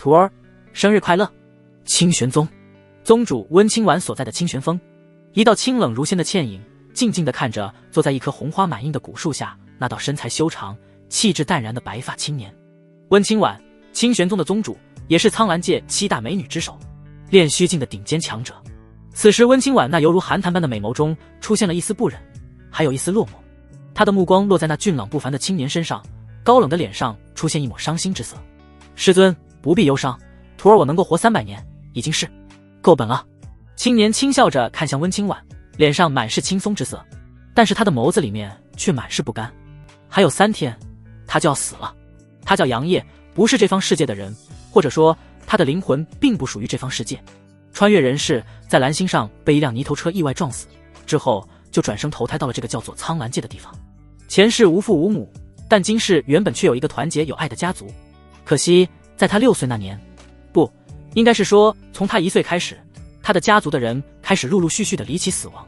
徒儿，生日快乐！清玄宗宗主温清婉所在的清玄峰，一道清冷如仙的倩影静静地看着坐在一棵红花满映的古树下那道身材修长、气质淡然的白发青年。温清婉，清玄宗的宗主，也是苍兰界7大美女之首，炼虚境的顶尖强者。此时温清婉那犹如寒潭般的美眸中出现了一丝不忍，还有一丝落寞。她的目光落在那俊朗不凡的青年身上，高冷的脸上出现一抹伤心之色。师尊不必忧伤，徒儿我能够活300年已经是够本了。青年轻笑着看向温清婉，脸上满是轻松之色，但是他的眸子里面却满是不甘。还有3天他就要死了。他叫杨业，不是这方世界的人，或者说他的灵魂并不属于这方世界。穿越人世，在蓝星上被一辆泥头车意外撞死之后，就转生投胎到了这个叫做苍兰界的地方。前世无父无母，但今世原本却有一个团结有爱的家族。可惜在他6岁那年，不应该是说从他1岁开始，他的家族的人开始陆陆续续的离奇死亡，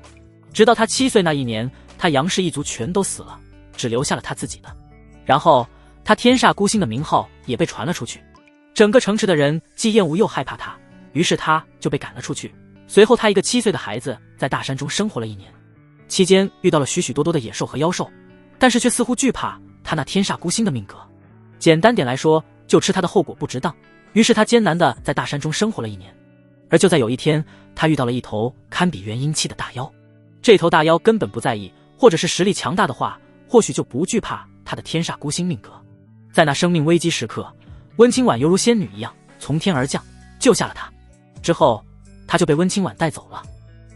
直到他7岁那一年，他杨氏一族全都死了，只留下了他自己的。然后他天煞孤星的名号也被传了出去，整个城池的人既厌恶又害怕他，于是他就被赶了出去。随后他一个7岁的孩子在大山中生活了1年，期间遇到了许许多多的野兽和妖兽，但是却似乎惧怕他那天煞孤星的命格。简单点来说，就吃他的后果不值当。于是他艰难地在大山中生活了1年。而就在有一天，他遇到了一头堪比元婴期的大妖。这头大妖根本不在意，或者是实力强大的话，或许就不惧怕他的天煞孤星命格。在那生命危机时刻，温清婉犹如仙女一样从天而降，救下了他。之后他就被温清婉带走了。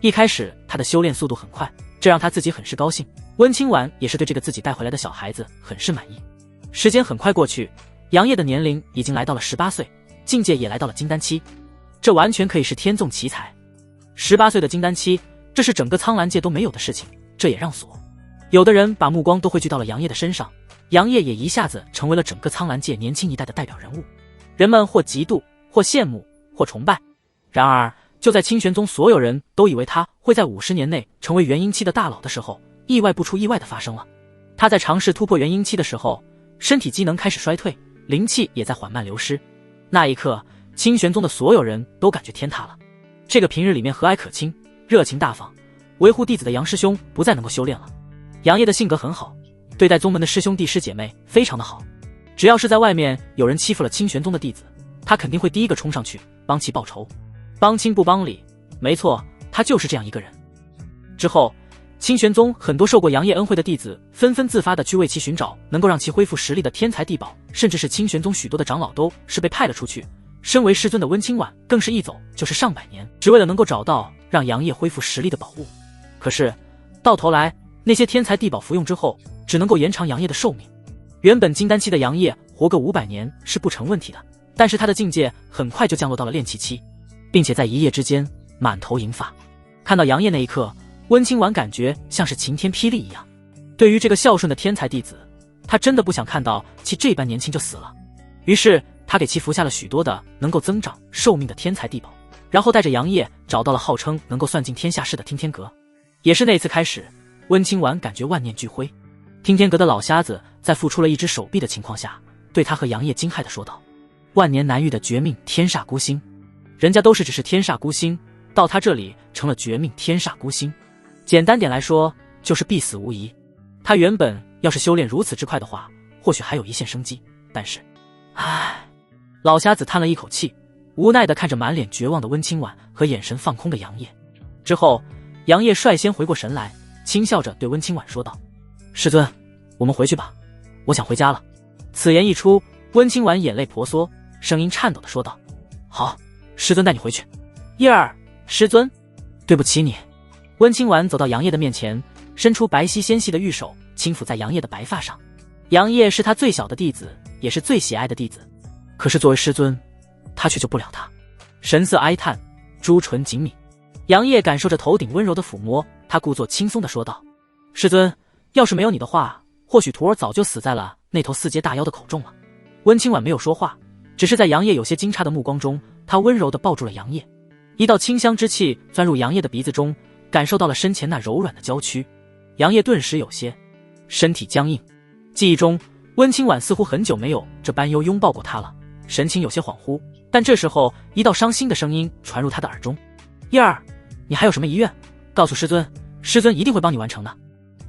一开始他的修炼速度很快，这让他自己很是高兴。温清婉也是对这个自己带回来的小孩子很是满意。时间很快过去，杨业的年龄已经来到了18岁，境界也来到了金丹期，这完全可以是天纵奇才。18岁的金丹期，这是整个苍兰界都没有的事情，这也让有的人把目光都汇聚到了杨业的身上。杨业也一下子成为了整个苍兰界年轻一代的代表人物，人们或嫉妒，或羡慕，或崇拜。然而就在清玄宗所有人都以为他会在50年内成为元婴期的大佬的时候，意外不出意外的发生了。他在尝试突破元婴期的时候，身体机能开始衰退，灵气也在缓慢流失。那一刻，清玄宗的所有人都感觉天塌了。这个平日里面和蔼可亲、热情大方、维护弟子的杨师兄不再能够修炼了。杨业的性格很好，对待宗门的师兄弟师姐妹非常的好，只要是在外面有人欺负了清玄宗的弟子，他肯定会第一个冲上去帮其报仇。帮亲不帮理，没错，他就是这样一个人。之后清玄宗很多受过杨业恩惠的弟子纷纷自发的去为其寻找能够让其恢复实力的天才地宝，甚至是清玄宗许多的长老都是被派了出去。身为师尊的温清婉更是一走就是上百年，只为了能够找到让杨业恢复实力的宝物。可是到头来，那些天才地宝服用之后只能够延长杨业的寿命。原本金丹期的杨业活个500年是不成问题的，但是他的境界很快就降落到了炼气期，并且在一夜之间满头银发。看到杨业那一刻，温清婉感觉像是晴天霹雳一样。对于这个孝顺的天才弟子，他真的不想看到其这般年轻就死了。于是他给其服下了许多的能够增长寿命的天才地宝，然后带着杨业找到了号称能够算尽天下事的听天阁。也是那次开始，温清婉感觉万念俱灰。听天阁的老瞎子在付出了一只手臂的情况下，对他和杨业惊骇地说道：万年难遇的绝命天煞孤星，人家都是只是天煞孤星，到他这里成了绝命天煞孤星。简单点来说，就是必死无疑。他原本要是修炼如此之快的话，或许还有一线生机，但是唉。老瞎子叹了一口气，无奈地看着满脸绝望的温清婉和眼神放空的杨业。之后杨业率先回过神来，轻笑着对温清婉说道：师尊，我们回去吧，我想回家了。此言一出，温清婉眼泪婆娑，声音颤抖地说道：好，师尊带你回去。师尊，对不起你。温清婉走到杨业的面前，伸出白皙纤细的玉手轻抚在杨业的白发上。杨业是他最小的弟子，也是最喜爱的弟子，可是作为师尊，他却救不了他。神色哀叹，朱唇紧抿。杨业感受着头顶温柔的抚摸，他故作轻松地说道：师尊，要是没有你的话，或许徒儿早就死在了那头4阶大妖的口中了。温清婉没有说话，只是在杨业有些惊诧的目光中，他温柔地抱住了杨业。一道清香之气钻入杨业的鼻子中，感受到了身前那柔软的娇躯。杨业顿时有些身体僵硬。记忆中温清婉似乎很久没有这般拥抱过他了，神情有些恍惚。但这时候，一道伤心的声音传入他的耳中：“叶儿，你还有什么遗愿？告诉师尊，师尊一定会帮你完成的。”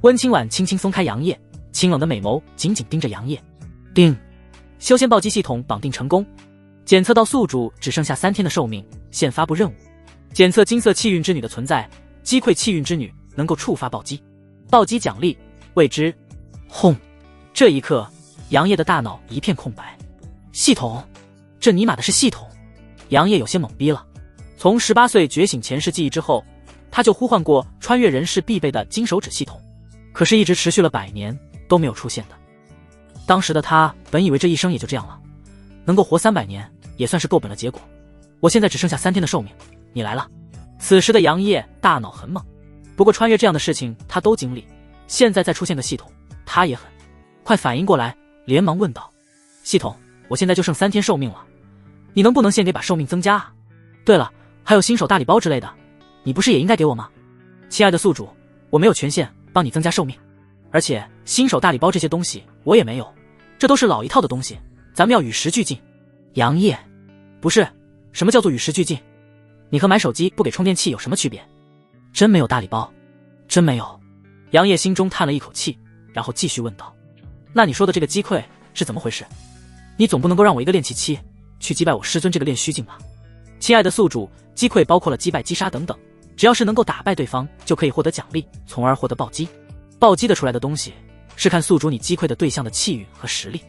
温清婉轻轻松开杨业，清冷的美眸紧紧盯着杨业。定，修仙暴击系统绑定成功，检测到宿主只剩下3天的寿命，现发布任务：检测金色气运之女的存在，击溃气运之女能够触发暴击，暴击奖励未知。轰！这一刻，杨业的大脑一片空白。系统，这尼玛的是系统！杨业有些懵逼了。从18岁觉醒前世记忆之后，他就呼唤过穿越人世必备的金手指系统，可是一直持续了100年都没有出现的。当时的他本以为这一生也就这样了，能够活300年也算是够本了。结果我现在只剩下3天的寿命，你来了。此时的杨业大脑很懵，不过穿越这样的事情他都经历，现在再出现个系统，他也很快反应过来，连忙问道：系统，我现在就剩3天寿命了，你能不能先给把寿命增加啊？对了，还有新手大礼包之类的，你不是也应该给我吗？亲爱的宿主，我没有权限帮你增加寿命，而且新手大礼包这些东西我也没有，这都是老一套的东西，咱们要与时俱进。杨业，不是，什么叫做与时俱进？你和买手机不给充电器有什么区别？真没有大礼包？真没有。杨业心中叹了一口气，然后继续问道：那你说的这个击溃是怎么回事？你总不能够让我一个炼气期去击败我师尊这个炼虚境吧？亲爱的宿主，击溃包括了击败、击杀等等，只要是能够打败对方就可以获得奖励，从而获得暴击。暴击的出来的东西是看宿主你击溃的对象的气运和实力，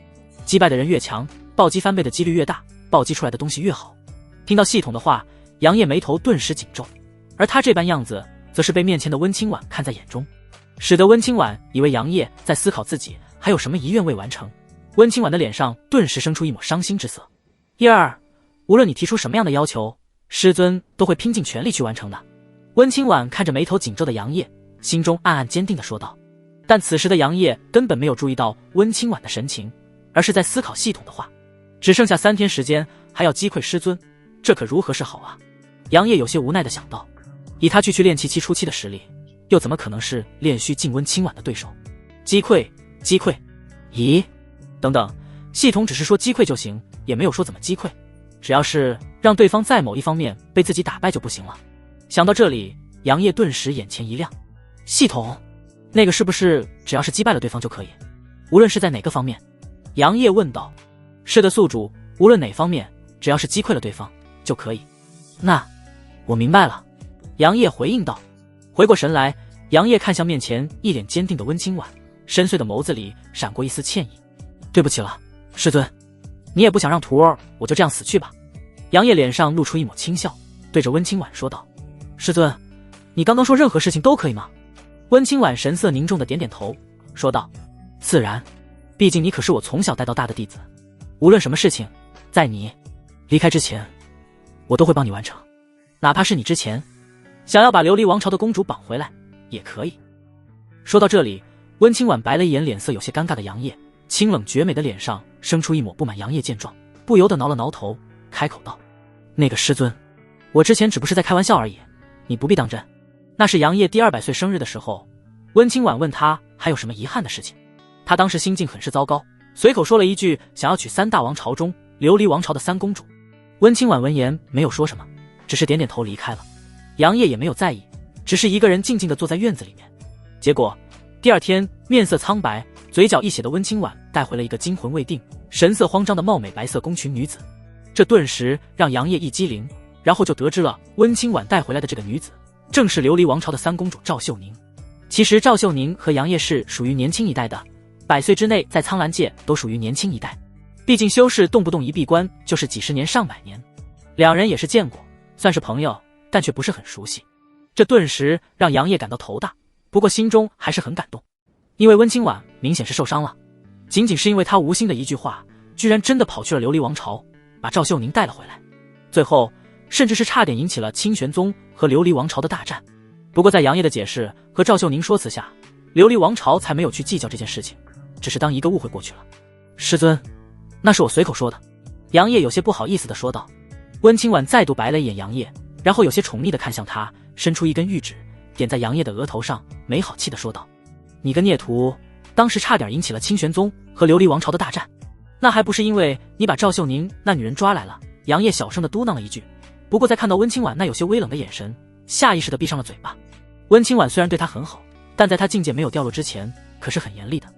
击败的人越强，暴击翻倍的几率越大，暴击出来的东西越好。听到系统的话，杨业眉头顿时紧皱，而他这般样子则是被面前的温清婉看在眼中，使得温清婉以为杨业在思考自己还有什么遗愿未完成。温清婉的脸上顿时生出一抹伤心之色。叶儿，无论你提出什么样的要求，师尊都会拼尽全力去完成的。温清婉看着眉头紧皱的杨业，心中暗暗坚定地说道。但此时的杨业根本没有注意到温清婉的神情，而是在思考系统的话。只剩下3天时间，还要击溃师尊，这可如何是好啊？杨业有些无奈地想到，以他区炼气期初期的实力，又怎么可能是炼虚境温清婉的对手？击溃，击溃？咦？等等，系统只是说击溃就行，也没有说怎么击溃，只要是让对方在某一方面被自己打败就不行了。想到这里，杨业顿时眼前一亮。系统，那个是不是只要是击败了对方就可以？无论是在哪个方面？杨业问道。是的，宿主，无论哪方面，只要是击溃了对方就可以。那我明白了。杨业回应道。回过神来，杨业看向面前一脸坚定的温清婉，深邃的眸子里闪过一丝歉意。对不起了，师尊，你也不想让徒儿我就这样死去吧？杨业脸上露出一抹轻笑，对着温清婉说道。师尊，你刚刚说任何事情都可以吗？温清婉神色凝重的点点头，说道。自然，毕竟你可是我从小带到大的弟子，无论什么事情，在你离开之前，我都会帮你完成，哪怕是你之前想要把琉璃王朝的公主绑回来也可以。说到这里，温清婉白了一眼脸色有些尴尬的杨业，清冷绝美的脸上生出一抹不满。杨业见状，不由得挠了挠头，开口道：那个师尊，我之前只不是在开玩笑而已，你不必当真。那是杨业第200岁生日的时候，温清婉问他还有什么遗憾的事情，他当时心境很是糟糕，随口说了一句想要娶3大王朝中琉璃王朝的3公主。温清婉闻言没有说什么，只是点点头离开了。杨业也没有在意，只是一个人静静地坐在院子里面。结果第2天，面色苍白嘴角溢血的温清婉带回了一个惊魂未定神色慌张的貌美白色宫裙女子，这顿时让杨业一激灵，然后就得知了温清婉带回来的这个女子正是琉璃王朝的3公主赵秀宁。其实赵秀宁和杨业是属于年轻一代的，100岁之内在苍兰界都属于年轻一代，毕竟修士动不动一闭关就是几十年上百年，两人也是见过，算是朋友，但却不是很熟悉。这顿时让杨业感到头大，不过心中还是很感动，因为温清婉明显是受伤了，仅仅是因为他无心的一句话，居然真的跑去了琉璃王朝，把赵秀宁带了回来，最后甚至是差点引起了清玄宗和琉璃王朝的大战。不过在杨业的解释和赵秀宁说辞下，琉璃王朝才没有去计较这件事情，只是当一个误会过去了。师尊，那是我随口说的。杨业有些不好意思地说道。温清婉再度白了一眼杨业，然后有些宠溺地看向他，伸出一根玉指点在杨业的额头上，没好气地说道：你个孽徒，当时差点引起了清玄宗和琉璃王朝的大战，那还不是因为你把赵秀宁那女人抓来了。杨业小声地嘟囔了一句，不过在看到温清婉那有些微冷的眼神，下意识地闭上了嘴巴。温清婉虽然对他很好，但在他境界没有掉落之前，可是很严厉的。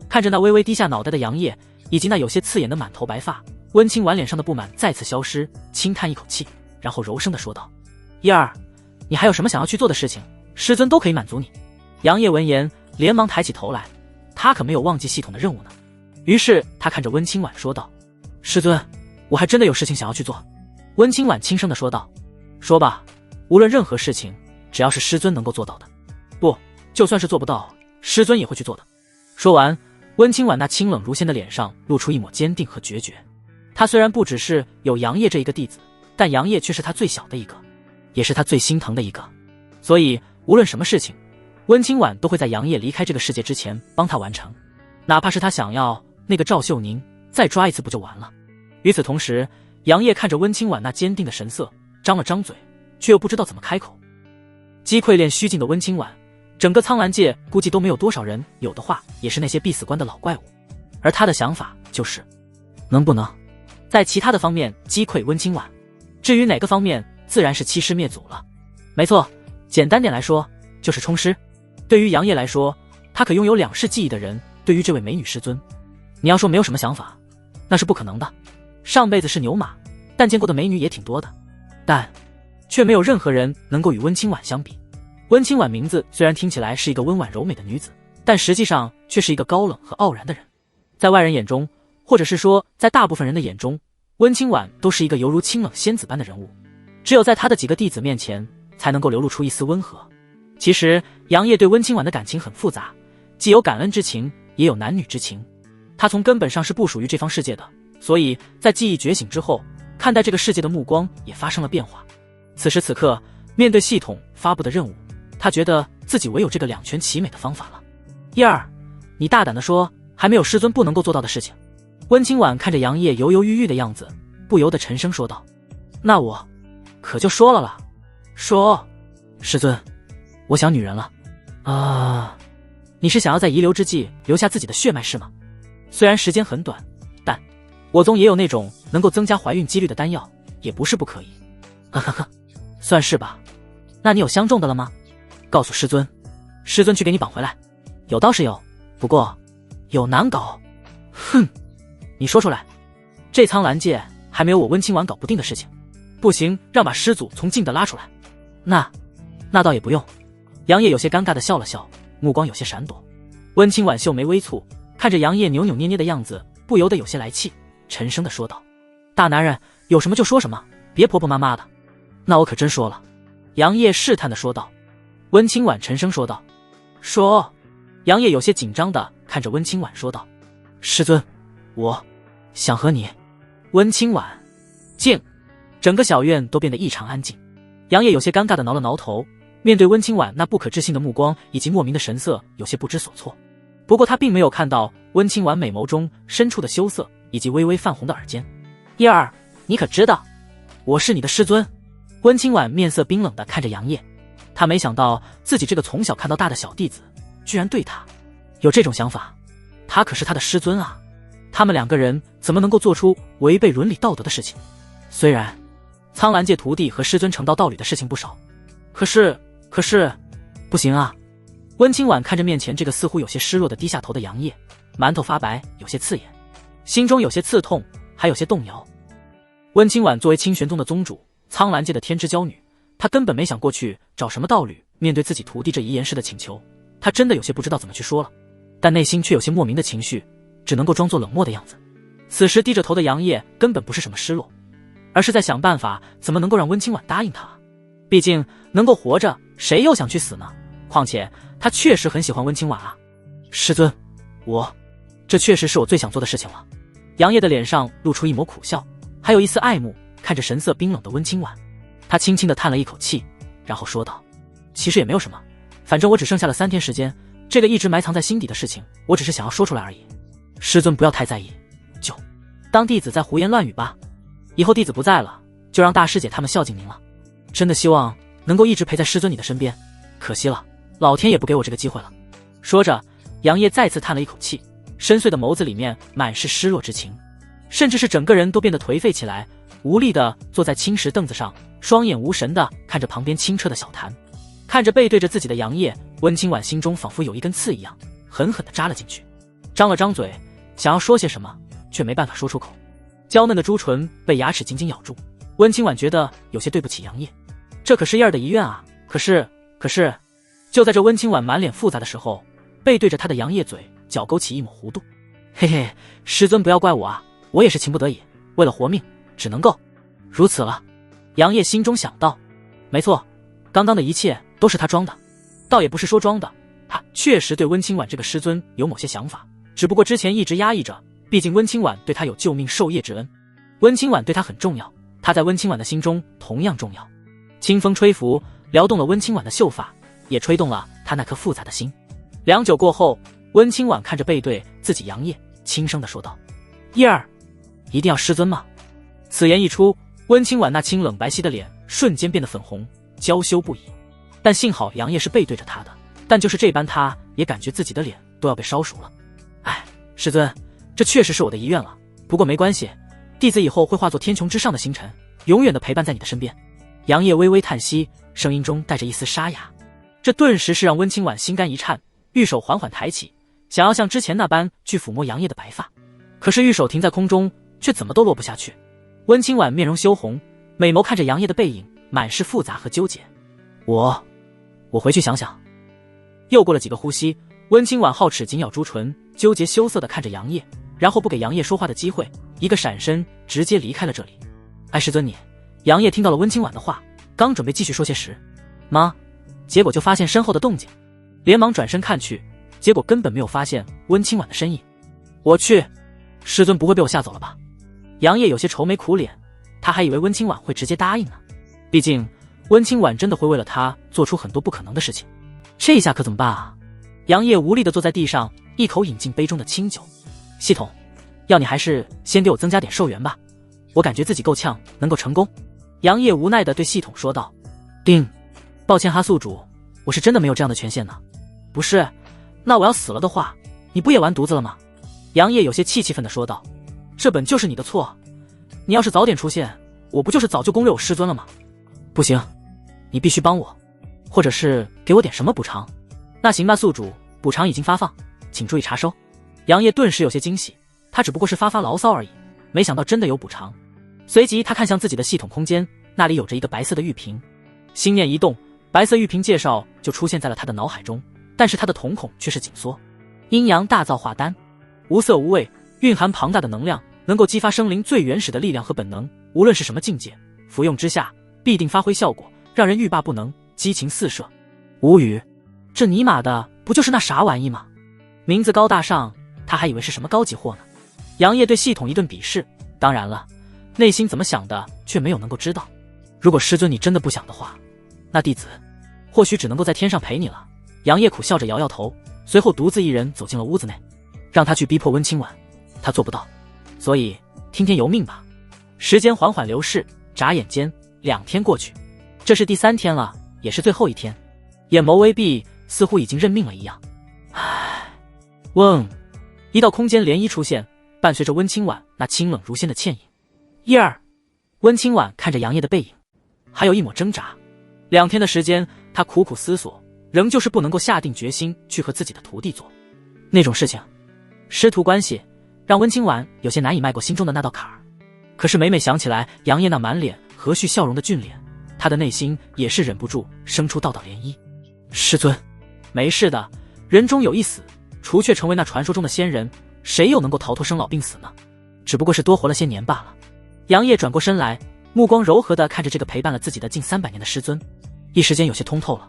看着那微微低下脑袋的杨业，以及那有些刺眼的满头白发，温清婉脸上的不满再次消失，轻叹一口气，然后柔声地说道：叶儿，你还有什么想要去做的事情，师尊都可以满足你。杨业闻言连忙抬起头来，他可没有忘记系统的任务呢。于是他看着温清婉说道：师尊，我还真的有事情想要去做。温清婉轻声地说道：说吧，无论任何事情，只要是师尊能够做到的，不，就算是做不到，师尊也会去做的。说完，温清婉那清冷如仙的脸上露出一抹坚定和决绝。他虽然不只是有杨业这一个弟子，但杨业却是他最小的一个，也是他最心疼的一个，所以无论什么事情，温清婉都会在杨业离开这个世界之前帮他完成，哪怕是他想要那个赵秀宁再抓一次不就完了。与此同时，杨业看着温清婉那坚定的神色，张了张嘴，却又不知道怎么开口。击溃炼虚境的温清婉，整个苍兰界估计都没有多少人有的话，也是那些必死关的老怪物。而他的想法就是，能不能在其他的方面击溃温清婉，至于哪个方面，自然是欺师灭祖了。没错，简单点来说，就是冲师。对于杨业来说，他可拥有2世记忆的人，对于这位美女师尊，你要说没有什么想法，那是不可能的。上辈子是牛马，但见过的美女也挺多的，但却没有任何人能够与温清婉相比。温清婉名字虽然听起来是一个温婉柔美的女子，但实际上却是一个高冷和傲然的人。在外人眼中，或者是说在大部分人的眼中，温清婉都是一个犹如清冷仙子般的人物，只有在她的几个弟子面前才能够流露出一丝温和。其实杨业对温清婉的感情很复杂，既有感恩之情，也有男女之情。他从根本上是不属于这方世界的，所以在记忆觉醒之后，看待这个世界的目光也发生了变化。此时此刻，面对系统发布的任务，他觉得自己唯有这个2全其美的方法了。叶儿，你大胆地说，还没有师尊不能够做到的事情。温清婉看着杨业犹犹豫豫的样子，不由得沉声说道：那我可就说了。说，师尊，我想女人了。啊，你是想要在遗留之际留下自己的血脉是吗？虽然时间很短，但我宗也有那种能够增加怀孕几率的丹药，也不是不可以。呵呵呵，算是吧。那你有相中的了吗？告诉师尊，师尊去给你绑回来。有倒是有，不过有难搞。哼，你说出来，这苍兰界还没有我温清婉搞不定的事情。不行，让把师祖从净的拉出来。那倒也不用。杨业有些尴尬的笑了笑，目光有些闪躲。温清婉秀眉微蹙，看着杨业扭扭捏捏的样子，不由得有些来气，沉声的说道：大男人有什么就说什么，别婆婆妈妈的。那我可真说了。杨业试探的说道。温清婉沉声说道：说。杨业有些紧张的看着温清婉说道：师尊，我想和你。温清婉，静。整个小院都变得异常安静。杨业有些尴尬的挠了挠头，面对温清婉那不可置信的目光以及莫名的神色，有些不知所措。不过他并没有看到温清婉美眸中深处的羞涩以及微微泛红的耳尖。叶儿，你可知道我是你的师尊？温清婉面色冰冷地看着杨业，他没想到自己这个从小看到大的小弟子居然对他有这种想法。他可是他的师尊啊，他们2个人怎么能够做出违背伦理道德的事情？虽然苍兰界徒弟和师尊成道道侣的事情不少，可是不行啊。温清婉看着面前这个似乎有些失落的低下头的杨业，馒头发白，有些刺眼，心中有些刺痛，还有些动摇。温清婉作为清玄宗的宗主，苍兰界的天之娇女，她根本没想过去找什么道侣面对自己徒弟这遗言式的请求，她真的有些不知道怎么去说了，但内心却有些莫名的情绪，只能够装作冷漠的样子。此时低着头的杨业根本不是什么失落，而是在想办法怎么能够让温清婉答应他。毕竟能够活着，谁又想去死呢？况且他确实很喜欢温清婉啊。师尊，这确实是我最想做的事情了。杨业的脸上露出一抹苦笑，还有一丝爱慕，看着神色冰冷的温清婉，他轻轻地叹了一口气，然后说道：其实也没有什么，反正我只剩下了3天时间，这个一直埋藏在心底的事情，我只是想要说出来而已。师尊不要太在意，就当弟子在胡言乱语吧。以后弟子不在了，就让大师姐他们孝敬您了。真的希望能够一直陪在师尊你的身边，可惜了，老天也不给我这个机会了。说着，杨业再次叹了一口气，深邃的眸子里面满是失落之情。甚至是整个人都变得颓废起来，无力地坐在青石凳子上，双眼无神地看着旁边清澈的小潭。看着背对着自己的杨业，温清婉心中仿佛有一根刺一样，狠狠地扎了进去。张了张嘴，想要说些什么，却没办法说出口。娇嫩的朱唇被牙齿紧紧咬住，温清婉觉得有些对不起杨业，这可是燕儿的遗愿啊！可是，就在这温清婉满脸复杂的时候，背对着他的杨业嘴角勾起一抹弧度。嘿嘿，师尊不要怪我啊，我也是情不得已，为了活命，只能够如此了。杨业心中想到，没错，刚刚的一切都是他装的，倒也不是说装的，他确实对温清婉这个师尊有某些想法，只不过之前一直压抑着，毕竟温清婉对他有救命授业之恩，温清婉对他很重要，他在温清婉的心中同样重要。清风吹拂，撩动了温清婉的秀发，也吹动了他那颗复杂的心。良久过后，温清婉看着背对自己杨业，轻声地说道：叶儿，一定要师尊吗？此言一出，温清婉那清冷白皙的脸瞬间变得粉红，娇羞不已。但幸好杨业是背对着他的，但就是这般，他也感觉自己的脸都要被烧熟了。哎，师尊，这确实是我的遗愿了，不过没关系，弟子以后会化作天穹之上的星辰，永远的陪伴在你的身边。杨业微微叹息，声音中带着一丝沙哑。这顿时是让温清婉心肝一颤，玉手缓缓抬起，想要像之前那般去抚摸杨业的白发，可是玉手停在空中，却怎么都落不下去。温清婉面容羞红，美眸看着杨业的背影，满是复杂和纠结。我回去想想。又过了几个呼吸，温清婉皓齿紧咬朱唇，纠结羞涩地看着杨业，然后不给杨业说话的机会，一个闪身直接离开了这里。哎，师尊你……杨业听到了温清婉的话，刚准备继续说些时，妈，结果就发现身后的动静，连忙转身看去，结果根本没有发现温清婉的身影。我去，师尊不会被我吓走了吧？杨业有些愁眉苦脸，他还以为温清婉会直接答应呢，毕竟温清婉真的会为了他做出很多不可能的事情。这下可怎么办啊？杨业无力地坐在地上，一口饮尽杯中的清酒。系统，要你还是先给我增加点寿元吧，我感觉自己够呛能够成功。杨业无奈地对系统说道。丁，抱歉哈宿主，我是真的没有这样的权限呢。不是，那我要死了的话，你不也完犊子了吗？杨业有些气愤地说道。这本就是你的错，你要是早点出现，我不就是早就攻略我师尊了吗？不行，你必须帮我，或者是给我点什么补偿。那行吧宿主，补偿已经发放，请注意查收。杨业顿时有些惊喜，他只不过是发牢骚而已，没想到真的有补偿。随即他看向自己的系统空间，那里有着一个白色的玉瓶，心念一动，白色玉瓶介绍就出现在了他的脑海中，但是他的瞳孔却是紧缩。阴阳大造化丹，无色无味，蕴含庞大的能量，能够激发生灵最原始的力量和本能，无论是什么境界，服用之下必定发挥效果，让人欲罢不能，激情四射。无语，这尼玛的不就是那啥玩意吗？名字高大上，他还以为是什么高级货呢。杨业对系统一顿鄙视，当然了，内心怎么想的却没有能够知道。如果师尊你真的不想的话，那弟子或许只能够在天上陪你了。杨业苦笑着摇摇头，随后独自一人走进了屋子内。让他去逼迫温清婉，他做不到，所以听天由命吧。时间缓缓流逝，眨眼间2天过去，这是第3天了，也是最后一天。眼眸微闭，似乎已经认命了一样。唉，嗡，一道空间涟漪出现，伴随着温清婉那清冷如仙的倩影。叶儿，温清婉看着杨业的背影，还有一抹挣扎。2天的时间，他苦苦思索，仍旧是不能够下定决心去和自己的徒弟做那种事情。师徒关系让温清婉有些难以迈过心中的那道坎儿。可是每每想起来杨业那满脸和煦笑容的俊脸，他的内心也是忍不住生出道道涟漪。师尊，没事的，人终有一死，除却成为那传说中的仙人，谁又能够逃脱生老病死呢？只不过是多活了些年罢了。杨业转过身来，目光柔和地看着这个陪伴了自己的近300年的师尊，一时间有些通透了。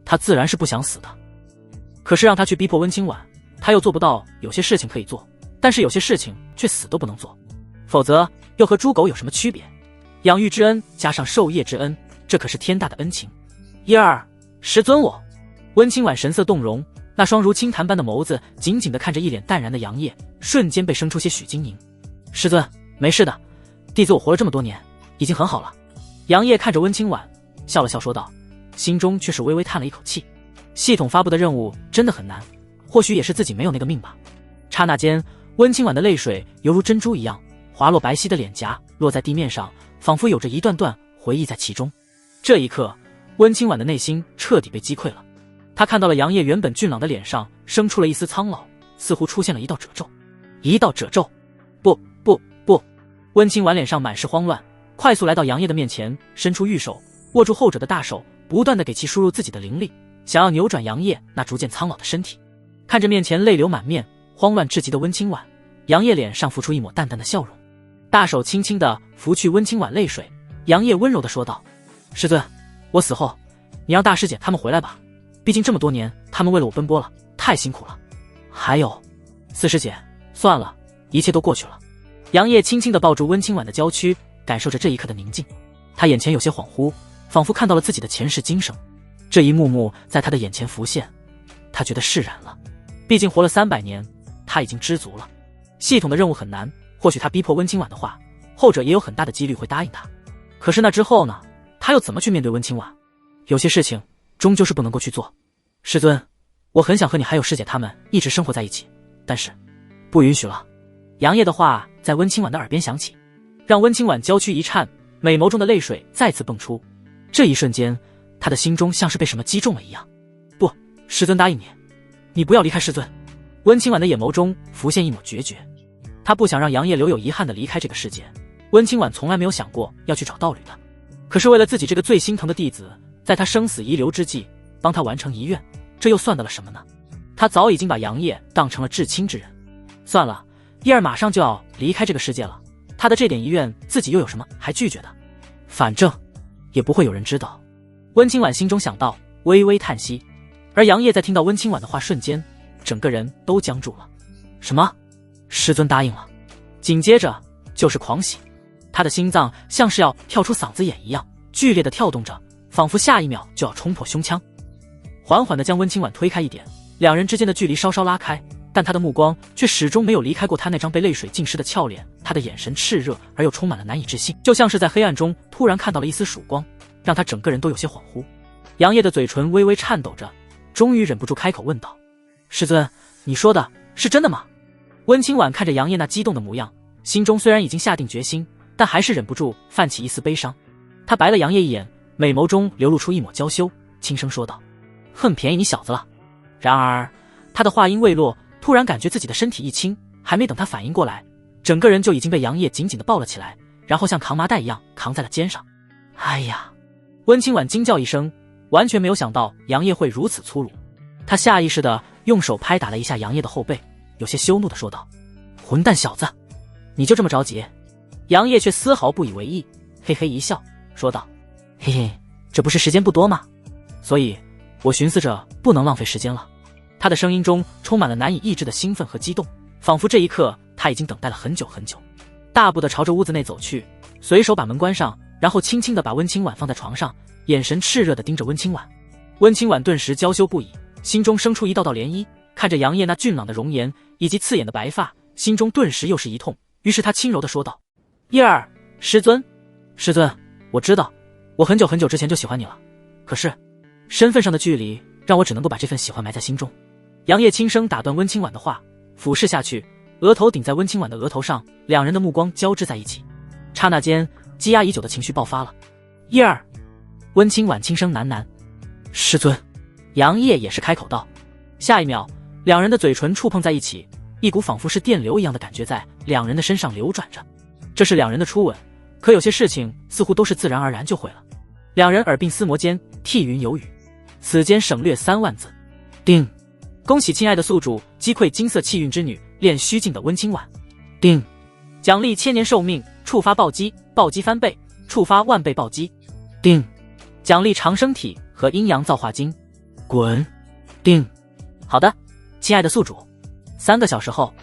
他自然是不想死的，可是让他去逼迫温清婉，他又做不到。有些事情可以做，但是有些事情却死都不能做，否则又和猪狗有什么区别？养育之恩加上授业之恩，这可是天大的恩情。叶儿，师尊我。温清婉神色动容，那双如清潭般的眸子紧紧地看着一脸淡然的杨业，瞬间被生出些许晶莹。师尊，没事的，弟子我活了这么多年，已经很好了。杨业看着温清婉，笑了笑说道，心中却是微微叹了一口气。系统发布的任务真的很难，或许也是自己没有那个命吧。刹那间，温清婉的泪水犹如珍珠一样滑落白皙的脸颊落在地面上，仿佛有着一段段回忆在其中。这一刻，温清婉的内心彻底被击溃了。他看到了杨烨原本俊朗的脸上生出了一丝苍老，似乎出现了一道褶皱。一道褶皱！不！温清婉脸上满是慌乱，快速来到杨烨的面前，伸出玉手握住后者的大手，不断地给其输入自己的灵力，想要扭转杨烨那逐渐苍老的身体。看着面前泪流满面、慌乱至极的温清婉，杨烨脸上浮出一抹淡淡的笑容，大手轻轻地拂去温清婉泪水。杨烨温柔地说道：“师尊，我死后，你让大师姐他们回来吧，毕竟这么多年他们为了我奔波了，太辛苦了。还有，四师姐，算了，一切都过去了。”杨烨轻轻地抱住温清婉的娇躯，感受着这一刻的宁静。他眼前有些恍惚，仿佛看到了自己的前世今生。这一幕幕在他的眼前浮现，他觉得释然了。毕竟活了300年，他已经知足了。系统的任务很难，或许他逼迫温清婉的话，后者也有很大的几率会答应他。可是那之后呢？他又怎么去面对温清婉？有些事情终究是不能够去做。师尊，我很想和你还有师姐他们一直生活在一起，但是不允许了。杨烨的话在温清婉的耳边响起，让温清婉娇躯一颤，美眸中的泪水再次迸出。这一瞬间，他的心中像是被什么击中了一样。不，师尊答应你，你不要离开师尊。温清婉的眼眸中浮现一抹决绝，他不想让杨烨留有遗憾的离开这个世界。温清婉从来没有想过要去找道侣的，可是为了自己这个最心疼的弟子，在他生死遗留之际帮他完成遗愿，这又算得了什么呢？他早已经把杨烨当成了至亲之人。算了，叶儿马上就要离开这个世界了，他的这点遗愿自己又有什么还拒绝的？反正也不会有人知道。温清婉心中想到，微微叹息。而杨烨在听到温清婉的话瞬间，整个人都僵住了。什么？师尊答应了？紧接着就是狂喜，他的心脏像是要跳出嗓子眼一样，剧烈的跳动着，仿佛下一秒就要冲破胸腔。缓缓地将温清婉推开一点，两人之间的距离稍稍拉开，但他的目光却始终没有离开过他那张被泪水浸湿的俏脸。他的眼神炽热而又充满了难以置信，就像是在黑暗中突然看到了一丝曙光，让他整个人都有些恍惚。杨烨的嘴唇微微颤抖着，终于忍不住开口问道：“师尊，你说的是真的吗？”温清婉看着杨烨那激动的模样，心中虽然已经下定决心，但还是忍不住泛起一丝悲伤。他白了杨烨一眼，美眸中流露出一抹娇羞，轻声说道：“恨便宜你小子了。”然而他的话音未落，突然感觉自己的身体一轻，还没等他反应过来，整个人就已经被杨烨紧紧地抱了起来，然后像扛麻袋一样扛在了肩上。哎呀！温清婉惊叫一声，完全没有想到杨烨会如此粗鲁。他下意识地用手拍打了一下杨烨的后背，有些羞怒地说道：“混蛋小子，你就这么着急？”杨烨却丝毫不以为意，嘿嘿一笑说道：“嘿嘿，这不是时间不多吗？所以我寻思着不能浪费时间了。”他的声音中充满了难以抑制的兴奋和激动，仿佛这一刻他已经等待了很久很久。大步地朝着屋子内走去，随手把门关上，然后轻轻地把温清婉放在床上，眼神炽热地盯着温清婉。温清婉顿时娇羞不已，心中生出一道道涟漪，看着杨烨那俊朗的容颜以及刺眼的白发，心中顿时又是一痛。于是他轻柔地说道：“叶儿，师尊，师尊，我知道，我很久很久之前就喜欢你了，可是身份上的距离让我只能够把这份喜欢埋在心中。”杨烨轻声打断温清婉的话，俯视下去，额头顶在温清婉的额头上，两人的目光交织在一起。刹那间，积压已久的情绪爆发了。“叶儿！”温清婉轻声喃喃。“师尊！”杨烨也是开口道。下一秒，两人的嘴唇触碰在一起，一股仿佛是电流一样的感觉在两人的身上流转着。这是两人的初吻，可有些事情似乎都是自然而然就会了。两人耳鬓厮磨间，涕云有语，此间省略3万字。定！恭喜亲爱的宿主击溃金色气运之女，炼虚境的温清婉。定！奖励1000年寿命，触发暴击，暴击翻倍，触发万倍暴击。定！奖励长生体和阴阳造化经。滚！定！好的，亲爱的宿主。3个小时后，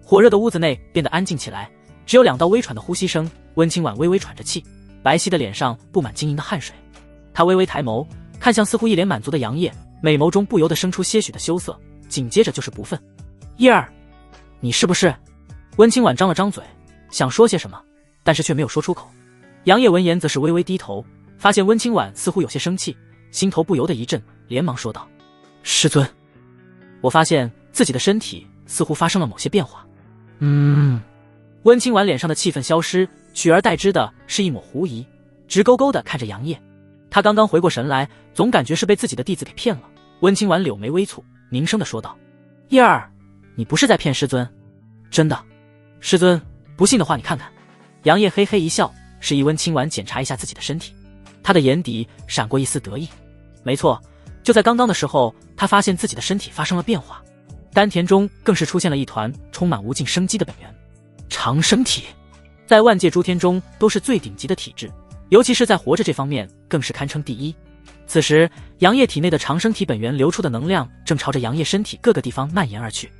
火热的屋子内变得安静起来，只有2道微喘的呼吸声。温清婉微微喘着气，白皙的脸上布满晶莹的汗水。她微微抬眸，看向似乎一脸满足的杨烨，美眸中不由得生出些许的羞涩，紧接着就是不忿。“叶儿，你是不是？”温清婉张了张嘴，想说些什么，但是却没有说出口。杨烨闻言则是微微低头，发现温清婉似乎有些生气，心头不由得一震，连忙说道：“师尊，我发现自己的身体似乎发生了某些变化。”温清婉脸上的气氛消失，取而代之的是一抹狐疑，直勾勾地看着杨业。他刚刚回过神来，总感觉是被自己的弟子给骗了。温清婉柳眉微蹙，凝声地说道：“叶儿，你不是在骗师尊？真的？师尊，不信的话你看看。”杨业嘿嘿一笑，示意温清婉检查一下自己的身体。他的眼底闪过一丝得意。没错，就在刚刚的时候，他发现自己的身体发生了变化，丹田中更是出现了一团充满无尽生机的本源。长生体在万界诸天中都是最顶级的体质，尤其是在活着这方面更是堪称第一。此时杨业体内的长生体本源流出的能量正朝着杨业身体各个地方蔓延而去，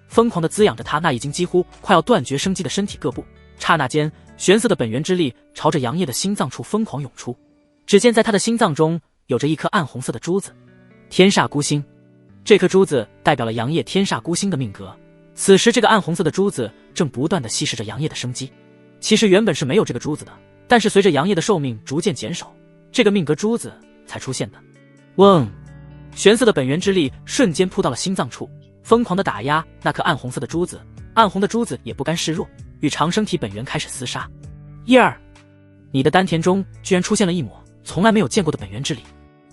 疯狂地滋养着他那已经几乎快要断绝生机的身体各部。刹那间，玄色的本源之力朝着杨业的心脏处疯狂涌出。只见在他的心脏中有着一颗暗红色的珠子，天煞孤星。这颗珠子代表了杨业天煞孤星的命格。此时这个暗红色的珠子正不断地吸食着杨业的生机。其实原本是没有这个珠子的，但是随着杨业的寿命逐渐减少，这个命格珠子才出现的。嗡！玄色的本源之力瞬间扑到了心脏处，疯狂地打压那颗暗红色的珠子。暗红的珠子也不甘示弱，与长生体本源开始厮杀。叶儿，你的丹田中居然出现了一抹从来没有见过的本源之力。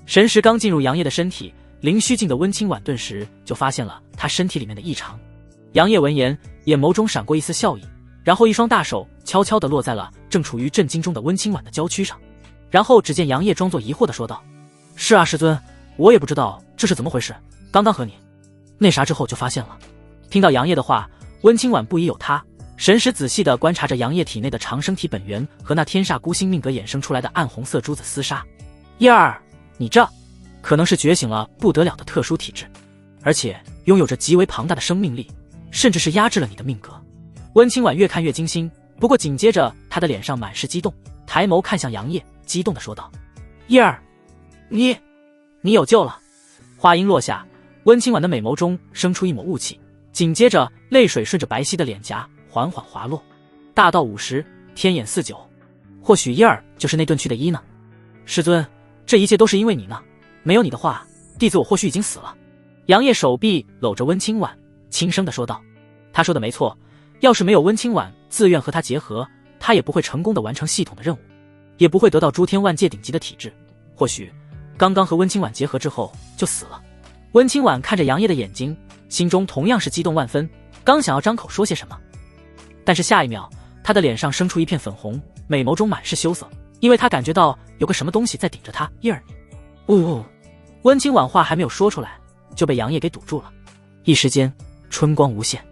神识刚进入杨业的身体，灵虚境的温清婉顿时就发现了他身体里面的异常。杨业闻言，眼眸中闪过一丝笑意，然后一双大手悄悄地落在了正处于震惊中的温清婉的娇躯上。然后只见杨业装作疑惑地说道：“是啊，师尊，我也不知道这是怎么回事，刚刚和你那啥之后就发现了。”听到杨业的话，温清婉不疑有他，神识仔细地观察着杨业体内的长生体本源和那天煞孤星命格衍生出来的暗红色珠子厮杀。叶儿，你这可能是觉醒了不得了的特殊体质，而且拥有着极为庞大的生命力，甚至是压制了你的命格。温清婉越看越惊心，不过紧接着他的脸上满是激动，抬眸看向杨业，激动地说道：“叶儿，你有救了！”话音落下，温清婉的美眸中生出一抹雾气，紧接着泪水顺着白皙的脸颊缓缓滑落。大道50，天眼49，或许叶儿就是那遁去的一呢。师尊，这一切都是因为你呢，没有你的话，弟子我或许已经死了。杨业手臂搂着温清婉，轻声地说道。他说的没错，要是没有温清婉自愿和他结合，他也不会成功地完成系统的任务，也不会得到诸天万界顶级的体质，或许刚刚和温清婉结合之后就死了。温清婉看着杨业的眼睛，心中同样是激动万分，刚想要张口说些什么，但是下一秒他的脸上生出一片粉红，美眸中满是羞涩，因为他感觉到有个什么东西在顶着他。叶儿，温清婉话还没有说出来，就被杨业给堵住了。一时间春光无限。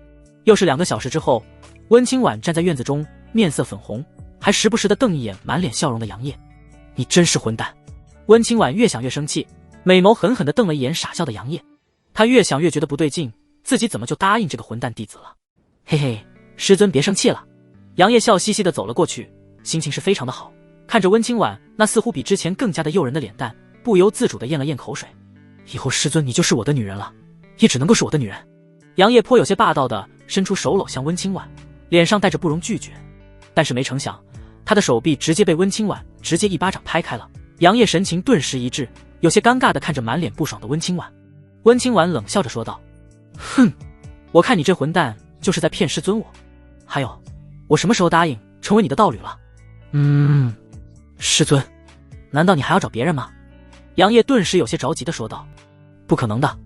又是2个小时之后，温清婉站在院子中，面色粉红，还时不时地瞪一眼满脸笑容的杨业。你真是混蛋！温清婉越想越生气，美眸狠狠地瞪了一眼傻笑的杨业。他越想越觉得不对劲，自己怎么就答应这个混蛋弟子了？嘿嘿，师尊别生气了。杨业笑嘻嘻地走了过去，心情是非常的好，看着温清婉那似乎比之前更加的诱人的脸蛋，不由自主地咽了咽口水。以后师尊你就是我的女人了，也只能够是我的女人。杨业颇有些霸道地伸出手搂向温清婉，脸上带着不容拒绝。但是没成想，他的手臂直接被温清婉直接一巴掌拍开了。杨业神情顿时一滞，有些尴尬地看着满脸不爽的温清婉。温清婉冷笑着说道：“哼，我看你这混蛋就是在骗师尊我。还有，我什么时候答应成为你的道侣了？”师尊，难道你还要找别人吗？杨业顿时有些着急地说道：“不可能的，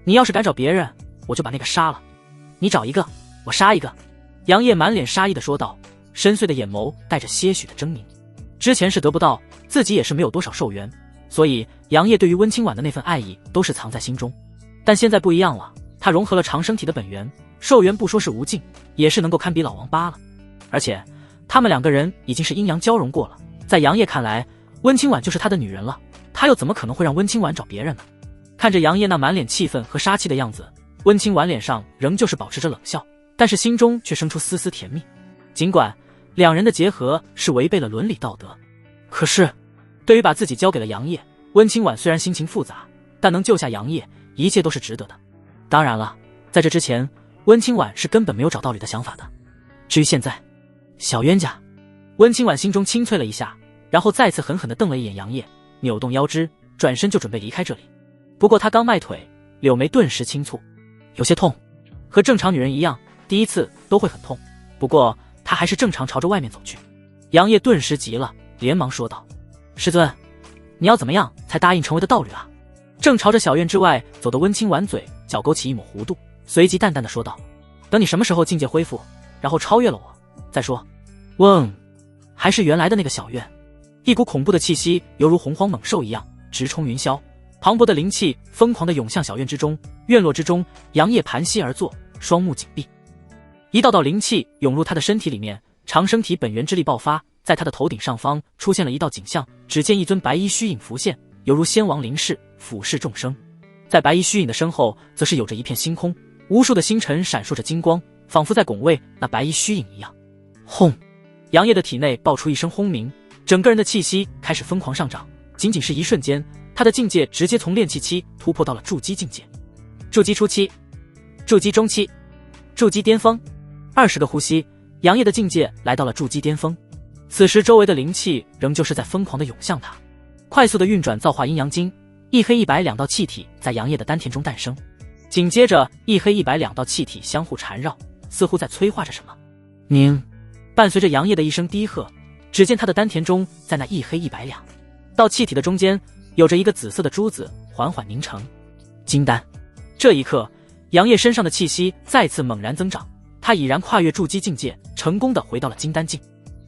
你要是敢找别人，我就把那个杀了。你找一个，我杀一个。”杨业满脸杀意地说道，深邃的眼眸带着些许的狰狞。之前是得不到，自己也是没有多少寿元，所以杨业对于温清婉的那份爱意都是藏在心中。但现在不一样了，他融合了长生体的本源，寿元不说是无尽，也是能够堪比老王八了。而且他们2个人已经是阴阳交融过了，在杨业看来，温清婉就是他的女人了，他又怎么可能会让温清婉找别人呢？看着杨业那满脸气愤和杀气的样子，温清婉脸上仍旧是保持着冷笑，但是心中却生出丝丝甜蜜。尽管2人的结合是违背了伦理道德，可是对于把自己交给了杨业，温清婉虽然心情复杂，但能救下杨业，一切都是值得的。当然了，在这之前，温清婉是根本没有找道侣的想法的。至于现在，小冤家，温清婉心中清脆了一下，然后再次狠狠地瞪了一眼杨业，扭动腰肢，转身就准备离开这里。不过他刚迈腿，柳眉顿时轻蹙，有些痛，和正常女人一样，第一次都会很痛。不过他还是正常朝着外面走去。杨业顿时急了，连忙说道：“师尊，你要怎么样才答应成为的道侣啊？”正朝着小院之外走的温清婉嘴角勾起一抹弧度，随即淡淡的说道：“等你什么时候境界恢复，然后超越了我再说。”嗡，还是原来的那个小院，一股恐怖的气息犹如洪荒猛兽一样直冲云霄，磅礴的灵气疯狂地涌向小院之中。院落之中，杨业盘膝而坐，双目紧闭，一道道灵气涌入他的身体里面，长生体本源之力爆发，在他的头顶上方出现了一道景象，只见一尊白衣虚影浮现，犹如仙王临世，俯视众生。在白衣虚影的身后，则是有着一片星空，无数的星辰闪烁着金光，仿佛在拱卫那白衣虚影一样。轰！杨业的体内爆出一声轰鸣，整个人的气息开始疯狂上涨，仅仅是一瞬间，他的境界直接从炼气期突破到了筑基境界。筑基初期，筑基中期，筑基巅峰。20个呼吸，杨业的境界来到了筑基巅峰。此时周围的灵气仍旧是在疯狂地涌向他，快速地运转造化阴阳经，一黑一白两道气体在杨业的丹田中诞生，紧接着一黑一白两道气体相互缠绕，似乎在催化着什么。宁！伴随着杨业的一声低喝，只见他的丹田中在那一黑一白两道气体的中间有着一个紫色的珠子缓缓凝成。金丹！这一刻，杨业身上的气息再次猛然增长，他已然跨越筑基境界，成功的回到了金丹境。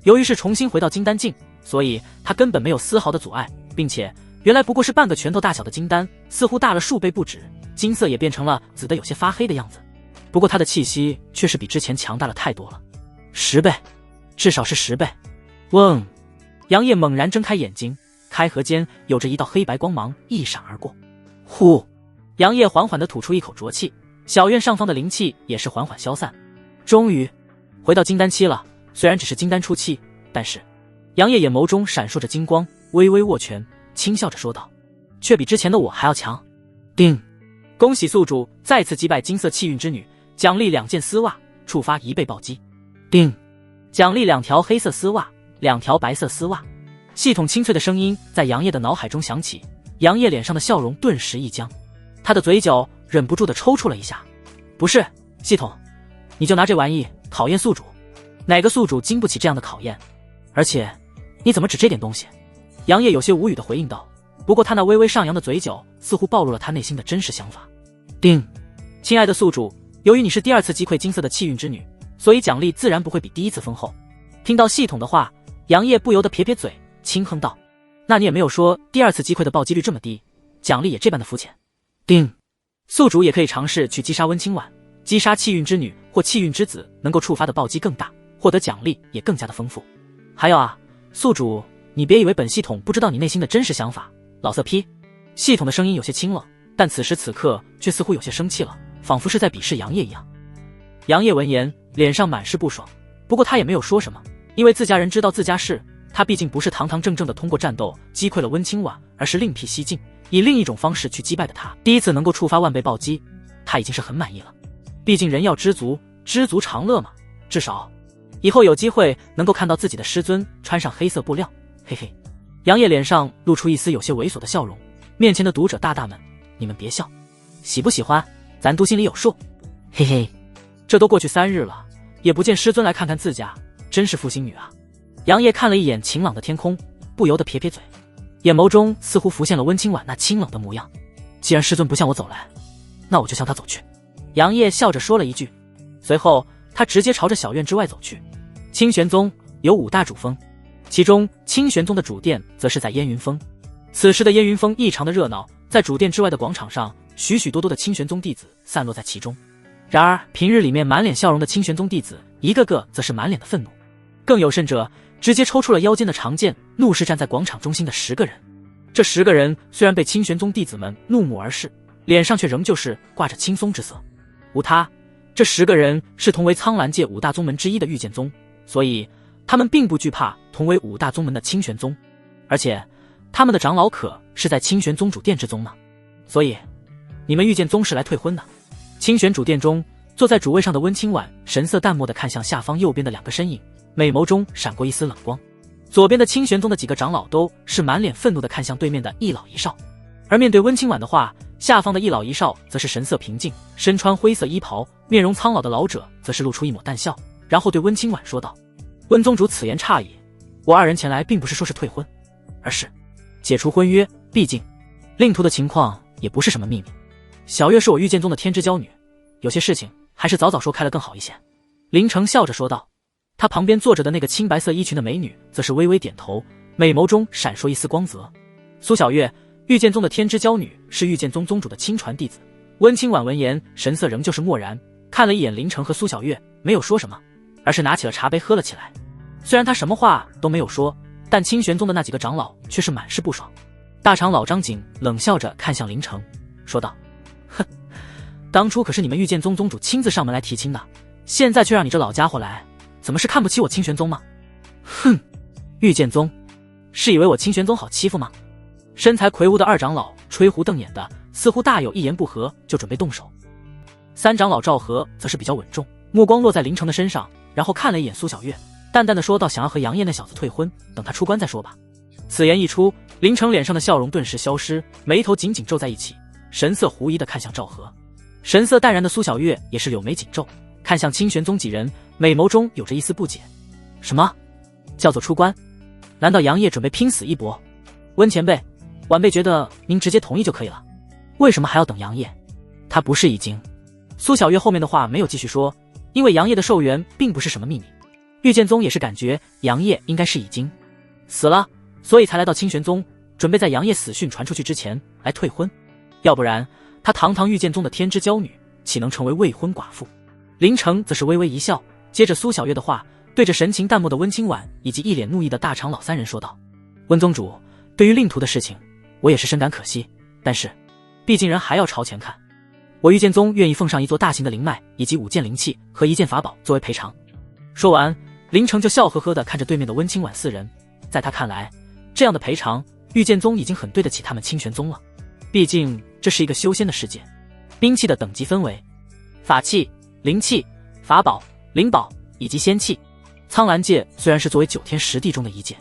由于是重新回到金丹境，所以他根本没有丝毫的阻碍，并且原来不过是半个拳头大小的金丹，似乎大了数倍不止，金色也变成了紫的有些发黑的样子。不过他的气息却是比之前强大了太多了，10倍，至少是10倍。嗡！杨业猛然睁开眼睛，开合间有着一道黑白光芒一闪而过。呼！杨业缓缓地吐出一口浊气，小院上方的灵气也是缓缓消散。终于回到金丹期了，虽然只是金丹初期，但是杨业眼眸中闪烁着金光，微微握拳，轻笑着说道：“却比之前的我还要强。”叮！恭喜宿主再次击败金色气运之女，奖励2件丝袜，触发1倍暴击。叮！奖励2条黑色丝袜，2条白色丝袜。系统清脆的声音在杨业的脑海中响起，杨业脸上的笑容顿时一僵，他的嘴角忍不住地抽搐了一下。不是，系统，你就拿这玩意考验宿主？哪个宿主经不起这样的考验？而且，你怎么只这点东西？杨业有些无语地回应道。不过他那微微上扬的嘴角似乎暴露了他内心的真实想法。叮！亲爱的宿主，由于你是第2次击溃金色的气运之女，所以奖励自然不会比第1次丰厚。听到系统的话，杨业不由得撇撇嘴，轻哼道：“那你也没有说第2次击溃的暴击率这么低，奖励也这般的肤浅。”叮！宿主也可以尝试去击杀温清婉，击杀气运之女或气运之子，能够触发的暴击更大，获得奖励也更加的丰富。还有啊，宿主，你别以为本系统不知道你内心的真实想法。老色批！系统的声音有些清冷，但此时此刻却似乎有些生气了，仿佛是在鄙视杨业一样。杨业闻言，脸上满是不爽，不过他也没有说什么，因为自家人知道自家事，他毕竟不是堂堂正正的通过战斗击溃了温清婉，而是另辟蹊径，以另一种方式去击败的他。第1次能够触发100倍暴击，他已经是很满意了。毕竟人要知足，知足常乐嘛，至少以后有机会能够看到自己的师尊穿上黑色布料，嘿嘿。杨业脸上露出一丝有些猥琐的笑容，面前的读者大大们，你们别笑，喜不喜欢咱都心里有数，嘿嘿。这都过去3日了，也不见师尊来看看自家，真是负心女啊。杨业看了一眼晴朗的天空，不由得撇撇嘴，眼眸中似乎浮现了温清婉那清冷的模样。既然师尊不向我走来，那我就向他走去。杨业笑着说了一句，随后他直接朝着小院之外走去。清玄宗有5大主峰，其中清玄宗的主殿则是在烟云峰。此时的烟云峰异常的热闹，在主殿之外的广场上，许许多多的清玄宗弟子散落在其中。然而平日里面满脸笑容的清玄宗弟子，一个个则是满脸的愤怒，更有甚者，直接抽出了腰间的长剑，怒视站在广场中心的10个人。这10个人虽然被清玄宗弟子们怒目而视，脸上却仍旧是挂着轻松之色。无他，这10个人是同为苍蓝界5大宗门之一的御剑宗，所以他们并不惧怕同为5大宗门的清玄宗，而且他们的长老可是在清玄宗主殿之宗呢。所以你们御剑宗是来退婚的。清玄主殿中，坐在主位上的温清婉神色淡漠地看向下方右边的2个身影，美眸中闪过一丝冷光。左边的清玄宗的几个长老都是满脸愤怒地看向对面的一老一少，而面对温清婉的话，下方的一老一少则是神色平静，身穿灰色衣袍，面容苍老的老者则是露出一抹淡笑，然后对温清婉说道：“温宗主此言差矣，我二人前来并不是说是退婚，而是解除婚约，毕竟令徒的情况也不是什么秘密。小月是我御剑宗的天之娇女，有些事情还是早早说开了更好一些。林城笑着说道。他旁边坐着的那个青白色衣裙的美女则是微微点头，美眸中闪烁一丝光泽。苏小月，御剑宗的天之娇女，是御剑宗宗主的亲传弟子。温清婉闻言，神色仍旧是漠然，看了一眼林城和苏小月，没有说什么，而是拿起了茶杯喝了起来。虽然他什么话都没有说，但清玄宗的那几个长老却是满是不爽。大长老张景冷笑着看向林城，说道：哼，当初可是你们御剑宗宗主亲自上门来提亲的，现在却让你这老家伙来，怎么是看不起我清玄宗吗？哼，御剑宗是以为我清玄宗好欺负吗？身材魁梧的二长老吹胡瞪眼的，似乎大有一言不合就准备动手。三长老赵和则是比较稳重，目光落在林城的身上，然后看了一眼苏小月，淡淡的说道：想要和杨业那小子退婚，等他出关再说吧。此言一出，林城脸上的笑容顿时消失，眉头紧紧皱在一起，神色狐疑的看向赵和。神色淡然的苏小月也是柳眉紧皱，看向清玄宗几人，美眸中有着一丝不解。什么叫做出关？难道杨业准备拼死一搏？温前辈，晚辈觉得您直接同意就可以了，为什么还要等杨业？他不是已经……苏小月后面的话没有继续说，因为杨业的寿元并不是什么秘密，御剑宗也是感觉杨业应该是已经死了，所以才来到清玄宗，准备在杨业死讯传出去之前来退婚，要不然他堂堂御剑宗的天之娇女，岂能成为未婚寡妇？林城则是微微一笑，接着苏小月的话，对着神情淡漠的温清婉以及一脸怒意的大长老三人说道：温宗主，对于令徒的事情，我也是深感可惜，但是毕竟人还要朝前看，我御剑宗愿意奉上一座大型的灵脉以及5件灵器和1件法宝作为赔偿。说完，林城就笑呵呵地看着对面的温清婉4人，在他看来，这样的赔偿，御剑宗已经很对得起他们清玄宗了。毕竟这是一个修仙的世界，兵器的等级分为法器、灵器、法宝、灵宝以及仙器。苍兰界虽然是作为9天10地中的一界，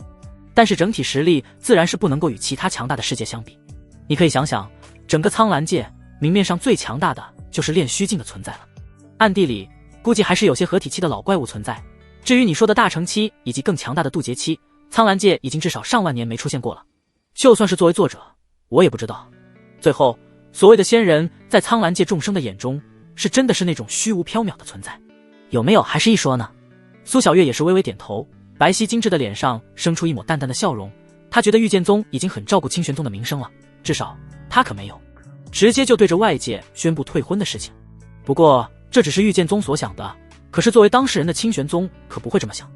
但是整体实力自然是不能够与其他强大的世界相比。你可以想想，整个苍兰界明面上最强大的就是炼虚境的存在了，暗地里估计还是有些合体期的老怪物存在。至于你说的大成期以及更强大的渡劫期，苍兰界已经至少上万年没出现过了。就算是作为作者，我也不知道，最后所谓的仙人在苍兰界众生的眼中，是真的是那种虚无缥缈的存在，有没有还是一说呢？苏小月也是微微点头，白皙精致的脸上生出一抹淡淡的笑容。她觉得御剑宗已经很照顾清玄宗的名声了，至少她可没有直接就对着外界宣布退婚的事情。不过这只是御剑宗所想的，可是作为当事人的清玄宗可不会这么想。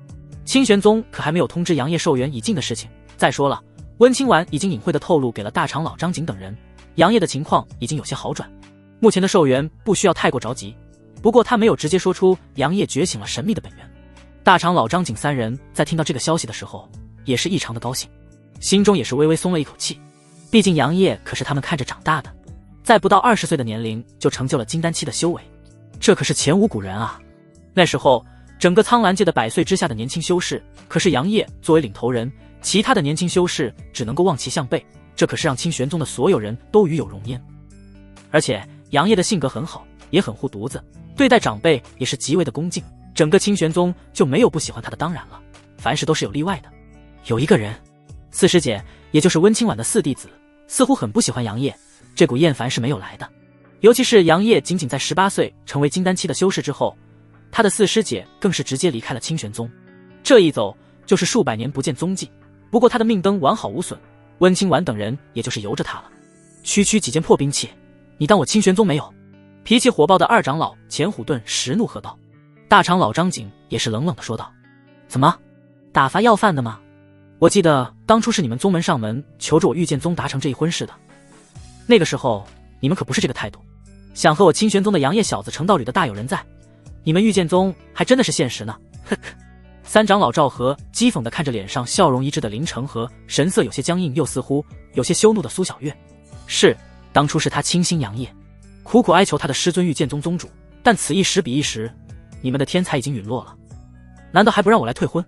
清玄宗可还没有通知杨业寿元已尽的事情。再说了，温清婉已经隐晦地透露给了大长老张景等人，杨业的情况已经有些好转，目前的寿元不需要太过着急。不过他没有直接说出杨业觉醒了神秘的本源。大长老张景3人在听到这个消息的时候，也是异常的高兴，心中也是微微松了一口气。毕竟杨业可是他们看着长大的，在不到20岁的年龄就成就了金丹期的修为，这可是前无古人啊。那时候整个苍兰界的100岁之下的年轻修士，可是杨业作为领头人，其他的年轻修士只能够望其项背，这可是让清玄宗的所有人都与有荣焉。而且杨业的性格很好，也很护犊子，对待长辈也是极为的恭敬，整个清玄宗就没有不喜欢他的当然了，凡事都是有例外的。有一个人，四师姐，也就是温清婉的4弟子，似乎很不喜欢杨业，这股厌烦是没有来的。尤其是杨业仅仅在18岁成为金丹期的修士之后，他的4师姐更是直接离开了清玄宗，这一走就是数百年不见踪迹。不过他的命灯完好无损，温清婉等人也就是由着他了。区区几件破兵器，你当我清玄宗没有？脾气火爆的二长老钱虎顿实怒喝道。大长老张景也是冷冷的说道：怎么打发要饭的吗？我记得当初是你们宗门上门求着我御剑宗达成这一婚事的，那个时候你们可不是这个态度，想和我清玄宗的杨业小子成道侣的大有人在，你们御剑宗还真的是现实呢。呵呵。三长老赵和讥讽地看着脸上笑容一致的林成和神色有些僵硬又似乎有些羞怒的苏小月。是，当初是他倾心杨业，苦苦哀求他的师尊御剑宗宗主，但此一时彼一时，你们的天才已经陨落了，难道还不让我来退婚？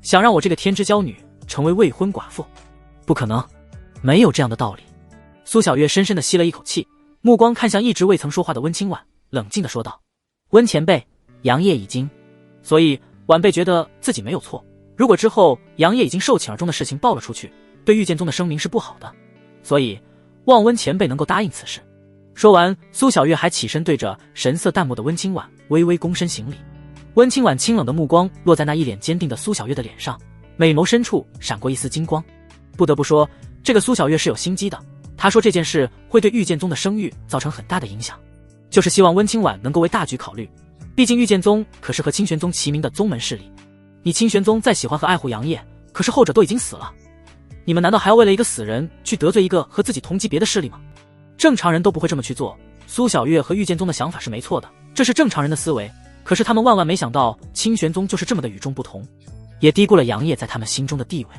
想让我这个天之娇女成为未婚寡妇？不可能，没有这样的道理。苏小月深深地吸了一口气，目光看向一直未曾说话的温清婉，冷静地说道：温前辈，杨业已经……所以晚辈觉得自己没有错，如果之后杨业已经受请而终的事情报了出去，对御剑宗的声名是不好的，所以望温前辈能够答应此事。说完，苏小月还起身对着神色淡漠的温清婉微微躬身行礼。温清婉清冷的目光落在那一脸坚定的苏小月的脸上，美眸深处闪过一丝金光。不得不说，这个苏小月是有心机的。她说这件事会对御剑宗的声誉造成很大的影响，就是希望温清婉能够为大局考虑。毕竟御剑宗可是和清玄宗齐名的宗门势力，你清玄宗再喜欢和爱护杨业，可是后者都已经死了，你们难道还要为了一个死人去得罪一个和自己同级别的势力吗？正常人都不会这么去做。苏小月和御剑宗的想法是没错的，这是正常人的思维，可是他们万万没想到清玄宗就是这么的与众不同，也低估了杨业在他们心中的地位。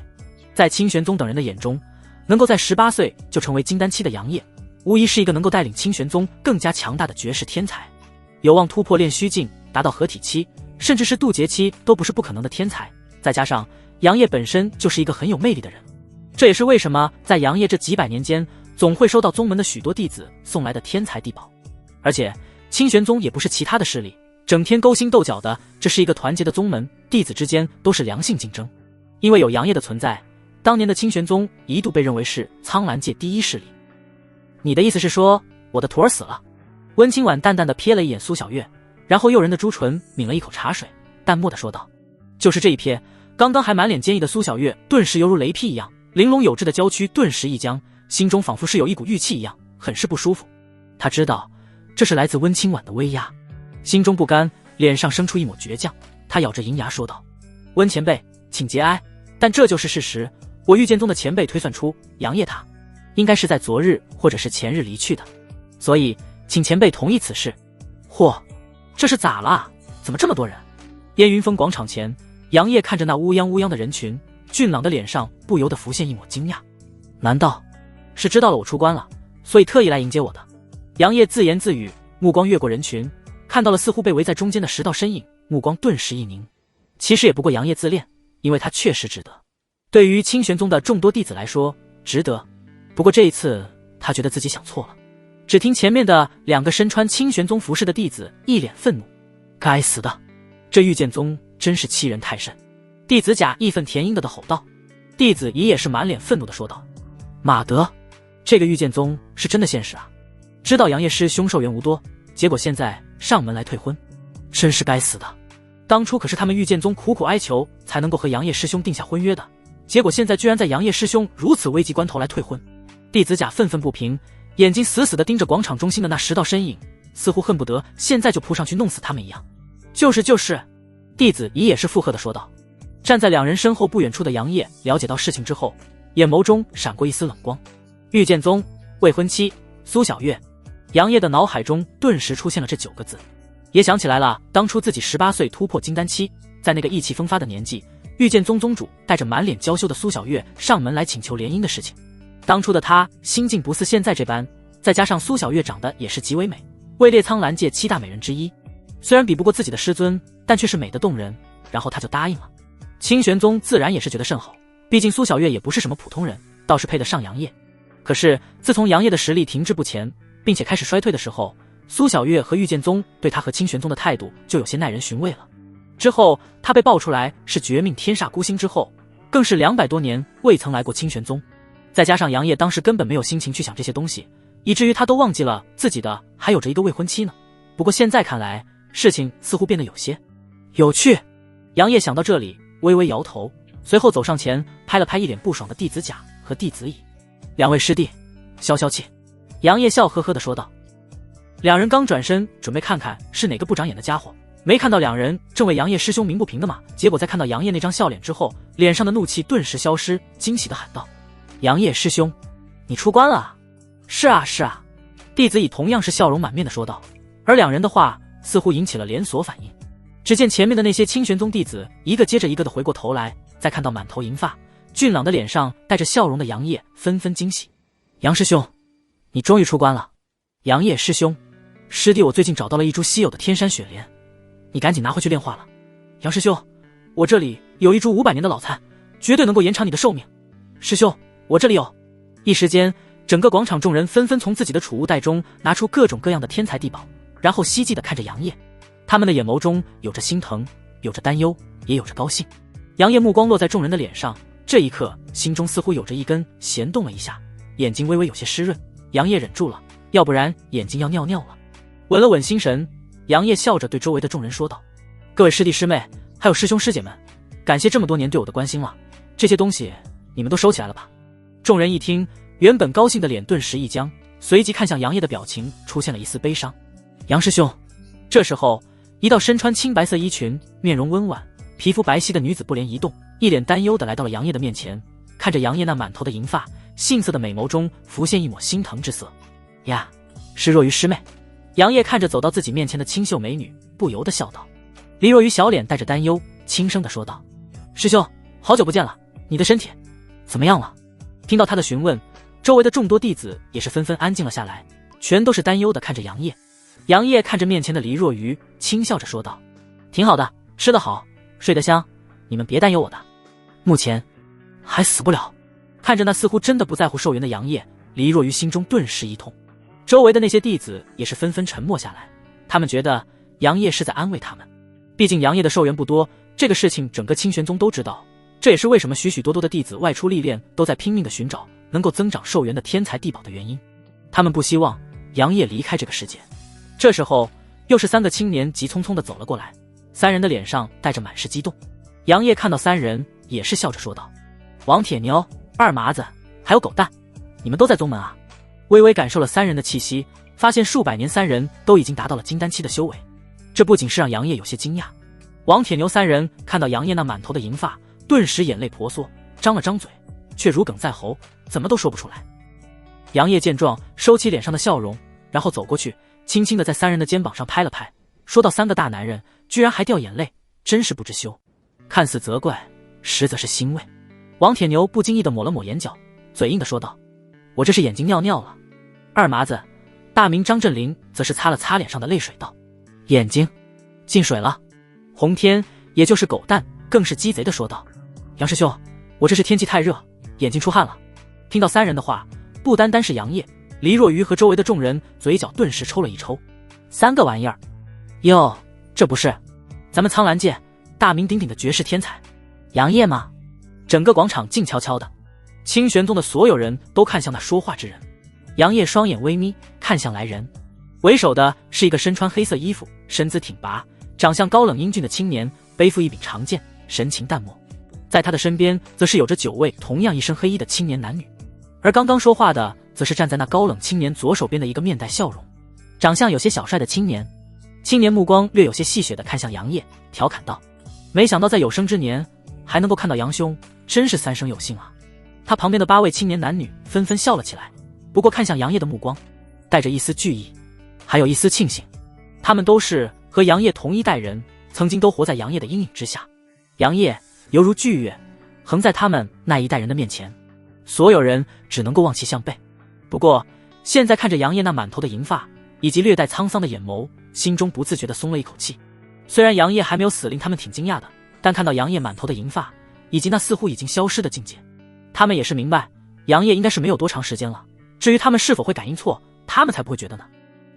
在清玄宗等人的眼中，能够在18岁就成为金丹期的杨业，无疑是一个能够带领清玄宗更加强大的绝世天才，有望突破炼虚境达到合体期，甚至是渡劫期都不是不可能的天才。再加上杨业本身就是一个很有魅力的人，这也是为什么在杨业这几百年间总会收到宗门的许多弟子送来的天才地宝。而且清玄宗也不是其他的势力整天勾心斗角的，这是一个团结的宗门，弟子之间都是良性竞争。因为有杨业的存在，当年的清玄宗一度被认为是苍兰界第一势力。你的意思是说我的徒儿死了？温清婉淡淡的瞥了一眼苏小月，然后诱人的朱唇抿了一口茶水，淡漠的说道。就是这一瞥，刚刚还满脸坚毅的苏小月顿时犹如雷劈一样，玲珑有致的娇躯顿时一僵，心中仿佛是有一股郁气一样，很是不舒服。他知道这是来自温清婉的威压，心中不甘，脸上生出一抹倔强。他咬着银牙说道：温前辈请节哀，但这就是事实。我御剑宗的前辈推算出杨业他应该是在昨日或者是前日离去的，所以请前辈同意此事。嚯，这是咋了？怎么这么多人？烟云峰广场前，杨业看着那乌泱乌泱的人群，俊朗的脸上不由得浮现一抹惊讶。难道是知道了我出关了，所以特意来迎接我的？杨业自言自语，目光越过人群，看到了似乎被围在中间的10道身影，目光顿时一凝。其实也不过杨业自恋，因为他确实值得。对于清玄宗的众多弟子来说，值得。不过这一次，他觉得自己想错了。只听前面的2个身穿清玄宗服饰的弟子一脸愤怒：该死的，这御剑宗真是欺人太甚！弟子甲义愤填膺的吼道。弟子乙也是满脸愤怒的说道：马德，这个御剑宗是真的现实啊！知道杨业师兄寿元无多，结果现在上门来退婚，真是该死的！当初可是他们御剑宗苦苦哀求才能够和杨业师兄定下婚约的，结果现在居然在杨业师兄如此危急关头来退婚。弟子甲愤愤不平，眼睛死死地盯着广场中心的那10道身影，似乎恨不得现在就扑上去弄死他们一样。就是，弟子乙也是附和地说道。站在2人身后不远处的杨业了解到事情之后，眼眸中闪过一丝冷光。御剑宗未婚妻苏小月。杨业的脑海中顿时出现了这9个字，也想起来了当初自己18岁突破金丹期，在那个意气风发的年纪，御剑宗宗主带着满脸娇羞的苏小月上门来请求联姻的事情。当初的他心境不似现在这般，再加上苏小月长得也是极为美，位列苍兰界7大美人之一，虽然比不过自己的师尊，但却是美得动人，然后他就答应了。清玄宗自然也是觉得甚好，毕竟苏小月也不是什么普通人，倒是配得上杨业。可是自从杨业的实力停滞不前，并且开始衰退的时候，苏小月和御剑宗对他和清玄宗的态度就有些耐人寻味了。之后他被爆出来是绝命天煞孤星之后，更是200多年未曾来过清玄宗。再加上杨业当时根本没有心情去想这些东西，以至于他都忘记了自己的还有着一个未婚妻呢。不过现在看来，事情似乎变得有些有趣。杨业想到这里，微微摇头，随后走上前拍了拍一脸不爽的弟子甲和弟子乙：2位师弟，消消气。杨业笑呵呵地说道。2人刚转身准备看看是哪个不长眼的家伙，没看到2人正为杨业师兄鸣不平的嘛，结果在看到杨业那张笑脸之后，脸上的怒气顿时消失，惊喜地喊道：杨业师兄，你出关了啊？是啊是啊，弟子乙同样是笑容满面地说道。而2人的话似乎引起了连锁反应，只见前面的那些清玄宗弟子一个接着一个的回过头来，再看到满头银发俊朗的脸上带着笑容的杨业，纷纷惊喜：杨师兄，你终于出关了！杨业师兄，师弟我最近找到了一株稀有的天山雪莲，你赶紧拿回去炼化了。杨师兄，我这里有一株500年的老参，绝对能够延长你的寿命。师兄，我这里有。一时间，整个广场众人纷纷从自己的储物袋中拿出各种各样的天才地宝，然后希冀地看着杨业。他们的眼眸中有着心疼，有着担忧，也有着高兴。杨业目光落在众人的脸上，这一刻心中似乎有着一根弦动了一下，眼睛微微有些湿润。杨业忍住了，要不然眼睛要尿尿了。稳了稳心神，杨业笑着对周围的众人说道：各位师弟师妹还有师兄师姐们，感谢这么多年对我的关心了，这些东西你们都收起来了吧。众人一听，原本高兴的脸顿时一僵，随即看向杨业的表情出现了一丝悲伤。杨师兄。这时候一道身穿青白色衣裙，面容温婉，皮肤白皙的女子不连移动，一脸担忧地来到了杨业的面前，看着杨业那满头的银发，杏色的美眸中浮现一抹心疼之色。呀，是若愚师妹。杨业看着走到自己面前的清秀美女，不由得笑道。黎若愚小脸带着担忧，轻声地说道：师兄，好久不见了，你的身体怎么样了？听到他的询问，周围的众多弟子也是纷纷安静了下来，全都是担忧地看着杨业。杨业看着面前的黎若愚，轻笑着说道：挺好的，吃得好，睡得香，你们别担忧我的，目前还死不了。看着那似乎真的不在乎寿元的杨业，黎若愚心中顿时一痛。周围的那些弟子也是纷纷沉默下来，他们觉得杨业是在安慰他们。毕竟杨业的寿元不多，这个事情整个清玄宗都知道，这也是为什么许许多多的弟子外出历练都在拼命的寻找能够增长寿元的天才地宝的原因。他们不希望杨业离开这个世界。这时候又是三个青年急匆匆地走了过来，三人的脸上带着满是激动。杨业看到三人也是笑着说道：王铁牛、二麻子还有狗蛋，你们都在宗门啊。微微感受了三人的气息，发现数百年三人都已经达到了金丹期的修为，这不仅是让杨业有些惊讶。王铁牛三人看到杨业那满头的银发，顿时眼泪婆娑，张了张嘴，却如鲠在喉，怎么都说不出来。杨业见状，收起脸上的笑容，然后走过去，轻轻地在三人的肩膀上拍了拍，说到：三个大男人居然还掉眼泪，真是不知羞。看似责怪，实则是欣慰。王铁牛不经意地抹了抹眼角，嘴硬地说道：我这是眼睛尿尿了。二麻子、大明、张振林则是擦了擦脸上的泪水道：眼睛进水了。洪天也就是狗蛋更是鸡贼地说道：杨师兄，我这是天气太热，眼睛出汗了。听到三人的话，不单单是杨业，黎若愚和周围的众人嘴角顿时抽了一抽。三个玩意儿哟，这不是咱们苍兰界大名鼎鼎的绝世天才杨业吗？整个广场静悄悄的，清玄宗的所有人都看向那说话之人。杨业双眼微眯，看向来人，为首的是一个身穿黑色衣服，身姿挺拔，长相高冷英俊的青年，背负一柄长剑，神情淡漠。在他的身边则是有着9位同样一身黑衣的青年男女，而刚刚说话的则是站在那高冷青年左手边的一个面带笑容，长相有些小帅的青年。青年目光略有些戏谑地看向杨业，调侃道：没想到在有生之年还能够看到杨兄，真是三生有幸啊。他旁边的8位青年男女纷纷笑了起来，不过看向杨业的目光带着一丝惧意，还有一丝庆幸。他们都是和杨业同一代人，曾经都活在杨业的阴影之下。杨业犹如巨月，横在他们那一代人的面前，所有人只能够望其项背。不过现在看着杨业那满头的银发以及略带沧桑的眼眸，心中不自觉地松了一口气。虽然杨业还没有死，令他们挺惊讶的，但看到杨业满头的银发以及那似乎已经消失的境界，他们也是明白杨业应该是没有多长时间了。至于他们是否会感应错，他们才不会觉得呢。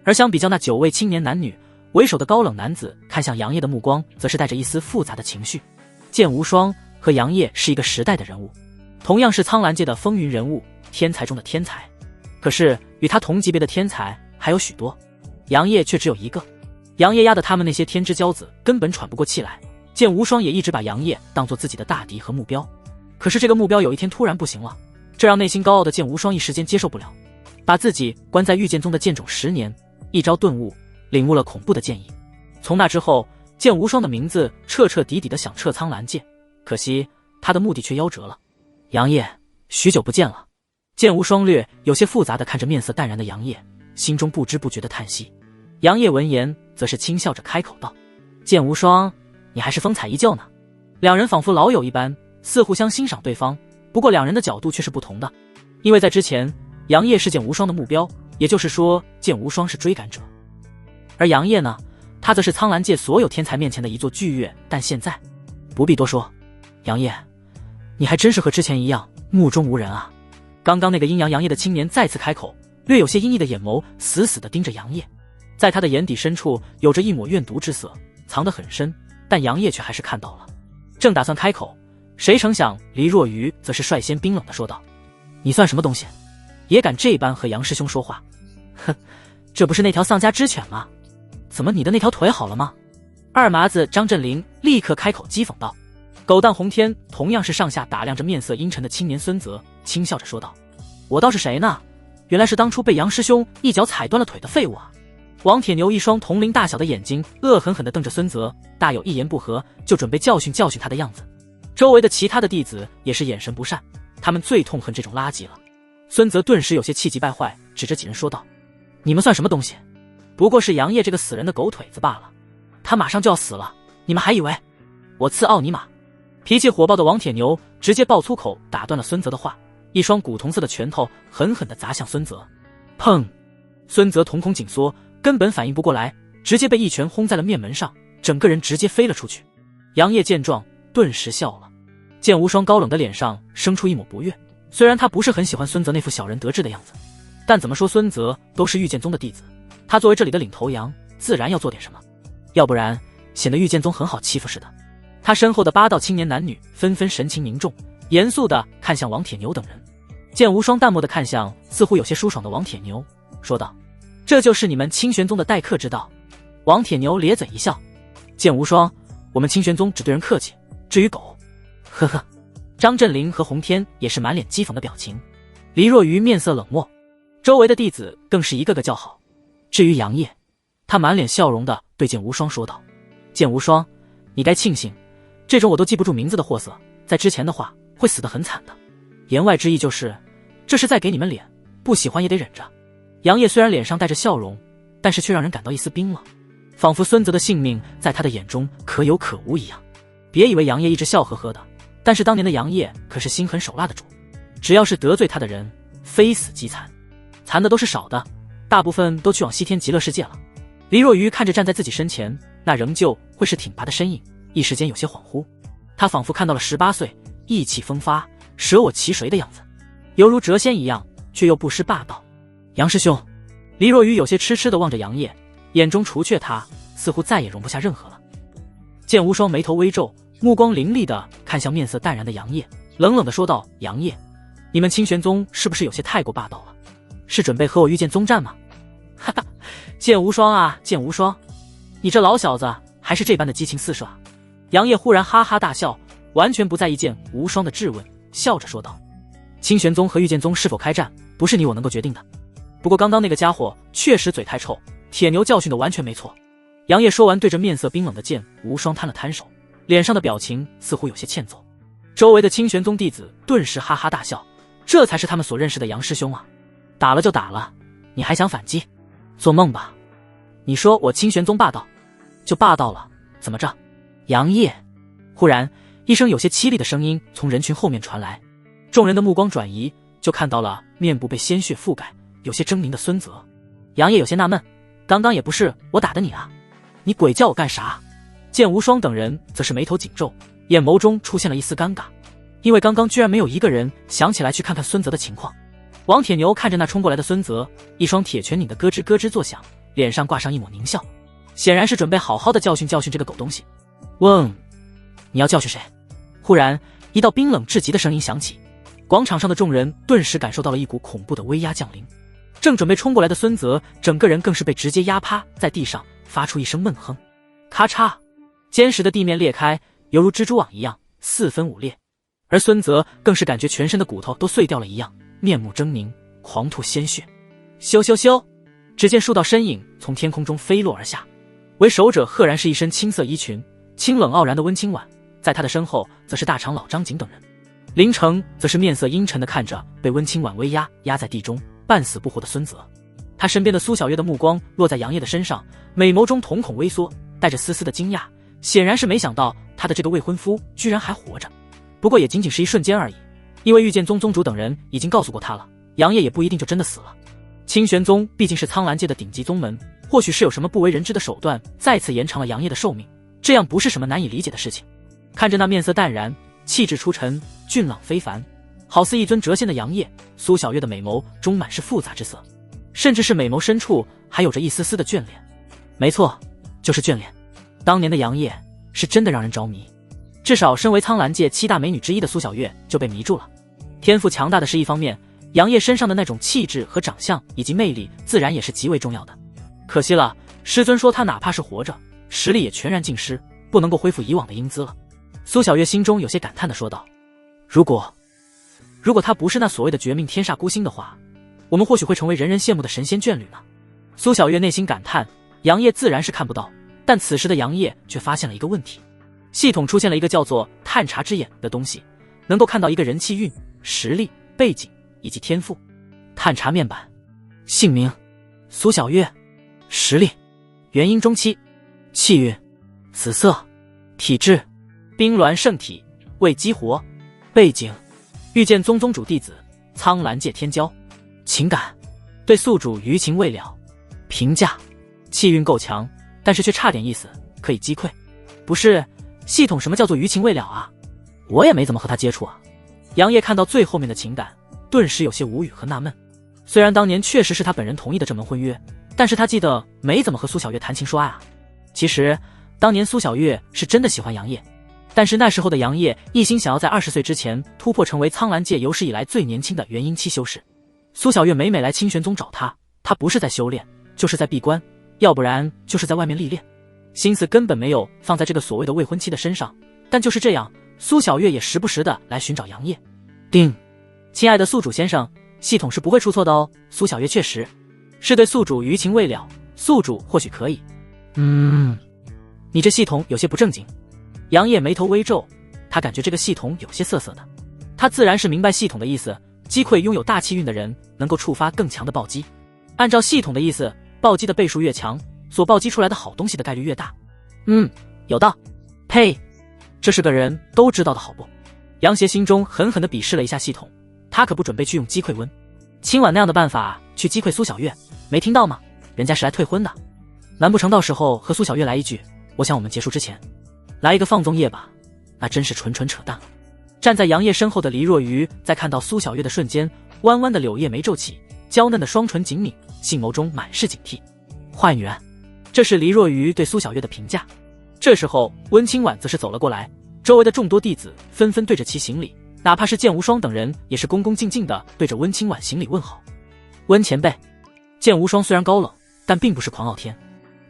而相比较那9位青年男女，为首的高冷男子看向杨业的目光则是带着一丝复杂的情绪。剑无双和杨业是一个时代的人物，同样是苍兰界的风云人物，天才中的天才。可是与他同级别的天才还有许多，杨业却只有一个。杨业压得他们那些天之骄子根本喘不过气来。剑无双也一直把杨业当作自己的大敌和目标，可是这个目标有一天突然不行了，这让内心高傲的剑无双一时间接受不了，把自己关在御剑宗的剑种10年，一朝顿悟，领悟了恐怖的剑意。从那之后，剑无双的名字彻彻底底的响彻苍兰界，可惜他的目的却夭折了。杨业，许久不见了。剑无双略有些复杂的看着面色淡然的杨业，心中不知不觉的叹息。杨业闻言则是轻笑着开口道：剑无双，你还是风采依旧呢。两人仿佛老友一般，似互相欣赏对方，不过两人的角度却是不同的。因为在之前，杨业是剑无双的目标，也就是说剑无双是追赶者，而杨业呢，他则是苍兰界所有天才面前的一座巨月。但现在不必多说，杨业，你还真是和之前一样目中无人啊。刚刚那个阴阳杨业的青年再次开口，略有些阴翳的眼眸死死地盯着杨业，在他的眼底深处有着一抹怨毒之色，藏得很深，但杨业却还是看到了。正打算开口，谁成想黎若愚则是率先冰冷地说道：“你算什么东西，也敢这般和杨师兄说话？哼，这不是那条丧家之犬吗？怎么你的那条腿好了吗？”二麻子张振林立刻开口讥讽道。狗蛋洪天同样是上下打量着面色阴沉的青年孙泽，轻笑着说道：“我倒是谁呢？原来是当初被杨师兄一脚踩断了腿的废物啊！”王铁牛一双铜铃大小的眼睛恶狠狠地瞪着孙泽，大有一言不合就准备教训教训他的样子。周围的其他的弟子也是眼神不善，他们最痛恨这种垃圾了。孙泽顿时有些气急败坏，指着几人说道：“你们算什么东西？不过是杨业这个死人的狗腿子罢了，他马上就要死了，你们还以为我赐奥尼玛？”脾气火爆的王铁牛直接爆粗口打断了孙泽的话，一双古铜色的拳头狠狠地砸向孙泽。砰！孙泽瞳孔紧缩，根本反应不过来，直接被一拳轰在了面门上，整个人直接飞了出去。杨业见状顿时笑了，剑无双高冷的脸上生出一抹不悦，虽然他不是很喜欢孙泽那副小人得志的样子，但怎么说孙泽都是御剑宗的弟子，他作为这里的领头羊，自然要做点什么，要不然显得御剑宗很好欺负似的。他身后的8道青年男女纷纷神情凝重，严肃地看向王铁牛等人。剑无双淡漠地看向似乎有些舒爽的王铁牛，说道：“这就是你们清玄宗的待客之道。”王铁牛咧嘴一笑：“剑无双，我们清玄宗只对人客气，至于狗，呵呵。”张振林和洪天也是满脸讥讽的表情，黎若愚面色冷漠，周围的弟子更是一个个叫好。至于杨业，他满脸笑容地对剑无双说道：“剑无双，你该庆幸，这种我都记不住名字的货色，在之前的话会死得很惨的。言外之意就是，这是在给你们脸，不喜欢也得忍着。”杨业虽然脸上带着笑容，但是却让人感到一丝冰冷，仿佛孙泽的性命在他的眼中可有可无一样。别以为杨业一直笑呵呵的，但是当年的杨业可是心狠手辣的主，只要是得罪他的人，非死即残，残的都是少的，大部分都去往西天极乐世界了。黎若愚看着站在自己身前那仍旧会是挺拔的身影，一时间有些恍惚，他仿佛看到了18岁意气风发舍我其谁的样子，犹如谪仙一样，却又不失霸道。杨师兄，黎若愚有些痴痴地望着杨业，眼中除却他似乎再也容不下任何了。剑无双眉头微皱，目光凌厉地看向面色淡然的杨业，冷冷地说道：“杨业，你们清玄宗是不是有些太过霸道了？是准备和我御剑宗战吗？”哈哈，剑无双啊，剑无双，你这老小子还是这般的激情四射啊！杨业忽然哈哈大笑，完全不在意剑无双的质问，笑着说道：“清玄宗和御剑宗是否开战，不是你我能够决定的。不过刚刚那个家伙确实嘴太臭，铁牛教训的完全没错。”杨业说完，对着面色冰冷的剑无双摊了摊手，脸上的表情似乎有些欠揍。周围的清玄宗弟子顿时哈哈大笑，这才是他们所认识的杨师兄啊！打了就打了，你还想反击？做梦吧！你说我清玄宗霸道，就霸道了，怎么着？杨业！忽然，一声有些凄厉的声音从人群后面传来，众人的目光转移，就看到了面部被鲜血覆盖、有些狰狞的孙泽。杨业有些纳闷，刚刚也不是我打的你啊，你鬼叫我干啥？剑无双等人则是眉头紧皱，眼眸中出现了一丝尴尬，因为刚刚居然没有一个人想起来去看看孙泽的情况。王铁牛看着那冲过来的孙泽，一双铁拳拧得咯吱咯吱作响，脸上挂上一抹狞笑，显然是准备好好的教训教训这个狗东西。嗡，你要教训谁？忽然，一道冰冷至极的声音响起，广场上的众人顿时感受到了一股恐怖的威压降临。正准备冲过来的孙泽，整个人更是被直接压趴在地上，发出一声闷哼。咔嚓，坚实的地面裂开，犹如蜘蛛网一样四分五裂，而孙泽更是感觉全身的骨头都碎掉了一样，面目狰狞，狂吐鲜血。咻咻咻！只见数道身影从天空中飞落而下，为首者赫然是一身青色衣裙、清冷傲然的温清婉，在他的身后则是大长老张景等人。林城则是面色阴沉地看着被温清婉威压在地中半死不活的孙泽，他身边的苏小月的目光落在杨业的身上，美眸中瞳孔微缩，带着丝丝的惊讶，显然是没想到他的这个未婚夫居然还活着。不过也仅仅是一瞬间而已，因为御剑宗宗主等人已经告诉过他了，杨业也不一定就真的死了。清玄宗毕竟是苍蓝界的顶级宗门，或许是有什么不为人知的手段再次延长了杨业的寿命，这样不是什么难以理解的事情。看着那面色淡然、气质出尘、俊朗非凡，好似一尊谪仙的杨业，苏小月的美眸中满是复杂之色，甚至是美眸深处还有着一丝丝的眷恋。没错，就是眷恋。当年的杨业是真的让人着迷。至少身为苍兰界7大美女之一的苏小月就被迷住了。天赋强大的是一方面，杨业身上的那种气质和长相以及魅力自然也是极为重要的。可惜了，师尊说他哪怕是活着，实力也全然尽失，不能够恢复以往的英姿了。苏小月心中有些感叹地说道：如果他不是那所谓的绝命天煞孤星的话，我们或许会成为人人羡慕的神仙眷侣呢。苏小月内心感叹，杨业自然是看不到，但此时的杨业却发现了一个问题，系统出现了一个叫做探查之眼的东西，能够看到一个人气运、实力、背景以及天赋。探查面板，姓名苏小月，实力元婴中期，气运紫色，体质冰鸾圣体，未激活，背景遇见宗宗主弟子，苍兰界天骄，情感对宿主余情未了，评价气运够强，但是却差点意思，可以击溃。不是，系统什么叫做余情未了啊？我也没怎么和他接触啊。杨业看到最后面的情感，顿时有些无语和纳闷。虽然当年确实是他本人同意的这门婚约，但是他记得没怎么和苏小月谈情说爱啊。其实当年苏小月是真的喜欢杨业，但是那时候的杨业一心想要在20岁之前突破成为苍兰界有史以来最年轻的元婴期修士。苏小月每来清玄宗找他，他不是在修炼，就是在闭关，要不然就是在外面历练，心思根本没有放在这个所谓的未婚妻的身上。但就是这样，苏小月也时不时的来寻找杨业。叮，亲爱的宿主先生，系统是不会出错的哦。苏小月确实是对宿主余情未了，宿主或许可以。你这系统有些不正经。杨业眉头微皱，他感觉这个系统有些涩涩的。他自然是明白系统的意思，击溃拥有大气运的人，能够触发更强的暴击。按照系统的意思，暴击的倍数越强，所暴击出来的好东西的概率越大。有道。呸，这是个人都知道的好不？杨邪心中狠狠地鄙视了一下系统，他可不准备去用击溃温清婉那样的办法去击溃苏小月，没听到吗？人家是来退婚的。难不成到时候和苏小月来一句，我想我们结束之前来一个放纵夜吧？那真是纯扯淡了。站在杨业身后的黎若愚在看到苏小月的瞬间，弯弯的柳叶眉皱起，娇嫩的双唇紧抿，杏眸中满是警惕。坏女人，这是黎若愚对苏小月的评价。这时候温清婉则是走了过来，周围的众多弟子纷纷对着其行礼，哪怕是剑无双等人也是恭恭敬敬地对着温清婉行礼问好。温前辈。剑无双虽然高冷，但并不是狂傲天。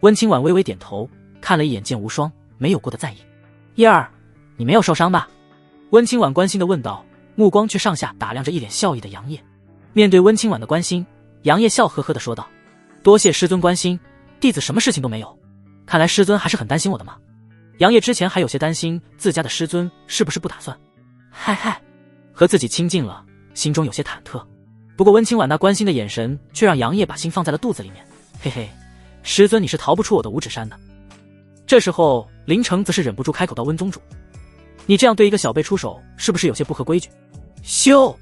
温清婉微微点头，看了一眼剑无双，没有过的在意。叶儿，你没有受伤吧？温清婉关心地问道，目光却上下打量着一脸笑意的杨业。面对温清婉的关心，杨业笑呵呵地说道：多谢师尊关心，弟子什么事情都没有。看来师尊还是很担心我的嘛。杨业之前还有些担心自家的师尊是不是不打算嗨和自己亲近了，心中有些忐忑。不过温清婉那关心的眼神却让杨业把心放在了肚子里面。嘿嘿，师尊你是逃不出我的五指山的。这时候林城则是忍不住开口道，温宗主，你这样对一个小辈出手，是不是有些不合规矩？咻！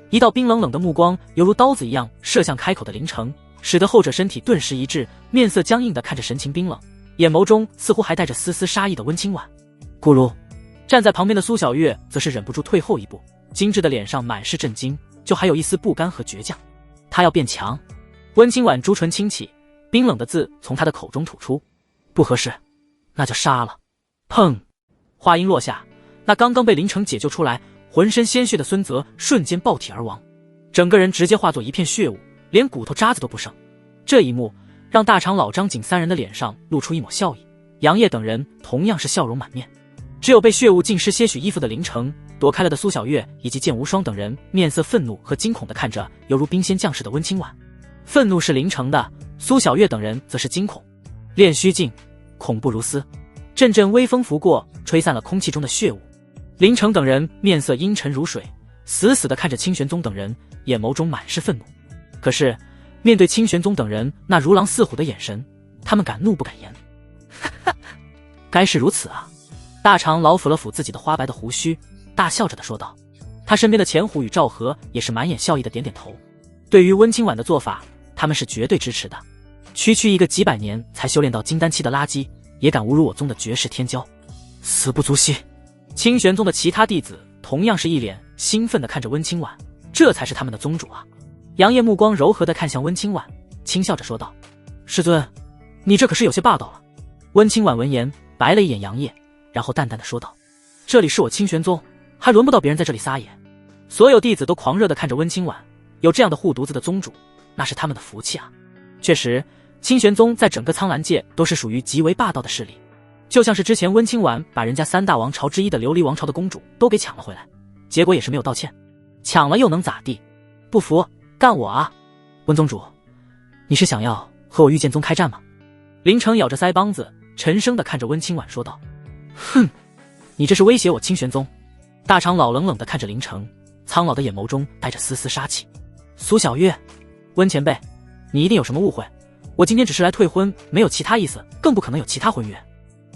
一道冰冷冷的目光犹如刀子一样射向开口的林城，使得后者身体顿时一滞，面色僵硬地看着神情冰冷，眼眸中似乎还带着丝丝杀意的温清婉。咕噜，站在旁边的苏小月则是忍不住退后一步，精致的脸上满是震惊，就还有一丝不甘和倔强。他要变强。温清婉朱唇轻启，冰冷的字从他的口中吐出，不合适，那就杀了。砰！话音落下，那刚刚被林城解救出来浑身鲜血的孙泽瞬间爆体而亡，整个人直接化作一片血雾，连骨头渣子都不剩。这一幕让大长老张景三人的脸上露出一抹笑意，杨业等人同样是笑容满面。只有被血雾浸湿些许衣服的林城，躲开了的苏小月以及剑无双等人面色愤怒和惊恐地看着犹如冰仙降世的温清婉。愤怒是林城的，苏小月等人则是惊恐。炼虚境，恐怖如斯。阵阵微风拂过，吹散了空气中的血雾。林城等人面色阴沉如水，死死地看着清玄宗等人，眼眸中满是愤怒。可是面对清玄宗等人那如狼似虎的眼神，他们敢怒不敢言。该是如此啊。大长老抚了抚自己的花白的胡须，大笑着的说道。他身边的钱虎与赵和也是满眼笑意的点点头。对于温清婉的做法，他们是绝对支持的。区区一个几百年才修炼到金丹期的垃圾，也敢侮辱我宗的绝世天骄，死不足惜。清玄宗的其他弟子同样是一脸兴奋地看着温清婉，这才是他们的宗主啊。杨业目光柔和地看向温清婉，轻笑着说道：师尊，你这可是有些霸道了。温清婉闻言白了一眼杨业，然后淡淡地说道：这里是我清玄宗，还轮不到别人在这里撒野。所有弟子都狂热地看着温清婉，有这样的护犊子的宗主，那是他们的福气啊。确实，清玄宗在整个苍兰界都是属于极为霸道的势力，就像是之前温清婉把人家三大王朝之一的琉璃王朝的公主都给抢了回来，结果也是没有道歉。抢了又能咋地？不服干我啊！温宗主，你是想要和我御剑宗开战吗？林城咬着腮帮子，沉声地看着温清婉说道。哼，你这是威胁我清玄宗？大长老冷冷地看着林城，苍老的眼眸中带着丝丝杀气。苏小月，温前辈，你一定有什么误会，我今天只是来退婚，没有其他意思，更不可能有其他婚约。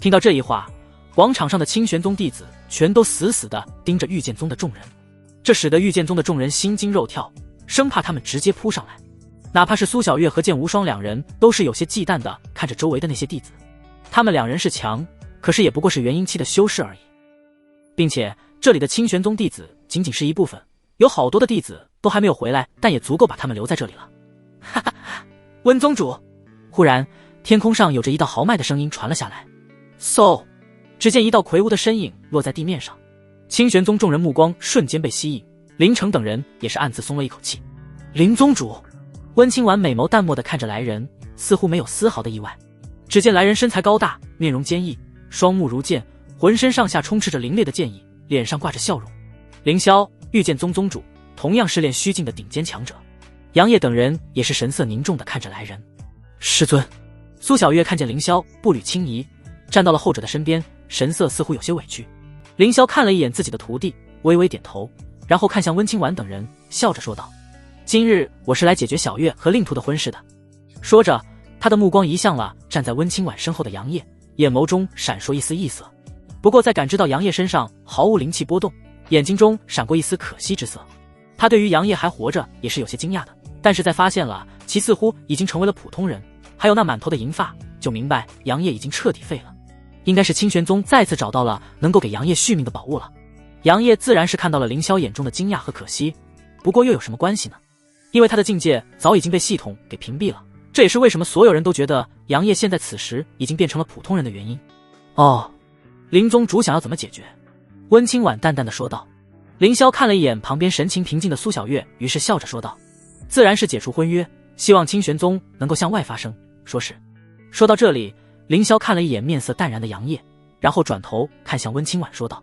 听到这一话，广场上的清玄宗弟子全都死死地盯着御剑宗的众人，这使得御剑宗的众人心惊肉跳，生怕他们直接扑上来。哪怕是苏小月和剑无双两人都是有些忌惮地看着周围的那些弟子，他们两人是强，可是也不过是元婴期的修士而已，并且这里的清玄宗弟子仅仅是一部分，有好多的弟子都还没有回来，但也足够把他们留在这里了。哈哈，温宗主！忽然天空上有着一道豪迈的声音传了下来，嗖！只见一道魁梧的身影落在地面上，清玄宗众人目光瞬间被吸引，林城等人也是暗自松了一口气。林宗主！温清婉美眸淡漠地看着来人，似乎没有丝毫的意外。只见来人身材高大，面容坚毅，双目如剑，浑身上下充斥着凌冽的剑意，脸上挂着笑容。凌霄，御剑宗宗主，同样是练虚境的顶尖强者。杨业等人也是神色凝重地看着来人。师尊。苏小月看见凌霄，步履轻移，站到了后者的身边，神色似乎有些委屈。凌霄看了一眼自己的徒弟，微微点头，然后看向温清婉等人，笑着说道：今日我是来解决小月和令徒的婚事的。说着，他的目光移向了站在温清婉身后的杨业，眼眸中闪烁一丝异色。不过在感知到杨业身上毫无灵气波动，眼睛中闪过一丝可惜之色。他对于杨业还活着也是有些惊讶的，但是在发现了其似乎已经成为了普通人，还有那满头的银发，就明白杨业已经彻底废了。应该是清玄宗再次找到了能够给杨业续命的宝物了。杨业自然是看到了凌霄眼中的惊讶和可惜，不过又有什么关系呢？因为他的境界早已经被系统给屏蔽了，这也是为什么所有人都觉得杨业现在此时已经变成了普通人的原因。哦，林宗主想要怎么解决？温清婉淡淡的说道。凌霄看了一眼旁边神情平静的苏小月，于是笑着说道：自然是解除婚约，希望清玄宗能够向外发声。说到这里，凌霄看了一眼面色淡然的杨业，然后转头看向温清婉说道：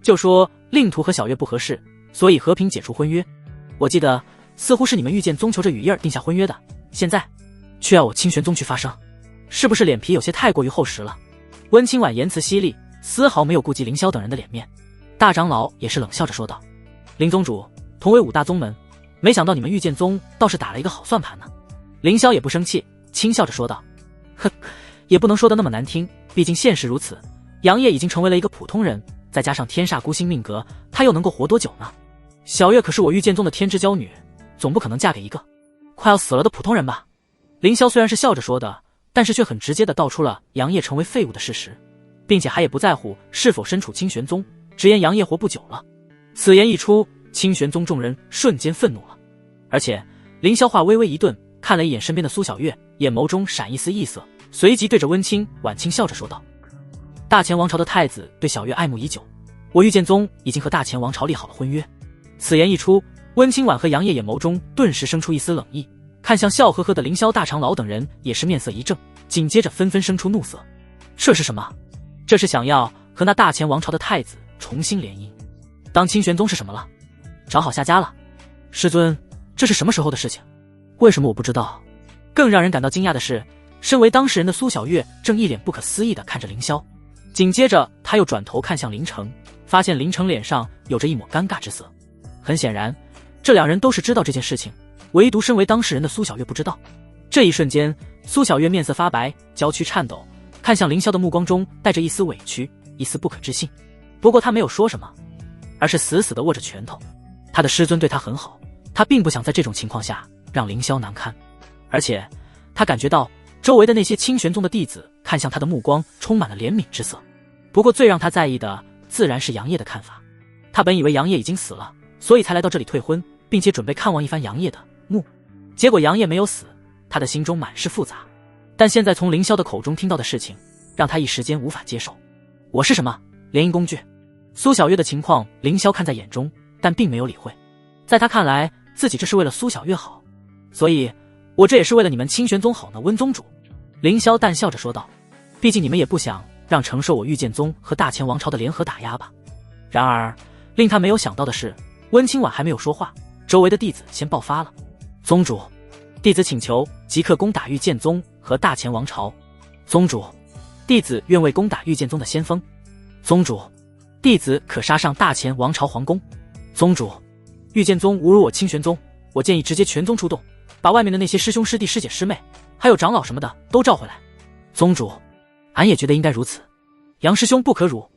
就说令徒和小月不合适，所以和平解除婚约。我记得似乎是你们御剑宗求着雨燕定下婚约的，现在却要我清玄宗去发声，是不是脸皮有些太过于厚实了？温清婉言辞犀利，丝毫没有顾及凌霄等人的脸面。大长老也是冷笑着说道：林宗主，同为五大宗门，没想到你们御剑宗倒是打了一个好算盘呢。凌霄也不生气，轻笑着说道：哼，也不能说的那么难听，毕竟现实如此，杨业已经成为了一个普通人，再加上天煞孤星命格，他又能够活多久呢？小月可是我御剑宗的天之娇女，总不可能嫁给一个快要死了的普通人吧？凌霄虽然是笑着说的，但是却很直接地道出了杨业成为废物的事实，并且还也不在乎是否身处清玄宗，直言杨业活不久了。此言一出，清玄宗众人瞬间愤怒了。而且凌霄话微微一顿，看了一眼身边的苏小月，眼眸中闪一丝异色，随即对着温清婉轻笑着说道：大前王朝的太子对小月爱慕已久，我御剑宗已经和大前王朝立好了婚约。此言一出，温清婉和杨业眼眸中顿时生出一丝冷意，看向笑呵呵的凌霄大长老等人也是面色一正，紧接着纷纷生出怒色。这是什么？这是想要和那大前王朝的太子重新联姻，当清玄宗是什么了？找好下家了？师尊，这是什么时候的事情？为什么我不知道？更让人感到惊讶的是，身为当事人的苏小月正一脸不可思议地看着凌霄，紧接着他又转头看向林城，发现林城脸上有着一抹尴尬之色。很显然，这两人都是知道这件事情，唯独身为当事人的苏小月不知道。这一瞬间，苏小月面色发白，娇躯颤抖，看向凌霄的目光中带着一丝委屈，一丝不可置信。不过他没有说什么，而是死死地握着拳头。他的师尊对他很好，他并不想在这种情况下让凌霄难堪。而且他感觉到周围的那些清玄宗的弟子看向他的目光充满了怜悯之色。不过最让他在意的自然是杨业的看法。他本以为杨业已经死了，所以才来到这里退婚，并且准备看望一番杨业的墓。结果杨业没有死，他的心中满是复杂。但现在从凌霄的口中听到的事情，让他一时间无法接受。我是什么联姻工具？苏小月的情况，凌霄看在眼中，但并没有理会。在他看来，自己这是为了苏小月好，所以我这也是为了你们清玄宗好呢。温宗主，凌霄淡笑着说道，毕竟你们也不想让承受我御剑宗和大前王朝的联合打压吧。然而令他没有想到的是，温清婉还没有说话，周围的弟子先爆发了。宗主，弟子请求即刻攻打御剑宗和大前王朝。宗主，弟子愿为攻打御剑宗的先锋。宗主，弟子可杀上大前王朝皇宫。宗主，御剑宗侮辱我清玄宗，我建议直接全宗出动，把外面的那些师兄师弟师姐师妹还有长老什么的都召回来。宗主，俺也觉得应该如此。杨师兄不可辱，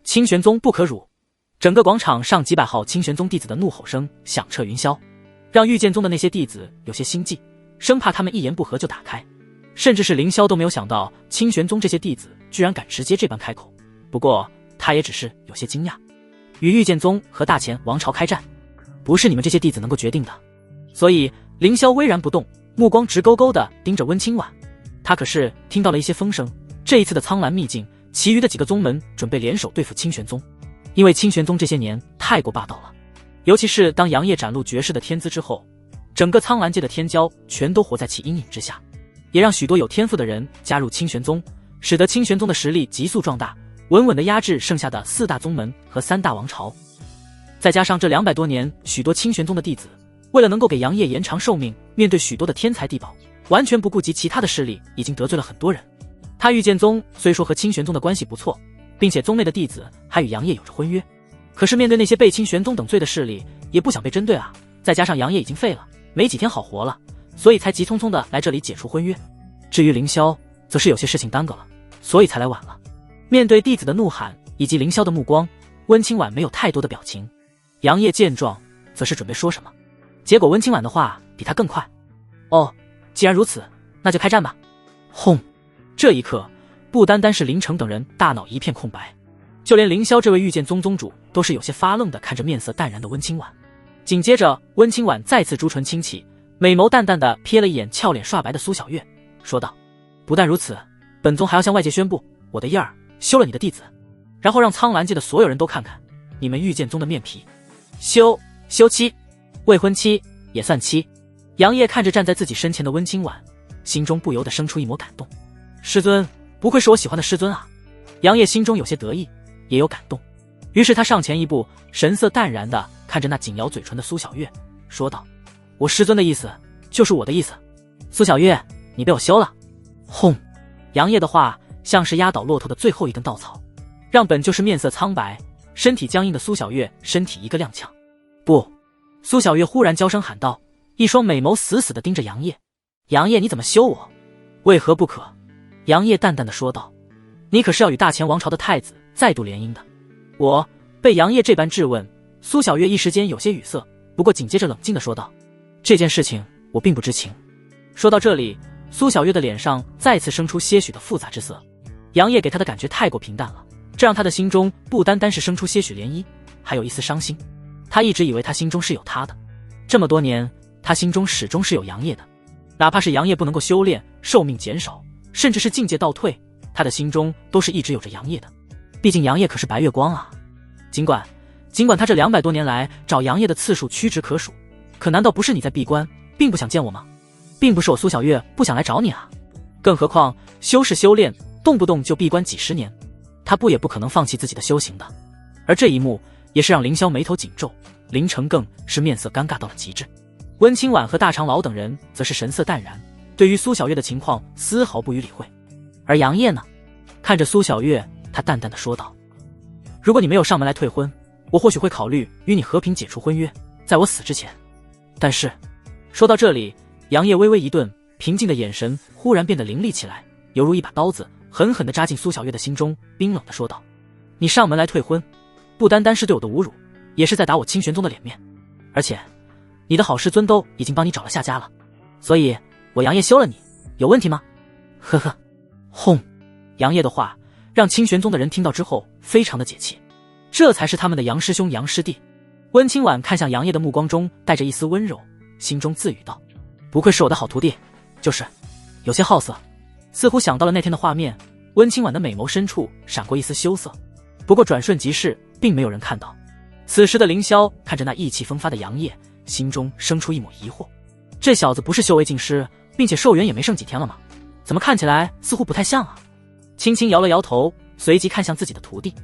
清玄宗不可辱。整个广场上几百号清玄宗弟子的怒吼声响彻云霄，让御剑宗的那些弟子有些心悸，生怕他们一言不合就打开。甚至是凌霄都没有想到清玄宗这些弟子居然敢直接这般开口，不过他也只是有些惊讶。与御剑宗和大前王朝开战，不是你们这些弟子能够决定的。所以凌霄巍然不动，目光直勾勾地盯着温清婉。他可是听到了一些风声，这一次的苍兰秘境，其余的几个宗门准备联手对付清玄宗，因为清玄宗这些年太过霸道了。尤其是当杨业展露绝世的天资之后，整个苍兰界的天骄全都活在其阴影之下，也让许多有天赋的人加入清玄宗，使得清玄宗的实力急速壮大，稳稳地压制剩下的4大宗门和3大王朝。再加上这200多年许多清玄宗的弟子为了能够给杨业延长寿命，面对许多的天才地宝，完全不顾及其他的势力，已经得罪了很多人。他御剑宗虽说和清玄宗的关系不错，并且宗内的弟子还与杨业有着婚约，可是面对那些被清玄宗等罪的势力，也不想被针对啊。再加上杨业已经废了，没几天好活了，所以才急匆匆的来这里解除婚约。至于凌霄，则是有些事情耽搁了，所以才来晚了。面对弟子的怒喊以及凌霄的目光，温清婉没有太多的表情。杨业见状，则是准备说什么，结果温清婉的话比他更快。哦，既然如此，那就开战吧。轰！这一刻，不单单是林城等人大脑一片空白，就连凌霄这位御剑宗宗主都是有些发愣的看着面色淡然的温清婉。紧接着，温清婉再次朱唇轻启，美眸淡淡的瞥了一眼俏脸刷白的苏小月，说道：不但如此，本宗还要向外界宣布，我的叶儿休了你的弟子，然后让苍兰界的所有人都看看你们御剑宗的面皮。休妻，未婚妻也算妻。杨业看着站在自己身前的温清婉，心中不由得生出一抹感动。师尊，不愧是我喜欢的师尊啊！杨业心中有些得意，也有感动。于是他上前一步，神色淡然地看着那紧咬嘴唇的苏小月，说道：我师尊的意思就是我的意思，苏小月，你被我休了。轰！杨业的话像是压倒骆驼的最后一根稻草，让本就是面色苍白身体僵硬的苏小月身体一个踉跄。不！苏小月忽然娇声喊道，一双美眸死死地盯着杨业。杨业，你怎么休我？为何不可？杨业淡淡地说道，你可是要与大前王朝的太子再度联姻的。我被杨业这般质问，苏小月一时间有些语塞，不过紧接着冷静地说道，这件事情我并不知情。说到这里，苏小月的脸上再次生出些许的复杂之色。杨业给她的感觉太过平淡了，这让她的心中不单单是生出些许涟漪，还有一丝伤心。她一直以为他心中是有他的，这么多年他心中始终是有杨业的，哪怕是杨业不能够修炼，寿命减少，甚至是境界倒退，他的心中都是一直有着杨业的。毕竟杨业可是白月光啊。尽管他这200多年来找杨业的次数屈指可数，可难道不是你在闭关，并不想见我吗？并不是我苏小月不想来找你啊。更何况修士修炼动不动就闭关几十年，他不也不可能放弃自己的修行的。而这一幕也是让凌霄眉头紧皱，林城更是面色尴尬到了极致。温清婉和大长老等人则是神色淡然，对于苏小月的情况丝毫不予理会。而杨业呢，看着苏小月，他淡淡的说道，如果你没有上门来退婚，我或许会考虑与你和平解除婚约，在我死之前。但是说到这里，杨业微微一顿，平静的眼神忽然变得凌厉起来，犹如一把刀子狠狠地扎进苏小月的心中，冰冷地说道，你上门来退婚，不单单是对我的侮辱，也是在打我清玄宗的脸面。而且你的好师尊都已经帮你找了下家了，所以我杨业休了你，有问题吗？呵呵。轰！杨业的话让清玄宗的人听到之后非常的解气，这才是他们的杨师兄杨师弟。温清婉看向杨业的目光中带着一丝温柔，心中自语道，不愧是我的好徒弟，就是有些好色。似乎想到了那天的画面，温清婉的美眸深处闪过一丝羞涩，不过转瞬即逝，并没有人看到。此时的凌霄看着那意气风发的杨业，心中生出一抹疑惑：这小子不是修为尽失，并且寿元也没剩几天了吗？怎么看起来似乎不太像啊？轻轻摇了摇头，随即看向自己的徒弟，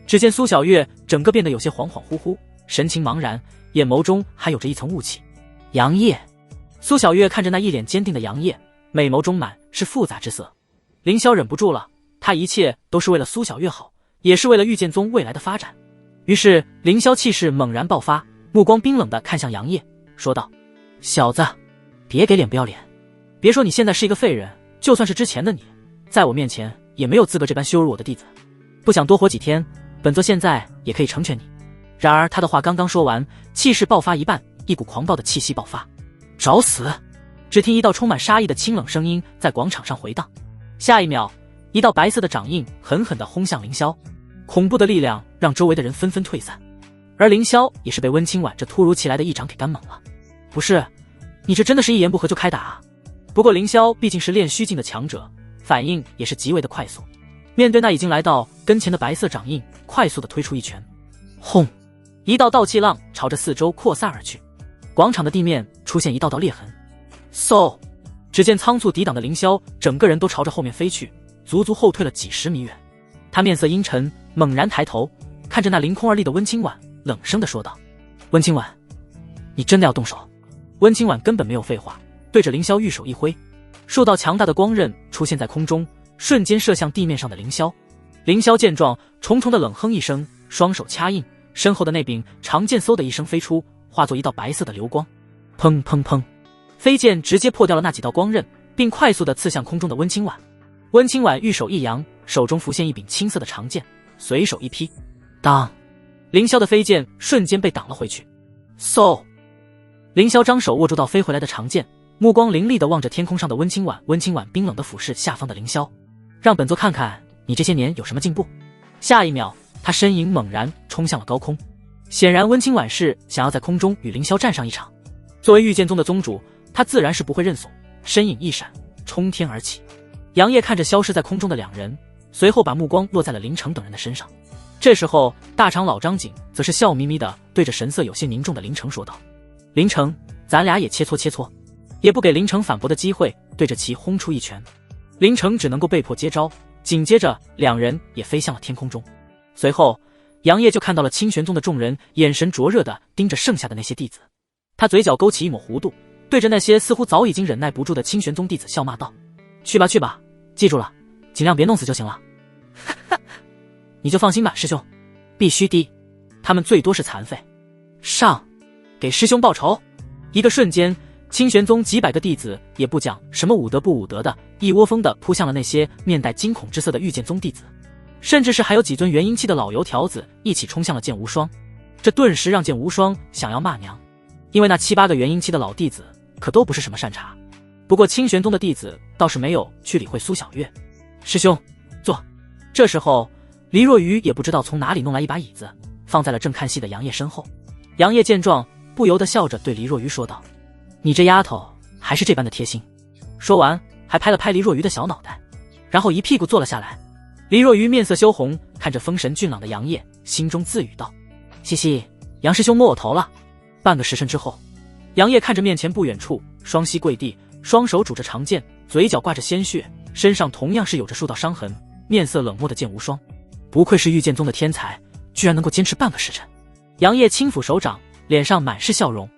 只见苏小月整个变得有些恍恍惚惚，神情茫然，眼眸中还有着一层雾气。杨业，苏小月看着那一脸坚定的杨业，美眸中满是复杂之色。凌霄忍不住了，他一切都是为了苏小月好，也是为了御剑宗未来的发展。于是凌霄气势猛然爆发，目光冰冷地看向杨业，说道：小子，别给脸不要脸，别说你现在是一个废人，就算是之前的你，在我面前也没有资格这般羞辱我的弟子。不想多活几天，本座现在也可以成全你。然而他的话刚刚说完，气势爆发一半，一股狂暴的气息爆发。找死！只听一道充满杀意的清冷声音在广场上回荡，下一秒，一道白色的掌印狠狠地轰向凌霄，恐怖的力量让周围的人纷纷退散，而凌霄也是被温清婉这突如其来的一掌给干懵了。不是，你这真的是一言不合就开打啊？不过凌霄毕竟是练虚境的强者，反应也是极为的快速，面对那已经来到跟前的白色掌印，快速的推出一拳，轰！一道道气浪朝着四周扩散而去，广场的地面出现一道道裂痕。嗖！只见仓促抵挡的凌霄整个人都朝着后面飞去，足足后退了几十米远。他面色阴沉，猛然抬头看着那凌空而立的温清婉，冷声地说道：温清婉，你真的要动手？温清婉根本没有废话，对着凌霄玉手一挥，数道强大的光刃出现在空中，瞬间射向地面上的凌霄。凌霄见状，重重的冷哼一声，双手掐印，身后的那柄长剑嗖的一声飞出，化作一道白色的流光。砰砰砰，飞剑直接破掉了那几道光刃，并快速地刺向空中的温清婉。温清婉玉手一扬，手中浮现一柄青色的长剑，随手一劈，当！凌霄的飞剑瞬间被挡了回去。嗖！凌霄张手握住到飞回来的长剑，目光凌厉地望着天空上的温清婉。温清婉冰冷地俯视下方的凌霄，让本座看看你这些年有什么进步。下一秒，他身影猛然冲向了高空，显然温清婉是想要在空中与凌霄战上一场。作为御剑宗的宗主，他自然是不会认怂，身影一闪，冲天而起。杨业看着消失在空中的两人，随后把目光落在了林城等人的身上。这时候大长老张景则是笑眯眯地对着神色有些凝重的林城说道：林城，咱俩也切磋切磋。也不给林城反驳的机会，对着其轰出一拳。林城只能够被迫接招，紧接着两人也飞向了天空中。随后杨业就看到了清玄宗的众人眼神灼热地盯着剩下的那些弟子，他嘴角勾起一抹弧度，对着那些似乎早已经忍耐不住的清玄宗弟子笑骂道：去吧去吧，记住了，尽量别弄死就行了。你就放心吧，师兄，必须的，他们最多是残废。上，给师兄报仇！一个瞬间，清玄宗几百个弟子也不讲什么武德不武德的，一窝蜂地扑向了那些面带惊恐之色的御剑宗弟子，甚至是还有几尊元婴期的老油条子一起冲向了剑无双。这顿时让剑无双想要骂娘，因为那7、8个元婴期的老弟子可都不是什么善茬。不过清玄宗的弟子倒是没有去理会苏小月。师兄，坐。这时候黎若愚也不知道从哪里弄来一把椅子，放在了正看戏的杨业身后。杨业见状，不由得笑着对黎若愚说道：你这丫头还是这般的贴心。说完还拍了拍黎若愚的小脑袋，然后一屁股坐了下来。黎若愚面色羞红，看着风神俊朗的杨业，心中自语道：嘻嘻，杨师兄摸我头了。半个时辰之后，杨业看着面前不远处双膝跪地，双手拄着长剑，嘴角挂着鲜血，身上同样是有着数道伤痕，面色冷漠的剑无双。不愧是御剑宗的天才，居然能够坚持半个时辰。杨业轻抚手掌，脸上满是笑容。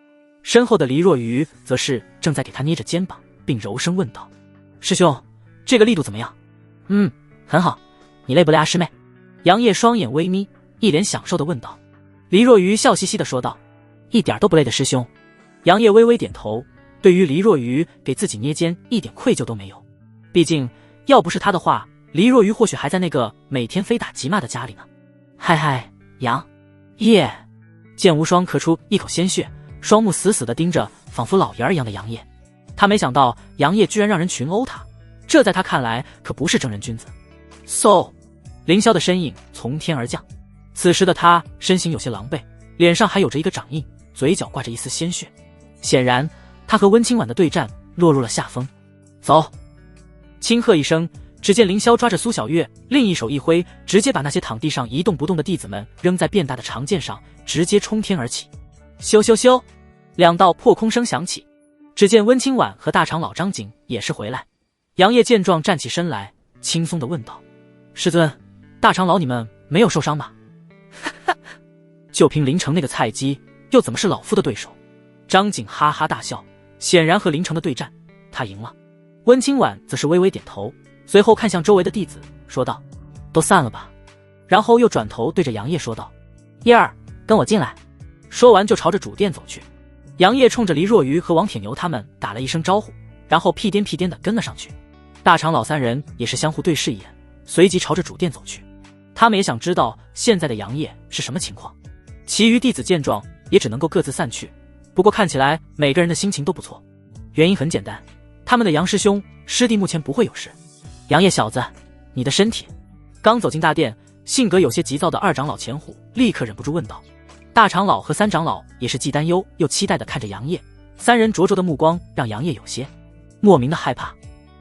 身后的黎若愚则是正在给他捏着肩膀，并柔声问道：师兄，这个力度怎么样？很好，你累不累啊师妹？杨业双眼微眯，一脸享受地问道。黎若愚笑嘻嘻地说道：一点都不累的师兄。杨业微微点头，对于黎若愚给自己捏肩一点愧疚都没有，毕竟要不是他的话，黎若愚或许还在那个每天非打即骂的家里呢。嗨嗨，杨业！剑无双咳出一口鲜血，双目死死地盯着仿佛老爷儿一样的杨业。他没想到杨业居然让人群殴他，这在他看来可不是正人君子。嗖！凌霄的身影从天而降，此时的他身形有些狼狈，脸上还有着一个掌印，嘴角挂着一丝鲜血。显然他和温清婉的对战落入了下风。走！轻喝一声，只见凌霄抓着苏小月，另一手一挥，直接把那些躺地上一动不动的弟子们扔在变大的长剑上，直接冲天而起。咻咻咻，两道破空声响起。只见温清婉和大长老张景也是回来。杨业见状站起身来，轻松地问道：“师尊，大长老你们没有受伤吧？”就凭林城那个菜鸡，又怎么是老夫的对手？张景哈哈大笑，显然和林城的对战他赢了。温清婉则是微微点头，随后看向周围的弟子说道：“都散了吧。”然后又转头对着杨业说道：“叶儿，跟我进来。”说完就朝着主殿走去。杨业冲着黎若愚和王铁牛他们打了一声招呼，然后屁颠屁颠地跟了上去。大长老三人也是相互对视一眼，随即朝着主殿走去。他们也想知道现在的杨业是什么情况。其余弟子见状也只能够各自散去，不过看起来每个人的心情都不错。原因很简单，他们的杨师兄师弟目前不会有事。杨业小子，你的身体……刚走进大殿，性格有些急躁的二长老钱虎立刻忍不住问道。大长老和三长老也是既担忧又期待地看着杨业，三人灼灼的目光让杨业有些莫名的害怕。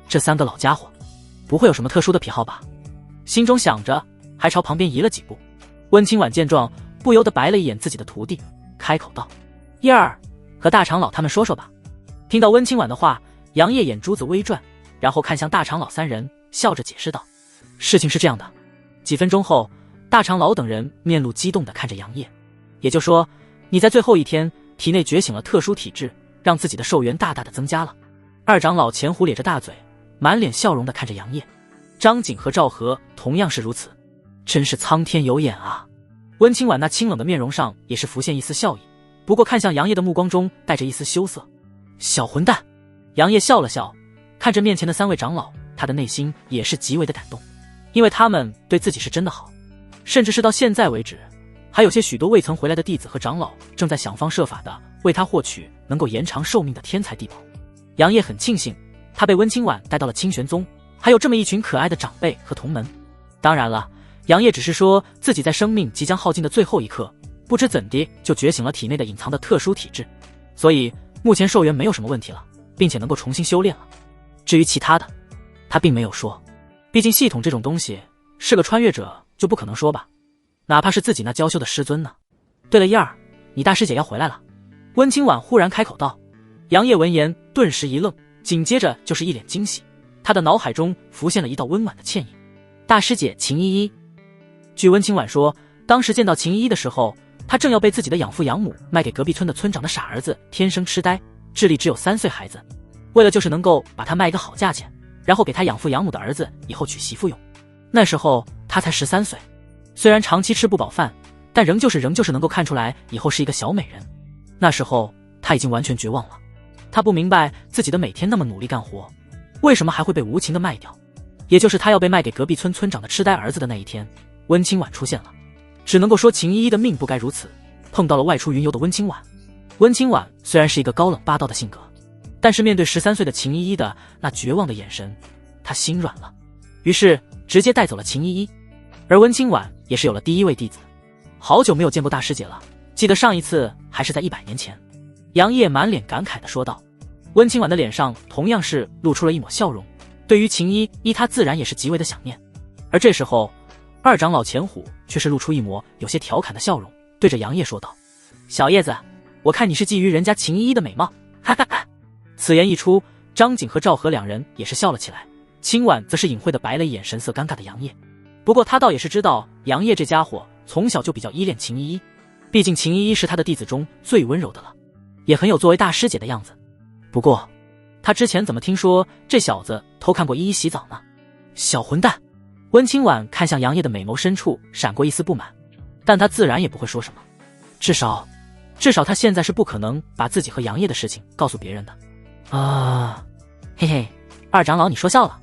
这三个老家伙不会有什么特殊的癖好吧？心中想着，还朝旁边移了几步。温清婉见状，不由得白了一眼自己的徒弟，开口道：“叶儿，和大长老他们说说吧。”听到温清婉的话，杨业眼珠子微转，然后看向大长老三人，笑着解释道：“事情是这样的。”几分钟后，大长老等人面露激动地看着杨业。也就说，你在最后一天体内觉醒了特殊体质，让自己的寿元大大的增加了。二长老钱虎咧着大嘴，满脸笑容地看着杨业。张景和赵和同样是如此，真是苍天有眼啊！温清婉那清冷的面容上也是浮现一丝笑意，不过看向杨业的目光中带着一丝羞涩。小混蛋！杨业笑了笑，看着面前的三位长老，他的内心也是极为的感动，因为他们对自己是真的好，甚至是到现在为止，还有些许多未曾回来的弟子和长老正在想方设法的为他获取能够延长寿命的天才地宝。杨业很庆幸，他被温清婉带到了清玄宗，还有这么一群可爱的长辈和同门。当然了，杨业只是说自己在生命即将耗尽的最后一刻，不知怎地就觉醒了体内的隐藏的特殊体质，所以目前寿元没有什么问题了，并且能够重新修炼了。至于其他的，他并没有说，毕竟系统这种东西，是个穿越者就不可能说吧，哪怕是自己那娇羞的师尊呢。对了，燕儿，你大师姐要回来了。温清婉忽然开口道。杨业闻言顿时一愣，紧接着就是一脸惊喜，他的脑海中浮现了一道温婉的歉意。大师姐秦依依。据温清婉说，当时见到秦依依的时候，他正要被自己的养父养母卖给隔壁村的村长的傻儿子，天生痴呆，智力只有3岁孩子，为了就是能够把他卖一个好价钱，然后给他养父养母的儿子以后娶媳妇用。那时候他才13岁，虽然长期吃不饱饭，但仍旧是能够看出来以后是一个小美人。那时候他已经完全绝望了，他不明白自己的每天那么努力干活，为什么还会被无情的卖掉。也就是他要被卖给隔壁村村长的痴呆儿子的那一天，温清婉出现了。只能够说秦依依的命不该如此，碰到了外出云游的温清婉。温清婉虽然是一个高冷霸道的性格，但是面对13岁的秦依依的那绝望的眼神，他心软了，于是直接带走了秦依依。而温清婉也是有了第一位弟子。好久没有见过大师姐了，记得上一次还是在100年前。杨业满脸感慨地说道。温清婉的脸上同样是露出了一抹笑容，对于秦依依他自然也是极为的想念。而这时候二长老钱虎却是露出一抹有些调侃的笑容，对着杨业说道：小叶子，我看你是觊觎人家秦依依的美貌，哈哈哈。此言一出，张景和赵和两人也是笑了起来，清婉则是隐晦的白了一眼神色尴尬的杨业。不过他倒也是知道杨业这家伙从小就比较依恋秦依依，毕竟秦依依是他的弟子中最温柔的了，也很有作为大师姐的样子。不过他之前怎么听说这小子偷看过依依洗澡呢？小混蛋！温清婉看向杨业的美眸深处闪过一丝不满，但他自然也不会说什么，至少他现在是不可能把自己和杨业的事情告诉别人的啊。嘿嘿，二长老你说笑了。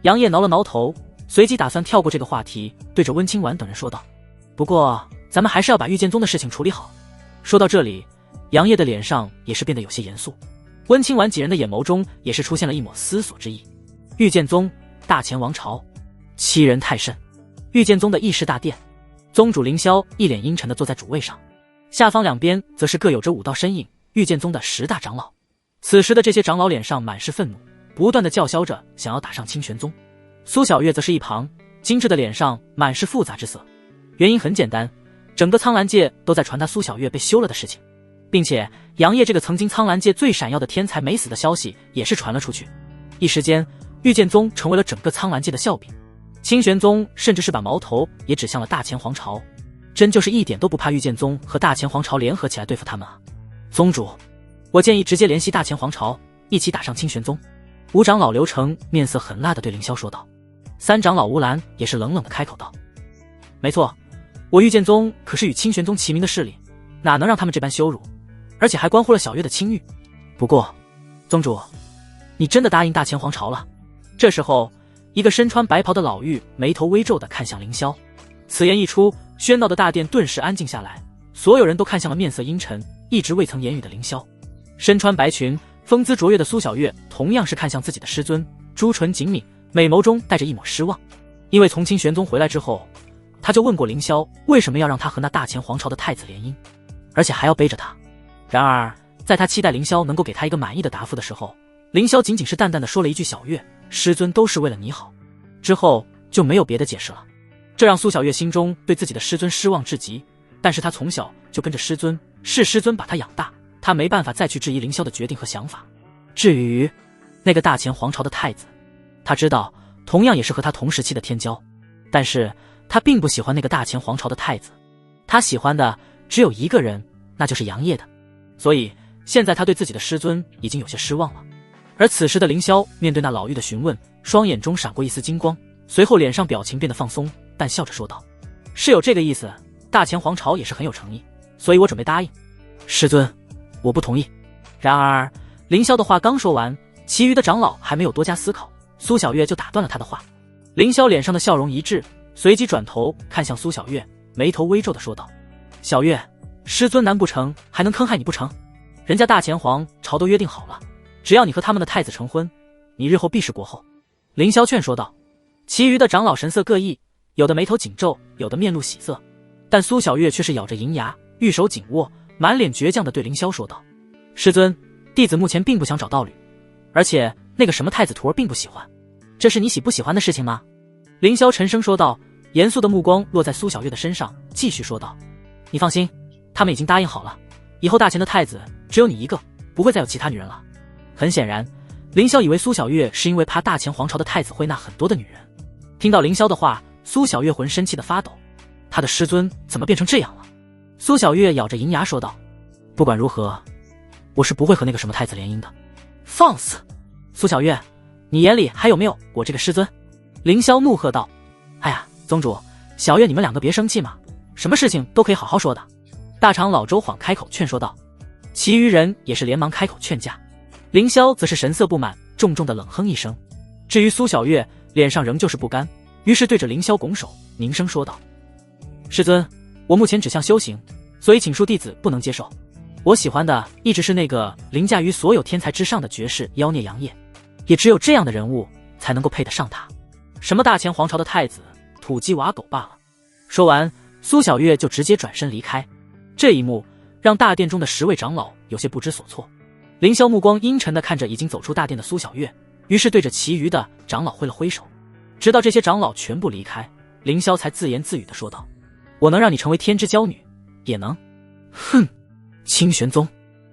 杨业挠了挠头，随即打算跳过这个话题，对着温清婉等人说道：不过咱们还是要把御剑宗的事情处理好。说到这里，杨业的脸上也是变得有些严肃，温清婉几人的眼眸中也是出现了一抹思索之意。御剑宗大前王朝7人太甚。御剑宗的议事大殿，宗主凌霄一脸阴沉地坐在主位上，下方两边则是各有着5道身影，御剑宗的10大长老。此时的这些长老脸上满是愤怒，不断地叫嚣着想要打上清玄宗。苏小月则是一旁，精致的脸上满是复杂之色。原因很简单，整个苍兰界都在传他苏小月被休了的事情，并且杨业这个曾经苍兰界最闪耀的天才没死的消息也是传了出去。一时间，御剑宗成为了整个苍兰界的笑柄。清玄宗甚至是把矛头也指向了大前皇朝，真就是一点都不怕御剑宗和大前皇朝联合起来对付他们啊！宗主，我建议直接联系大前皇朝，一起打上清玄宗。五长老刘成面色很辣地对凌霄说道。三长老吴兰也是冷冷地开口道：没错，我御剑宗可是与清玄宗齐名的势力，哪能让他们这般羞辱，而且还关乎了小月的清誉。不过宗主，你真的答应大前皇朝了？这时候一个身穿白袍的老妪眉头微皱地看向凌霄。此言一出，喧闹的大殿顿时安静下来，所有人都看向了面色阴沉一直未曾言语的凌霄。身穿白裙风姿卓越的苏小月同样是看向自己的师尊，朱唇紧抿，美眸中带着一抹失望。因为从清玄宗回来之后，他就问过凌霄为什么要让他和那大前皇朝的太子联姻，而且还要背着他。然而在他期待凌霄能够给他一个满意的答复的时候，凌霄仅仅是淡淡的说了一句小月，师尊都是为了你好，之后就没有别的解释了。这让苏小月心中对自己的师尊失望至极，但是他从小就跟着师尊，是师尊把他养大，他没办法再去质疑凌霄的决定和想法。至于那个大前皇朝的太子，他知道同样也是和他同时期的天骄，但是他并不喜欢那个大前皇朝的太子，他喜欢的只有一个人，那就是杨业的。所以现在他对自己的师尊已经有些失望了。而此时的凌霄面对那老妪的询问，双眼中闪过一丝金光，随后脸上表情变得放松，但笑着说道：是有这个意思，大前皇朝也是很有诚意，所以我准备答应。师尊，我不同意。然而凌霄的话刚说完，其余的长老还没有多加思考，苏小月就打断了他的话。凌霄脸上的笑容一滞，随即转头看向苏小月，眉头微皱地说道：小月，师尊难不成还能坑害你不成？人家大前皇朝都约定好了，只要你和他们的太子成婚，你日后必是国后。凌霄劝说道。其余的长老神色各异，有的眉头紧皱，有的面露喜色，但苏小月却是咬着银牙，玉手紧握，满脸倔强地对凌霄说道：师尊，弟子目前并不想找道侣，而且那个什么太子徒儿并不喜欢，这是你喜不喜欢的事情吗？凌霄沉声说道，严肃的目光落在苏小月的身上，继续说道：你放心，他们已经答应好了，以后大前的太子只有你一个，不会再有其他女人了。很显然，凌霄以为苏小月是因为怕大前皇朝的太子会纳很多的女人。听到凌霄的话，苏小月浑身气得发抖，他的师尊怎么变成这样了？苏小月咬着银牙说道：不管如何，我是不会和那个什么太子联姻的。放肆！苏小月，你眼里还有没有我这个师尊？凌霄怒喝道。哎呀，宗主，小月你们两个别生气嘛，什么事情都可以好好说的。大长老周晃开口劝说道，其余人也是连忙开口劝架。凌霄则是神色不满，重重的冷哼一声。至于苏小月，脸上仍旧是不甘，于是对着凌霄拱手，凝声说道：师尊，我目前只向修行，所以请恕弟子不能接受。我喜欢的一直是那个凌驾于所有天才之上的绝世妖孽杨业，也只有这样的人物才能够配得上他。什么大前皇朝的太子，土鸡瓦狗罢了。说完，苏小月就直接转身离开。这一幕让大殿中的10位长老有些不知所措。凌霄目光阴沉地看着已经走出大殿的苏小月，于是对着其余的长老挥了挥手。直到这些长老全部离开，凌霄才自言自语地说道：我能让你成为天之娇女，也能。哼！清玄宗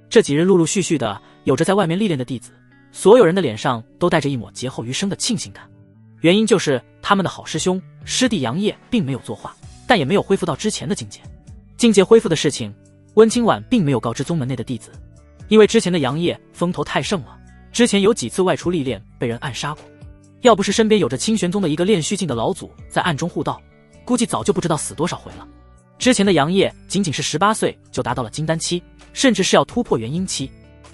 这几日陆陆续续的有着在外面历练的弟子，所有人的脸上都带着一抹劫后余生的庆幸感。原因就是他们的好师兄师弟杨业并没有作画，但也没有恢复到之前的境界。境界恢复的事情，温清婉并没有告知宗门内的弟子，因为之前的杨业风头太盛了，之前有几次外出历练被人暗杀过，要不是身边有着清玄宗的一个炼虚境的老祖在暗中护道，估计早就不知道死多少回了。之前的杨业仅仅是18岁就达到了金丹期，甚至是要突破元婴期，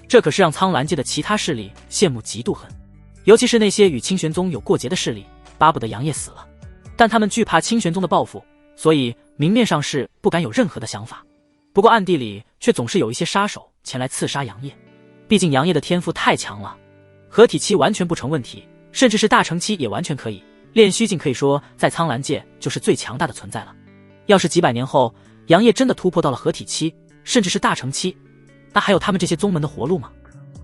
这可是让苍兰界的其他势力羡慕嫉妒恨，尤其是那些与清玄宗有过节的势力，巴不得杨业死了，但他们惧怕清玄宗的报复，所以明面上是不敢有任何的想法，不过暗地里却总是有一些杀手前来刺杀杨业。毕竟杨业的天赋太强了，合体期完全不成问题，甚至是大成期也完全可以，炼虚境可以说在苍兰界就是最强大的存在了。要是几百年后杨业真的突破到了合体期，甚至是大成期，那还有他们这些宗门的活路吗？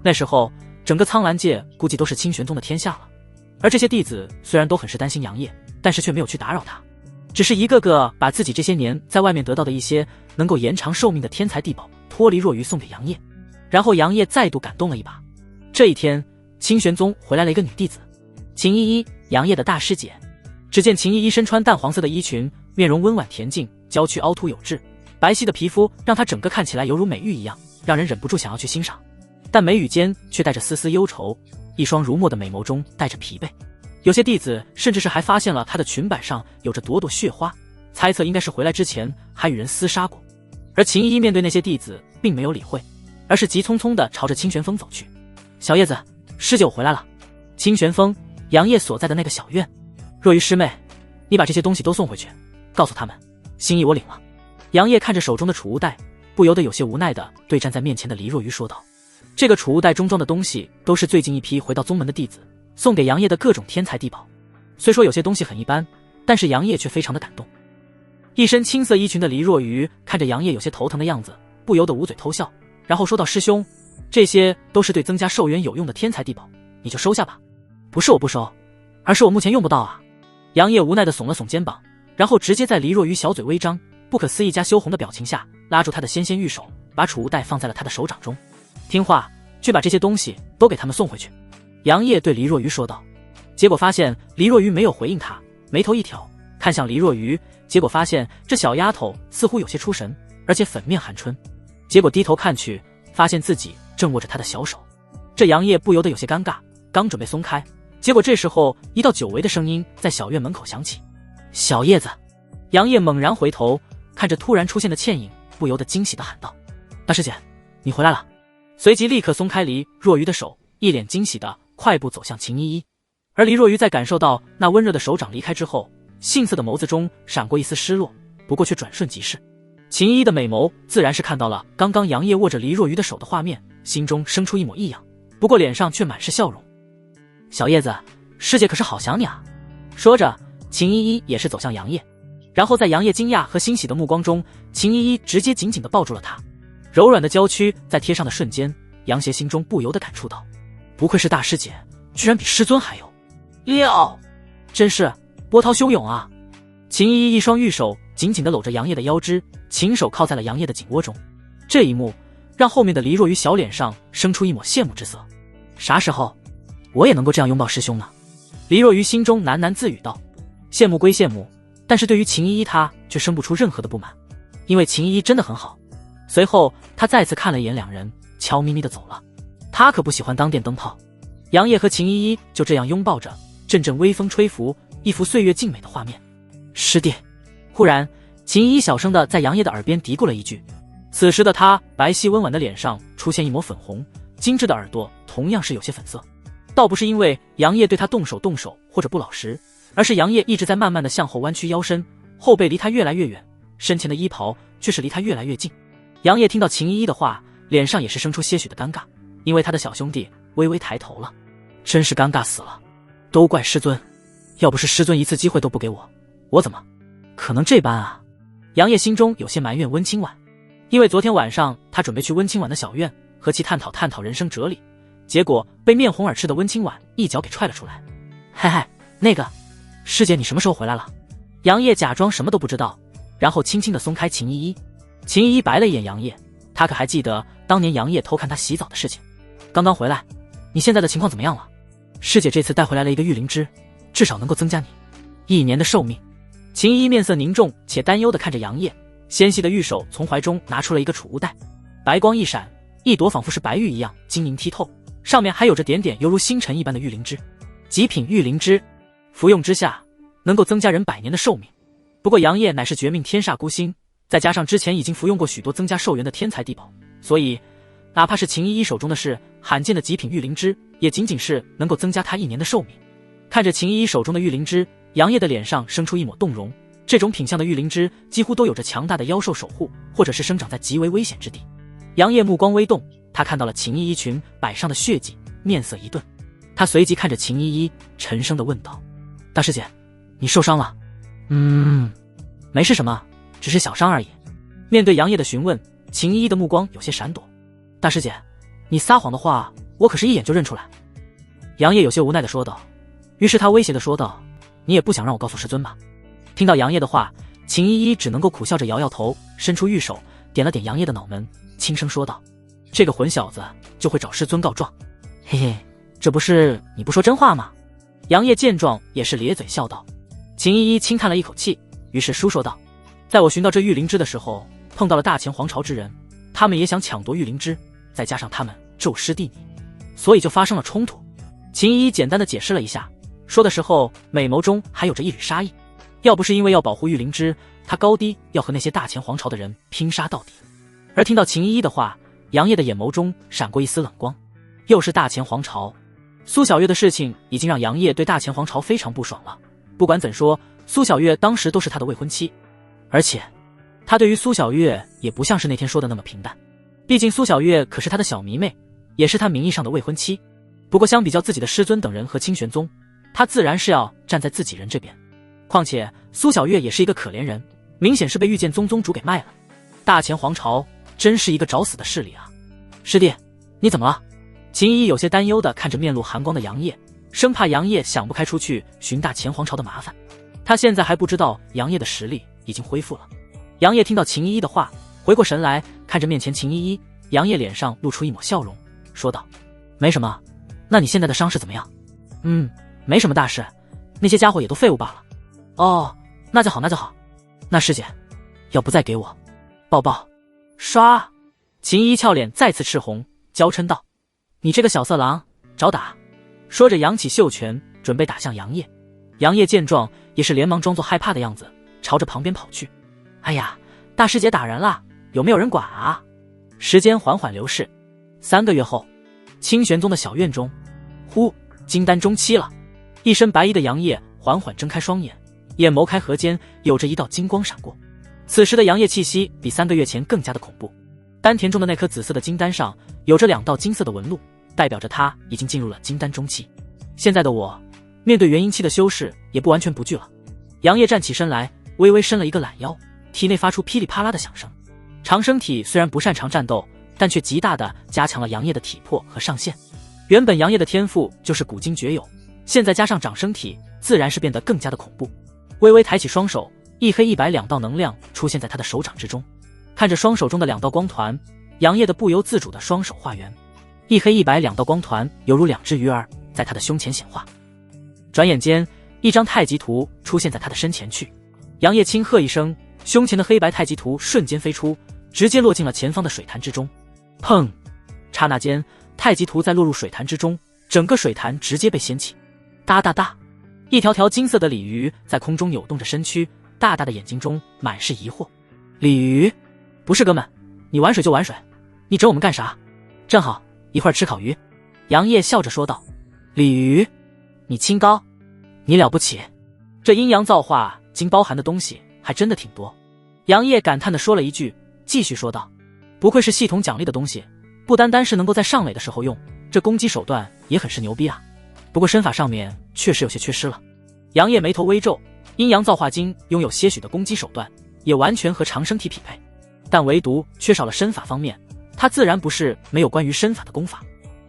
那时候整个苍兰界估计都是清玄宗的天下了，而这些弟子虽然都很是担心杨业，但是却没有去打扰他，只是一个个把自己这些年在外面得到的一些能够延长寿命的天才地宝脱离若愚送给杨业，然后杨业再度感动了一把。这一天，清玄宗回来了一个女弟子，秦依依，杨业的大师姐。只见秦依依身穿淡黄色的衣裙，面容温婉恬静，娇躯凹凸有致，白皙的皮肤让她整个看起来犹如美玉一样，让人忍不住想要去欣赏。但眉宇间却带着丝丝忧愁，一双如墨的美眸中带着疲惫。有些弟子甚至是还发现了她的裙摆上有着朵朵血花，猜测应该是回来之前还与人厮杀过。而秦依依面对那些弟子并没有理会，而是急匆匆地朝着清玄峰走去。小叶子，师姐我回来了。清玄峰，杨业所在的那个小院。若愚师妹，你把这些东西都送回去，告诉他们心意我领了。杨业看着手中的储物袋，不由得有些无奈地对站在面前的黎若愚说道。这个储物袋中装的东西都是最近一批回到宗门的弟子送给杨业的各种天才地宝，虽说有些东西很一般，但是杨业却非常的感动。一身青色衣裙的黎若愚看着杨业有些头疼的样子，不由得捂嘴偷笑，然后说道：师兄，这些都是对增加寿元有用的天才地宝，你就收下吧。不是我不收，而是我目前用不到啊。杨业无奈地耸了耸肩膀，然后直接在黎若愚小嘴微张、不可思议加羞红的表情下，拉住他的纤纤玉手，把储物袋放在了他的手掌中。听话，去把这些东西都给他们送回去。杨业对黎若愚说道。结果发现黎若愚没有回应他，眉头一挑，看向黎若愚，结果发现这小丫头似乎有些出神，而且粉面含春。结果低头看去，发现自己正握着他的小手。这杨业不由得有些尴尬，刚准备松开，结果这时候一道久违的声音在小院门口响起：小叶子。杨业猛然回头，看着突然出现的倩影，不由得惊喜地喊道：大师姐，你回来了。随即立刻松开黎若愚的手，一脸惊喜地快步走向秦依依。而黎若愚在感受到那温热的手掌离开之后，杏色的眸子中闪过一丝失落，不过却转瞬即逝。秦依依的美眸自然是看到了刚刚杨业握着黎若愚的手的画面，心中生出一抹异样，不过脸上却满是笑容。小叶子，师姐可是好想你啊。说着，秦依依也是走向杨业，然后在杨业惊讶和欣喜的目光中，秦依依直接紧紧地抱住了他。柔软的娇躯在贴上的瞬间，杨邪心中不由得感触到，不愧是大师姐，居然比师尊还有料，真是波涛汹涌啊。秦依依一双玉手紧紧地搂着杨业的腰肢，琴手靠在了杨业的颈窝中。这一幕让后面的黎若愚小脸上生出一抹羡慕之色。啥时候我也能够这样拥抱师兄呢？黎若愚心中喃喃自语道。羡慕归羡慕，但是对于秦依依他却生不出任何的不满，因为秦依依真的很好。随后他再次看了一眼两人，悄咪咪地走了。他可不喜欢当电灯泡。杨业和秦依依就这样拥抱着，阵阵微风吹拂，一幅岁月静美的画面。师弟。忽然秦依依小声地在杨业的耳边嘀咕了一句。此时的他白皙温婉的脸上出现一抹粉红，精致的耳朵同样是有些粉色。倒不是因为杨业对他动手或者不老实，而是杨业一直在慢慢地向后弯曲腰身，后背离他越来越远，身前的衣袍却是离他越来越近。杨业听到秦依依的话，脸上也是生出些许的尴尬，因为他的小兄弟微微抬头了。真是尴尬死了，都怪师尊，要不是师尊一次机会都不给我，我怎么可能这般啊。杨业心中有些埋怨温清婉，因为昨天晚上他准备去温清婉的小院和其探讨人生哲理，结果被面红耳赤的温清婉一脚给踹了出来。嗨嗨，那个师姐你什么时候回来了？杨业假装什么都不知道，然后轻轻地松开秦依依。秦依依白了一眼杨业，他可还记得当年杨业偷看他洗澡的事情。刚刚回来，你现在的情况怎么样了？师姐这次带回来了一个玉灵芝，至少能够增加你1年的寿命。秦依依面色凝重且担忧地看着杨业，纤细的玉手从怀中拿出了一个储物袋，白光一闪，一朵仿佛是白玉一样晶莹剔透，上面还有着点点犹如星辰一般的玉灵芝。极品玉灵芝，服用之下能够增加人100年的寿命。不过杨业乃是绝命天煞孤星，再加上之前已经服用过许多增加寿元的天才地宝，所以哪怕是秦依依手中的是罕见的极品玉灵芝，也仅仅是能够增加他1年的寿命。看着秦依依手中的玉灵芝，杨业的脸上生出一抹动容。这种品相的玉灵芝几乎都有着强大的妖兽守护，或者是生长在极为危险之地。杨业目光微动，他看到了秦依依裙摆上的血迹，面色一顿。他随即看着秦依依，沉声地问道：大师姐，你受伤了？没事什么，只是小伤而已。面对杨业的询问，秦依依的目光有些闪躲。大师姐，你撒谎的话，我可是一眼就认出来。杨业有些无奈地说道。于是他威胁地说道：“你也不想让我告诉师尊吧？”听到杨业的话，秦依依只能够苦笑着摇摇头，伸出玉手点了点杨业的脑门，轻声说道：“这个混小子就会找师尊告状。嘿嘿，这不是你不说真话吗？”杨业见状也是咧嘴笑道。秦依依轻叹了一口气，于是书说道：“在我寻到这玉灵芝的时候，碰到了大前皇朝之人，他们也想抢夺玉灵芝，再加上他们咒师地你，所以就发生了冲突。”秦依依简单的解释了一下，说的时候美眸中还有着一缕杀意。要不是因为要保护玉灵芝，他高低要和那些大前皇朝的人拼杀到底。而听到秦依依的话，杨业的眼眸中闪过一丝冷光。又是大前皇朝，苏小月的事情已经让杨业对大前皇朝非常不爽了。不管怎说，苏小月当时都是他的未婚妻，而且他对于苏小月也不像是那天说的那么平淡。毕竟苏小月可是他的小迷妹，也是他名义上的未婚妻。不过相比较自己的师尊等人和清玄宗，他自然是要站在自己人这边。况且苏小月也是一个可怜人，明显是被御剑宗宗主给卖了。大前皇朝真是一个找死的势力啊！师弟，你怎么了？秦依依有些担忧地看着面露寒光的杨业，生怕杨业想不开出去寻大前皇朝的麻烦。他现在还不知道杨业的实力已经恢复了。杨业听到秦依依的话，回过神来看着面前秦依依，杨业脸上露出一抹笑容，说道：“没什么，那你现在的伤势怎么样？”“没什么大事，那些家伙也都废物罢了。”“哦，那就好，那就好。那师姐，要不再给我抱抱？”唰，秦依依俏脸再次赤红，娇嗔道：“你这个小色狼，找打！”说着扬起袖拳，准备打向杨业。杨业见状，也是连忙装作害怕的样子，朝着旁边跑去。“哎呀，大师姐打人了，有没有人管啊？”时间缓缓流逝，3个月后，清玄宗的小院中，呼，金丹中期了。一身白衣的杨业缓缓睁开双眼，眼眸开合间有着一道金光闪过。此时的杨业气息比3个月前更加的恐怖，丹田中的那颗紫色的金丹上有着2道金色的纹路，代表着他已经进入了金丹中期。现在的我，面对元婴期的修士也不完全不惧了。杨业站起身来，微微伸了一个懒腰，体内发出噼里啪啦的响声。长生体虽然不擅长战斗，但却极大的加强了杨业的体魄和上限。原本杨业的天赋就是古今绝有，现在加上长生体，自然是变得更加的恐怖。微微抬起双手，一黑一白2道能量出现在他的手掌之中。看着双手中的2道光团，杨业的不由自主的双手化圆，一黑一白2道光团犹如2只鱼儿在他的胸前显化。转眼间，一张太极图出现在他的身前去。杨业轻喝一声，胸前的黑白太极图瞬间飞出，直接落进了前方的水潭之中。砰！刹那间，太极图在落入水潭之中，整个水潭直接被掀起。哒哒哒，一条条金色的鲤鱼在空中扭动着身躯，大大的眼睛中满是疑惑。鲤鱼？不是哥们，你玩水就玩水，你整我们干啥？正好，一会儿吃烤鱼。杨业笑着说道。鲤鱼？你清高，你了不起，这阴阳造化经包含的东西还真的挺多。杨业感叹地说了一句，继续说道：不愧是系统奖励的东西，不单单是能够在上垒的时候用，这攻击手段也很是牛逼啊。不过身法上面确实有些缺失了。杨业眉头微皱，阴阳造化经拥有些许的攻击手段，也完全和长生体匹配，但唯独缺少了身法方面，他自然不是没有关于身法的功法，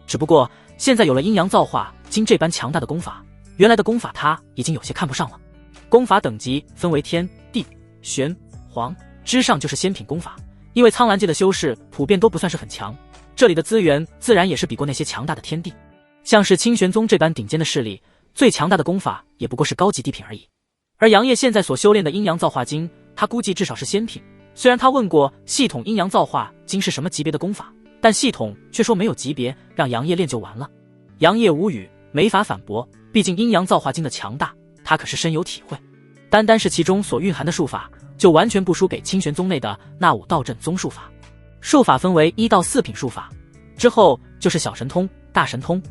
只不过现在有了阴阳造化经这般强大的功法，原来的功法他已经有些看不上了。功法等级分为天、地、玄、黄，之上就是仙品功法，因为苍蓝界的修士普遍都不算是很强，这里的资源自然也是比过那些强大的天地。像是清玄宗这般顶尖的势力，最强大的功法也不过是高级地品而已。而杨业现在所修炼的阴阳造化经，他估计至少是仙品。虽然他问过系统阴阳造化经是什么级别的功法，但系统却说没有级别，让杨业练就完了。杨业无语，没法反驳，毕竟阴阳造化经的强大，他可是深有体会。单单是其中所蕴含的术法，就完全不输给清玄宗内的那5道正宗术法。术法分为1到4品术法，之后就是小神通、大神通。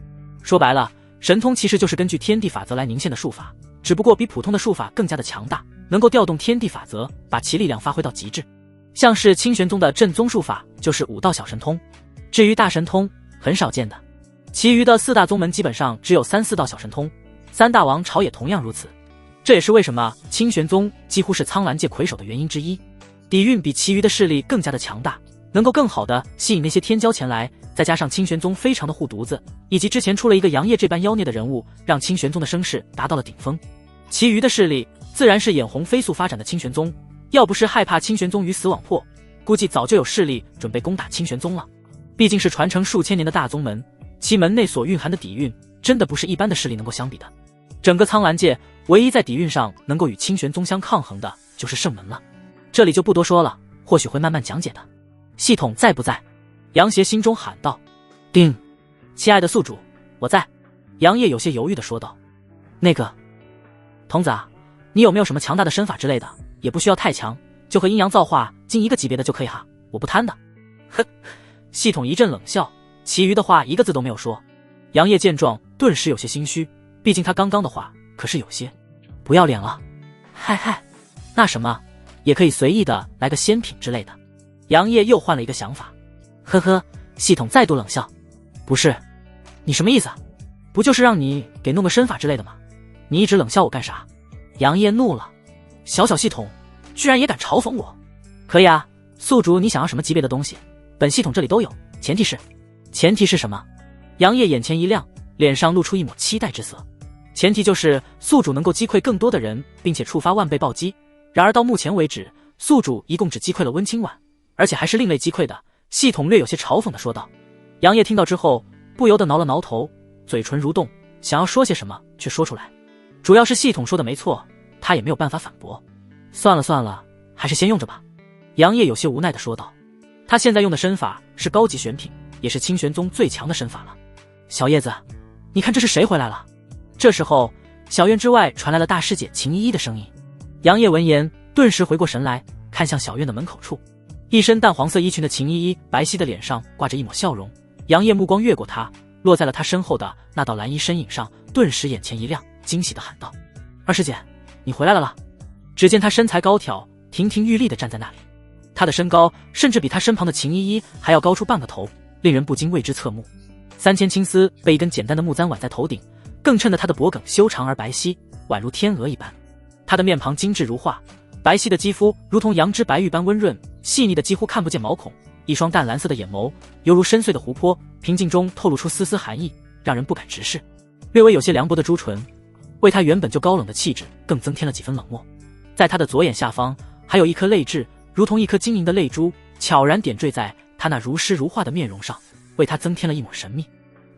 说白了，神通其实就是根据天地法则来凝现的术法，只不过比普通的术法更加的强大，能够调动天地法则，把其力量发挥到极致。像是清玄宗的正宗术法就是5道小神通，至于大神通很少见的，其余的4大宗门基本上只有3、4道小神通，3大王朝也同样如此。这也是为什么清玄宗几乎是苍蓝界魁首的原因之一，底蕴比其余的势力更加的强大，能够更好的吸引那些天骄前来，再加上清玄宗非常的护犊子，以及之前出了一个杨业这般妖孽的人物，让清玄宗的声势达到了顶峰。其余的势力自然是眼红飞速发展的清玄宗，要不是害怕清玄宗鱼死网破，估计早就有势力准备攻打清玄宗了。毕竟是传承数千年的大宗门，其门内所蕴含的底蕴真的不是一般的势力能够相比的。整个苍兰界唯一在底蕴上能够与清玄宗相抗衡的就是圣门了，这里就不多说了，或许会慢慢讲解的。系统在不在？杨邪心中喊道。叮，亲爱的宿主，我在。杨业有些犹豫地说道。那个童子啊，你有没有什么强大的身法之类的？也不需要太强，就和阴阳造化近一个级别的就可以哈，我不贪的。哼，系统一阵冷笑，其余的话一个字都没有说。杨业见状顿时有些心虚，毕竟他刚刚的话可是有些不要脸了。嗨，那什么也可以随意的来个仙品之类的。杨业又换了一个想法。呵呵，系统再度冷笑。不是，你什么意思啊？不就是让你给弄个身法之类的吗？你一直冷笑我干啥？杨业怒了。小系统居然也敢嘲讽我。可以啊，宿主你想要什么级别的东西，本系统这里都有，前提是什么？杨业眼前一亮，脸上露出一抹期待之色。前提就是宿主能够击溃更多的人，并且触发万倍暴击。然而到目前为止，宿主一共只击溃了温清婉，而且还是另类击溃的。系统略有些嘲讽地说道。杨业听到之后不由得挠了挠头，嘴唇蠕动，想要说些什么却说出来。主要是系统说的没错，他也没有办法反驳。算了，还是先用着吧。杨业有些无奈地说道。他现在用的身法是高级选品，也是清玄宗最强的身法了。小叶子，你看这是谁回来了？这时候小院之外传来了大师姐秦依依的声音。杨业闻言顿时回过神来，看向小院的门口处，一身淡黄色衣裙的秦依依白皙的脸上挂着一抹笑容。杨业目光越过她，落在了她身后的那道蓝衣身影上，顿时眼前一亮，惊喜地喊道：二师姐，你回来了。只见她身材高挑，亭亭玉立地站在那里，她的身高甚至比她身旁的秦依依还要高出半个头，令人不禁为之侧目。3000青丝被一根简单的木簪挽在头顶，更衬得她的脖颈修长而白皙，宛如天鹅一般。她的面庞精致如画，白皙的肌肤如同羊脂白玉般温润，细腻的几乎看不见毛孔，一双淡蓝色的眼眸犹如深邃的湖泊，平静中透露出丝丝寒意，让人不敢直视。略微有些凉薄的朱唇为她原本就高冷的气质更增添了几分冷漠。在她的左眼下方还有一颗泪痣，如同一颗晶莹的泪珠，悄然点缀在她那如诗如画的面容上，为她增添了一抹神秘。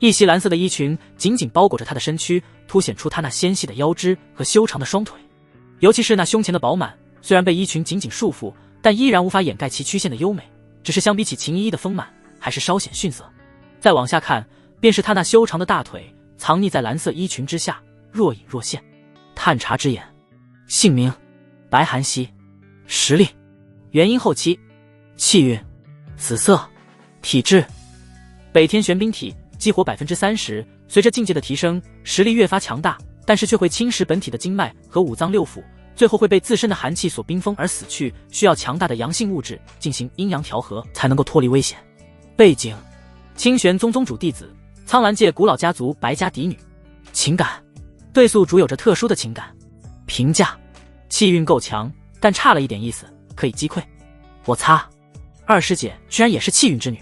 一袭蓝色的衣裙紧紧包裹着她的身躯，凸显出她那纤细的腰肢和修长的双腿，尤其是那胸前的饱满，虽然被衣裙紧紧束缚，但依然无法掩盖其曲线的优美，只是相比起秦依依的丰满，还是稍显逊色。再往下看，便是她那修长的大腿藏匿在蓝色衣裙之下，若隐若现。探查之眼，姓名白寒溪，实力元婴后期，气运紫色，体质北天玄冰体，激活 30%， 随着境界的提升，实力越发强大，但是却会侵蚀本体的经脉和五脏六腑，最后会被自身的寒气所冰封而死去，需要强大的阳性物质进行阴阳调和才能够脱离危险。背景：清玄宗宗主弟子，苍兰界古老家族白家嫡女。情感：对宿主有着特殊的情感。评价：气运够强，但差了一点意思，可以击溃。我擦，二师姐居然也是气运之女。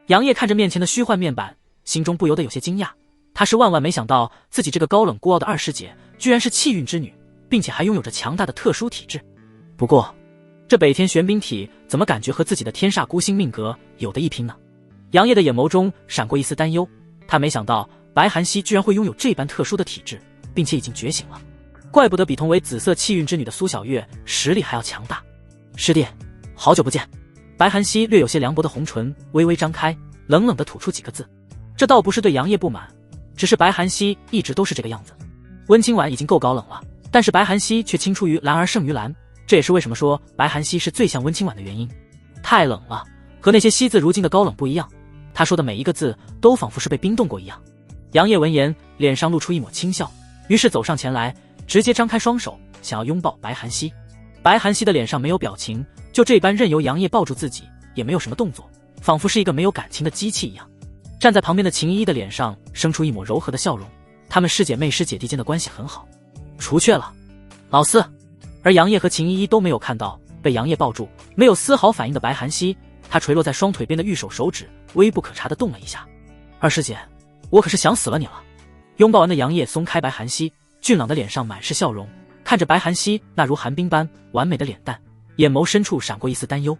杨业看着面前的虚幻面板，心中不由得有些惊讶。他是万万没想到自己这个高冷孤傲的二师姐居然是气运之女，并且还拥有着强大的特殊体质。不过这北天玄冰体怎么感觉和自己的天煞孤星命格有的一拼呢？杨业的眼眸中闪过一丝担忧，他没想到白寒溪居然会拥有这般特殊的体质，并且已经觉醒了，怪不得比同为紫色气运之女的苏小月实力还要强大。师弟，好久不见。白寒溪略有些凉薄的红唇微微张开，冷冷地吐出几个字。这倒不是对杨业不满，只是白寒溪一直都是这个样子。温清婉已经够高冷了，但是白寒溪却青出于蓝而胜于蓝，这也是为什么说白寒溪是最像温清婉的原因。太冷了，和那些惜字如金的高冷不一样，他说的每一个字都仿佛是被冰冻过一样。杨业闻言脸上露出一抹轻笑，于是走上前来，直接张开双手想要拥抱白寒溪。白寒溪的脸上没有表情，就这般任由杨业抱住自己，也没有什么动作，仿佛是一个没有感情的机器一样。站在旁边的秦依依的脸上生出一抹柔和的笑容，她们师姐妹师姐弟间的关系很好。除却了老四。而杨业和秦依依都没有看到被杨业抱住没有丝毫反应的白寒溪，他垂落在双腿边的玉手手指微不可察地动了一下。二师姐，我可是想死了你了。拥抱完的杨业松开白寒溪，俊朗的脸上满是笑容，看着白寒溪那如寒冰般完美的脸蛋，眼眸深处闪过一丝担忧。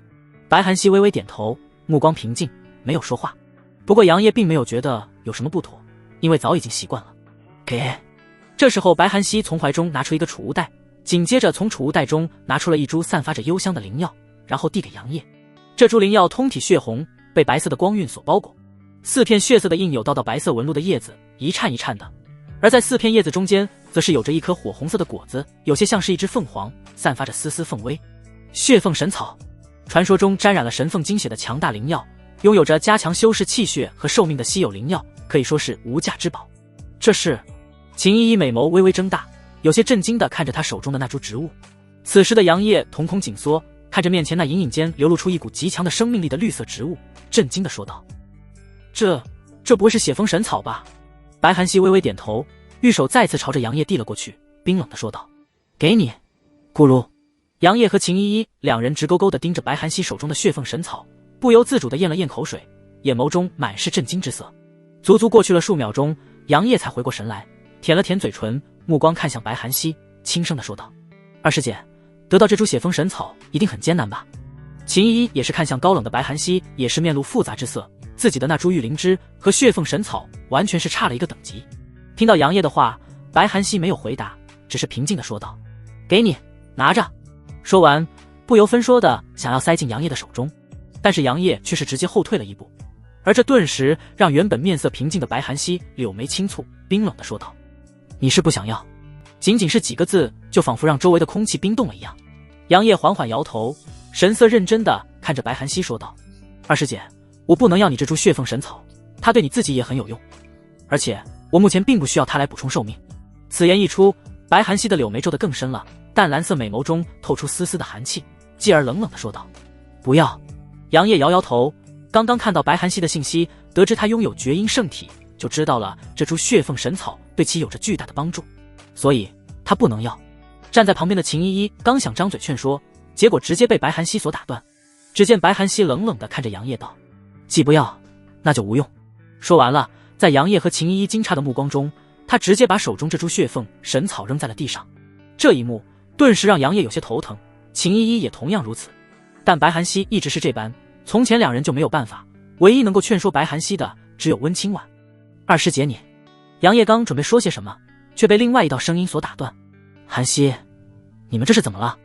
白寒溪微微点头，目光平静，没有说话。不过杨业并没有觉得有什么不妥，因为早已经习惯了。给。这时候白寒溪从怀中拿出一个储物袋，紧接着从储物袋中拿出了一株散发着幽香的灵药，然后递给杨业。这株灵药通体血红，被白色的光晕所包裹，4片血色的印有道道白色纹路的叶子一颤一颤的，而在4片叶子中间则是有着一颗火红色的果子，有些像是一只凤凰，散发着丝丝凤威。血凤神草，传说中沾染了神凤精血的强大灵药，拥有着加强修士气血和寿命的稀有灵药，可以说是无价之宝。这是……秦依依美眸微微睁大，有些震惊地看着他手中的那株植物。此时的杨业瞳孔紧缩，看着面前那隐隐间流露出一股极强的生命力的绿色植物，震惊地说道：“这不会是血凤神草吧？”白寒溪微微点头，玉手再次朝着杨业递了过去，冰冷地说道：“给你。”咕噜，杨业和秦依依两人直勾勾地盯着白寒溪手中的血凤神草，不由自主地咽了咽口水，眼眸中满是震惊之色。足足过去了数秒钟，杨业才回过神来，舔了舔嘴唇，目光看向白寒溪，轻声地说道：“二师姐，得到这株血凤神草一定很艰难吧？”秦依依也是看向高冷的白寒溪，也是面露复杂之色，自己的那株玉灵芝和血凤神草完全是差了一个等级。听到杨业的话，白寒溪没有回答，只是平静地说道：“给你，拿着。”说完，不由分说的想要塞进杨业的手中，但是杨业却是直接后退了一步，而这顿时让原本面色平静的白寒溪柳眉轻蹙，冰冷地说道：“你是不想要？”仅仅是几个字，就仿佛让周围的空气冰冻了一样。杨业缓缓摇头，神色认真地看着白寒溪说道：“二师姐，我不能要你这株血凤神草，它对你自己也很有用，而且我目前并不需要它来补充寿命。”此言一出，白寒溪的柳眉皱得更深了，淡蓝色美眸中透出丝丝的寒气，继而冷冷地说道：“不要。”杨业摇摇头，刚刚看到白寒溪的信息，得知他拥有绝阴圣体，就知道了这株血凤神草对其有着巨大的帮助，所以他不能要。站在旁边的秦依依刚想张嘴劝说，结果直接被白寒溪所打断。只见白寒溪冷冷地看着杨业道：“既不要，那就无用。”说完了，在杨业和秦依依惊诧的目光中，他直接把手中这株血凤神草扔在了地上。这一幕顿时让杨业有些头疼，秦依依也同样如此。但白寒溪一直是这般，从前两人就没有办法，唯一能够劝说白寒溪的只有温清婉。“二师姐你……”杨业刚准备说些什么，却被另外一道声音所打断：“寒溪，你们这是怎么了？”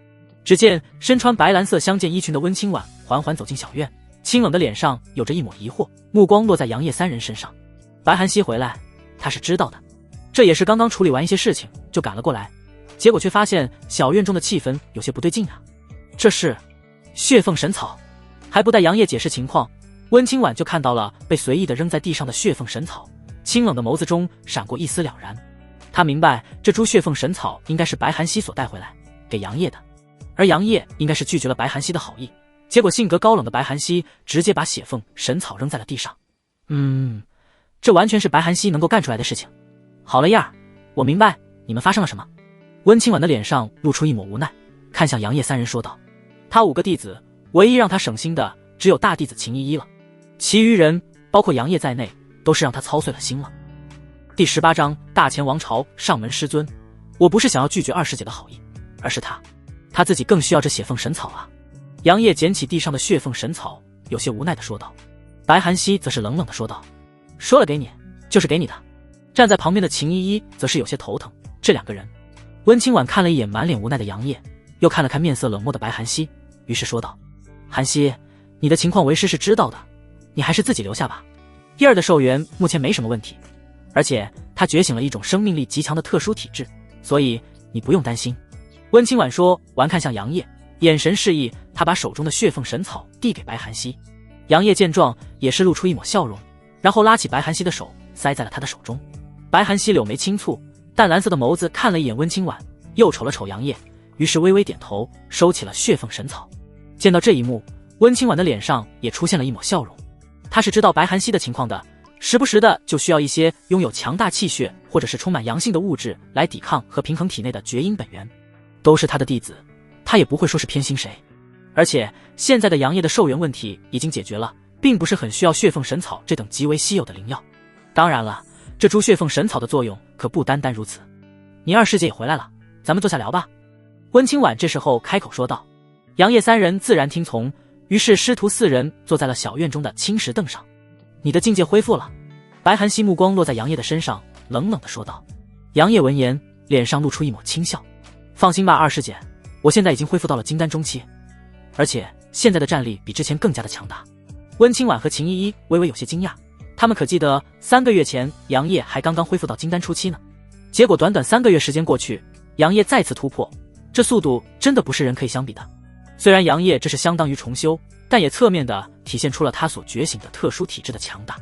只见身穿白蓝色相间衣裙的温清婉缓缓走进小院，清冷的脸上有着一抹疑惑，目光落在杨业三人身上。白寒溪回来，他是知道的，这也是刚刚处理完一些事情就赶了过来，结果却发现小院中的气氛有些不对劲啊。这是血凤神草。还不待杨业解释情况，温清婉就看到了被随意的扔在地上的血凤神草，清冷的眸子中闪过一丝了然。他明白这株血凤神草应该是白寒溪所带回来给杨业的，而杨业应该是拒绝了白寒溪的好意，结果性格高冷的白寒溪直接把血凤神草扔在了地上。这完全是白寒溪能够干出来的事情。好了样，我明白你们发生了什么。温清婉的脸上露出一抹无奈，看向杨业三人说道：“他5个弟子，唯一让他省心的只有大弟子秦依依了，其余人包括杨业在内，都是让他操碎了心了。”第18章大前王朝上门师尊。我不是想要拒绝二师姐的好意，而是他自己更需要这血凤神草啊。杨业捡起地上的血凤神草，有些无奈地说道。白寒溪则是冷冷地说道：“说了给你，就是给你的。”站在旁边的秦依依则是有些头疼，这2个人。温清婉看了一眼满脸无奈的杨业，又看了看面色冷漠的白寒溪，于是说道：“寒溪，你的情况为师是知道的，你还是自己留下吧。叶儿的寿元目前没什么问题，而且他觉醒了一种生命力极强的特殊体质，所以你不用担心。”温清婉说完，看向杨业，眼神示意他把手中的血凤神草递给白寒溪。杨业见状也是露出一抹笑容，然后拉起白寒溪的手塞在了他的手中。白寒溪柳眉轻蹙，淡蓝色的眸子看了一眼温清婉，又瞅了瞅杨业，于是微微点头，收起了血凤神草。见到这一幕，温清婉的脸上也出现了一抹笑容。他是知道白寒溪的情况的，时不时的就需要一些拥有强大气血或者是充满阳性的物质来抵抗和平衡体内的绝阴本源，都是他的弟子，他也不会说是偏心谁。而且现在的杨业的寿元问题已经解决了，并不是很需要血凤神草这等极为稀有的灵药。当然了，这株血凤神草的作用可不单单如此。你二师姐也回来了，咱们坐下聊吧。温清婉这时候开口说道。杨业三人自然听从，于是师徒四人坐在了小院中的青石凳上。你的境界恢复了。白寒溪目光落在杨业的身上，冷冷地说道。杨业闻言，脸上露出一抹轻笑。放心吧，二师姐，我现在已经恢复到了金丹中期，而且现在的战力比之前更加的强大。温清婉和秦依依微微有些惊讶，他们可记得3个月前杨业还刚刚恢复到金丹初期呢，结果短短3个月时间过去，杨业再次突破，这速度真的不是人可以相比的。虽然杨业这是相当于重修，但也侧面的体现出了他所觉醒的特殊体质的强大。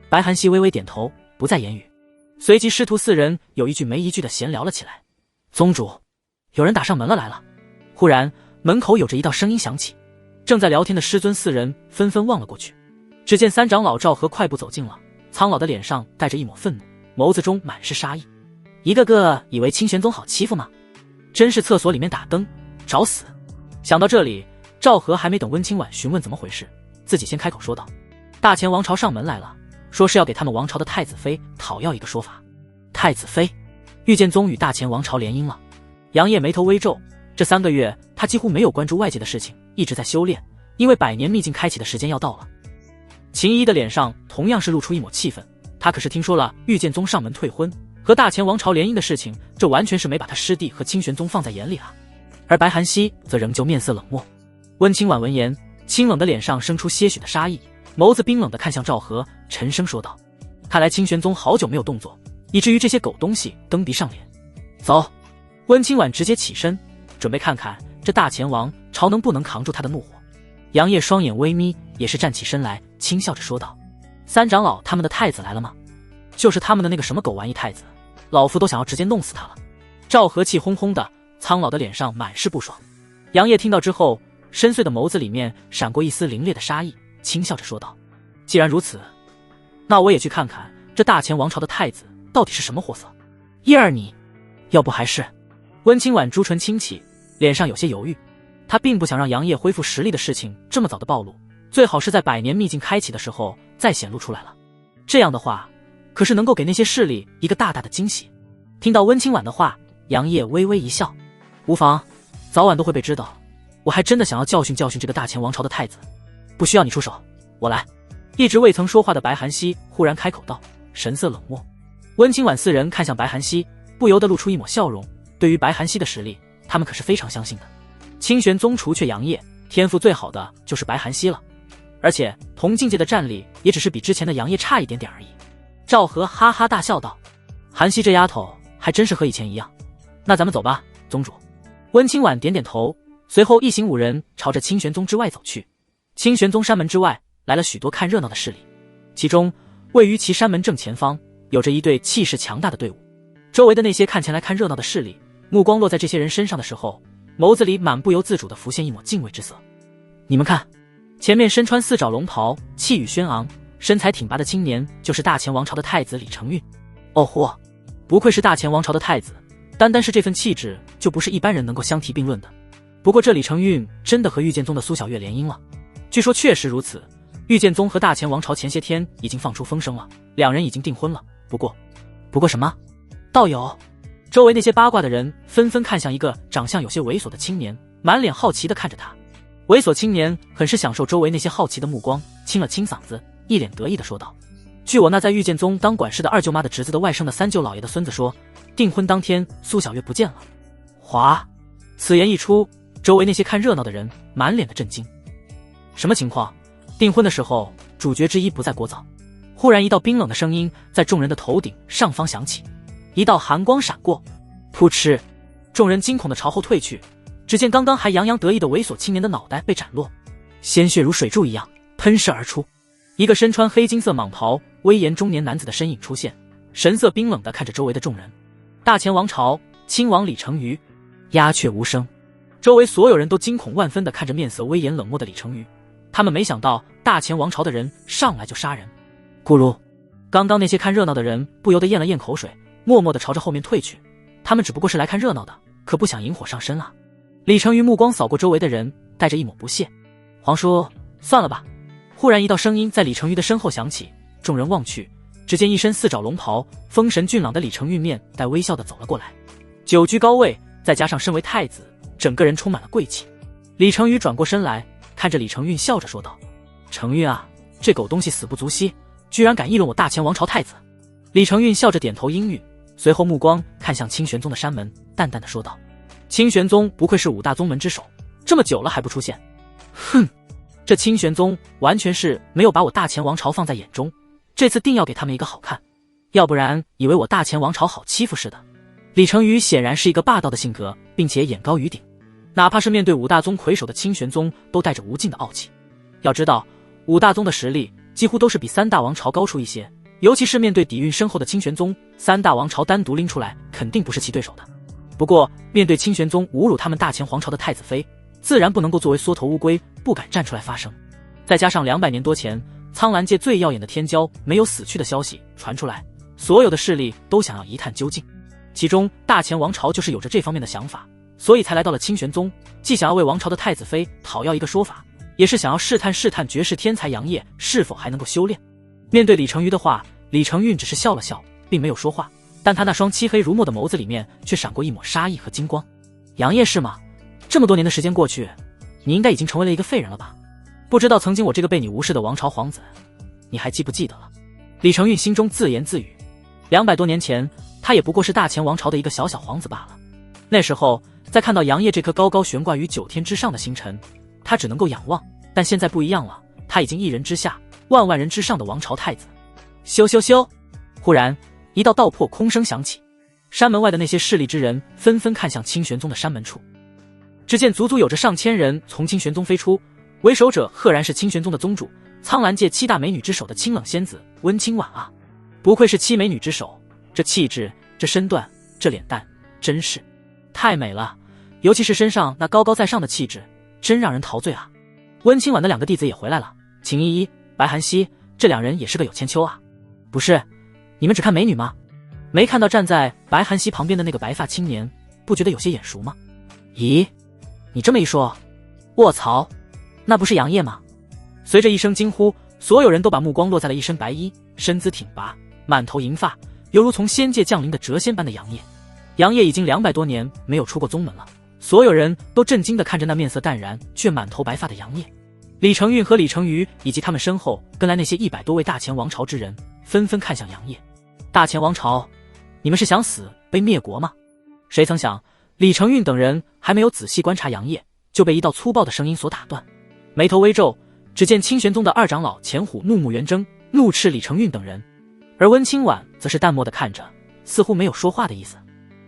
白寒溪微微点头，不再言语。随即师徒四人有一句没一句的闲聊了起来。宗主，有人打上门了来了。忽然门口有着一道声音响起，正在聊天的师尊四人纷纷望了过去。只见三长老赵和快步走近了，苍老的脸上带着一抹愤怒，眸子中满是杀意。一个个以为清玄宗好欺负吗？真是厕所里面打灯，找死！想到这里，赵和还没等温清婉询问怎么回事，自己先开口说道：大前王朝上门来了，说是要给他们王朝的太子妃讨要一个说法。太子妃？御剑宗与大前王朝联姻了。杨业眉头微皱，这3个月他几乎没有关注外界的事情，一直在修炼，因为100年秘境开启的时间要到了。秦依依的脸上同样是露出一抹气愤，他可是听说了御剑宗上门退婚和大前王朝联姻的事情，这完全是没把他师弟和清玄宗放在眼里啊。而白寒溪则仍旧面色冷漠。温清婉闻言，清冷的脸上生出些许的杀意，眸子冰冷地看向赵和，沉声说道：看来清玄宗好久没有动作，以至于这些狗东西蹬鼻上脸。走。温清婉直接起身，准备看看这大前王朝能不能扛住他的怒火。杨业双眼微眯，也是站起身来，轻笑着说道：三长老他们的太子来了吗？就是他们的那个什么狗玩意太子，老夫都想要直接弄死他了。赵和气轰轰的，苍老的脸上满是不爽。杨业听到之后，深邃的眸子里面闪过一丝凌冽的杀意，轻笑着说道：既然如此，那我也去看看这大前王朝的太子到底是什么货色。叶儿你，要不还是……温清婉朱唇轻启，脸上有些犹豫。他并不想让杨业恢复实力的事情这么早的暴露，最好是在100年秘境开启的时候再显露出来了。这样的话，可是能够给那些势力一个大大的惊喜。听到温清婉的话，杨业微微一笑：无妨，早晚都会被知道。我还真的想要教训教训这个大前王朝的太子，不需要你出手，我来。一直未曾说话的白寒溪忽然开口道，神色冷漠。温清婉四人看向白寒溪，不由得露出一抹笑容。对于白寒溪的实力，他们可是非常相信的。清玄宗除却杨业，天赋最好的就是白寒溪了，而且同境界的战力也只是比之前的杨业差一点点而已。赵和哈哈大笑道：寒溪这丫头还真是和以前一样。那咱们走吧，宗主。温清婉点点头，随后一行5人朝着清玄宗之外走去。清玄宗山门之外来了许多看热闹的势力，其中位于其山门正前方有着一队气势强大的队伍。周围的那些看前来看热闹的势力，目光落在这些人身上的时候，眸子里满不由自主地浮现一抹敬畏之色。你们看，前面身穿4爪龙袍，气宇轩昂，身材挺拔的青年，就是大前王朝的太子李承运。哦嚯，不愧是大前王朝的太子，单单是这份气质就不是一般人能够相提并论的。不过这李承运真的和御剑宗的苏小月联姻了？据说确实如此，御剑宗和大前王朝前些天已经放出风声了，2人已经订婚了。不过什么？道友？周围那些八卦的人纷纷看向一个长相有些猥琐的青年，满脸好奇地看着他。猥琐青年很是享受周围那些好奇的目光，清了清嗓子，一脸得意地说道：据我那在御剑宗当管事的2舅妈的侄子的外甥的3舅老爷的孙子说，订婚当天苏小月不见了。哗！此言一出，周围那些看热闹的人满脸的震惊。什么情况？订婚的时候主角之一不在聒噪。忽然一道冰冷的声音在众人的头顶上方响起，一道寒光闪过，噗嗤，众人惊恐地朝后退去。只见刚刚还洋洋得意的猥琐青年的脑袋被斩落，鲜血如水柱一样喷射而出。一个身穿黑金色蟒袍、威严中年男子的身影出现，神色冰冷地看着周围的众人。大前王朝亲王李成瑜。鸦雀无声，周围所有人都惊恐万分地看着面色威严冷漠的李成瑜。他们没想到大前王朝的人上来就杀人。咕噜，刚刚那些看热闹的人不由得咽了咽口水，默默地朝着后面退去。他们只不过是来看热闹的，可不想引火上身啊。李成瑜目光扫过周围的人，带着一抹不屑。皇叔，算了吧。忽然一道声音在李成瑜的身后响起，众人望去，只见一身四爪龙袍、风神俊朗的李成瑜面带微笑的走了过来。久居高位，再加上身为太子，整个人充满了贵气。李成瑜转过身来，看着李成运笑着说道：“成运啊，这狗东西死不足惜，居然敢议论我大前王朝太子。”李成运笑着点头应允，随后目光看向清玄宗的山门，淡淡的说道：“清玄宗不愧是5大宗门之首，这么久了还不出现。哼，这清玄宗完全是没有把我大前王朝放在眼中，这次定要给他们一个好看，要不然以为我大前王朝好欺负似的。”李成瑜显然是一个霸道的性格，并且眼高于顶，哪怕是面对5大宗魁首的清玄宗都带着无尽的傲气。要知道5大宗的实力几乎都是比3大王朝高出一些，尤其是面对底蕴深厚的清玄宗，3大王朝单独拎出来肯定不是其对手的。不过面对清玄宗侮辱他们大前皇朝的太子妃，自然不能够作为缩头乌龟，不敢站出来发声。再加上200年多前苍兰界最耀眼的天骄没有死去的消息传出来，所有的势力都想要一探究竟，其中大前王朝就是有着这方面的想法，所以才来到了清玄宗，既想要为王朝的太子妃讨要一个说法，也是想要试探绝世天才杨业是否还能够修炼。面对李成瑜的话，李成运只是笑了笑，并没有说话，但他那双漆黑如墨的眸子里面却闪过一抹杀意和金光。杨业是吗？这么多年的时间过去，你应该已经成为了一个废人了吧？不知道曾经我这个被你无视的王朝皇子，你还记不记得了？李成运心中自言自语，200多年前他也不过是大前王朝的一个小皇子罢了。那时候在看到杨业这颗高高悬挂于9天之上的星辰，他只能够仰望，但现在不一样了，他已经1人之下万万人之上的王朝太子。咻咻咻！忽然一道道破空声响起，山门外的那些势力之人纷纷看向清玄宗的山门处。只见足足有着上千人从清玄宗飞出，为首者赫然是清玄宗的宗主，苍兰界7大美女之首的清冷仙子温清婉啊！不愧是7美女之首，这气质，这身段，这脸蛋，真是太美了，尤其是身上那高高在上的气质，真让人陶醉啊！温清婉的2个弟子也回来了，秦依依、白寒溪，这2人也是个有千秋啊！不是，你们只看美女吗？没看到站在白寒溪旁边的那个白发青年，不觉得有些眼熟吗？咦，你这么一说，卧槽，那不是杨业吗？随着一声惊呼，所有人都把目光落在了一身白衣、身姿挺拔、满头银发，犹如从仙界降临的谪仙般的杨业。杨业已经200多年没有出过宗门了，所有人都震惊地看着那面色淡然却满头白发的杨业。李成运和李成瑜以及他们身后跟来那些100多位大前王朝之人，纷纷看向杨业。大前王朝，你们是想死被灭国吗？谁曾想李成运等人还没有仔细观察杨业，就被一道粗暴的声音所打断。眉头微皱，只见清玄宗的2长老钱虎怒目圆睁，怒斥李成运等人，而温清婉则是淡漠地看着，似乎没有说话的意思。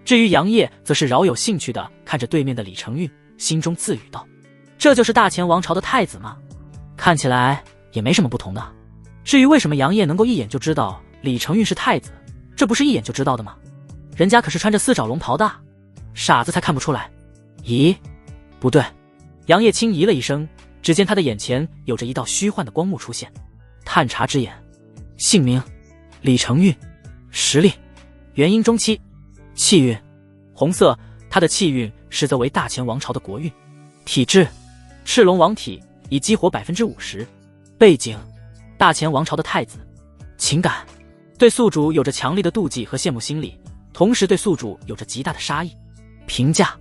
至于杨业则是饶有兴趣地看着对面的李成运，心中自语道：这就是大前王朝的太子吗？看起来也没什么不同的。至于为什么杨业能够一眼就知道李成运是太子，这不是一眼就知道的吗？人家可是穿着4爪龙袍的，傻子才看不出来。咦，不对。杨业轻咦了一声，只见他的眼前有着一道虚幻的光幕出现。探查之眼，姓名李成运，实力元婴中期，气运红色，他的气运实则为大前王朝的国运。体质赤龙王体，已激活 50%。 背景大前王朝的太子。情感对宿主有着强烈的妒忌和羡慕心理，同时对宿主有着极大的杀意。评价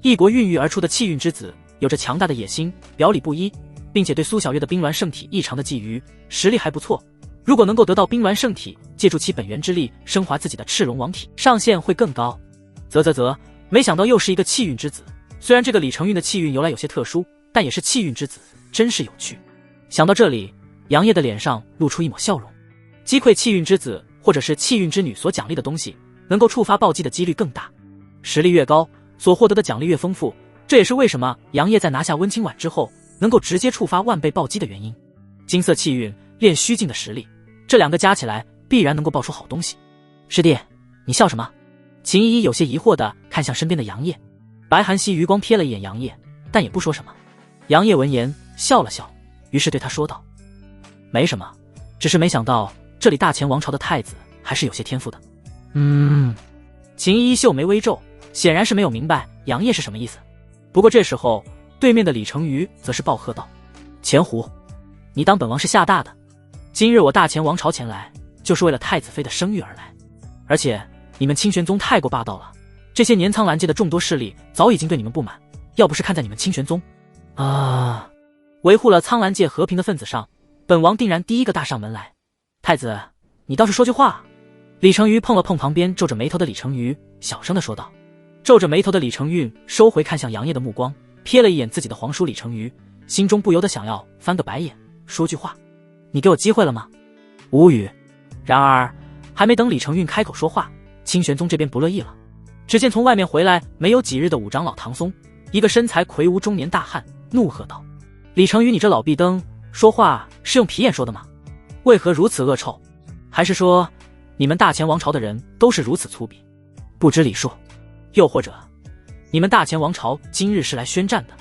异国孕育而出的气运之子，有着强大的野心，表里不一，并且对苏小月的冰鸾圣体异常的觊觎，实力还不错。如果能够得到冰鸾圣体，借助其本源之力升华自己的赤龙王体，上限会更高。没想到又是一个气运之子。虽然这个李成运的气运由来有些特殊，但也是气运之子，真是有趣。想到这里，杨业的脸上露出一抹笑容。击溃气运之子或者是气运之女所奖励的东西，能够触发暴击的几率更大，实力越高，所获得的奖励越丰富。这也是为什么杨业在拿下温清婉之后，能够直接触发万倍暴击的原因。金色气运炼虚境的实力，这2个加起来必然能够爆出好东西。师弟，你笑什么？秦依依有些疑惑地看向身边的杨业。白寒溪余光瞥了一眼杨业，但也不说什么。杨业闻言笑了笑，于是对他说道：没什么，只是没想到这里大前王朝的太子还是有些天赋的。秦依依秀眉微皱，显然是没有明白杨业是什么意思。不过这时候对面的李成瑜则是暴喝道：“钱胡，你当本王是吓大的？今日我大前王朝前来，就是为了太子妃的声誉而来。而且你们清玄宗太过霸道了，这些年苍兰界的众多势力早已经对你们不满，要不是看在你们清玄宗维护了苍兰界和平的分子上，本王定然第一个大上门来。太子，你倒是说句话。”李成瑜碰了碰旁边皱着眉头的李成瑜，小声地说道。皱着眉头的李成运收回看向杨业的目光，瞥了一眼自己的皇叔李成瑜，心中不由得想要翻个白眼，说句话：“你给我机会了吗？”无语。然而还没等李成运开口说话，清玄宗这边不乐意了。只见从外面回来没有几日的五长老唐松，一个身材魁梧中年大汉，怒喝道：“李成瑜，你这老壁灯，说话是用皮眼说的吗？为何如此恶臭？还是说你们大前王朝的人都是如此粗鄙，不知礼数？又或者你们大前王朝今日是来宣战的？”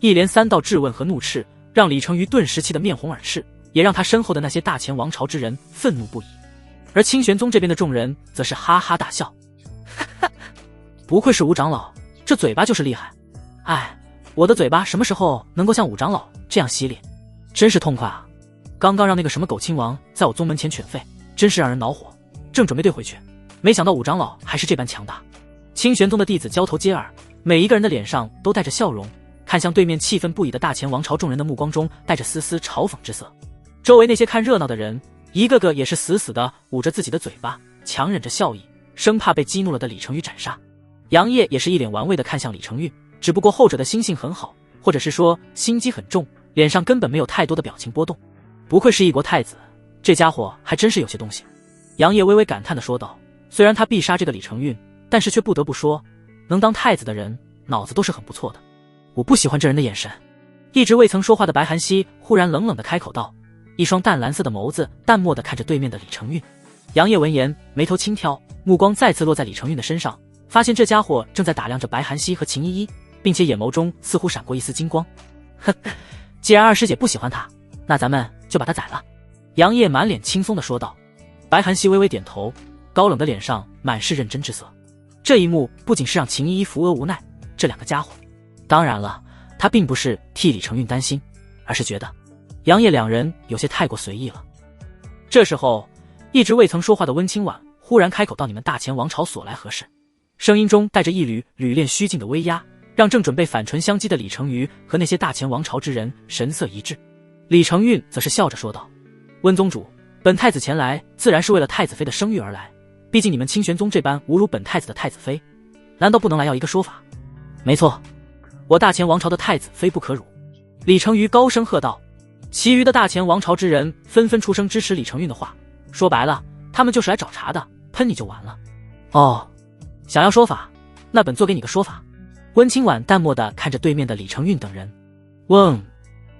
一连三道质问和怒斥让李成瑜顿时气得面红耳赤，也让他身后的那些大前王朝之人愤怒不已。而清玄宗这边的众人则是哈哈大笑，不愧是吴长老，这嘴巴就是厉害。哎，我的嘴巴什么时候能够像武长老这样犀利？真是痛快啊！刚刚让那个什么狗亲王在我宗门前犬吠，真是让人恼火。正准备对回去，没想到武长老还是这般强大。清玄宗的弟子交头接耳，每一个人的脸上都带着笑容，看向对面气愤不已的大前王朝众人的目光中带着丝丝嘲讽之色。周围那些看热闹的人一个个也是死死地捂着自己的嘴巴，强忍着笑意，生怕被激怒了的李成瑜斩杀。杨业也是一脸玩味地看向李成运，只不过后者的心性很好，或者是说心机很重，脸上根本没有太多的表情波动。不愧是一国太子，这家伙还真是有些东西。杨业微微感叹地说道。虽然他必杀这个李成运，但是却不得不说，能当太子的人脑子都是很不错的。我不喜欢这人的眼神。一直未曾说话的白寒溪忽然冷冷地开口道，一双淡蓝色的眸子淡漠地看着对面的李成运。杨业闻言眉头轻挑，目光再次落在李成运的身上，发现这家伙正在打量着白寒溪和秦依依，并且眼眸中似乎闪过一丝金光。哼，既然二师姐不喜欢他，那咱们就把他宰了。杨业满脸轻松地说道。白寒溪微微点头，高冷的脸上满是认真之色。这一幕不仅是让秦依依扶额无奈，这两个家伙，当然了，他并不是替李成运担心，而是觉得杨业两人有些太过随意了。这时候，一直未曾说话的温清婉忽然开口道：“你们大前王朝所来何事？”声音中带着一缕缕练虚静的威压，让正准备反唇相讥的李成瑜和那些大前王朝之人神色一滞。李成运则是笑着说道：“温宗主，本太子前来自然是为了太子妃的声誉而来，毕竟你们清玄宗这般侮辱本太子的太子妃，难道不能来要一个说法？”“没错，我大前王朝的太子妃不可辱。”李成瑜高声喝道。其余的大前王朝之人纷纷出声支持李成运的话，说白了，他们就是来找茬的，喷你就完了。哦，想要说法，那本座给你个说法。温清婉淡漠地看着对面的李成运等人，嗡。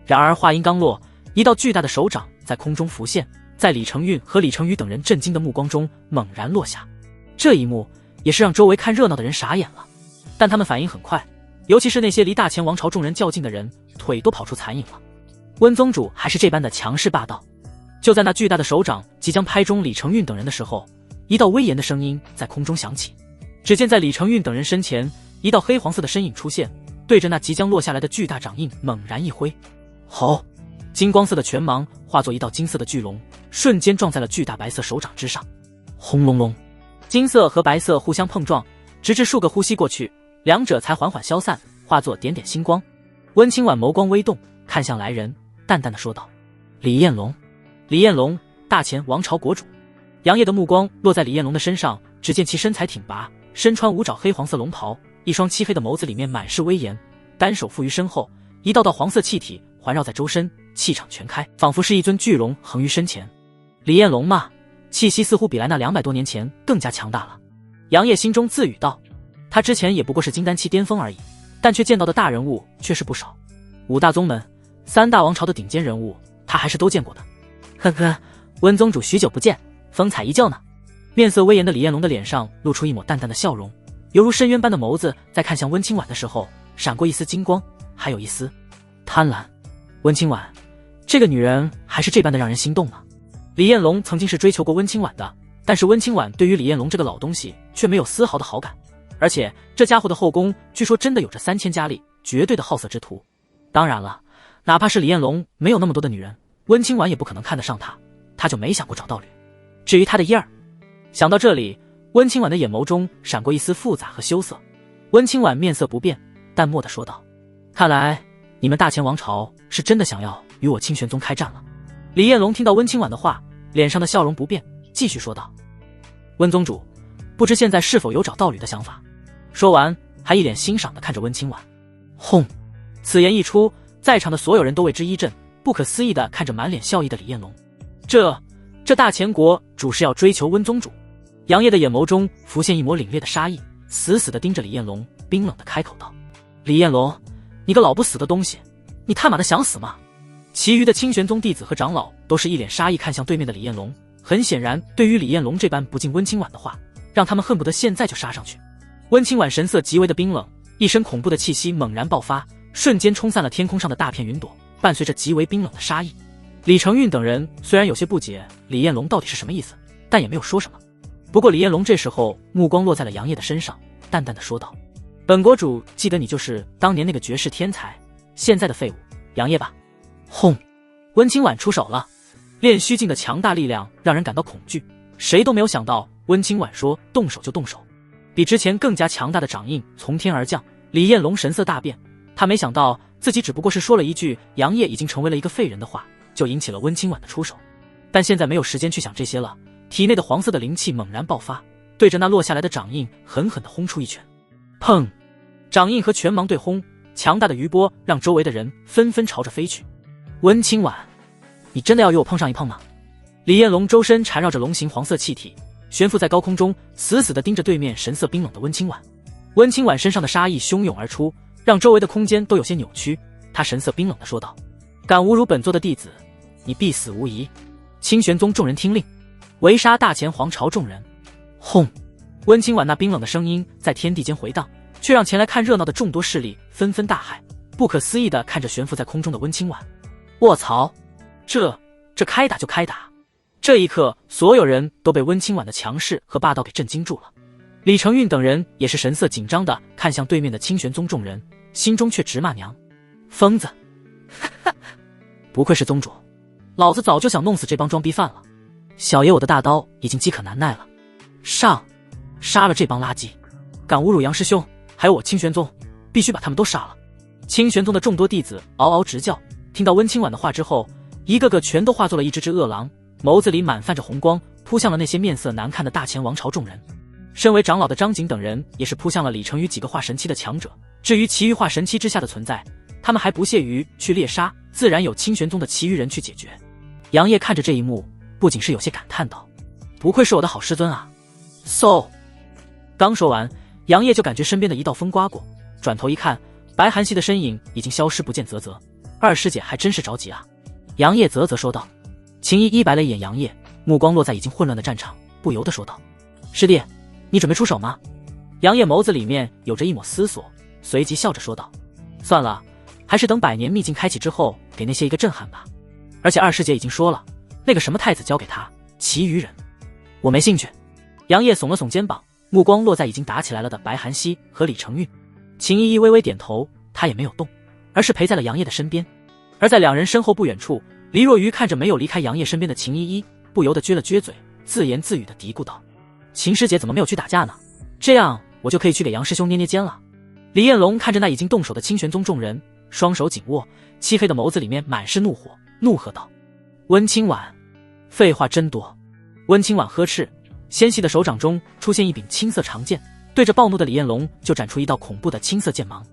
然而话音刚落，一道巨大的手掌在空中浮现，在李成运和李成瑜等人震惊的目光中猛然落下。这一幕也是让周围看热闹的人傻眼了，但他们反应很快，尤其是那些离大前王朝众人较近的人，腿都跑出残影了。温宗主还是这般的强势霸道。就在那巨大的手掌即将拍中李成运等人的时候，一道威严的声音在空中响起。只见在李成运等人身前，一道黑黄色的身影出现，对着那即将落下来的巨大掌印猛然一挥。吼！金光色的拳芒化作一道金色的巨龙，瞬间撞在了巨大白色手掌之上。轰隆隆，金色和白色互相碰撞，直至数个呼吸过去，两者才缓缓消散，化作点点星光。温清婉眸光微动，看向来人，淡淡的说道：“李彦龙。”李彦龙，大前王朝国主。杨业的目光落在李彦龙的身上，只见其身材挺拔，身穿五爪黑黄色龙袍，一双漆黑的眸子里面满是威严，单手负于身后，一道道黄色气体环绕在周身，气场全开，仿佛是一尊巨龙横于身前。李彦龙嘛，气息似乎比来那200多年前更加强大了。杨业心中自语道，他之前也不过是金丹期巅峰而已，但却见到的大人物却是不少。5大宗门、3大王朝的顶尖人物，他还是都见过的。呵呵，温宗主许久不见，风采依旧呢。面色威严的李彦龙的脸上露出一抹淡淡的笑容，犹如深渊般的眸子在看向温清婉的时候闪过一丝金光，还有一丝贪婪。温清婉，这个女人还是这般的让人心动呢。李彦龙曾经是追求过温清婉的，但是温清婉对于李彦龙这个老东西却没有丝毫的好感，而且这家伙的后宫据说真的有着3000佳丽，绝对的好色之徒。当然了，哪怕是李彦龙没有那么多的女人，温清婉也不可能看得上他，他就没想过找道侣。至于他的一儿，想到这里，温清婉的眼眸中闪过一丝复杂和羞涩。温清婉面色不变，淡漠地说道：看来你们大前王朝是真的想要与我清玄宗开战了。李彦龙听到温清婉的话，脸上的笑容不变，继续说道：温宗主，不知现在是否有找道侣的想法？说完还一脸欣赏地看着温清婉。轰！此言一出，在场的所有人都为之一震，不可思议地看着满脸笑意的李彦龙。这大前国主是要追求温宗主？杨业的眼眸中浮现一抹凛冽的杀意，死死地盯着李彦龙，冰冷地开口道：李彦龙，你个老不死的东西，你他妈的想死吗？其余的清玄宗弟子和长老都是一脸杀意看向对面的李彦龙，很显然对于李彦龙这般不敬温清婉的话，让他们恨不得现在就杀上去。温清婉神色极为的冰冷，一身恐怖的气息猛然爆发，瞬间冲散了天空上的大片云朵，伴随着极为冰冷的杀意。李承运等人虽然有些不解李彦龙到底是什么意思，但也没有说什么。不过李彦龙这时候目光落在了杨业的身上，淡淡的说道：本国主记得你就是当年那个绝世天才，现在的废物杨业吧。轰！温清婉出手了，炼虚境的强大力量让人感到恐惧，谁都没有想到温清婉说动手就动手，比之前更加强大的掌印从天而降。李彦龙神色大变，他没想到自己只不过是说了一句杨业已经成为了一个废人的话，就引起了温清婉的出手。但现在没有时间去想这些了，体内的黄色的灵气猛然爆发，对着那落下来的掌印狠狠地轰出一拳。砰！掌印和拳芒对轰，强大的余波让周围的人纷纷朝着飞去。温清婉，你真的要与我碰上一碰吗？李彦龙周身缠绕着龙形黄色气体，悬浮在高空中，死死地盯着对面神色冰冷的温清婉。温清婉身上的杀意汹涌而出，让周围的空间都有些扭曲。他神色冰冷地说道：敢侮辱本座的弟子，你必死无疑。清玄宗众人听令，围杀大前皇朝众人。轰！温清婉那冰冷的声音在天地间回荡，却让前来看热闹的众多势力纷纷大骇，不可思议地看着悬浮在空中的温清婉。卧槽！这开打就开打！这一刻，所有人都被温清婉的强势和霸道给震惊住了。李承运等人也是神色紧张地看向对面的清玄宗众人，心中却直骂娘：疯子！不愧是宗主，老子早就想弄死这帮装逼犯了。小爷我的大刀已经饥渴难耐了，杀了这帮垃圾！敢侮辱杨师兄，还有我清玄宗，必须把他们都杀了！清玄宗的众多弟子嗷嗷直叫，听到温清婉的话之后，一个个全都化作了一只饿狼，眸子里满泛着红光，扑向了那些面色难看的大前王朝众人。身为长老的张景等人也是扑向了李成宇几个化神期的强者，至于其余化神期之下的存在，他们还不屑于去猎杀，自然有清玄宗的其余人去解决。杨业看着这一幕，不仅是有些感叹道：不愧是我的好师尊啊。刚说完，杨业就感觉身边的一道风刮过，转头一看，白寒溪的身影已经消失不见啧啧。二师姐还真是着急啊。杨业啧啧说道。秦依依白了一眼杨业，目光落在已经混乱的战场，不由得说道：师弟，你准备出手吗？杨业眸子里面有着一抹思索，随即笑着说道：算了，还是等百年秘境开启之后给那些一个震撼吧。而且二师姐已经说了，那个什么太子交给他，其余人我没兴趣。杨业耸了耸肩膀，目光落在已经打起来了的白寒溪和李承运。秦依依微微点头，他也没有动，而是陪在了杨业的身边。而在两人身后不远处，黎若愚看着没有离开杨业身边的秦依依，不由得撅了撅嘴，自言自语地嘀咕道：秦师姐怎么没有去打架呢？这样我就可以去给杨师兄捏捏肩了。李彦龙看着那已经动手的清玄宗众人，双手紧握，漆黑的眸子里面满是怒火，怒喝道：温清婉，废话真多！温清婉呵斥，纤细的手掌中出现一柄青色长剑，对着暴怒的李彦龙就斩出一道恐怖的青色剑芒。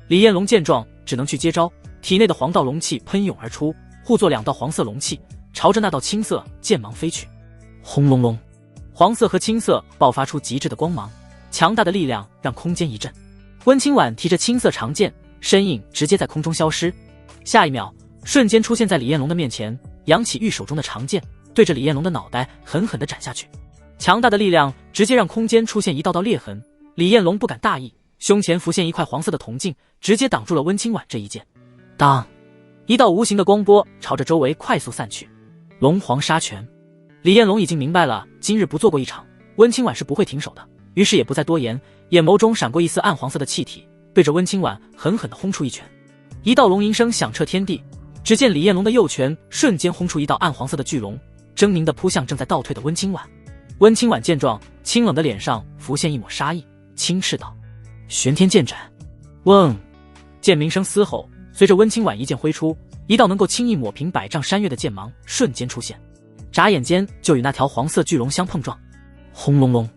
李彦龙见状只能去接招，体内的黄道龙气喷涌而出，互作两道黄色龙气，朝着那道青色剑芒飞去。轰隆隆，黄色和青色爆发出极致的光芒，强大的力量让空间一震。温清婉提着青色长剑，身影直接在空中消失，下一秒瞬间出现在李彦龙的面前，扬起玉手中的长剑，对着李彦龙的脑袋狠狠地斩下去。强大的力量直接让空间出现一道道裂痕，李彦龙不敢大意，胸前浮现一块黄色的铜镜，直接挡住了温清婉这一剑。当一道无形的光波朝着周围快速散去。龙皇杀拳。李彦龙已经明白了，今日不做过一场，温清婉是不会停手的，于是也不再多言，眼眸中闪过一丝暗黄色的气体，对着温清婉狠狠地轰出一拳。一道龙吟声响彻天地，只见李彦龙的右拳瞬间轰出一道暗黄色的巨龙，狰狞地扑向正在倒退的温清婉。温清婉见状，清冷的脸上浮现一抹杀意，轻斥道：“玄天剑斩！”嗡，剑鸣声嘶吼，随着温清婉一剑挥出，一道能够轻易抹平百丈山岳的剑芒瞬间出现，眨眼间就与那条黄色巨龙相碰撞。轰隆隆，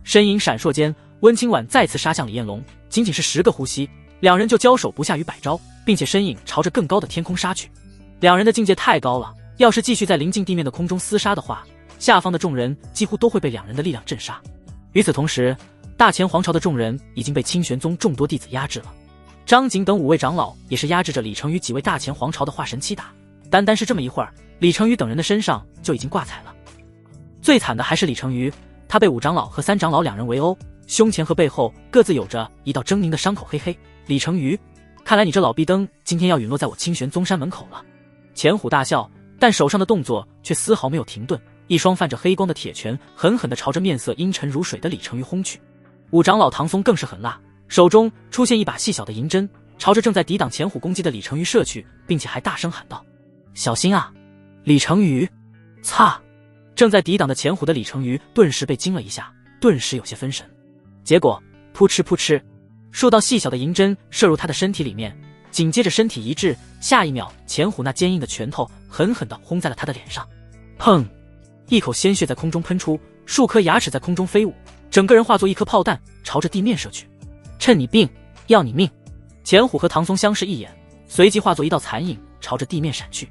身影闪烁间，温清婉再次杀向李彦龙，仅仅是10个呼吸，两人就交手不下于100招，并且身影朝着更高的天空杀去。两人的境界太高了，要是继续在临近地面的空中厮杀的话，下方的众人几乎都会被两人的力量震杀。与此同时，大前皇朝的众人已经被清玄宗众多弟子压制了，张景等5位长老也是压制着李成宇几位大前皇朝的化神期打。单单是这么一会儿，李成宇等人的身上就已经挂彩了。最惨的还是李成宇，他被5长老和3长老两人围殴，胸前和背后各自有着一道狰狞的伤口。嘿嘿，李成宇，看来你这老逼灯今天要陨落在我清玄宗山门口了。钱虎大笑，但手上的动作却丝毫没有停顿，一双泛着黑光的铁拳狠狠地朝着面色阴沉如水的李成宇轰去。5长老唐松更是狠辣，手中出现一把细小的银针，朝着正在抵挡钱虎攻击的李成宇射去，并且还大声喊道：“小心啊！”李成宇，擦！正在抵挡的钱虎的李成宇顿时被惊了一下，顿时有些分神。结果扑哧扑哧，数道细小的银针射入他的身体里面，紧接着身体一滞，下一秒钱虎那坚硬的拳头狠狠地轰在了他的脸上。砰！一口鲜血在空中喷出，数颗牙齿在空中飞舞，整个人化作一颗炮弹朝着地面射去。趁你病，要你命！钱虎和唐松相视一眼，随即化作一道残影朝着地面闪去。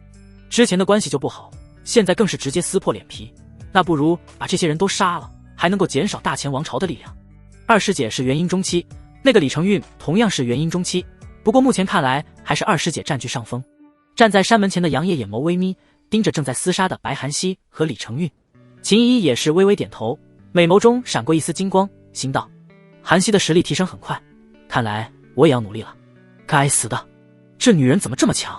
之前的关系就不好，现在更是直接撕破脸皮，那不如把这些人都杀了，还能够减少大前王朝的力量。二师姐是元婴中期，那个李成运同样是元婴中期，不过目前看来还是二师姐占据上风。站在山门前的杨业眼眸微眯，盯着正在厮杀的白寒溪和李成运。秦依也是微微点头，美眸中闪过一丝金光，心道：寒溪的实力提升很快，看来我也要努力了。该死的，这女人怎么这么强？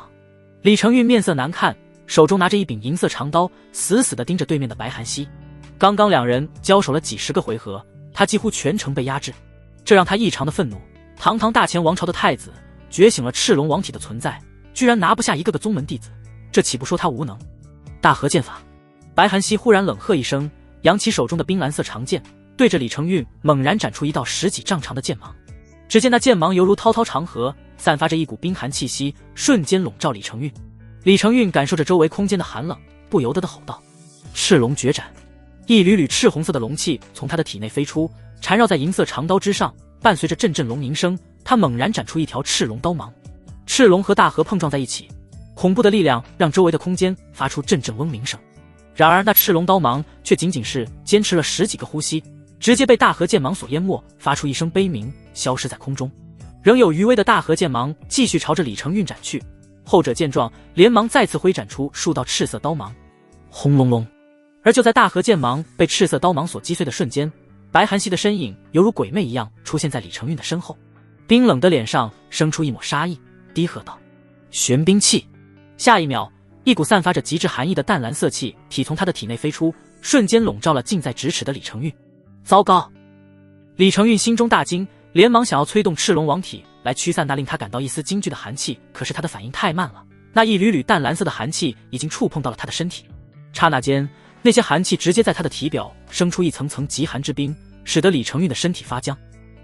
李成运面色难看，手中拿着一柄银色长刀，死死地盯着对面的白寒溪。刚刚两人交手了几10个回合，他几乎全程被压制，这让他异常的愤怒。堂堂大前王朝的太子，觉醒了赤龙王体的存在，居然拿不下一个个宗门弟子，这岂不说他无能？大和剑法！白寒溪忽然冷喝一声，扬起手中的冰蓝色长剑，对着李成运猛然斩出一道10几丈长的剑芒。只见那剑芒犹如滔滔长河，散发着一股冰寒气息，瞬间笼罩李成运。李成运感受着周围空间的寒冷，不由得吼道：赤龙绝斩！一缕缕赤红色的龙气从他的体内飞出，缠绕在银色长刀之上，伴随着阵阵龙吟声，他猛然斩出一条赤龙刀芒。赤龙和大河碰撞在一起，恐怖的力量让周围的空间发出阵阵嗡鸣声。然而那赤龙刀芒却仅仅是坚持了10几个呼吸，直接被大河剑芒所淹没，发出一声悲鸣，消失在空中。仍有余威的大河剑芒继续朝着李成运斩去，后者见状连忙再次挥斩出数道赤色刀芒。轰隆隆！而就在大河剑芒被赤色刀芒所击碎的瞬间，白寒溪的身影犹如鬼魅一样出现在李成运的身后，冰冷的脸上生出一抹杀意，低喝道：玄冰气！下一秒，一股散发着极致寒意的淡蓝色气体从他的体内飞出，瞬间笼罩了近在咫尺的李成运。糟糕！李成运心中大惊，连忙想要催动赤龙王体来驱散那令他感到一丝惊惧的寒气，可是他的反应太慢了，那一缕缕淡蓝色的寒气已经触碰到了他的身体。刹那间，那些寒气直接在他的体表生出一层层极寒之冰，使得李成运的身体发僵。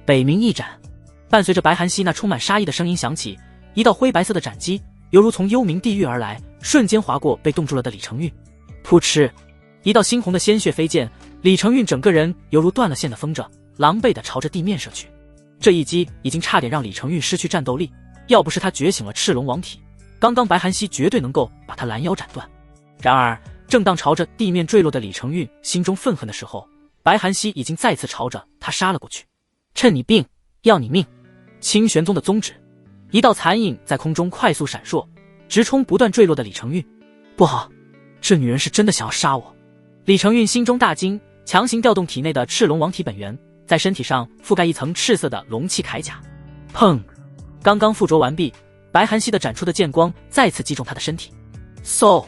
北冥一斩！伴随着白寒溪那充满杀意的声音响起，一道灰白色的斩击犹如从幽冥地狱而来，瞬间划过被冻住了的李成运。噗嗤！一道猩红的鲜血飞溅，李成运整个人犹如断了线的风筝，狼狈地朝着地面射去。这一击已经差点让李成运失去战斗力，要不是他觉醒了赤龙王体，刚刚白寒溪绝对能够把他拦腰斩断。然而正当朝着地面坠落的李成运心中愤恨的时候，白寒溪已经再次朝着他杀了过去。趁你病，要你命！清玄宗的宗旨！一道残影在空中快速闪烁，直冲不断坠落的李成运。不好，这女人是真的想要杀我！李成运心中大惊，强行调动体内的赤龙王体本源，在身体上覆盖一层赤色的龙气铠甲。砰！刚刚附着完毕，白寒溪的斩出的剑光再次击中他的身体。嗖！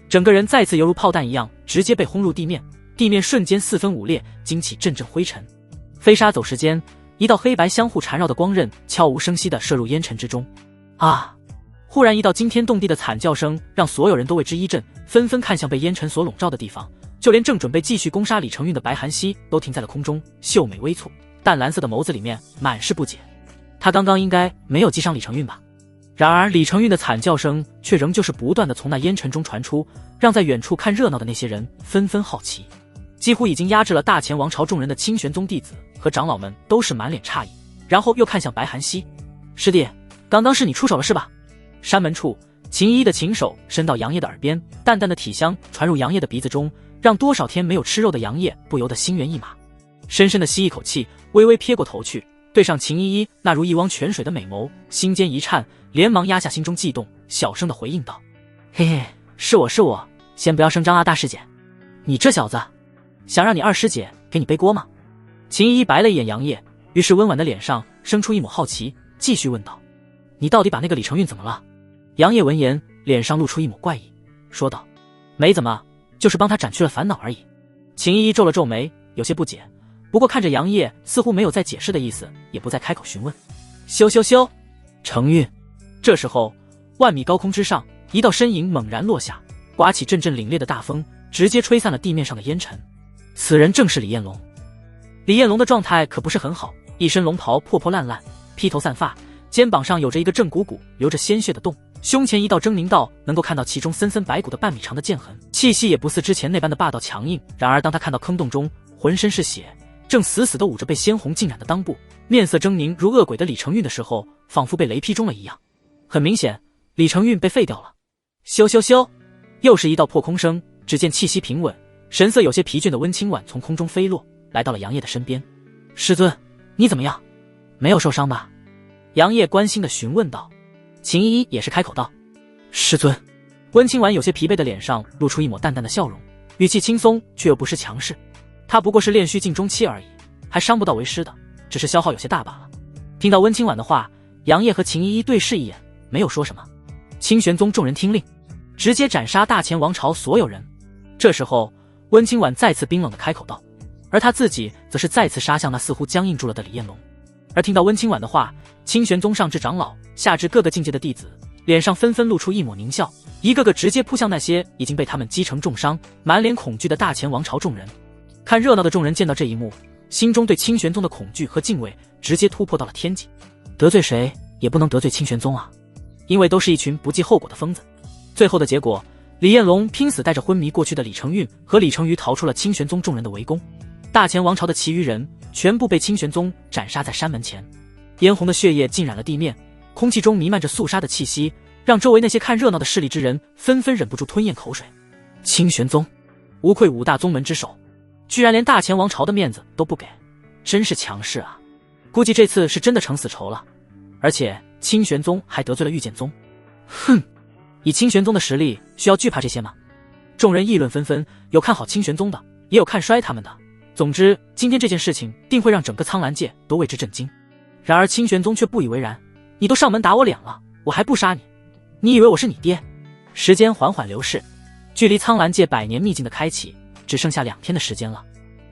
整个人再次犹如炮弹一样，直接被轰入地面，地面瞬间4分5裂，惊起阵阵灰尘。飞沙走石间，一道黑白相互缠绕的光刃悄无声息地射入烟尘之中。啊！忽然一道惊天动地的惨叫声让所有人都为之一震，纷纷看向被烟尘所笼罩的地方，就连正准备继续攻杀李承运的白寒溪都停在了空中，秀美微蹙，淡蓝色的眸子里面满是不解。他刚刚应该没有击伤李承运吧？然而李承运的惨叫声却仍旧是不断的从那烟尘中传出，让在远处看热闹的那些人纷纷好奇。几乎已经压制了大前王朝众人的清玄宗弟子和长老们都是满脸诧异，然后又看向白寒溪：“师弟，刚刚是你出手了是吧？”山门处，秦依依的琴手伸到杨业的耳边，淡淡的体香传入杨业的鼻子中，让多少天没有吃肉的杨业不由得心猿意马，深深的吸一口气，微微撇过头去，对上秦依依那如一汪泉水的美眸，心间一颤，连忙压下心中悸动，小声的回应道：“嘿嘿，是我，先不要声张啊，大师姐，你这小子，想让你二师姐给你背锅吗？”秦依依白了一眼杨业，于是温婉的脸上生出一抹好奇，继续问道：“你到底把那个李承运怎么了？”杨业闻言，脸上露出一抹怪异，说道：“没怎么，就是帮他斩去了烦恼而已。”秦依依皱了皱眉，有些不解，不过看着杨业似乎没有再解释的意思，也不再开口询问。咻咻咻，承运。这时候，万米高空之上，一道身影猛然落下，刮起阵阵凛冽的大风，直接吹散了地面上的烟尘。此人正是李彦龙。李彦龙的状态可不是很好，一身龙袍破破烂烂，披头散发，肩膀上有着一个正鼓鼓流着鲜血的洞，胸前一道狰狞到能够看到其中森森白骨的半米长的剑痕，气息也不似之前那般的霸道强硬。然而当他看到坑洞中浑身是血，正死死地捂着被鲜红浸染的裆部，面色狰狞如恶鬼的李承运的时候，仿佛被雷劈中了一样。很明显，李承运被废掉了。咻咻咻，又是一道破空声，只见气息平稳，神色有些疲倦的温清婉从空中飞落，来到了杨业的身边。“师尊，你怎么样？没有受伤吧？”杨业关心地询问道。秦依依也是开口道：“师尊。”温清婉有些疲惫的脸上露出一抹淡淡的笑容，语气轻松却又不失强势。他不过是炼虚境中期而已，还伤不到为师的，只是消耗有些大罢了。听到温清婉的话，杨业和秦依依对视一眼，没有说什么。清玄宗众人听令，直接斩杀大前王朝所有人。这时候，温清婉再次冰冷地开口道，而他自己则是再次杀向那似乎僵硬住了的李彦龙。而听到温清婉的话，清玄宗上至长老，下至各个境界的弟子，脸上纷纷露出一抹狞笑，一个个直接扑向那些已经被他们击成重伤、满脸恐惧的大前王朝众人。看热闹的众人见到这一幕，心中对清玄宗的恐惧和敬畏直接突破到了天际。得罪谁也不能得罪清玄宗啊，因为都是一群不计后果的疯子。最后的结果，李彦龙拼死带着昏迷过去的李承运和李承瑜逃出了清玄宗众人的围攻，大前王朝的其余人全部被清玄宗斩杀在山门前。嫣红的血液浸染了地面，空气中弥漫着肃杀的气息，让周围那些看热闹的势力之人纷纷忍不住吞咽口水。清玄宗无愧五大宗门之首，居然连大前王朝的面子都不给，真是强势啊！估计这次是真的成死仇了。而且清玄宗还得罪了御剑宗。哼，以清玄宗的实力，需要惧怕这些吗？众人议论纷纷，有看好清玄宗的，也有看衰他们的。总之，今天这件事情定会让整个苍兰界都为之震惊。然而清玄宗却不以为然，你都上门打我脸了，我还不杀你？你以为我是你爹？时间缓缓流逝，距离苍兰界100年秘境的开启只剩下2天的时间了。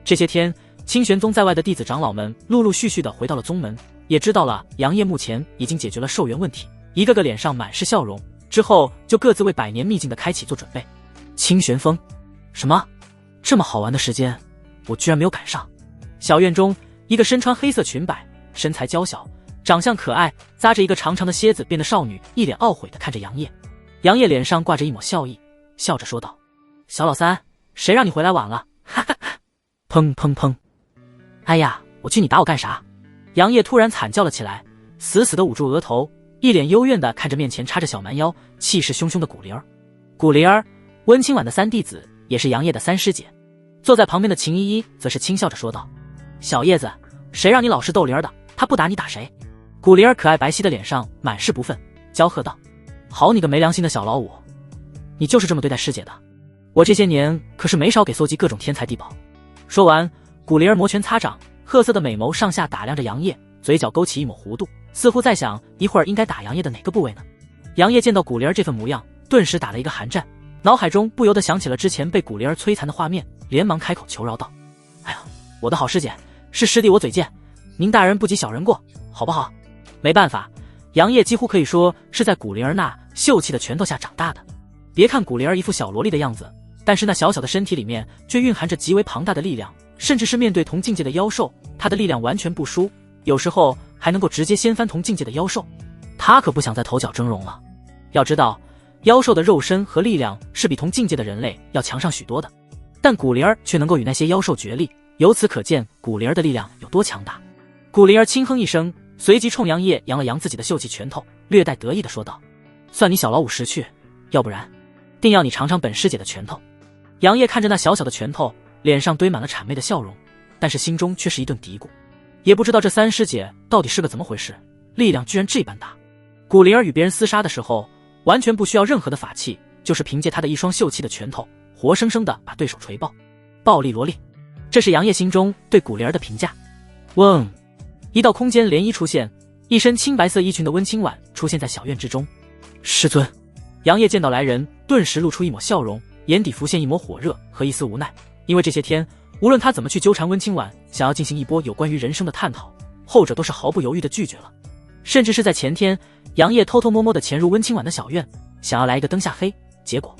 这些天，清玄宗在外的弟子长老们陆陆续续的回到了宗门，也知道了杨业目前已经解决了寿元问题，一个个脸上满是笑容，之后就各自为100年秘境的开启做准备。清玄峰，什么？这么好玩的时间，我居然没有赶上。小院中，一个身穿黑色裙摆，身材娇小，长相可爱，扎着一个长长的蝎子辫的少女一脸懊悔地看着杨业。杨业脸上挂着一抹笑意，笑着说道：“小老三，谁让你回来晚了？哈哈哈！”砰砰砰！哎呀，我去，你打我干啥？杨业突然惨叫了起来，死死地捂住额头，一脸幽怨地看着面前插着小蛮腰、气势汹汹的古灵儿。古灵儿，温清婉的3弟子，也是杨业的3师姐。坐在旁边的秦依依则是轻笑着说道：“小叶子，谁让你老是逗灵儿的？他不打你打谁？”古灵儿可爱白皙的脸上满是不忿，娇喝道：“好你个没良心的小老五，你就是这么对待师姐的？我这些年可是没少给搜集各种天才地宝。”说完，古灵儿摩拳擦掌，褐色的美眸上下打量着杨业，嘴角勾起一抹弧度，似乎在想一会儿应该打杨业的哪个部位呢？杨业见到古灵儿这份模样，顿时打了一个寒战，脑海中不由得想起了之前被古灵儿摧残的画面，连忙开口求饶道：“哎呀，我的好师姐，是师弟我嘴贱，您大人不及小人过，好不好？”没办法，杨业几乎可以说是在古灵儿那秀气的拳头下长大的。别看古灵儿一副小萝莉的样子，但是那小小的身体里面却蕴含着极为庞大的力量，甚至是面对同境界的妖兽，她的力量完全不输，有时候还能够直接掀翻同境界的妖兽。她可不想再头角峥嵘了。要知道，妖兽的肉身和力量是比同境界的人类要强上许多的，但古灵儿却能够与那些妖兽决力，由此可见古灵儿的力量有多强大。古灵儿轻哼一声，随即冲杨业扬了扬自己的秀气拳头，略带得意地说道：“算你小老五识趣，要不然定要你尝尝本师姐的拳头。”杨业看着那小小的拳头，脸上堆满了谄媚的笑容，但是心中却是一顿嘀咕，也不知道这三师姐到底是个怎么回事，力量居然这般大。古灵儿与别人厮杀的时候，完全不需要任何的法器，就是凭借她的一双秀气的拳头，活生生的把对手锤爆。暴力萝莉，这是杨业心中对古灵儿的评价。嗡，一道空间涟漪出现，一身青白色衣裙的温清婉出现在小院之中。师尊，杨业见到来人，顿时露出一抹笑容，眼底浮现一抹火热和一丝无奈。因为这些天，无论他怎么去纠缠温清婉，想要进行一波有关于人生的探讨，后者都是毫不犹豫的拒绝了。甚至是在前天，杨业偷偷摸摸的潜入温清婉的小院，想要来一个灯下黑，结果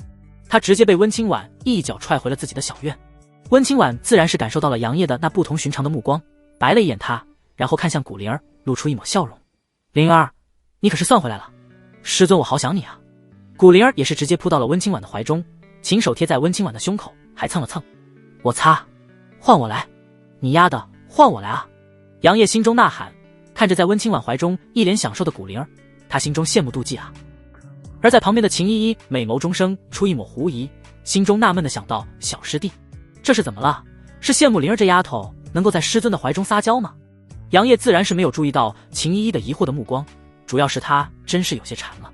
他直接被温清婉一脚踹回了自己的小院。温清婉自然是感受到了杨业的那不同寻常的目光，白了一眼他，然后看向古灵儿，露出一抹笑容：“灵儿，你可是算回来了，师尊我好想你啊。”古灵儿也是直接扑到了温清婉的怀中，琴手贴在温清婉的胸口，还蹭了蹭：“我擦，换我来，你丫的换我来啊！”杨业心中呐喊，看着在温清婉怀中一脸享受的古灵儿，他心中羡慕妒忌啊。而在旁边的秦依依美眸中生出一抹狐疑，心中纳闷的想到：小师弟这是怎么了？是羡慕灵儿这丫头能够在师尊的怀中撒娇吗？杨业自然是没有注意到秦依依的疑惑的目光，主要是他真是有些馋了。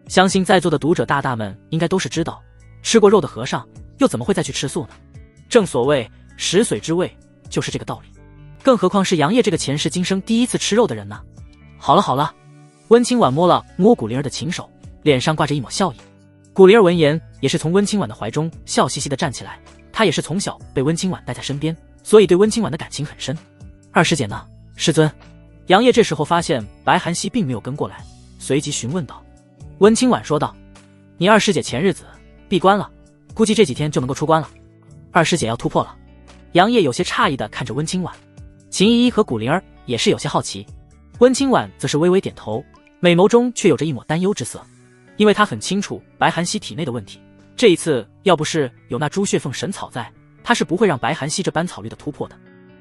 相信在座的读者大大们应该都是知道，吃过肉的和尚又怎么会再去吃素呢？正所谓食髓知味，就是这个道理。更何况是杨业这个前世今生第一次吃肉的人呢？好了好了，温清婉摸了摸古灵儿的琴手，脸上挂着一抹笑意。古灵儿闻言也是从温清婉的怀中笑嘻嘻地站起来，她也是从小被温清婉带在身边，所以对温清婉的感情很深。二师姐呢？师尊。杨业这时候发现白寒溪并没有跟过来，随即询问道。温清婉说道：“你二师姐前日子闭关了，估计这几天就能够出关了。二师姐要突破了。”杨业有些诧异地看着温清婉，秦依依和古灵儿也是有些好奇。温清婉则是微微点头，美眸中却有着一抹担忧之色，因为她很清楚白寒溪体内的问题，这一次要不是有那朱雀凤神草在，她是不会让白寒溪这般草绿的突破的。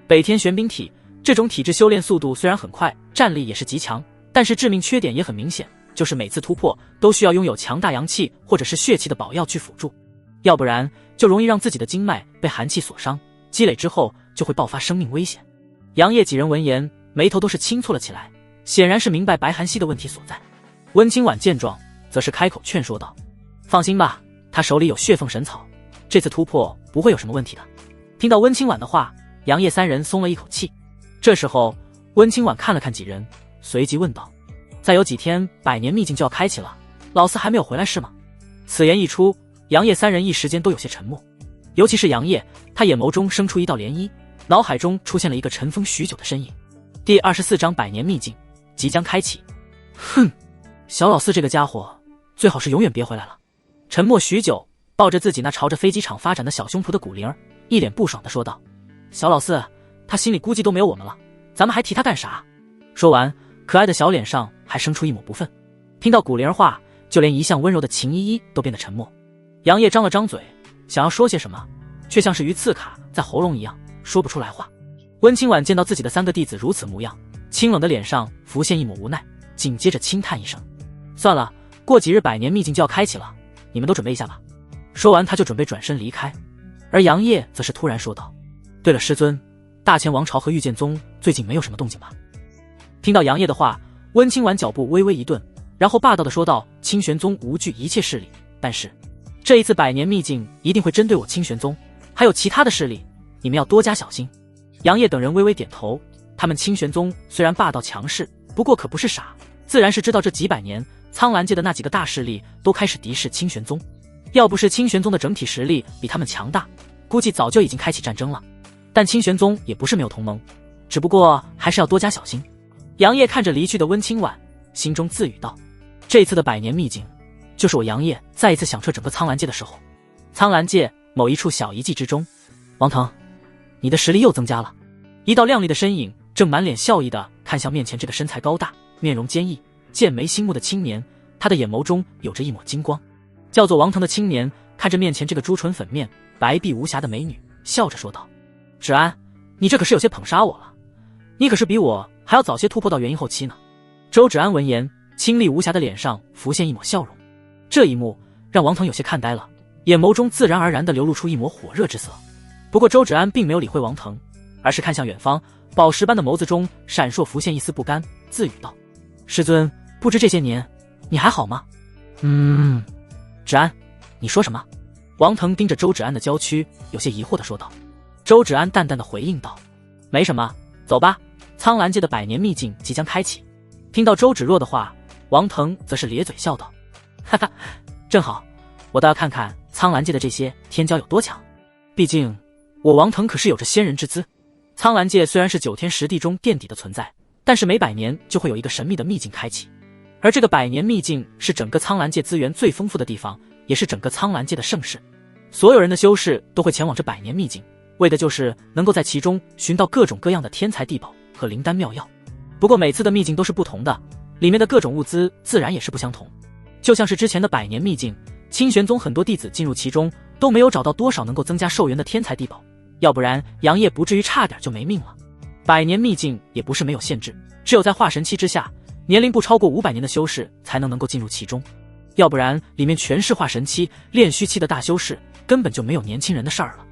北天玄冰体这种体质修炼速度虽然很快，战力也是极强，但是致命缺点也很明显，就是每次突破都需要拥有强大阳气或者是血气的宝药去辅助，要不然就容易让自己的经脉被寒气所伤，积累之后就会爆发生命危险。杨业几人闻言，眉头都是轻蹙了起来，显然是明白白寒溪的问题所在。温清婉见状，则是开口劝说道：“放心吧，他手里有血凤神草，这次突破不会有什么问题的。”听到温清婉的话，杨业三人松了一口气。这时候，温清婉看了看几人，随即问道：“再有几天百年秘境就要开启了，老四还没有回来是吗？”此言一出，杨业三人一时间都有些沉默，尤其是杨业，他眼眸中生出一道涟漪，脑海中出现了一个尘封许久的身影。第24章百年秘境即将开启。哼，小老四这个家伙最好是永远别回来了。沉默许久，抱着自己那朝着飞机场发展的小胸脯的古灵儿一脸不爽地说道：“小老四，他心里估计都没有我们了，咱们还提他干啥？”说完，可爱的小脸上还生出一抹不忿。听到古灵儿话，就连一向温柔的秦依依都变得沉默。杨业张了张嘴，想要说些什么，却像是鱼刺卡在喉咙一样，说不出来话。温清婉见到自己的三个弟子如此模样，清冷的脸上浮现一抹无奈，紧接着轻叹一声：“算了，过几日百年秘境就要开启了，你们都准备一下吧。”说完他就准备转身离开，而杨业则是突然说道：“对了，师尊，大乾王朝和御剑宗最近没有什么动静吧？”听到杨业的话，温清婉脚步微微一顿，然后霸道地说道：“清玄宗无惧一切势力，但是这一次百年秘境一定会针对我清玄宗，还有其他的势力，你们要多加小心。”杨业等人微微点头，他们清玄宗虽然霸道强势，不过可不是傻，自然是知道这几百年苍兰界的那几个大势力都开始敌视清玄宗，要不是清玄宗的整体实力比他们强大，估计早就已经开启战争了。但清玄宗也不是没有同盟，只不过还是要多加小心。杨业看着离去的温清婉，心中自语道：“这次的百年秘境就是我杨业再一次响彻整个苍兰界的时候。苍兰界某一处小遗迹之中，王腾，你的实力又增加了。一道亮丽的身影正满脸笑意地看向面前这个身材高大、面容坚毅、剑眉星目的青年，他的眼眸中有着一抹金光。叫做王腾的青年看着面前这个朱唇粉面、白璧无瑕的美女，笑着说道：“芷安，你这可是有些捧杀我了，你可是比我还要早些突破到元婴后期呢。”周芷安闻言，清丽无瑕的脸上浮现一抹笑容。这一幕让王腾有些看呆了，眼眸中自然而然地流露出一抹火热之色。不过周芷安并没有理会王腾，而是看向远方，宝石般的眸子中闪烁浮现一丝不甘，自语道：“师尊，不知这些年你还好吗？”芷安，你说什么？王腾盯着周芷安的娇躯，有些疑惑地说道。周芷安淡淡的回应道：“没什么，走吧，苍兰界的百年秘境即将开启。”听到周芷若的话，王腾则是咧嘴笑道：“哈哈，正好，我倒要看看苍兰界的这些天骄有多强。毕竟我王腾可是有着仙人之姿。苍兰界虽然是9天10地中垫底的存在，但是每100年就会有一个神秘的秘境开启。而这个百年秘境是整个苍兰界资源最丰富的地方，也是整个苍兰界的盛世。所有人的修士都会前往这百年秘境，为的就是能够在其中寻到各种各样的天才地宝和灵丹妙药。不过每次的秘境都是不同的，里面的各种物资自然也是不相同。就像是之前的百年秘境，清玄宗很多弟子进入其中都没有找到多少能够增加寿元的天才地宝，要不然杨业不至于差点就没命了。百年秘境也不是没有限制，只有在化神期之下，年龄不超过500年的修士才能够进入其中，要不然里面全是化神期、炼虚期的大修士，根本就没有年轻人的事儿了。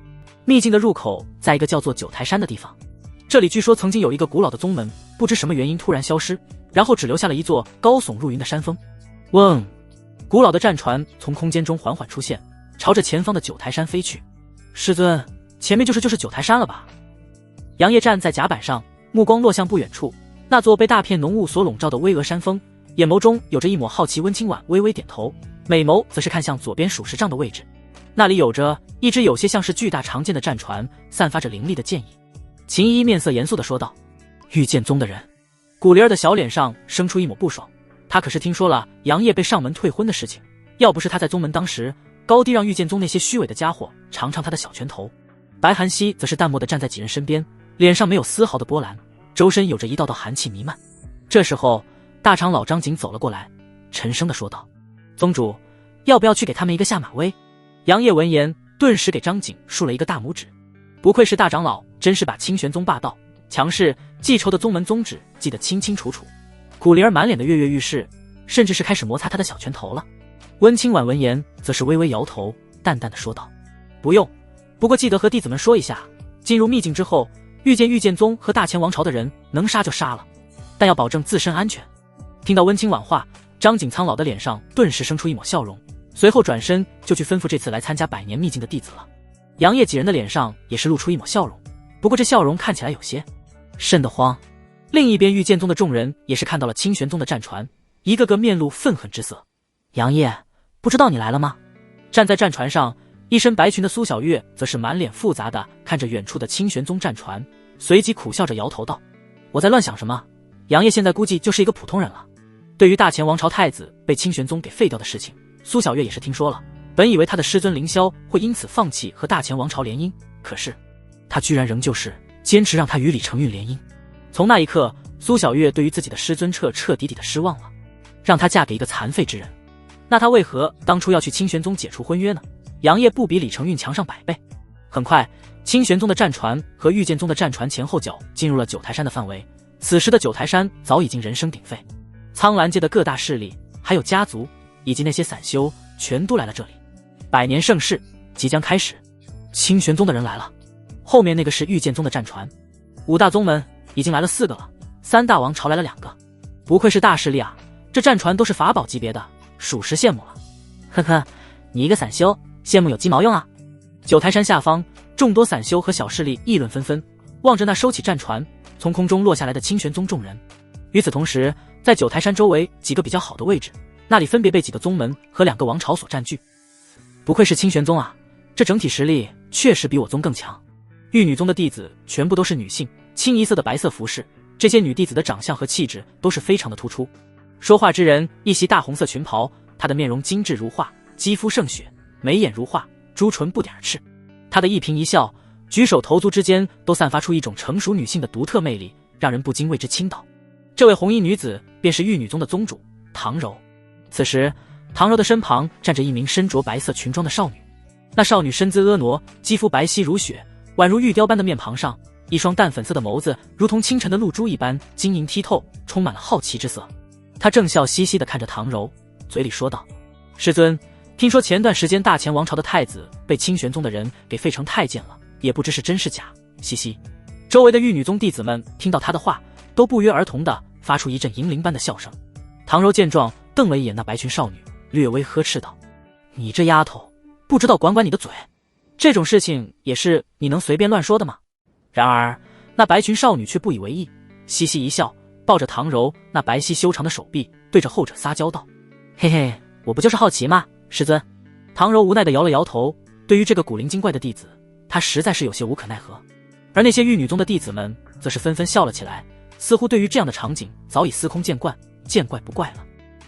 秘境的入口在一个叫做九台山的地方，这里据说曾经有一个古老的宗门，不知什么原因突然消失，然后只留下了一座高耸入云的山峰。嗡，古老的战船从空间中缓缓出现，朝着前方的九台山飞去。师尊，前面就是九台山了吧？杨业站在甲板上，目光落向不远处那座被大片浓雾所笼罩的巍峨山峰，眼眸中有着一抹好奇。温清婉微微点头，美眸则是看向左边数10丈的位置，那里有着一只有些像是巨大长剑的战船，散发着凌厉的剑意。秦依依面色严肃地说道：“御剑宗的人。”古灵儿的小脸上生出一抹不爽，他可是听说了杨业被上门退婚的事情，要不是他在宗门当时，高低让御剑宗那些虚伪的家伙尝尝他的小拳头。白寒溪则是淡漠地站在几人身边，脸上没有丝毫的波澜，周身有着一道道寒气弥漫。这时候大长老张景走了过来，沉声地说道：“宗主，要不要去给他们一个下马威？”杨业闻言顿时给张景竖了一个大拇指，不愧是大长老，真是把清玄宗霸道、强势、记仇的宗门宗旨记得清清楚楚。古灵儿满脸的跃跃欲试，甚至是开始摩擦他的小拳头了。温清婉闻言则是微微摇头，淡淡的说道：“不用，不过记得和弟子们说一下，进入秘境之后，遇见御剑宗和大前王朝的人，能杀就杀了，但要保证自身安全。”听到温清婉话，张景苍老的脸上顿时生出一抹笑容，随后转身就去吩咐这次来参加百年秘境的弟子了。杨业几人的脸上也是露出一抹笑容，不过这笑容看起来有些瘆得慌。另一边御剑宗的众人也是看到了清玄宗的战船，一个个面露愤恨之色。杨业，不知道你来了吗？站在战船上一身白裙的苏小月则是满脸复杂的看着远处的清玄宗战船，随即苦笑着摇头道：“我在乱想什么？杨业现在估计就是一个普通人了。”对于大前王朝太子被清玄宗给废掉的事情，苏小月也是听说了，本以为他的师尊凌霄会因此放弃和大前王朝联姻，可是他居然仍旧是坚持让他与李承运联姻。从那一刻，苏小月对于自己的师尊彻底的失望了，让她嫁给一个残废之人，那她为何当初要去清玄宗解除婚约呢？杨业不比李承运强上100倍。很快，清玄宗的战船和御剑宗的战船前后脚进入了九台山的范围，此时的九台山早已经人声鼎沸，苍兰界的各大势力还有家族以及那些散修全都来了这里，百年盛世即将开始。清玄宗的人来了，后面那个是御剑宗的战船，5大宗门已经来了4个了，3大王朝来了2个，不愧是大势力啊，这战船都是法宝级别的，属实羡慕了。呵呵，你一个散修，羡慕有鸡毛用啊。九台山下方，众多散修和小势力议论纷纷，望着那收起战船从空中落下来的清玄宗众人。与此同时，在九台山周围几个比较好的位置，那里分别被几个宗门和2个王朝所占据。不愧是清玄宗啊，这整体实力确实比我宗更强。玉女宗的弟子全部都是女性，清一色的白色服饰，这些女弟子的长相和气质都是非常的突出。说话之人一袭大红色裙袍，她的面容精致如画，肌肤胜雪，眉眼如画，朱唇不点赤。她的一颦一笑，举手投足之间都散发出一种成熟女性的独特魅力，让人不禁为之倾倒。这位红衣女子便是玉女宗的宗主唐柔。此时唐柔的身旁站着一名身着白色裙装的少女，那少女身姿婀娜，肌肤白皙如雪，宛如玉雕般的面庞上，一双淡粉色的眸子如同清晨的露珠一般晶莹剔透，充满了好奇之色。她正笑嘻嘻地看着唐柔，嘴里说道：师尊，听说前段时间大前王朝的太子被清玄宗的人给废成太监了，也不知是真是假，嘻嘻。周围的玉女宗弟子们听到她的话，都不约而同地发出一阵银铃般的笑声。唐柔见状，瞪了一眼那白裙少女，略微呵斥道：你这丫头，不知道管管你的嘴，这种事情也是你能随便乱说的吗？然而那白裙少女却不以为意，嘻嘻一笑，抱着唐柔那白皙修长的手臂，对着后者撒娇道：嘿嘿，我不就是好奇吗，师尊。唐柔无奈地摇了摇头，对于这个古灵精怪的弟子，她实在是有些无可奈何。而那些玉女宗的弟子们则是纷纷笑了起来，似乎对于这样的场景早已司空见惯，见怪不怪了。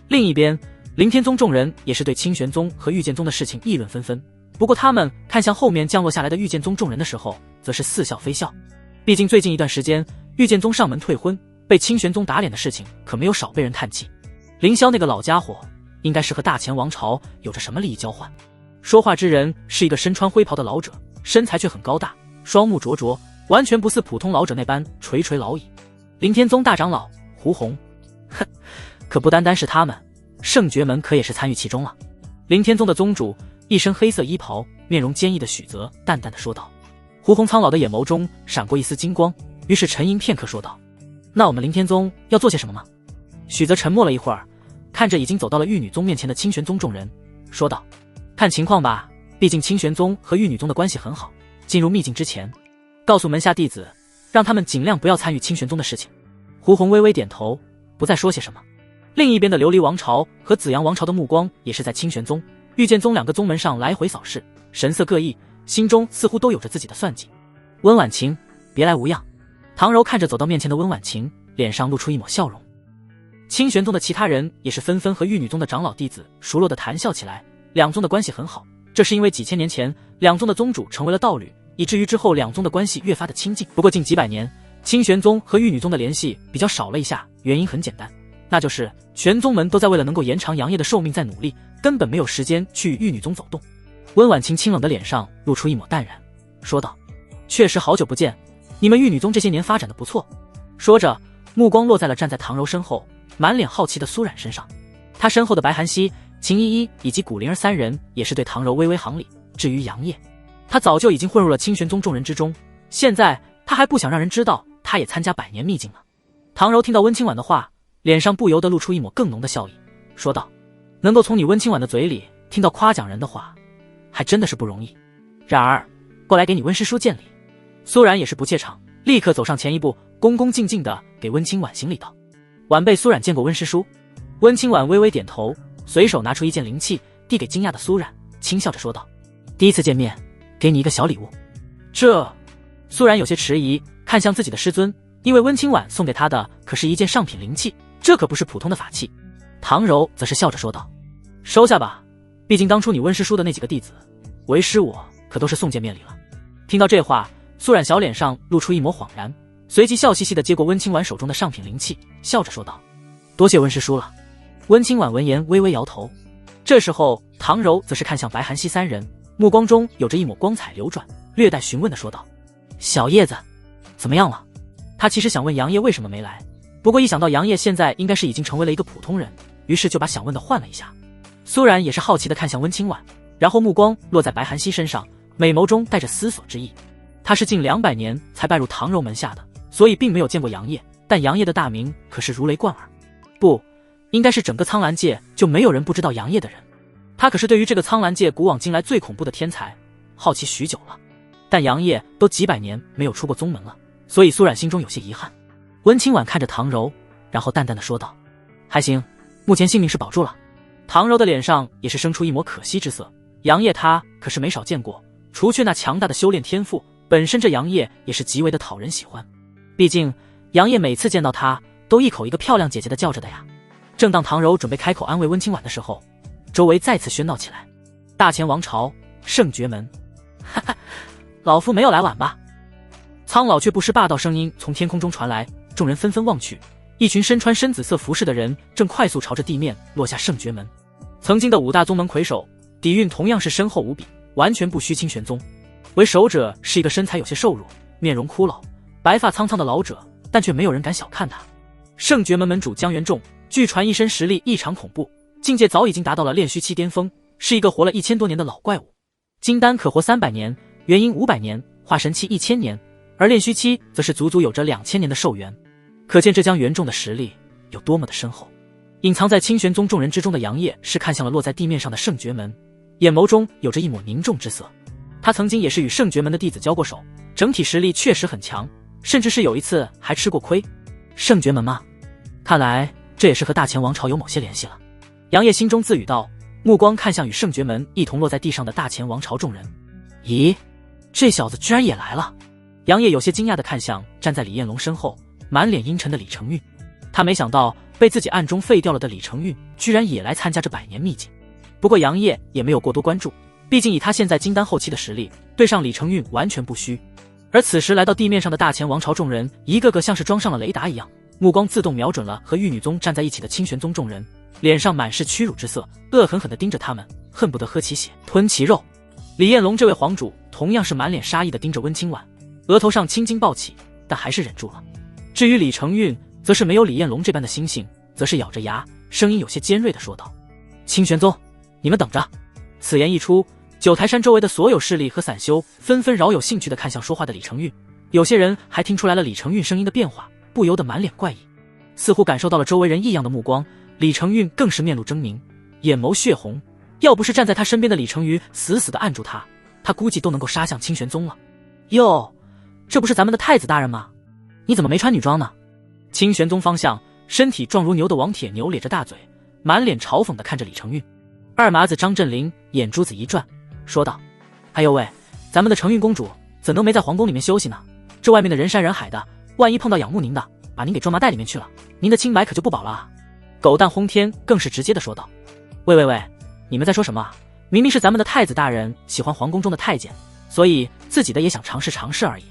另一边，凌天宗众人也是对清玄宗和御剑宗的事情议论纷纷，不过他们看向后面降落下来的御剑宗众人的时候，则是似笑非笑。毕竟最近一段时间，御剑宗上门退婚，被清玄宗打脸的事情可没有少被人叹气。凌霄那个老家伙，应该是和大前王朝有着什么利益交换。说话之人是一个身穿灰袍的老者，身材却很高大，双目灼灼，完全不似普通老者那般垂垂老矣。凌天宗大长老胡洪，哼，可不单单是他们，圣爵门可也是参与其中了。凌天宗的宗主一身黑色衣袍，面容坚毅的许泽淡淡的说道。胡洪苍老的眼眸中闪过一丝金光，于是沉吟片刻说道：那我们凌天宗要做些什么吗？许泽沉默了一会儿，看着已经走到了玉女宗面前的清玄宗众人，说道：看情况吧，毕竟清玄宗和玉女宗的关系很好，进入秘境之前，告诉门下弟子，让他们尽量不要参与清玄宗的事情。胡洪微微点头，不再说些什么。另一边的琉璃王朝和紫阳王朝的目光也是在清玄宗、御剑宗两个宗门上来回扫视，神色各异，心中似乎都有着自己的算计。温婉晴，别来无恙。唐柔看着走到面前的温婉晴，脸上露出一抹笑容。清玄宗的其他人也是纷纷和玉女宗的长老弟子熟络地谈笑起来，两宗的关系很好，这是因为几千年前两宗的宗主成为了道侣，以至于之后两宗的关系越发的亲近。不过近几百年，清玄宗和玉女宗的联系比较少了一下，原因很简单，那就是全宗门都在为了能够延长杨业的寿命在努力，根本没有时间去玉女宗走动。温婉清清冷的脸上露出一抹淡然，说道：确实好久不见，你们玉女宗这些年发展的不错。说着，目光落在了站在唐柔身后满脸好奇的苏冉身上。他身后的白寒溪、秦依依以及古灵儿三人也是对唐柔微微行礼。至于杨业，他早就已经混入了清玄宗众人之中，现在他还不想让人知道他也参加百年秘境了。唐柔听到温清婉的话，脸上不由得露出一抹更浓的笑意，说道：能够从你温清婉的嘴里听到夸奖人的话，还真的是不容易。然而，过来给你温师叔见礼。苏冉也是不怯场，立刻走上前一步，恭恭敬敬地给温清婉行礼道：晚辈苏冉见过温师叔。温清婉微微点头，随手拿出一件灵器递给惊讶的苏冉，轻笑着说道：第一次见面，给你一个小礼物。这……苏冉有些迟疑，看向自己的师尊，因为温清婉送给他的可是一件上品灵器，这可不是普通的法器。唐柔则是笑着说道：收下吧，毕竟当初你温师叔的那几个弟子，为师我可都是送见面礼了。听到这话，苏冉小脸上露出一抹恍然，随即笑嘻嘻地接过温清婉手中的上品灵器，笑着说道：多谢温师叔了。温清婉闻言微微摇头。这时候唐柔则是看向白寒溪三人，目光中有着一抹光彩流转，略带询问地说道：小叶子怎么样了？他其实想问杨业为什么没来，不过一想到杨业现在应该是已经成为了一个普通人，于是就把想问的换了一下。苏冉也是好奇地看向温清婉，然后目光落在白寒溪身上，美眸中带着思索之意。他是近200年才拜入唐柔门下的，所以并没有见过杨业，但杨业的大名可是如雷贯耳，不，应该是整个苍兰界就没有人不知道杨业的人。他可是对于这个苍兰界古往今来最恐怖的天才好奇许久了，但杨业都几百年没有出过宗门了，所以苏冉心中有些遗憾。温清婉看着唐柔，然后淡淡的说道：还行，目前性命是保住了。唐柔的脸上也是生出一抹可惜之色，杨业他可是没少见过，除却那强大的修炼天赋，本身这杨业也是极为的讨人喜欢。毕竟杨业每次见到他都一口一个漂亮姐姐的叫着的呀。正当唐柔准备开口安慰温清婉的时候，周围再次喧闹起来。大前王朝，圣爵门。哈哈，老夫没有来晚吧？苍老却不失霸道声音从天空中传来，众人纷纷望去，一群身穿深紫色服饰的人正快速朝着地面落下圣爵门。曾经的5大宗门魁首，底蕴同样是深厚无比，完全不虚清玄宗。为首者是一个身材有些瘦弱、面容枯老、白发苍苍的老者，但却没有人敢小看他。圣爵门门主姜元仲，据传一身实力异常恐怖，境界早已经达到了炼虚期巅峰，是一个活了1000多年的老怪物。金丹可活300年，元婴500年，化神期1000年，而炼虚期则是足足有着2000年的寿元，可见这姜元仲的实力有多么的深厚。隐藏在清玄宗众人之中的杨业是看向了落在地面上的圣爵门，眼眸中有着一抹凝重之色。他曾经也是与圣爵门的弟子交过手，整体实力确实很强，甚至是有一次还吃过亏。圣爵门吗？看来这也是和大前王朝有某些联系了。杨业心中自语道，目光看向与圣爵门一同落在地上的大前王朝众人。咦，这小子居然也来了！杨业有些惊讶地看向站在李彦龙身后满脸阴沉的李成运，他没想到被自己暗中废掉了的李成运居然也来参加这100年秘境。不过杨业也没有过多关注，毕竟以他现在金丹后期的实力，对上李成运完全不虚。而此时来到地面上的大前王朝众人，一个个像是装上了雷达一样，目光自动瞄准了和玉女宗站在一起的清玄宗众人，脸上满是屈辱之色，恶狠狠地盯着他们，恨不得喝其血吞其肉。李彦龙这位皇主同样是满脸杀意地盯着温清婉，额头上青筋暴起，但还是忍住了。至于李成运，则是没有李彦龙这般的心性，则是咬着牙，声音有些尖锐地说道：清玄宗，你们等着！此言一出，九台山周围的所有势力和散修纷纷饶有兴趣地看向说话的李成运，有些人还听出来了李成运声音的变化，不由得满脸怪异，似乎感受到了周围人异样的目光。李成运更是面露狰狞，眼眸血红，要不是站在他身边的李成瑜死死地按住他，他估计都能够杀向清玄宗了。哟，这不是咱们的太子大人吗？你怎么没穿女装呢？清玄宗方向，身体壮如牛的王铁牛咧着大嘴，满脸嘲讽地看着李成运。二麻子张振林眼珠子一转，说道：哎呦喂，咱们的成运公主怎能没在皇宫里面休息呢？这外面的人山人海的，万一碰到仰慕您的，把您给装麻袋里面去了，您的清白可就不保了啊！狗蛋轰天更是直接的说道：喂喂喂，你们在说什么？明明是咱们的太子大人喜欢皇宫中的太监，所以自己的也想尝试尝试而已。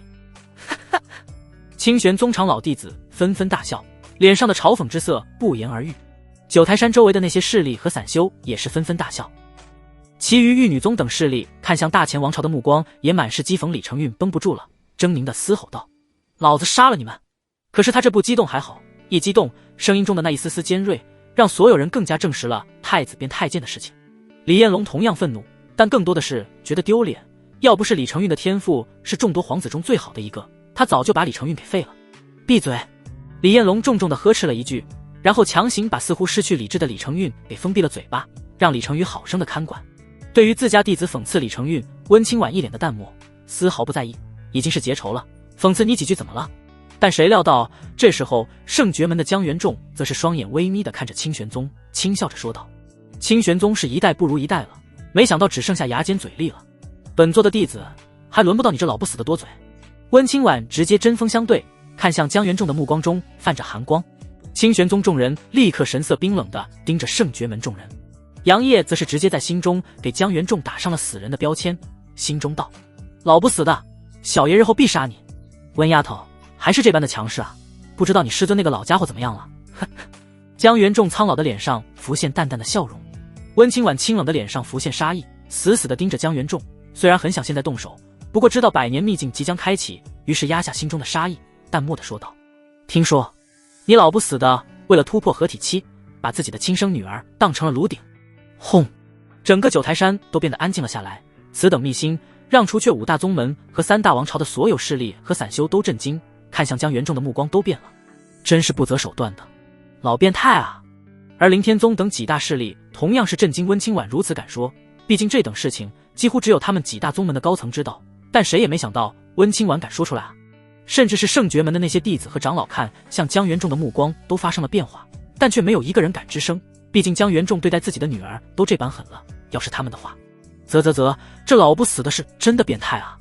清玄宗长老弟子纷纷大笑，脸上的嘲讽之色不言而喻。九台山周围的那些势力和散修也是纷纷大笑，其余玉女宗等势力看向大前王朝的目光也满是讥讽。李成运绷不住了，狰狞的嘶吼道：老子杀了你们！可是他这不激动还好，一激动，声音中的那一丝丝尖锐让所有人更加证实了太子变太监的事情。李彦龙同样愤怒，但更多的是觉得丢脸。要不是李成运的天赋是众多皇子中最好的一个，他早就把李成运给废了。闭嘴！李彦龙重重地呵斥了一句，然后强行把似乎失去理智的李成运给封闭了嘴巴，让李成宇好生的看管。对于自家弟子讽刺李成运，温清婉一脸的淡漠，丝毫不在意，已经是结仇了，讽刺你几句怎么了？但谁料到这时候圣爵门的姜元仲则是双眼微眯地看着清玄宗，轻笑着说道：清玄宗是一代不如一代了，没想到只剩下牙尖嘴利了，本座的弟子还轮不到你这老不死的多嘴。温清婉直接针锋相对，看向姜元仲的目光中泛着寒光。清玄宗众人立刻神色冰冷地盯着圣爵门众人，杨业则是直接在心中给姜元仲打上了死人的标签，心中道：老不死的，小爷日后必杀你。温丫头还是这般的强势啊，不知道你师尊那个老家伙怎么样了？姜元仲苍老的脸上浮现淡淡的笑容，温清婉清冷的脸上浮现杀意，死死地盯着姜元仲。虽然很想现在动手，不过知道100年秘境即将开启，于是压下心中的杀意，淡漠地说道：听说你老不死的为了突破合体期，把自己的亲生女儿当成了炉鼎。轰！整个九台山都变得安静了下来，此等秘辛让除却5大宗门和3大王朝的所有势力和散修都震惊，看向姜元仲的目光都变了，真是不择手段的老变态啊！而凌天宗等几大势力同样是震惊温清婉如此敢说，毕竟这等事情几乎只有他们几大宗门的高层知道，但谁也没想到温清婉敢说出来啊！甚至是圣爵门的那些弟子和长老看向姜元仲的目光都发生了变化，但却没有一个人敢吱声，毕竟姜元仲对待自己的女儿都这般狠了，要是他们的话，这老不死的是真的变态啊！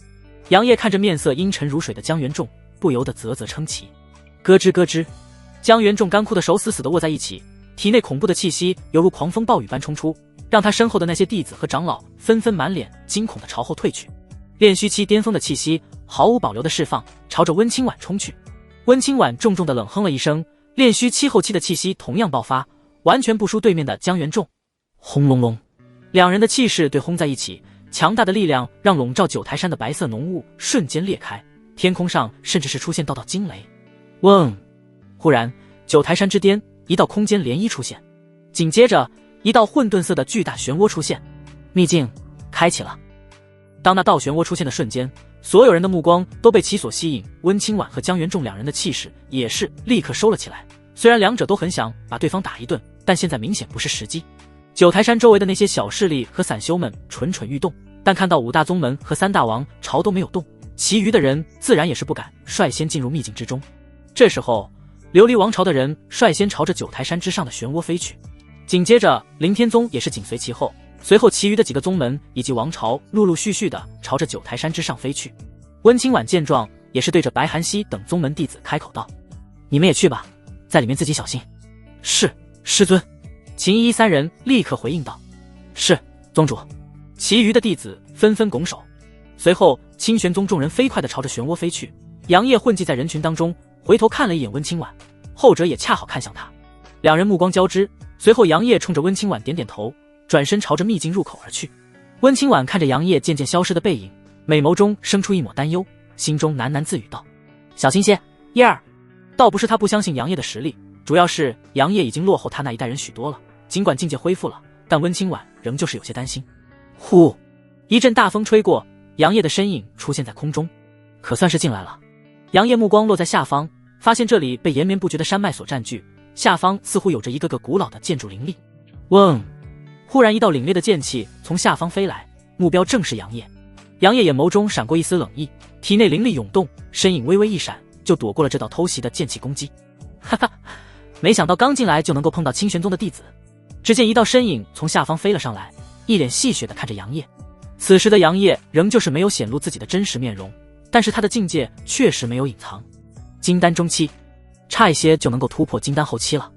杨业看着面色阴沉如水的姜元仲，不由得啧啧称奇。咯吱咯吱，姜元仲干枯的手死死地握在一起，体内恐怖的气息犹如狂风暴雨般冲出，让他身后的那些弟子和长老纷纷满脸惊恐地朝后退去。炼虚期巅峰的气息毫无保留地释放，朝着温清婉冲去。温清婉重重地冷哼了一声，炼虚期后期的气息同样爆发，完全不输对面的江元仲。轰隆隆，两人的气势对轰在一起，强大的力量让笼罩九台山的白色浓雾瞬间裂开，天空上甚至是出现道道惊雷。嗡！忽然，九台山之巅一道空间涟漪出现，紧接着一道混沌色的巨大漩涡出现，秘境开启了。当那道漩涡出现的瞬间，所有人的目光都被其所吸引，温清婉和江元仲两人的气势也是立刻收了起来。虽然两者都很想把对方打一顿，但现在明显不是时机。九台山周围的那些小势力和散修们蠢蠢欲动，但看到五大宗门和三大王朝都没有动，其余的人自然也是不敢率先进入秘境之中。这时候，琉璃王朝的人率先朝着九台山之上的漩涡飞去，紧接着凌天宗也是紧随其后，随后其余的几个宗门以及王朝陆陆续续的朝着九台山之上飞去。温清婉见状，也是对着白寒溪等宗门弟子开口道：“你们也去吧，在里面自己小心。”“是，师尊。”秦依依三人立刻回应道：“是，宗主。”其余的弟子纷纷拱手。随后，清玄宗众人飞快地朝着漩涡飞去。杨业混迹在人群当中，回头看了一眼温清婉，后者也恰好看向他，两人目光交织。随后，杨业冲着温清婉点点头，转身朝着秘境入口而去。温清婉看着杨业渐渐消失的背影，美眸中生出一抹担忧，心中喃喃自语道：“小心些，叶儿。”倒不是他不相信杨业的实力，主要是杨业已经落后他那一代人许多了。尽管境界恢复了，但温清婉仍旧是有些担心。呼，一阵大风吹过，杨业的身影出现在空中，可算是进来了。杨业目光落在下方，发现这里被延绵不绝的山脉所占据，下方似乎有着一个个古老的建筑林立。嗡！忽然一道凛冽的剑气从下方飞来，目标正是杨业。杨业眼眸中闪过一丝冷意，体内灵力涌动，身影微微一闪，就躲过了这道偷袭的剑气攻击。哈哈，没想到刚进来就能够碰到清玄宗的弟子。只见一道身影从下方飞了上来，一脸戏谑地看着杨业。此时的杨业仍旧是没有显露自己的真实面容，但是他的境界确实没有隐藏。金丹中期，差一些就能够突破金丹后期了。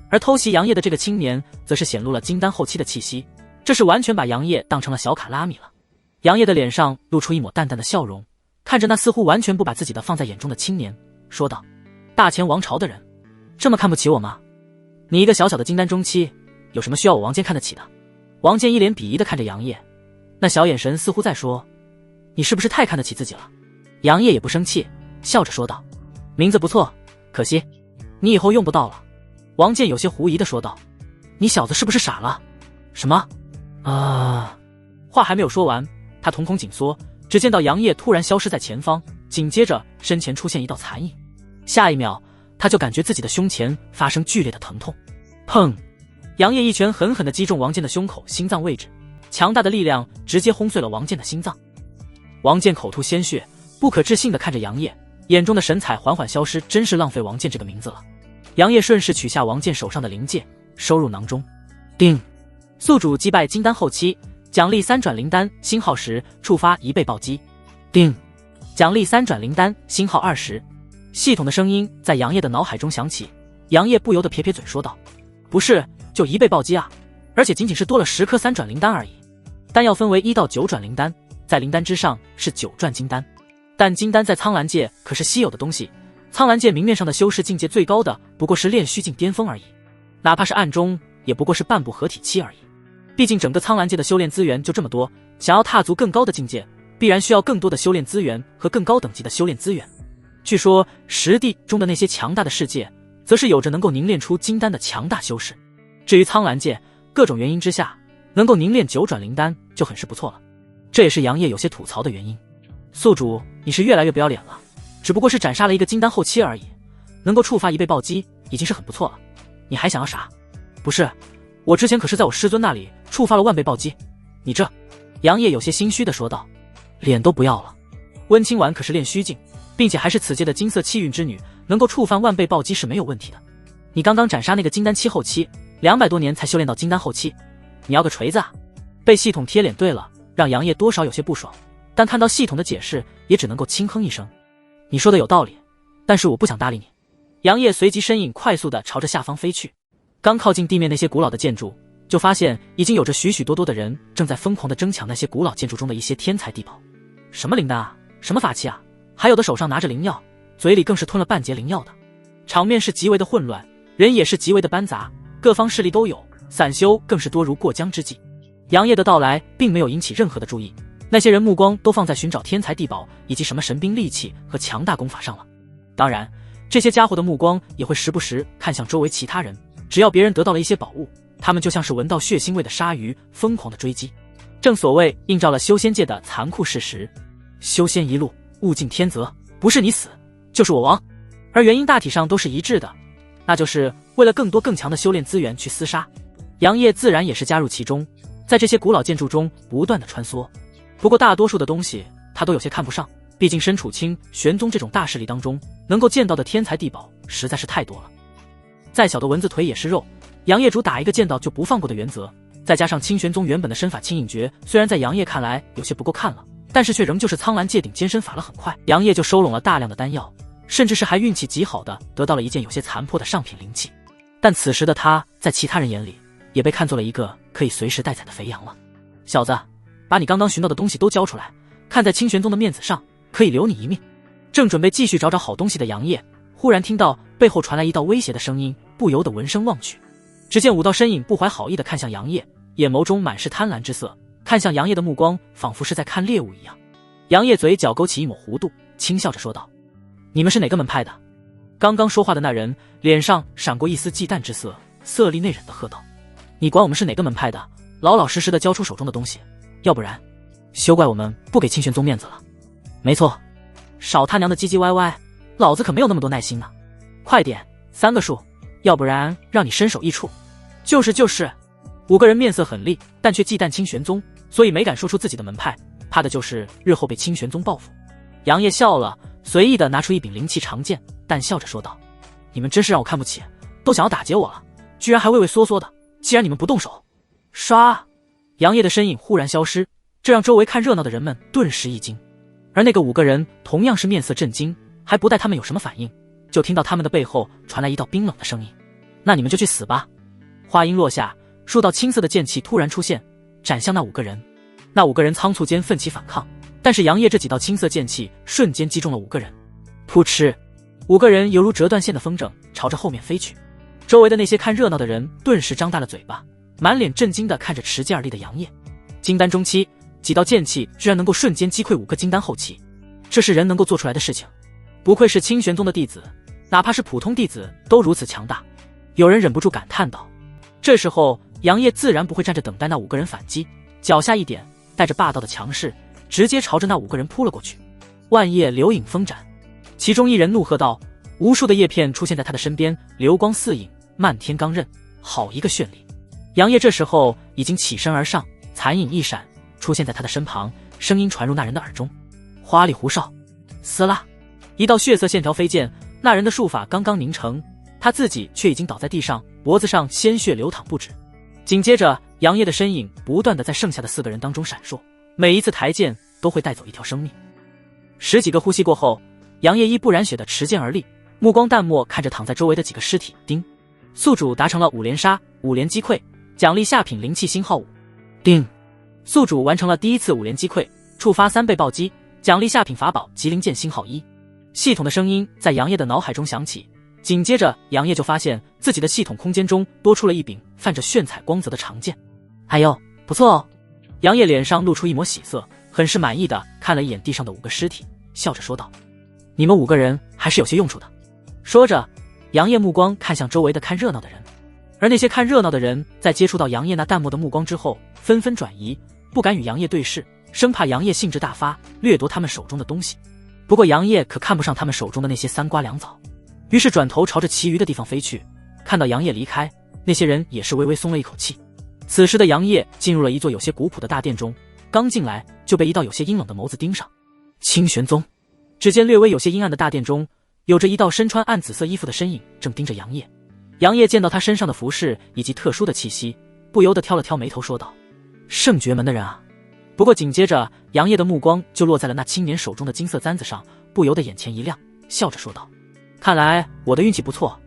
而偷袭杨业的这个青年，则是显露了金丹后期的气息，这是完全把杨业当成了小卡拉米了。杨业的脸上露出一抹淡淡的笑容，看着那似乎完全不把自己的放在眼中的青年，说道：“大前王朝的人，这么看不起我吗？你一个小小的金丹中期，有什么需要我王坚看得起的？”王坚一脸鄙夷地看着杨业，那小眼神似乎在说：“你是不是太看得起自己了？”杨业也不生气，笑着说道：“名字不错，可惜你以后用不到了。”王坚有些狐疑地说道：“你小子是不是傻了？什么？啊！”话还没有说完，他瞳孔紧缩，只见到杨业突然消失在前方，紧接着身前出现一道残影。下一秒，他就感觉自己的胸前发生剧烈的疼痛。砰！杨业一拳狠狠地击中王健的胸口心脏位置，强大的力量直接轰碎了王健的心脏。王健口吐鲜血，不可置信地看着杨业，眼中的神采缓缓消失，真是浪费王健这个名字了。杨业顺势取下王健手上的灵戒，收入囊中。定，宿主击败金丹后期，奖励3转灵丹，星号10，触发1倍暴击。定，奖励3转灵丹，星号20。系统的声音在杨业的脑海中响起，杨业不由得撇撇嘴说道：“不是，就1倍暴击啊，而且仅仅是多了10颗3转灵丹而已。丹药分为1到9转灵丹，在灵丹之上是9转金丹，但金丹在苍兰界可是稀有的东西。苍兰界明面上的修士境界最高的不过是炼虚境巅峰而已，哪怕是暗中也不过是半步合体期而已。毕竟整个苍兰界的修炼资源就这么多，想要踏足更高的境界，必然需要更多的修炼资源和更高等级的修炼资源。据说实地中的那些强大的世界，则是有着能够凝练出金丹的强大修士。至于苍兰界，各种原因之下，能够凝练9转灵丹就很是不错了。这也是杨业有些吐槽的原因。宿主，你是越来越不要脸了。只不过是斩杀了一个金丹后期而已，能够触发1倍暴击已经是很不错了，你还想要啥？不是，我之前可是在我师尊那里触发了10000倍暴击，你这……杨业有些心虚地说道，脸都不要了。温清婉可是炼虚境，并且还是此界的金色气运之女，能够触犯10000倍暴击是没有问题的。你刚刚斩杀那个金丹期后期，200多年才修炼到金丹后期，你要个锤子啊！被系统贴脸对了，让杨业多少有些不爽，但看到系统的解释，也只能够轻哼一声。你说的有道理，但是我不想搭理你。杨业随即身影快速地朝着下方飞去，刚靠近地面那些古老的建筑，就发现已经有着许许多多的人正在疯狂地争抢那些古老建筑中的一些天才地宝。什么灵丹啊，什么法器啊，还有的手上拿着灵药，嘴里更是吞了半截灵药的。场面是极为的混乱，人也是极为的班杂，各方势力都有，散修更是多如过江之鲫。杨业的到来并没有引起任何的注意，那些人目光都放在寻找天才地宝以及什么神兵利器和强大功法上了。当然，这些家伙的目光也会时不时看向周围其他人，只要别人得到了一些宝物，他们就像是闻到血腥味的鲨鱼，疯狂的追击。正所谓映照了修仙界的残酷事实，修仙一路，物竞天择，不是你死，就是我亡。而原因大体上都是一致的，那就是为了更多更强的修炼资源去厮杀。杨业自然也是加入其中，在这些古老建筑中不断的穿梭。不过大多数的东西他都有些看不上，毕竟身处清玄宗这种大势力当中，能够见到的天才地宝实在是太多了。再小的蚊子腿也是肉，杨业主打一个见到就不放过的原则，再加上清玄宗原本的身法清影诀，虽然在杨业看来有些不够看了，但是却仍旧是苍蓝界顶尖身法了。很快杨业就收拢了大量的丹药，甚至是还运气极好的得到了一件有些残破的上品灵器。但此时的他在其他人眼里也被看作了一个可以随时待宰的肥羊了。小子，把你刚刚寻到的东西都交出来，看在清玄宗的面子上可以留你一命。正准备继续找好东西的杨业，忽然听到背后传来一道威胁的声音，不由得闻声望去。只见5道身影不怀好意地看向杨业，眼眸中满是贪婪之色，看向杨业的目光仿佛是在看猎物一样。杨业嘴角勾起一抹弧度，轻笑着说道：你们是哪个门派的？刚刚说话的那人脸上闪过一丝忌惮之色，色厉内荏地喝道：你管我们是哪个门派的，老老实实地交出手中的东西，要不然休怪我们不给清玄宗面子了。没错，少他娘的唧唧歪歪，老子可没有那么多耐心呢。快点，3个数，要不然让你身首异处。就是。5个人面色狠厉，但却忌惮清玄宗，所以没敢说出自己的门派，怕的就是日后被清玄宗报复。杨业笑了，随意的拿出一柄灵气长剑，淡笑着说道：你们真是让我看不起，都想要打劫我了，居然还畏畏缩缩的。既然你们不动手，唰！杨业的身影忽然消失，这让周围看热闹的人们顿时一惊。而那个5个人同样是面色震惊，还不待他们有什么反应，就听到他们的背后传来一道冰冷的声音：那你们就去死吧。话音落下，数道青色的剑气突然出现，斩向那5个人。那5个人仓促间奋起反抗，但是杨业这几道青色剑气瞬间击中了5个人。噗嗤，5个人犹如折断线的风筝，朝着后面飞去。周围的那些看热闹的人顿时张大了嘴巴，满脸震惊地看着持剑而立的杨业。金丹中期，几道剑气居然能够瞬间击溃5个金丹后期，这是人能够做出来的事情。不愧是清玄宗的弟子，哪怕是普通弟子都如此强大。有人忍不住感叹道。这时候杨业自然不会站着等待那5个人反击，脚下一点，带着霸道的强势，直接朝着那5个人扑了过去。万叶流影风斩，其中一人怒喝道，无数的叶片出现在他的身边，流光似影，漫天钢刃，好一个绚丽。杨业这时候已经起身而上，残影一闪，出现在他的身旁，声音传入那人的耳中：花里胡哨。撕拉，一道血色线条飞溅，那人的术法刚刚凝成，他自己却已经倒在地上，脖子上鲜血流淌不止。紧接着杨业的身影不断地在剩下的4个人当中闪烁，每一次抬剑都会带走一条生命。10几个呼吸过后，杨业衣不染血的持剑而立，目光淡漠看着躺在周围的几个尸体。丁，宿主达成了5连杀，5连击溃，奖励下品灵气星号5。丁，宿主完成了第1次5连击溃，触发3倍暴击，奖励下品法宝麒麟剑星号1。系统的声音在杨业的脑海中响起，紧接着杨业就发现自己的系统空间中多出了一柄泛着炫彩光泽的长剑。哎呦，不错哦。杨业脸上露出一抹喜色，很是满意的看了一眼地上的5个尸体，笑着说道：你们5个人还是有些用处的。说着，杨业目光看向周围的看热闹的人，而那些看热闹的人在接触到杨业那淡漠的目光之后，纷纷转移，不敢与杨业对视，生怕杨业兴致大发，掠夺他们手中的东西。不过杨业可看不上他们手中的那些3瓜2枣，于是转头朝着其余的地方飞去。看到杨业离开，那些人也是微微松了一口气。此时的杨业进入了一座有些古朴的大殿中，刚进来就被一道有些阴冷的眸子盯上。清玄宗。只见略微有些阴暗的大殿中，有着一道身穿暗紫色衣服的身影正盯着杨业。杨业见到他身上的服饰以及特殊的气息，不由得挑了挑眉头说道：圣绝门的人啊。不过紧接着杨业的目光就落在了那青年手中的金色簪子上，不由得眼前一亮，笑着说道：看来我的运气不错，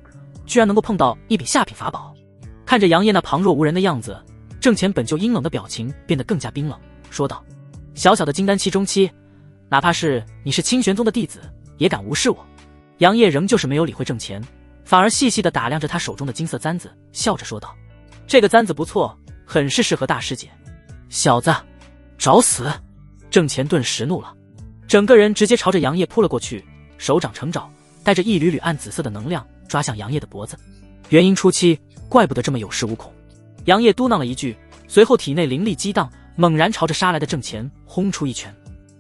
居然能够碰到一柄下品法宝。看着杨业那旁若无人的样子，郑前本就阴冷的表情变得更加冰冷，说道：“小小的金丹期中期，哪怕是你是清玄宗的弟子，也敢无视我？”杨业仍旧是没有理会郑前，反而细细地打量着他手中的金色簪子，笑着说道：“这个簪子不错，很是适合大师姐。”小子，找死！郑前顿时怒了，整个人直接朝着杨业扑了过去，手掌成爪，带着一缕缕暗紫色的能量抓向杨业的脖子。元婴初期，怪不得这么有恃无恐。杨业嘟囔了一句，随后体内灵力激荡，猛然朝着杀来的郑前轰出一拳，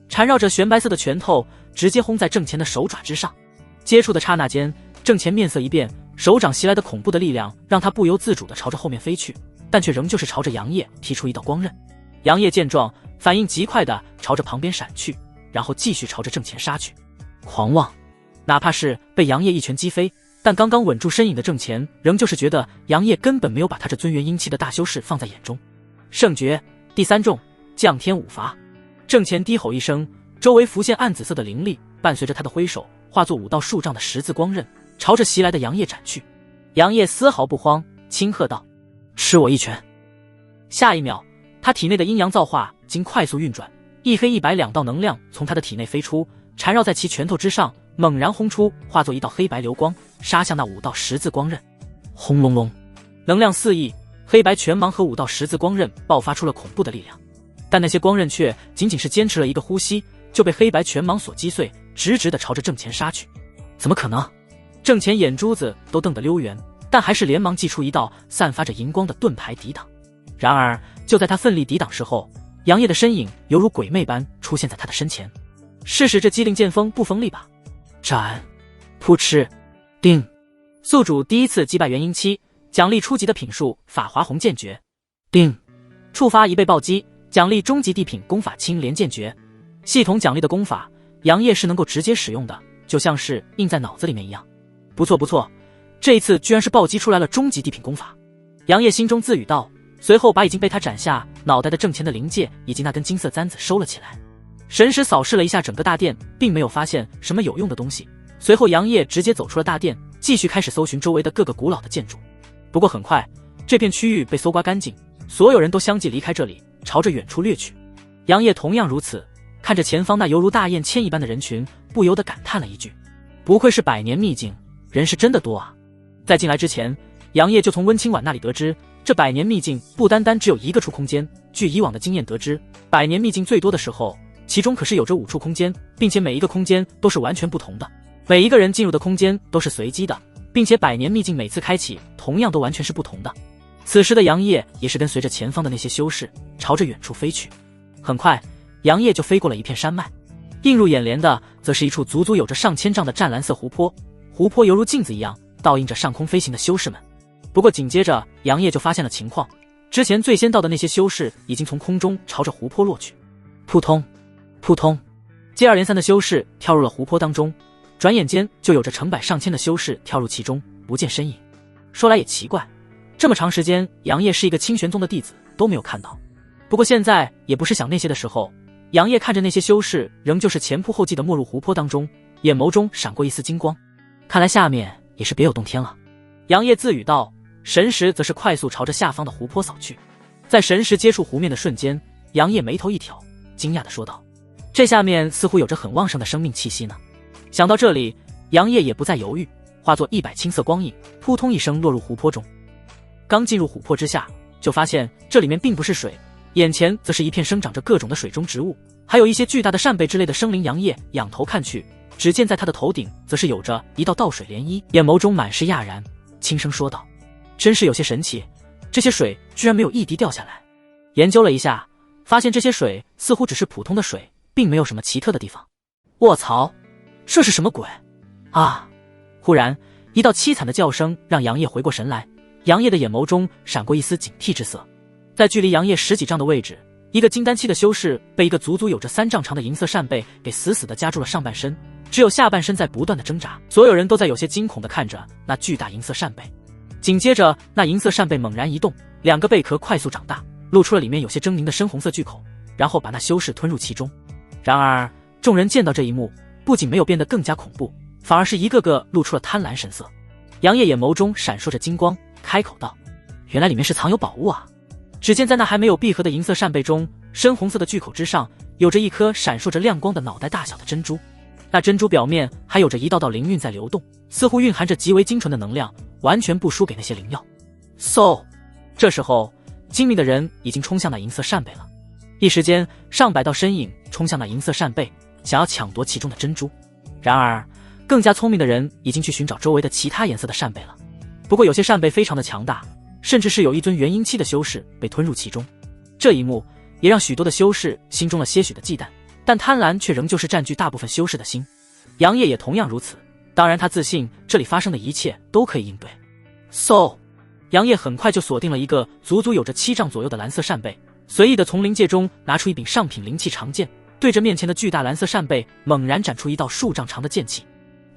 缠绕着玄白色的拳头直接轰在郑前的手爪之上。接触的刹那间，郑前面色一变，手掌袭来的恐怖的力量让他不由自主地朝着后面飞去，但却仍旧是朝着杨业劈出一道光刃。杨业见状，反应极快地朝着旁边闪去，然后继续朝着郑前杀去。狂妄！哪怕是被杨业一拳击飞，但刚刚稳住身影的郑前仍旧是觉得杨业根本没有把他这尊元婴期的大修士放在眼中。圣诀第3重，降天五罚。郑前低吼一声，周围浮现暗紫色的灵力，伴随着他的挥手，化作5道数丈的十字光刃，朝着袭来的杨业斩去。杨业丝毫不慌，轻喝道：“吃我一拳！”下一秒，他体内的阴阳造化经快速运转，一黑一白2道能量从他的体内飞出，缠绕在其拳头之上，猛然轰出，化作一道黑白流光，杀向那5道十字光刃。轰隆隆，能量四溢，黑白拳芒和5道十字光刃爆发出了恐怖的力量，但那些光刃却仅仅是坚持了一个呼吸，就被黑白拳芒所击碎，直直地朝着郑前杀去。怎么可能？郑前眼珠子都瞪得溜圆，但还是连忙祭出一道散发着银光的盾牌抵挡。然而就在他奋力抵挡时候，杨业的身影犹如鬼魅般出现在他的身前。试试这机灵剑锋不锋利吧？斩！扑哧！定！宿主第一次击败元婴期，奖励初级的品术法华红剑诀。定！触发一倍暴击，奖励中级地品功法青莲剑诀。系统奖励的功法，杨业是能够直接使用的，就像是印在脑子里面一样。不错不错，这一次居然是暴击出来了中级地品功法。杨业心中自语道，随后把已经被他斩下脑袋的郑前的灵戒以及那根金色簪子收了起来。神识扫视了一下整个大殿，并没有发现什么有用的东西。随后杨业直接走出了大殿，继续开始搜寻周围的各个古老的建筑。不过很快，这片区域被搜刮干净，所有人都相继离开这里，朝着远处掠去。杨业同样如此，看着前方那犹如大雁迁一般的人群，不由得感叹了一句：不愧是百年秘境，人是真的多啊。在进来之前，杨业就从温清婉那里得知，这百年秘境不单单只有一个处空间，据以往的经验得知，百年秘境最多的时候，其中可是有着5处空间，并且每一个空间都是完全不同的，每一个人进入的空间都是随机的，并且百年秘境每次开启同样都完全是不同的。此时的杨业也是跟随着前方的那些修士朝着远处飞去。很快，杨业就飞过了一片山脉，映入眼帘的则是一处足足有着上千丈的湛蓝色湖泊，湖泊犹如镜子一样倒映着上空飞行的修士们。不过紧接着杨业就发现了情况，之前最先到的那些修士已经从空中朝着湖泊落去。扑通扑通，接二连三的修士跳入了湖泊当中，转眼间就有着成百上千的修士跳入其中，不见身影。说来也奇怪，这么长时间杨业是一个清玄宗的弟子都没有看到。不过现在也不是想那些的时候，杨业看着那些修士仍旧是前仆后继的没入湖泊当中，眼眸中闪过一丝金光，看来下面也是别有洞天了。杨业自语道，神识则是快速朝着下方的湖泊扫去。在神识接触湖面的瞬间，杨业眉头一挑，惊讶地说道，这下面似乎有着很旺盛的生命气息呢。想到这里，杨业也不再犹豫，化作100青色光影，扑通一声落入湖泊中。刚进入湖泊之下，就发现这里面并不是水，眼前则是一片生长着各种的水中植物，还有一些巨大的扇贝之类的生灵。杨业仰头看去，只见在他的头顶则是有着一道倒水涟漪，眼眸中满是讶然，轻声说道，真是有些神奇，这些水居然没有一滴掉下来。研究了一下，发现这些水似乎只是普通的水，并没有什么奇特的地方。卧槽，这是什么鬼啊！忽然一道凄惨的叫声让杨业回过神来，杨业的眼眸中闪过一丝警惕之色。在距离杨业10几丈的位置，一个金丹期的修士被一个足足有着3丈长的银色扇贝给死死地夹住了上半身，只有下半身在不断的挣扎。所有人都在有些惊恐地看着那巨大银色扇贝。紧接着那银色扇贝猛然移动，2个贝壳快速长大，露出了里面有些狰狞的深红色巨口，然后把那修士吞入其中。然而众人见到这一幕，不仅没有变得更加恐怖，反而是一个个露出了贪婪神色。杨业眼眸中闪烁着金光，开口道，原来里面是藏有宝物啊。只见在那还没有闭合的银色扇贝中，深红色的巨口之上有着一颗闪烁着亮光的脑袋大小的珍珠，那珍珠表面还有着一道道灵韵在流动，似乎蕴含着极为精纯的能量，完全不输给那些灵药。这时候精明的人已经冲向那银色扇贝了，一时间上百道身影冲向那银色扇贝，想要抢夺其中的珍珠。然而更加聪明的人已经去寻找周围的其他颜色的扇贝了，不过有些扇贝非常的强大，甚至是有一尊元婴期的修士被吞入其中。这一幕也让许多的修士心中了些许的忌惮，但贪婪却仍旧是占据大部分修士的心。杨业也同样如此，当然他自信这里发生的一切都可以应对。杨业很快就锁定了一个足足有着7丈左右的蓝色扇贝，随意的从灵界中拿出一柄上品灵器长剑，对着面前的巨大蓝色扇贝猛然斩出一道数丈长的剑气。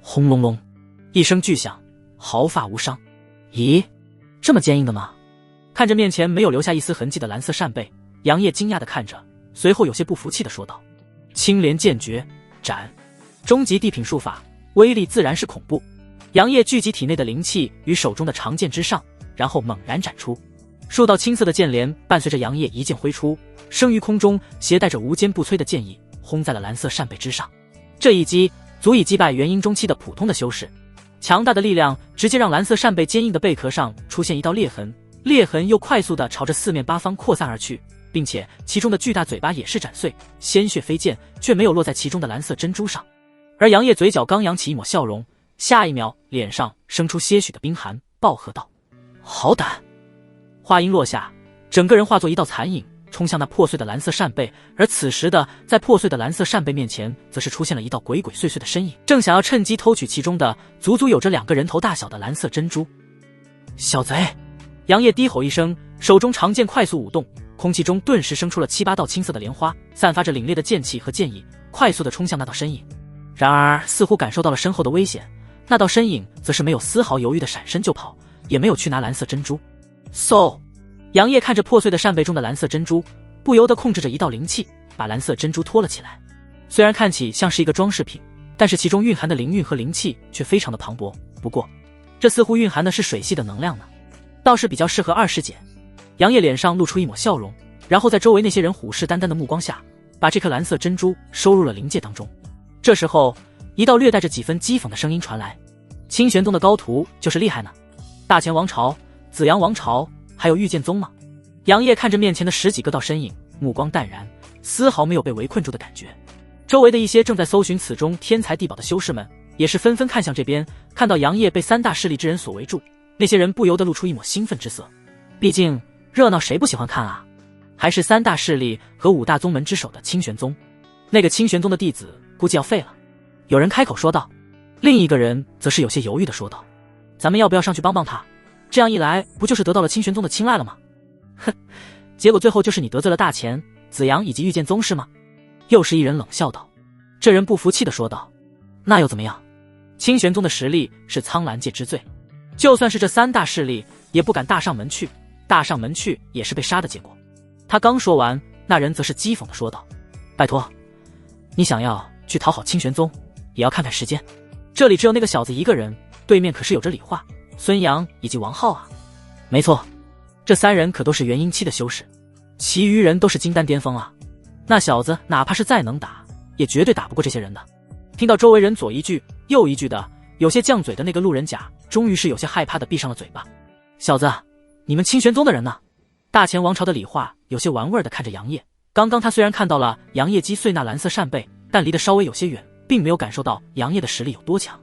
轰隆隆一声巨响，毫发无伤。咦，这么坚硬的吗？看着面前没有留下一丝痕迹的蓝色扇贝，杨业惊讶地看着，随后有些不服气地说道：青莲剑诀斩，终极地品术法，威力自然是恐怖。杨业聚集体内的灵气于手中的长剑之上，然后猛然斩出数道青色的剑帘，伴随着杨业一剑挥出，升于空中，携带着无坚不摧的剑意，轰在了蓝色扇贝之上。这一击足以击败元婴中期的普通的修士，强大的力量直接让蓝色扇贝坚硬的贝壳上出现一道裂痕，裂痕又快速地朝着四面八方扩散而去，并且其中的巨大嘴巴也是斩碎，鲜血飞溅，却没有落在其中的蓝色珍珠上。而杨业嘴角刚扬起一抹笑容，下一秒脸上生出些许的冰寒，暴喝道：好胆！话音落下，整个人化作一道残影，冲向那破碎的蓝色扇贝，而此时的在破碎的蓝色扇贝面前，则是出现了一道鬼鬼祟祟的身影，正想要趁机偷取其中的足足有着2个人头大小的蓝色珍珠。小贼！杨业低吼一声，手中长剑快速舞动，空气中顿时生出了7、8道青色的莲花，散发着凛冽的剑气和剑意，快速地冲向那道身影。然而似乎感受到了身后的危险，那道身影则是没有丝毫犹豫的闪身就跑，也没有去拿蓝色珍珠。杨业看着破碎的扇贝中的蓝色珍珠，不由得控制着一道灵气，把蓝色珍珠托了起来。虽然看起像是一个装饰品，但是其中蕴含的灵韵和灵气却非常的磅礴。不过这似乎蕴含的是水系的能量呢，倒是比较适合20姐。杨业脸上露出一抹笑容，然后在周围那些人虎视眈眈的目光下，把这颗蓝色珍珠收入了灵界当中。这时候一道略带着几分讥讽的声音传来：清玄宗的高徒就是厉害呢，大乾王朝、紫阳王朝还有御剑宗吗？杨业看着面前的10几个道身影，目光淡然，丝毫没有被围困住的感觉。周围的一些正在搜寻此中天才地宝的修士们也是纷纷看向这边，看到杨业被3大势力之人所围住，那些人不由得露出一抹兴奋之色。毕竟热闹谁不喜欢看啊？还是3大势力和5大宗门之首的清玄宗，那个清玄宗的弟子估计要废了。有人开口说道，另一个人则是有些犹豫地说道：咱们要不要上去帮帮他？这样一来不就是得到了清玄宗的青睐了吗？哼，结果最后就是你得罪了大乾、紫阳以及御剑宗是吗？又是一人冷笑道。这人不服气地说道：那又怎么样？清玄宗的实力是苍蓝界之最，就算是这3大势力也不敢大上门去，大上门去也是被杀的结果。他刚说完，那人则是讥讽地说道：拜托，你想要去讨好清玄宗也要看看时间，这里只有那个小子一个人，对面可是有着李化、孙杨以及王浩啊。没错，这3人可都是元婴期的修士，其余人都是金丹巅峰啊，那小子哪怕是再能打，也绝对打不过这些人的。听到周围人左一句右一句的，有些犟嘴的那个路人甲终于是有些害怕的闭上了嘴巴。小子，你们清玄宗的人呢？大乾王朝的李化有些玩味的看着杨业，刚刚他虽然看到了杨业击碎那蓝色扇贝，但离得稍微有些远，并没有感受到杨业的实力有多强。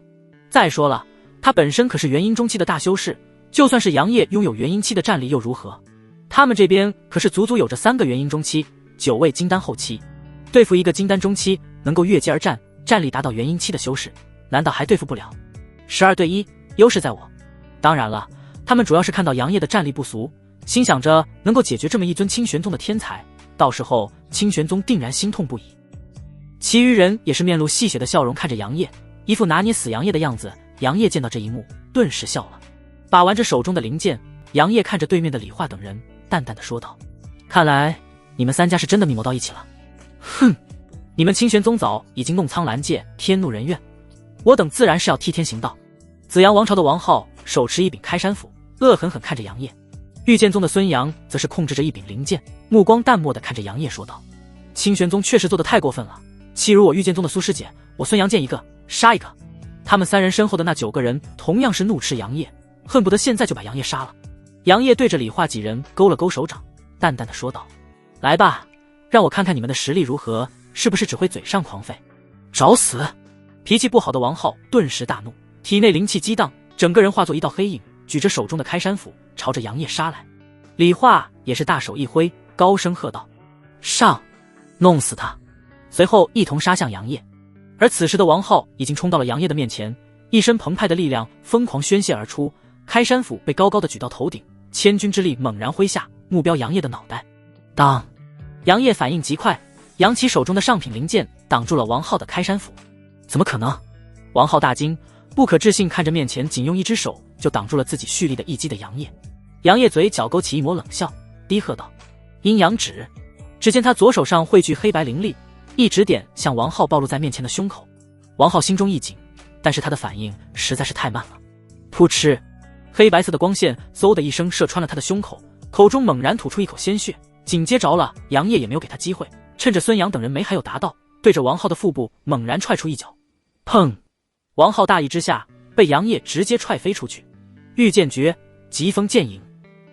再说了，他本身可是元婴中期的大修士，就算是杨业拥有元婴期的战力又如何？他们这边可是足足有着3个元婴中期、9位金丹后期，对付一个金丹中期能够越阶而战，战力达到元婴期的修士，难道还对付不了？12对1，优势在我。当然了，他们主要是看到杨业的战力不俗，心想着能够解决这么一尊清玄宗的天才，到时候清玄宗定然心痛不已。其余人也是面露戏谑的笑容看着杨业，一副拿捏死杨业的样子。杨业见到这一幕，顿时笑了，把玩着手中的灵剑。杨业看着对面的李化等人，淡淡的说道：看来你们3家是真的密谋到一起了。哼，你们清玄宗早已经弄苍蓝界，天怒人怨，我等自然是要替天行道。紫阳王朝的王浩手持一柄开山斧，恶狠狠看着杨业。御剑宗的孙杨则是控制着一柄灵剑，目光淡漠地看着杨业说道：“清玄宗确实做得太过分了，欺辱我御剑宗的苏师姐，我孙杨见一个杀一个。”他们3人身后的那9个人同样是怒斥杨业，恨不得现在就把杨业杀了。杨业对着李化几人勾了勾手掌，淡淡的说道：“来吧，让我看看你们的实力如何，是不是只会嘴上狂吠？找死！”脾气不好的王浩顿时大怒，体内灵气激荡，整个人化作一道黑影，举着手中的开山斧朝着杨业杀来。李化也是大手一挥，高声喝道：“上，弄死他！”随后一同杀向杨业。而此时的王浩已经冲到了杨业的面前，一身澎湃的力量疯狂宣泄而出，开山斧被高高的举到头顶，千钧之力猛然挥下，目标杨业的脑袋。当！杨业反应极快，扬起手中的上品灵剑挡住了王浩的开山斧。怎么可能？王浩大惊，不可置信看着面前仅用一只手就挡住了自己蓄力的一击的杨业。杨业嘴角勾起一抹冷笑，低喝道：“阴阳指！”只见他左手上汇聚黑白灵力，一指点向王浩暴露在面前的胸口。王浩心中一紧，但是他的反应实在是太慢了。噗嗤，黑白色的光线嗖的一声射穿了他的胸口，口中猛然吐出一口鲜血，紧接着了，杨业也没有给他机会，趁着孙杨等人没还有达到，对着王浩的腹部猛然踹出一脚。砰！王浩大意之下被杨业直接踹飞出去。御剑诀，疾风剑影。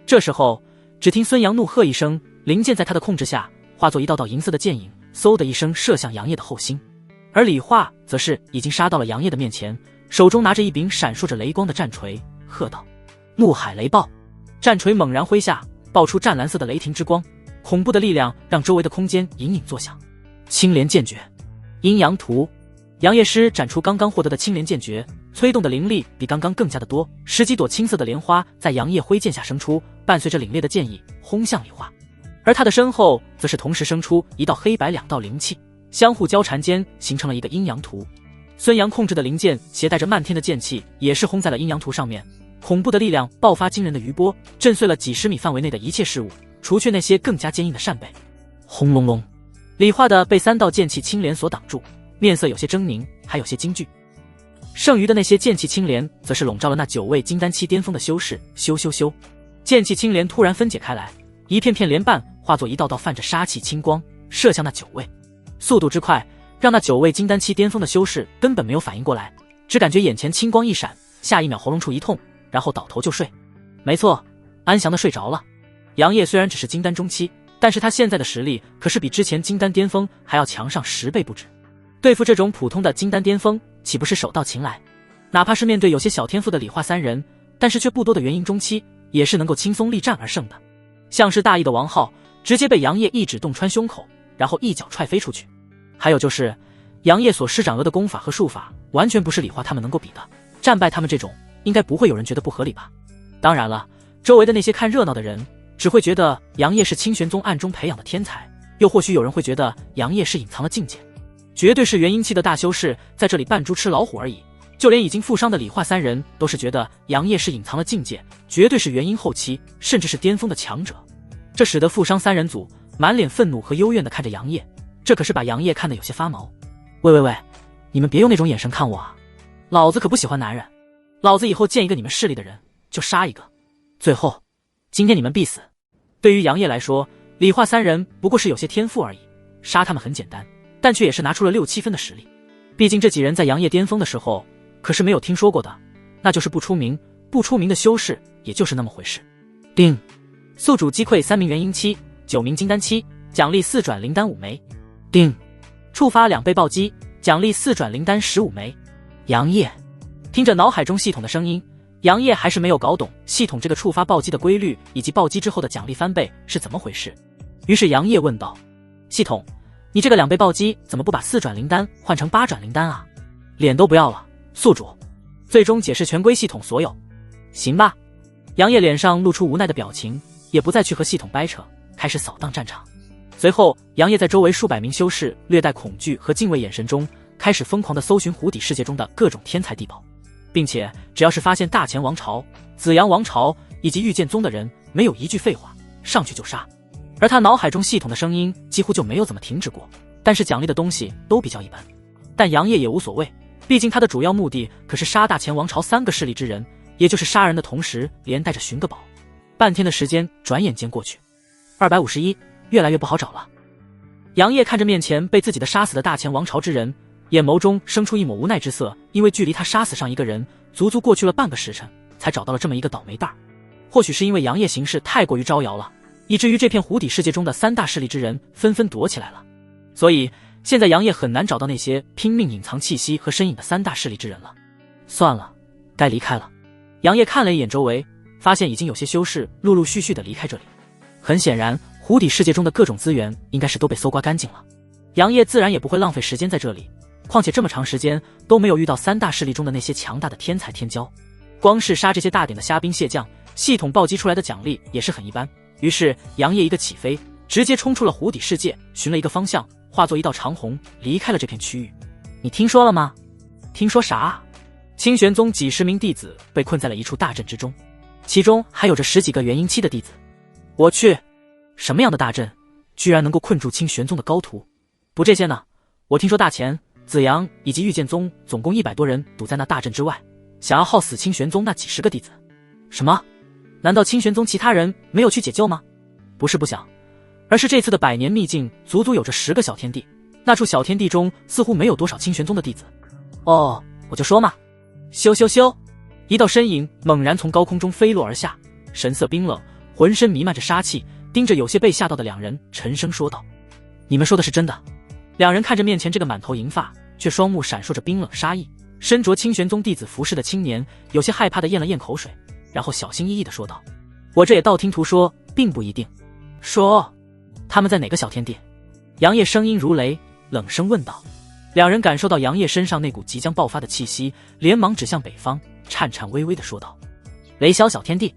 这时候只听孙杨怒喝一声，灵剑在他的控制下化作一道道银色的剑影，嗖的一声射向杨业的后心。而李化则是已经杀到了杨业的面前，手中拿着一柄闪烁着雷光的战锤，喝道：“怒海雷暴！”战锤猛然挥下，爆出湛蓝色的雷霆之光，恐怖的力量让周围的空间隐隐作响。青莲剑诀，阴阳图。杨业师展出刚刚获得的青莲剑诀，催动的灵力比刚刚更加的多，10几朵青色的莲花在杨业挥剑下生出，伴随着凛冽的剑意轰向李化。而他的身后则是同时生出一道黑白2道灵气，相互交缠间形成了一个阴阳图。孙杨控制的灵剑携带着漫天的剑气，也是轰在了阴阳图上面，恐怖的力量爆发惊人的余波，震碎了几10米范围内的一切事物，除却那些更加坚硬的扇贝。轰隆隆，李化的被3道剑气青莲所挡住，面色有些狰狞，还有些惊惧。剩余的那些剑气青莲则是笼罩了那9位金丹期巅峰的修士。咻咻咻，剑气青莲突然分解开来，一片片莲瓣化作一道道泛着杀气青光，射向那9位。速度之快，让那9位金丹期巅峰的修士根本没有反应过来，只感觉眼前青光一闪，下一秒喉咙处一痛，然后倒头就睡。没错，安详的睡着了。杨业虽然只是金丹中期，但是他现在的实力可是比之前金丹巅峰还要强上10倍不止。对付这种普通的金丹巅峰，岂不是手到擒来？哪怕是面对有些小天赋的李化3人，但是却不多的元婴中期，也是能够轻松力战而胜的。像是大意的王浩，直接被杨业一指洞穿胸口，然后一脚踹飞出去。还有就是杨业所施展的功法和术法，完全不是李化他们能够比的，战败他们这种，应该不会有人觉得不合理吧？当然了，周围的那些看热闹的人，只会觉得杨业是清玄宗暗中培养的天才，又或许有人会觉得杨业是隐藏了境界。绝对是元婴期的大修士在这里扮猪吃老虎而已，就连已经负伤的李化3人都是觉得杨业是隐藏了境界，绝对是元婴后期甚至是巅峰的强者。这使得负伤3人组满脸愤怒和幽怨地看着杨业，这可是把杨业看得有些发毛。喂，你们别用那种眼神看我啊，老子可不喜欢男人，老子以后见一个你们势力的人就杀一个。最后今天你们必死。对于杨业来说，李化3人不过是有些天赋而已，杀他们很简单，但却也是拿出了6、7分的实力。毕竟这几人在杨业巅峰的时候可是没有听说过的，那就是不出名的修士，也就是那么回事。定，宿主击溃3名元婴期，9名金丹期，奖励4转灵丹5枚。定，触发2倍暴击，奖励4转灵丹15枚。杨业听着脑海中系统的声音，杨业还是没有搞懂系统这个触发暴击的规律以及暴击之后的奖励翻倍是怎么回事。于是杨业问道：系统，你这个2倍暴击怎么不把4转灵丹换成8转灵丹啊？脸都不要了，宿主最终解释全归系统所有。行吧。杨业脸上露出无奈的表情，也不再去和系统掰扯，开始扫荡战场。随后杨业在周围数百名修士略带恐惧和敬畏眼神中，开始疯狂地搜寻湖底世界中的各种天才地宝，并且只要是发现大乾王朝、紫阳王朝以及御剑宗的人，没有一句废话，上去就杀。而他脑海中系统的声音几乎就没有怎么停止过，但是奖励的东西都比较一般。但杨业也无所谓，毕竟他的主要目的可是杀大乾王朝3个势力之人，也就是杀人的同时连带着寻个宝。半天的时间转眼间过去，251，越来越不好找了。杨业看着面前被自己的杀死的大前王朝之人，眼眸中生出一抹无奈之色，因为距离他杀死上一个人，足足过去了半个时辰，才找到了这么一个倒霉蛋儿。或许是因为杨业行事太过于招摇了，以至于这片湖底世界中的3大势力之人纷纷躲起来了，所以现在杨业很难找到那些拼命隐藏气息和身影的3大势力之人了。算了，该离开了。杨业看了一眼周围，发现已经有些修士陆陆续续的离开这里。很显然，湖底世界中的各种资源应该是都被搜刮干净了。杨业自然也不会浪费时间在这里，况且这么长时间都没有遇到3大势力中的那些强大的天才天骄，光是杀这些大点的虾兵蟹将，系统暴击出来的奖励也是很一般。于是杨业一个起飞，直接冲出了湖底世界，寻了一个方向，化作一道长虹，离开了这片区域。你听说了吗？听说啥啊？清玄宗几十名弟子被困在了一处大阵之中，其中还有着10几个元婴期的弟子。我去，什么样的大阵，居然能够困住清玄宗的高徒？不这些呢，我听说大前、子阳以及御剑宗总共100多人堵在那大阵之外，想要耗死清玄宗那几十个弟子。什么？难道清玄宗其他人没有去解救吗？不是不想，而是这次的100年秘境足足有着10个小天地，那处小天地中似乎没有多少清玄宗的弟子。哦，我就说嘛。咻咻咻，一道身影猛然从高空中飞落而下，神色冰冷，浑身弥漫着杀气，盯着有些被吓到的两人，沉声说道：你们说的是真的？两人看着面前这个满头银发却双目闪烁着冰冷杀意，身着清玄宗弟子服饰的青年有些害怕地咽了咽口水，然后小心翼翼地说道：我这也道听途说，并不一定。说他们在哪个小天地？杨业声音如雷，冷声问道。两人感受到杨业身上那股即将爆发的气息，连忙指向北方，颤颤巍巍地说道：雷霄小天地。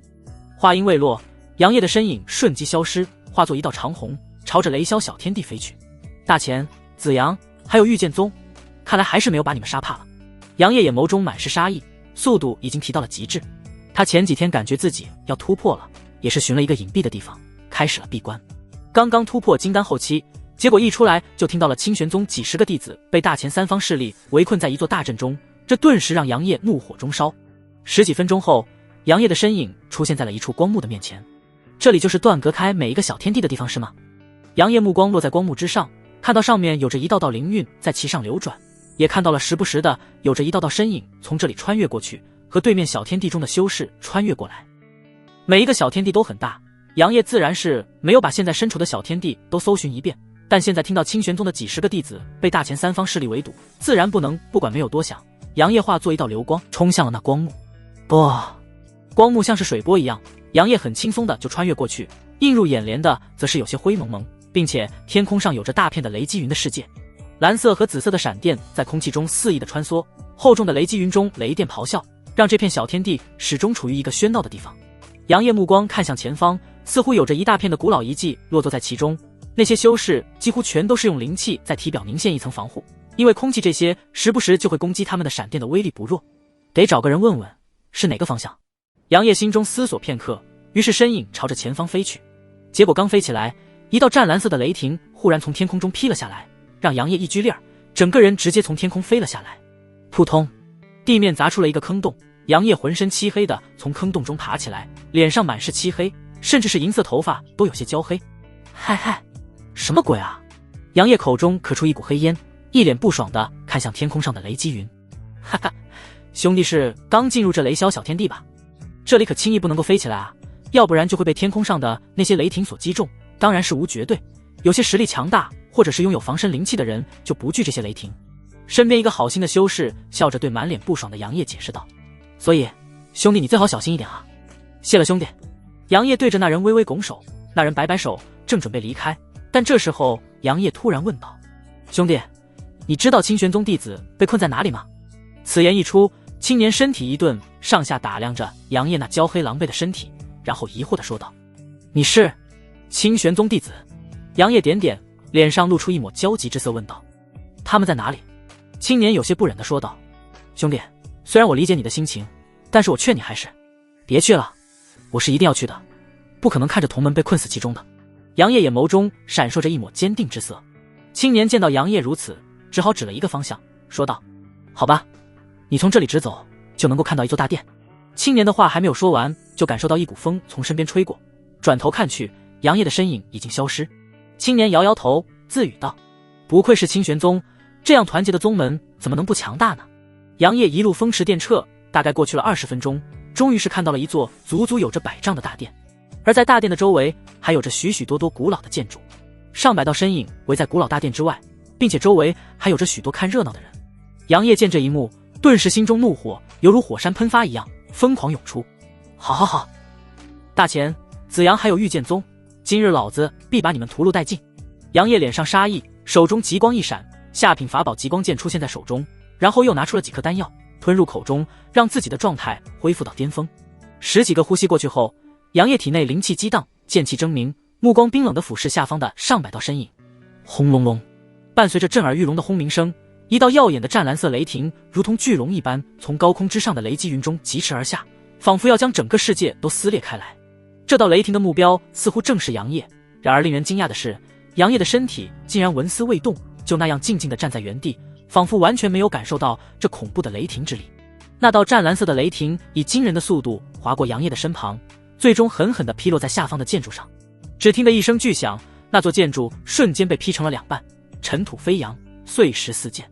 话音未落，杨业的身影瞬即消失，化作一道长虹，朝着雷霄小天地飞去。大前、子阳还有御剑宗，看来还是没有把你们杀怕了。杨业眼眸中满是杀意，速度已经提到了极致。他前几天感觉自己要突破了，也是寻了一个隐蔽的地方，开始了闭关。刚刚突破金丹后期，结果一出来就听到了清玄宗几十个弟子被大前3方势力围困在一座大阵中，这顿时让杨业怒火中烧。10几分钟后，杨业的身影出现在了一处光幕的面前。这里就是断隔开每一个小天地的地方是吗？杨业目光落在光幕之上，看到上面有着一道道灵韵在其上流转，也看到了时不时的有着一道道身影从这里穿越过去，和对面小天地中的修士穿越过来。每一个小天地都很大，杨业自然是没有把现在身处的小天地都搜寻一遍，但现在听到清玄宗的几十个弟子被大前3方势力围堵，自然不能不管，没有多想，杨业化作一道流光冲向了那光幕。不，光幕像是水波一样，杨业很轻松的就穿越过去，映入眼帘的则是有些灰蒙蒙，并且天空上有着大片的雷击云的世界，蓝色和紫色的闪电在空气中肆意的穿梭，厚重的雷击云中雷电咆哮，让这片小天地始终处于一个喧闹的地方。杨业目光看向前方，似乎有着一大片的古老遗迹落座在其中，那些修士几乎全都是用灵气在体表凝现一层防护，因为空气这些时不时就会攻击他们的闪电的威力不弱。得找个人问问是哪个方向。杨业心中思索片刻，于是身影朝着前方飞去。结果刚飞起来，一道湛蓝色的雷霆忽然从天空中劈了下来，让杨业一拘灵，整个人直接从天空飞了下来。扑通，地面砸出了一个坑洞，杨业浑身漆黑的从坑洞中爬起来，脸上满是漆黑，甚至是银色头发都有些焦黑。嗨嗨，什么鬼啊？杨业口中咳出一股黑烟，一脸不爽的看向天空上的雷击云。哈哈，兄弟是刚进入这雷霄小天地吧？这里可轻易不能够飞起来啊，要不然就会被天空上的那些雷霆所击中，当然是无绝对，有些实力强大或者是拥有防身灵气的人就不惧这些雷霆。身边一个好心的修士笑着对满脸不爽的杨业解释道：所以兄弟你最好小心一点啊。谢了兄弟。杨业对着那人微微拱手，那人摆摆手正准备离开，但这时候杨业突然问道：兄弟，你知道清玄宗弟子被困在哪里吗？此言一出，青年身体一顿，上下打量着杨业那焦黑狼狈的身体，然后疑惑地说道：你是清玄宗弟子？杨业点点，脸上露出一抹焦急之色问道：他们在哪里？青年有些不忍地说道：兄弟，虽然我理解你的心情，但是我劝你还是别去了，我是一定要去的，不可能看着同门被困死其中的。杨业眼眸中闪烁着一抹坚定之色。青年见到杨业如此，只好指了一个方向，说道：好吧，你从这里直走，就能够看到一座大殿，青年的话还没有说完，就感受到一股风从身边吹过，转头看去，杨业的身影已经消失。青年摇摇头，自语道：“不愧是清玄宗，这样团结的宗门怎么能不强大呢？”杨业一路风驰电掣，大概过去了20分钟，终于是看到了一座足足有着100丈的大殿，而在大殿的周围还有着许许多多古老的建筑，上百道身影围在古老大殿之外，并且周围还有着许多看热闹的人。杨业见这一幕，顿时心中怒火犹如火山喷发一样疯狂涌出。好好好，大钱、子阳还有御剑宗，今日老子必把你们屠戮殆尽！杨业脸上杀意，手中极光一闪，下品法宝极光剑出现在手中，然后又拿出了几颗丹药吞入口中，让自己的状态恢复到巅峰。10几个呼吸过去后，杨业体内灵气激荡，剑气狰狞，目光冰冷地俯视下方的上百道身影。轰隆隆，伴随着震耳欲聋的轰鸣声，一道耀眼的湛蓝色雷霆如同巨龙一般从高空之上的雷击云中疾驰而下，仿佛要将整个世界都撕裂开来。这道雷霆的目标似乎正是杨业，然而令人惊讶的是，杨业的身体竟然纹丝未动，就那样静静地站在原地，仿佛完全没有感受到这恐怖的雷霆之力。那道湛蓝色的雷霆以惊人的速度划过杨业的身旁，最终狠狠地劈落在下方的建筑上。只听得一声巨响，那座建筑瞬间被劈成了2半，尘土飞扬，碎石四溅。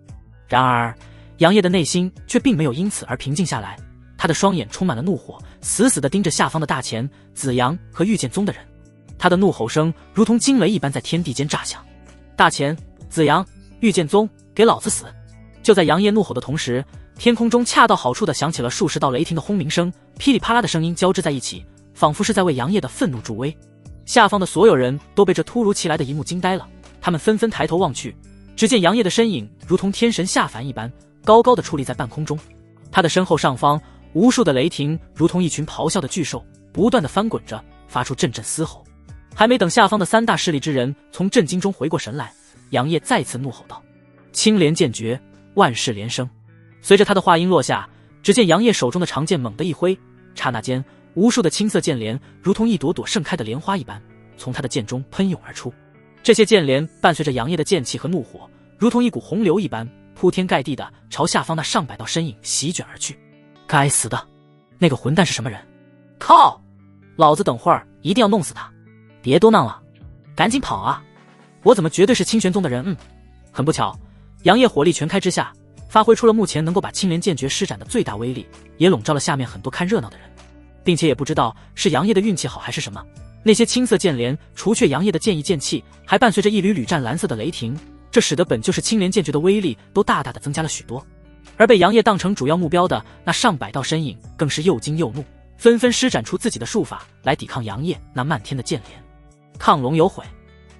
然而杨业的内心却并没有因此而平静下来，他的双眼充满了怒火，死死地盯着下方的大钱、子阳和御剑宗的人。他的怒吼声如同惊雷一般在天地间炸响。大钱、子阳、御剑宗，给老子死！就在杨业怒吼的同时，天空中恰到好处地响起了数十道雷霆的轰鸣声，噼里啪啦的声音交织在一起，仿佛是在为杨业的愤怒助威。下方的所有人都被这突如其来的一幕惊呆了，他们纷纷抬头望去，只见杨业的身影如同天神下凡一般，高高的矗立在半空中。他的身后上方，无数的雷霆如同一群咆哮的巨兽，不断的翻滚着，发出阵阵嘶吼。还没等下方的3大势力之人从震惊中回过神来，杨业再次怒吼道：“青莲剑诀，万世连生！”随着他的话音落下，只见杨业手中的长剑猛地一挥，刹那间，无数的青色剑莲如同一朵朵盛开的莲花一般，从他的剑中喷涌而出。这些剑莲伴随着杨业的剑气和怒火，如同一股洪流一般，铺天盖地的朝下方那上百道身影席卷而去。该死的，那个混蛋是什么人？靠！老子等会儿一定要弄死他！别多闹了，赶紧跑啊！我怎么绝对是清玄宗的人？很不巧，杨业火力全开之下，发挥出了目前能够把青莲剑诀施展的最大威力，也笼罩了下面很多看热闹的人，并且也不知道是杨业的运气好还是什么，那些青色剑莲除却杨业的剑意剑气，还伴随着一缕缕湛蓝色的雷霆，这使得本就是青莲剑诀的威力都大大的增加了许多。而被杨业当成主要目标的那上百道身影更是又惊又怒，纷纷施展出自己的术法来抵抗杨业那漫天的剑莲。亢龙有悔，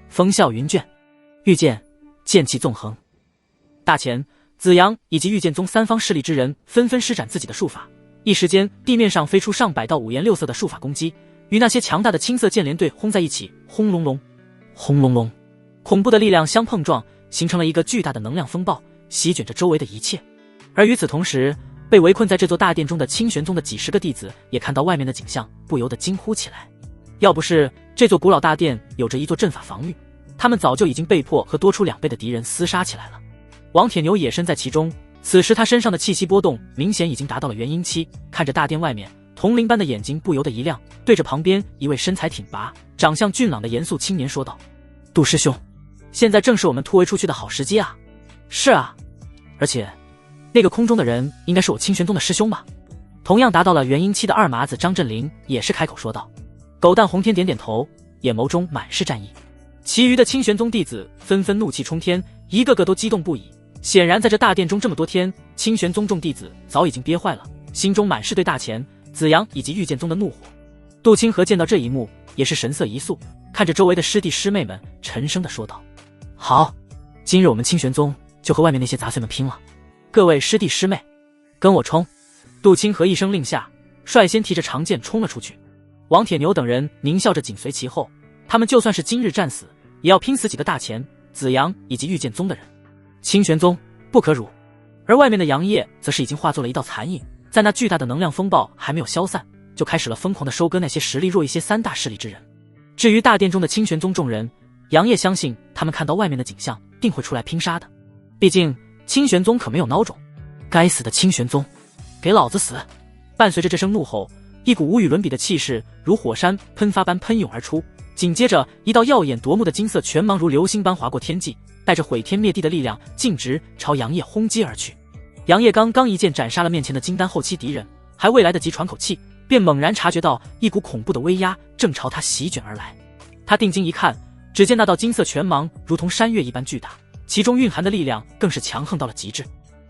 风啸云卷，御剑剑气纵横。大钱、子阳以及御剑宗3方势力之人纷纷施展自己的术法，一时间地面上飞出上百道五颜六色的术法攻击，与那些强大的青色剑莲队轰在一起，轰隆隆，轰隆隆，恐怖的力量相碰撞，形成了一个巨大的能量风暴，席卷着周围的一切。而与此同时，被围困在这座大殿中的清玄宗的几十个弟子也看到外面的景象，不由得惊呼起来。要不是这座古老大殿有着一座阵法防御，他们早就已经被迫和多出2倍的敌人厮杀起来了。王铁牛也身在其中，此时他身上的气息波动明显已经达到了元婴期，看着大殿外面，铜铃般的眼睛不由得一亮，对着旁边一位身材挺拔、长相俊朗的严肃青年说道：“杜师兄，现在正是我们突围出去的好时机啊！”“是啊，而且那个空中的人应该是我清玄宗的师兄吧？”同样达到了元婴期的二麻子张振林也是开口说道。狗蛋洪天点点头，眼眸中满是战意。其余的清玄宗弟子纷纷怒气冲天，一个个都激动不已。显然在这大殿中这么多天，清玄宗众弟子早已经憋坏了，心中满是对大钱、子阳以及御剑宗的怒火。杜清河见到这一幕也是神色一肃，看着周围的师弟师妹们，沉声地说道：“好，今日我们清玄宗就和外面那些杂碎们拼了！各位师弟师妹，跟我冲！”杜清河一声令下，率先提着长剑冲了出去。王铁牛等人狞笑着紧随其后，他们就算是今日战死，也要拼死几个大钱、子阳以及御剑宗的人。清玄宗不可辱。而外面的杨业则是已经化作了一道残影，在那巨大的能量风暴还没有消散，就开始了疯狂的收割那些实力弱一些3大势力之人。至于大殿中的清玄宗众人，杨业相信他们看到外面的景象定会出来拼杀的，毕竟清玄宗可没有孬种。该死的清玄宗，给老子死！伴随着这声怒吼，一股无与伦比的气势如火山喷发般喷涌而出，紧接着一道耀眼夺目的金色拳芒如流星般划过天际，带着毁天灭地的力量，径直朝杨业轰击而去。杨业刚刚一剑斩杀了面前的金丹后期敌人，还未来得及喘口气，便猛然察觉到一股恐怖的威压正朝他席卷而来。他定睛一看，只见那道金色拳芒如同山岳一般巨大，其中蕴含的力量更是强横到了极致。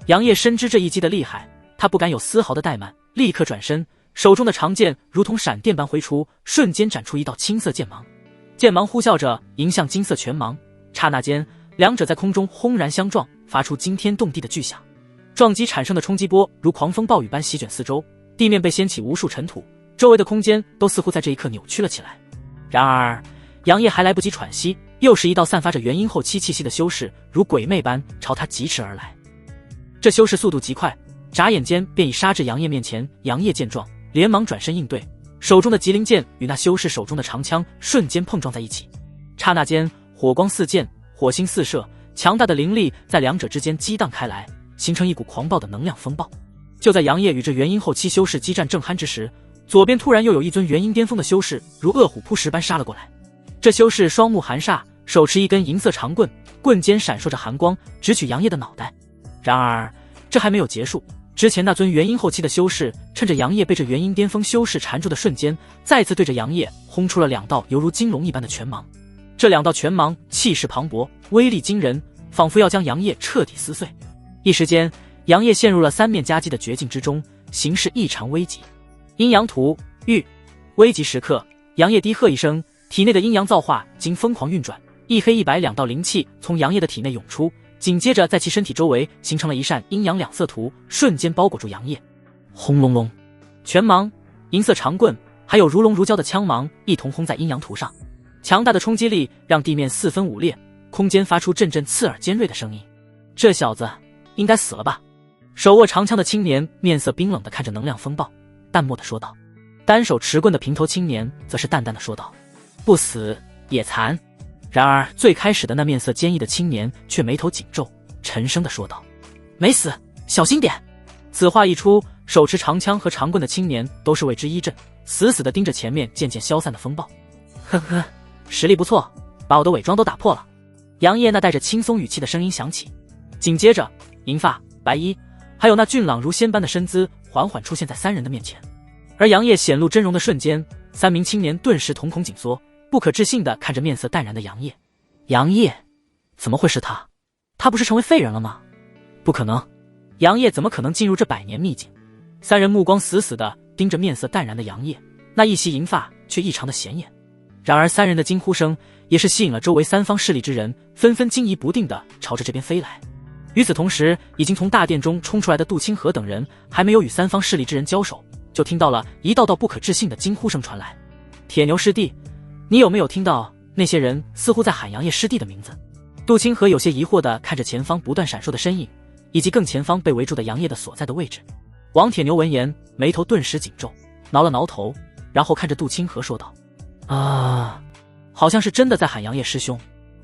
杨业深知这一击的厉害，他不敢有丝毫的怠慢，立刻转身，手中的长剑如同闪电般挥出，瞬间斩出一道青色剑芒。剑芒呼啸着迎向金色拳芒，刹那间，两者在空中轰然相撞，发出惊天动地的巨响。撞击产生的冲击波如狂风暴雨般席卷四周，地面被掀起无数尘土，周围的空间都似乎在这一刻扭曲了起来。然而，杨业还来不及喘息，又是一道散发着元婴后期气息的修士如鬼魅般朝他疾驰而来。这修士速度极快，眨眼间便已杀至杨业面前。杨业见状，连忙转身应对，手中的麒麟剑与那修士手中的长枪瞬间碰撞在一起，刹那间火光四溅，火星四射，强大的灵力在两者之间激荡开来，形成一股狂暴的能量风暴。就在杨业与这元婴后期修士激战正酣之时，左边突然又有一尊元婴巅峰的修士如饿虎扑食般杀了过来。这修士双目含煞，手持一根银色长棍，棍尖闪烁着寒光，直取杨业的脑袋。然而这还没有结束，之前那尊元婴后期的修士趁着杨业被这元婴巅峰修士缠住的瞬间，再次对着杨业轰出了两道犹如金龙一般的拳芒。这两道拳芒气势磅礴，威力惊人，仿佛要将杨业彻底撕碎。一时间，杨业陷入了三面夹击的绝境之中，形势异常危急。阴阳图遇，危急时刻，杨业低喝一声，体内的阴阳造化经疯狂运转，一黑一白两道灵气从杨业的体内涌出，紧接着在其身体周围形成了一扇阴阳两色图，瞬间包裹住杨业。轰隆隆，拳芒、银色长棍还有如龙如胶的枪芒一同轰在阴阳图上，强大的冲击力让地面四分五裂，空间发出阵阵刺耳尖锐的声音。这小子应该死了吧？手握长枪的青年面色冰冷地看着能量风暴，淡漠地说道。单手持棍的平头青年则是淡淡地说道，不死也残。然而最开始的那面色坚毅的青年却眉头紧皱，沉声地说道，没死，小心点。此话一出，手持长枪和长棍的青年都是为之一震，死死地盯着前面渐渐消散的风暴。呵呵，实力不错，把我的伪装都打破了。杨业那带着轻松语气的声音响起，紧接着银发、白衣还有那俊朗如仙般的身姿缓缓出现在三人的面前。而杨业显露真容的瞬间，三名青年顿时瞳孔紧缩，不可置信地看着面色淡然的杨业。杨业？怎么会是他？他不是成为废人了吗？不可能，杨业怎么可能进入这百年秘境？三人目光死死地盯着面色淡然的杨业，那一袭银发却异常的显眼。然而三人的惊呼声也是吸引了周围三方势力之人，纷纷惊疑不定地朝着这边飞来。与此同时，已经从大殿中冲出来的杜清河等人还没有与三方势力之人交手，就听到了一道道不可置信的惊呼声传来。铁牛师弟，你有没有听到那些人似乎在喊杨业师弟的名字？杜清河有些疑惑地看着前方不断闪烁的身影，以及更前方被围住的杨业的所在的位置。王铁牛闻言，眉头顿时紧皱，挠了挠头，然后看着杜清河说道，好像是真的在喊杨业师兄。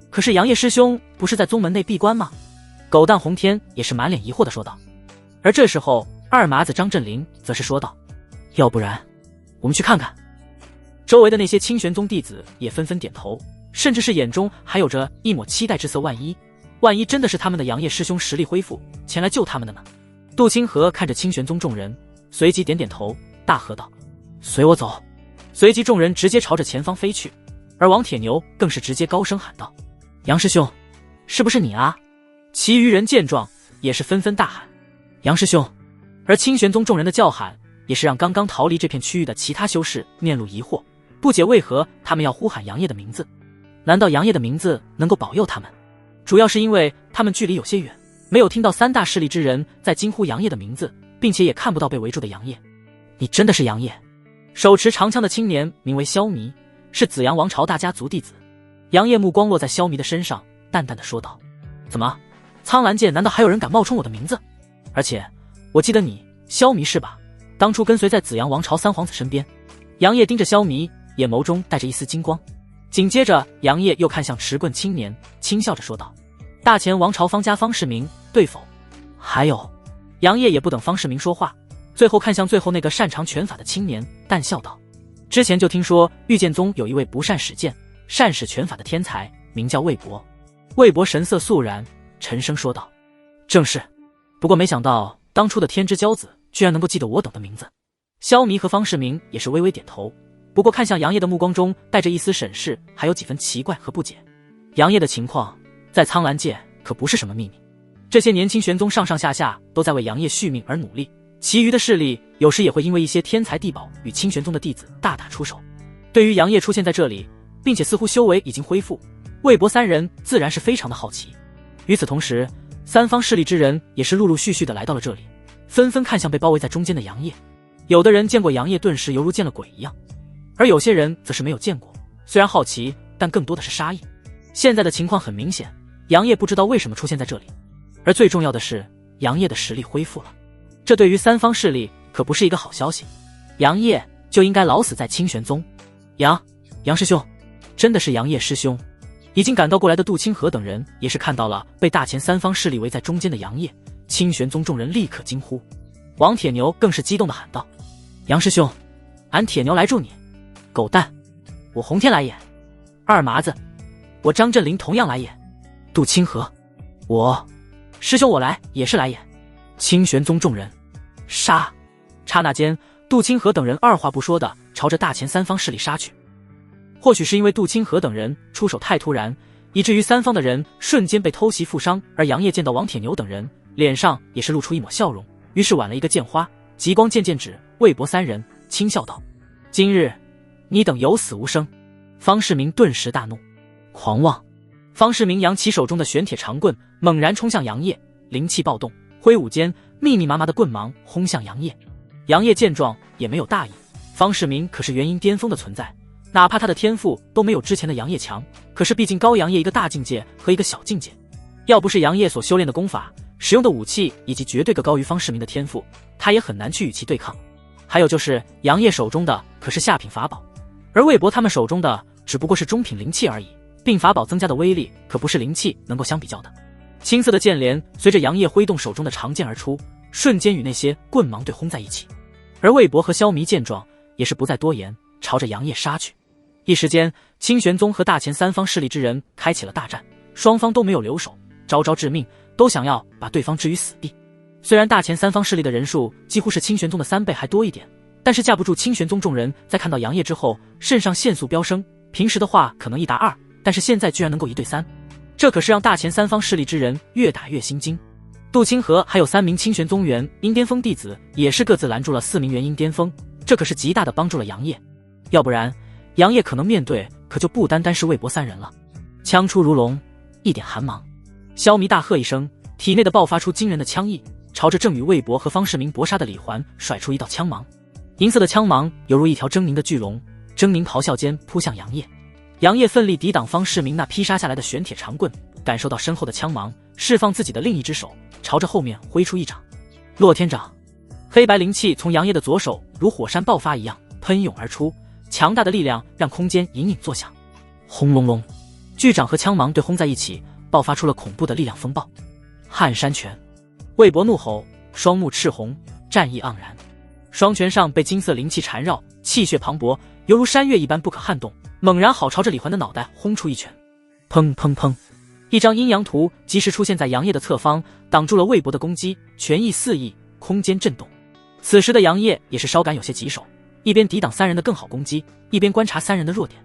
可是杨业师兄不是在宗门内闭关吗？狗蛋洪天也是满脸疑惑地说道。而这时候二麻子张振林则是说道，要不然我们去看看。周围的那些清玄宗弟子也纷纷点头，甚至是眼中还有着一抹期待之色，万一真的是他们的杨业师兄实力恢复前来救他们的呢？杜清河看着清玄宗众人，随即点点头，大喝道，随我走。随即众人直接朝着前方飞去，而王铁牛更是直接高声喊道，杨师兄，是不是你啊？其余人见状也是纷纷大喊，杨师兄。而清玄宗众人的叫喊也是让刚刚逃离这片区域的其他修士面露疑惑，不解为何他们要呼喊杨业的名字。难道杨业的名字能够保佑他们？主要是因为他们距离有些远，没有听到三大势力之人在惊呼杨业的名字，并且也看不到被围住的杨业。你真的是杨业？手持长枪的青年名为萧弥，是紫阳王朝大家族弟子。杨业目光落在萧弥的身上，淡淡的说道，怎么，苍兰界难道还有人敢冒充我的名字？而且我记得你萧弥是吧？当初跟随在紫阳王朝三皇子身边。杨业盯着萧弥，眼眸中带着一丝金光。紧接着杨业又看向持棍青年，轻笑着说道，大前王朝方家方世民，对否？还有。杨业也不等方世民说话，最后看向最后那个擅长拳法的青年，淡笑道：“之前就听说御剑宗有一位不善使剑、善使拳法的天才，名叫魏博。”魏博神色肃然，沉声说道：“正是。不过没想到当初的天之骄子居然能够记得我等的名字。”萧弥和方世民也是微微点头，不过看向杨业的目光中带着一丝审视，还有几分奇怪和不解。杨业的情况在苍兰界可不是什么秘密，这些年清玄宗上上下下都在为杨业续命而努力，其余的势力有时也会因为一些天才地宝与清玄宗的弟子大打出手。对于杨业出现在这里，并且似乎修为已经恢复，魏博三人自然是非常的好奇。与此同时，三方势力之人也是陆陆续续的来到了这里，纷纷看向被包围在中间的杨业。有的人见过杨业，顿时犹如见了鬼一样，而有些人则是没有见过，虽然好奇，但更多的是杀意。现在的情况很明显，杨业不知道为什么出现在这里，而最重要的是，杨业的实力恢复了，这对于三方势力可不是一个好消息。杨业就应该老死在清玄宗。杨师兄，真的是杨业师兄。已经赶到过来的杜清河等人也是看到了被大前三方势力围在中间的杨业，清玄宗众人立刻惊呼。王铁牛更是激动地喊道：“杨师兄，俺铁牛来助你！狗蛋，我洪天来也！二麻子，我张振林同样来也！杜清河，师兄我来也是来也！清玄宗众人，杀！”刹那间，杜清河等人二话不说的朝着大前三方势力杀去。或许是因为杜清河等人出手太突然，以至于三方的人瞬间被偷袭负伤，而杨业见到王铁牛等人，脸上也是露出一抹笑容，于是挽了一个剑花，极光渐渐指魏博三人，轻笑道：“今日你等有死无生。”方世民顿时大怒，狂妄！方世民扬起手中的玄铁长棍，猛然冲向杨业，灵气暴动，挥舞间密密麻麻的棍芒轰向杨业。杨业见状也没有大意，方世民可是元婴巅峰的存在，哪怕他的天赋都没有之前的杨业强，可是毕竟高杨业一个大境界和一个小境界，要不是杨业所修炼的功法、使用的武器以及绝对个高于方世民的天赋，他也很难去与其对抗。还有就是杨业手中的可是下品法宝，而魏博他们手中的只不过是中品灵气而已，并法宝增加的威力可不是灵气能够相比较的。青色的剑镰随着杨业挥动手中的长剑而出，瞬间与那些棍芒对轰在一起。而魏博和萧弥见状也是不再多言，朝着杨业杀去。一时间，清玄宗和大前三方势力之人开启了大战，双方都没有留手，招招致命，都想要把对方置于死地。虽然大前三方势力的人数几乎是清玄宗的3倍还多一点，但是架不住清玄宗众人在看到杨业之后，肾上腺素飙升，平时的话可能1打2，但是现在居然能够1对3，这可是让大前三方势力之人越打越心惊。杜清河还有3名清玄宗元婴巅峰弟子也是各自拦住了4名元婴巅峰，这可是极大的帮助了杨业，要不然杨业可能面对可就不单单是魏博三人了。枪出如龙，一点寒芒。萧弥大喝一声，体内的爆发出惊人的枪意，朝着正与魏博和方世民搏杀的李环甩出一道枪芒。银色的枪芒犹如一条狰狞的巨龙，狰狞咆哮间扑向杨业。杨业奋力抵挡方世民那劈杀下来的玄铁长棍，感受到身后的枪芒，释放自己的另一只手，朝着后面挥出一掌。洛天掌，黑白灵气从杨业的左手如火山爆发一样喷涌而出，强大的力量让空间隐隐作响。轰隆隆，巨掌和枪芒对轰在一起，爆发出了恐怖的力量风暴。撼山拳，魏博怒吼，双目赤红，战意盎然，双拳上被金色灵气缠绕，气血磅礴，犹如山岳一般不可撼动，猛然好朝着李环的脑袋轰出一拳。砰砰砰，一张阴阳图及时出现在杨业的侧方，挡住了魏博的攻击，拳意四溢，空间震动。此时的杨业也是稍感有些棘手，一边抵挡3人的更好攻击，一边观察3人的弱点。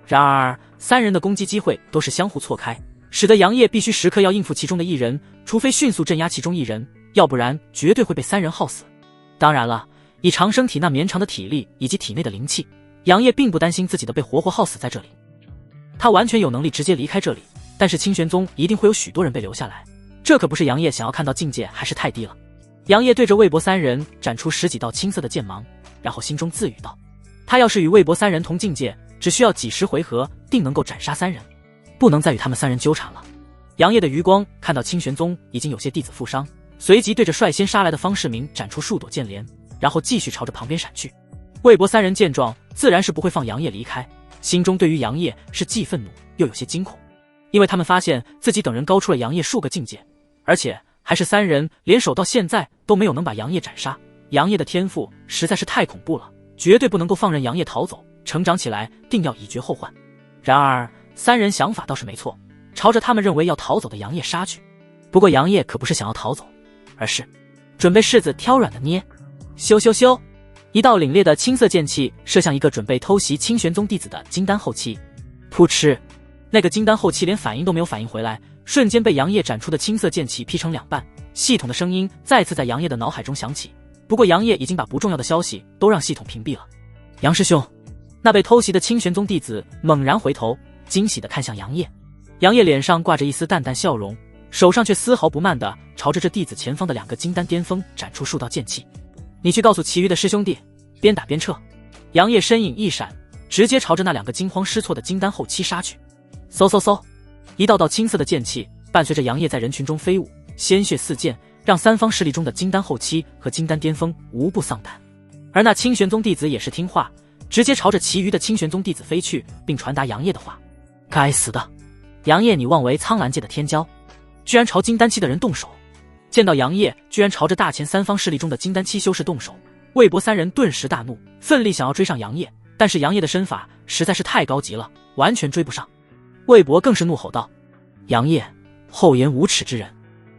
然而3人的攻击机会都是相互错开，使得杨业必须时刻要应付其中的一人，除非迅速镇压其中一人，要不然绝对会被3人耗死。当然了，以长生体那绵长的体力以及体内的灵气，杨业并不担心自己的被活活耗死在这里，他完全有能力直接离开这里，但是清玄宗一定会有许多人被留下来，这可不是杨业想要看到，境界还是太低了。杨业对着魏博3人展出10几道青色的剑芒，然后心中自语道：他要是与魏博3人同境界，只需要几10回合定能够斩杀3人，不能再与他们3人纠缠了。杨业的余光看到清玄宗已经有些弟子负伤，随即对着率先杀来的方世民展出数朵剑镰，然后继续朝着旁边闪去。魏博3人见状自然是不会放杨业离开，心中对于杨业是既愤怒又有些惊恐，因为他们发现自己等人高出了杨业数个境界，而且还是3人联手到现在都没有能把杨业斩杀，杨业的天赋实在是太恐怖了，绝对不能够放任杨业逃走，成长起来定要以绝后患。然而三人想法倒是没错，朝着他们认为要逃走的杨业杀去。不过杨业可不是想要逃走，而是准备柿子挑软的捏。咻咻咻，一道凛冽的青色剑气射向一个准备偷袭清玄宗弟子的金丹后期。噗嗤，那个金丹后期连反应都没有反应回来，瞬间被杨业斩出的青色剑气劈成两半。系统的声音再次在杨业的脑海中响起，不过杨业已经把不重要的消息都让系统屏蔽了。杨师兄，那被偷袭的清玄宗弟子猛然回头，惊喜地看向杨业。杨业脸上挂着一丝淡淡笑容，手上却丝毫不慢地朝着这弟子前方的2个金丹巅峰斩出数道剑气。你去告诉其余的师兄弟，边打边撤。杨业身影一闪，直接朝着那2个惊慌失措的金丹后期杀去。嗖嗖嗖，一道道青色的剑气伴随着杨业在人群中飞舞，鲜血四溅，让三方势力中的金丹后期和金丹巅峰无不丧胆。而那清玄宗弟子也是听话，直接朝着其余的清玄宗弟子飞去，并传达杨业的话。该死的，杨业，你妄为苍兰界的天骄，居然朝金丹期的人动手！见到杨业居然朝着大前三方势力中的金丹期修士动手，魏博三人顿时大怒，奋力想要追上杨业，但是杨业的身法实在是太高级了，完全追不上。魏博更是怒吼道：杨业，厚颜无耻之人！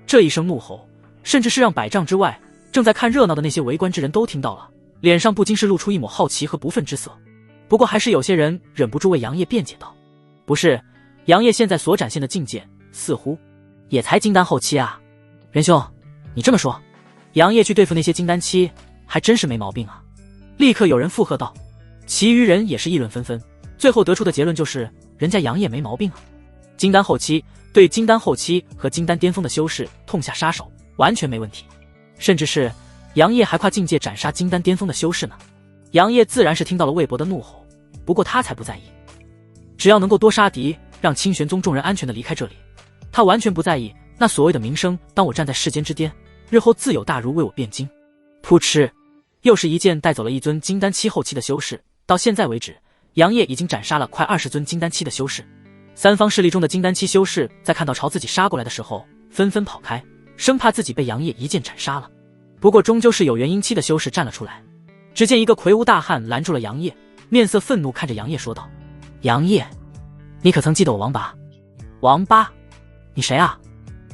这一声怒吼甚至是让100丈之外正在看热闹的那些围观之人都听到了，脸上不禁是露出一抹好奇和不忿之色。不过还是有些人忍不住为杨业辩解道：不是，杨业现在所展现的境界似乎也才金丹后期啊。元兄，你这么说，杨业去对付那些金丹期还真是没毛病啊。立刻有人附和道，其余人也是议论纷纷，最后得出的结论就是人家杨业没毛病啊。金丹后期对金丹后期和金丹巅峰的修士痛下杀手完全没问题，甚至是杨业还跨境界斩杀金丹巅峰的修士呢。杨业自然是听到了魏博的怒吼，不过他才不在意，只要能够多杀敌，让清玄宗众人安全的离开这里，他完全不在意那所谓的名声。当我站在世间之巅，日后自有大儒为我辩经。噗嗤，又是一剑带走了1尊金丹期后期的修士。到现在为止，杨业已经斩杀了快20尊金丹期的修士。三方势力中的金丹期修士在看到朝自己杀过来的时候，纷纷跑开，生怕自己被杨业一剑斩杀了。不过终究是有元婴期的修士站了出来。只见一个魁梧大汉拦住了杨业，面色愤怒看着杨业说道：杨业，你可曾记得我王八？王八？你谁啊？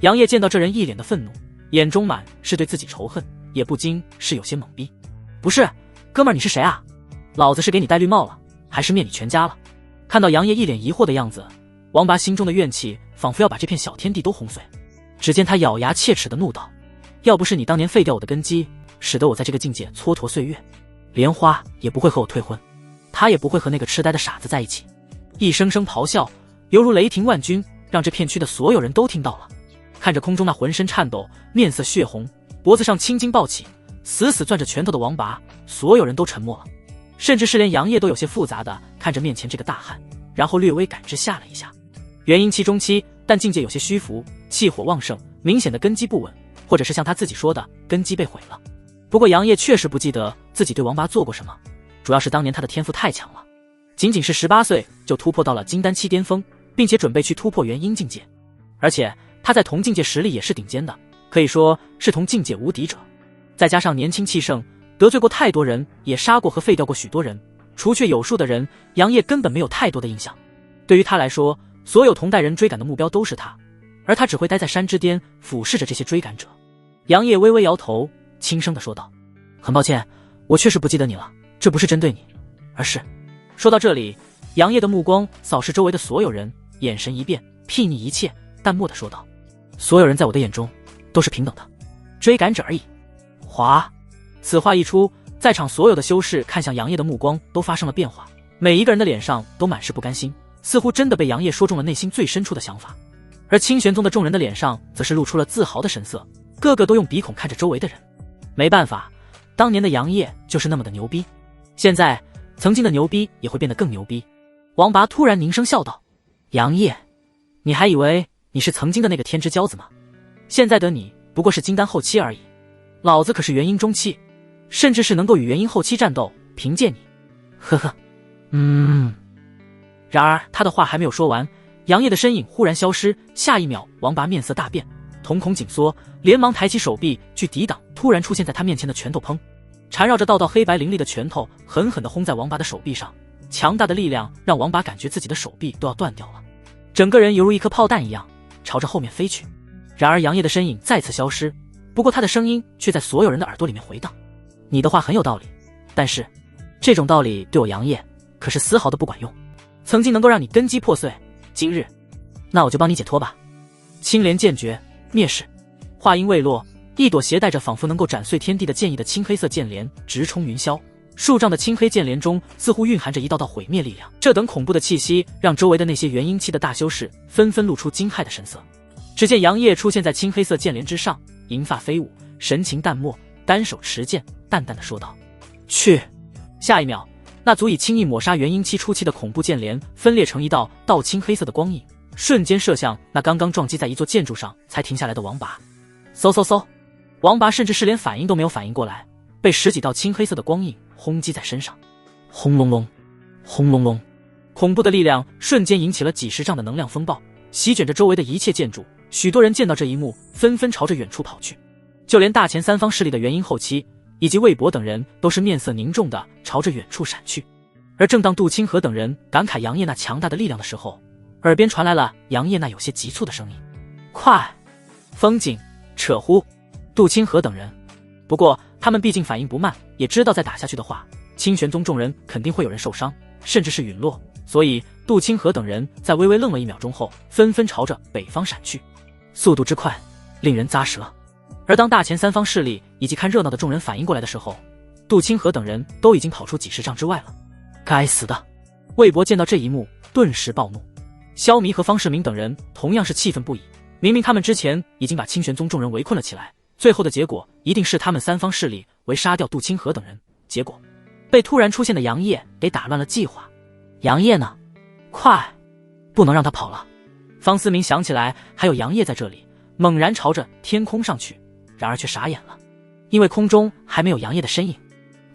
杨业见到这人一脸的愤怒，眼中满是对自己仇恨，也不禁是有些懵逼。不是，哥们儿，你是谁啊？老子是给你戴绿帽了，还是灭你全家了？看到杨业一脸疑惑的样子，王拔心中的怨气仿佛要把这片小天地都轰碎。只见他咬牙切齿的怒道：要不是你当年废掉我的根基，使得我在这个境界蹉跎岁月，莲花也不会和我退婚，他也不会和那个痴呆的傻子在一起。一声声咆哮犹如雷霆万钧，让这片区的所有人都听到了。看着空中那浑身颤抖、面色血红、脖子上青筋暴起、死死攥着拳头的王拔，所有人都沉默了，甚至是连杨业都有些复杂的看着面前这个大汉，然后略微感知下了一下。元婴期中期，但境界有些虚浮，气火旺盛，明显的根基不稳，或者是像他自己说的根基被毁了。不过杨业确实不记得自己对王拔做过什么，主要是当年他的天赋太强了，仅仅是18岁就突破到了金丹期巅峰，并且准备去突破元婴境界，而且他在同境界实力也是顶尖的，可以说是同境界无敌者。再加上年轻气盛，得罪过太多人，也杀过和废掉过许多人，除却有数的人，杨业根本没有太多的印象。对于他来说，所有同代人追赶的目标都是他，而他只会待在山之巅，俯视着这些追赶者。杨业微微摇头，轻声地说道：很抱歉，我确实不记得你了，这不是针对你，而是……说到这里，杨业的目光扫视周围的所有人，眼神一变，睥睨一切，淡漠地说道：所有人在我的眼中都是平等的，追赶者而已。哗！此话一出，在场所有的修士看向杨业的目光都发生了变化，每一个人的脸上都满是不甘心，似乎真的被杨业说中了内心最深处的想法。而清玄宗的众人的脸上则是露出了自豪的神色，个个都用鼻孔看着周围的人。没办法，当年的杨业就是那么的牛逼，现在曾经的牛逼也会变得更牛逼。王拔突然凝声笑道：杨业，你还以为你是曾经的那个天之骄子吗？现在的你不过是金丹后期而已，老子可是元婴中期，甚至是能够与元婴后期战斗，凭借你。呵呵。然而他的话还没有说完，杨业的身影忽然消失，下一秒王拔面色大变，瞳孔紧缩，连忙抬起手臂去抵挡突然出现在他面前的拳头。砰！缠绕着道道黑白凌厉的拳头狠狠地轰在王拔的手臂上，强大的力量让王拔感觉自己的手臂都要断掉了，整个人犹如一颗炮弹一样朝着后面飞去。然而杨业的身影再次消失，不过他的声音却在所有人的耳朵里面回荡：你的话很有道理，但是这种道理对我杨业可是丝毫的不管用。曾经能够让你根基破碎，今日那我就帮你解脱吧。青莲剑诀灭世。话音未落，一朵携带着仿佛能够斩碎天地的剑意的青黑色剑莲直冲云霄，数丈的青黑剑莲中似乎蕴含着一道道毁灭力量。这等恐怖的气息让周围的那些元婴期的大修士纷纷露出惊骇的神色。只见杨业出现在青黑色剑莲之上，银发飞舞，神情淡漠，单手持剑，淡淡的说道：去。下一秒，那足以轻易抹杀元婴期初期的恐怖剑莲分裂成一道道青黑色的光影，瞬间射向那刚刚撞击在一座建筑上才停下来的王拔。嗖嗖嗖，王拔甚至是连反应都没有反应过来，被十几道青黑色的光影轰击在身上。轰隆隆，轰隆隆，恐怖的力量瞬间引起了几十丈的能量风暴，席卷着周围的一切建筑。许多人见到这一幕，纷纷朝着远处跑去，就连大前三方势力的元婴后期以及魏博等人都是面色凝重的朝着远处闪去。而正当杜清河等人感慨杨业那强大的力量的时候，耳边传来了杨业那有些急促的声音：快，风景，扯呼。杜清河等人，不过他们毕竟反应不慢，也知道再打下去的话，清玄宗众人肯定会有人受伤，甚至是陨落，所以杜清河等人在微微愣了1秒钟后，纷纷朝着北方闪去，速度之快令人咂舌。而当大前三方势力以及看热闹的众人反应过来的时候，杜清河等人都已经跑出几十丈之外了。该死的！魏博见到这一幕顿时暴怒，萧弥和方世民等人同样是气愤不已。明明他们之前已经把清玄宗众人围困了起来，最后的结果一定是他们三方势力为杀掉杜清河等人，结果被突然出现的杨业给打乱了计划。杨业呢？快，不能让他跑了。方思明想起来还有杨业在这里，猛然朝着天空上去，然而却傻眼了，因为空中还没有杨业的身影。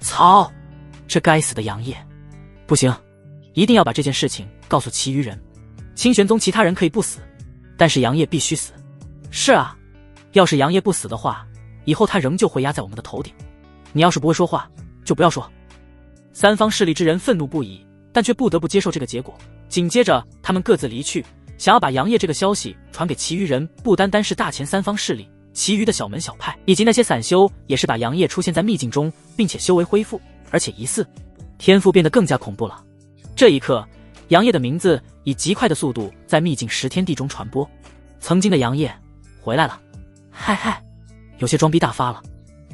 操！这该死的杨业！不行，一定要把这件事情告诉其余人。清玄宗其他人可以不死，但是杨业必须死。是啊，要是杨业不死的话，以后他仍旧会压在我们的头顶。你要是不会说话，就不要说。三方势力之人愤怒不已，但却不得不接受这个结果。紧接着他们各自离去，想要把杨业这个消息传给其余人。不单单是大前三方势力，其余的小门小派以及那些散修也是把杨业出现在秘境中，并且修为恢复，而且疑似天赋变得更加恐怖了。这一刻，杨业的名字以极快的速度在秘境10天地中传播。曾经的杨业回来了，嗨嗨，有些装逼大发了。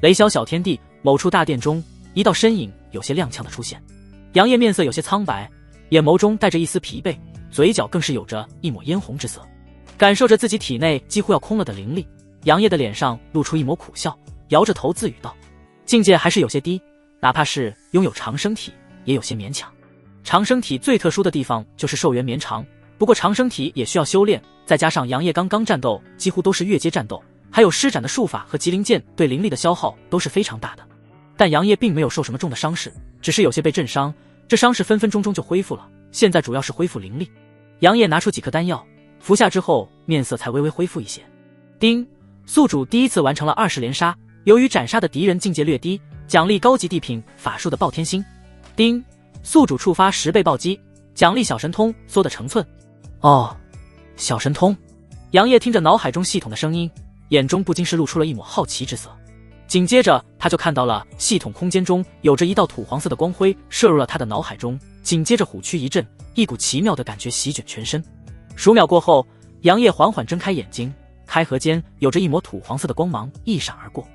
雷霄小天地某处大殿中，一道身影有些踉跄的出现。杨业面色有些苍白，眼眸中带着一丝疲惫，嘴角更是有着一抹嫣红之色。感受着自己体内几乎要空了的灵力，杨业的脸上露出一抹苦笑，摇着头自语道：境界还是有些低，哪怕是拥有长生体也有些勉强。长生体最特殊的地方就是寿元绵长，不过长生体也需要修炼，再加上杨业刚刚战斗几乎都是越阶战斗，还有施展的术法和麒麟剑对灵力的消耗都是非常大的。但杨业并没有受什么重的伤势，只是有些被震伤，这伤势分分钟钟就恢复了，现在主要是恢复灵力。杨业拿出几颗丹药服下之后，面色才微微恢复一些。丁，宿主第一次完成了20连杀，由于斩杀的敌人境界略低，奖励高级地品法术的爆天星。丁，宿主触发10倍暴击，奖励小神通缩的成寸。哦，小神通。杨业听着脑海中系统的声音，眼中不禁是露出了一抹好奇之色。紧接着他就看到了系统空间中有着一道土黄色的光辉射入了他的脑海中，紧接着虎躯一震，一股奇妙的感觉席卷全身。数秒过后，杨业缓缓睁开眼睛，开合间有着一抹土黄色的光芒一闪而过。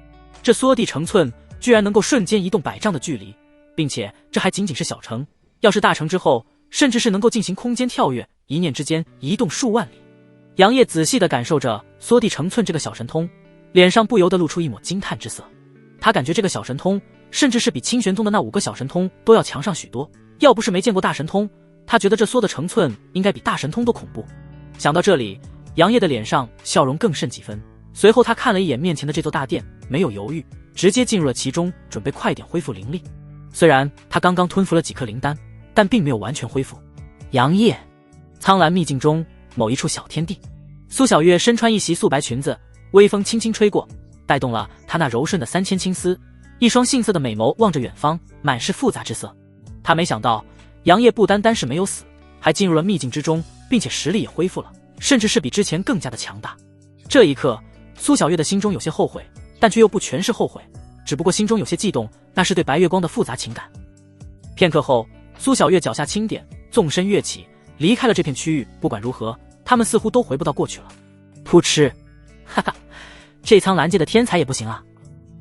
这缩地成寸居然能够瞬间移动100丈的距离，并且这还仅仅是小成，要是大成之后，甚至是能够进行空间跳跃，一念之间移动数万里。杨业仔细地感受着缩地成寸这个小神通，脸上不由得露出一抹惊叹之色。他感觉这个小神通甚至是比清玄宗的那5个小神通都要强上许多，要不是没见过大神通，他觉得这缩的成寸应该比大神通都恐怖。想到这里，杨业的脸上笑容更甚几分，随后他看了一眼面前的这座大殿，没有犹豫，直接进入了其中，准备快点恢复灵力。虽然他刚刚吞服了几颗灵丹，但并没有完全恢复。杨业，苍蓝秘境中某一处小天地，苏小月身穿一袭素白裙子，微风轻轻吹过，带动了她那柔顺的3000青丝，一双杏色的美眸望着远方，满是复杂之色。他没想到杨业不单单是没有死，还进入了秘境之中，并且实力也恢复了，甚至是比之前更加的强大。这一刻，苏小月的心中有些后悔，但却又不全是后悔，只不过心中有些悸动，那是对白月光的复杂情感。片刻后，苏小月脚下轻点，纵身跃起，离开了这片区域。不管如何，他们似乎都回不到过去了。噗嗤，哈哈，这苍蓝界的天才也不行啊！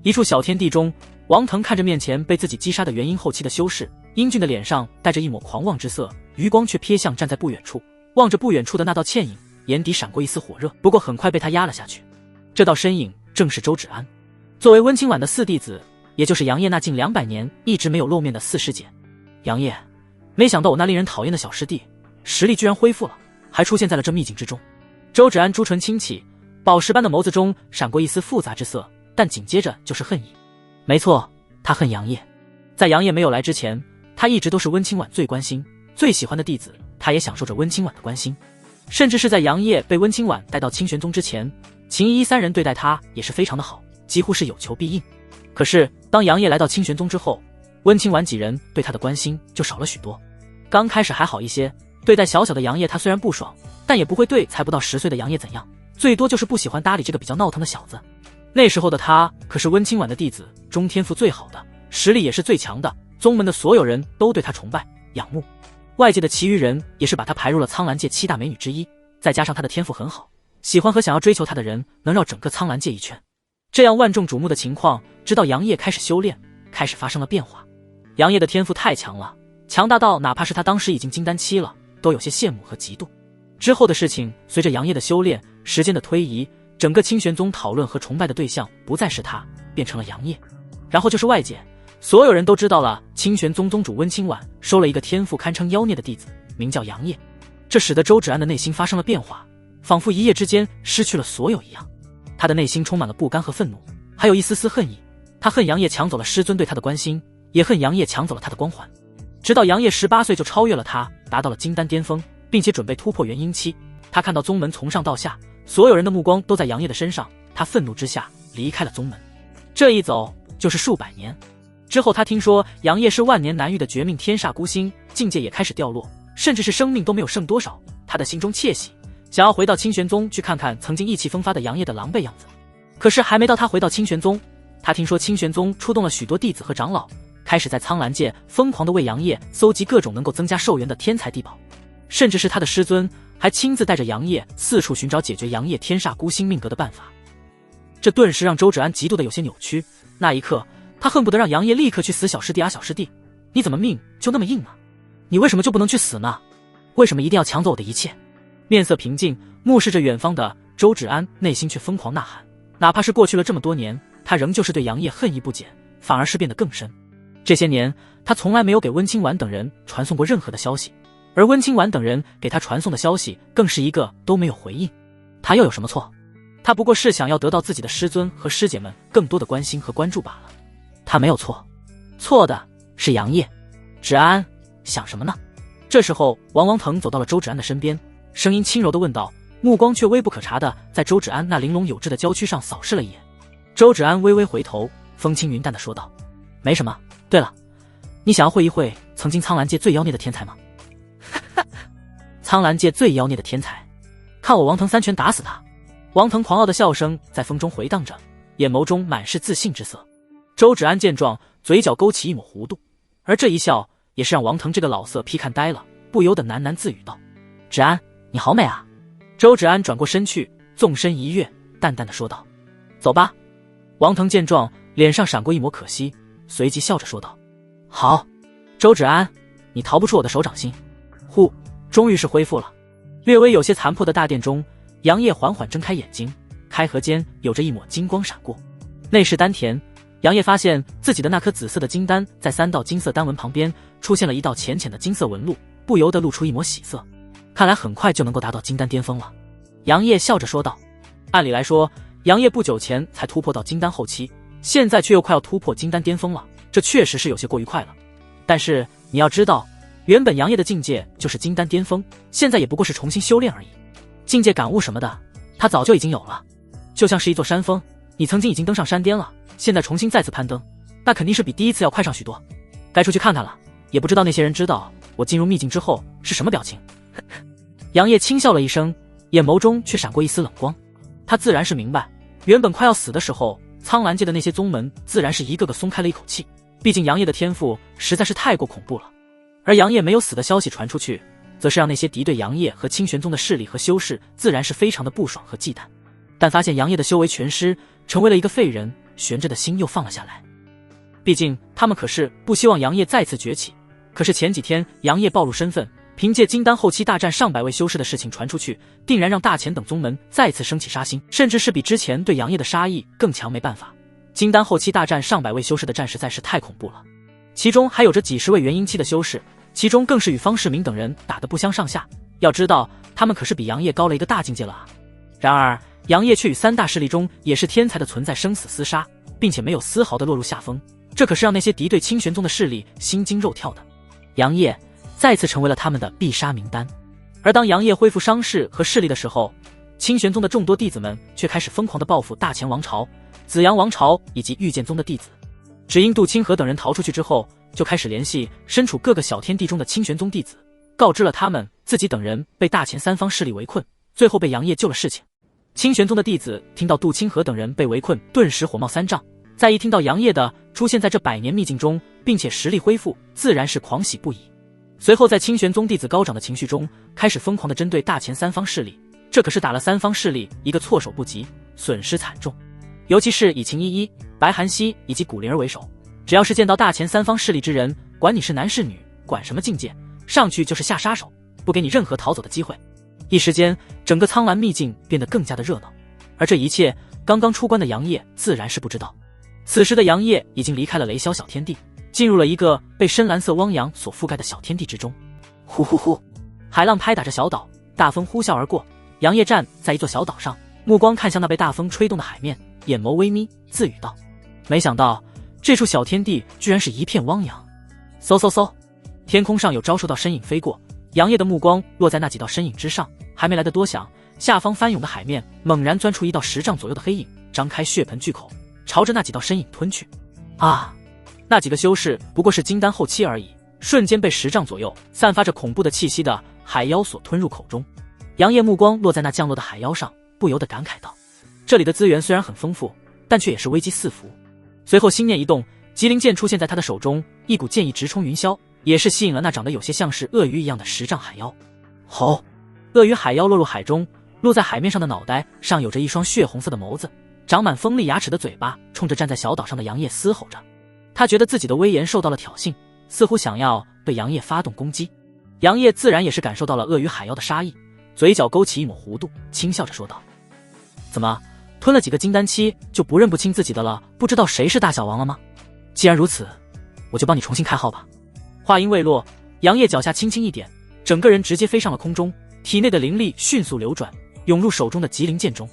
一处小天地中，王腾看着面前被自己击杀的元婴后期的修士，英俊的脸上带着一抹狂妄之色，余光却瞥向站在不远处，望着不远处的那道倩影，眼底闪过一丝火热，不过很快被他压了下去。这道身影正是周芷安，作为温清婉的四弟子，也就是杨业那近200年一直没有露面的四师姐。杨业，没想到我那令人讨厌的小师弟实力居然恢复了，还出现在了这秘境之中。周芷安朱唇轻启，宝石般的眸子中闪过一丝复杂之色，但紧接着就是恨意。没错，他恨杨业。在杨业没有来之前，他一直都是温清婉最关心、最喜欢的弟子，他也享受着温清婉的关心。甚至是在杨业被温清婉带到清玄宗之前，秦依依3人对待他也是非常的好，几乎是有求必应。可是当杨业来到清玄宗之后，温清婉几人对他的关心就少了许多。刚开始还好一些，对待小小的杨业他虽然不爽，但也不会对才不到10岁的杨业怎样，最多就是不喜欢搭理这个比较闹腾的小子。那时候的他可是温清婉的弟子中天赋最好的，实力也是最强的，宗门的所有人都对他崇拜仰慕，外界的其余人也是把他排入了苍蓝界7大美女之一。再加上他的天赋很好，喜欢和想要追求他的人能绕整个苍蓝界一圈。这样万众瞩目的情况，直到杨业开始修炼，开始发生了变化。杨业的天赋太强了，强大到哪怕是他当时已经金丹期了，都有些羡慕和嫉妒。之后的事情，随着杨业的修炼，时间的推移，整个清玄宗讨论和崇拜的对象不再是他，变成了杨业。然后就是外界，所有人都知道了清玄宗宗主温清婉收了一个天赋堪称妖孽的弟子，名叫杨业。这使得周芷安的内心发生了变化，仿佛一夜之间失去了所有一样。他的内心充满了不甘和愤怒，还有一丝丝恨意。他恨杨业抢走了师尊对他的关心，也恨杨业抢走了他的光环。直到杨业18岁就超越了他，达到了金丹巅峰，并且准备突破元婴期。他看到宗门从上到下，所有人的目光都在杨业的身上，他愤怒之下离开了宗门。这一走就是数百年。之后他听说杨业是万年难遇的绝命天煞孤星，境界也开始掉落，甚至是生命都没有剩多少。他的心中窃喜，想要回到清玄宗去看看曾经意气风发的杨业的狼狈样子。可是还没到他回到清玄宗，他听说清玄宗出动了许多弟子和长老，开始在苍蓝界疯狂地为杨业搜集各种能够增加寿元的天才地宝，甚至是他的师尊还亲自带着杨业四处寻找解决杨业天煞孤星命格的办法。这顿时让周芷安极度的有些扭曲，那一刻他恨不得让杨业立刻去死。小师弟啊小师弟，你怎么命就那么硬呢？你为什么就不能去死呢？为什么一定要抢走我的一切？面色平静，目视着远方的周芷安，内心却疯狂呐喊。哪怕是过去了这么多年，他仍旧是对杨业恨意不减，反而是变得更深。这些年，他从来没有给温清婉等人传送过任何的消息，而温清婉等人给他传送的消息更是一个都没有回应。他又有什么错？他不过是想要得到自己的师尊和师姐们更多的关心和关注罢了。他没有错，错的是杨业。芷安，想什么呢？这时候，王腾走到了周芷安的身边，声音轻柔地问道，目光却微不可察地在周芷安那玲珑有致的娇躯上扫视了一眼。周芷安微微回头，风轻云淡地说道，没什么。对了，你想要会一会曾经苍蓝界最妖孽的天才吗？苍蓝界最妖孽的天才，看我王腾3拳打死他！王腾狂傲的笑声在风中回荡着，眼眸中满是自信之色。周芷安见状，嘴角勾起一抹弧度，而这一笑也是让王腾这个老色批看呆了，不由得喃喃自语道，芷安，你好美啊！周芷安转过身去，纵身一跃，淡淡的说道，走吧。王腾见状，脸上闪过一抹可惜，随即笑着说道，好，周芷安，你逃不出我的手掌心。呼，终于是恢复了。略微有些残破的大殿中，杨业缓缓睁开眼睛，开合间有着一抹金光闪过。内视丹田，杨业发现自己的那颗紫色的金丹在3道金色丹纹旁边出现了一道浅浅的金色纹路，不由得露出一抹喜色。看来很快就能够达到金丹巅峰了。杨业笑着说道，按理来说，杨业不久前才突破到金丹后期，现在却又快要突破金丹巅峰了，这确实是有些过于快了。但是你要知道，原本杨业的境界就是金丹巅峰，现在也不过是重新修炼而已，境界感悟什么的他早就已经有了。就像是一座山峰，你曾经已经登上山巅了，现在重新再次攀登，那肯定是比第一次要快上许多。该出去看看了，也不知道那些人知道我进入秘境之后是什么表情。杨业轻笑了一声，眼眸中却闪过一丝冷光。他自然是明白，原本快要死的时候，苍兰界的那些宗门自然是一个个松开了一口气，毕竟杨业的天赋实在是太过恐怖了。而杨业没有死的消息传出去，则是让那些敌对杨业和清玄宗的势力和修士自然是非常的不爽和忌惮。但发现杨业的修为全失，成为了一个废人，悬着的心又放了下来。毕竟他们可是不希望杨业再次崛起。可是前几天杨业暴露身份，凭借金丹后期大战上百位修士的事情传出去，定然让大乾等宗门再次升起杀心，甚至是比之前对杨业的杀意更强。没办法，金丹后期大战上百位修士的战实在是太恐怖了，其中还有着几十位元婴期的修士，其中更是与方世民等人打得不相上下。要知道他们可是比杨业高了一个大境界了啊！然而杨业却与三大势力中也是天才的存在生死厮杀，并且没有丝毫的落入下风，这可是让那些敌对清玄宗的势力心惊肉跳的。杨业再次成为了他们的必杀名单。而当杨业恢复伤势和势力的时候，清玄宗的众多弟子们却开始疯狂地报复大乾王朝、紫阳王朝以及御剑宗的弟子。只因杜清河等人逃出去之后，就开始联系身处各个小天地中的清玄宗弟子，告知了他们自己等人被大乾三方势力围困，最后被杨业救了事情。清玄宗的弟子听到杜清河等人被围困，顿时火冒三丈，再一听到杨业的出现在这百年秘境中，并且实力恢复，自然是狂喜不已。随后在清玄宗弟子高涨的情绪中，开始疯狂地针对大乾三方势力，这可是打了三方势力一个措手不及，损失惨重。尤其是以秦依依、白寒溪以及古灵儿为首，只要是见到大乾三方势力之人，管你是男是女，管什么境界，上去就是下杀手，不给你任何逃走的机会。一时间整个苍兰秘境变得更加的热闹。而这一切刚刚出关的杨业自然是不知道，此时的杨业已经离开了雷霄小天地，进入了一个被深蓝色汪洋所覆盖的小天地之中。呼呼呼，海浪拍打着小岛，大风呼啸而过。杨业站在一座小岛上，目光看向那被大风吹动的海面，眼眸微眯，自语道：没想到这处小天地居然是一片汪洋。嗖嗖嗖，天空上有招数道身影飞过，杨业的目光落在那几道身影之上，还没来得多想，下方翻涌的海面猛然钻出一道10丈左右的黑影，张开血盆巨口，朝着那几道身影吞去。啊！那几个修士不过是金丹后期而已，瞬间被10丈左右散发着恐怖的气息的海妖所吞入口中。杨业目光落在那降落的海妖上，不由得感慨道：这里的资源虽然很丰富，但却也是危机四伏。随后心念一动，极灵剑出现在他的手中，一股剑意直冲云霄，也是吸引了那长得有些像是鳄鱼一样的10丈海妖。吼！鳄鱼海妖落入海中，露在海面上的脑袋上有着一双血红色的眸子，长满锋利牙齿的嘴巴冲着站在小岛上的杨业嘶吼着。他觉得自己的威严受到了挑衅，似乎想要对杨业发动攻击。杨业自然也是感受到了鳄鱼海妖的杀意，嘴角勾起一抹弧度，轻笑着说道：怎么吞了几个金丹期就不认不清自己的了，不知道谁是大小王了吗？既然如此，我就帮你重新开号吧。话音未落，杨业脚下轻轻一点，整个人直接飞上了空中，体内的灵力迅速流转，涌入手中的极灵剑中。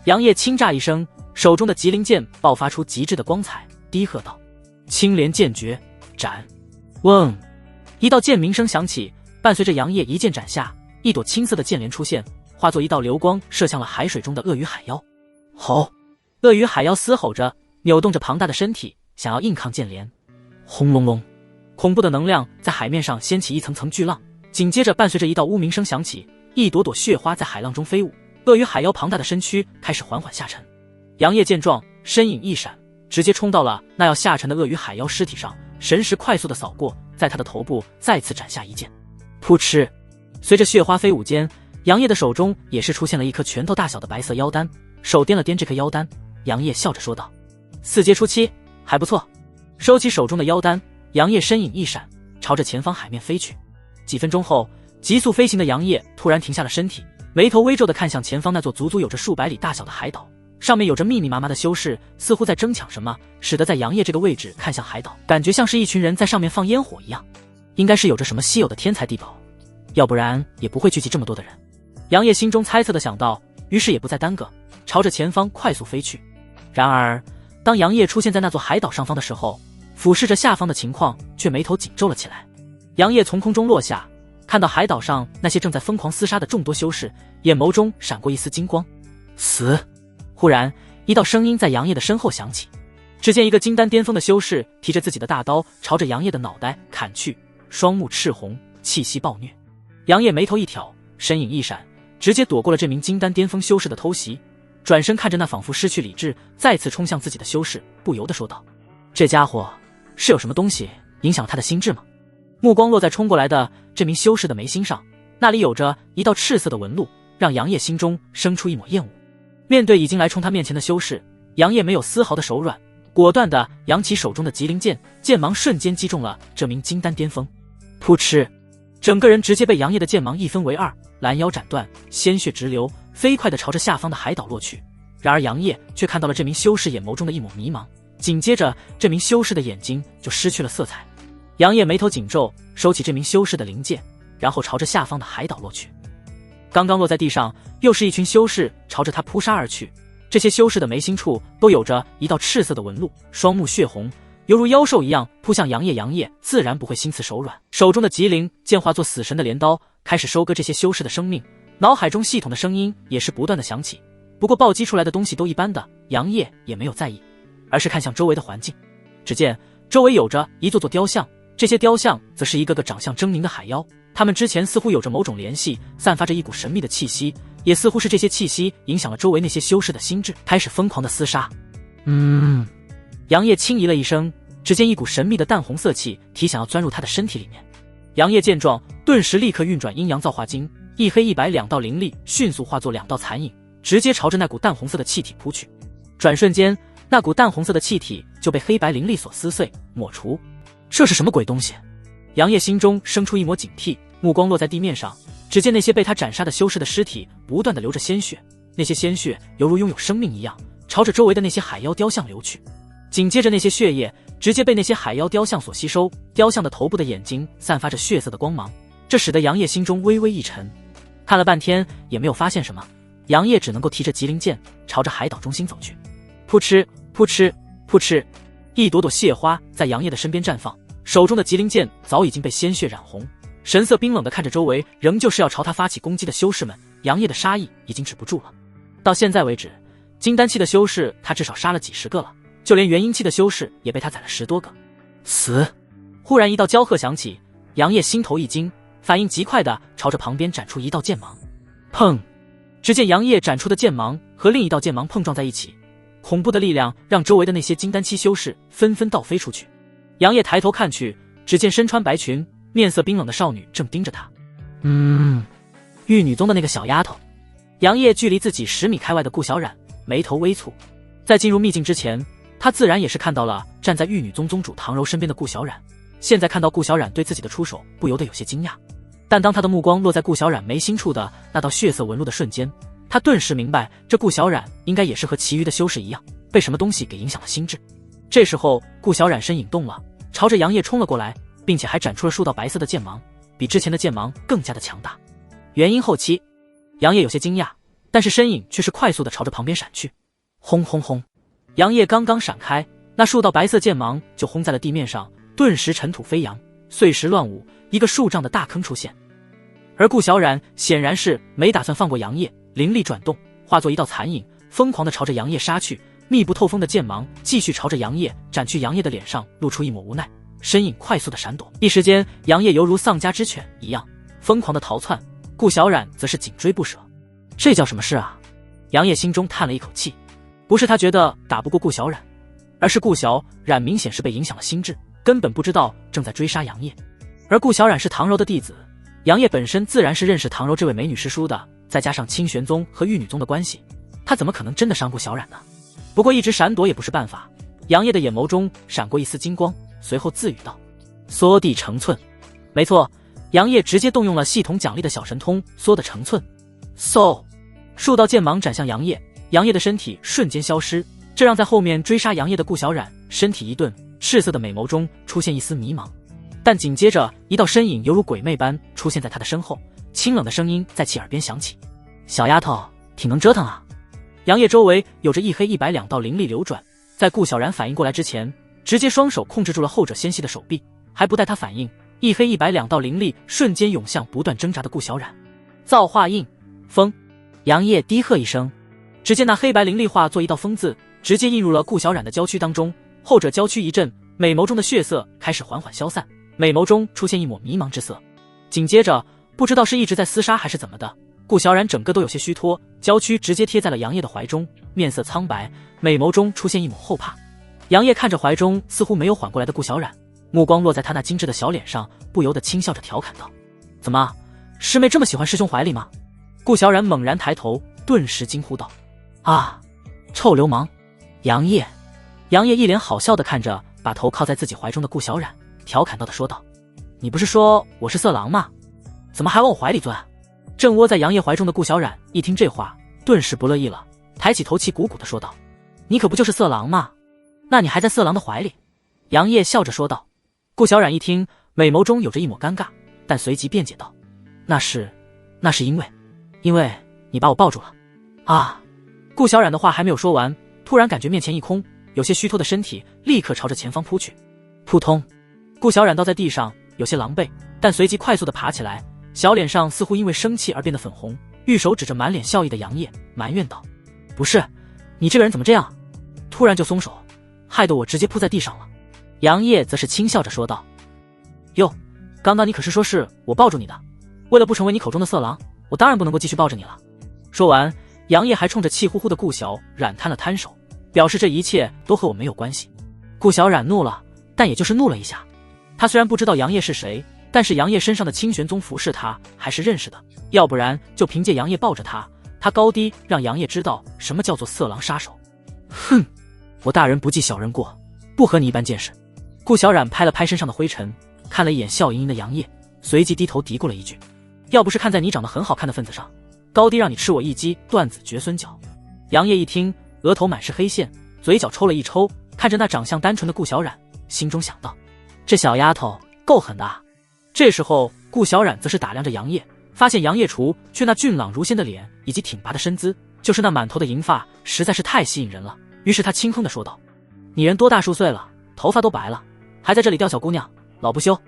杨业轻乍一声，手中的极灵剑爆发出极致的光彩，低喝道：青莲剑诀斩！嗡！一道剑鸣声响起，伴随着杨业一剑斩下，一朵青色的剑莲出现，化作一道流光射向了海水中的鳄鱼海妖。吼！鳄鱼海妖嘶吼着，扭动着庞大的身体，想要硬抗剑莲。轰隆隆，恐怖的能量在海面上掀起一层层巨浪，紧接着伴随着一道呜鸣声响起，一朵朵血花在海浪中飞舞，鳄鱼海妖庞大的身躯开始缓缓下沉。杨业见状，身影一闪，直接冲到了那要下沉的鳄鱼海妖尸体上，神识快速的扫过，在他的头部再次斩下一剑。噗嗤！随着血花飞舞间，杨业的手中也是出现了一颗拳头大小的白色妖丹，手掂了掂这颗妖丹，杨业笑着说道：4阶初期，还不错。收起手中的妖丹，杨业身影一闪，朝着前方海面飞去。几分钟后，急速飞行的杨业突然停下了身体，眉头微皱地看向前方那座足足有着数百里大小的海岛，上面有着密密麻麻的修士，似乎在争抢什么，使得在杨业这个位置看向海岛，感觉像是一群人在上面放烟火一样。应该是有着什么稀有的天才地宝，要不然也不会聚集这么多的人。杨业心中猜测地想到，于是也不再耽搁，朝着前方快速飞去。然而当杨业出现在那座海岛上方的时候，俯视着下方的情况，却眉头紧皱了起来。杨业从空中落下，看到海岛上那些正在疯狂厮杀的众多修士，眼眸中闪过一丝金光。死！忽然一道声音在杨业的身后响起：只见一个金丹巅峰的修士提着自己的大刀朝着杨业的脑袋砍去，双目赤红，气息暴虐。杨业眉头一挑，身影一闪，直接躲过了这名金丹巅峰修士的偷袭，转身看着那仿佛失去理智再次冲向自己的修士，不由得说道：这家伙是有什么东西影响他的心智吗？目光落在冲过来的这名修士的眉心上，那里有着一道赤色的纹路，让杨业心中生出一抹厌恶。面对已经来冲他面前的修士，杨业没有丝毫的手软，果断地扬起手中的极灵剑，剑芒瞬间击中了这名金丹巅峰。噗嗤，整个人直接被杨业的剑芒一分为二，拦腰斩断，鲜血直流，飞快地朝着下方的海岛落去。然而杨业却看到了这名修士眼眸中的一抹迷茫，紧接着这名修士的眼睛就失去了色彩。杨业眉头紧皱，收起这名修士的灵剑，然后朝着下方的海岛落去。刚刚落在地上，又是一群修士朝着他扑杀而去。这些修士的眉心处都有着一道赤色的纹路，双目血红，犹如妖兽一样扑向杨业。杨业自然不会心慈手软，手中的极灵剑化作死神的镰刀，开始收割这些修士的生命。脑海中系统的声音也是不断的响起，不过暴击出来的东西都一般的，杨业也没有在意，而是看向周围的环境。只见周围有着一座座雕像，这些雕像则是一个个长相狰狞的海妖，他们之前似乎有着某种联系，散发着一股神秘的气息，也似乎是这些气息影响了周围那些修士的心智，开始疯狂的厮杀。杨业轻咦了一声，只见一股神秘的淡红色气体想要钻入他的身体里面。杨业见状，顿时立刻运转阴阳造化经，一黑一白两道灵力迅速化作两道残影，直接朝着那股淡红色的气体扑去。转瞬间，那股淡红色的气体就被黑白灵力所撕碎抹除。这是什么鬼东西？杨业心中生出一抹警惕，目光落在地面上，只见那些被他斩杀的修士的尸体不断的流着鲜血，那些鲜血犹如拥有生命一样，朝着周围的那些海妖雕像流去。紧接着那些血液直接被那些海妖雕像所吸收，雕像的头部的眼睛散发着血色的光芒，这使得杨业心中微微一沉。看了半天也没有发现什么，杨业只能够提着极灵剑朝着海岛中心走去。扑哧扑哧扑哧，一朵朵蟹花在杨业的身边绽放，手中的极灵剑早已经被鲜血染红，神色冰冷地看着周围仍旧是要朝他发起攻击的修士们，杨业的杀意已经止不住了。到现在为止，金丹期的修士他至少杀了几十个了，就连元婴期的修士也被他宰了10多个。死！忽然一道娇喝响起，杨业心头一惊，反应极快地朝着旁边斩出一道剑芒。砰！只见杨业斩出的剑芒和另一道剑芒碰撞在一起，恐怖的力量让周围的那些金丹期修士纷纷倒飞出去。杨业抬头看去，只见身穿白裙，面色冰冷的少女正盯着他。玉女宗的那个小丫头。杨业距离自己10米开外的顾小冉眉头微蹙，在进入秘境之前，他自然也是看到了站在玉女宗宗主唐柔身边的顾小冉，现在看到顾小冉对自己的出手，不由得有些惊讶。但当他的目光落在顾小冉眉心处的那道血色纹路的瞬间，他顿时明白，这顾小冉应该也是和其余的修士一样，被什么东西给影响了心智。这时候顾小冉身影动了，朝着杨业冲了过来，并且还展出了数道白色的剑芒，比之前的剑芒更加的强大。元婴后期，杨业有些惊讶，但是身影却是快速的朝着旁边闪去。轰轰轰！杨业刚刚闪开，那数道白色剑芒就轰在了地面上，顿时尘土飞扬，碎石乱舞，一个数丈的大坑出现。而顾小冉显然是没打算放过杨业，灵力转动，化作一道残影，疯狂地朝着杨业杀去。密不透风的剑芒继续朝着杨业斩去，杨业的脸上露出一抹无奈，身影快速的闪躲。一时间，杨业犹如丧家之犬一样疯狂的逃窜，顾小冉则是紧追不舍。这叫什么事啊？杨业心中叹了一口气，不是他觉得打不过顾小冉，而是顾小冉明显是被影响了心智，根本不知道正在追杀杨业。而顾小冉是唐柔的弟子，杨业本身自然是认识唐柔这位美女师叔的，再加上清玄宗和玉女宗的关系，他怎么可能真的伤顾小冉呢？不过一直闪躲也不是办法，杨业的眼眸中闪过一丝金光，随后自语道：缩地成寸。没错，杨业直接动用了系统奖励的小神通缩得成寸。数道剑芒斩向杨业，杨业的身体瞬间消失，这让在后面追杀杨业的顾小冉身体一顿，赤色的美眸中出现一丝迷茫。但紧接着一道身影犹如鬼魅般出现在他的身后，清冷的声音在其耳边响起：小丫头挺能折腾啊。杨业周围有着一黑一白两道灵力流转，在顾小冉反应过来之前，直接双手控制住了后者纤细的手臂，还不待他反应，一黑一白两道灵力瞬间涌向不断挣扎的顾小冉。造化印，风！杨业低喝一声，只见那黑白灵力化作一道风字，直接印入了顾小冉的娇躯当中，后者娇躯一震，美眸中的血色开始缓缓消散，美眸中出现一抹迷茫之色。紧接着，不知道是一直在厮杀还是怎么的，顾小冉整个都有些虚脱，娇躯直接贴在了杨烨的怀中，面色苍白，美眸中出现一抹后怕。杨烨看着怀中似乎没有缓过来的顾小冉，目光落在他那精致的小脸上，不由得轻笑着调侃道：“怎么，师妹这么喜欢师兄怀里吗？”顾小冉猛然抬头，顿时惊呼道：“啊，臭流氓！”杨烨一脸好笑地看着把头靠在自己怀中的顾小冉，调侃道的说道：“你不是说我是色狼吗？怎么还往我怀里钻？”正窝在杨烨怀中的顾小冉一听这话，顿时不乐意了，抬起头气鼓鼓地说道：“你可不就是色狼吗？那你还在色狼的怀里？”杨烨笑着说道。顾小冉一听，美眸中有着一抹尴尬，但随即辩解道：“那是因为你把我抱住了。”啊！顾小冉的话还没有说完，突然感觉面前一空，有些虚脱的身体立刻朝着前方扑去。扑通！顾小冉倒在地上，有些狼狈，但随即快速地爬起来，小脸上似乎因为生气而变得粉红，玉手指着满脸笑意的杨烨，埋怨道：“不是，你这个人怎么这样？突然就松手，害得我直接扑在地上了。”杨烨则是轻笑着说道：“哟，刚刚你可是说是我抱住你的，为了不成为你口中的色狼，我当然不能够继续抱着你了。”说完，杨烨还冲着气呼呼的顾小冉摊了摊手，表示这一切都和我没有关系。顾小冉怒了，但也就是怒了一下。他虽然不知道杨烨是谁，但是杨烨身上的清玄宗服饰他还是认识的，要不然就凭借杨烨抱着他高低让杨烨知道什么叫做色狼杀手。哼，我大人不计小人过，不和你一般见识。顾小冉拍了拍身上的灰尘，看了一眼笑盈盈的杨烨，随即低头嘀咕了一句：“要不是看在你长得很好看的份子上，高低让你吃我一击断子绝孙脚。”杨烨一听，额头满是黑线，嘴角抽了一抽，看着那长相单纯的顾小冉，心中想到：这小丫头够狠的啊。这时候顾小冉则是打量着杨烨，发现杨烨除去那俊朗如仙的脸以及挺拔的身姿，就是那满头的银发实在是太吸引人了。于是他轻哼地说道：“你人多大数岁了，头发都白了，还在这里钓小姑娘，老不休。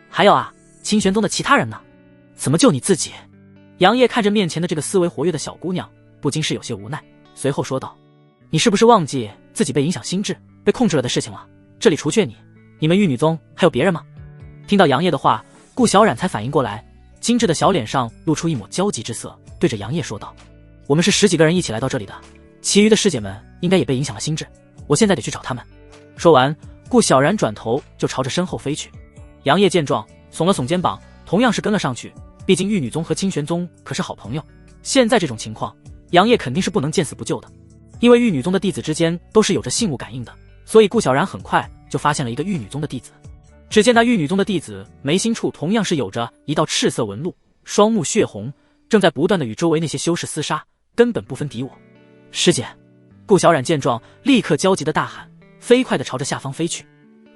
还有啊，清玄宗的其他人呢？怎么就你自己？”杨烨看着面前的这个思维活跃的小姑娘，不禁是有些无奈，随后说道：“你是不是忘记自己被影响心智，被控制了的事情了？这里除却你们玉女宗还有别人吗？”听到杨烨的话，顾小冉才反应过来，精致的小脸上露出一抹焦急之色，对着杨烨说道：“我们是10几个人一起来到这里的，其余的师姐们应该也被影响了心智，我现在得去找他们。”说完，顾小冉转头就朝着身后飞去。杨烨见状，耸了耸肩膀，同样是跟了上去。毕竟玉女宗和清玄宗可是好朋友，现在这种情况，杨烨肯定是不能见死不救的。因为玉女宗的弟子之间都是有着性物感应的，所以顾小冉很快就发现了一个玉女宗的弟子。只见那玉女宗的弟子眉心处同样是有着一道赤色纹路，双目血红，正在不断的与周围那些修士厮杀，根本不分敌我。师姐！顾小冉见状，立刻焦急的大喊，飞快的朝着下方飞去。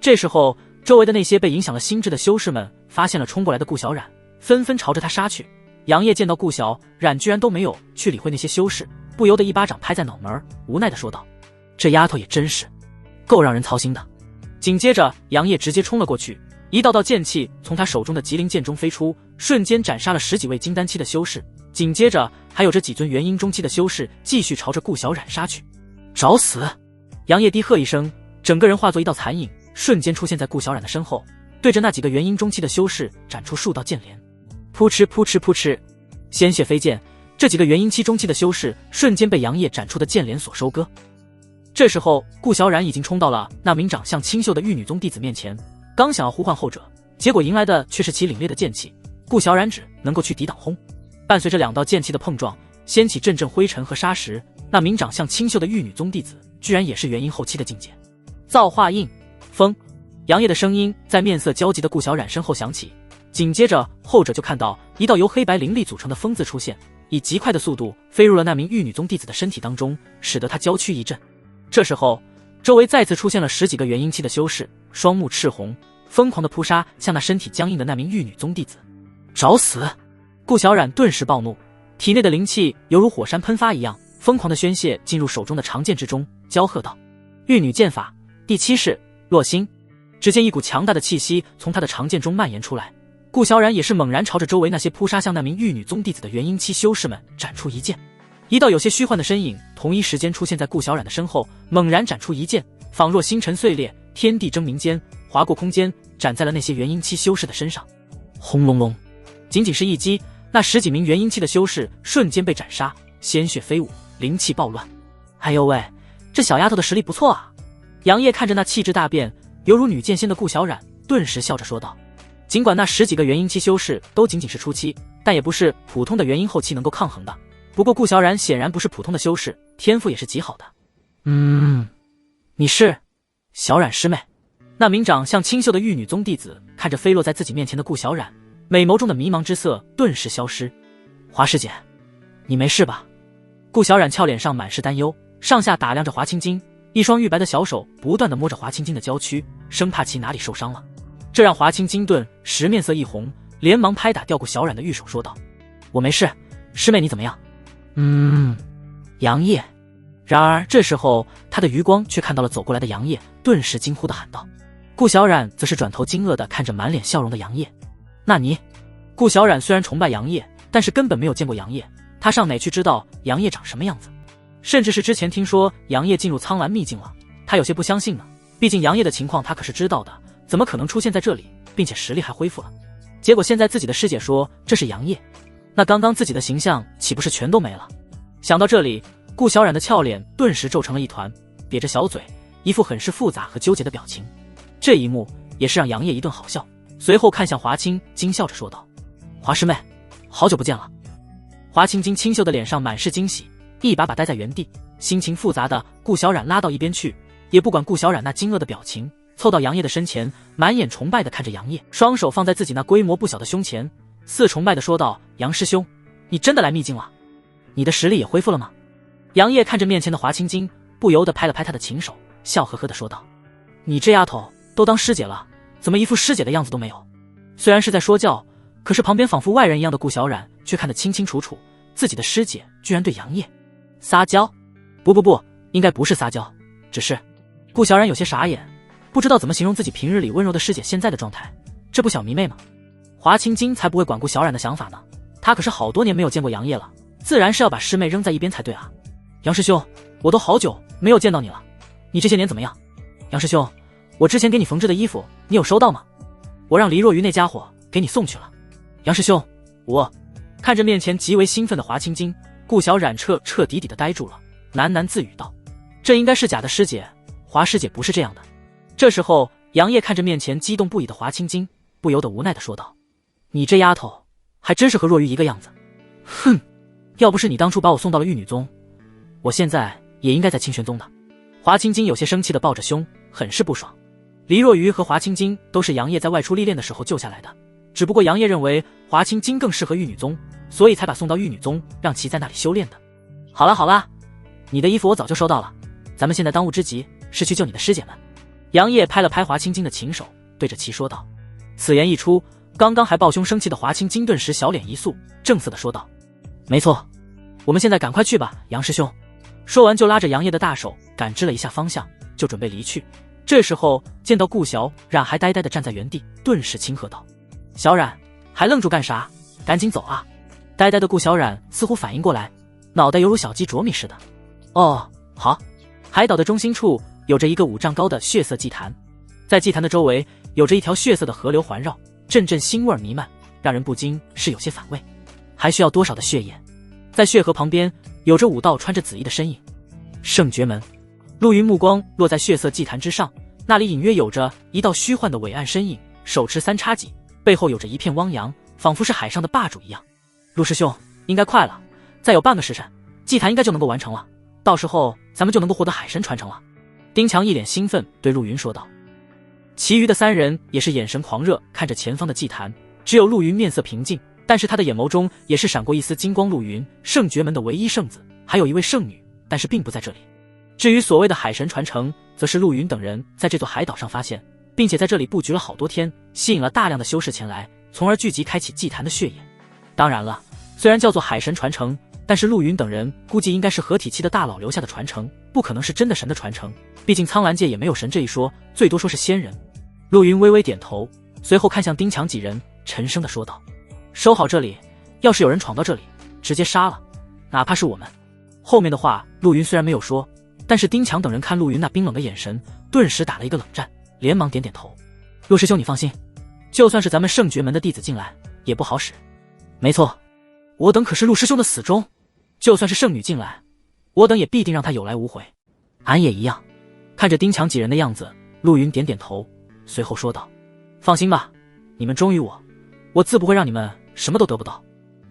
这时候，周围的那些被影响了心智的修士们发现了冲过来的顾小冉，纷纷朝着他杀去。杨烨见到顾小冉居然都没有去理会那些修士，不由得一巴掌拍在脑门，无奈的说道：“这丫头也真是够让人操心的。”紧接着，杨烨直接冲了过去，一道道剑气从他手中的极灵剑中飞出，瞬间斩杀了10几位金丹期的修士。紧接着，还有着几尊元婴中期的修士继续朝着顾小冉杀去。找死！杨烨低喝一声，整个人化作一道残影，瞬间出现在顾小冉的身后，对着那几个元婴中期的修士斩出数道剑连。扑哧扑哧扑哧，鲜血飞溅，这几个元婴期中期的修士瞬间被杨烨斩出的剑连所收割。这时候，顾小冉已经冲到了那名长相清秀的玉女宗弟子面前，刚想要呼唤后者，结果迎来的却是其凛冽的剑气。顾小冉只能够去抵挡轰，伴随着2道剑气的碰撞，掀起阵阵灰尘和沙石。那名长相清秀的玉女宗弟子，居然也是元婴后期的境界。造化印，风！杨烨的声音在面色焦急的顾小冉身后响起，紧接着后者就看到一道由黑白灵力组成的风字出现，以极快的速度飞入了那名玉女宗弟子的身体当中，使得他娇躯一震。这时候，周围再次出现了10几个元婴期的修士，双目赤红，疯狂的扑杀向那身体僵硬的那名玉女宗弟子。找死！顾小冉顿时暴怒，体内的灵气犹如火山喷发一样，疯狂的宣泄进入手中的长剑之中，娇喝道：“玉女剑法第7式落星！”只见一股强大的气息从他的长剑中蔓延出来，顾小冉也是猛然朝着周围那些扑杀向那名玉女宗弟子的元婴期修士们斩出一剑。一道有些虚幻的身影同一时间出现在顾小冉的身后，猛然斩出一剑，仿若星辰碎裂，天地争鸣间，划过空间，斩在了那些元婴期修士的身上。轰隆隆，仅仅是一击，那10几名元婴期的修士瞬间被斩杀，鲜血飞舞，灵气暴乱。哎呦喂，这小丫头的实力不错啊！杨业看着那气质大变，犹如女剑仙的顾小冉，顿时笑着说道。尽管那10几个元婴期修士都仅仅是初期，但也不是普通的元婴后期能够抗衡的。不过顾小冉显然不是普通的修士，天赋也是极好的。你是小冉师妹？那名长相清秀的玉女宗弟子看着飞落在自己面前的顾小冉，美眸中的迷茫之色顿时消失。华师姐，你没事吧？顾小冉俏脸上满是担忧，上下打量着华青金，一双玉白的小手不断地摸着华青金的娇躯，生怕其哪里受伤了。这让华青金顿时面色一红，连忙拍打掉顾小冉的玉手说道：我没事，师妹你怎么样？杨业。然而这时候他的余光却看到了走过来的杨业，顿时惊呼地喊道。顾小冉则是转头惊愕地看着满脸笑容的杨业。那你？顾小冉虽然崇拜杨业，但是根本没有见过杨业，他上哪去知道杨业长什么样子？甚至是之前听说杨业进入苍兰秘境了，他有些不相信呢。毕竟杨业的情况他可是知道的，怎么可能出现在这里，并且实力还恢复了？结果现在自己的师姐说这是杨业，那刚刚自己的形象岂不是全都没了？想到这里，顾小冉的俏脸顿时皱成了一团，瘪着小嘴，一副很是复杂和纠结的表情。这一幕也是让杨业一顿好笑，随后看向华清，惊笑着说道：华师妹，好久不见了。华清金清秀的脸上满是惊喜，一把把呆在原地，心情复杂的顾小冉拉到一边去，也不管顾小冉那惊愕的表情，凑到杨业的身前，满眼崇拜的看着杨业，双手放在自己那规模不小的胸前，似崇拜的说道：杨师兄，你真的来秘境了？你的实力也恢复了吗？杨业看着面前的华清金，不由得拍了拍他的琴手，笑呵呵的说道：你这丫头都当师姐了，怎么一副师姐的样子都没有？虽然是在说教，可是旁边仿佛外人一样的顾小冉却看得清清楚楚，自己的师姐居然对杨业撒娇。不，应该不是撒娇，只是顾小冉有些傻眼，不知道怎么形容自己平日里温柔的师姐现在的状态。这不小迷妹吗？华清金才不会管顾小冉的想法呢，他可是好多年没有见过杨业了，自然是要把师妹扔在一边才对啊。杨师兄，我都好久没有见到你了，你这些年怎么样？杨师兄，我之前给你缝制的衣服你有收到吗？我让黎若愚那家伙给你送去了。杨师兄，我看着面前极为兴奋的华清金，顾小冉彻底的呆住了，喃喃自语道：这应该是假的师姐，华师姐不是这样的。这时候杨业看着面前激动不已的华清金，不由得无奈的说道：你这丫头还真是和若愚一个样子。哼，要不是你当初把我送到了玉女宗，我现在也应该在清玄宗的。华清金有些生气的抱着胸，很是不爽。黎若愚和华清金都是杨业在外出历练的时候救下来的，只不过杨业认为华清金更适合玉女宗，所以才把送到玉女宗，让其在那里修炼的。好啦，你的衣服我早就收到了，咱们现在当务之急是去救你的师姐们。杨业拍了拍华清金的琴手，对着其说道。此言一出，刚刚还抱胸生气的华清金顿时小脸一肃，正色的说道：没错，我们现在赶快去吧，杨师兄。说完就拉着杨业的大手感知了一下方向，就准备离去。这时候见到顾小冉还呆呆地站在原地，顿时轻喝道：小冉，还愣住干啥？赶紧走啊！呆呆的顾小冉似乎反应过来，脑袋犹如小鸡啄米似的。哦，好。海岛的中心处有着一个5丈高的血色祭坛，在祭坛的周围有着一条血色的河流环绕，阵阵腥味弥漫，让人不禁是有些反胃。还需要多少的血液？在血河旁边有着5道穿着紫衣的身影。圣绝门。陆云目光落在血色祭坛之上，那里隐约有着一道虚幻的伟岸身影，手持3叉戟，背后有着一片汪洋，仿佛是海上的霸主一样。陆师兄，应该快了，再有半个时辰，祭坛应该就能够完成了，到时候咱们就能够获得海神传承了。丁强一脸兴奋对陆云说道。其余的3人也是眼神狂热看着前方的祭坛，只有陆云面色平静，但是他的眼眸中也是闪过一丝金光。陆云，圣绝门的唯一圣子，还有一位圣女，但是并不在这里。至于所谓的海神传承，则是陆云等人在这座海岛上发现，并且在这里布局了好多天，吸引了大量的修士前来，从而聚集开启祭坛的血液。当然了，虽然叫做海神传承，但是陆云等人估计应该是合体期的大佬留下的传承，不可能是真的神的传承，毕竟苍兰界也没有神这一说，最多说是仙人。陆云微微点头，随后看向丁强几人，沉声地说道：收好这里，要是有人闯到这里，直接杀了，哪怕是我们。后面的话陆云虽然没有说，但是丁强等人看陆云那冰冷的眼神，顿时打了一个冷战，连忙点点头。陆师兄你放心，就算是咱们圣绝门的弟子进来也不好使。没错，我等可是陆师兄的死忠，就算是圣女进来，我等也必定让她有来无回。俺也一样。看着丁强几人的样子，陆云点点头，随后说道：放心吧，你们忠于我自不会让你们什么都得不到。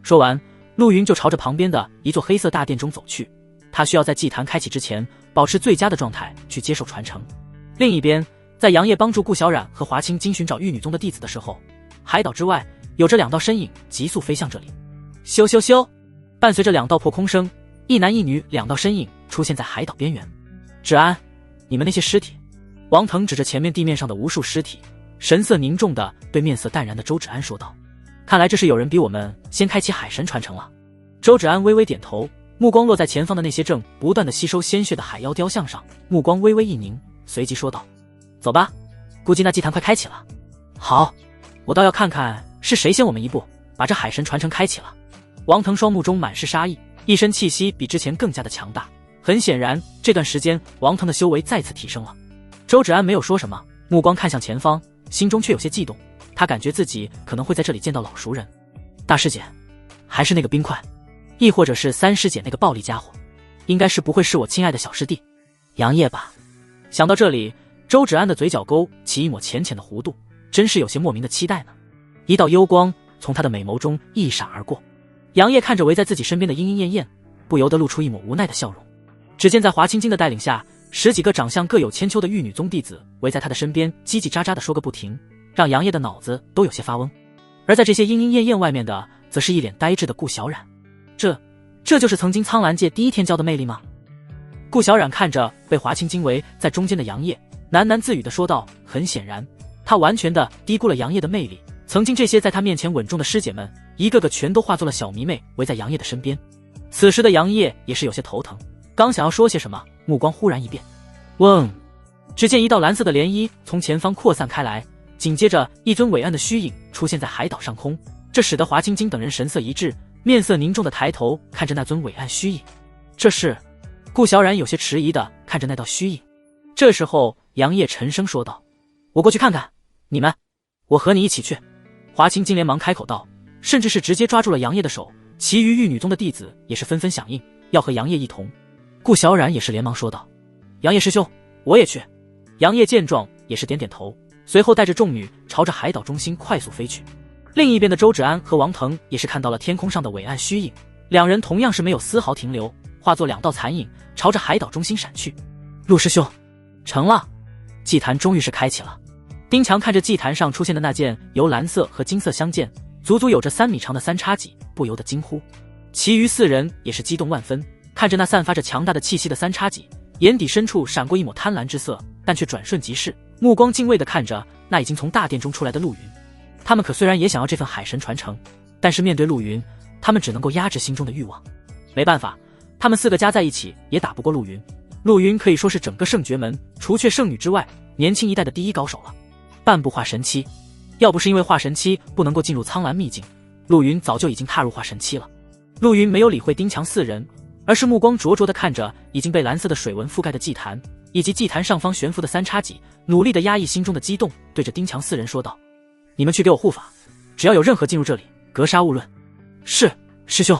说完，陆云就朝着旁边的一座黑色大殿中走去。他需要在祭坛开启之前保持最佳的状态去接受传承。另一边，在杨业帮助顾小冉和华清金寻找玉女宗的弟子的时候，海岛之外有着2道身影急速飞向这里。咻咻咻，伴随着2道破空声，一男一女2道身影出现在海岛边缘。芷安，你们那些尸体。王腾指着前面地面上的无数尸体，神色凝重地对面色淡然的周芷安说道：看来这是有人比我们先开启海神传承了。周芷安微微点头，目光落在前方的那些正不断的吸收鲜血的海妖雕像上，目光微微一凝，随即说道：走吧，估计那祭坛快开启了。好，我倒要看看是谁先我们一步把这海神传承开启了。王腾双目中满是杀意，一身气息比之前更加的强大。很显然，这段时间王腾的修为再次提升了。周芷安没有说什么，目光看向前方，心中却有些悸动。他感觉自己可能会在这里见到老熟人。大师姐，还是那个冰块，亦或者是三师姐那个暴力家伙，应该是不会是我亲爱的小师弟杨业吧。想到这里，周芷安的嘴角勾起一抹浅浅的弧度，真是有些莫名的期待呢。一道幽光从他的美眸中一闪而过，杨业看着围在自己身边的莺莺燕燕，不由得露出一抹无奈的笑容。只见在华清金的带领下，10几个长相各有千秋的玉女宗弟子围在他的身边叽叽喳喳地说个不停，让杨业的脑子都有些发懵。而在这些莺莺燕燕外面的，则是一脸呆滞的顾小冉。这就是曾经苍兰界第一天教的魅力吗？顾小冉看着被华清金围在中间的杨业，喃喃自语地说道。很显然，他完全的低估了杨业的魅力。曾经这些在他面前稳重的师姐们，一个个全都化作了小迷妹，围在杨业的身边。此时的杨业也是有些头疼，刚想要说些什么，目光忽然一变，嗡！只见一道蓝色的涟漪从前方扩散开来，紧接着一尊伟岸的虚影出现在海岛上空，这使得华清金等人神色一滞，面色凝重的抬头看着那尊伟岸虚影。这是？顾小冉有些迟疑的看着那道虚影。这时候杨业沉声说道：我过去看看，你们，我和你一起去。华清金连忙开口道，甚至是直接抓住了杨业的手，其余玉女宗的弟子也是纷纷响应，要和杨业一同。顾小冉也是连忙说道：杨业师兄，我也去。杨业见状也是点点头，随后带着众女朝着海岛中心快速飞去。另一边的周芷安和王腾也是看到了天空上的伟岸虚影，两人同样是没有丝毫停留，化作2道残影朝着海岛中心闪去。陆师兄，成了，祭坛终于是开启了。丁强看着祭坛上出现的那件由蓝色和金色相间，足足有着3米长的3叉戟，不由得惊呼。其余4人也是激动万分，看着那散发着强大的气息的3叉戟，眼底深处闪过一抹贪婪之色，但却转瞬即逝，目光敬畏地看着那已经从大殿中出来的陆云。他们可虽然也想要这份海神传承，但是面对陆云，他们只能够压制心中的欲望。没办法，他们4个加在一起也打不过陆云。陆云可以说是整个圣绝门除却圣女之外年轻一代的第一高手了。半步化神期，要不是因为化神期不能够进入苍蓝秘境，陆云早就已经踏入化神期了。陆云没有理会丁强4人，而是目光灼灼地看着已经被蓝色的水纹覆盖的祭坛，以及祭坛上方悬浮的3叉戟，努力地压抑心中的激动，对着丁强4人说道：你们去给我护法，只要有任何进入这里，格杀勿论。是，师兄。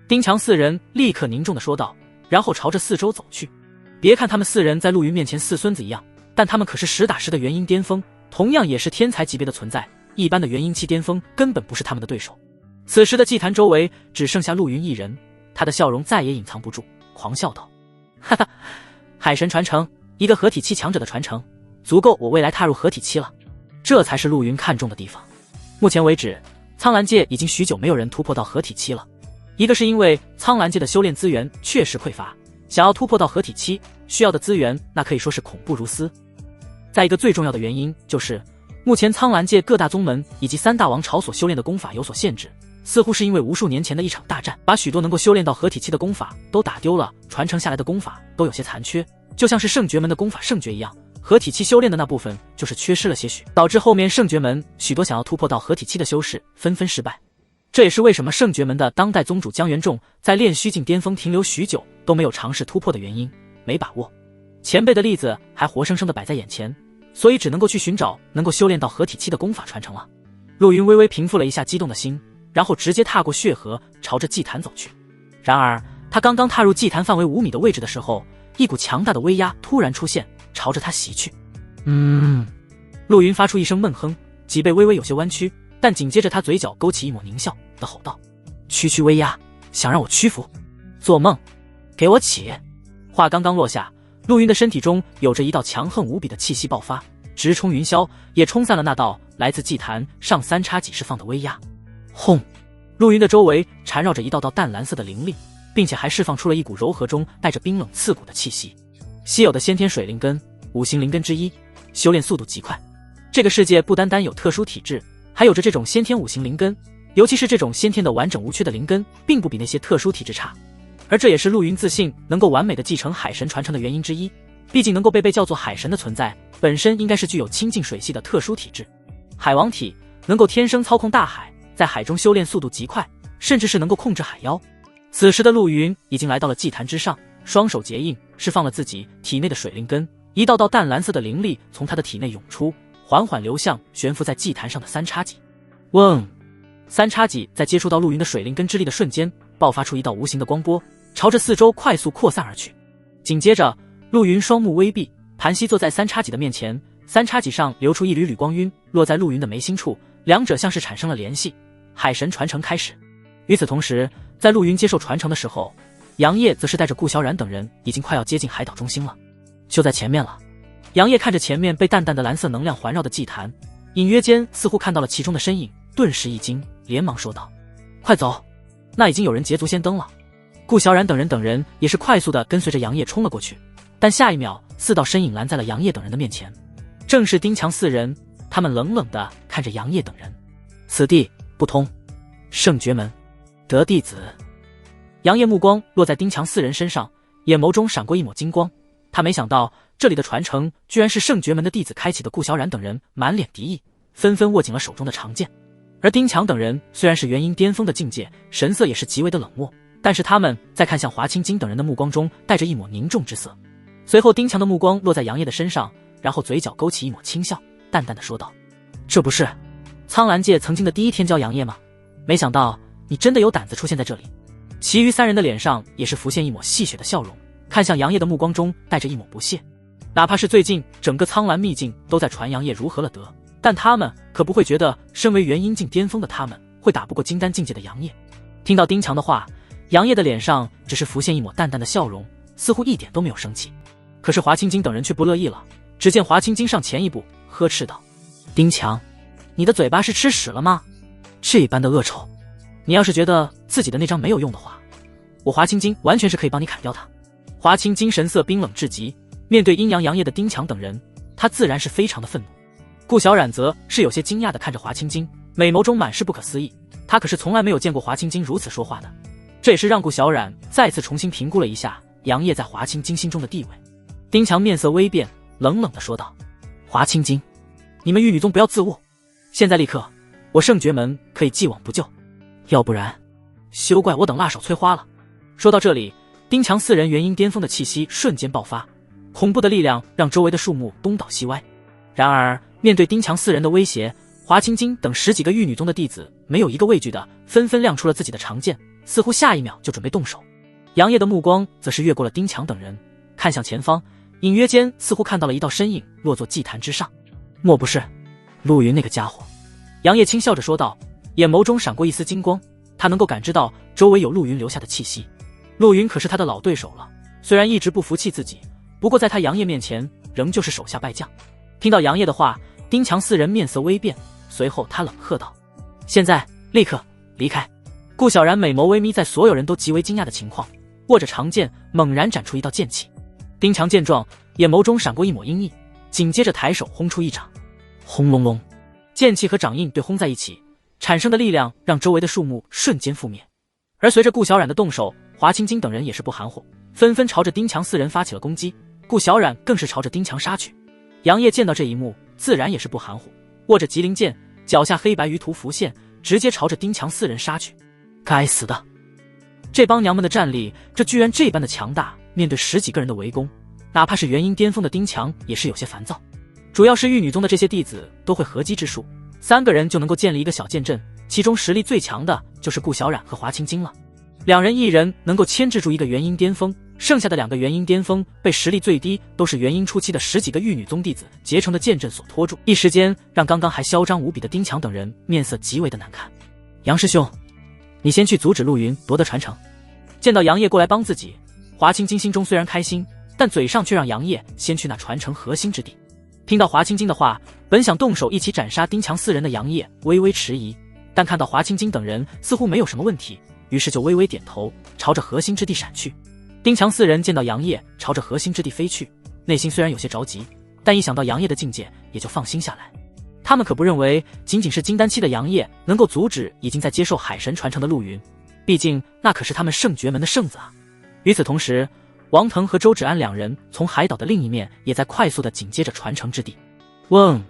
丁强4人立刻凝重地说道，然后朝着四周走去。别看他们4人在陆云面前似孙子一样，但他们可是实打实的元婴巅峰，同样也是天才级别的存在，一般的元婴期巅峰根本不是他们的对手。此时的祭坛周围只剩下陆云一人，他的笑容再也隐藏不住，狂笑道：哈哈，海神传承，一个合体期强者的传承，足够我未来踏入合体期了。这才是陆云看重的地方。目前为止，苍兰界已经许久没有人突破到合体期了。一个是因为苍兰界的修炼资源确实匮乏，想要突破到合体期需要的资源那可以说是恐怖如斯。再一个最重要的原因就是，目前苍兰界各大宗门以及3大王朝所修炼的功法有所限制，似乎是因为无数年前的一场大战，把许多能够修炼到合体期的功法都打丢了，传承下来的功法都有些残缺，就像是圣绝门的功法圣诀一样，合体期修炼的那部分就是缺失了些许，导致后面圣绝门许多想要突破到合体期的修士纷纷失败。这也是为什么圣绝门的当代宗主江元仲在炼虚境巅峰停留许久都没有尝试突破的原因，没把握。前辈的例子还活生生的摆在眼前，所以只能够去寻找能够修炼到合体期的功法传承了。陆云微微平复了一下激动的心，然后直接踏过血河，朝着祭坛走去。然而他刚刚踏入祭坛范围5米的位置的时候，一股强大的威压突然出现，朝着他袭去。陆云发出一声闷哼，脊背微微有些弯曲，但紧接着他嘴角勾起一抹狞笑的吼道：区区威压，想让我屈服？做梦！给我起！话刚刚落下，陆云的身体中有着一道强横无比的气息爆发，直冲云霄，也冲散了那道来自祭坛上三叉戟释放的威压。轰！陆云的周围缠绕着一道道淡蓝色的灵力，并且还释放出了一股柔和中带着冰冷刺骨的气息。稀有的先天水灵根，5行灵根之一，修炼速度极快。这个世界不单单有特殊体质，还有着这种先天5行灵根，尤其是这种先天的完整无缺的灵根，并不比那些特殊体质差。而这也是陆云自信能够完美的继承海神传承的原因之一。毕竟能够被叫做海神的存在，本身应该是具有亲近水系的特殊体质。海王体能够天生操控大海，在海中修炼速度极快，甚至是能够控制海妖。此时的陆云已经来到了祭坛之上，双手结印，释放了自己体内的水灵根，一道道淡蓝色的灵力从他的体内涌出，缓缓流向悬浮在祭坛上的三叉戟。嗡！三叉戟在接触到陆云的水灵根之力的瞬间，爆发出一道无形的光波，朝着四周快速扩散而去。紧接着，陆云双目微闭，盘膝坐在三叉戟的面前，三叉戟上流出一缕缕光晕，落在陆云的眉心处，两者像是产生了联系。海神传承开始。与此同时，在陆云接受传承的时候，杨业则是带着顾小冉等人已经快要接近海岛中心了，就在前面了。杨业看着前面被淡淡的蓝色能量环绕的祭坛，隐约间似乎看到了其中的身影，顿时一惊，连忙说道：快走，那已经有人捷足先登了。顾小冉等人也是快速的跟随着杨业冲了过去，但下一秒4道身影拦在了杨业等人的面前，正是丁强4人。他们冷冷的看着杨业等人，此地不通，圣绝门得弟子。杨业目光落在丁强4人身上，眼眸中闪过一抹金光。他没想到这里的传承居然是圣绝门的弟子开启的。顾小冉等人满脸敌意，纷纷握紧了手中的长剑。而丁强等人虽然是元婴巅峰的境界，神色也是极为的冷漠，但是他们在看向华清金等人的目光中带着一抹凝重之色。随后丁强的目光落在杨业的身上，然后嘴角勾起一抹轻笑，淡淡的说道：这不是苍兰界曾经的第一天骄杨业吗？没想到你真的有胆子出现在这里。其余3人的脸上也是浮现一抹戏谑的笑容，看向杨业的目光中带着一抹不屑。哪怕是最近整个苍兰秘境都在传杨业如何了得，但他们可不会觉得身为元婴境巅峰的他们会打不过金丹境界的杨业。听到丁强的话，杨业的脸上只是浮现一抹淡淡的笑容，似乎一点都没有生气。可是华清金等人却不乐意了，只见华清金上前一步，呵斥道：丁强，你的嘴巴是吃屎了吗？这般的恶臭，你要是觉得自己的那张没有用的话，我华清金完全是可以帮你砍掉它。华清金神色冰冷至极，面对阴阳杨业的丁强等人，他自然是非常的愤怒。顾小冉则是有些惊讶地看着华清金，美眸中满是不可思议，他可是从来没有见过华清金如此说话的。这也是让顾小冉再次重新评估了一下杨业在华清金心中的地位。丁强面色微变，冷冷地说道：华清金，你们玉女宗不要自误，现在立刻，我圣绝门可以既往不咎，要不然休怪我等辣手摧花了。说到这里，丁强4人元婴巅峰的气息瞬间爆发，恐怖的力量让周围的树木东倒西歪。然而面对丁强4人的威胁，华清金等10几个玉女宗的弟子没有一个畏惧的，纷纷亮出了自己的长剑，似乎下一秒就准备动手。杨业的目光则是越过了丁强等人，看向前方，隐约间似乎看到了一道身影落座祭坛之上。莫不是陆云那个家伙？杨业轻笑着说道，眼眸中闪过一丝金光，他能够感知到周围有陆云留下的气息。陆云可是他的老对手了，虽然一直不服气自己，不过在他杨业面前仍旧是手下败将。听到杨业的话，丁强4人面色微变，随后他冷喝道：现在立刻离开。顾小冉美眸微眯，在所有人都极为惊讶的情况，握着长剑猛然斩出一道剑气。丁强见状，眼眸中闪过一抹阴翳，紧接着抬手轰出一掌。轰隆隆，剑气和掌印对轰在一起，产生的力量让周围的树木瞬间覆灭。而随着顾小冉的动手，华清金等人也是不含糊，纷纷朝着丁强4人发起了攻击。顾小冉更是朝着丁强杀去。杨业见到这一幕，自然也是不含糊，握着麒麟剑，脚下黑白鱼图浮现，直接朝着丁强4人杀去。该死的，这帮娘们的战力，这居然这般的强大，面对10几个人的围攻，哪怕是元婴巅峰的丁强也是有些烦躁。主要是玉女宗的这些弟子都会合击之术，3个人就能够建立一个小剑阵，其中实力最强的就是顾小冉和华清晶了。2人1人能够牵制住一个元婴巅峰，剩下的2个元婴巅峰被实力最低都是元婴初期的10几个玉女宗弟子结成的剑阵所拖住，一时间让刚刚还嚣张无比的丁强等人面色极为的难看。杨师兄，你先去阻止陆云夺得传承。见到杨业过来帮自己，华清晶心中虽然开心，但嘴上却让杨业先去那传承核心之地。听到华清晶的话，本想动手一起斩杀丁强4人的杨业微微迟疑，但看到华清晶等人似乎没有什么问题，于是就微微点头，朝着核心之地闪去。丁强4人见到杨业朝着核心之地飞去，内心虽然有些着急，但一想到杨业的境界也就放心下来。他们可不认为仅仅是金丹期的杨业能够阻止已经在接受海神传承的陆云，毕竟那可是他们圣绝门的圣子啊。与此同时，王腾和周芷安2人从海岛的另一面也在快速的紧接着传承之地。嗡，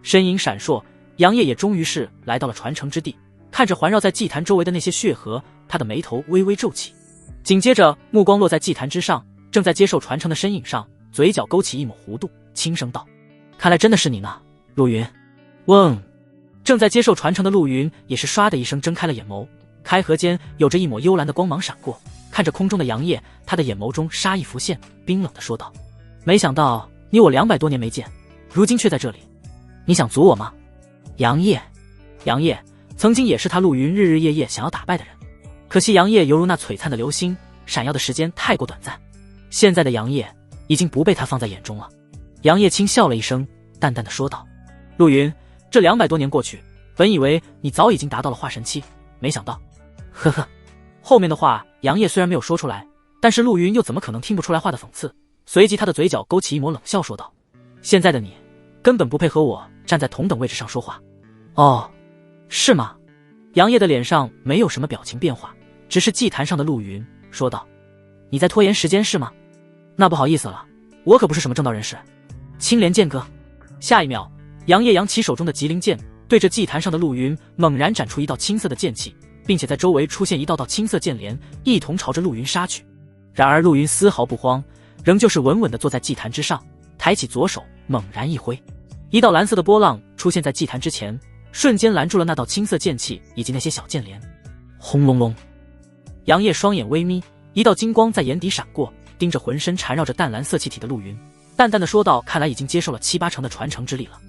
身影闪烁，杨业也终于是来到了传承之地。看着环绕在祭坛周围的那些血河，他的眉头微微皱起，紧接着目光落在祭坛之上正在接受传承的身影上，嘴角勾起一抹弧度，轻声道：看来真的是你呢，陆云。嗡，正在接受传承的陆云也是唰的一声睁开了眼眸，开合间有着一抹幽蓝的光芒闪过，看着空中的杨业，他的眼眸中杀意浮现，冰冷地说道：没想到你我200多年没见，如今却在这里，你想阻我吗？杨业曾经也是他陆云日日夜夜想要打败的人，可惜杨业犹如那璀璨的流星，闪耀的时间太过短暂，现在的杨业已经不被他放在眼中了。杨业轻笑了一声，淡淡的说道：陆云，这200多年过去，本以为你早已经达到了化神期，没想到。呵呵。后面的话杨业虽然没有说出来，但是陆云又怎么可能听不出来话的讽刺，随即他的嘴角勾起一抹冷笑说道：现在的你根本不配和我站在同等位置上说话。哦，是吗？杨业的脸上没有什么表情变化，只是祭坛上的陆云说道：你在拖延时间是吗？那不好意思了，我可不是什么正道人士。青莲剑阁。下一秒，杨业扬起手中的极灵剑，对着祭坛上的陆云猛然斩出一道青色的剑气，并且在周围出现一道道青色剑帘，一同朝着陆云杀去。然而陆云丝毫不慌，仍旧是稳稳地坐在祭坛之上，抬起左手猛然一挥，一道蓝色的波浪出现在祭坛之前，瞬间拦住了那道青色剑气以及那些小剑帘。轰隆隆，杨业双眼微眯，一道金光在眼底闪过，盯着浑身缠绕着淡蓝色气体的陆云，淡淡的说道：看来已经接受了7、8成的传承之力了。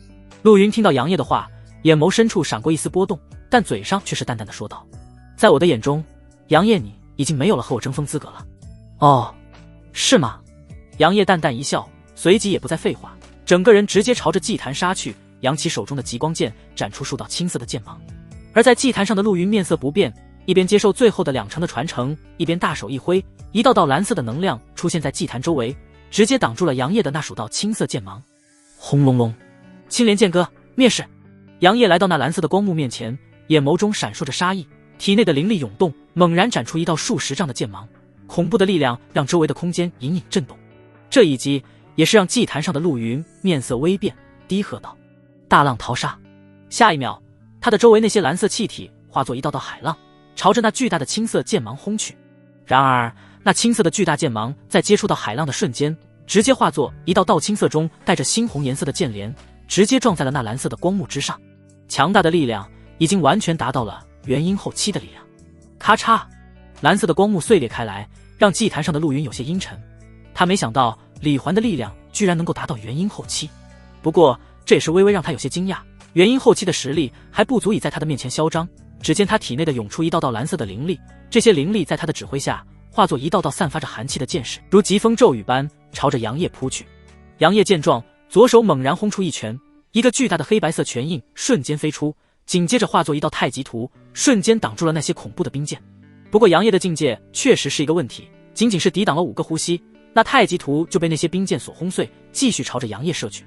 陆云听到杨业的话，眼眸深处闪过一丝波动，但嘴上却是淡淡的说道：在我的眼中，杨业你已经没有了和我争锋资格了。哦，是吗？杨业淡淡一笑，随即也不再废话，整个人直接朝着祭坛杀去，扬起手中的极光剑，斩出数道青色的剑芒。而在祭坛上的陆云面色不变，一边接受最后的2成的传承，一边大手一挥，一道道蓝色的能量出现在祭坛周围，直接挡住了杨业的那数道青色剑芒。轰隆隆，青莲剑阁灭世！杨业来到那蓝色的光幕面前，眼眸中闪烁着杀意，体内的灵力涌动，猛然斩出一道数十丈的剑芒，恐怖的力量让周围的空间隐隐震动。这一击也是让祭坛上的陆云面色微变，低喝道：大浪淘沙！下一秒，他的周围那些蓝色气体化作一道道海浪，朝着那巨大的青色剑芒轰去。然而那青色的巨大剑芒在接触到海浪的瞬间，直接化作一道道青色中带着猩红颜色的剑帘，直接撞在了那蓝色的光幕之上。强大的力量已经完全达到了元婴后期的力量。咔嚓，蓝色的光幕碎裂开来，让祭坛上的陆云有些阴沉。他没想到李环的力量居然能够达到元婴后期，不过这也是微微让他有些惊讶，元婴后期的实力还不足以在他的面前嚣张。只见他体内的涌出一道道蓝色的灵力，这些灵力在他的指挥下化作一道道散发着寒气的剑势，如疾风骤雨般朝着杨业扑去。杨业见状，左手猛然轰出一拳，一个巨大的黑白色拳印瞬间飞出，紧接着化作一道太极图，瞬间挡住了那些恐怖的冰剑。不过杨业的境界确实是一个问题，仅仅是抵挡了5个呼吸，那太极图就被那些冰剑所轰碎，继续朝着杨业射去。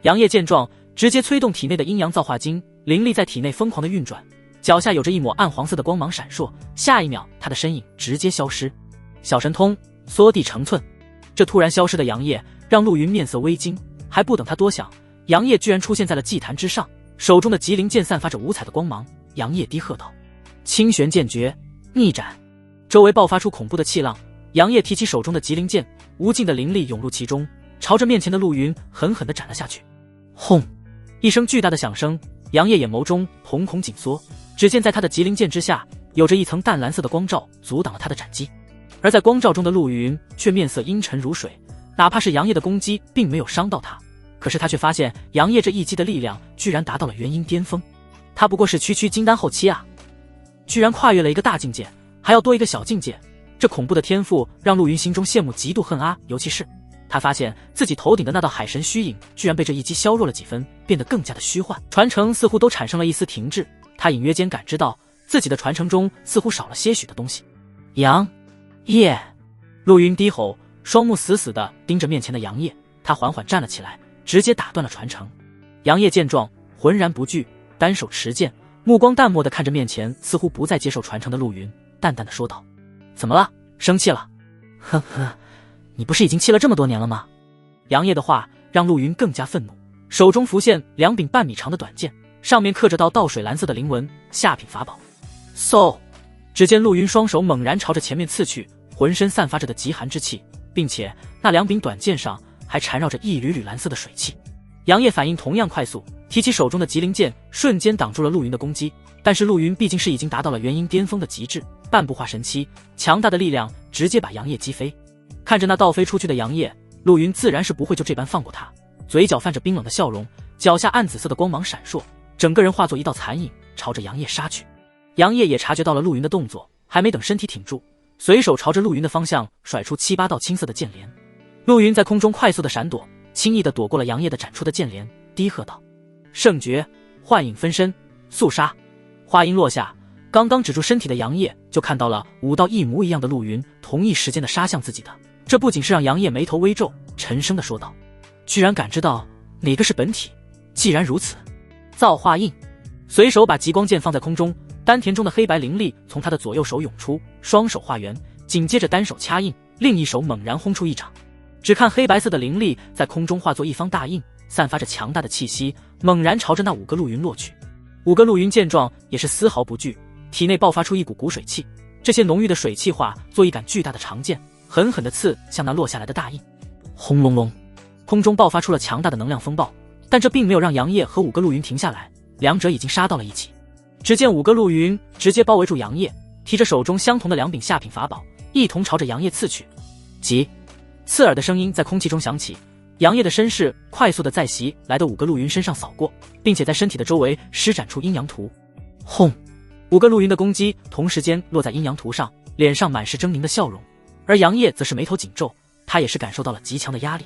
杨业见状，直接催动体内的阴阳造化经，灵力在体内疯狂的运转，脚下有着一抹暗黄色的光芒闪烁，下一秒他的身影直接消失。小神通，缩地成寸。这突然消失的杨业让陆云面色微惊，还不等他多想，杨业居然出现在了祭坛之上，手中的极灵剑散发着五彩的光芒。杨业低喝道：清玄剑诀，逆斩！周围爆发出恐怖的气浪，杨业提起手中的极灵剑，无尽的灵力涌入其中，朝着面前的陆云狠狠地斩了下去。轰！一声巨大的响声，杨业眼眸中瞳孔紧缩，只见在他的极灵剑之下，有着一层淡蓝色的光罩阻挡了他的斩击。而在光罩中的陆云却面色阴沉如水，哪怕是杨业的攻击并没有伤到他，可是他却发现杨业这一击的力量居然达到了元婴巅峰。他不过是区金丹后期啊，居然跨越了一个大境界，还要多一个小境界。这恐怖的天赋让陆云心中羡慕嫉妒恨啊！尤其是他发现自己头顶的那道海神虚影居然被这一击削弱了几分，变得更加的虚幻，传承似乎都产生了一丝停滞。他隐约间感知到自己的传承中似乎少了些许的东西。杨业，陆云低吼，双目死死地盯着面前的杨业。他缓缓站了起来，直接打断了传承。杨业见状浑然不惧，单手持剑，目光淡漠地看着面前似乎不再接受传承的陆云，淡淡地说道：怎么了？生气了？呵呵，你不是已经气了这么多年了吗？杨业的话让陆云更加愤怒，手中浮现2柄半米长的短剑，上面刻着道倒水蓝色的灵纹，下品法宝。嗖！只见陆云双手猛然朝着前面刺去，浑身散发着的极寒之气，并且那2柄短剑上还缠绕着一缕缕蓝色的水汽。杨业反应同样快速，提起手中的极灵剑，瞬间挡住了陆云的攻击。但是陆云毕竟是已经达到了元婴巅峰的极致，半步化神期，强大的力量直接把杨业击飞。看着那倒飞出去的杨业，陆云自然是不会就这般放过他，嘴角泛着冰冷的笑容，脚下暗紫色的光芒闪烁，整个人化作一道残影，朝着杨业杀去。杨业也察觉到了陆云的动作，还没等身体挺住，随手朝着陆云的方向甩出7、8道青色的剑连。陆云在空中快速的闪躲，轻易的躲过了杨业的斩出的剑连，低喝道：圣诀，幻影分身，速杀！话音落下，刚刚止住身体的杨业就看到了5道一模一样的陆云同一时间的杀向自己的，这不仅是让杨业眉头微皱，沉声的说道：居然感知到哪个是本体，既然如此，造化印！随手把极光剑放在空中，丹田中的黑白灵力从他的左右手涌出，双手化圆，紧接着单手掐印，另一手猛然轰出一掌。只看黑白色的灵力在空中化作一方大印，散发着强大的气息，猛然朝着那5个陆云落去。5个陆云见状也是丝毫不惧，体内爆发出一股水气，这些浓郁的水气化作一杆巨大的长剑，狠狠地刺向那落下来的大印。轰隆隆，空中爆发出了强大的能量风暴，但这并没有让杨业和5个陆云停下来，两者已经杀到了一起。只见5个陆云直接包围住杨业，提着手中相同的2柄下品法宝，一同朝着杨业刺去。急！刺耳的声音在空气中响起，杨业的身势快速的在袭来的5个陆云身上扫过，并且在身体的周围施展出阴阳图。轰！5个陆云的攻击同时间落在阴阳图上，脸上满是狰狞的笑容，而杨业则是眉头紧皱，他也是感受到了极强的压力。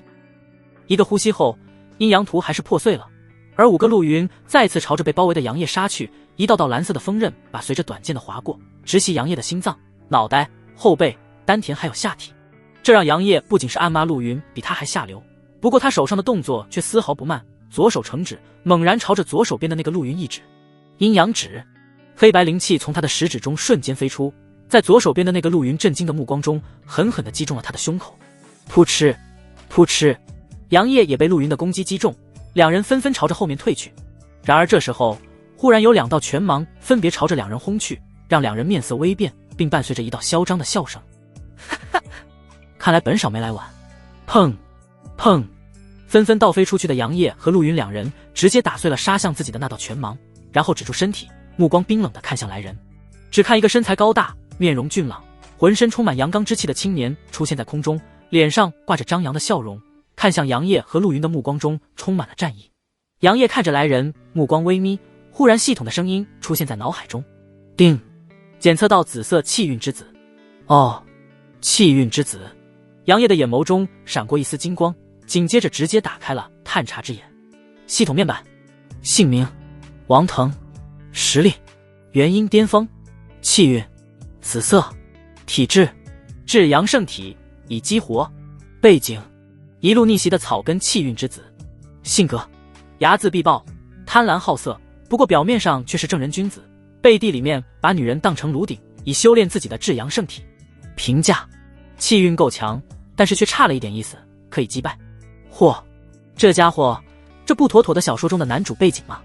一个呼吸后，阴阳图还是破碎了，而5个陆云再次朝着被包围的杨业杀去，一道道蓝色的锋刃把随着短剑的划过，直袭杨业的心脏、脑袋、后背、丹田还有下体。这让杨业不仅是暗骂陆云比他还下流，不过他手上的动作却丝毫不慢，左手成指，猛然朝着左手边的那个陆云一指。阴阳指，黑白灵气从他的食指中瞬间飞出，在左手边的那个陆云震惊的目光中狠狠地击中了他的胸口。扑哧扑哧，杨业也被陆云的攻击击中，两人纷纷朝着后面退去。然而这时候忽然有2道拳芒分别朝着两人轰去，让两人面色微变，并伴随着一道嚣张的笑声。看来本少没来晚。砰砰，纷纷倒飞出去的杨业和陆云两人直接打碎了杀向自己的那道拳芒，然后止住身体，目光冰冷地看向来人。只看一个身材高大、面容俊朗、浑身充满阳刚之气的青年出现在空中，脸上挂着张扬的笑容，看向杨业和陆云的目光中充满了战意。杨业看着来人，目光微眯，忽然系统的声音出现在脑海中：叮，检测到紫色气运之子。哦，气运之子。杨业的眼眸中闪过一丝金光，紧接着直接打开了探查之眼。系统面板，姓名王腾，实力元婴巅峰，气运紫色，体质至阳圣体，已激活，背景一路逆袭的草根气运之子，性格睚眦必报，贪婪好色，不过表面上却是正人君子，背地里面把女人当成炉鼎，以修炼自己的至阳圣体。评价气运够强，但是却差了一点意思，可以击败。嚯，这家伙，这不妥妥的小说中的男主背景吗？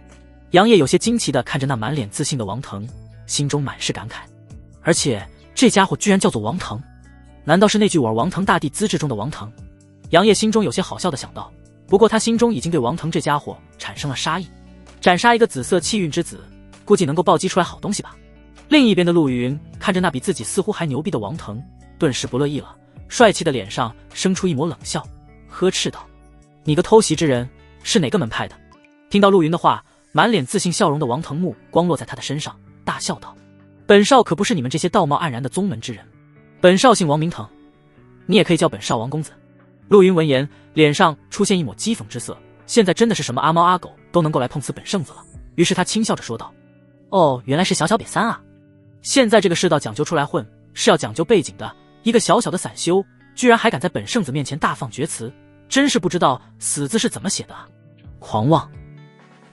杨业有些惊奇地看着那满脸自信的王腾，心中满是感慨。而且这家伙居然叫做王腾，难道是那句我儿王腾大帝资质中的王腾？杨业心中有些好笑的想到，不过他心中已经对王腾这家伙产生了杀意，斩杀一个紫色气运之子，估计能够暴击出来好东西吧。另一边的陆云看着那比自己似乎还牛逼的王腾，顿时不乐意了，帅气的脸上生出一抹冷笑，呵斥道：“你个偷袭之人，是哪个门派的？”听到陆云的话，满脸自信笑容的王腾目光落在他的身上，大笑道：“本少可不是你们这些道貌岸然的宗门之人，本少姓王名腾，你也可以叫本少王公子。”陆云闻言，脸上出现一抹讥讽之色，现在真的是什么阿猫阿狗都能够来碰瓷本圣子了。于是他轻笑着说道：“哦，原来是小瘪三啊！现在这个世道讲究出来混是要讲究背景的，一个小小的散修，居然还敢在本圣子面前大放厥词，真是不知道死字是怎么写的啊！狂妄！”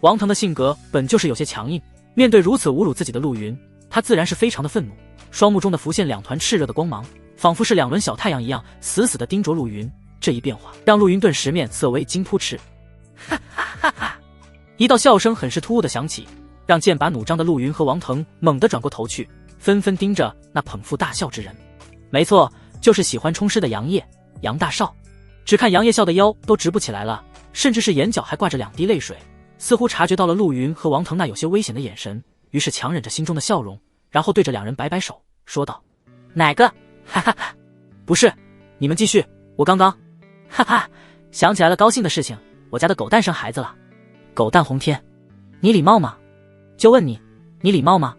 王腾的性格本就是有些强硬，面对如此侮辱自己的陆云，他自然是非常的愤怒，双目中的浮现两团炽热的光芒，仿佛是两轮小太阳一样，死死地盯着陆云。这一变化让陆云顿时面色微惊扑哧，哈哈哈哈！一道笑声很是突兀的响起，让剑拔弩张的陆云和王腾猛地转过头去，纷纷盯着那捧腹大笑之人。没错，就是喜欢冲尸的杨业，杨大少。只看杨业笑的腰都直不起来了，甚至是眼角还挂着2滴泪水，似乎察觉到了陆云和王腾那有些危险的眼神，于是强忍着心中的笑容，然后对着两人摆摆手，说道：“哪个？哈哈哈！不是，你们继续，我刚刚……哈哈，想起来了高兴的事情，我家的狗蛋生孩子了。狗蛋红天，你礼貌吗？就问你，你礼貌吗？”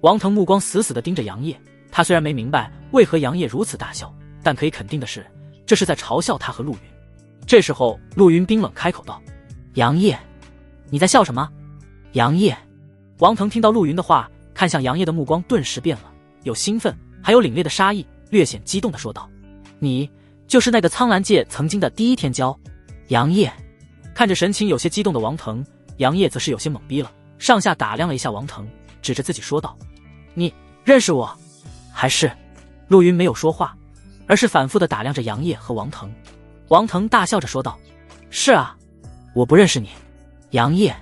王腾目光死死地盯着杨业，他虽然没明白为何杨业如此大笑，但可以肯定的是，这是在嘲笑他和陆云。这时候陆云冰冷开口道：“杨业，你在笑什么？”杨业。王腾听到陆云的话，看向杨业的目光顿时变了，有兴奋，还有凛冽的杀意，略显激动地说道：“你就是那个苍兰界曾经的第一天骄？”杨业看着神情有些激动的王腾，杨业则是有些懵逼了，上下打量了一下王腾，指着自己说道：“你认识我？还是……”陆云没有说话，而是反复地打量着杨业和王腾。王腾大笑着说道：“是啊，我不认识你。”杨业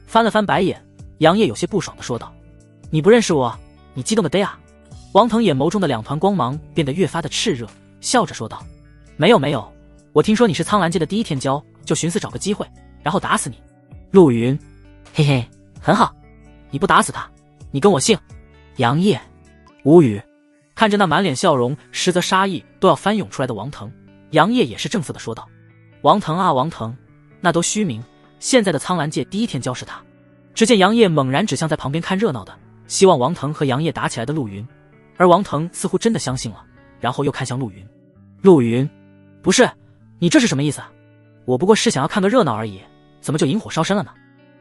翻了翻白眼，杨业有些不爽地说道：“你不认识我，你激动的得啊！”王腾眼眸中的2团光芒变得越发的炽热，笑着说道：“没有没有，我听说你是苍兰界的第一天骄，就寻思找个机会，然后打死你。”陆云：“嘿嘿，很好，你不打死他，你跟我姓。”杨业无语，看着那满脸笑容，实则杀意都要翻涌出来的王腾，杨业也是正色的说道：“王腾啊王腾，那都虚名，现在的苍兰界第一天骄是他。”只见杨业猛然指向在旁边看热闹的，希望王腾和杨业打起来的陆云，而王腾似乎真的相信了，然后又看向陆云。陆云：“不是，你这是什么意思啊？我不过是想要看个热闹而已，怎么就引火烧身了呢？”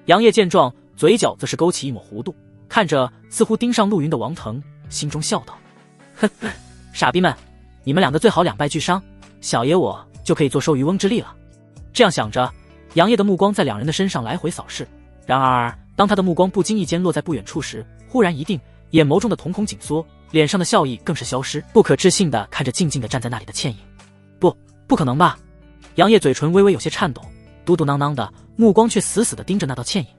杨业见状，嘴角则是勾起一抹弧度，看着似乎盯上陆云的王腾，心中笑道：“哼，傻逼们，你们两个最好两败俱伤，小爷我就可以坐收渔翁之利了。”这样想着，杨业的目光在两人的身上来回扫视，然而当他的目光不经意间落在不远处时，忽然一定，眼眸中的瞳孔紧缩，脸上的笑意更是消失，不可置信地看着静静地站在那里的倩影。不可能吧？杨业嘴唇微微有些颤抖，嘟嘟囔囔的，目光却死死地盯着那道倩影。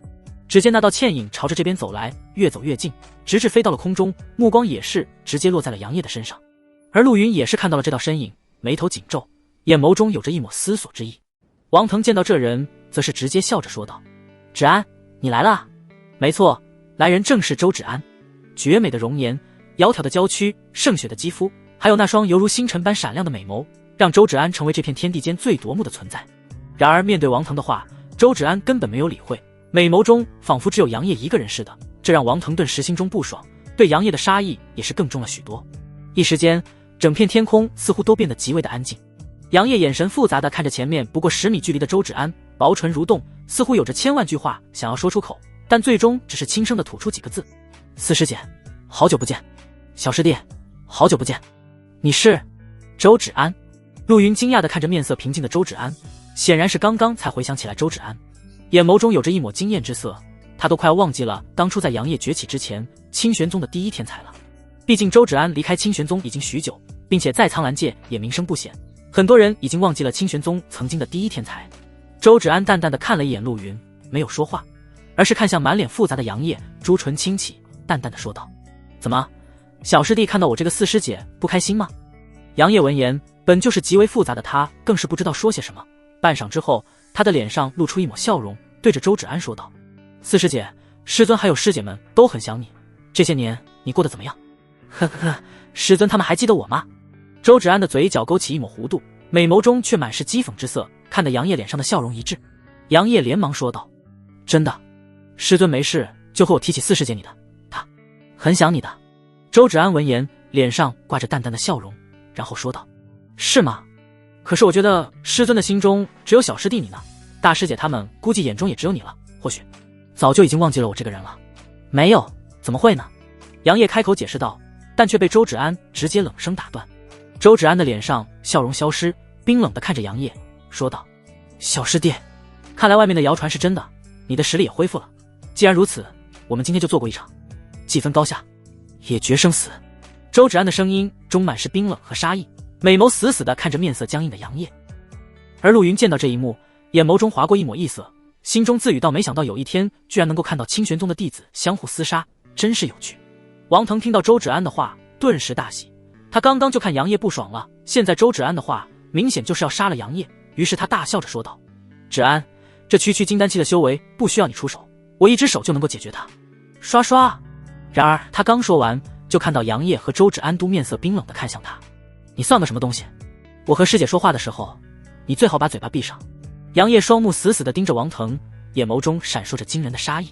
只见那道倩影朝着这边走来，越走越近，直至飞到了空中，目光也是直接落在了杨业的身上。而陆云也是看到了这道身影，眉头紧皱，眼眸中有着一抹思索之意。王腾见到这人，则是直接笑着说道：“芷安，你来了啊？”没错，来人正是周芷安。绝美的容颜，窈窕的娇躯，胜雪的肌肤，还有那双犹如星辰般闪亮的美眸，让周芷安成为这片天地间最夺目的存在。然而面对王腾的话，周芷安根本没有理会，美眸中仿佛只有杨业一个人似的，这让王腾顿时心中不爽，对杨业的杀意也是更重了许多。一时间，整片天空似乎都变得极为的安静。杨业眼神复杂地看着前面不过10米距离的周芷安，薄唇蠕动，似乎有着千万句话想要说出口，但最终只是轻声地吐出几个字：“四师姐，好久不见。小师弟，好久不见。你是？”周芷安。陆云惊讶地看着面色平静的周芷安，显然是刚刚才回想起来周芷安，眼眸中有着一抹惊艳之色，他都快要忘记了当初在杨业崛起之前，清玄宗的第一天才了。毕竟周芷安离开清玄宗已经许久，并且在苍兰界也名声不显，很多人已经忘记了清玄宗曾经的第一天才。周芷安淡淡地看了一眼陆云，没有说话，而是看向满脸复杂的杨业，朱唇轻启，淡淡地说道：“怎么，小师弟看到我这个四师姐不开心吗？”杨业闻言，本就是极为复杂的他，更是不知道说些什么。半晌之后，他的脸上露出一抹笑容，对着周芷安说道：“四师姐，师尊还有师姐们都很想你，这些年你过得怎么样？”呵呵呵，师尊他们还记得我吗？周芷安的嘴角勾起一抹弧度，美眸中却满是讥讽之色，看得杨业脸上的笑容一滞。杨业连忙说道：“真的，师尊没事就和我提起四师姐你的，她很想你的。”周芷安闻言，脸上挂着淡淡的笑容，然后说道：“是吗？可是我觉得师尊的心中只有小师弟你呢，大师姐他们估计眼中也只有你了，或许早就已经忘记了我这个人了。”“没有，怎么会呢？”杨业开口解释道，但却被周芷安直接冷声打断。周芷安的脸上笑容消失，冰冷地看着杨业，说道：“小师弟，看来外面的谣传是真的，你的实力也恢复了。既然如此，我们今天就做过一场，既分高下，也决生死。”周芷安的声音中满是冰冷和杀意，美眸死死地看着面色僵硬的杨业。而陆云见到这一幕，眼眸中划过一抹异色，心中自语道：“没想到有一天居然能够看到清玄宗的弟子相互厮杀，真是有趣。”王腾听到周芷安的话，顿时大喜。他刚刚就看杨业不爽了，现在周芷安的话明显就是要杀了杨业，于是他大笑着说道：“芷安，这区区金丹期的修为不需要你出手，我一只手就能够解决他。”刷刷。然而他刚说完，就看到杨业和周芷安都面色冰冷地看向他：“你算个什么东西？我和师姐说话的时候，你最好把嘴巴闭上。”杨业双目死死地盯着王腾，眼眸中闪烁着惊人的杀意。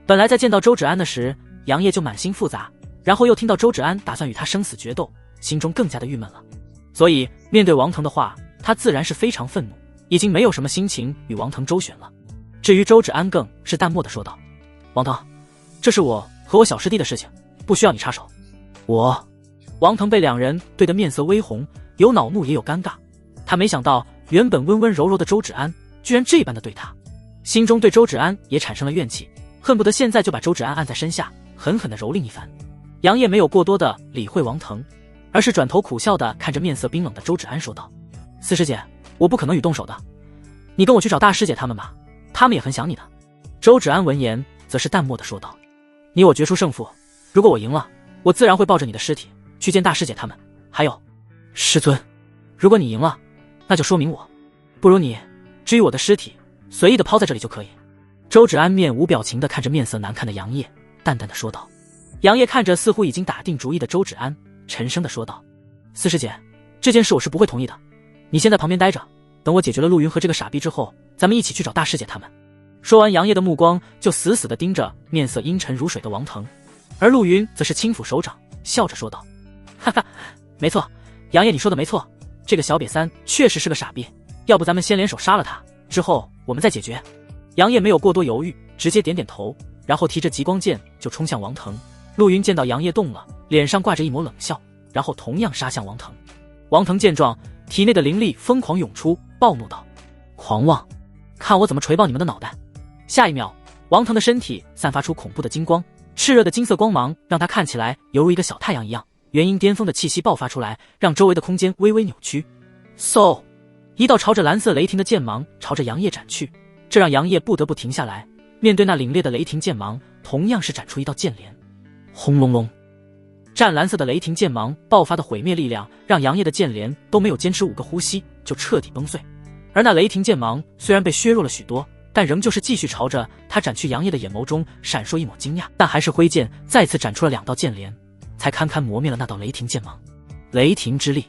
本来在见到周芷安的时，杨业就满心复杂，然后又听到周芷安打算与他生死决斗，心中更加的郁闷了。所以面对王腾的话，他自然是非常愤怒，已经没有什么心情与王腾周旋了。至于周芷安更是淡漠地说道：“王腾，这是我和我小师弟的事情，不需要你插手。”王腾被两人对得面色微红，有恼怒也有尴尬。他没想到原本温温柔柔的周芷安居然这般的对他，心中对周芷安也产生了怨气，恨不得现在就把周芷安按在身下，狠狠地蹂躏一番。杨业没有过多的理会王腾，而是转头苦笑地看着面色冰冷的周芷安说道：“四师姐，我不可能与动手的，你跟我去找大师姐他们吧，他们也很想你的。”周芷安闻言则是淡漠地说道：“你我决出胜负，如果我赢了，我自然会抱着你的尸体去见大师姐他们。还有，师尊，如果你赢了，那就说明我不如你，至于我的尸体，随意的抛在这里就可以。”周芷安面无表情地看着面色难看的杨业，淡淡的说道。杨业看着似乎已经打定主意的周芷安，沉声的说道：“四师姐，这件事我是不会同意的，你先在旁边待着，等我解决了陆云和这个傻逼之后，咱们一起去找大师姐他们。”说完，杨业的目光就死死地盯着面色阴沉如水的王腾，而陆云则是轻抚手掌，笑着说道：“哈哈，没错，杨业你说的没错，这个小瘪三确实是个傻逼，要不咱们先联手杀了他，之后我们再解决。”杨业没有过多犹豫，直接点点头，然后提着极光剑就冲向王腾。陆云见到杨业动了，脸上挂着一抹冷笑，然后同样杀向王腾。王腾见状，体内的灵力疯狂涌出，暴怒道：“狂妄，看我怎么锤爆你们的脑袋！”下一秒，王腾的身体散发出恐怖的金光，炽热的金色光芒让他看起来犹如一个小太阳一样，元婴巅峰的气息爆发出来，让周围的空间微微扭曲。嗖，一道朝着蓝色雷霆的剑芒朝着杨业斩去，这让杨业不得不停下来，面对那凛冽的雷霆剑芒，同样是斩出一道剑连。轰隆隆，湛蓝色的雷霆剑芒爆发的毁灭力量，让杨业的剑连都没有坚持5个呼吸就彻底崩碎。而那雷霆剑芒虽然被削弱了许多，但仍旧是继续朝着他斩去。杨业的眼眸中闪烁一抹惊讶，但还是挥剑再次斩出了2道剑连，才堪堪磨灭了那道雷霆剑芒。雷霆之力。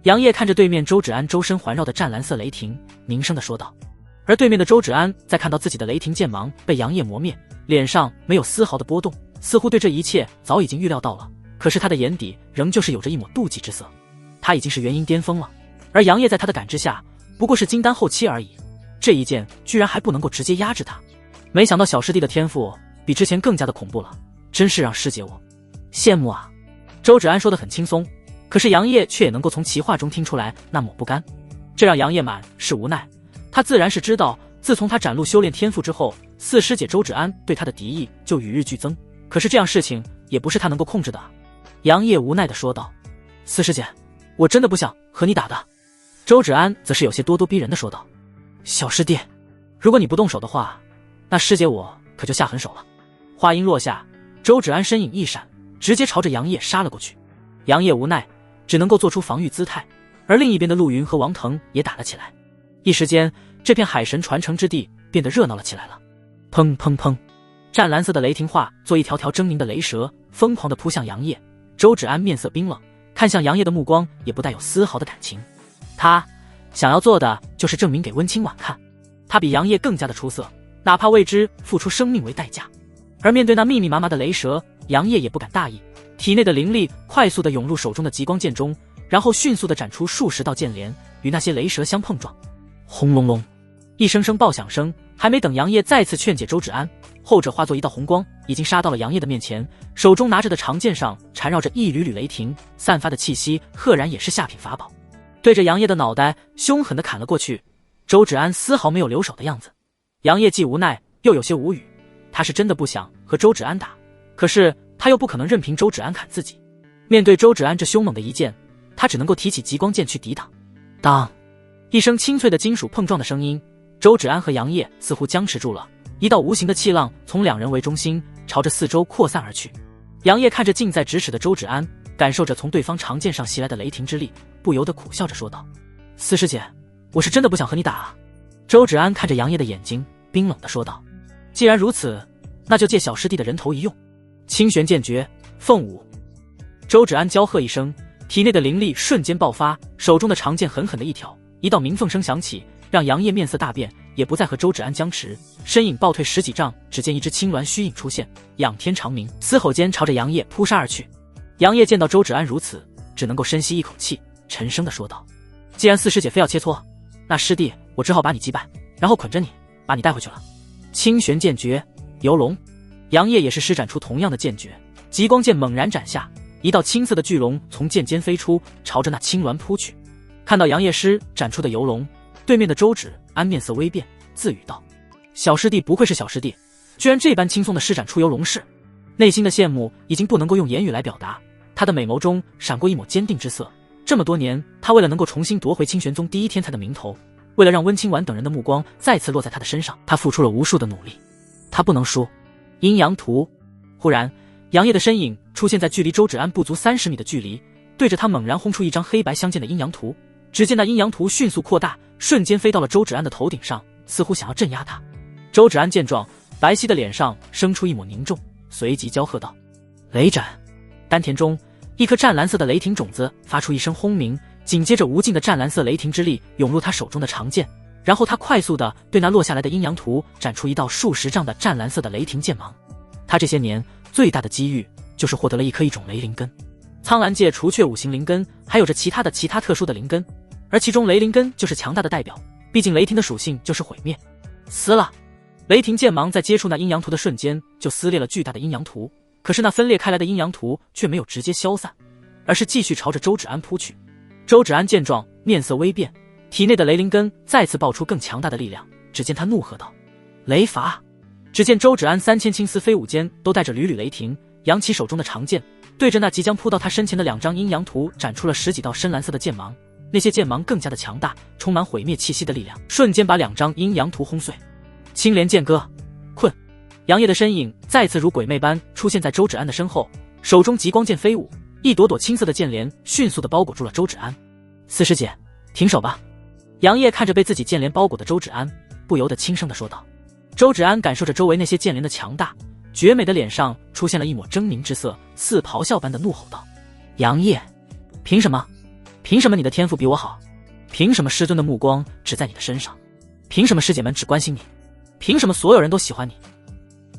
杨业看着对面周芷安周身环绕的湛蓝色雷霆，凝声地说道。而对面的周芷安在看到自己的雷霆剑芒被杨业磨灭，脸上没有丝毫的波动，似乎对这一切早已经预料到了，可是他的眼底仍旧是有着一抹妒忌之色。他已经是元婴巅峰了，而杨业在他的感知下不过是金丹后期而已，这一剑居然还不能够直接压制他。没想到小师弟的天赋比之前更加的恐怖了，真是让师姐我羡慕啊。周芷安说得很轻松，可是杨业却也能够从其话中听出来那抹不甘，这让杨业满是无奈。他自然是知道，自从他展露修炼天赋之后，四师姐周芷安对他的敌意就与日俱增，可是这样事情也不是他能够控制的。杨业无奈地说道：“四师姐，我真的不想和你打的。”周芷安则是有些咄咄逼人地说道：“小师弟，如果你不动手的话，那师姐我可就下狠手了。”话音落下，周芷安身影一闪，直接朝着杨业杀了过去。杨业无奈，只能够做出防御姿态，而另一边的陆云和王腾也打了起来。一时间，这片海神传承之地变得热闹了起来了。砰砰砰，湛蓝色的雷霆化作一条条狰狞的雷蛇，疯狂地扑向杨业。周芷安面色冰冷，看向杨业的目光也不带有丝毫的感情。他想要做的就是证明给温清婉看，他比杨业更加的出色，哪怕为之付出生命为代价。而面对那密密麻麻的雷蛇，杨业也不敢大意，体内的灵力快速地涌入手中的极光剑中，然后迅速地斩出数十道剑连，与那些雷蛇相碰撞。轰隆隆，一声声爆响声，还没等杨业再次劝解周芷安，后者化作一道红光，已经杀到了杨业的面前，手中拿着的长剑上缠绕着一缕缕雷霆，散发的气息赫然也是下品法宝。对着杨业的脑袋凶狠地砍了过去，周芷安丝毫没有留手的样子。杨业既无奈又有些无语，他是真的不想和周芷安打，可是他又不可能任凭周芷安砍自己。面对周芷安这凶猛的一剑，他只能够提起极光剑去抵挡。当一声清脆的金属碰撞的声音，周芷安和杨业似乎僵持住了，一道无形的气浪从两人为中心朝着四周扩散而去。杨业看着近在咫尺的周芷安，感受着从对方长剑上袭来的雷霆之力，不由得苦笑着说道：四师姐，我是真的不想和你打啊。周芷安看着杨业的眼睛，冰冷地说道：既然如此，那就借小师弟的人头一用。清玄剑诀，凤舞。周芷安娇喝一声，体内的灵力瞬间爆发，手中的长剑狠狠的一挑，一道鸣凤声响起，让杨业面色大变，也不再和周芷安僵持，身影暴退十几丈，只见一只青鸾虚影出现，仰天长鸣，嘶吼间朝着杨业扑杀而去。杨业见到周芷安如此，只能够深吸一口气，沉声的说道：既然四师姐非要切磋，那师弟我只好把你击败，然后捆着你，把你带回去了。清玄剑诀，游龙。杨业也是施展出同样的剑诀，极光剑猛然斩下，一道青色的巨龙从剑尖飞出，朝着那青鸾扑去。看到杨业施展出的游龙，对面的周芷安面色微变，自语道：小师弟不愧是小师弟，居然这般轻松的施展出游龙式。内心的羡慕已经不能够用言语来表达，他的美眸中闪过一抹坚定之色。这么多年，他为了能够重新夺回清玄宗第一天才的名头，为了让温清婉等人的目光再次落在他的身上，他付出了无数的努力。他不能输。阴阳图。忽然，杨业的身影出现在距离周芷安不足30米的距离，对着他猛然轰出一张黑白相间的阴阳图。只见那阴阳图迅速扩大，瞬间飞到了周芷安的头顶上，似乎想要镇压他。周芷安见状，白皙的脸上生出一抹凝重，随即娇喝道：雷斩！丹田中一颗湛蓝色的雷霆种子发出一声轰鸣，紧接着无尽的湛蓝色雷霆之力涌入他手中的长剑，然后他快速地对那落下来的阴阳图斩出一道数十丈的湛蓝色的雷霆剑芒。他这些年最大的机遇就是获得了一种雷灵根。苍蓝界除却五行灵根，还有着其他特殊的灵根，而其中雷灵根就是强大的代表，毕竟雷霆的属性就是毁灭。撕了！雷霆剑芒在接触那阴阳图的瞬间就撕裂了巨大的阴阳图，可是那分裂开来的阴阳图却没有直接消散，而是继续朝着周芷安扑去。周芷安见状，面色微变，体内的雷灵根再次爆出更强大的力量，只见他怒喝道：雷伐！只见周芷安3000青丝飞舞间都带着缕缕雷霆，扬起手中的长剑，对着那即将扑到他身前的2张阴阳图斩出了10几道深蓝色的剑芒。那些剑芒更加的强大，充满毁灭气息的力量，瞬间把2张阴阳图轰碎。青莲剑歌，困！杨业的身影再次如鬼魅般出现在周芷安的身后，手中极光剑飞舞，一朵朵青色的剑帘迅速地包裹住了周芷安。四师姐，停手吧！杨业看着被自己剑帘包裹的周芷安，不由得轻声地说道。周芷安感受着周围那些剑帘的强大，绝美的脸上出现了一抹狰狞之色，似咆哮般的怒吼道：杨业，凭什么？凭什么你的天赋比我好？凭什么师尊的目光只在你的身上？凭什么师姐们只关心你？凭什么所有人都喜欢你？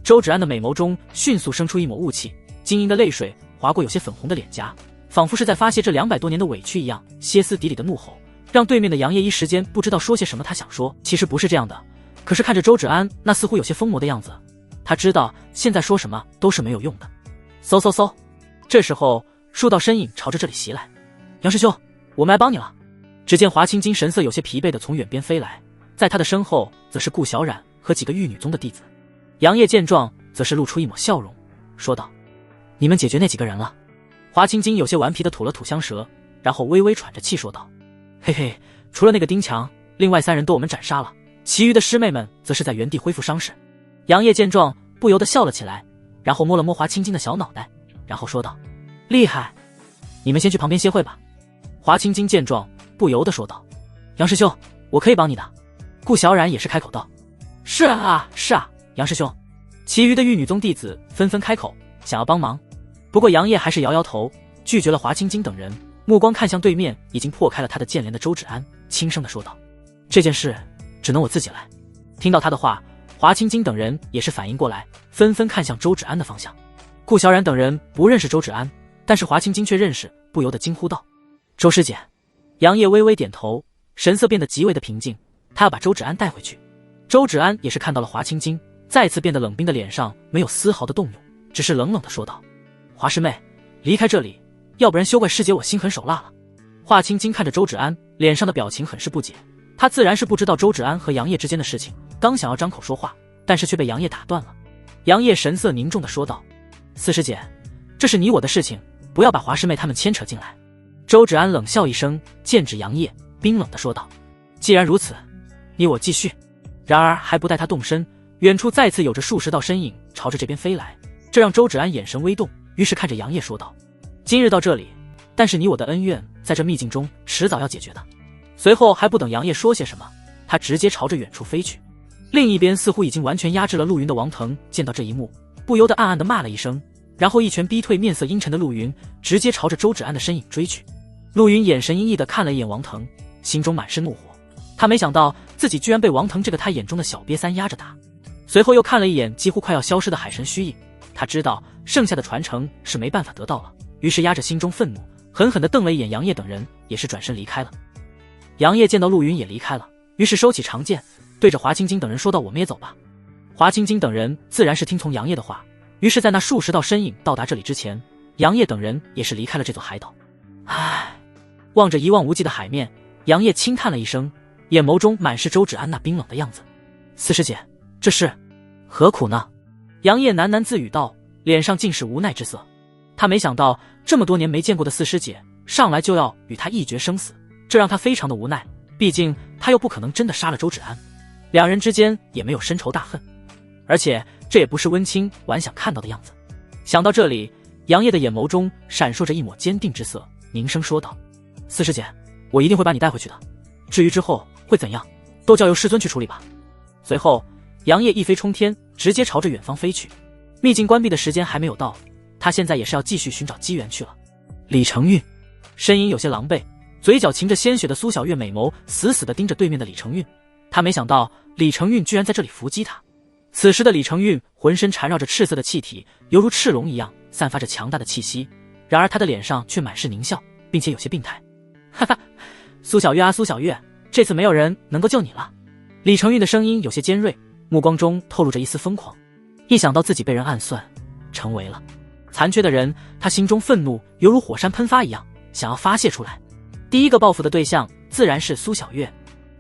周芷安的美眸中迅速生出一抹雾气，晶莹的泪水划过有些粉红的脸颊，仿佛是在发泄这200多年的委屈一样，歇斯底里的怒吼让对面的杨业一时间不知道说些什么。他想说其实不是这样的，可是看着周芷安那似乎有些疯魔的样子，他知道现在说什么都是没有用的。嗖嗖嗖！这时候数道身影朝着这里袭来。杨师兄，我们来帮你了。只见华清金神色有些疲惫的从远边飞来，在他的身后则是顾小冉和几个玉女宗的弟子。杨业见状则是露出一抹笑容，说道：你们解决那几个人了？华清金有些顽皮的吐了吐香舌，然后微微喘着气说道：嘿嘿，除了那个丁强，另外3人都我们斩杀了，其余的师妹们则是在原地恢复伤势。杨业见状不由得笑了起来，然后摸了摸华清金的小脑袋，然后说道：厉害，你们先去旁边歇会吧。华清金见状不由得说道：“杨师兄，我可以帮你的。”顾小冉也是开口道：“是啊，是啊，杨师兄。”其余的玉女宗弟子纷纷开口想要帮忙，不过杨业还是摇摇头，拒绝了华清金等人，目光看向对面已经破开了他的剑帘的周芷安，轻声地说道：“这件事只能我自己来。”听到他的话，华清金等人也是反应过来，纷纷看向周芷安的方向。顾小冉等人不认识周芷安，但是华清金却认识，不由得惊呼道：“周师姐！”杨业微微点头，神色变得极为的平静，他要把周芷安带回去。周芷安也是看到了华清金，再次变得冷冰的脸上没有丝毫的动容，只是冷冷地说道：“华师妹，离开这里，要不然休怪师姐我心狠手辣了。”华清金看着周芷安，脸上的表情很是不解，他自然是不知道周芷安和杨业之间的事情，刚想要张口说话，但是却被杨业打断了。杨业神色凝重地说道：“四师姐，这是你我的事情，不要把华师妹他们牵扯进来。”周芷安冷笑一声，剑指杨业，冰冷地说道：“既然如此，你我继续。”然而还不待他动身，远处再次有着数十道身影朝着这边飞来，这让周芷安眼神微动，于是看着杨业说道：“今日到这里，但是你我的恩怨在这秘境中迟早要解决的。”随后还不等杨业说些什么，他直接朝着远处飞去。另一边似乎已经完全压制了陆云的王腾见到这一幕，不由得暗暗地骂了一声，然后一拳逼退面色阴沉的陆云，直接朝着周芷安的身影追去。陆云眼神阴翳地看了一眼王腾，心中满是怒火，他没想到自己居然被王腾这个他眼中的小瘪三压着打。随后又看了一眼几乎快要消失的海神虚影，他知道剩下的传承是没办法得到了，于是压着心中愤怒，狠狠地瞪了一眼杨业等人，也是转身离开了。杨业见到陆云也离开了，于是收起长剑，对着华清金等人说道：“我们也走吧。”华清金等人自然是听从杨业的话，于是在那数十道身影到达这里之前，杨业等人也是离开了这座海岛。唉，望着一望无际的海面，杨业轻叹了一声，眼眸中满是周芷安那冰冷的样子。“四师姐，这是何苦呢？”杨业喃喃自语道，脸上尽是无奈之色。他没想到这么多年没见过的四师姐上来就要与他一决生死，这让他非常的无奈，毕竟他又不可能真的杀了周芷安，两人之间也没有深仇大恨，而且这也不是温清婉想看到的样子。想到这里，杨业的眼眸中闪烁着一抹坚定之色，凝声说道：“四师姐，我一定会把你带回去的，至于之后会怎样，都交由师尊去处理吧。”随后杨业一飞冲天，直接朝着远方飞去。秘境关闭的时间还没有到，他现在也是要继续寻找机缘去了。李成运身影有些狼狈，嘴角噙着鲜血的苏小月美眸死死地盯着对面的李成运，他没想到李成运居然在这里伏击他。此时的李成运浑身缠绕着赤色的气体，犹如赤龙一样散发着强大的气息，然而他的脸上却满是狞笑，并且有些病态。“哈哈，苏小月啊苏小月，这次没有人能够救你了。”李成运的声音有些尖锐，目光中透露着一丝疯狂。一想到自己被人暗算，成为了残缺的人，他心中愤怒犹如火山喷发一样，想要发泄出来。第一个报复的对象自然是苏小月，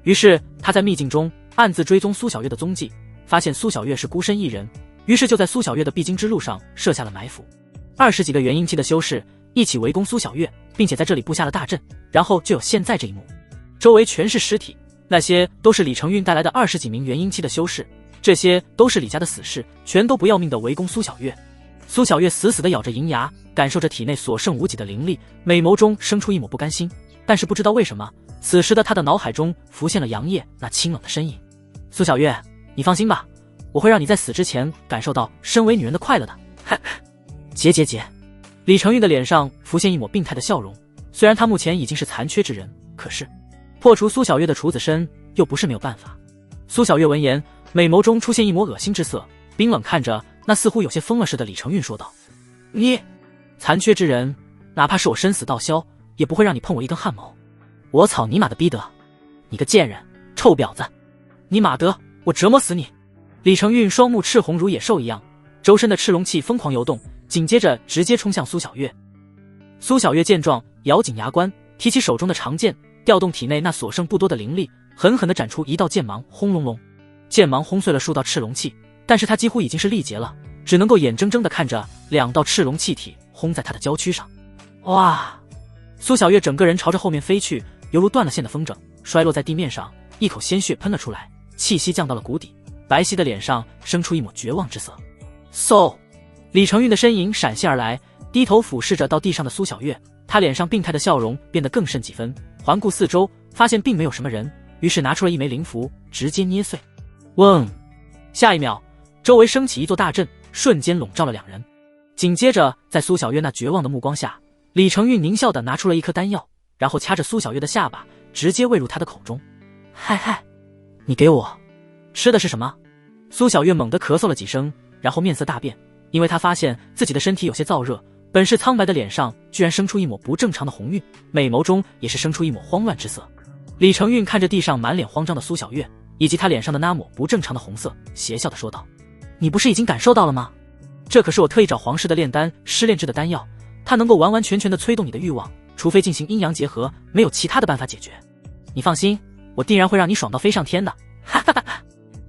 于是他在秘境中暗自追踪苏小月的踪迹，发现苏小月是孤身一人，于是就在苏小月的必经之路上设下了埋伏。20几个元婴期的修士一起围攻苏小月，并且在这里布下了大阵，然后就有现在这一幕。周围全是尸体，那些都是李成运带来的20几名元婴期的修士，这些都是李家的死士，全都不要命的围攻苏小月。苏小月死死地咬着银牙，感受着体内所剩无几的灵力，美眸中生出一抹不甘心，但是不知道为什么，此时的他的脑海中浮现了杨业那清冷的身影。“苏小月，你放心吧，我会让你在死之前感受到身为女人的快乐的。”结。李成运的脸上浮现一抹病态的笑容，虽然他目前已经是残缺之人，可是破除苏小月的处子身又不是没有办法。苏小月闻言，美眸中出现一抹恶心之色，冰冷看着那似乎有些疯了似的李成运说道：“你残缺之人，哪怕是我生死道消，也不会让你碰我一根汗毛。我操你妈的逼得，你个贱人，臭婊子，你妈的，我折磨死你！”李成运双目赤红如野兽一样，周身的赤龙气疯狂游动，紧接着直接冲向苏小月。苏小月见状，咬紧牙关，提起手中的长剑，调动体内那所剩不多的灵力，狠狠地斩出一道剑芒，轰隆隆，剑芒轰碎了数道赤龙气，但是他几乎已经是力竭了，只能够眼睁睁地看着2道赤龙气体轰在他的娇躯上。哇！苏小月整个人朝着后面飞去，犹如断了线的风筝，摔落在地面上，一口鲜血喷了出来，气息降到了谷底，白皙的脸上生出一抹绝望之色。嗖！李成运的身影闪现而来，低头俯视着到地上的苏小月，他脸上病态的笑容变得更甚几分，环顾四周，发现并没有什么人，于是拿出了一枚灵符，直接捏碎。嗡！下一秒，周围升起一座大阵，瞬间笼罩了两人。紧接着，在苏小月那绝望的目光下，李成运狞笑地拿出了一颗丹药，然后掐着苏小月的下巴，直接喂入她的口中。嗨嗨，你给我吃的是什么？苏小月猛地咳嗽了几声，然后面色大变，因为她发现自己的身体有些燥热，本是苍白的脸上居然生出一抹不正常的红晕，美眸中也是生出一抹慌乱之色。李成运看着地上满脸慌张的苏小月，以及她脸上的那抹不正常的红色，邪笑地说道：你不是已经感受到了吗？这可是我特意找皇室的炼丹师炼制的丹药，它能够完完全全地催动你的欲望，除非进行阴阳结合，没有其他的办法解决。你放心，我定然会让你爽到飞上天的。哈哈哈哈！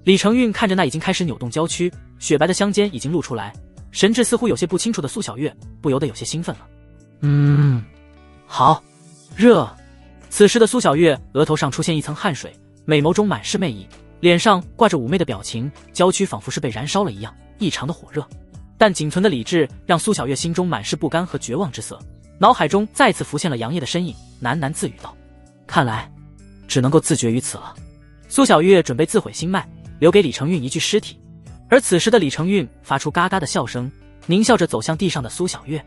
李成运看着那已经开始扭动娇躯，雪白的香肩已经露出来，神志似乎有些不清楚的苏小月不由得有些兴奋了。好热。此时的苏小月额头上出现一层汗水，美眸中满是媚意，脸上挂着妩媚的表情，娇躯仿佛是被燃烧了一样，异常的火热。但仅存的理智让苏小月心中满是不甘和绝望之色，脑海中再次浮现了杨烨的身影，喃喃自语道：看来只能够自绝于此了。苏小月准备自毁心脉，留给李成运一具尸体。而此时的李成运发出嘎嘎的笑声，狞笑着走向地上的苏小月。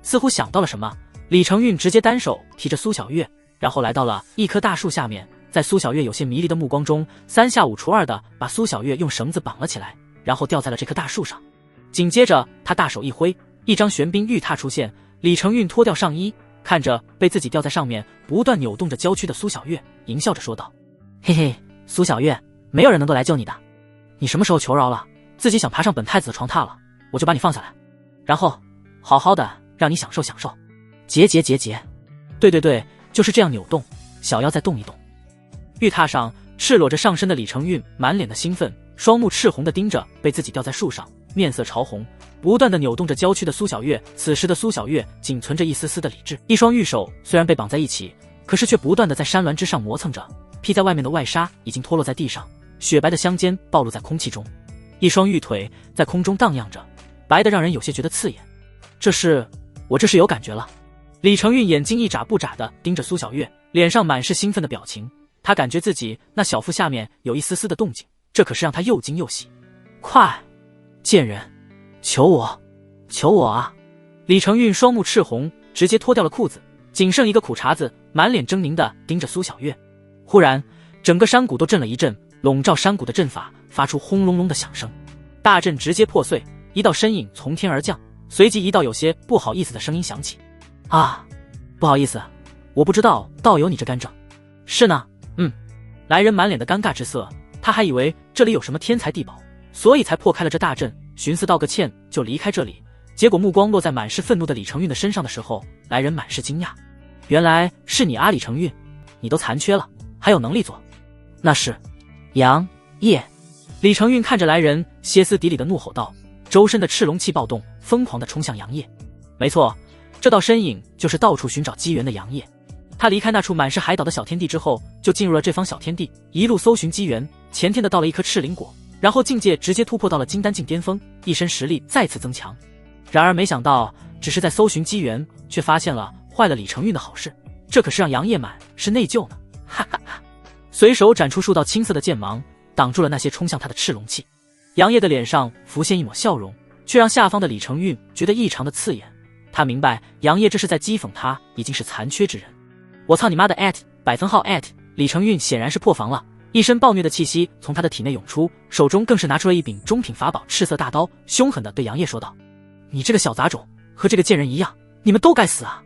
似乎想到了什么，李成运直接单手提着苏小月，然后来到了一棵大树下面，在苏小月有些迷离的目光中，三下五除二的把苏小月用绳子绑了起来，然后吊在了这棵大树上。紧接着他大手一挥，一张玄冰玉榻出现，李成运脱掉上衣，看着被自己吊在上面不断扭动着娇躯的苏小月，淫笑着说道：嘿嘿，苏小月，没有人能够来救你的，你什么时候求饶了，自己想爬上本太子的床榻了，我就把你放下来，然后好好的让你享受享受。结，对对对，就是这样扭动，小腰再动一动。玉榻上赤裸着上身的李成运满脸的兴奋，双目赤红的盯着被自己吊在树上，面色潮红，不断的扭动着娇躯的苏小月。此时的苏小月仅存着一丝丝的理智，一双玉手虽然被绑在一起，可是却不断的在山峦之上磨蹭着，披在外面的外纱已经脱落在地上，雪白的香肩暴露在空气中，一双玉腿在空中荡漾着，白的让人有些觉得刺眼。我这是有感觉了。李成运眼睛一眨不眨的盯着苏小月，脸上满是兴奋的表情，他感觉自己那小腹下面有一丝丝的动静，这可是让他又惊又喜。快，贱人，求我啊！李成运双目赤红，直接脱掉了裤子，仅剩一个苦茬子，满脸狰狞的盯着苏小月。忽然整个山谷都震了一震，笼罩山谷的阵法发出轰隆隆的响声，大阵直接破碎，一道身影从天而降，随即一道有些不好意思的声音响起：啊，不好意思，我不知道道友你这干政。是呢，来人满脸的尴尬之色，他还以为这里有什么天才地宝，所以才破开了这大阵，寻思道个歉就离开这里。结果目光落在满是愤怒的李成运的身上的时候，来人满是惊讶：原来是你啊，李成运，你都残缺了，还有能力做？那是杨烨。李成运看着来人，歇斯底里的怒吼道，周身的赤龙气暴动，疯狂地冲向杨烨。没错，这道身影就是到处寻找机缘的杨烨。他离开那处满是海岛的小天地之后，就进入了这方小天地，一路搜寻机缘，前天的到了一颗赤灵果，然后境界直接突破到了金丹境巅峰，一身实力再次增强。然而没想到，只是在搜寻机缘，却发现了坏了李成运的好事，这可是让杨烨满是内疚呢。哈哈哈！随手展出数道青色的剑芒，挡住了那些冲向他的赤龙气。杨烨的脸上浮现一抹笑容，却让下方的李成运觉得异常的刺眼。他明白杨烨这是在讥讽他已经是残缺之人。我操你妈的100分号！李成运显然是破防了，一身暴虐的气息从他的体内涌出，手中更是拿出了一柄中品法宝赤色大刀，凶狠地对杨烨说道：你这个小杂种，和这个贱人一样，你们都该死啊！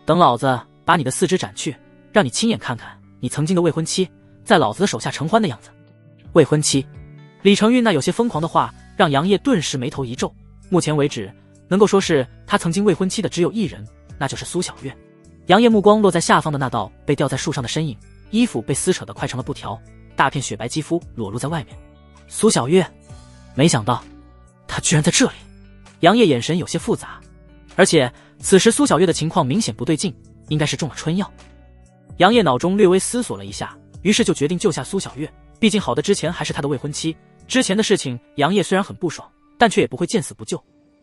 等老子把你的四肢斩去，让你亲眼看看你曾经的未婚妻在老子的手下承欢的样子。未婚妻？李成运那有些疯狂的话让杨烨顿时眉头一皱。目前为止能够说是他曾经未婚妻的只有一人，那就是苏小月。杨烨目光落在下方的那道被吊在树上的身影，衣服被撕扯得快成了布条，大片雪白肌肤裸露在外面。苏小月，没想到她居然在这里。杨烨眼神有些复杂，而且此时苏小月的情况明显不对劲，应该是中了春药。杨烨脑中略微思索了一下，于是就决定救下苏小月，毕竟好的之前还是他的未婚妻，之前的事情杨烨虽然很不爽，但却也不会见死不救。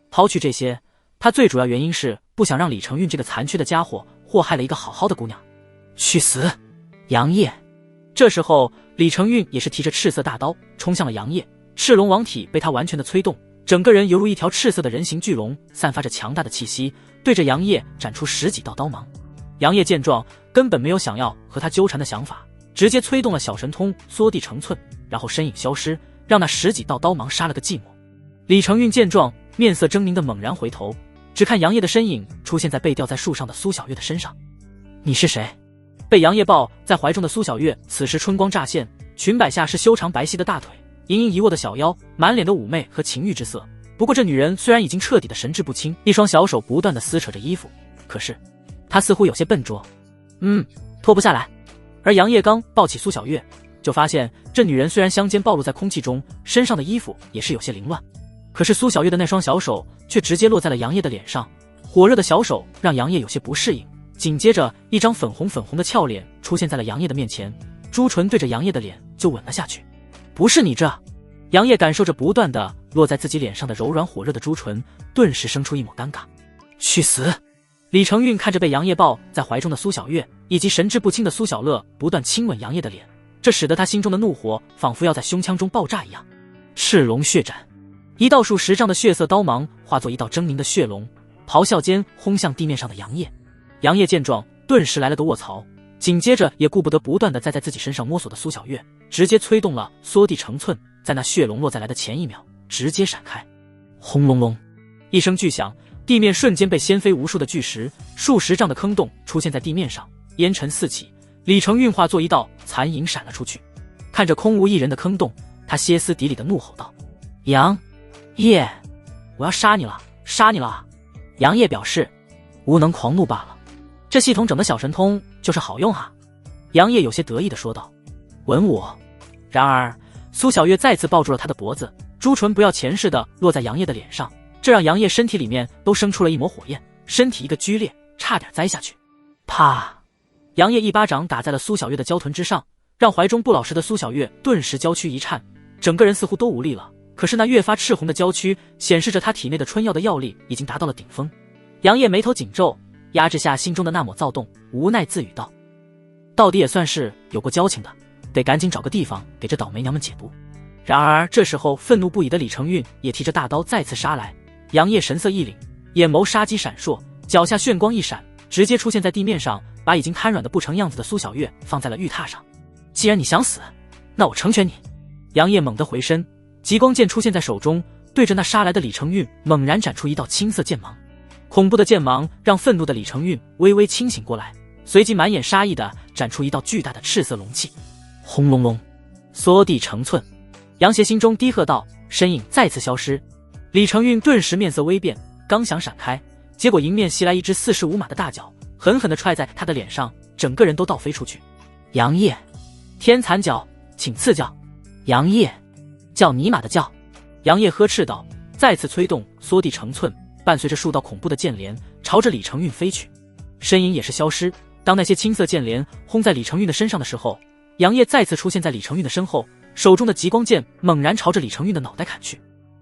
抛去这些，他最主要原因是不想让李成运这个残缺的家伙祸害了一个好好的姑娘。去死！杨业。这时候李承运也是提着赤色大刀冲向了杨业，赤龙王体被他完全的催动，整个人犹如一条赤色的人形巨龙，散发着强大的气息，对着杨业展出10几道刀芒。杨业见状根本没有想要和他纠缠的想法，直接催动了小神通缩地成寸，然后身影消失，让那10几道刀芒杀了个寂寞。李承运见状面色狰狞的猛然回头，只看杨业的身影出现在被吊在树上的苏小月的身上。你是谁？被杨业抱在怀中的苏小月此时春光乍现，裙摆下是修长白皙的大腿，盈盈一握的小腰，满脸的妩媚和情欲之色。不过这女人虽然已经彻底的神志不清，一双小手不断的撕扯着衣服，可是她似乎有些笨拙，脱不下来。而杨业刚抱起苏小月，就发现这女人虽然香肩暴露在空气中，身上的衣服也是有些凌乱，可是苏小月的那双小手却直接落在了杨业的脸上，火热的小手让杨业有些不适应。紧接着一张粉红的俏脸出现在了杨业的面前，朱唇对着杨业的脸就吻了下去。不是你这！杨业感受着不断的落在自己脸上的柔软火热的朱唇，顿时生出一抹尴尬。去死！李承运看着被杨业抱在怀中的苏小月以及神志不清的苏小乐不断亲吻杨业的脸，这使得他心中的怒火仿佛要在胸腔中爆炸一样。赤龙血斩，一道数10丈的血色刀芒化作一道狰狞的血龙，咆哮间轰向地面上的杨业。杨业见状顿时来了个卧槽，紧接着也顾不得不断的在自己身上摸索的苏小月，直接催动了缩地成寸，在那血龙落在来的前一秒直接闪开。轰隆隆一声巨响，地面瞬间被掀飞无数的巨石，数10丈的坑洞出现在地面上，烟尘四起。李承运化作一道残影闪了出去，看着空无一人的坑洞，他歇斯底里的怒吼道：杨业，我要杀你了，杀你了！杨业表示无能狂怒罢了，这系统整的小神通就是好用啊！杨业有些得意的说道：吻我！然而苏小月再次抱住了他的脖子，朱唇不要钱似的落在杨业的脸上，这让杨业身体里面都生出了一抹火焰，身体一个剧烈，差点栽下去。啪！杨业一巴掌打在了苏小月的娇臀之上，让怀中不老实的苏小月顿时娇躯一颤，整个人似乎都无力了。可是那越发赤红的娇躯显示着他体内的春药的药力已经达到了顶峰。杨业眉头紧皱，压制下心中的那抹躁动，无奈自语道：到底也算是有过交情的，得赶紧找个地方给这倒霉娘们解毒。然而这时候愤怒不已的李承运也提着大刀再次杀来，杨业神色一凛，眼眸杀机闪烁，脚下炫光一闪，直接出现在地面上，把已经瘫软的不成样子的苏小月放在了玉榻上。既然你想死，那我成全你！杨业猛地回身，极光剑出现在手中，对着那杀来的李承运猛然斩出一道青色剑芒。恐怖的剑芒让愤怒的李承运微微清醒过来，随即满眼杀意的斩出一道巨大的赤色龙气。轰隆隆，缩地成寸。杨邪心中低喝道，身影再次消失。李承运顿时面色微变，刚想闪开，结果迎面袭来一只45码的大脚，狠狠地踹在他的脸上，整个人都倒飞出去。杨业，天残脚，请赐教！杨业，叫尼玛的叫！杨业呵斥道，再次催动缩地成寸，伴随着数道恐怖的剑连朝着李承运飞去，身影也是消失。当那些青色剑连轰在李承运的身上的时候，杨业再次出现在李承运的身后，手中的极光剑猛然朝着李承运的脑袋砍去。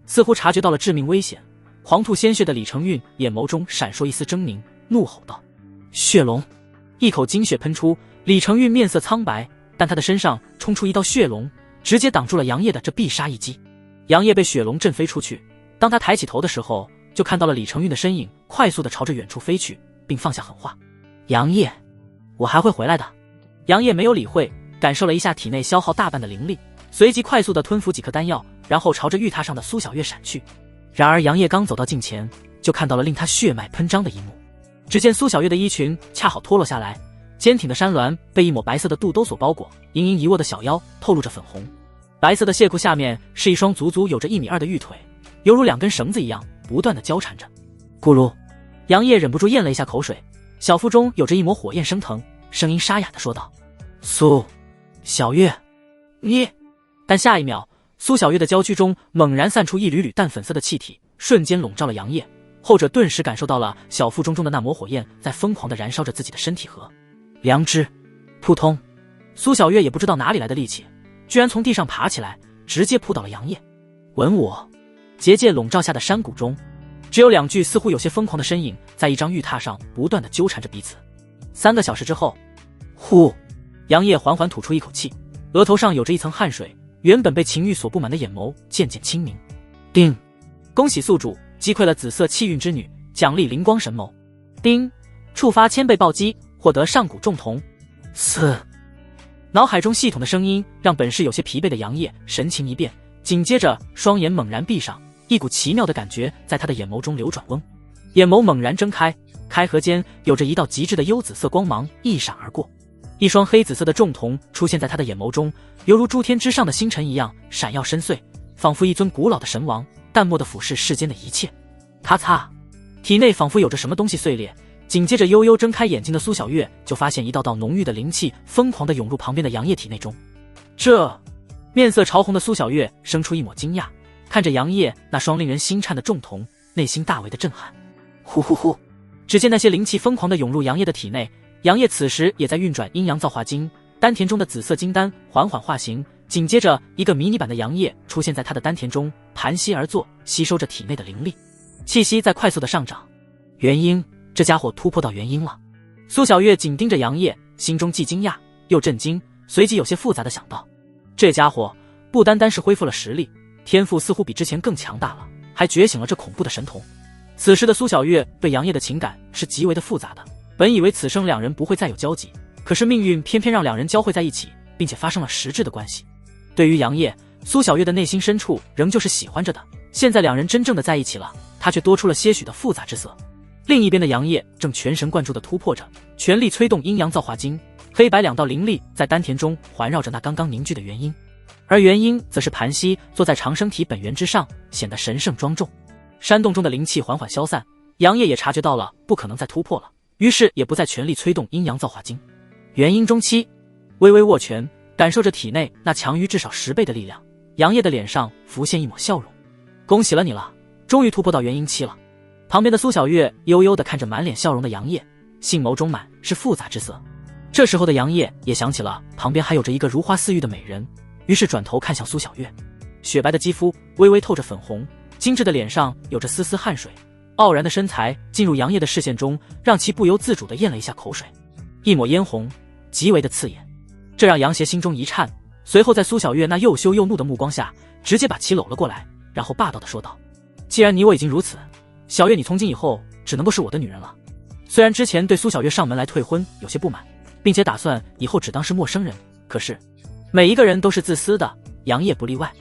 似乎察觉到了致命危险，狂吐鲜血的李承运眼眸中闪烁一丝狰狞，怒吼道：血龙！一口精血喷出，李承运面色苍白，但他的身上冲出一道血龙，直接挡住了杨业的这必杀一击。杨业被血龙震飞出去，当他抬起头的时候，就看到了李承运的身影快速的朝着远处飞去，并放下狠话：杨业，我还会回来的。杨业没有理会，感受了一下体内消耗大半的灵力，随即快速的吞服几颗丹药，然后朝着玉榻上的苏小月闪去。然而杨业刚走到近前，就看到了令他血脉喷张的一幕。只见苏小月的衣裙恰好脱落下来，坚挺的山峦被一抹白色的肚兜所包裹，盈盈一握的小腰透露着粉红。白色的亵裤下面是一双足足有着1.2米的玉腿，犹如2根绳子一样不断的交缠着。咕噜，杨业忍不住咽了一下口水，小腹中有着一抹火焰升腾，声音沙哑的说道：苏小月，你……但下一秒，苏小月的娇躯中猛然散出一缕缕淡粉色的气体，瞬间笼罩了杨业。后者顿时感受到了小腹中的那抹火焰在疯狂地燃烧着自己的身体和良知。扑通，苏小月也不知道哪里来的力气，居然从地上爬起来，直接扑倒了杨业。吻我！结界笼罩下的山谷中，只有2具似乎有些疯狂的身影在一张玉榻上不断地纠缠着彼此。3个小时之后，呼，杨业缓缓吐出一口气，额头上有着一层汗水，原本被情欲所布满的眼眸渐渐清明。叮，恭喜宿主击溃了紫色气运之女，奖励灵光神眸。叮，触发1000倍暴击，获得上古重瞳。嘶，脑海中系统的声音让本是有些疲惫的杨业神情一变，紧接着双眼猛然闭上，一股奇妙的感觉在他的眼眸中流转。嗡，眼眸猛然睁开，开合间有着一道极致的幽紫色光芒一闪而过，一双黑紫色的重瞳出现在他的眼眸中，犹如诸天之上的星辰一样闪耀深邃，仿佛一尊古老的神王，淡漠地俯视世间的一切。咔嚓，体内仿佛有着什么东西碎裂，紧接着悠悠睁开眼睛的苏小月就发现一道道浓郁的灵气疯狂地涌入旁边的杨业体内中。这，面色潮红的苏小月生出一抹惊讶，看着杨业那双令人心颤的重瞳，内心大为的震撼。呼呼呼，只见那些灵气疯狂地涌入杨业的体内，杨业此时也在运转阴阳造化经，丹田中的紫色金丹缓缓化形，紧接着一个迷你版的杨业出现在他的丹田中，盘膝而坐，吸收着体内的灵力，气息在快速的上涨。元婴，这家伙突破到元婴了。苏小月紧盯着杨业，心中既惊讶又震惊，随即有些复杂的想到，这家伙不单单是恢复了实力，天赋似乎比之前更强大了，还觉醒了这恐怖的神童。此时的苏小月对杨业的情感是极为的复杂的，本以为此生两人不会再有交集，可是命运偏偏让两人交汇在一起，并且发生了实质的关系。对于杨业，苏小月的内心深处仍旧是喜欢着的，现在两人真正的在一起了，她却多出了些许的复杂之色。另一边的杨业正全神贯注地突破着，全力催动阴阳造化经，黑白两道灵力在丹田中环绕着那刚刚凝聚的元婴，而元婴则是盘膝坐在长生体本源之上，显得神圣庄重。山洞中的灵气缓缓消散，杨业也察觉到了不可能再突破了，于是也不再全力催动阴阳造化经。元婴中期，微微握拳，感受着体内那强于至少10倍的力量，杨业的脸上浮现一抹笑容。恭喜了你了，终于突破到元婴期了。旁边的苏小月悠悠地看着满脸笑容的杨业，杏眸中满是复杂之色。这时候的杨业也想起了旁边还有着一个如花似玉的美人，于是转头看向苏小月，雪白的肌肤微微透着粉红，精致的脸上有着丝丝汗水，傲然的身材进入杨业的视线中，让其不由自主地咽了一下口水，一抹嫣红，极为的刺眼。这让杨邪心中一颤，随后在苏小月那又羞又怒的目光下，直接把其搂了过来，然后霸道地说道：既然你我已经如此，小月你从今以后只能够是我的女人了。虽然之前对苏小月上门来退婚有些不满，并且打算以后只当是陌生人，可是每一个人都是自私的，杨业不例外。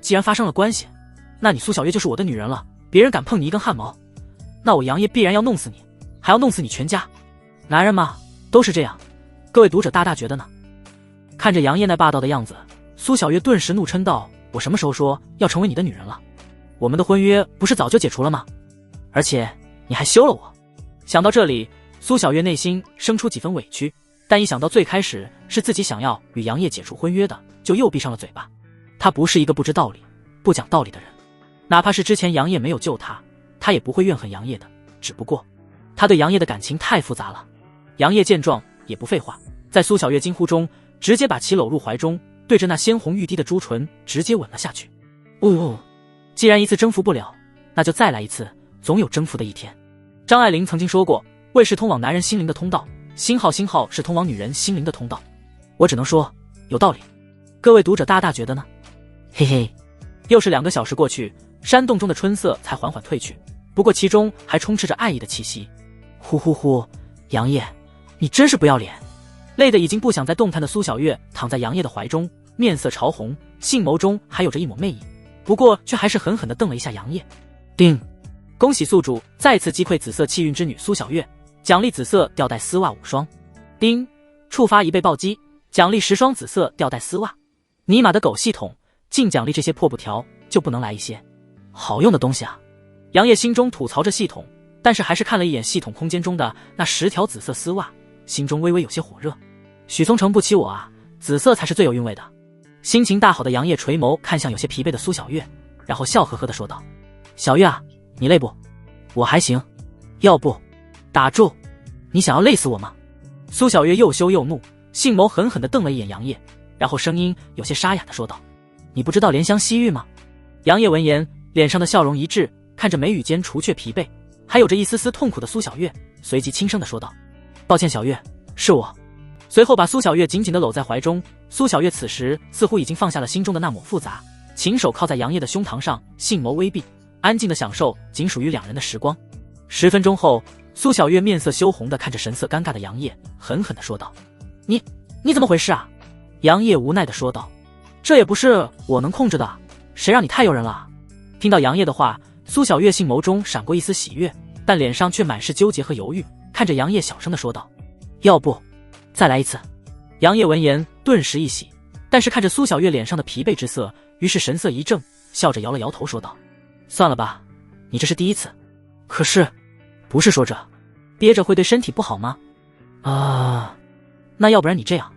既然发生了关系，那你苏小月就是我的女人了，别人敢碰你一根汗毛，那我杨业必然要弄死你，还要弄死你全家。男人嘛，都是这样，各位读者大大觉得呢？看着杨业那霸道的样子，苏小月顿时怒嗔道：我什么时候说要成为你的女人了？我们的婚约不是早就解除了吗？而且你还休了我。想到这里，苏小月内心生出几分委屈，但一想到最开始是自己想要与杨业解除婚约的，就又闭上了嘴巴。她不是一个不知道理、不讲道理的人，哪怕是之前杨业没有救她，她也不会怨恨杨业的，只不过她对杨业的感情太复杂了。杨业见状也不废话，在苏小月惊呼中直接把其搂入怀中，对着那鲜红欲滴的朱唇直接吻了下去。既然一次征服不了，那就再来一次，总有征服的一天。张爱玲曾经说过，胃是通往男人心灵的通道，星号是通往女人心灵的通道。我只能说有道理，各位读者大大觉得呢？嘿嘿。又是2个小时过去，山洞中的春色才缓缓褪去，不过其中还充斥着爱意的气息。呼呼呼，杨业你真是不要脸。累得已经不想再动弹的苏小月躺在杨业的怀中，面色潮红，杏眸中还有着一抹媚意，不过却还是狠狠地瞪了一下杨业。叮，恭喜宿主再次击溃紫色气运之女苏小月，奖励紫色吊带丝袜5双。叮，触发1倍暴击，奖励10双紫色吊带丝袜。尼玛的狗系统，净奖励这些破布条，就不能来一些好用的东西啊？杨业心中吐槽着系统，但是还是看了一眼系统空间中的那10条紫色丝袜，心中微微有些火热。许嵩成不起我啊，紫色才是最有韵味的。心情大好的杨业垂眸看向有些疲惫的苏小月，然后笑呵呵地说道：小月啊，你累不？我还行。要不打住，你想要累死我吗？苏小月又羞又怒，杏眸狠狠地瞪了一眼杨业，然后声音有些沙哑地说道：你不知道怜香惜玉吗？杨业闻言，脸上的笑容一滞，看着眉宇间除却疲惫还有着一丝丝痛苦的苏小月，随即轻声地说道：抱歉小月，是我。随后把苏小月紧紧地搂在怀中。苏小月此时似乎已经放下了心中的那抹复杂，琴手靠在杨烨的胸膛上，杏眸微闭，安静地享受仅属于两人的时光。10分钟后，苏小月面色羞红地看着神色尴尬的杨烨，狠狠地说道：你怎么回事啊？杨烨无奈地说道：这也不是我能控制的，谁让你太诱人了。听到杨烨的话，苏小月杏眸中闪过一丝喜悦，但脸上却满是纠结和犹豫，看着杨烨小声地说道：要不再来一次。杨烨闻言顿时一喜，但是看着苏小月脸上的疲惫之色，于是神色一正，笑着摇了摇头说道：算了吧，你这是第一次。可是不是说着憋着会对身体不好吗？那要不然你这样。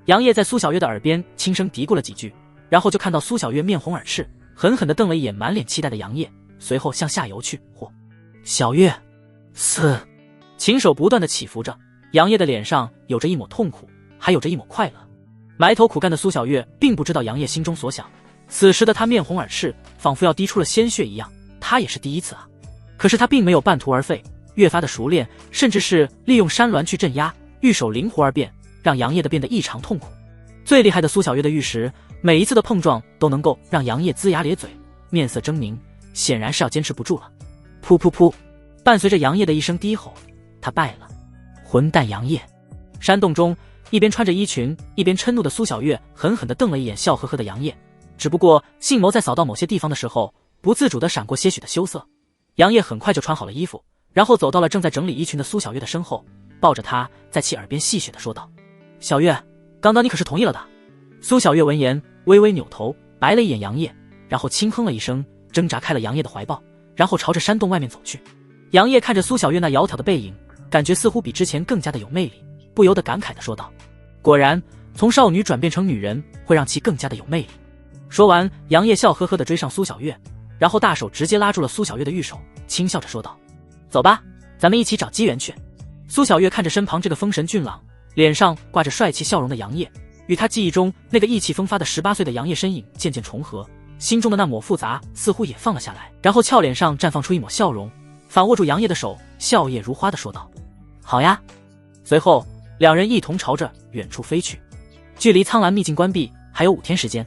杨烨在苏小月的耳边轻声嘀咕了几句，然后就看到苏小月面红耳赤，狠狠地瞪了一眼满脸期待的杨烨，随后向下游去。小月琴手不断地起伏着，杨烨的脸上有着一抹痛苦，还有着一抹快乐。埋头苦干的苏小月并不知道杨烨心中所想，此时的他面红耳赤，仿佛要滴出了鲜血一样。他也是第一次啊。可是他并没有半途而废，越发的熟练，甚至是利用山峦去镇压，玉手灵活而变，让杨烨的变得异常痛苦。最厉害的苏小月的玉石，每一次的碰撞都能够让杨烨龇牙咧嘴，面色狰狞，显然是要坚持不住了。噗噗噗，伴随着杨烨的一声低吼，他败了。混蛋杨烨！山洞中，一边穿着衣裙一边嗔怒的苏小月狠狠地瞪了一眼笑呵呵的杨烨，只不过杏眸在扫到某些地方的时候，不自主地闪过些许的羞涩。杨烨很快就穿好了衣服，然后走到了正在整理衣裙的苏小月的身后，抱着她在其耳边戏谑地说道：小月，刚刚你可是同意了的。苏小月闻言微微扭头白了一眼杨烨，然后轻哼了一声，挣扎开了杨烨的怀抱，然后朝着山洞外面走去。杨烨看着苏小月那窈窕的背影，感觉似乎比之前更加的有魅力，不由得感慨地说道：果然从少女转变成女人会让其更加的有魅力。说完，杨烨笑呵呵地追上苏小月，然后大手直接拉住了苏小月的玉手，轻笑着说道：走吧，咱们一起找机缘去。苏小月看着身旁这个风神俊朗，脸上挂着帅气笑容的杨烨，与他记忆中那个意气风发的18岁的杨烨身影渐渐重合，心中的那抹复杂似乎也放了下来，然后俏脸上绽放出一抹笑容，反握住杨烨的手，笑靥如花地说道：好呀。随后两人一同朝着远处飞去。距离苍蓝秘境关闭还有5天时间，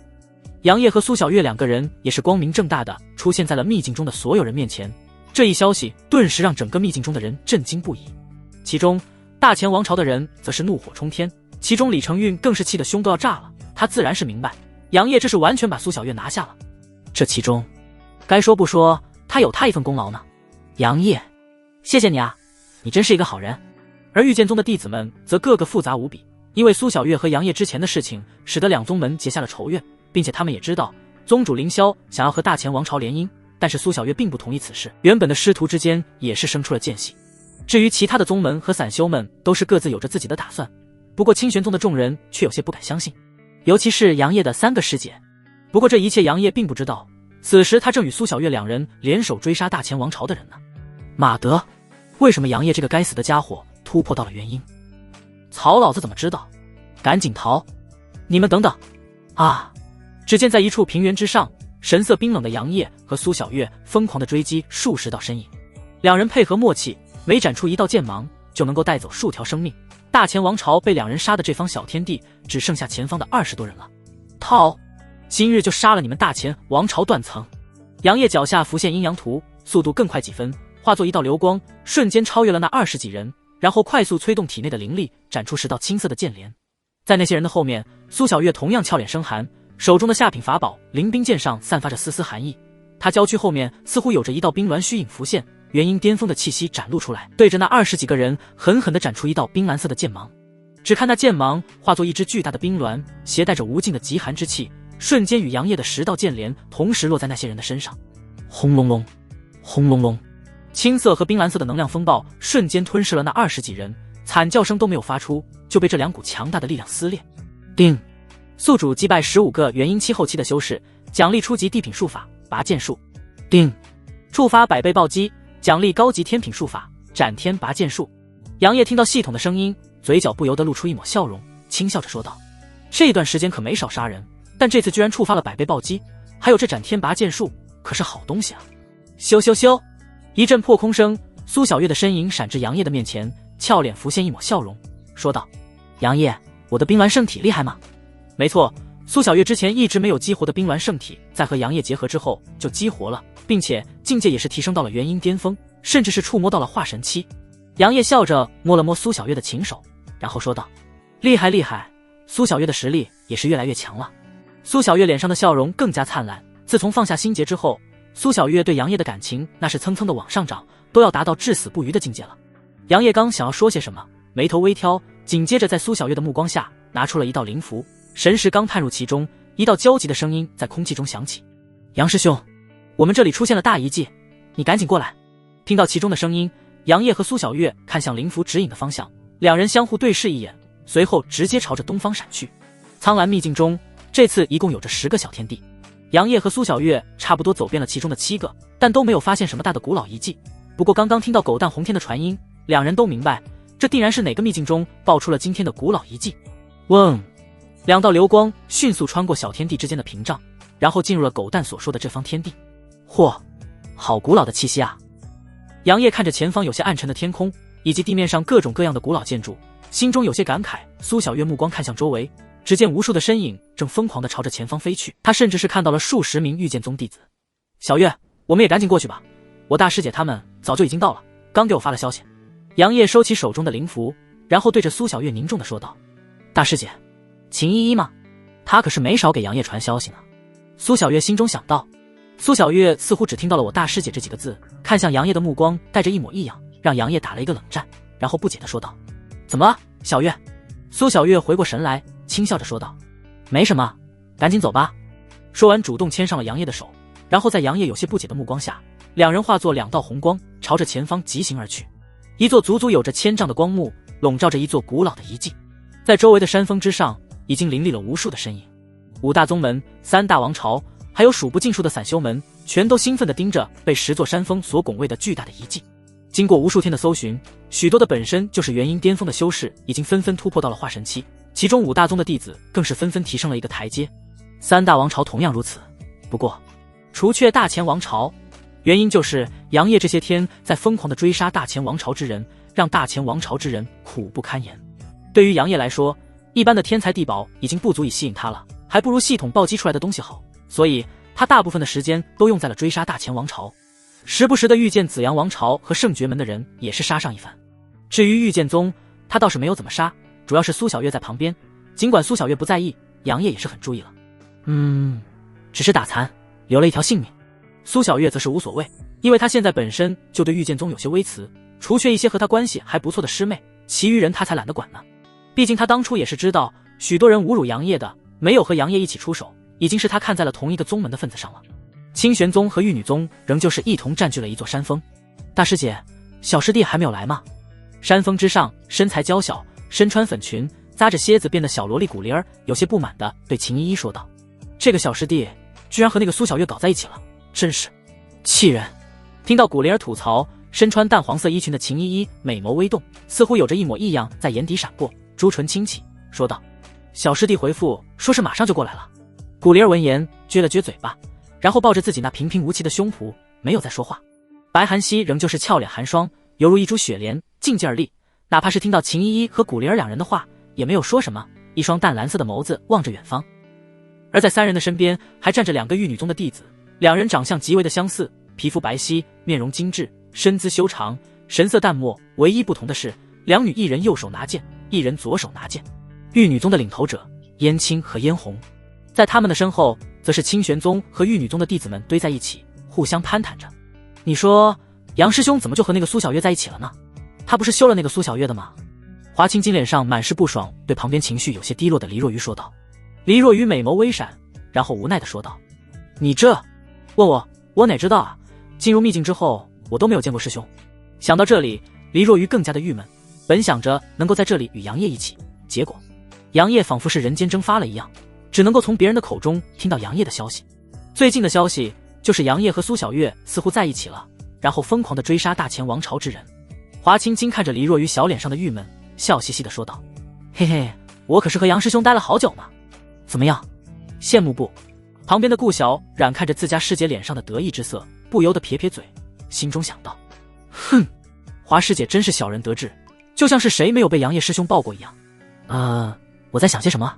杨烨和苏小月两个人也是光明正大的出现在了秘境中的所有人面前。这一消息顿时让整个秘境中的人震惊不已，其中大前王朝的人则是怒火冲天，其中李承运更是气得胸都要炸了。他自然是明白杨烨这是完全把苏小月拿下了，这其中该说不说他有他一份功劳呢。杨烨，谢谢你啊，你真是一个好人。而御剑宗的弟子们则个个复杂无比，因为苏小月和杨烨之前的事情使得两宗门结下了仇怨，并且他们也知道宗主凌霄想要和大前王朝联姻，但是苏小月并不同意此事，原本的师徒之间也是生出了间隙。至于其他的宗门和散修们都是各自有着自己的打算，不过清玄宗的众人却有些不敢相信，尤其是杨烨的3个师姐。不过这一切杨烨并不知道，此时他正与苏小月两人联手追杀大前王朝的人呢。马德，为什么杨烨这个该死的家伙突破到了原因？曹老子怎么知道？赶紧逃！你们等等啊！只见在一处平原之上，神色冰冷的杨烨和苏小月疯狂地追击数十道身影，两人配合默契，每斩出一道剑芒就能够带走数条生命。大前王朝被两人杀的这方小天地只剩下前方的20多人了。逃！今日就杀了你们大前王朝断层！杨烨脚下浮现阴阳图，速度更快几分，化作一道流光，瞬间超越了那20几人，然后快速催动体内的灵力，斩出10道青色的剑莲。在那些人的后面，苏小月同样俏脸生寒，手中的下品法宝灵冰剑上散发着丝丝寒意，她娇躯后面似乎有着一道冰鸾虚影浮现，元婴巅峰的气息展露出来，对着那20几个人狠狠地斩出一道冰蓝色的剑芒。只看那剑芒化作一只巨大的冰鸾，携带着无尽的极寒之气，瞬间与杨烨的10道剑莲同时落在那些人的身上。轰隆隆，轰隆隆，青色和冰蓝色的能量风暴瞬间吞噬了那20几人，惨叫声都没有发出，就被这2股强大的力量撕裂。定，宿主击败15个元婴期后期的修士，奖励初级地品术法拔剑术。定，触发100倍暴击，奖励高级天品术法斩天拔剑术。杨烨听到系统的声音，嘴角不由得露出一抹笑容，轻笑着说道：这段时间可没少杀人，但这次居然触发了100倍暴击，还有这斩天拔剑术，可是好东西啊！咻咻咻，一阵破空声，苏小月的身影闪至杨烨的面前，俏脸浮现一抹笑容，说道：“杨业，我的冰鸾圣体厉害吗？”没错，苏小月之前一直没有激活的冰鸾圣体，在和杨业结合之后就激活了，并且境界也是提升到了元婴巅峰，甚至是触摸到了化神期。杨业笑着摸了摸苏小月的琴手，然后说道：“厉害厉害，苏小月的实力也是越来越强了。”苏小月脸上的笑容更加灿烂。自从放下心结之后，苏小月对杨业的感情那是蹭蹭的往上涨，都要达到至死不渝的境界了。杨业刚想要说些什么，眉头微挑，紧接着在苏小月的目光下拿出了一道灵符，神识刚探入其中，一道焦急的声音在空气中响起：“杨师兄，我们这里出现了大遗迹，你赶紧过来。”听到其中的声音，杨业和苏小月看向灵符指引的方向，两人相互对视一眼，随后直接朝着东方闪去。苍蓝秘境中，这次一共有着10个小天地，杨业和苏小月差不多走遍了其中的7个，但都没有发现什么大的古老遗迹。不过刚刚听到狗蛋红天的传音，两人都明白这定然是哪个秘境中爆出了今天的古老遗迹。嗡，2道流光迅速穿过小天地之间的屏障，然后进入了狗蛋所说的这方天地。嚯，好古老的气息啊！杨业看着前方有些暗沉的天空，以及地面上各种各样的古老建筑，心中有些感慨。苏小月目光看向周围，只见无数的身影正疯狂地朝着前方飞去，他甚至是看到了数十名御剑宗弟子。小月，我们也赶紧过去吧，我大师姐他们早就已经到了，刚给我发了消息。杨业收起手中的灵符，然后对着苏小月凝重地说道：“大师姐，秦依依吗？她可是没少给杨业传消息呢。”苏小月心中想到。苏小月似乎只听到了我大师姐这几个字，看向杨业的目光带着一抹异样，让杨业打了一个冷战，然后不解地说道：“怎么了，小月？”苏小月回过神来，轻笑着说道：“没什么，赶紧走吧。”说完主动牵上了杨业的手，然后在杨业有些不解的目光下，两人化作2道红光，朝着前方疾行而去。一座足足有着1000丈的光幕笼罩着一座古老的遗迹，在周围的山峰之上已经林立了无数的身影，5大宗门、3大王朝，还有数不尽数的散修门，全都兴奋地盯着被10座山峰所拱卫的巨大的遗迹。经过无数天的搜寻，许多的本身就是元婴巅峰的修士已经纷纷突破到了化神期，其中5大宗的弟子更是纷纷提升了一个台阶，3大王朝同样如此。不过除却大前王朝，原因就是杨业这些天在疯狂地追杀大前王朝之人，让大前王朝之人苦不堪言。对于杨业来说，一般的天才地宝已经不足以吸引他了，还不如系统暴击出来的东西好，所以他大部分的时间都用在了追杀大前王朝，时不时的遇见紫阳王朝和圣爵门的人也是杀上一番。至于御剑宗，他倒是没有怎么杀，主要是苏小月在旁边，尽管苏小月不在意，杨业也是很注意了。只是打残，留了一条性命。苏小月则是无所谓，因为他现在本身就对御剑宗有些微词，除却一些和他关系还不错的师妹，其余人他才懒得管呢。毕竟他当初也是知道，许多人侮辱杨业的，没有和杨业一起出手，已经是他看在了同一个宗门的份子上了。清玄宗和玉女宗仍旧是一同占据了一座山峰。大师姐，小师弟还没有来吗？山峰之上，身材娇小，身穿粉裙，扎着蝎子变的小萝莉古灵儿有些不满地对秦依依说道：“这个小师弟居然和那个苏小月搞在一起了，真是气人。”听到古灵儿吐槽，身穿淡黄色衣裙的秦依依美眸微动，似乎有着一抹异样在眼底闪过，朱唇轻启，说道：“小师弟回复说是马上就过来了。”古灵儿闻言撅了撅嘴巴，然后抱着自己那平平无奇的胸脯，没有再说话。白寒溪仍旧是俏脸寒霜，犹如一株雪莲，静静而立，哪怕是听到秦依依和古灵儿两人的话，也没有说什么，一双淡蓝色的眸子望着远方。而在3人的身边还站着2个玉女宗的弟子，两人长相极为的相似，皮肤白皙，面容精致，身姿修长，神色淡漠，唯一不同的是2女一人右手拿剑，一人左手拿剑。玉女宗的领头者燕青和嫣红，在他们的身后则是清玄宗和玉女宗的弟子们堆在一起，互相攀谈着。你说杨师兄怎么就和那个苏小月在一起了呢？他不是休了那个苏小月的吗？华清金脸上满是不爽，对旁边情绪有些低落的黎若愚说道。黎若愚美眸微闪，然后无奈地说道：“你这问我哪知道啊，进入秘境之后我都没有见过师兄。”想到这里，黎若愚更加的郁闷，本想着能够在这里与杨业一起，结果杨业仿佛是人间蒸发了一样，只能够从别人的口中听到杨业的消息。最近的消息就是杨业和苏小月似乎在一起了，然后疯狂地追杀大前王朝之人。华清金看着黎若愚小脸上的郁闷，笑嘻嘻地说道：“嘿嘿，我可是和杨师兄待了好久呢，怎么样，羡慕不？”旁边的顾小冉看着自家师姐脸上的得意之色，不由得撇撇嘴，心中想到：“哼，华师姐真是小人得志，就像是谁没有被杨业师兄抱过一样。我在想些什么？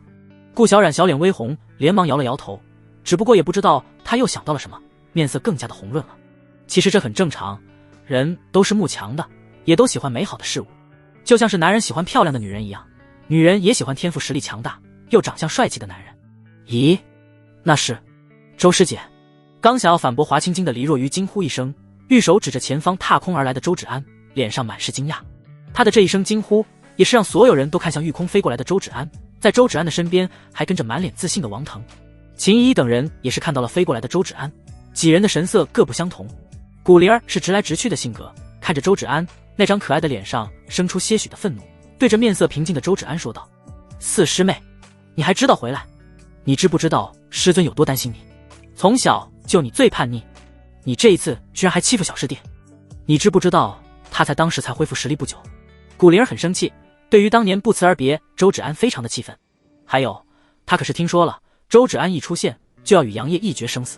顾小冉小脸微红，连忙摇了摇头，只不过也不知道他又想到了什么，面色更加的红润了。其实这很正常，人都是慕强的，也都喜欢美好的事物，就像是男人喜欢漂亮的女人一样，女人也喜欢天赋实力强大又长相帅气的男人。咦，那是周师姐。刚想要反驳华青金的黎若愚惊呼一声，玉手指着前方踏空而来的周芷安，脸上满是惊讶。他的这一声惊呼也是让所有人都看向御空飞过来的周芷安，在周芷安的身边还跟着满脸自信的王腾。秦依依等人也是看到了飞过来的周芷安，几人的神色各不相同。古灵儿是直来直去的性格，看着周芷安那张可爱的脸上生出些许的愤怒，对着面色平静的周芷安说道：四师妹，你还知道回来？你知不知道师尊有多担心你？从小就你最叛逆，你这一次居然还欺负小师弟，你知不知道他当时才恢复实力不久？古灵儿很生气，对于当年不辞而别，周芷安非常的气愤。还有，他可是听说了，周芷安一出现就要与杨业一决生死。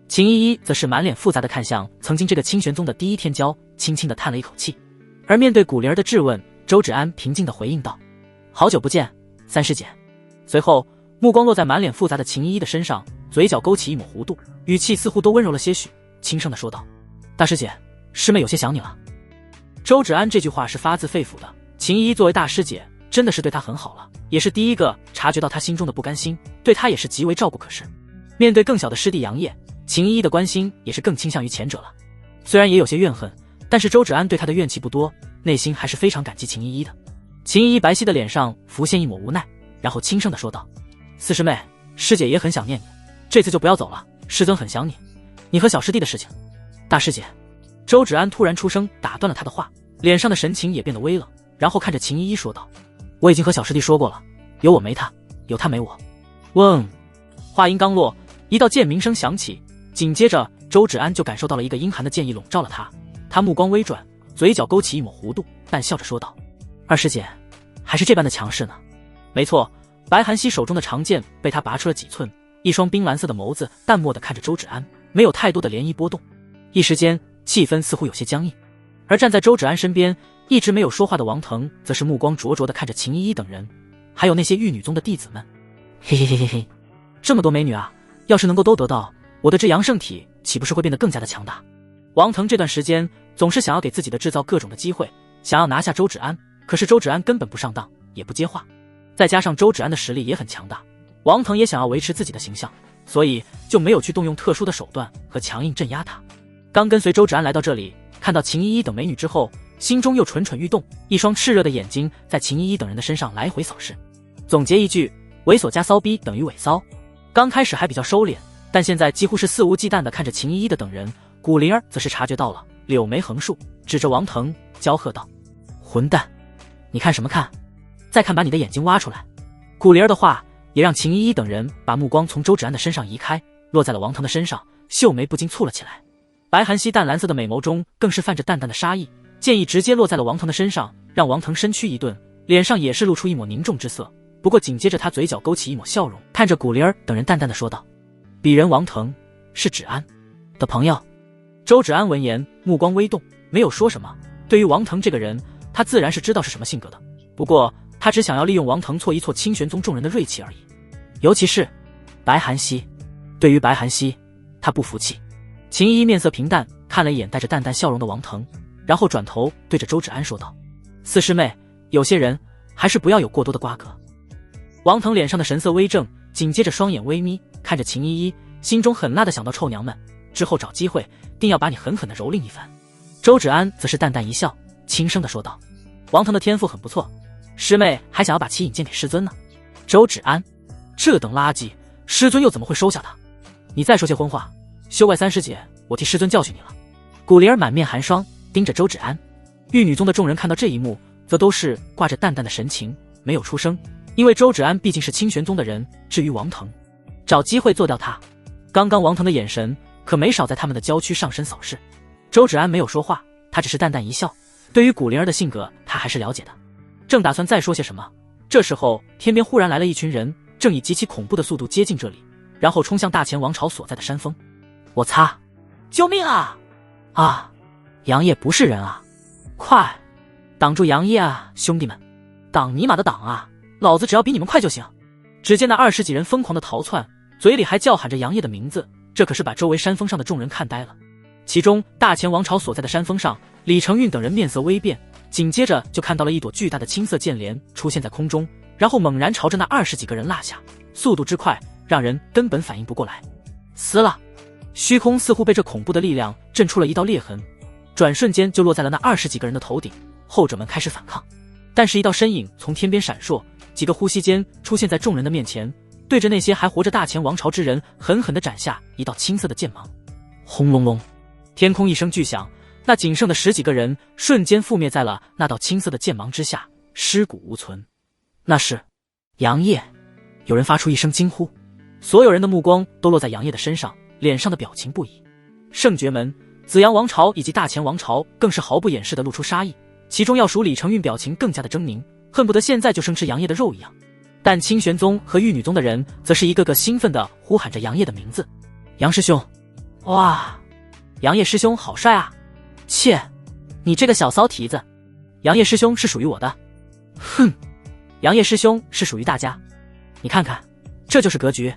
秦依依则是满脸复杂的看向曾经这个清玄宗的第一天骄，轻轻的叹了一口气。而面对古灵儿的质问，周芷安平静的回应道：好久不见，三师姐。随后目光落在满脸复杂的秦依依的身上，嘴角勾起一抹弧度，语气似乎都温柔了些许，轻声的说道：大师姐，师妹有些想你了。周芷安这句话是发自肺腑的，秦依依作为大师姐真的是对她很好了，也是第一个察觉到她心中的不甘心，对她也是极为照顾。可是面对更小的师弟杨业，秦依依的关心也是更倾向于前者了。虽然也有些怨恨，但是周芷安对她的怨气不多，内心还是非常感激秦依依的。秦依依白皙的脸上浮现一抹无奈，然后轻声的说道：四师妹，师姐也很想念你，这次就不要走了，师尊很想你，你和小师弟的事情。大师姐。周芷安突然出声打断了他的话，脸上的神情也变得微冷，然后看着秦依依说道：我已经和小师弟说过了，有我没他，有他没我。嗡。话音刚落，一道剑鸣声响起，紧接着周芷安就感受到了一个阴寒的剑意笼罩了他，他目光微转，嘴角勾起一抹弧度，淡笑着说道：二师姐还是这般的强势呢。没错，白寒溪手中的长剑被他拔出了几寸，一双冰蓝色的眸子淡漠地看着周芷安，没有太多的涟漪波动。一时间气氛似乎有些僵硬，而站在周芷安身边一直没有说话的王腾则是目光灼灼地看着秦依依等人，还有那些玉女宗的弟子们。嘿嘿嘿嘿嘿，这么多美女啊，要是能够都得到，我的这阳圣体岂不是会变得更加的强大？王腾这段时间总是想要给自己的制造各种的机会，想要拿下周芷安，可是周芷安根本不上当，也不接话。再加上周芷安的实力也很强大，王腾也想要维持自己的形象，所以就没有去动用特殊的手段和强硬镇压他。刚跟随周芷安来到这里，看到秦依依等美女之后，心中又蠢蠢欲动，一双炽热的眼睛在秦依依等人的身上来回扫视。总结一句，猥琐加骚逼等于伪骚。刚开始还比较收敛，但现在几乎是肆无忌惮地看着秦依依的等人。古灵儿则是察觉到了，柳眉横竖，指着王腾娇喝道：混蛋，你看什么看？再看把你的眼睛挖出来。古灵儿的话也让秦依依等人把目光从周芷安的身上移开，落在了王腾的身上，秀眉不禁蹙了起来。白寒溪淡蓝色的美眸中更是泛着淡淡的杀意，剑意直接落在了王腾的身上，让王腾身躯一顿，脸上也是露出一抹凝重之色。不过紧接着他嘴角勾起一抹笑容，看着古灵儿等人淡淡的说道：鄙人王腾是芷安的朋友。周芷安闻言目光微动，没有说什么。对于王腾这个人，他自然是知道是什么性格的，不过他只想要利用王腾挫一挫清玄宗众人的锐气而已。尤其是白寒溪，对于白寒溪他不服气。秦依依面色平淡，看了一眼带着淡淡笑容的王腾，然后转头对着周芷安说道：四师妹，有些人还是不要有过多的瓜葛。王腾脸上的神色微正，紧接着双眼微眯，看着秦依依，心中狠辣的想到臭娘们，之后找机会定要把你狠狠的蹂躏一番。周芷安则是淡淡一笑，轻声的说道：王腾的天赋很不错，师妹还想要把其引荐给师尊呢。周芷安，这等垃圾，师尊又怎么会收下他？你再说些荤话，休怪三师姐我替师尊教训你了。古灵儿满面寒霜，盯着周芷安。玉女宗的众人看到这一幕，则都是挂着淡淡的神情，没有出声，因为周芷安毕竟是清玄宗的人。至于王腾，找机会做掉他。刚刚王腾的眼神可没少在他们的郊区上身扫视。周芷安没有说话，他只是淡淡一笑。对于古灵儿的性格，他还是了解的。正打算再说些什么，这时候天边忽然来了一群人，正以极其恐怖的速度接近这里，然后冲向大前王朝所在的山峰。我擦！救命啊！啊！杨业不是人啊！快！挡住杨业啊，兄弟们！挡尼玛的挡啊！老子只要比你们快就行！只见那20几人疯狂的逃窜，嘴里还叫喊着杨业的名字，这可是把周围山峰上的众人看呆了。其中大前王朝所在的山峰上，李承运等人面色微变，紧接着就看到了一朵巨大的青色剑莲出现在空中，然后猛然朝着那20几个人落下，速度之快，让人根本反应不过来。撕了！虚空似乎被这恐怖的力量震出了一道裂痕，转瞬间就落在了那20几个人的头顶。后者们开始反抗，但是一道身影从天边闪烁，几个呼吸间出现在众人的面前，对着那些还活着大前王朝之人狠狠地斩下一道青色的剑芒。轰隆隆，天空一声巨响，那仅剩的10几个人瞬间覆灭在了那道青色的剑芒之下，尸骨无存。那是杨业！有人发出一声惊呼，所有人的目光都落在杨业的身上，脸上的表情不一。圣爵门、紫阳王朝以及大前王朝更是毫不掩饰地露出杀意，其中要数李承运表情更加的狰狞，恨不得现在就生吃杨业的肉一样。但清玄宗和玉女宗的人则是一个个兴奋地呼喊着杨业的名字。杨师兄！哇！杨业师兄好帅啊！切！你这个小骚蹄子！杨业师兄是属于我的。哼！杨业师兄是属于大家。你看看，这就是格局。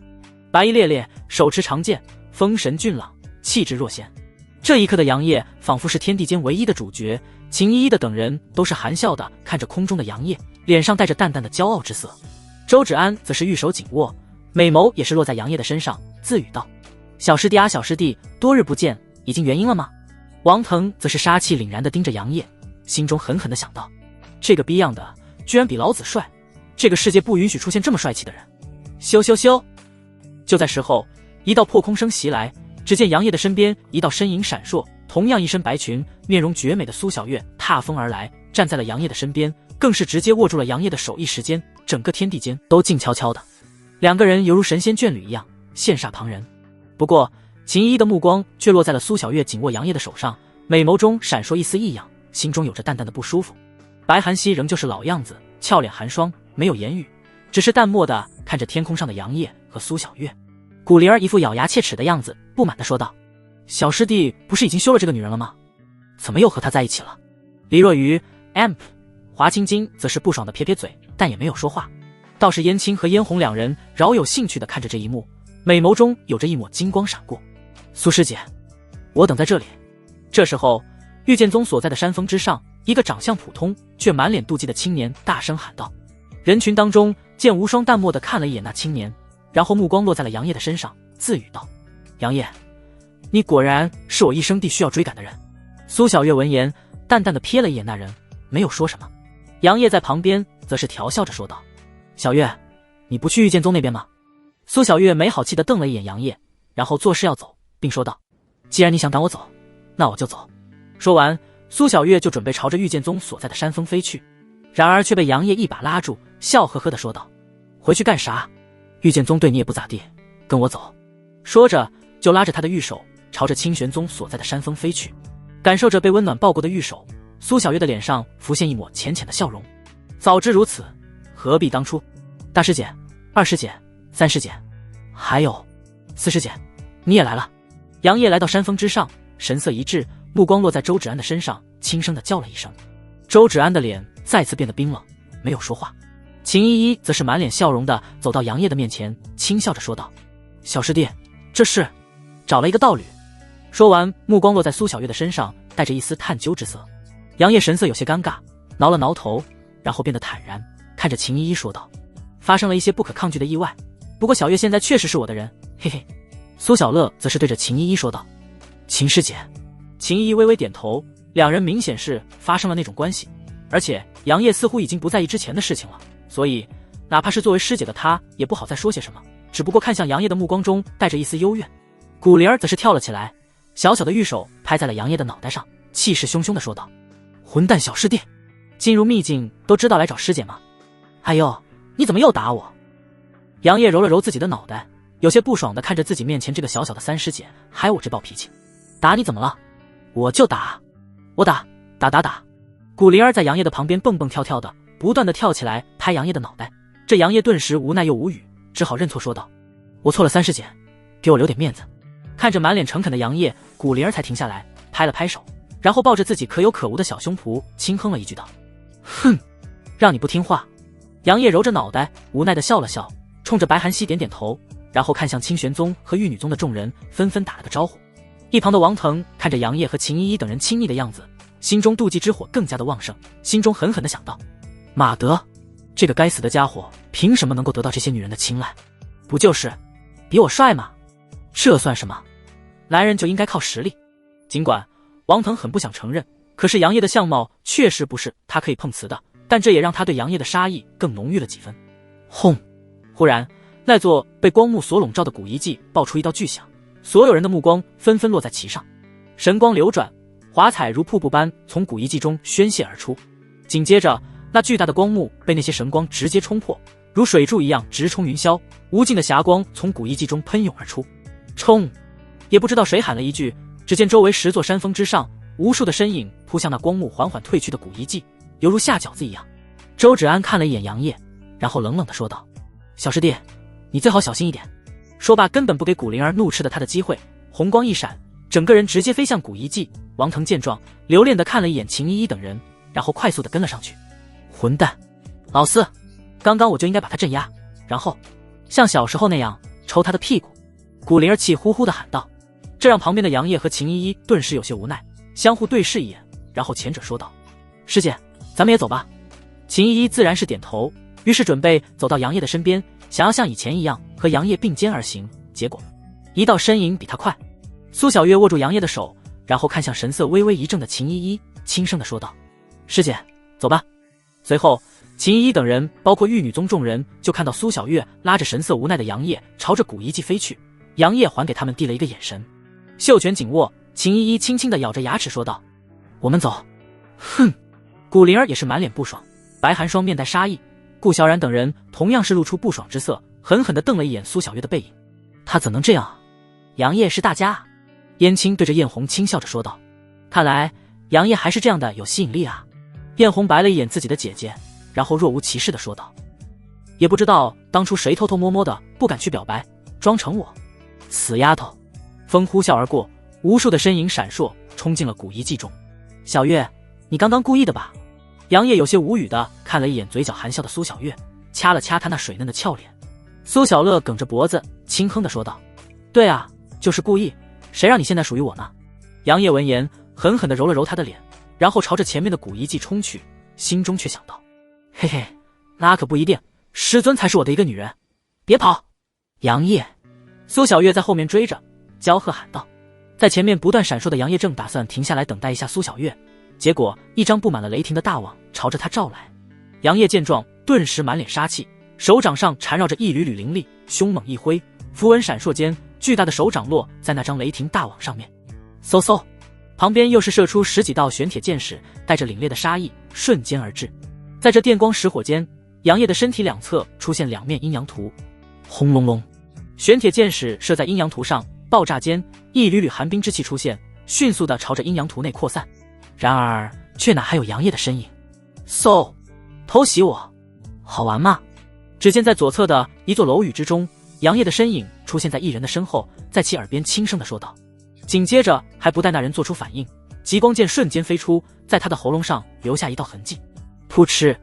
白衣猎猎，手持长剑，风神俊朗，气质若仙。这一刻的杨业仿佛是天地间唯一的主角。秦依依的等人都是含笑的看着空中的杨业，脸上带着淡淡的骄傲之色。周芷安则是玉手紧握，美眸也是落在杨业的身上，自语道：小师弟啊，小师弟，多日不见，已经元婴了吗？王腾则是杀气凛然地盯着杨业，心中狠狠地想到，这个逼样的居然比老子帅，这个世界不允许出现这么帅气的人。咻咻咻！就在时候，一道破空声袭来，只见杨业的身边一道身影闪烁，同样一身白裙，面容绝美的苏小月踏风而来，站在了杨业的身边，更是直接握住了杨业的手，一时间整个天地间都静悄悄的，两个人犹如神仙眷侣一样，羡煞旁人。不过秦依依的目光却落在了苏小月紧握杨业的手上，美眸中闪烁一丝异样，心中有着淡淡的不舒服。白寒溪仍旧是老样子，俏脸寒霜，没有言语，只是淡漠地看着天空上的杨业和苏小月。古灵儿一副咬牙切齿的样子，不满地说道：小师弟不是已经休了这个女人了吗？怎么又和她在一起了？黎若愚、amp、华青金则是不爽地撇撇嘴，但也没有说话。倒是燕青和嫣红两人饶有兴趣地看着这一幕，美眸中有着一抹金光闪过。苏师姐，我等在这里。这时候，玉剑宗所在的山峰之上，一个长相普通却满脸妒忌的青年大声喊道。人群当中，剑无双淡漠地看了一眼那青年，然后目光落在了杨业的身上，自语道：杨业，你果然是我一生地需要追赶的人。苏小月闻言，淡淡地瞥了一眼那人，没有说什么。杨业在旁边则是调笑着说道：小月，你不去玉剑宗那边吗？苏小月没好气地瞪了一眼杨业，然后作势要走，并说道：既然你想赶我走，那我就走。说完，苏小月就准备朝着玉剑宗所在的山峰飞去，然而却被杨业一把拉住，笑呵呵地说道：回去干啥？玉剑宗对你也不咋地，跟我走。说着就拉着他的玉手朝着清玄宗所在的山峰飞去。感受着被温暖抱过的玉手，苏小月的脸上浮现一抹浅浅的笑容。早知如此，何必当初？大师姐、二师姐、三师姐，还有四师姐，你也来了。杨业来到山峰之上，神色一滞，目光落在周芷安的身上，轻声地叫了一声。周芷安的脸再次变得冰冷，没有说话。秦依依则是满脸笑容地走到杨业的面前，轻笑着说道：小师弟，这是找了一个道侣。说完，目光落在苏小月的身上，带着一丝探究之色。杨业神色有些尴尬，挠了挠头，然后变得坦然，看着秦依依说道：发生了一些不可抗拒的意外，不过小月现在确实是我的人，嘿嘿。苏小乐则是对着秦依依说道：秦师姐。秦依依微微点头，两人明显是发生了那种关系，而且杨业似乎已经不在意之前的事情了，所以哪怕是作为师姐的她也不好再说些什么，只不过看向杨业的目光中带着一丝幽怨。古灵儿则是跳了起来，小小的玉手拍在了杨业的脑袋上，气势汹汹地说道：混蛋小师弟，进入秘境都知道来找师姐吗？哎呦，你怎么又打我？杨业揉了揉自己的脑袋，有些不爽地看着自己面前这个小小的三师姐，还有我这暴脾气，打你怎么了？我就打，我打。古灵儿在杨业的旁边蹦蹦跳跳的，不断地跳起来拍杨业的脑袋。这杨业顿时无奈又无语，只好认错说道：我错了，三师姐，给我留点面子。看着满脸诚恳的杨业，古灵儿才停下来，拍了拍手，然后抱着自己可有可无的小胸脯轻哼了一句道：哼，让你不听话。杨业揉着脑袋，无奈地笑了笑，冲着白寒溪点点头，然后看向清玄宗和玉女宗的众人，纷纷打了个招呼。一旁的王腾看着杨业和秦依依等人亲密的样子，心中妒忌之火更加的旺盛，心中狠狠地想到：马德，这个该死的家伙，凭什么能够得到这些女人的青睐？不就是比我帅吗？这算什么？男人就应该靠实力。尽管王腾很不想承认，可是杨业的相貌确实不是他可以碰瓷的，但这也让他对杨业的杀意更浓郁了几分。轰！忽然，那座被光幕所笼罩的古遗迹爆出一道巨响，所有人的目光纷纷落在其上，神光流转，华彩如瀑布般从古遗迹中宣泄而出。紧接着，那巨大的光幕被那些神光直接冲破，如水柱一样直冲云霄，无尽的霞光从古遗迹中喷涌而出。冲！也不知道谁喊了一句，只见周围10座山峰之上，无数的身影扑向那光幕缓缓退去的古遗迹，犹如下饺子一样。周芷安看了一眼杨业，然后冷冷地说道：小师弟，你最好小心一点。说罢根本不给古灵儿怒斥的他的机会，红光一闪，整个人直接飞向古遗迹。王腾见状，留恋地看了一眼秦依依等人，然后快速地跟了上去。混蛋，老四，刚刚我就应该把他镇压，然后像小时候那样抽他的屁股。古灵儿气呼呼地喊道。这让旁边的杨业和秦依依顿时有些无奈，相互对视一眼，然后前者说道：师姐，咱们也走吧。秦依依自然是点头，于是准备走到杨业的身边，想要像以前一样和杨业并肩而行，结果一道身影比他快。苏小月握住杨业的手，然后看向神色微微一怔的秦依依，轻声地说道：师姐，走吧。随后秦依依等人包括玉女宗众人就看到苏小月拉着神色无奈的杨业朝着古遗迹飞去，杨业还给他们递了一个眼神，袖拳紧握，秦依依轻轻地咬着牙齿说道：我们走。哼！古灵儿也是满脸不爽，白寒霜面带杀意，顾小冉等人同样是露出不爽之色，狠狠地瞪了一眼苏小月的背影。他怎能这样啊？杨业是大家啊。燕青对着艳红轻笑着说道：看来杨业还是这样的有吸引力啊。艳红白了一眼自己的姐姐，然后若无其事地说道：也不知道当初谁偷偷摸摸的不敢去表白，装成我。死丫头！风呼啸而过，无数的身影闪烁，冲进了古遗迹中。小月，你刚刚故意的吧？杨业有些无语的看了一眼嘴角含笑的苏小月，掐了掐她那水嫩的俏脸。苏小乐梗着脖子轻哼的说道：对啊，就是故意，谁让你现在属于我呢？杨业闻言狠狠地揉了揉他的脸，然后朝着前面的古遗迹冲去，心中却想到：嘿嘿，那可不一定，师尊才是我的一个女人，别跑！杨业！苏小月在后面追着，娇喝喊道。在前面不断闪烁的杨业正打算停下来等待一下苏小月，结果一张布满了雷霆的大网朝着他照来。杨业见状顿时满脸杀气，手掌上缠绕着一缕缕灵力，凶猛一挥，符文闪烁间，巨大的手掌落在那张雷霆大网上面。嗖嗖，旁边又是射出10几道玄铁箭矢，带着凛冽的杀意瞬间而至。在这电光石火间，杨业的身体两侧出现2面阴阳图，轰隆隆，玄铁箭矢射在阴阳图上，爆炸间一缕缕寒冰之气出现，迅速地朝着阴阳图内扩散。然而却哪还有杨业的身影。嗖，偷袭我，好玩吗？只见在左侧的一座楼宇之中，杨业的身影出现在一人的身后，在其耳边轻声地说道。紧接着还不待那人做出反应，极光剑瞬间飞出，在他的喉咙上留下一道痕迹，噗嗤，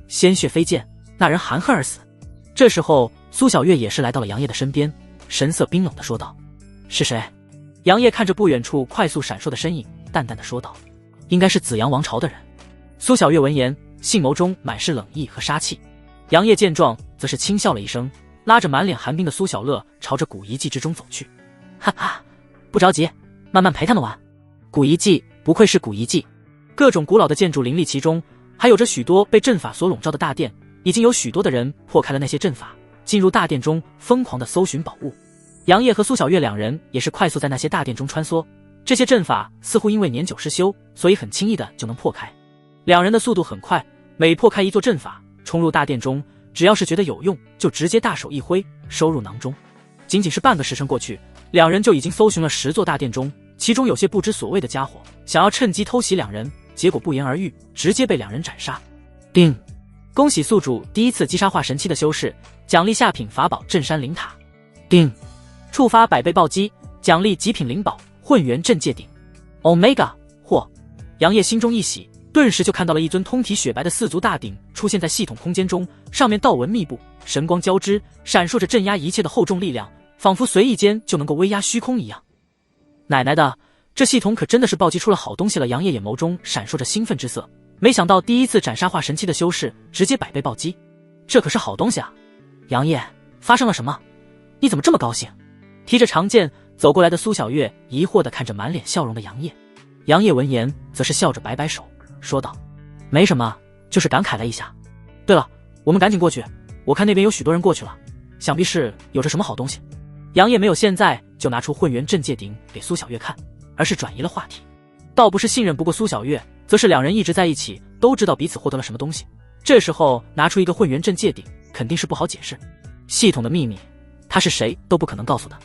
鲜血飞溅，那人含恨而死。这时候苏小月也是来到了杨业的身边，神色冰冷地说道：是谁？杨业看着不远处快速闪烁的身影，淡淡地说道：应该是紫阳王朝的人。苏小月闻言，杏眸中满是冷意和杀气。杨业见状则是轻笑了一声，拉着满脸寒冰的苏小乐朝着古遗迹之中走去。哈哈，不着急，慢慢陪他们玩。古遗迹不愧是古遗迹，各种古老的建筑林立其中，还有着许多被阵法所笼罩的大殿，已经有许多的人破开了那些阵法，进入大殿中疯狂地搜寻宝物。杨业和苏小月两人也是快速在那些大殿中穿梭，这些阵法似乎因为年久失修，所以很轻易的就能破开。两人的速度很快，每破开一座阵法，冲入大殿中，只要是觉得有用，就直接大手一挥，收入囊中。仅仅是半个时辰过去，两人就已经搜寻了10座大殿中，其中有些不知所谓的家伙想要趁机偷袭两人，结果不言而喻，直接被两人斩杀。叮！恭喜宿主第一次击杀化神期的修士，奖励下品法宝镇山灵塔。叮！触发100倍暴击，奖励极品灵宝混元镇界鼎。Omega！ 嚯！杨业心中一喜，顿时就看到了一尊通体雪白的四足大鼎出现在系统空间中，上面道纹密布，神光交织，闪烁着镇压一切的厚重力量，仿佛随意间就能够威压虚空一样。奶奶的，这系统可真的是暴击出了好东西了！杨业眼眸中闪烁着兴奋之色，没想到第一次斩杀化神期的修士直接100倍暴击，这可是好东西啊！杨业，发生了什么？你怎么这么高兴？提着长剑走过来的苏小月疑惑地看着满脸笑容的杨业。杨业闻言则是笑着摆摆手说道：没什么，就是感慨了一下。对了，我们赶紧过去，我看那边有许多人过去了，想必是有着什么好东西。杨业没有现在就拿出混元镇界鼎给苏小月看，而是转移了话题。倒不是信任不过苏小月，则是两人一直在一起，都知道彼此获得了什么东西。这时候拿出一个混元镇界鼎，肯定是不好解释。系统的秘密，他是谁都不可能告诉的。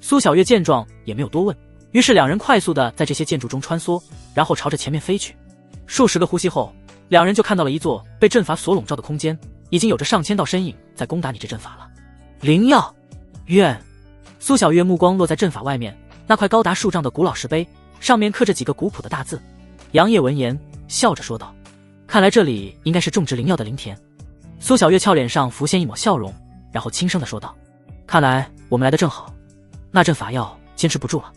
苏小月见状也没有多问，于是两人快速的在这些建筑中穿梭，然后朝着前面飞去。数十个呼吸后，两人就看到了一座被阵法所笼罩的空间，已经有着上千道身影在攻打你这阵法了。灵药院。苏小月目光落在阵法外面，那块高达数丈的古老石碑，上面刻着几个古朴的大字。杨业闻言笑着说道：看来这里应该是种植灵药的灵田。苏小月俏脸上浮现一抹笑容，然后轻声地说道：看来我们来得正好，那阵法药坚持不住了。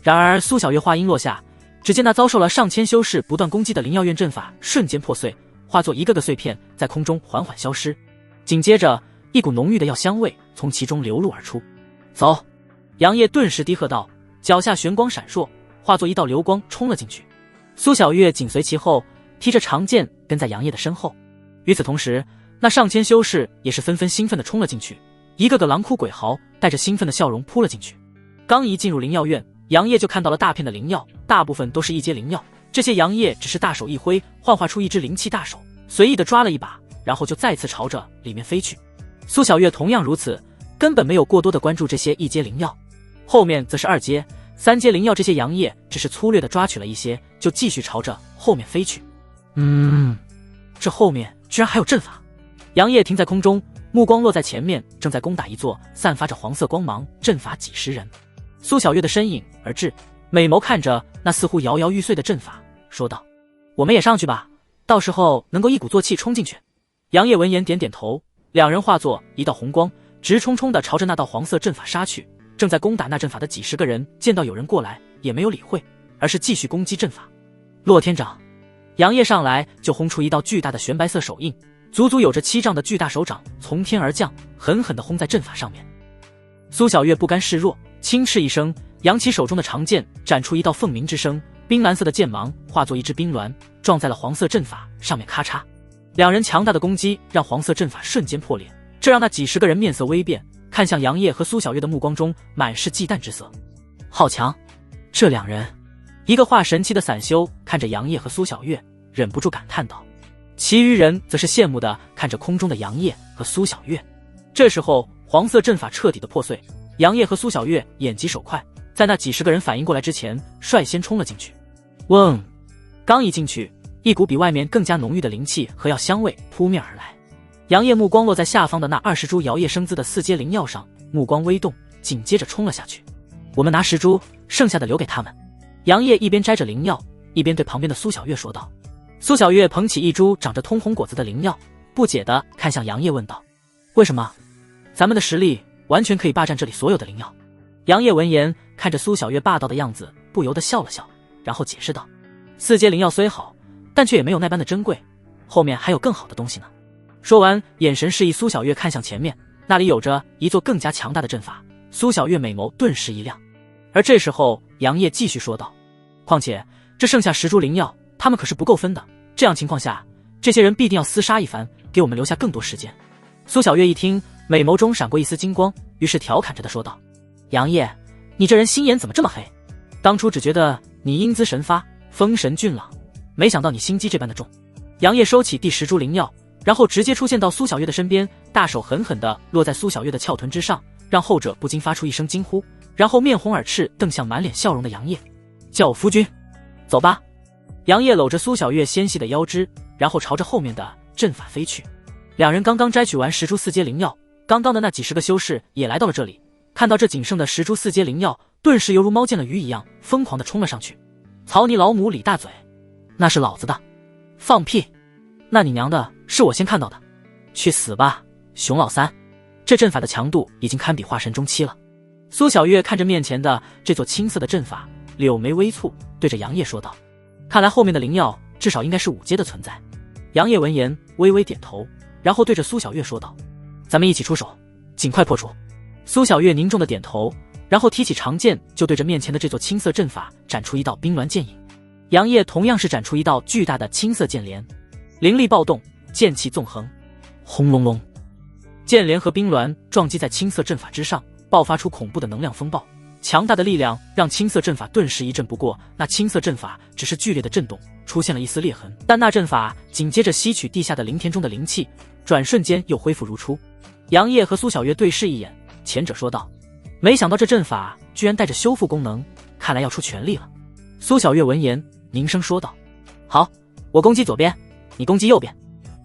然而苏小月话音落下，只见那遭受了上千修士不断攻击的灵药院阵法瞬间破碎，化作一个个碎片在空中缓缓消失。紧接着一股浓郁的药香味从其中流露而出。走！杨业顿时低喝道，脚下玄光闪烁，化作一道流光冲了进去。苏小月紧随其后，提着长剑跟在杨业的身后。与此同时，那上千修士也是纷纷兴奋地冲了进去，一个个狼哭鬼嚎，带着兴奋的笑容扑了进去。刚一进入灵药院，杨业就看到了大片的灵药，大部分都是一阶灵药。这些杨业只是大手一挥，幻化出一只灵气大手，随意地抓了一把，然后就再次朝着里面飞去。苏小月同样如此，根本没有过多的关注这些一阶灵药。后面则是2阶、3阶灵药，这些杨业只是粗略地抓取了一些，就继续朝着后面飞去。这后面居然还有阵法！杨业停在空中，目光落在前面正在攻打一座散发着黄色光芒阵法几十人。苏小月的身影而至，美眸看着那似乎摇摇欲碎的阵法，说道：我们也上去吧，到时候能够一鼓作气冲进去。杨业闻言点点头，两人化作一道红光，直冲冲地朝着那道黄色阵法杀去。正在攻打那阵法的几十个人见到有人过来，也没有理会，而是继续攻击阵法。洛天掌！杨业上来就轰出一道巨大的玄白色手印，足足有着7丈的巨大手掌从天而降，狠狠地轰在阵法上面。苏小月不甘示弱，轻斥一声，扬起手中的长剑，斩出一道凤鸣之声，冰蓝色的剑芒化作一只冰鸾，撞在了黄色阵法上面，咔嚓！两人强大的攻击让黄色阵法瞬间破裂，这让那几十个人面色微变，看向杨业和苏小月的目光中满是忌惮之色。好强！这两人，一个化神期的散修看着杨业和苏小月，忍不住感叹道。其余人则是羡慕地看着空中的杨业和苏小月。这时候黄色阵法彻底的破碎，杨业和苏小月眼疾手快，在那几十个人反应过来之前率先冲了进去。嗡！刚一进去，一股比外面更加浓郁的灵气和药香味扑面而来。杨业目光落在下方的那20株摇曳生姿的4阶灵药上，目光微动，紧接着冲了下去。我们拿10株，剩下的留给他们。杨业一边摘着灵药，一边对旁边的苏小月说道。苏小月捧起一株长着通红果子的灵药，不解地看向杨业问道：为什么？咱们的实力完全可以霸占这里所有的灵药。杨业闻言看着苏小月霸道的样子，不由得笑了笑，然后解释道：4阶灵药虽好，但却也没有那般的珍贵，后面还有更好的东西呢。说完，眼神示意苏小月看向前面，那里有着一座更加强大的阵法。苏小月美眸顿时一亮。而这时候杨业继续说道：况且这剩下10株灵药，他们可是不够分的，这样情况下，这些人必定要厮杀一番，给我们留下更多时间。苏小月一听，美眸中闪过一丝金光，于是调侃着地说道：杨业，你这人心眼怎么这么黑？当初只觉得你英姿神发，风神俊朗，没想到你心机这般的重。杨业收起第10株灵药，然后直接出现到苏小月的身边，大手狠狠地落在苏小月的翘臀之上，让后者不禁发出一声惊呼，然后面红耳赤瞪向满脸笑容的杨业：叫我夫君，走吧。杨业搂着苏小月纤细的腰肢，然后朝着后面的阵法飞去。两人刚刚摘取完10株4阶灵药，刚刚的那几十个修士也来到了这里，看到这仅剩的10株4阶灵药，顿时犹如猫见了鱼一样，疯狂地冲了上去。草你老母李大嘴，那是老子的！放屁！那你娘的，是我先看到的。去死吧，熊老三！这阵法的强度已经堪比化神中期了。苏小月看着面前的这座青色的阵法，柳眉微蹙，对着杨业说道：“看来后面的灵药至少应该是5阶的存在。”杨业闻言微微点头，然后对着苏小月说道：“咱们一起出手，尽快破除。”苏小月凝重的点头，然后提起长剑，就对着面前的这座青色阵法斩出一道冰鸾剑影。杨业同样是斩出一道巨大的青色剑帘，灵力暴动，剑气纵横，轰隆隆，剑帘和冰鸾撞击在青色阵法之上，爆发出恐怖的能量风暴。强大的力量让青色阵法顿时一震，不过那青色阵法只是剧烈的震动，出现了一丝裂痕，但那阵法紧接着吸取地下的灵田中的灵气，转瞬间又恢复如初。杨业和苏小月对视一眼，前者说道：“没想到这阵法居然带着修复功能，看来要出全力了。”苏小月闻言凝声说道：“好，我攻击左边，你攻击右边。”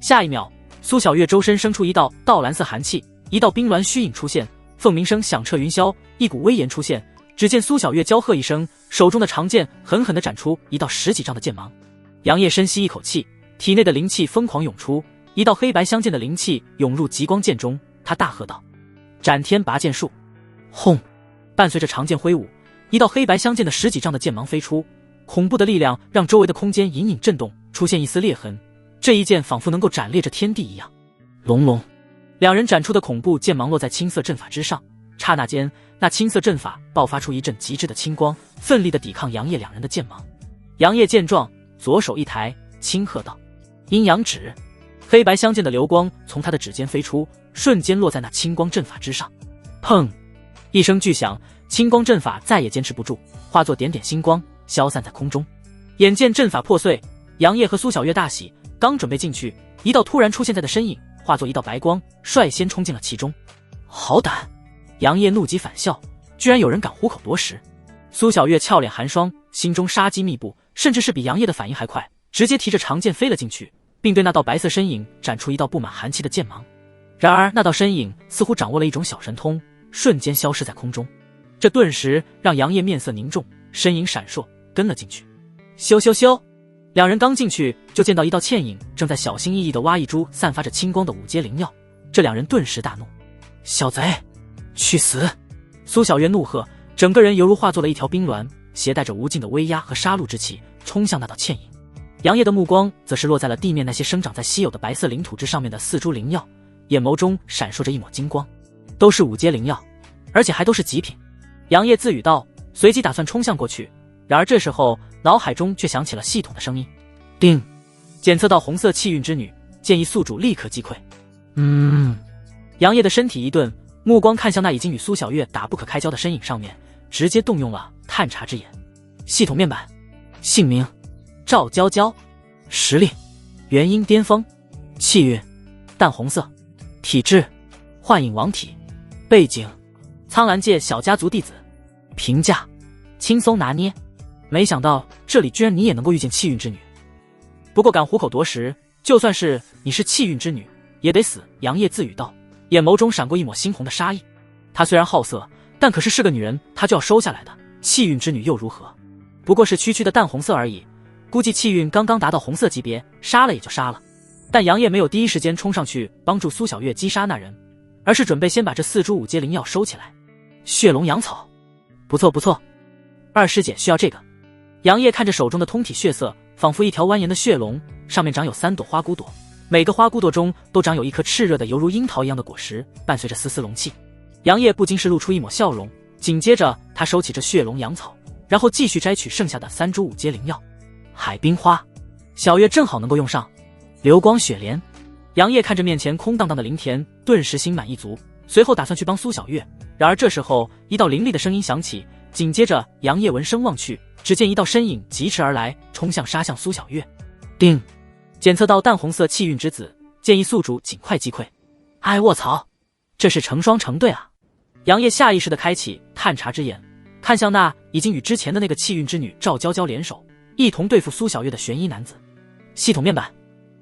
下一秒，苏小月周身生出一道道蓝色寒气，一道冰鸾虚影出现，凤鸣声响彻云霄，一股威严出现。只见苏小月娇喝一声，手中的长剑狠狠地斩出一道10几丈的剑芒。杨业深吸一口气，体内的灵气疯狂涌出，一道黑白相间的灵气涌入极光剑中，他大喝道：“斩天拔剑术！”轰！伴随着长剑挥舞，一道黑白相间的10几丈的剑芒飞出，恐怖的力量让周围的空间隐隐震动，出现一丝裂痕。这一剑仿佛能够斩裂着天地一样。隆隆，两人斩出的恐怖剑芒落在青色阵法之上，刹那间，那青色阵法爆发出一阵极致的青光，奋力地抵抗杨业两人的剑芒。杨业见状，左手一抬，轻喝道：“阴阳指！”黑白相间的流光从他的指尖飞出，瞬间落在那青光阵法之上。砰！一声巨响，青光阵法再也坚持不住，化作点点星光，消散在空中。眼见阵法破碎，杨业和苏小月大喜，刚准备进去，一道突然出现在的身影化作一道白光，率先冲进了其中。好胆！杨业怒极反笑，居然有人敢虎口夺食。苏小月俏脸寒霜，心中杀机密布，甚至是比杨业的反应还快，直接提着长剑飞了进去，并对那道白色身影斩出一道布满寒气的剑芒。然而那道身影似乎掌握了一种小神通，瞬间消失在空中。这顿时让杨业面色凝重，身影闪烁，跟了进去。咻咻咻！两人刚进去，就见到一道倩影正在小心翼翼地挖一株散发着青光的5阶灵药。这两人顿时大怒：“小贼，去死！”苏小月怒喝，整个人犹如化作了一条冰鸾，携带着无尽的威压和杀戮之气，冲向那道倩影。杨业的目光则是落在了地面那些生长在稀有的白色灵土之上面的4株灵药，眼眸中闪烁着一抹金光，都是5阶灵药，而且还都是极品。杨业自语道，随即打算冲向过去。然而这时候脑海中却响起了系统的声音：“叮，检测到红色气运之女，建议宿主立刻击溃。”杨业的身体一顿，目光看向那已经与苏小月打不可开交的身影上面，直接动用了探查之眼。系统面板：姓名赵娇娇，实力元婴巅峰，气运淡红色，体质幻影王体，背景苍兰界小家族弟子，评价轻松拿捏。没想到这里居然你也能够遇见气运之女，不过敢虎口夺食，就算是你是气运之女也得死。杨业自语道，眼眸中闪过一抹猩红的杀意。她虽然好色，但可是个女人，她就要收下来的。气运之女又如何？不过是区区的淡红色而已，估计气运刚刚达到红色级别，杀了也就杀了。但杨业没有第一时间冲上去帮助苏小月击杀那人，而是准备先把这4株5阶灵药收起来。血龙阳草，不错不错，二师姐需要这个。杨业看着手中的通体血色，仿佛一条蜿蜒的血龙，上面长有3朵花骨朵，每个花骨朵中都长有一颗炽热的犹如樱桃一样的果实，伴随着丝丝龙气。杨业不禁是露出一抹笑容，紧接着他收起这血龙阳草，然后继续摘取剩下的3株5阶灵药。海冰花，小月正好能够用上。流光雪莲。杨业看着面前空荡荡的灵田，顿时心满意足，随后打算去帮苏小月。然而这时候一道凌厉的声音响起，紧接着杨业闻声望去，只见一道身影疾驰而来，冲向杀向苏小月。叮，检测到淡红色气运之子，建议宿主尽快击溃。哎卧槽，这是成双成对啊！杨业下意识地开启探查之眼，看向那已经与之前的那个气运之女赵娇娇联手，一同对付苏小月的玄衣男子。系统面板：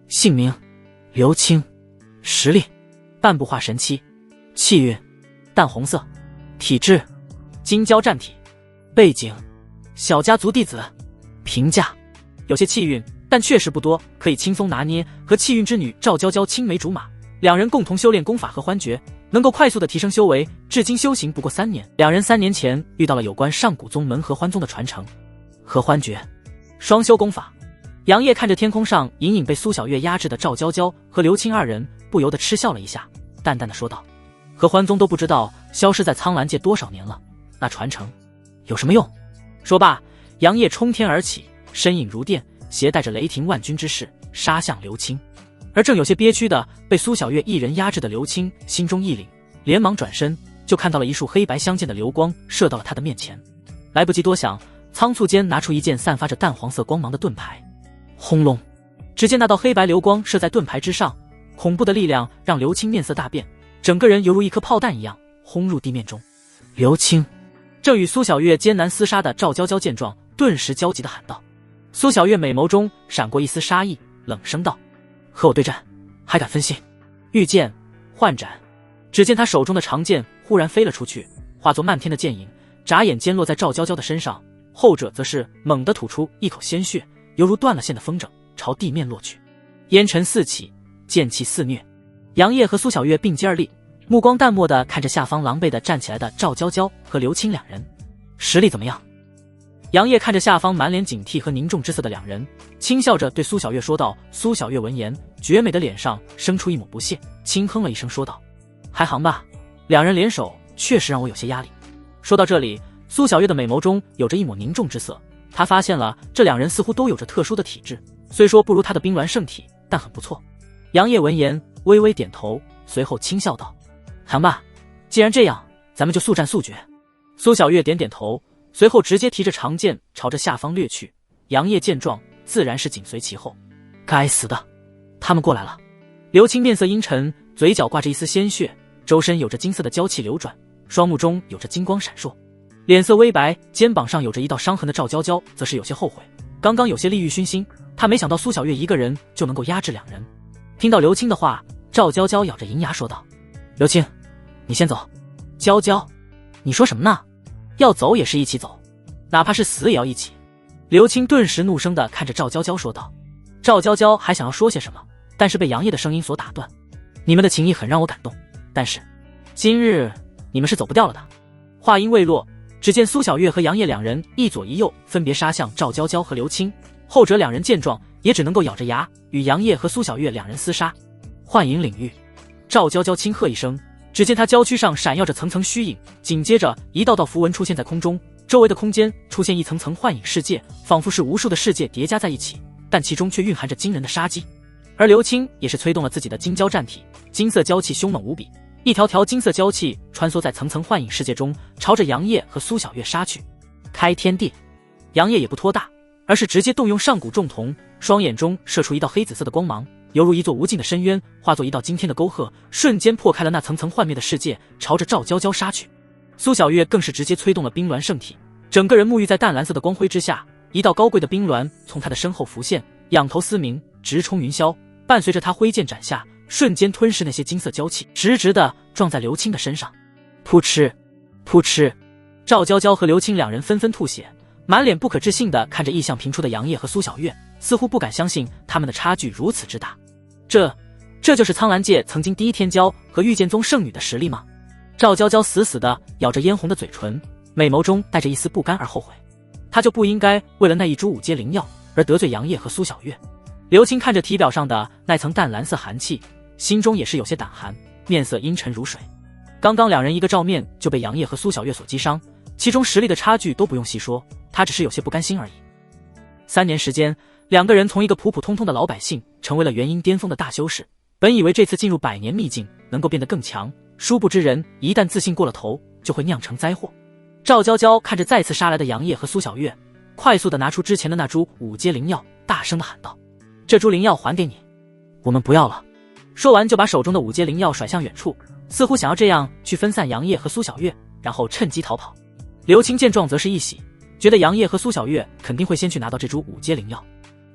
姓名刘青，实力半步化神期，气运淡红色，体质金蛟战体，背景小家族弟子，评价有些气运，但确实不多，可以轻松拿捏，和气运之女赵娇娇青梅竹马，两人共同修炼功法合欢诀，能够快速的提升修为。至今修行不过3年，两人3年前遇到了有关上古宗门合欢宗的传承。合欢诀，双修功法。杨业看着天空上隐隐被苏小月压制的赵娇娇和刘青二人，不由得嗤笑了一下，淡淡的说道：合欢宗都不知道消失在苍兰界多少年了，那传承有什么用？说罢，杨业冲天而起，身影如电，携带着雷霆万钧之势杀向刘青。而正有些憋屈的被苏小月一人压制的刘青心中一凛，连忙转身，就看到了一束黑白相间的流光射到了他的面前。来不及多想，仓促间拿出一件散发着淡黄色光芒的盾牌。轰隆！只见那道黑白流光射在盾牌之上，恐怖的力量让刘青面色大变，整个人犹如一颗炮弹一样轰入地面中。刘青！正与苏小月艰难厮杀的赵娇娇见状，顿时焦急地喊道。苏小月美眸中闪过一丝杀意，冷声道：和我对战，还敢分心？御剑换斩！只见他手中的长剑忽然飞了出去，化作漫天的剑影，眨眼间落在赵娇娇的身上，后者则是猛地吐出一口鲜血，犹如断了线的风筝，朝地面落去。烟尘四起，剑气肆虐。杨业和苏小月并肩而立，目光淡漠地看着下方狼狈地站起来的赵娇娇和刘青两人。实力怎么样？杨业看着下方满脸警惕和凝重之色的两人，轻笑着对苏小月说道。苏小月闻言，绝美的脸上生出一抹不屑，轻哼了一声说道：还行吧，两人联手确实让我有些压力。说到这里，苏小月的美眸中有着一抹凝重之色，她发现了这两人似乎都有着特殊的体质，虽说不如她的冰鸾圣体，但很不错。杨业闻言微微点头，随后轻笑道：行吧，既然这样，咱们就速战速决。苏小月点点头，随后直接提着长剑朝着下方掠去。杨业见状，自然是紧随其后。该死的，他们过来了！刘青面色阴沉，嘴角挂着一丝鲜血，周身有着金色的娇气流转，双目中有着金光闪烁，脸色微白，肩膀上有着一道伤痕的赵娇娇则是有些后悔，刚刚有些利欲熏心，她没想到苏小月一个人就能够压制两人。听到刘青的话，赵娇娇咬着银牙说道：刘青，你先走。娇娇，你说什么呢？要走也是一起走，哪怕是死也要一起。刘青顿时怒声地看着赵娇娇说道。赵娇娇还想要说些什么，但是被杨业的声音所打断。你们的情谊很让我感动，但是今日你们是走不掉了的。话音未落，只见苏小月和杨业两人一左一右分别杀向赵娇娇和刘青，后者两人见状也只能够咬着牙与杨业和苏小月两人厮杀。幻影领域，赵娇娇轻喝一声，只见她娇躯上闪耀着层层虚影，紧接着一道道符文出现在空中，周围的空间出现一层层幻影世界，仿佛是无数的世界叠加在一起，但其中却蕴含着惊人的杀机。而刘青也是催动了自己的金蛟战体，金色娇气凶猛无比，一条条金色娇气穿梭在层层幻影世界中，朝着杨业和苏小月杀去。开天地！杨业也不拖大，而是直接动用上古重瞳，双眼中射出一道黑紫色的光芒，犹如一座无尽的深渊，化作一道惊天的沟壑，瞬间破开了那层层幻灭的世界，朝着赵娇娇杀去。苏小月更是直接催动了冰鸾圣体，整个人沐浴在淡蓝色的光辉之下，一道高贵的冰鸾从她的身后浮现，仰头嘶鸣，直冲云霄，伴随着她挥剑斩下，瞬间吞噬那些金色娇气，直直的撞在刘青的身上。噗嗤噗嗤，赵娇娇和刘青两人纷纷吐血，满脸不可置信地看着异象频出的杨业和苏小月，似乎不敢相信他们的差距如此之大。这就是苍兰界曾经第一天骄和御剑宗圣女的实力吗？赵娇娇死死地咬着嫣红的嘴唇，美眸中带着一丝不甘而后悔，她就不应该为了那一株五阶灵药而得罪杨业和苏小月。刘青看着体表上的那层淡蓝色寒气，心中也是有些胆寒，面色阴沉如水。刚刚两人一个照面就被杨业和苏小月所击伤，其中实力的差距都不用细说，他只是有些不甘心而已。3年时间，两个人从一个普普通通的老百姓成为了元婴巅峰的大修士，本以为这次进入百年秘境能够变得更强，殊不知人一旦自信过了头，就会酿成灾祸。赵娇娇看着再次杀来的杨业和苏小月，快速地拿出之前的那株5阶灵药，大声地喊道：这株灵药还给你，我们不要了。说完就把手中的5阶灵药甩向远处，似乎想要这样去分散杨业和苏小月，然后趁机逃跑。刘青见状则是一喜，觉得杨业和苏小月肯定会先去拿到这株5阶灵药。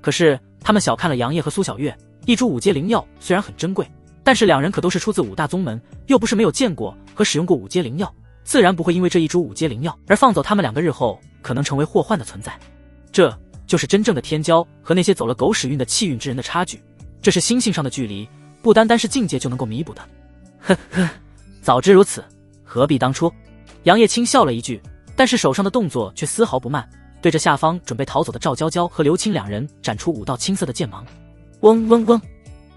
可是他们小看了杨业和苏小月，一株5阶灵药虽然很珍贵，但是两人可都是出自5大宗门，又不是没有见过和使用过5阶灵药，自然不会因为这一株5阶灵药而放走他们两个日后可能成为祸患的存在。就是真正的天骄和那些走了狗屎运的气运之人的差距，这是心性上的距离，不单单是境界就能够弥补的。呵呵，早知如此，何必当初？杨业轻笑了一句，但是手上的动作却丝毫不慢，对着下方准备逃走的赵娇娇和刘青两人展出5道青色的剑芒。嗡嗡嗡，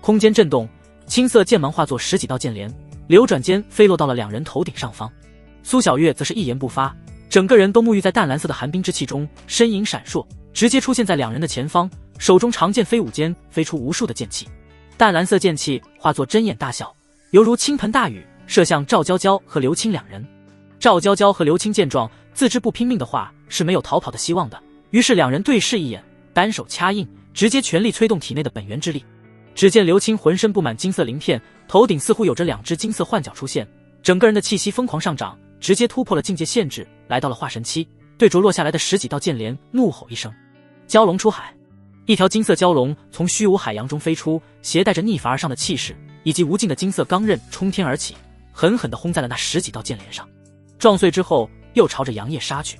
空间震动，青色剑芒化作10几道剑连，流转间飞落到了两人头顶上方。苏小月则是一言不发，整个人都沐浴在淡蓝色的寒冰之气中，身影闪烁，直接出现在两人的前方，手中长剑飞舞间飞出无数的剑气，淡蓝色剑气化作针眼大小，犹如倾盆大雨，射向赵娇娇和刘青两人。赵娇娇和刘青见状，自知不拼命的话是没有逃跑的希望的，于是两人对视一眼，单手掐印，直接全力催动体内的本源之力。只见刘青浑身布满金色鳞片，头顶似乎有着2只金色幻角出现，整个人的气息疯狂上涨，直接突破了境界限制，来到了化神期，对着落下来的10几道剑连怒吼一声：蛟龙出海！一条金色蛟龙从虚无海洋中飞出，携带着逆反而上的气势以及无尽的金色钢刃冲天而起，狠狠地轰在了那10几道剑连上，撞碎之后又朝着杨业杀去。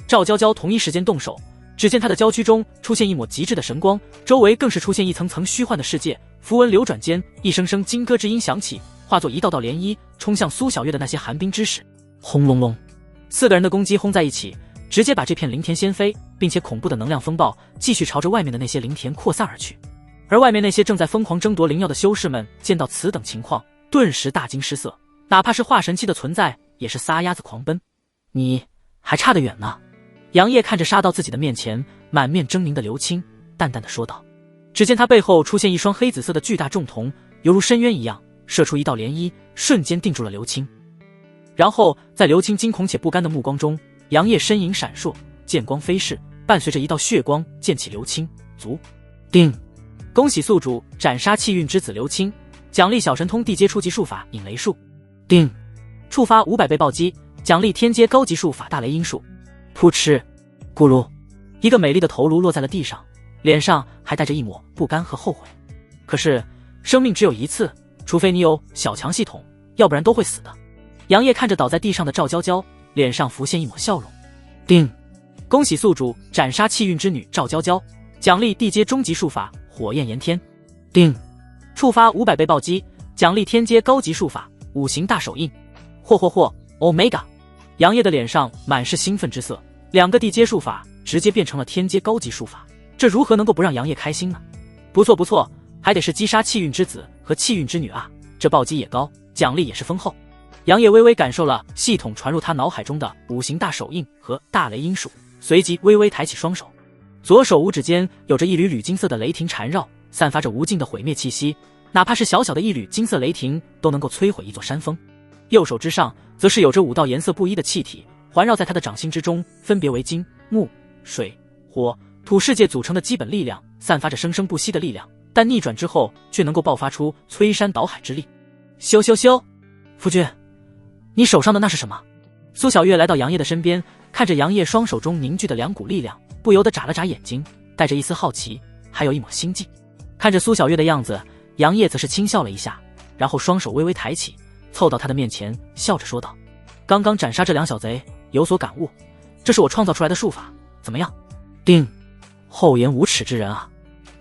赵娇娇同一时间动手，只见她的娇躯中出现一抹极致的神光，周围更是出现一层层虚幻的世界，符文流转间，一声声金戈之音响起，化作一道道涟漪，冲向苏小月的那些寒冰之使。轰隆隆，4个人的攻击轰在一起，直接把这片灵田掀飞，并且恐怖的能量风暴继续朝着外面的那些灵田扩散而去。而外面那些正在疯狂争夺灵药的修士们见到此等情况，顿时大惊失色，哪怕是化神期的存在也是撒丫子狂奔。你还差得远呢。杨业看着杀到自己的面前，满面狰狞的刘青淡淡的说道。只见他背后出现一双黑紫色的巨大重瞳，犹如深渊一样射出一道涟漪，瞬间定住了刘青。然后在刘青惊恐且不甘的目光中，杨业身影闪烁，剑光飞逝，伴随着一道血光溅起刘青足。定！恭喜宿主斩杀气运之子刘青，奖励小神通地阶初级术法引雷术。定！触发500倍暴击，奖励天阶高级术法大雷音术。噗嗤，咕噜，一个美丽的头颅落在了地上，脸上还带着一抹不甘和后悔。可是生命只有一次，除非你有小强系统，要不然都会死的。杨业看着倒在地上的赵娇娇，脸上浮现一抹笑容。定！恭喜宿主斩杀气运之女赵娇娇，奖励地阶中级术法火焰炎天。定！触发500倍暴击，奖励天阶高级术法五行大手印。嚯 Omega！ 杨业的脸上满是兴奋之色，2个地阶术法直接变成了天阶高级术法，这如何能够不让杨业开心呢？不错，还得是击杀气运之子和气运之女啊，这暴击也高，奖励也是丰厚。杨业微微感受了系统传入他脑海中的五行大手印和大雷音术，随即微微抬起双手，左手五指间有着一缕缕金色的雷霆缠绕，散发着无尽的毁灭气息，哪怕是小小的一缕金色雷霆都能够摧毁一座山峰。右手之上则是有着5道颜色不一的气体环绕在他的掌心之中，分别为金、木、水、火、土世界组成的基本力量，散发着生生不息的力量，但逆转之后却能够爆发出摧山倒海之力。咻，夫君，你手上的那是什么？苏小月来到杨业的身边，看着杨业双手中凝聚的2股力量，不由得眨了眨眼睛，带着一丝好奇，还有一抹心悸。看着苏小月的样子，杨业则是轻笑了一下，然后双手微微抬起，凑到他的面前，笑着说道：刚刚斩杀这2小贼，有所感悟，这是我创造出来的术法，怎么样？定！厚颜无耻之人啊！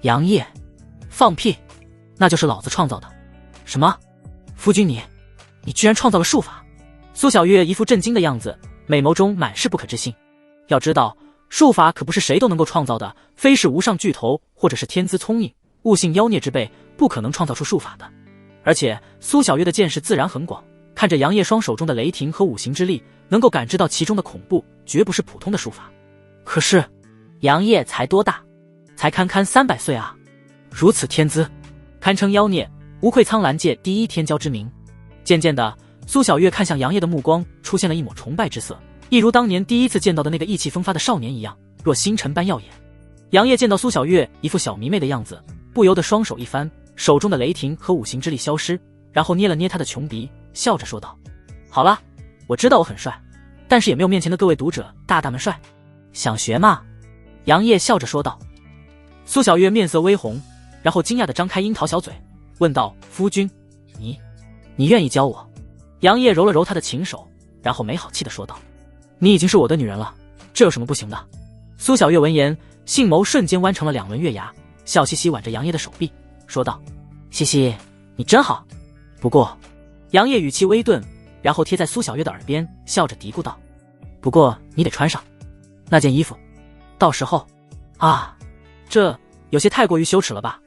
杨业，放屁，那就是老子创造的。什么？夫君你居然创造了术法？苏小月一副震惊的样子，美眸中满是不可置信。要知道，术法可不是谁都能够创造的，非是无上巨头或者是天资聪颖、悟性妖孽之辈，不可能创造出术法的。而且苏小月的见识自然很广，看着杨业双手中的雷霆和五行之力，能够感知到其中的恐怖，绝不是普通的术法。可是杨业才多大？才堪堪300岁啊！如此天资，堪称妖孽，无愧苍蓝界第一天骄之名。渐渐的，苏小月看向杨业的目光出现了一抹崇拜之色，一如当年第一次见到的那个意气风发的少年一样，若星辰般耀眼。杨业见到苏小月一副小迷妹的样子，不由得双手一翻，手中的雷霆和五行之力消失，然后捏了捏他的穷鼻，笑着说道：好了，我知道我很帅，但是也没有面前的各位读者大大们帅，想学吗？杨业笑着说道。苏小月面色微红，然后惊讶地张开樱桃小嘴，问道：夫君，你愿意教我？杨业揉了揉他的琴手，然后没好气地说道：你已经是我的女人了，这有什么不行的？苏小月闻言杏眸瞬间弯成了2轮月牙，笑嘻嘻挽着杨业的手臂，说道：“西西，你真好。”不过，杨业语气微顿，然后贴在苏小月的耳边，笑着嘀咕道：“不过你得穿上那件衣服，到时候……啊，这有些太过于羞耻了吧？”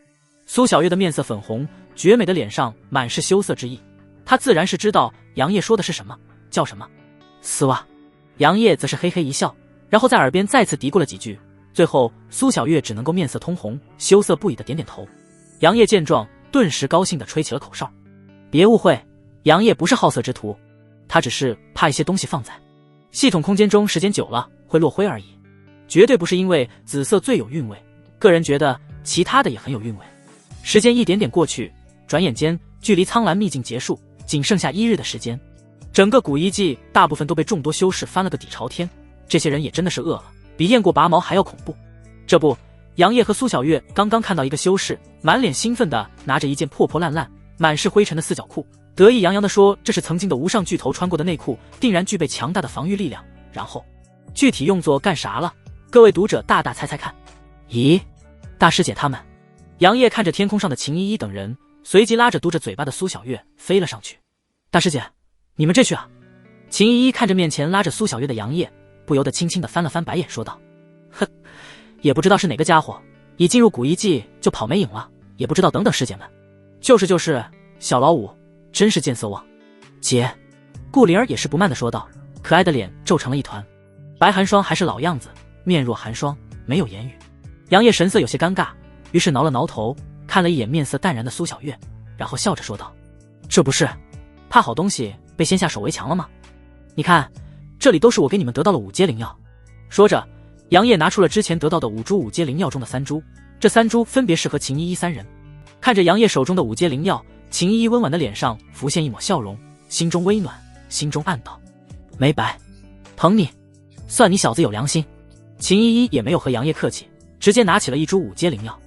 苏小月的面色粉红，绝美的脸上满是羞涩之意。她自然是知道杨业说的是什么，叫什么丝袜。杨业则是嘿嘿一笑，然后在耳边再次嘀咕了几句。最后，苏小月只能够面色通红，羞涩不已的点点头。杨业见状，顿时高兴地吹起了口哨。别误会，杨业不是好色之徒，他只是怕一些东西放在系统空间中时间久了会落灰而已，绝对不是因为紫色最有韵味，个人觉得其他的也很有韵味。时间一点点过去，转眼间距离苍兰秘境结束仅剩下1日的时间。整个古一季大部分都被众多修士翻了个底朝天，这些人也真的是饿了，比验过拔毛还要恐怖。这不，杨业和苏小月刚刚看到一个修士满脸兴奋地拿着一件破破烂烂满是灰尘的四角裤，得意洋洋地说这是曾经的无上巨头穿过的内裤，定然具备强大的防御力量。然后具体用作干啥了？各位读者大大猜猜看。咦，大师姐他们。杨业看着天空上的秦依依等人，随即拉着嘟着嘴巴的苏小月飞了上去。大师姐，你们这去啊？秦依依看着面前拉着苏小月的杨业，不由得轻轻地翻了翻白眼，说道：“哼，也不知道是哪个家伙，一进入古一季就跑没影了，也不知道等等师姐们。就是，小老五真是见色忘。”姐，顾灵儿也是不慢地说道，可爱的脸皱成了一团。白寒霜还是老样子，面若寒霜，没有言语。杨业神色有些尴尬，于是挠了挠头，看了一眼面色淡然的苏小月，然后笑着说道：“这不是怕好东西被先下手为强了吗？你看，这里都是我给你们得到了5阶灵药。”说着，杨业拿出了之前得到的5株5阶灵药中的3株，这3株分别适合秦依依3人。看着杨业手中的5阶灵药，秦依依温婉的脸上浮现一抹笑容，心中微暖，心中暗道：没白捧你，算你小子有良心。秦依依也没有和杨业客气，直接拿起了1株5阶灵药。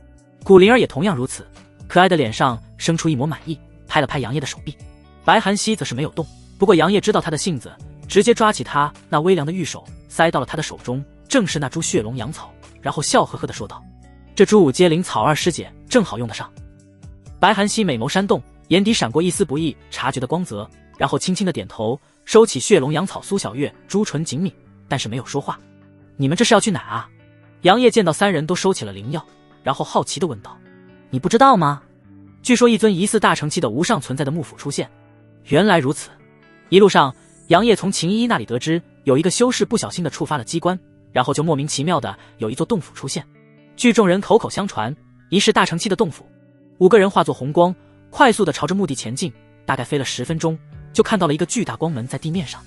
古灵儿也同样如此，可爱的脸上生出一抹满意，拍了拍杨业的手臂。白寒溪则是没有动，不过杨业知道他的性子，直接抓起他那微凉的玉手塞到了他的手中，正是那株血龙阳草，然后笑呵呵地说道：这株5阶灵草二师姐正好用得上。白寒溪美眸煽动，眼底闪过一丝不易察觉的光泽，然后轻轻的点头，收起血龙阳草。苏小月朱唇紧抿，但是没有说话。你们这是要去哪啊？杨业见到3人都收起了灵药，然后好奇地问道：你不知道吗？据说一尊疑似大成期的无上存在的幕府出现。原来如此。一路上，杨业从秦依依那里得知，有一个修士不小心地触发了机关，然后就莫名其妙的有一座洞府出现。据众人口口相传，疑是大成期的洞府。5个人化作红光，快速地朝着墓地前进，大概飞了10分钟，就看到了一个巨大光门在地面上，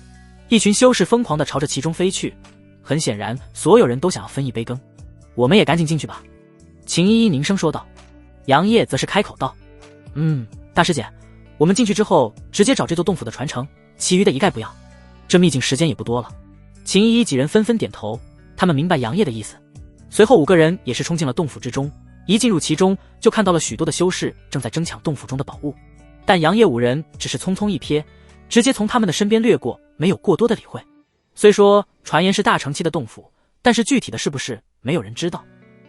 一群修士疯狂地朝着其中飞去。很显然，所有人都想要分一杯羹。我们也赶紧进去吧。秦依依凝声说道。杨业则是开口道：大师姐，我们进去之后直接找这座洞府的传承，其余的一概不要，这秘境时间也不多了。秦依依几人纷纷点头，他们明白杨业的意思。随后5个人也是冲进了洞府之中，一进入其中就看到了许多的修士正在争抢洞府中的宝物，但杨业5人只是匆匆一瞥，直接从他们的身边掠过，没有过多的理会。虽说传言是大成期的洞府，但是具体的是不是没有人知道，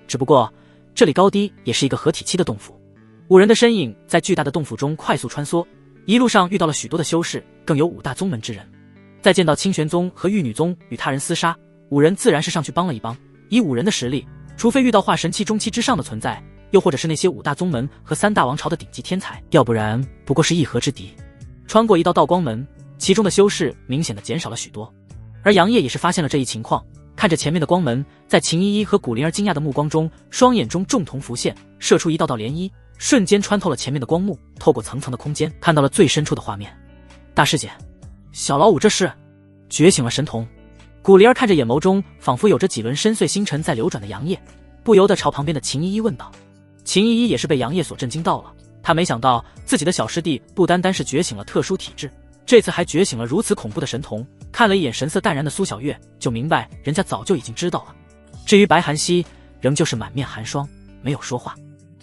只不过这里高低也是一个合体期的洞府。5人的身影在巨大的洞府中快速穿梭，一路上遇到了许多的修士，更有5大宗门之人。在见到清玄宗和玉女宗与他人厮杀，5人自然是上去帮了一帮。以5人的实力，除非遇到化神期中期之上的存在，又或者是那些5大宗门和3大王朝的顶级天才，要不然不过是一合之敌。穿过一道道光门，其中的修士明显的减少了许多。而杨业也是发现了这一情况，看着前面的光门，在秦依依和古灵儿惊讶的目光中，双眼中重瞳浮现，射出一道道涟漪，瞬间穿透了前面的光幕，透过层层的空间，看到了最深处的画面。大师姐，小老五这是觉醒了神童。古灵儿看着眼眸中仿佛有着几轮深邃星辰在流转的杨业，不由得朝旁边的秦依依问道。秦依依也是被杨业所震惊到了，她没想到自己的小师弟不单单是觉醒了特殊体质，这次还觉醒了如此恐怖的神童。看了一眼神色淡然的苏小月，就明白人家早就已经知道了。至于白寒溪，仍旧是满面寒霜，没有说话。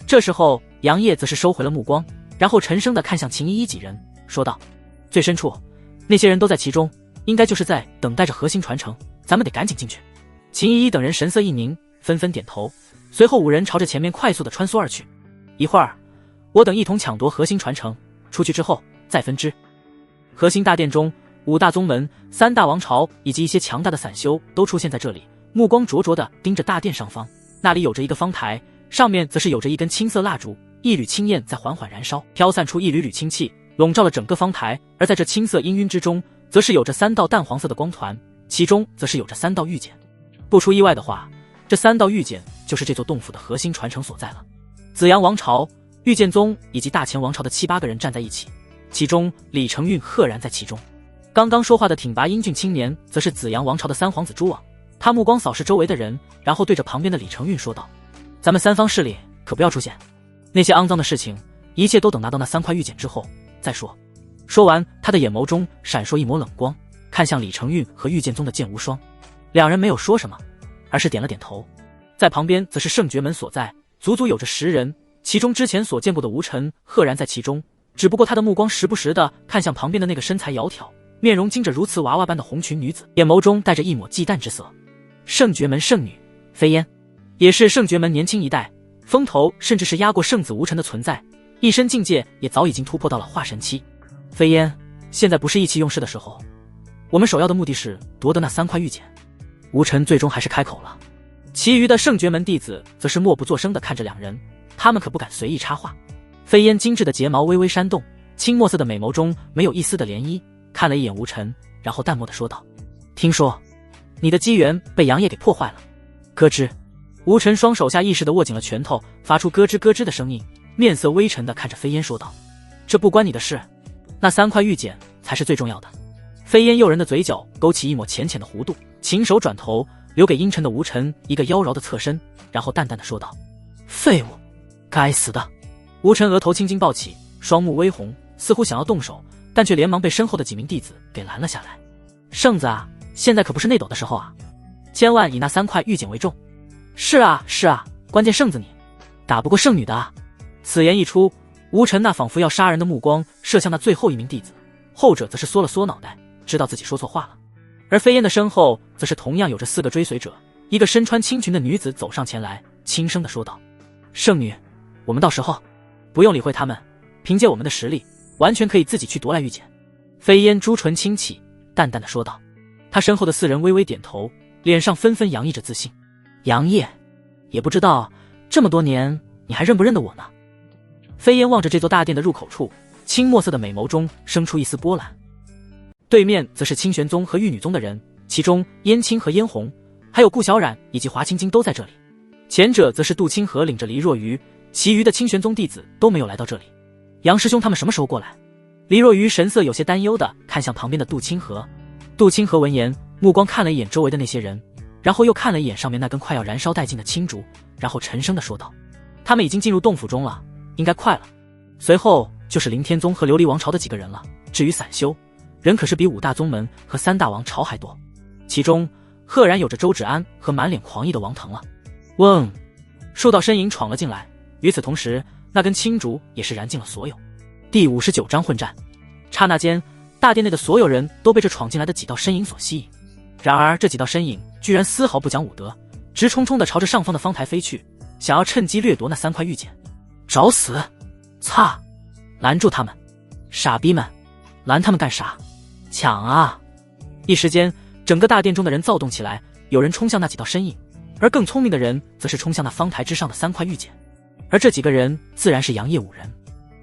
这时候杨业则是收回了目光，然后沉声地看向秦依依几人，说道：最深处那些人都在其中，应该就是在等待着核心传承，咱们得赶紧进去。秦依依等人神色一凝，纷纷点头。随后5人朝着前面快速的穿梭而去。一会儿，我等一同抢夺核心传承，出去之后再分支。核心大殿中，5大宗门、3大王朝以及一些强大的散修都出现在这里，目光灼灼地盯着大殿上方。那里有着一个方台，上面则是有着一根青色蜡烛，一缕青焰在缓缓燃烧，飘散出一缕缕青气，笼罩了整个方台。而在这青色氤氲之中，则是有着3道淡黄色的光团，其中则是有着3道玉简。不出意外的话，这3道玉简就是这座洞府的核心传承所在了。紫阳王朝、御剑宗以及大前王朝的7、8个人站在一起，其中李承运赫然在其中。刚刚说话的挺拔英俊青年，则是紫阳王朝的3皇子朱王。他目光扫视周围的人，然后对着旁边的李承运说道：“咱们3方势力可不要出现，那些肮脏的事情，一切都等拿到那3块玉简之后再说。”说完，他的眼眸中闪烁一抹冷光，看向李承运和御剑宗的剑无双。两人没有说什么，而是点了点头。在旁边则是圣爵门所在，足足有着10人，其中之前所见过的吴尘赫然在其中，只不过他的目光时不时地看向旁边的那个身材窈窕、面容精着如瓷娃娃般的红裙女子，眼眸中带着一抹忌惮之色。圣爵门圣女飞烟，也是圣爵门年轻一代，风头甚至是压过圣子无尘的存在，一身境界也早已经突破到了化神期。飞烟，现在不是意气用事的时候，我们首要的目的是夺得那3块玉简。无尘最终还是开口了，其余的圣爵门弟子则是默不作声地看着两人，他们可不敢随意插话。飞烟精致的睫毛微微扇动，青墨色的美眸中没有一丝的涟漪，看了一眼无尘，然后淡漠地说道：“听说你的机缘被杨业给破坏了。”咯吱，无尘双手下意识地握紧了拳头，发出咯吱咯吱的声音，面色微沉地看着飞烟说道：“这不关你的事，那3块玉简才是最重要的。”飞烟诱人的嘴角勾起一抹浅浅的弧度，琴手转头留给阴沉的无尘一个妖娆的侧身，然后淡淡地说道：“废物，该死的！”无尘额头青筋暴起，双目微红，似乎想要动手，但却连忙被身后的几名弟子给拦了下来。“圣子啊，现在可不是内斗的时候啊，千万以那3块玉简为重。”“是啊，是啊，关键圣子你打不过圣女的啊。”此言一出，无尘那仿佛要杀人的目光射向那最后一名弟子，后者则是缩了缩脑袋，知道自己说错话了。而飞烟的身后则是同样有着4个追随者，一个身穿青裙的女子走上前来，轻声地说道：“圣女，我们到时候不用理会他们，凭借我们的实力，完全可以自己去夺来玉简。”飞烟朱唇轻启，淡淡地说道。他身后的4人微微点头，脸上纷纷洋溢着自信。“杨业，也不知道这么多年你还认不认得我呢？”飞烟望着这座大殿的入口处，青墨色的美眸中生出一丝波澜。对面则是清玄宗和玉女宗的人，其中燕青和嫣红，还有顾小冉以及华清晶都在这里。前者则是杜清河领着黎若愚，其余的清玄宗弟子都没有来到这里。杨师兄他们什么时候过来？黎若愚神色有些担忧地看向旁边的杜清河。杜清河闻言，目光看了一眼周围的那些人，然后又看了一眼上面那根快要燃烧殆尽的青竹，然后沉声地说道：“他们已经进入洞府中了，应该快了。随后就是凌天宗和琉璃王朝的几个人了。至于散修，人可是比5大宗门和3大王朝还多，其中赫然有着周芷安和满脸狂意的王腾了。”嗡，数道身影闯了进来，与此同时，那根青竹也是燃尽了所有。第59章混战。刹那间，大殿内的所有人都被这闯进来的几道身影所吸引。然而这几道身影居然丝毫不讲武德，直冲冲地朝着上方的方台飞去，想要趁机掠夺那3块玉简。找死！擦！拦住他们！傻逼们，拦他们干啥？抢啊！一时间，整个大殿中的人躁动起来，有人冲向那几道身影，而更聪明的人则是冲向那方台之上的3块玉简。而这几个人自然是杨业5人。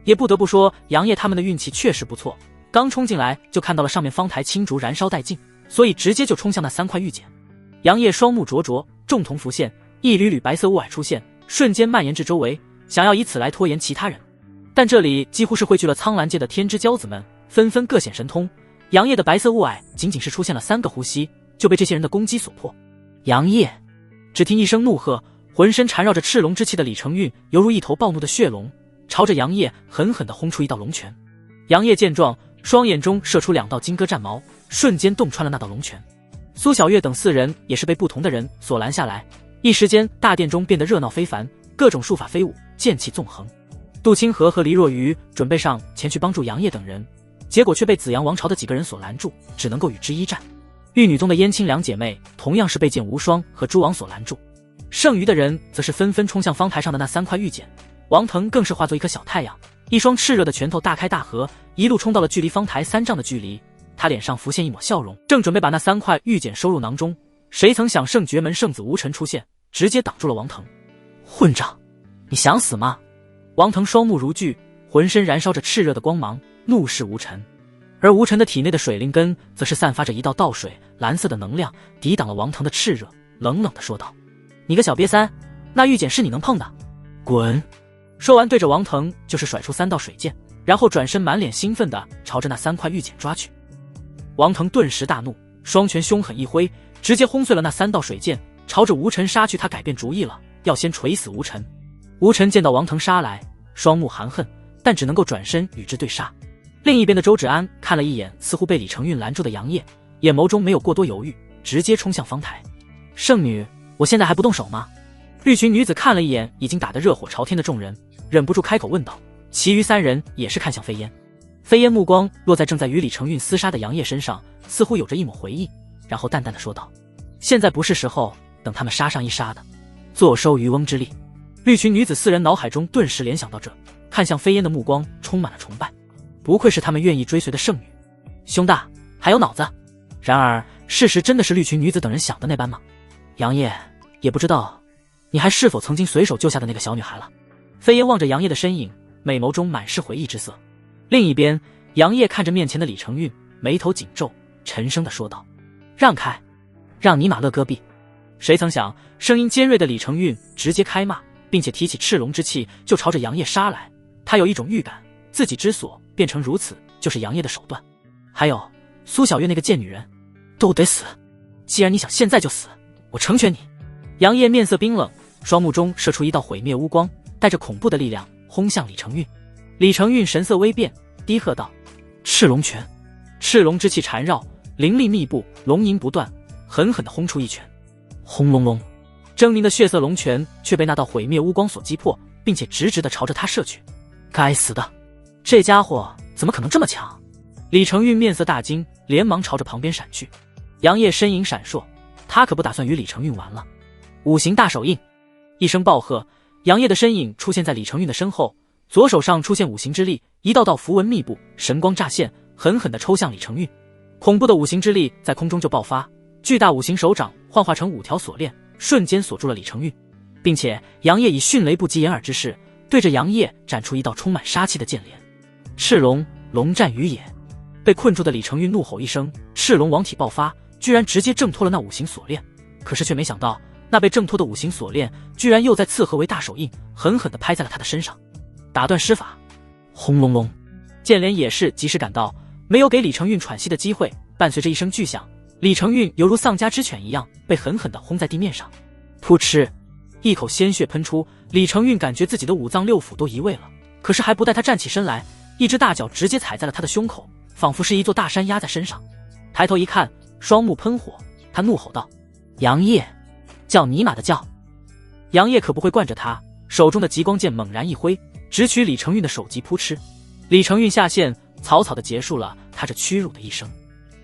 也不得不说，杨业他们的运气确实不错，刚冲进来就看到了上面方台青竹燃烧殆尽，所以直接就冲向那3块玉简。杨业双目灼灼，众瞳浮现，一缕缕白色雾霭出现，瞬间蔓延至周围，想要以此来拖延其他人。但这里几乎是汇聚了苍蓝界的天之骄子们，纷纷各显神通。杨业的白色雾霭仅仅是出现了3个呼吸，就被这些人的攻击所破。杨业！只听一声怒喝，浑身缠绕着赤龙之气的李承运犹如一头暴怒的血龙，朝着杨业狠狠地轰出一道龙拳。杨业见状，双眼中射出2道金戈战矛，瞬间洞穿了那道龙拳。苏小月等4人也是被不同的人所拦下来，一时间大殿中变得热闹非凡，各种术法飞舞，剑气纵横。杜清河和黎若愚准备上前去帮助杨业等人，结果却被紫阳王朝的几个人所拦住，只能够与之一战。玉女宗的燕青2姐妹同样是被剑无双和诸王所拦住。剩余的人则是纷纷冲向方台上的那3块玉简，王腾更是化作一颗小太阳，一双炽热的拳头大开大合，一路冲到了距离方台3丈的距离。他脸上浮现一抹笑容，正准备把那3块玉简收入囊中，谁曾想圣爵门圣子吴尘出现，直接挡住了王腾。混账，你想死吗？王腾双目如炬，浑身燃烧着炽热的光芒，怒视吴尘。而吴尘的体内的水灵根则是散发着一道倒水蓝色的能量，抵挡了王腾的炽热，冷冷地说道：你个小瘪三，那玉简是你能碰的？滚！说完对着王腾就是甩出3道水箭，然后转身满脸兴奋地朝着那3块玉简抓去。王腾顿时大怒，双拳凶狠一挥，直接轰碎了那3道水箭，朝着吴尘杀去。他改变主意了，要先锤死吴尘。吴尘见到王腾杀来，双目含恨，但只能够转身与之对杀。另一边的周芷安看了一眼似乎被李承运拦住的杨业，眼眸中没有过多犹豫，直接冲向方台。圣女，我现在还不动手吗？绿裙女子看了一眼已经打得热火朝天的众人，忍不住开口问道。其余3人也是看向飞烟，飞烟目光落在正在与李承运厮杀的杨业身上，似乎有着一抹回忆，然后淡淡的说道：现在不是时候，等他们杀上一杀的，坐收渔翁之利。绿裙女子4人脑海中顿时联想到这，看向飞烟的目光充满了崇拜，不愧是他们愿意追随的圣女，胸大还有脑子。然而事实真的是绿裙女子等人想的那般吗？杨业，也不知道你还是否曾经随手救下的那个小女孩了。飞烟望着杨业的身影，美眸中满是回忆之色。另一边，杨业看着面前的李承运，眉头紧皱，沉声地说道：让开，让尼玛乐戈壁。谁曾想声音尖锐的李承运直接开骂，并且提起赤龙之气就朝着杨业杀来。他有一种预感，自己之所变成如此，就是杨业的手段。还有苏小月那个贱女人都得死，既然你想现在就死，我成全你。杨业面色冰冷，双目中射出一道毁灭乌光，带着恐怖的力量轰向李承运。李承运神色微变，低喝道：赤龙拳。赤龙之气缠绕，灵力密布，龙吟不断，狠狠地轰出一拳。轰隆隆，狰狞的血色龙拳却被那道毁灭乌光所击破，并且直直地朝着他射去。该死的，这家伙怎么可能这么强？李承运面色大惊，连忙朝着旁边闪去。杨业身影闪烁，他可不打算与李承运玩了。五行大手印，一声暴喝，杨业的身影出现在李承运的身后，左手上出现五行之力，一道道符文密布，神光乍现，狠狠地抽向李承运。恐怖的五行之力在空中就爆发，巨大五行手掌幻化成5条锁链，瞬间锁住了李承运，并且杨业以迅雷不及掩耳之势对着杨业展出一道充满杀气的剑连。赤龙，龙战于野。被困住的李承运怒吼一声，赤龙王体爆发，居然直接挣脱了那五行锁链。可是却没想到，那被挣脱的五行锁链居然又再次合为大手印，狠狠地拍在了他的身上。打断施法，轰隆隆，剑连也是及时赶到，没有给李承运喘息的机会，伴随着一声巨响，李承运犹如丧家之犬一样被狠狠地轰在地面上。噗嗤，一口鲜血喷出，李承运感觉自己的5脏6腑都移位了，可是还不待他站起身来，一只大脚直接踩在了他的胸口，仿佛是一座大山压在身上。抬头一看，双目喷火，他怒吼道：杨业，叫尼玛的叫！杨业可不会惯着他，手中的极光剑猛然一挥，直取李承运的首级扑哧。李承运下线，草草地结束了他这屈辱的一生。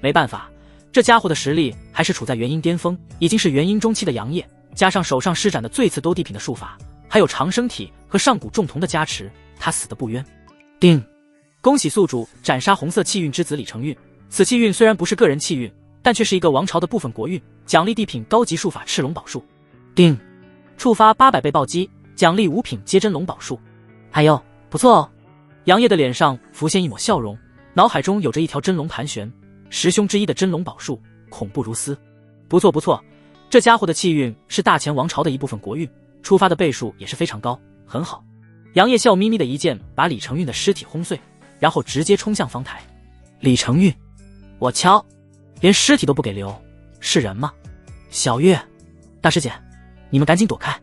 没办法，这家伙的实力还是处在元婴巅峰，已经是元婴中期的杨业，加上手上施展的最次多地品的术法，还有长生体和上古重瞳的加持，他死得不冤。叮！恭喜宿主斩杀红色气运之子李承运。此气运虽然不是个人气运，但却是一个王朝的部分国运，奖励地品高级术法赤龙宝术。叮！触发800倍暴击，奖励5品接真龙宝术。哎呦，不错哦！杨业的脸上浮现一抹笑容，脑海中有着一条真龙盘旋，10凶之一的真龙宝术，恐怖如斯。不错不错，这家伙的气运是大前王朝的一部分国运，触发的倍数也是非常高，很好。杨业笑眯眯的一剑把李承运的尸体轰碎，然后直接冲向方台。李承运，我敲，连尸体都不给留，是人吗？小月，大师姐，你们赶紧躲开！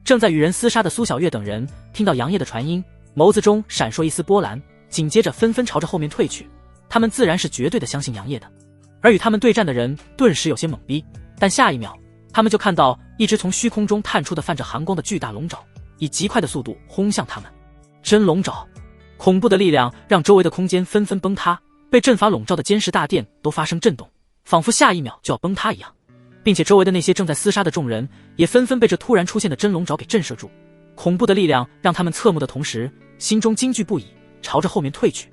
正在与人厮杀的苏小月等人听到杨业的传音，眸子中闪烁一丝波澜，紧接着纷纷朝着后面退去。他们自然是绝对的相信杨业的。而与他们对战的人顿时有些懵逼，但下一秒他们就看到一只从虚空中探出的泛着寒光的巨大龙爪，以极快的速度轰向他们。真龙爪！恐怖的力量让周围的空间纷纷崩塌，被阵法笼罩的坚实大殿都发生震动，仿佛下一秒就要崩塌一样。并且周围的那些正在厮杀的众人也纷纷被这突然出现的真龙爪给震慑住。恐怖的力量让他们侧目的同时，心中惊惧不已，朝着后面退去。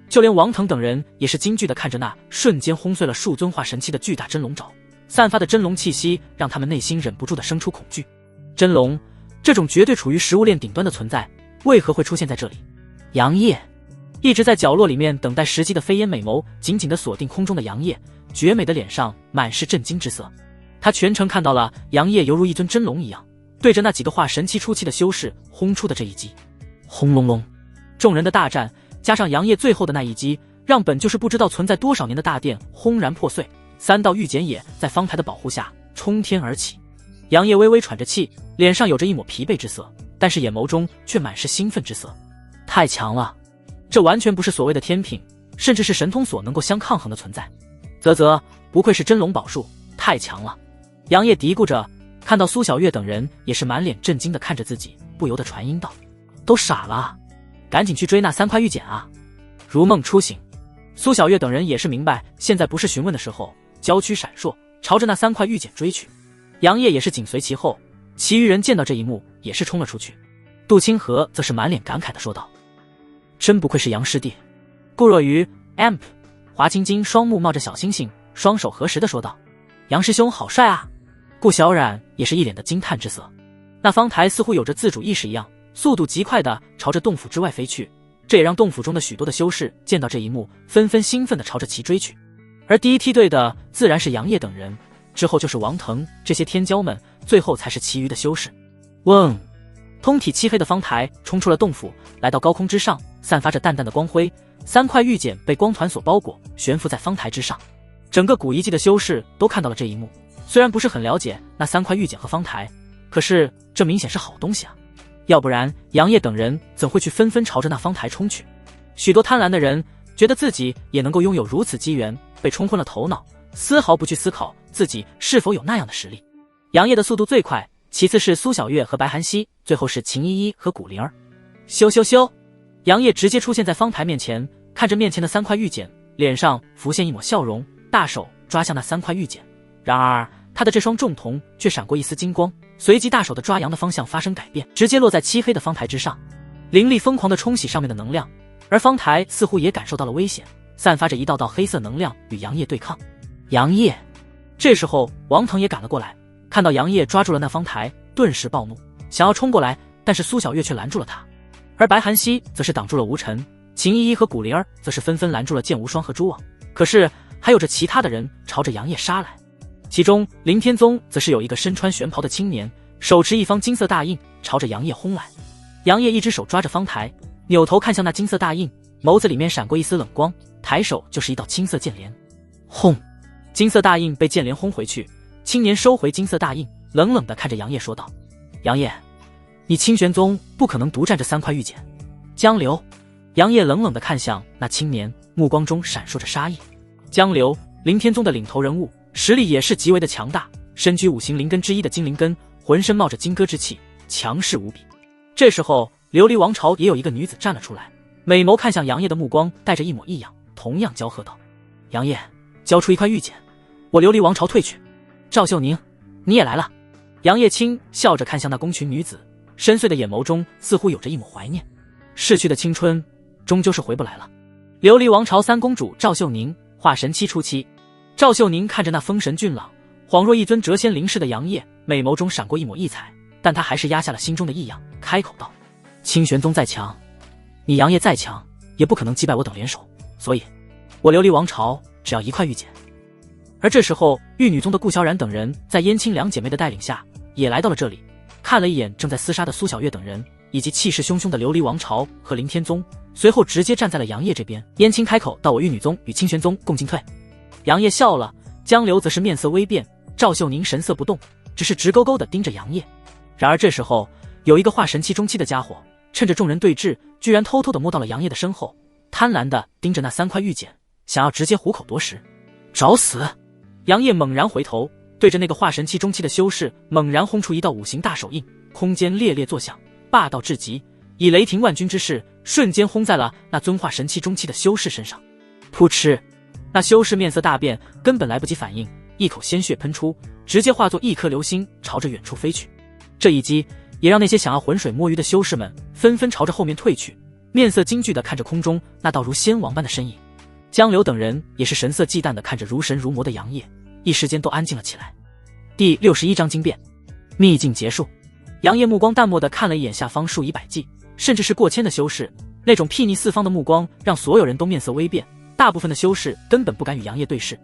就连王腾等人也是惊惧地看着那瞬间轰碎了数尊化神期的巨大真龙爪，散发的真龙气息让他们内心忍不住地生出恐惧。真龙，这种绝对处于食物链顶端的存在，为何会出现在这里？杨业一直在角落里面等待时机的飞烟美眸紧紧地锁定空中的杨业，绝美的脸上满是震惊之色。他全程看到了杨业犹如一尊真龙一样，对着那几个化神期初期的修士轰出的这一击。轰隆隆，众人的大战加上杨业最后的那一击，让本就是不知道存在多少年的大殿轰然破碎。3道御简也在方台的保护下冲天而起。杨业微微喘着气，脸上有着一抹疲惫之色，但是眼眸中却满是兴奋之色。太强了，这完全不是所谓的天品，甚至是神通所能够相抗衡的存在。啧，不愧是真龙宝术，太强了。杨业嘀咕着，看到苏小月等人也是满脸震惊地看着自己，不由得传音道：都傻了，赶紧去追那3块玉简啊！如梦初醒，苏小月等人也是明白现在不是询问的时候，娇躯闪烁，朝着那3块玉简追去。杨业也是紧随其后，其余人见到这一幕也是冲了出去。杜清河则是满脸感慨地说道：真不愧是杨师弟。顾若愚、Amp、华晶晶双目冒着小星星，双手合十地说道：杨师兄好帅啊！顾小冉也是一脸的惊叹之色。那方台似乎有着自主意识一样，速度极快地朝着洞府之外飞去，这也让洞府中的许多的修士见到这一幕，纷纷兴奋地朝着其追去。而第一梯队的自然是杨业等人，之后就是王腾这些天骄们，最后才是其余的修士。嗡！通体漆黑的方台冲出了洞府，来到高空之上，散发着淡淡的光辉。3块玉简被光团所包裹，悬浮在方台之上。整个古遗迹的修士都看到了这一幕，虽然不是很了解那3块玉简和方台，可是这明显是好东西啊，要不然杨业等人怎会去纷纷朝着那方台冲去。许多贪婪的人觉得自己也能够拥有如此机缘，被冲昏了头脑，丝毫不去思考自己是否有那样的实力。杨业的速度最快，其次是苏小月和白涵熙，最后是秦依依和古灵儿。咻咻咻，杨业直接出现在方台面前，看着面前的3块玉简，脸上浮现一抹笑容，大手抓向那3块玉简。然而他的这双重瞳却闪过一丝金光，随即大手的抓扬的方向发生改变，直接落在漆黑的方台之上。灵力疯狂地冲洗上面的能量，而方台似乎也感受到了危险，散发着一道道黑色能量与杨业对抗。杨业，这时候王腾也赶了过来，看到杨业抓住了那方台，顿时暴怒，想要冲过来，但是苏小月却拦住了他。而白涵熙则是挡住了吴尘，秦依依和古灵儿则是纷纷拦住了剑无双和朱望，可是还有着其他的人朝着杨业杀来。其中凌天宗则是有一个身穿玄袍的青年，手持一方金色大印朝着杨业轰来。杨业一只手抓着方台，扭头看向那金色大印，眸子里面闪过一丝冷光，抬手就是一道青色剑帘。轰！金色大印被剑帘轰回去，青年收回金色大印，冷冷地看着杨业说道：杨业，你清玄宗不可能独占这3块玉简。江流。杨业冷冷地看向那青年，目光中闪烁着杀意。江流，凌天宗的领头人物，实力也是极为的强大，身居5行灵根之一的金灵根，浑身冒着金戈之气，强势无比。这时候琉璃王朝也有一个女子站了出来，美眸看向杨业的目光带着一抹异样，同样娇喝道：杨业，交出1块玉简，我琉璃王朝退去。赵秀宁，你也来了。杨业轻笑着看向那宫群女子，深邃的眼眸中似乎有着一抹怀念。逝去的青春终究是回不来了。琉璃王朝3公主赵秀宁，化神期初期。赵秀宁看着那风神俊朗，恍若一尊谪仙灵士的杨业，美眸中闪过一抹异彩，但他还是压下了心中的异样，开口道：清玄宗再强，你杨业再强，也不可能击败我等联手，所以我琉璃王朝只要1块玉简。而这时候玉女宗的顾小冉等人在燕青两姐妹的带领下也来到了这里，看了一眼正在厮杀的苏小月等人，以及气势汹汹的琉璃王朝和凌天宗，随后直接站在了杨业这边。燕青开口道：我玉女宗与清玄宗共进退。杨业笑了，江流则是面色微变，赵秀宁神色不动，只是直勾勾地盯着杨业。然而这时候有一个化神期中期的家伙，趁着众人对峙，居然偷偷地摸到了杨业的身后，贪婪地盯着那3块玉简，想要直接虎口夺食。找死！杨业猛然回头，对着那个化神期中期的修士猛然轰出一道5行大手印，空间烈烈作响，霸道至极，以雷霆万钧之势瞬间轰在了那尊化神期中期的修士身上。噗嗤！那修士面色大变，根本来不及反应，一口鲜血喷出，直接化作一颗流星朝着远处飞去。这一击也让那些想要浑水摸鱼的修士们纷纷朝着后面退去，面色惊惧地看着空中那道如仙王般的身影。江流等人也是神色忌惮地看着如神如魔的杨业，一时间都安静了起来。第61章惊变，秘境结束。杨业目光淡漠地看了一眼下方数以百计，甚至是过千的修士，那种睥睨四方的目光让所有人都面色微变，大部分的修士根本不敢与杨业对视。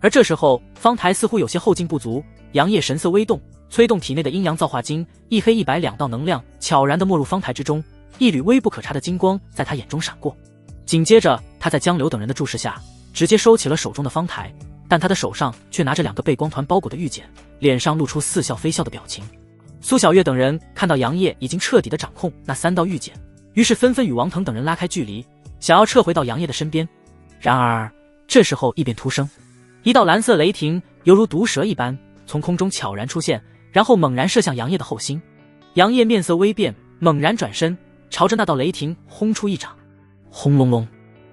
而这时候方台似乎有些后劲不足，杨业神色微动，催动体内的阴阳造化经，一黑一白两道能量悄然地没入方台之中，一缕微不可察的金光在他眼中闪过。紧接着他在江流等人的注视下直接收起了手中的方台，但他的手上却拿着2个被光团包裹的玉简，脸上露出似笑非笑的表情。苏小月等人看到杨业已经彻底地掌控那3道玉简，于是纷纷与王腾等人拉开距离，想要撤回到杨业的身边。然而这时候异变突生，一道蓝色雷霆犹如毒蛇一般从空中悄然出现，然后猛然射向杨业的后心。杨业面色微变，猛然转身朝着那道雷霆轰出一掌。轰隆隆，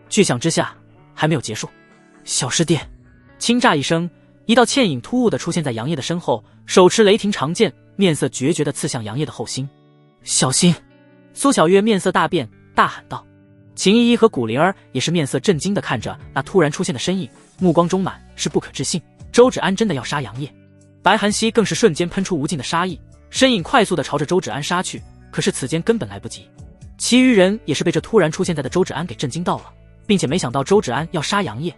巨响之下还没有结束，小师弟！轻乍一声，一道倩影突兀地出现在杨业的身后，手持雷霆长剑，面色决绝地刺向杨业的后心。小心！苏小月面色大变，大喊道。秦依依和古灵儿也是面色震惊地看着那突然出现的身影，目光中满是不可置信。周芷安真的要杀杨业？白寒溪更是瞬间喷出无尽的杀意，身影快速地朝着周芷安杀去，可是此间根本来不及。其余人也是被这突然出现在的周芷安给震惊到了，并且没想到周芷安要杀杨业，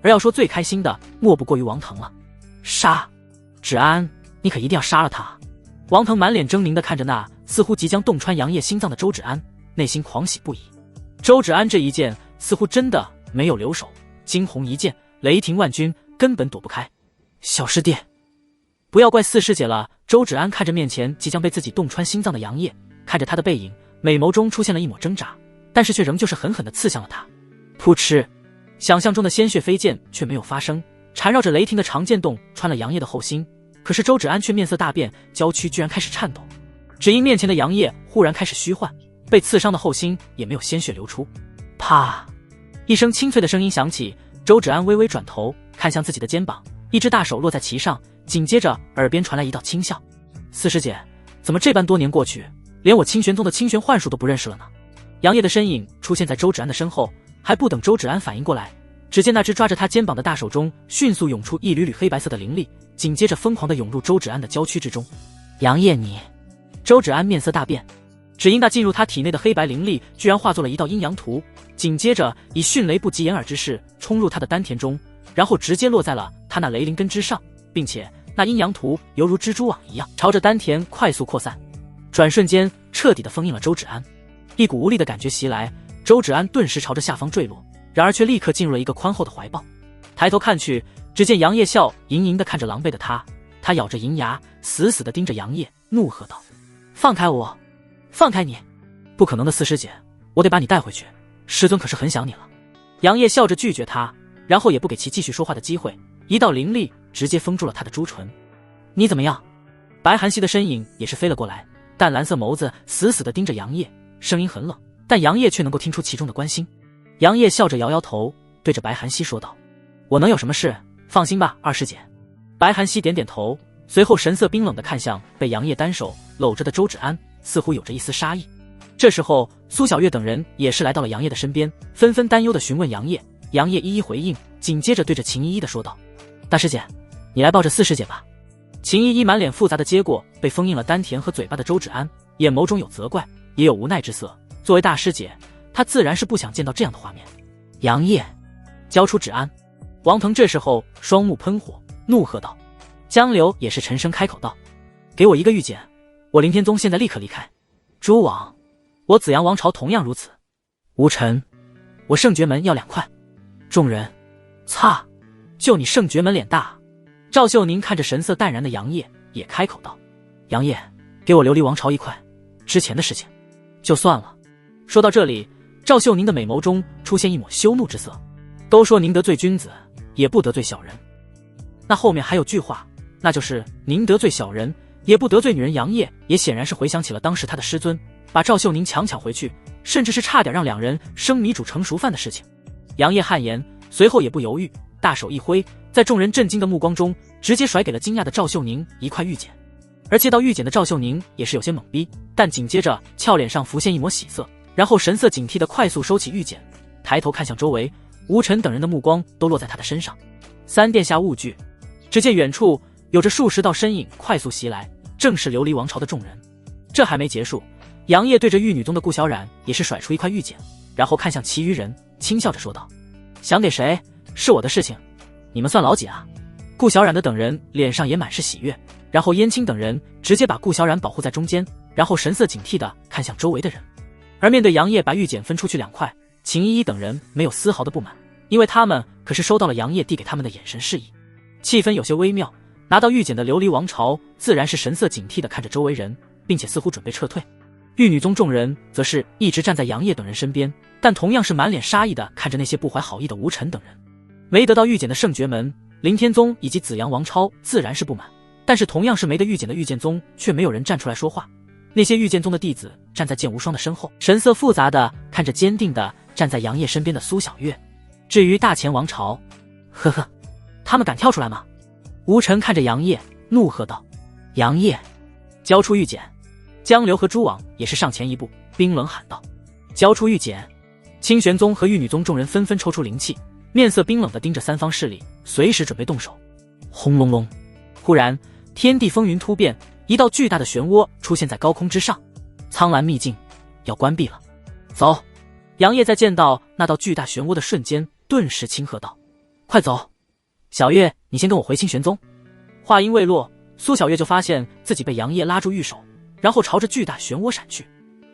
而要说最开心的莫不过于王腾了。杀！芷安，你可一定要杀了他！王腾满脸狰狞地看着那似乎即将洞穿杨业心脏的周芷安，内心狂喜不已。周芷安这一剑似乎真的没有留手，惊鸿一剑，雷霆万钧，根本躲不开。小师弟，不要怪四师姐了。周芷安看着面前即将被自己洞穿心脏的杨业，看着他的背影，美眸中出现了一抹挣扎，但是却仍旧是狠狠地刺向了他。噗嗤，想象中的鲜血飞溅却没有发生，缠绕着雷霆的长剑洞穿了杨业的后心，可是周芷安却面色大变，娇躯居然开始颤抖，只因面前的杨业忽然开始虚幻，被刺伤的后心也没有鲜血流出。啪！一声清脆的声音响起，周芷安微微转头看向自己的肩膀，一只大手落在其上，紧接着耳边传来一道轻笑。四师姐，怎么这般多年过去，连我清玄宗的清玄幻术都不认识了呢？杨业的身影出现在周芷安的身后，还不等周芷安反应过来，只见那只抓着他肩膀的大手中迅速涌出一缕缕黑白色的灵力，紧接着疯狂地涌入周芷安的娇躯之中。杨业你！周芷安面色大变，只因那进入他体内的黑白灵力居然化作了一道阴阳图，紧接着以迅雷不及掩耳之势冲入他的丹田中，然后直接落在了他那雷灵根之上，并且那阴阳图犹如蜘蛛网一样朝着丹田快速扩散，转瞬间彻底的封印了周芷安。一股无力的感觉袭来，周芷安顿时朝着下方坠落，然而却立刻进入了一个宽厚的怀抱。抬头看去，只见杨业笑盈盈地看着狼狈的他，他咬着银牙，死死地盯着杨业，怒喝道：放开我！放开你！不可能的，四师姐，我得把你带回去，师尊可是很想你了。杨业笑着拒绝他，然后也不给其继续说话的机会，一道灵力直接封住了他的朱唇。你怎么样？白寒溪的身影也是飞了过来，淡蓝色眸子死死地盯着杨业，声音很冷，但杨业却能够听出其中的关心。杨业笑着摇摇头，对着白寒溪说道：我能有什么事？放心吧，二师姐。白寒溪点点头，随后神色冰冷地看向被杨业单手搂着的周芷安，似乎有着一丝杀意。这时候苏小月等人也是来到了杨业的身边，纷纷担忧地询问杨业。杨业一一回应，紧接着对着秦依依地说道：大师姐，你来抱着四师姐吧。秦依依满脸复杂地接过被封印了丹田和嘴巴的周芷安，眼眸中有责怪也有无奈之色。作为大师姐，她自然是不想见到这样的画面。杨业，交出芷安！王腾这时候双目喷火，怒喝道。江流也是沉声开口道：给我一个玉简，我凌天宗现在立刻离开。诸王，我紫阳王朝同样如此。无尘，我圣爵门要2块。众人，擦，就你圣爵门脸大。赵秀宁看着神色淡然的杨业，也开口道：杨业，给我琉璃王朝1块，之前的事情就算了。说到这里，赵秀宁的美眸中出现一抹羞怒之色。都说宁得罪君子，也不得罪小人，那后面还有句话，那就是宁得罪小人，也不得罪女人。杨业也显然是回想起了当时他的师尊把赵秀宁强抢回去，甚至是差点让2人生米煮成熟饭的事情。杨业汗颜，随后也不犹豫，大手一挥，在众人震惊的目光中，直接甩给了惊讶的赵秀宁一块玉简。而接到玉简的赵秀宁也是有些懵逼，但紧接着俏脸上浮现一抹喜色，然后神色警惕地快速收起玉简，抬头看向周围，吴尘等人的目光都落在他的身上。三殿下勿惧，只见远处有着数十道身影快速袭来，正是琉璃王朝的众人。这还没结束，杨业对着玉女宗的顾小冉也是甩出一块玉简，然后看向其余人，轻笑着说道：“想给谁是我的事情，你们算老几啊？”顾小冉的等人脸上也满是喜悦，然后燕青等人直接把顾小冉保护在中间，然后神色警惕地看向周围的人。而面对杨业把玉简分出去2块，秦依依等人没有丝毫的不满，因为他们可是收到了杨业递给他们的眼神示意。气氛有些微妙，拿到玉简的琉璃王朝自然是神色警惕地看着周围人，并且似乎准备撤退。玉女宗众人则是一直站在杨业等人身边，但同样是满脸杀意地看着那些不怀好意的吴尘等人。没得到玉简的圣爵门、凌天宗以及紫阳王朝自然是不满，但是同样是没得玉简的御剑宗却没有人站出来说话。那些御剑宗的弟子站在剑无双的身后，神色复杂的看着坚定的站在杨业身边的苏小月。至于大前王朝，呵呵，他们敢跳出来吗？吴尘看着杨业怒喝道：“杨业，交出玉简！”江流和朱网也是上前一步，冰冷喊道：“交出玉简！”清玄宗和玉女宗众人纷纷抽出灵气，面色冰冷地盯着三方势力，随时准备动手。轰隆隆！忽然，天地风云突变，一道巨大的漩涡出现在高空之上。苍蓝秘境要关闭了，走！杨业在见到那道巨大漩涡的瞬间，顿时轻喝道：“快走！小月，你先跟我回清玄宗。”话音未落，苏小月就发现自己被杨业拉住玉手，然后朝着巨大漩涡闪去。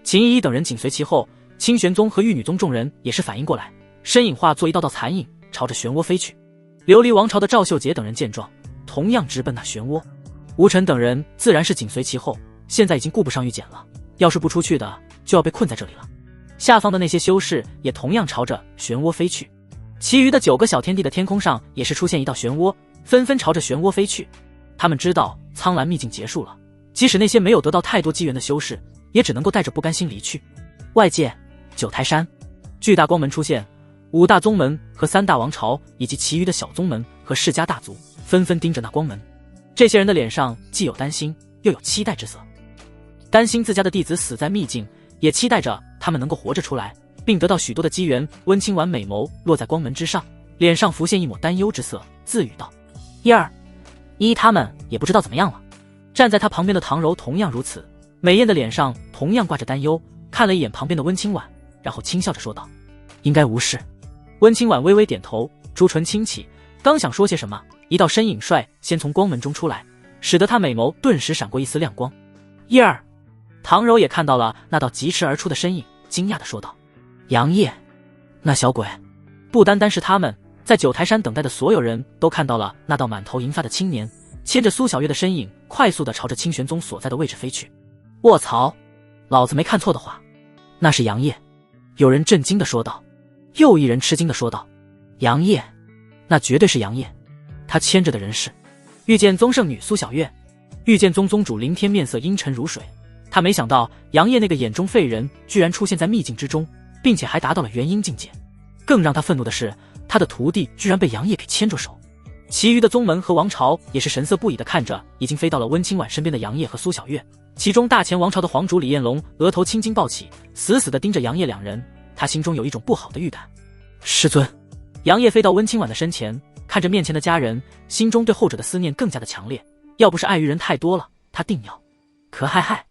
秦依依等人紧随其后，清玄宗和玉女宗众人也是反应过来，身影化作一道道残影，朝着漩涡飞去。琉璃王朝的赵秀杰等人见状，同样直奔那漩涡。吴尘等人自然是紧随其后，现在已经顾不上玉简了，要是不出去的，就要被困在这里了。下方的那些修士也同样朝着漩涡飞去，其余的9个小天地的天空上也是出现一道漩涡，纷纷朝着漩涡飞去。他们知道苍蓝秘境结束了，即使那些没有得到太多机缘的修士，也只能够带着不甘心离去。外界，九台山，巨大光门出现，5大宗门和3大王朝以及其余的小宗门和世家大族纷纷盯着那光门。这些人的脸上既有担心，又有期待之色。担心自家的弟子死在秘境，也期待着他们能够活着出来，并得到许多的机缘。温清婉美眸落在光门之上，脸上浮现一抹担忧之色，自语道：“依儿，依他们也不知道怎么样了。”站在他旁边的唐柔同样如此，美艳的脸上同样挂着担忧，看了一眼旁边的温清婉，然后轻笑着说道：“应该无事。”温清婉微微点头，朱唇轻启，刚想说些什么，一道身影率先从光门中出来，使得他美眸顿时闪过一丝亮光。依儿，唐柔也看到了那道疾驰而出的身影，惊讶地说道：“杨业，那小鬼！”不单单是他们，在九台山等待的所有人都看到了那道满头银发的青年，牵着苏小月的身影，快速地朝着清玄宗所在的位置飞去。卧槽！老子没看错的话，那是杨业！有人震惊地说道，又一人吃惊地说道：“杨业，那绝对是杨业！他牵着的人是御剑宗圣女苏小月。”御剑宗宗主凌天面色阴沉如水，他没想到杨业那个眼中废人居然出现在秘境之中，并且还达到了元婴境界。更让他愤怒的是，他的徒弟居然被杨业给牵着手。其余的宗门和王朝也是神色不已地看着已经飞到了温清婉身边的杨业和苏小月。其中大前王朝的皇主李彦龙额头青筋暴起，死死地盯着杨业两人，他心中有一种不好的预感。师尊！杨业飞到温清婉的身前，看着面前的家人，心中对后者的思念更加的强烈，要不是碍于人太多了，他定要。可嗨嗨！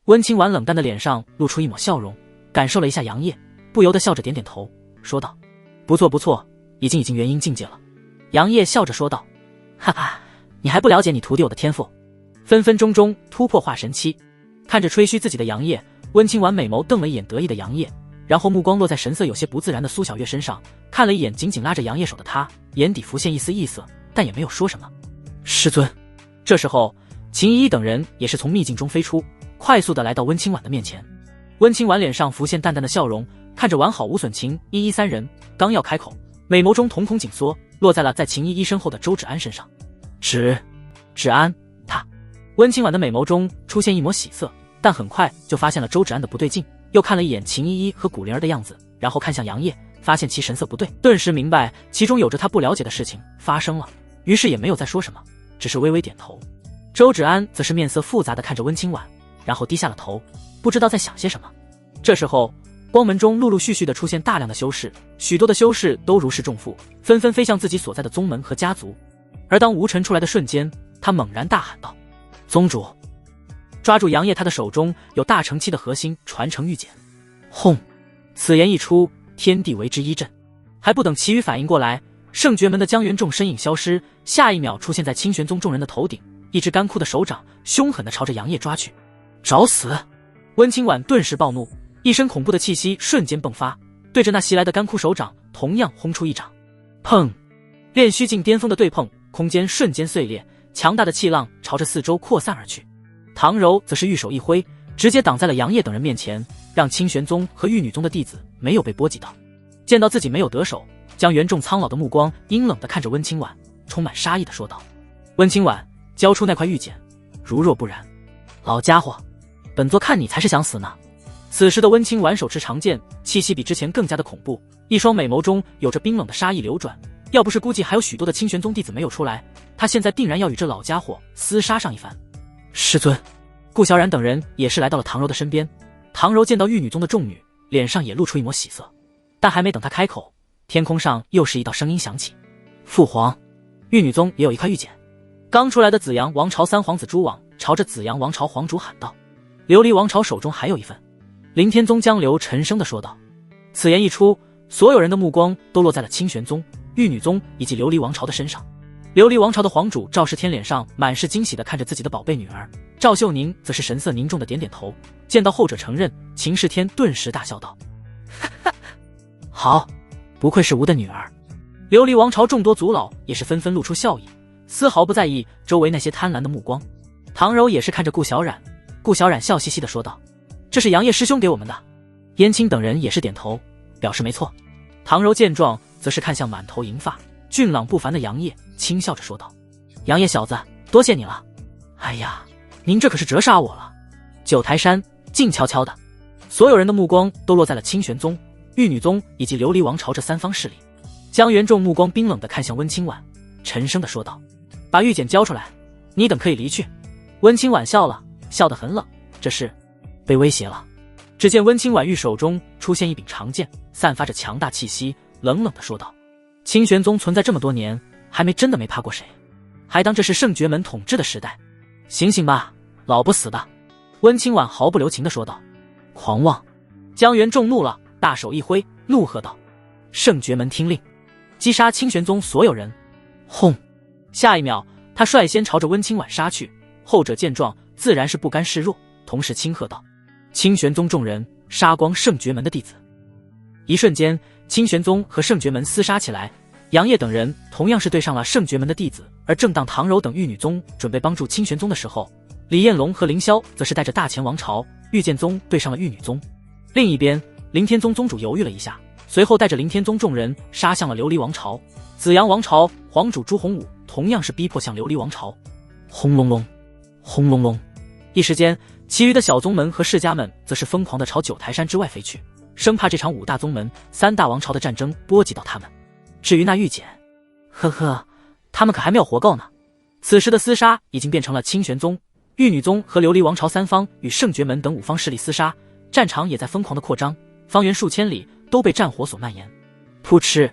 温清婉冷淡的脸上露出一抹笑容，感受了一下杨业，不由得笑着点点头，说道：“不错不错，已经元婴境界了。”杨业笑着说道：“哈哈，你还不了解你徒弟我的天赋，分分钟钟突破化神期。”看着吹嘘自己的杨业，温清婉美眸瞪了一眼得意的杨业，然后目光落在神色有些不自然的苏小月身上，看了一眼紧紧拉着杨业手的他，眼底浮现一丝异色，但也没有说什么。师尊！这时候秦依依等人也是从秘境中飞出，快速的来到温清婉的面前。温清婉脸上浮现淡淡的笑容，看着完好无损秦依依三人，刚要开口，美眸中瞳孔紧缩，落在了在秦依依身后的周芷安身上。芷安，他。温清婉的美眸中出现一抹喜色，但很快就发现了周芷安的不对劲，又看了一眼秦依依和古灵儿的样子，然后看向杨业，发现其神色不对，顿时明白其中有着他不了解的事情发生了。于是也没有再说什么，只是微微点头。周芷安则是面色复杂地看着温清婉，然后低下了头，不知道在想些什么。这时候光门中陆陆续续地出现大量的修士，许多的修士都如释重负，纷纷飞向自己所在的宗门和家族。而当吴尘出来的瞬间，他猛然大喊道：宗主！抓住杨业，他的手中有大成期的核心传承玉简。轰！此言一出，天地为之一震。还不等其余反应过来，圣绝门的江元仲身影消失，下一秒出现在清玄宗众人的头顶，一只干枯的手掌凶狠地朝着杨业抓去。找死！温清婉顿时暴怒，一身恐怖的气息瞬间迸发，对着那袭来的干枯手掌同样轰出一掌。砰！炼虚境巅峰的对碰，空间瞬间碎裂，强大的气浪朝着四周扩散而去。唐柔则是玉手一挥，直接挡在了杨业等人面前，让清玄宗和玉女宗的弟子没有被波及到。见到自己没有得手，江元仲苍老的目光阴冷地看着温清婉，充满杀意地说道：温清婉，交出那块玉简，如若不然，老家伙，本座看你才是想死呢。此时的温清婉手持长剑，气息比之前更加的恐怖，一双美眸中有着冰冷的杀意流转，要不是估计还有许多的清玄宗弟子没有出来，他现在定然要与这老家伙厮杀上一番。师尊，顾小冉等人也是来到了唐柔的身边。唐柔见到玉女宗的众女，脸上也露出一抹喜色，但还没等她开口，天空上又是一道声音响起：父皇，玉女宗也有一块玉简。刚出来的紫阳王朝三皇子朱往朝着紫阳王朝皇主喊道：琉璃王朝手中还有一份。凌天宗江流沉声地说道。此言一出，所有人的目光都落在了清玄宗、玉女宗以及琉璃王朝的身上。琉璃王朝的皇主赵世天脸上满是惊喜地看着自己的宝贝女儿，赵秀宁则是神色凝重地点点头。见到后者承认，秦世天顿时大笑道：好，不愧是吴的女儿。琉璃王朝众多族老也是纷纷露出笑意，丝毫不在意周围那些贪婪的目光。唐柔也是看着顾小冉，顾小冉笑嘻嘻地说道：这是杨业师兄给我们的。燕青等人也是点头表示没错。唐柔见状则是看向满头银发俊朗不凡的杨业，轻笑着说道：杨业小子，多谢你了。哎呀，您这可是折杀我了。九台山静悄悄的，所有人的目光都落在了清玄宗、玉女宗以及琉璃王朝这三方势力。江元仲目光冰冷地看向温清婉，沉声地说道：把玉简交出来，你等可以离去。温清婉笑了，笑得很冷，这是被威胁了。只见温清婉玉手中出现一柄长剑，散发着强大气息，冷冷地说道：清玄宗存在这么多年，还没真的没怕过谁，还当这是圣绝门统治的时代？醒醒吧，老不死的！温清婉毫不留情地说道。狂妄！江元仲怒了，大手一挥，怒喝道：圣绝门听令，击杀清玄宗所有人！轰！下一秒，他率先朝着温清婉杀去，后者见状自然是不甘示弱，同时轻喝道：清玄宗众人，杀光圣绝门的弟子！一瞬间，清玄宗和圣绝门厮杀起来，杨业等人同样是对上了圣绝门的弟子。而正当唐柔等玉女宗准备帮助清玄宗的时候，李彦龙和凌霄则是带着大前王朝、玉剑宗对上了玉女宗。另一边，凌天宗宗主犹豫了一下，随后带着凌天宗众人杀向了琉璃王朝。紫阳王朝皇主朱洪武同样是逼迫向琉璃王朝。轰隆隆，轰隆隆！一时间，其余的小宗门和世家们则是疯狂地朝九台山之外飞去，生怕这场五大宗门、三大王朝的战争波及到他们。至于那玉简，呵呵，他们可还没有活够呢。此时的厮杀已经变成了清玄宗、玉女宗和琉璃王朝三方与圣绝门等五方势力厮杀，战场也在疯狂的扩张，方圆数千里都被战火所蔓延。噗嗤！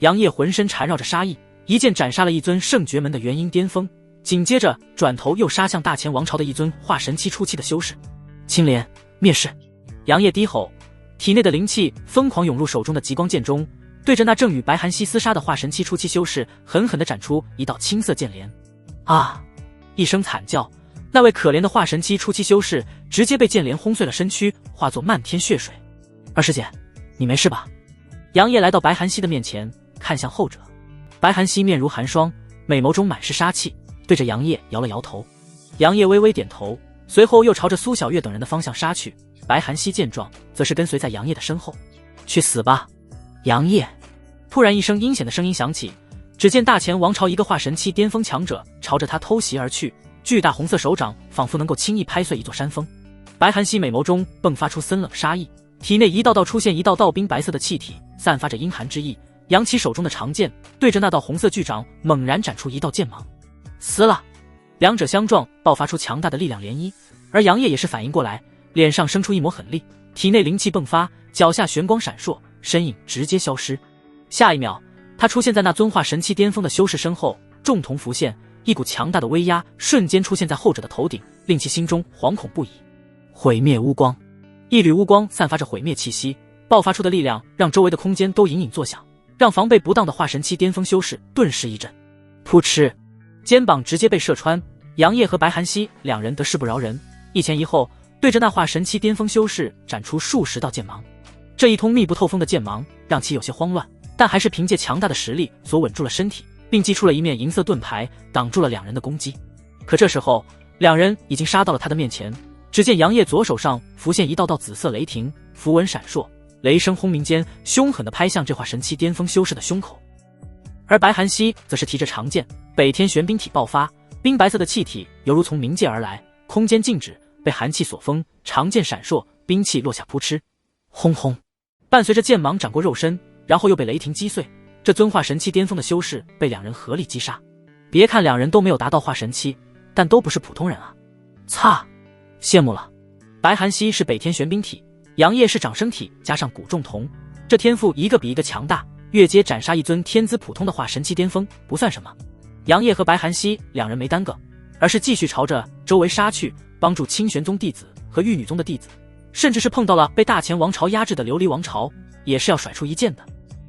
杨业浑身缠绕着杀意，一剑斩杀了一尊圣绝门的元婴巅峰，紧接着转头又杀向大前王朝的一尊化神期初期的修士。青莲，灭世！杨业低吼，体内的灵气疯狂涌入手中的极光剑中，对着那正与白寒溪厮杀的化神期初期修士狠狠地斩出一道青色剑莲。啊！一声惨叫，那位可怜的化神期初期修士直接被剑莲轰碎了身躯，化作漫天血水。二师姐，你没事吧？杨业来到白寒溪的面前，看向后者。白寒溪面如寒霜，美眸中满是杀气，对着杨业摇了摇头。杨业微微点头，随后又朝着苏小月等人的方向杀去。白寒溪见状，则是跟随在杨业的身后。去死吧！杨业！突然一声阴险的声音响起，只见大前王朝一个化神期巅峰强者朝着他偷袭而去，巨大红色手掌仿佛能够轻易拍碎一座山峰。白寒溪美眸中迸发出森冷杀意，体内一道道出现一道道冰白色的气体，散发着阴寒之意，扬起手中的长剑，对着那道红色巨掌猛然斩出一道剑芒。撕了，两者相撞，爆发出强大的力量涟漪。而杨业也是反应过来，脸上生出一抹狠戾，体内灵气迸发，脚下玄光闪烁，身影直接消失。下一秒，他出现在那尊化神器巅峰的修士身后，众瞳浮现，一股强大的威压瞬间出现在后者的头顶，令其心中惶恐不已。毁灭乌光，一缕乌光散发着毁灭气息，爆发出的力量让周围的空间都隐隐作响，让防备不当的化神期巅峰修士顿时一震。噗嗤，肩膀直接被射穿，杨业和白寒溪两人得势不饶人，一前一后对着那化神期巅峰修士斩出数十道剑芒。这一通密不透风的剑芒让其有些慌乱，但还是凭借强大的实力所稳住了身体，并击出了一面银色盾牌，挡住了两人的攻击。可这时候，两人已经杀到了他的面前。只见杨业左手上浮现一道道紫色雷霆，符文闪烁，雷声轰鸣间，凶狠地拍向这化神期巅峰修士的胸口。而白寒溪则是提着长剑，北天玄冰体爆发，冰白色的气体犹如从冥界而来，空间静止，被寒气所封，长剑闪烁，兵器落下扑哧，轰轰，伴随着剑芒斩过肉身，然后又被雷霆击碎。这尊化神期巅峰的修士被两人合力击杀。别看两人都没有达到化神期，但都不是普通人啊！擦，羡慕了。白寒溪是北天玄冰体，杨业是长生体加上古重瞳，这天赋一个比一个强大，越阶斩杀一尊天资普通的化神期巅峰不算什么。杨业和白寒溪两人没耽搁，而是继续朝着周围杀去，帮助清玄宗弟子和玉女宗的弟子，甚至是碰到了被大前王朝压制的琉璃王朝，也是要甩出一剑的。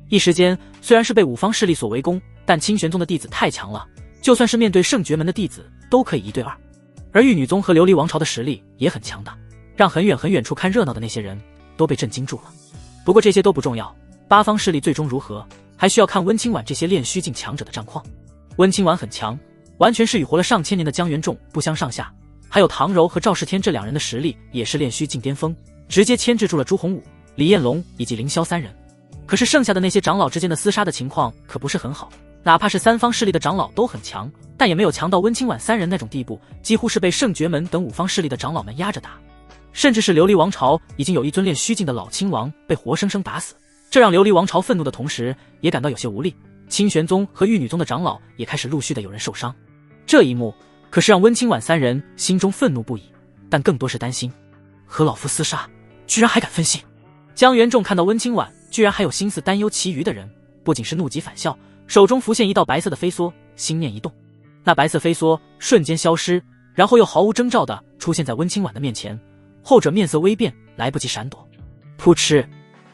一时间，虽然是被五方势力所围攻，但清玄宗的弟子太强了，就算是面对圣绝门的弟子都可以1对2。而玉女宗和琉璃王朝的实力也很强大，让很远很远处看热闹的那些人都被震惊住了。不过这些都不重要，八方势力最终如何，还需要看温清婉这些炼虚境强者的战况。温清婉很强，完全是与活了上千年的江元仲不相上下，还有唐柔和赵世天这两人的实力也是炼虚境巅峰，直接牵制住了朱洪武、李彦龙以及凌霄三人。可是剩下的那些长老之间的厮杀的情况可不是很好，哪怕是三方势力的长老都很强，但也没有强到温清婉三人那种地步，几乎是被圣绝门等五方势力的长老们压着打。甚至是琉璃王朝已经有一尊炼虚境的老亲王被活生生打死，这让琉璃王朝愤怒的同时也感到有些无力。清玄宗和玉女宗的长老也开始陆续的有人受伤，这一幕可是让温清婉三人心中愤怒不已，但更多是担心，和老夫厮杀居然还敢分心。江元仲看到温清婉居然还有心思担忧其余的人，不仅是怒极反笑，手中浮现一道白色的飞梭，心念一动，那白色飞梭瞬间消失，然后又毫无征兆地出现在温清婉的面前，后者面色微变，来不及闪躲。噗嗤，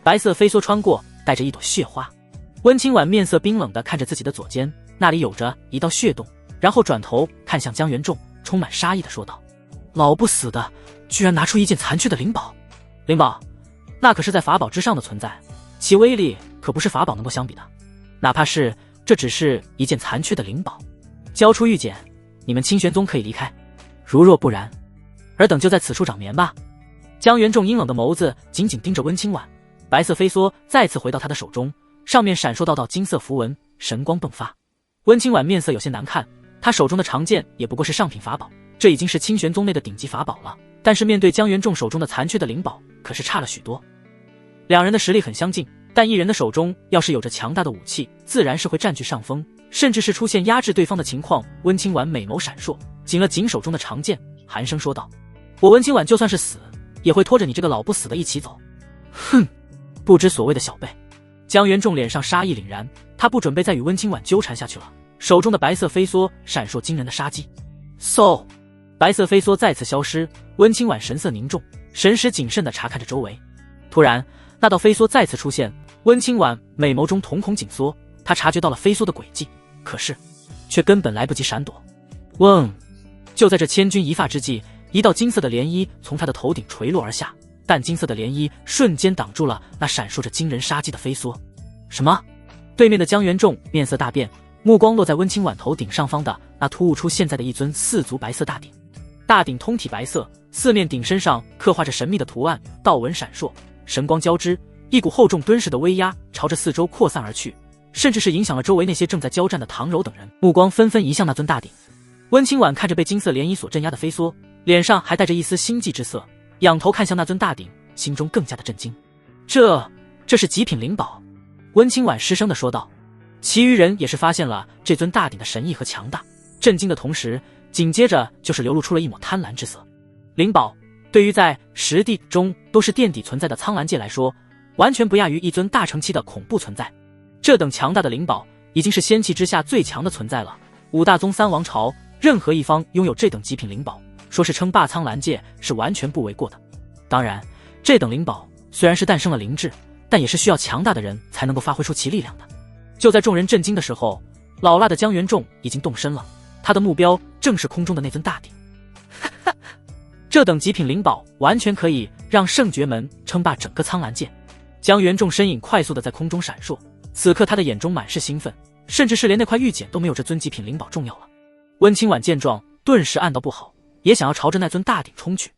白色飞梭穿过，带着一朵血花。温清婉面色冰冷地看着自己的左肩，那里有着一道血洞，然后转头看向江元仲，充满杀意地说道：老不死的居然拿出一件残缺的灵宝。灵宝那可是在法宝之上的存在，其威力可不是法宝能够相比的，哪怕是这只是一件残缺的灵宝，交出玉简，你们清玄宗可以离开，如若不然，尔等就在此处长眠吧。江元仲阴冷的眸子紧紧盯着温清婉，白色飞梭再次回到他的手中，上面闪烁道道金色符文，神光迸发。温清婉面色有些难看，他手中的长剑也不过是上品法宝，这已经是清玄宗内的顶级法宝了，但是面对江元仲手中的残缺的灵宝，可是差了许多。两人的实力很相近，但一人的手中要是有着强大的武器，自然是会占据上风，甚至是出现压制对方的情况。温清婉美眸闪烁，紧了紧手中的长剑，寒声说道：我温清婉就算是死，也会拖着你这个老不死的一起走。哼，不知所谓的小辈。江元仲脸上杀意凛然，他不准备再与温清婉纠缠下去了，手中的白色飞梭闪烁惊人的杀机。嗖，白色飞梭再次消失，温清婉神色凝重，神识谨慎地查看着周围。突然那道飞梭再次出现，温清婉美眸中瞳孔紧缩，他察觉到了飞梭的轨迹，可是却根本来不及闪躲。嗡！就在这千钧一发之际，一道金色的涟漪从他的头顶垂落而下，淡金色的涟漪瞬间挡住了那闪烁着惊人杀机的飞梭。什么？对面的江元仲面色大变，目光落在温清婉头顶上方的那突兀出现在的一尊四足白色大鼎。大鼎通体白色，四面鼎身上刻画着神秘的图案，道纹闪烁，神光交织，一股厚重敦实的威压朝着四周扩散而去，甚至是影响了周围那些正在交战的唐柔等人，目光纷纷移向那尊大鼎。温清婉看着被金色涟漪所镇压的飞梭，脸上还带着一丝心悸之色，仰头看向那尊大鼎，心中更加的震惊。这是极品灵宝。温清婉失声地说道。其余人也是发现了这尊大鼎的神异和强大，震惊的同时，紧接着就是流露出了一抹贪婪之色。灵宝对于在实地中都是垫底存在的苍蓝界来说，完全不亚于一尊大乘期的恐怖存在。这等强大的灵宝已经是仙气之下最强的存在了。五大宗三王朝任何一方拥有这等极品灵宝，说是称霸苍蓝界是完全不为过的。当然，这等灵宝虽然是诞生了灵智，但也是需要强大的人才能够发挥出其力量的。就在众人震惊的时候，老辣的江元仲已经动身了，他的目标正是空中的那尊大鼎。这等极品灵宝完全可以让圣绝门称霸整个苍蓝界。江元仲身影快速的在空中闪烁，此刻他的眼中满是兴奋，甚至是连那块玉简都没有这尊极品灵宝重要了。温清婉见状，顿时暗道不好，也想要朝着那尊大鼎冲去。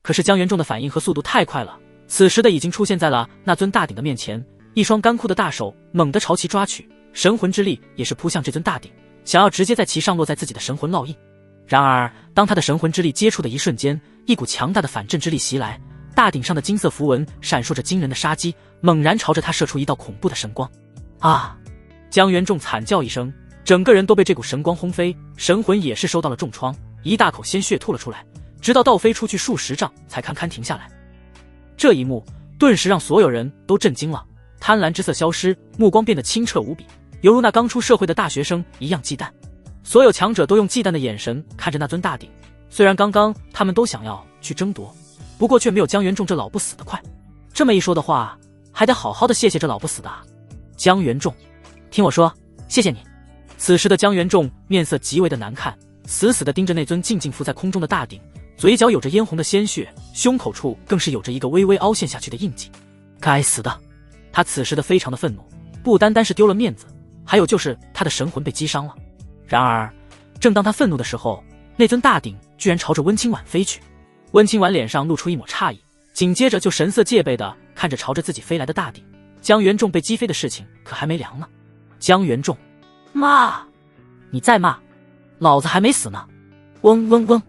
可是江元仲的反应和速度太快了，此时的已经出现在了那尊大鼎的面前，一双干枯的大手猛地朝其抓取，神魂之力也是扑向这尊大鼎，想要直接在其上落在自己的神魂烙印。然而当他的神魂之力接触的一瞬间，一股强大的反震之力袭来，大鼎上的金色符文闪烁着惊人的杀机，猛然朝着他射出一道恐怖的神光。啊！江元仲惨叫一声，整个人都被这股神光轰飞，神魂也是受到了重创，一大口鲜血吐了出来，直到倒飞出去数十丈才堪堪停下来。这一幕顿时让所有人都震惊了，贪婪之色消失，目光变得清澈无比，犹如那刚出社会的大学生一样忌惮。所有强者都用忌惮的眼神看着那尊大鼎，虽然刚刚他们都想要去争夺，不过却没有江元仲这老不死的快。这么一说的话，还得好好的谢谢这老不死的啊。江元仲，听我说，谢谢你。此时的江元仲面色极为的难看，死死地盯着那尊静静浮在空中的大鼎，嘴角有着嫣红的鲜血，胸口处更是有着一个微微凹陷下去的印记。该死的！他此时的非常的愤怒，不单单是丢了面子，还有就是他的神魂被击伤了。然而正当他愤怒的时候，那尊大鼎居然朝着温清婉飞去。温清婉脸上露出一抹诧异，紧接着就神色戒备地看着朝着自己飞来的大鼎。江元仲被击飞的事情可还没凉呢。江元仲，骂！你再骂，老子还没死呢！嗡嗡嗡！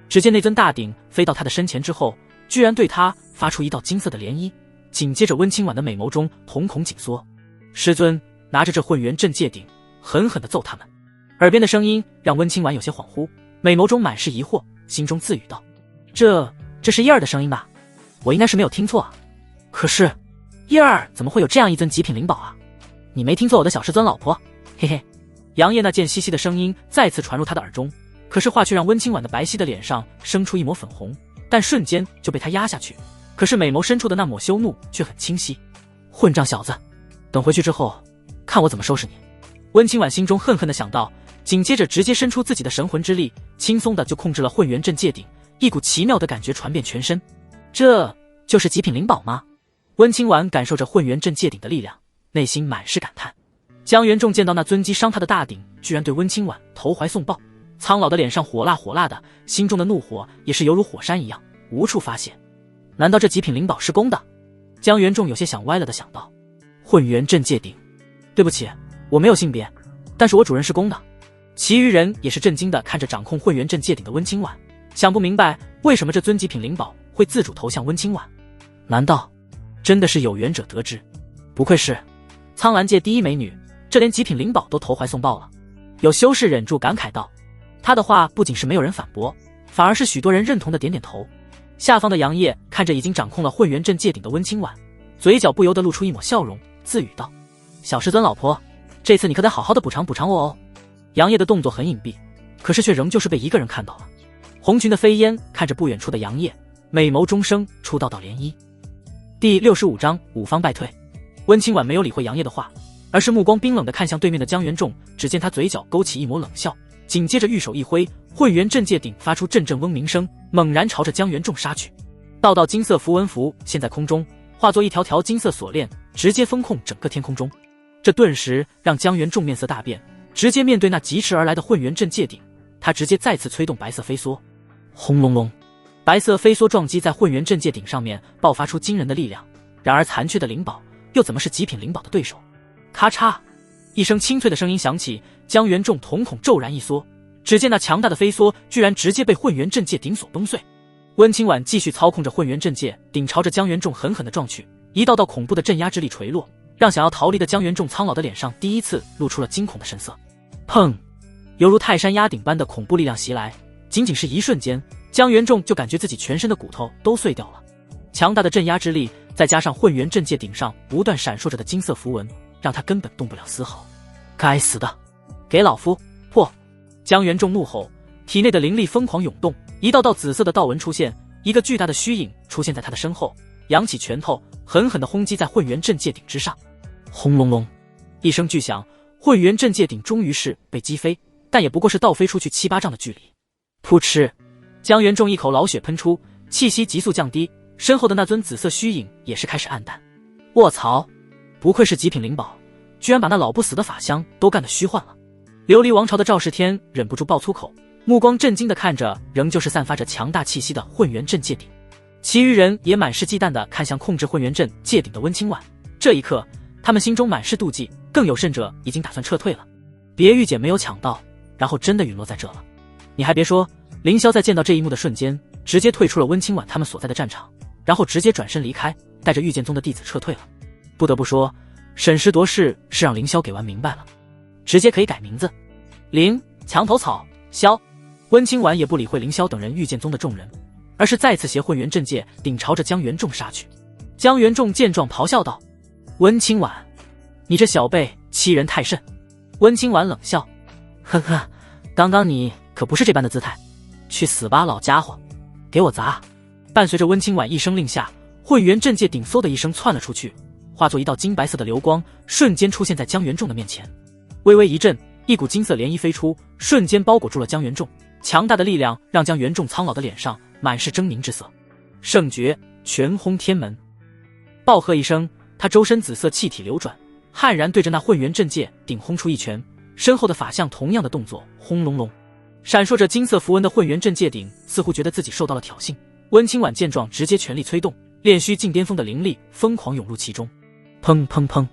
只见那尊大鼎飞到他的身前之后，居然对他发出一道金色的涟漪，紧接着温清婉的美眸中瞳孔紧缩。师尊拿着这混元镇界鼎，狠狠地揍他们。耳边的声音让温清婉有些恍惚，美眸中满是疑惑，心中自语道：这是叶儿的声音吧？我应该是没有听错啊。可是叶儿怎么会有这样一尊极品灵宝啊？你没听错我的小师尊老婆，嘿嘿。杨业那贱兮兮的声音再次传入他的耳中，可是话却让温清婉的白皙的脸上生出一抹粉红，但瞬间就被他压下去。可是美眸深处的那抹羞怒却很清晰。混账小子，等回去之后看我怎么收拾你。温清婉心中恨恨地想到，紧接着直接伸出自己的神魂之力，轻松的就控制了混元镇界鼎，一股奇妙的感觉传遍全身。这就是极品灵宝吗？温清婉感受着混元镇界鼎的力量，内心满是感叹。江元仲见到那尊击伤他的大鼎居然对温清婉投怀送抱，苍老的脸上火辣火辣的，心中的怒火也是犹如火山一样无处发泄。难道这极品灵宝是公的？江元仲有些想歪了的想到。混元镇界鼎，对不起，我没有性别，但是我主人是公的。其余人也是震惊的看着掌控混元镇界鼎的温清婉，想不明白为什么这尊极品灵宝会自主投向温清婉。难道真的是有缘者得之？不愧是苍蓝界第一美女，这连极品灵宝都投怀送抱了。有修士忍住感慨道。他的话不仅是没有人反驳，反而是许多人认同的点点头。下方的杨业看着已经掌控了混元镇界鼎的温清婉，嘴角不由得露出一抹笑容，自语道：小师尊老婆，这次你可得好好的补偿补偿我哦。杨业的动作很隐蔽，可是却仍旧是被一个人看到了。红裙的飞烟看着不远处的杨业，美眸中生出道道涟漪。第65章五方败退。温清婉没有理会杨业的话，而是目光冰冷地看向对面的江元仲，只见他嘴角勾起一抹冷笑，紧接着玉手一挥，混元镇界鼎发出阵阵嗡鸣声，猛然朝着江元仲杀去。道道金色符文符现在空中，化作一条条金色锁链，直接封控整个天空中。这顿时让江元仲面色大变，直接面对那疾驰而来的混元镇界鼎，他直接再次催动白色飞梭。轰隆隆，白色飞梭撞击在混元镇界鼎上面，爆发出惊人的力量。然而残缺的灵宝又怎么是极品灵宝的对手？咔嚓，一声清脆的声音响起，江元仲瞳孔骤然一缩，只见那强大的飞梭居然直接被混元镇界鼎所崩碎。温清婉继续操控着混元镇界鼎，朝着江元仲狠狠地撞去，一道道恐怖的镇压之力垂落，让想要逃离的江元仲苍老的脸上第一次露出了惊恐的神色。砰！犹如泰山压顶般的恐怖力量袭来，仅仅是一瞬间，江元仲就感觉自己全身的骨头都碎掉了。强大的镇压之力，再加上混元阵界顶上不断闪烁着的金色符文，让他根本动不了丝毫。该死的，给老夫破！江元仲怒吼，体内的灵力疯狂涌动，一道道紫色的道纹出现，一个巨大的虚影出现在他的身后，扬起拳头，狠狠地轰击在混元阵界顶之上。轰隆隆，一声巨响，混元阵界顶终于是被击飞，但也不过是倒飞出去7、8丈的距离。噗嗤，江元仲一口老血喷出，气息急速降低，身后的那尊紫色虚影也是开始暗淡。卧槽，不愧是极品灵宝，居然把那老不死的法相都干得虚幻了。琉璃王朝的赵世天忍不住爆粗口，目光震惊地看着仍旧是散发着强大气息的混元阵界顶。其余人也满是忌惮地看向控制混元阵界顶的温清婉，这一刻他们心中满是妒忌，更有甚者已经打算撤退了。别玉姐没有抢到，然后真的陨落在这了。你还别说，凌霄在见到这一幕的瞬间，直接退出了温清婉他们所在的战场，然后直接转身离开，带着御剑宗的弟子撤退了。不得不说，审时度势是让凌霄给玩明白了，直接可以改名字，凌墙头草萧。温清婉也不理会凌霄等人御剑宗的众人，而是再次携混元阵界顶朝着江元仲杀去。江元仲见状咆哮道：温清婉，你这小辈欺人太甚！温清婉冷笑：呵呵，刚刚你可不是这般的姿态，去死吧老家伙，给我砸！伴随着温清婉一声令下，混元阵界顶嗖的一声窜了出去，化作一道金白色的流光，瞬间出现在江元仲的面前。微微一震，一股金色涟漪飞出，瞬间包裹住了江元仲。强大的力量让江元仲苍老的脸上满是狰狞之色。圣诀全轰天门！暴喝一声，他周身紫色气体流转，悍然对着那混元阵界顶轰出一拳，身后的法相同样的动作，轰隆隆。闪烁着金色符文的混元阵界顶似乎觉得自己受到了挑衅，温清婉见状直接全力催动，炼虚境巅峰的灵力疯狂涌入其中。砰砰砰，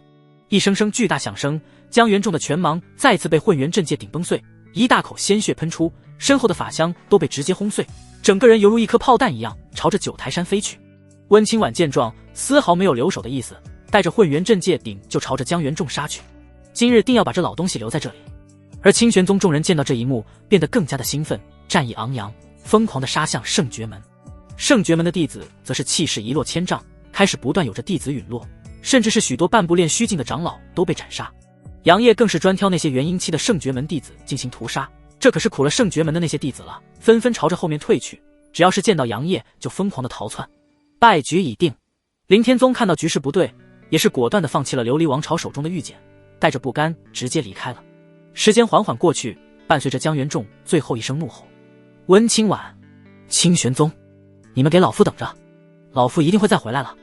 一声声巨大响声，江元仲的拳芒再次被混元阵界顶崩碎，一大口鲜血喷出，身后的法相都被直接轰碎，整个人犹如一颗炮弹一样朝着九台山飞去。温清婉见状丝毫没有留手的意思，带着混元阵界顶就朝着江元仲杀去。今日定要把这老东西留在这里。而清玄宗众人见到这一幕，变得更加的兴奋，战意昂扬，疯狂地杀向圣诀门。圣诀门的弟子则是气势一落千丈，开始不断有着弟子陨落，甚至是许多半步炼虚境的长老都被斩杀。杨业更是专挑那些元婴期的圣诀门弟子进行屠杀，这可是苦了圣诀门的那些弟子了，纷纷朝着后面退去，只要是见到杨业就疯狂地逃窜。败局已定，凌天宗看到局势不对，也是果断地放弃了琉璃王朝手中的御剑，带着不甘直接离开了。时间缓缓过去，伴随着江元仲最后一声怒吼：温清婉，清玄宗，你们给老夫等着，老夫一定会再回来了。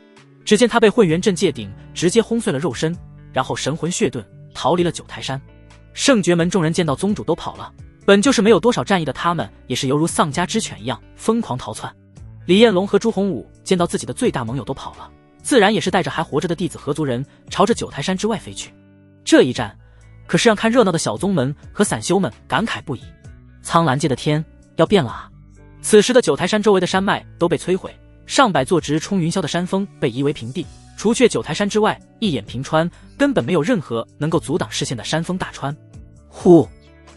只见他被混元阵界顶直接轰碎了肉身，然后神魂血遁逃离了九台山。圣诀门众人见到宗主都跑了，本就是没有多少战意的他们，也是犹如丧家之犬一样疯狂逃窜。李彦龙和朱洪武见到自己的最大盟友都跑了，自然也是带着还活着的弟子合族人朝着九台山之外飞去。这一战可是让看热闹的小宗门和散修们感慨不已，苍蓝界的天要变了啊！此时的九台山周围的山脉都被摧毁，上百座直冲云霄的山峰被夷为平地，除却九台山之外，一眼平川，根本没有任何能够阻挡视线的山峰大川。呼！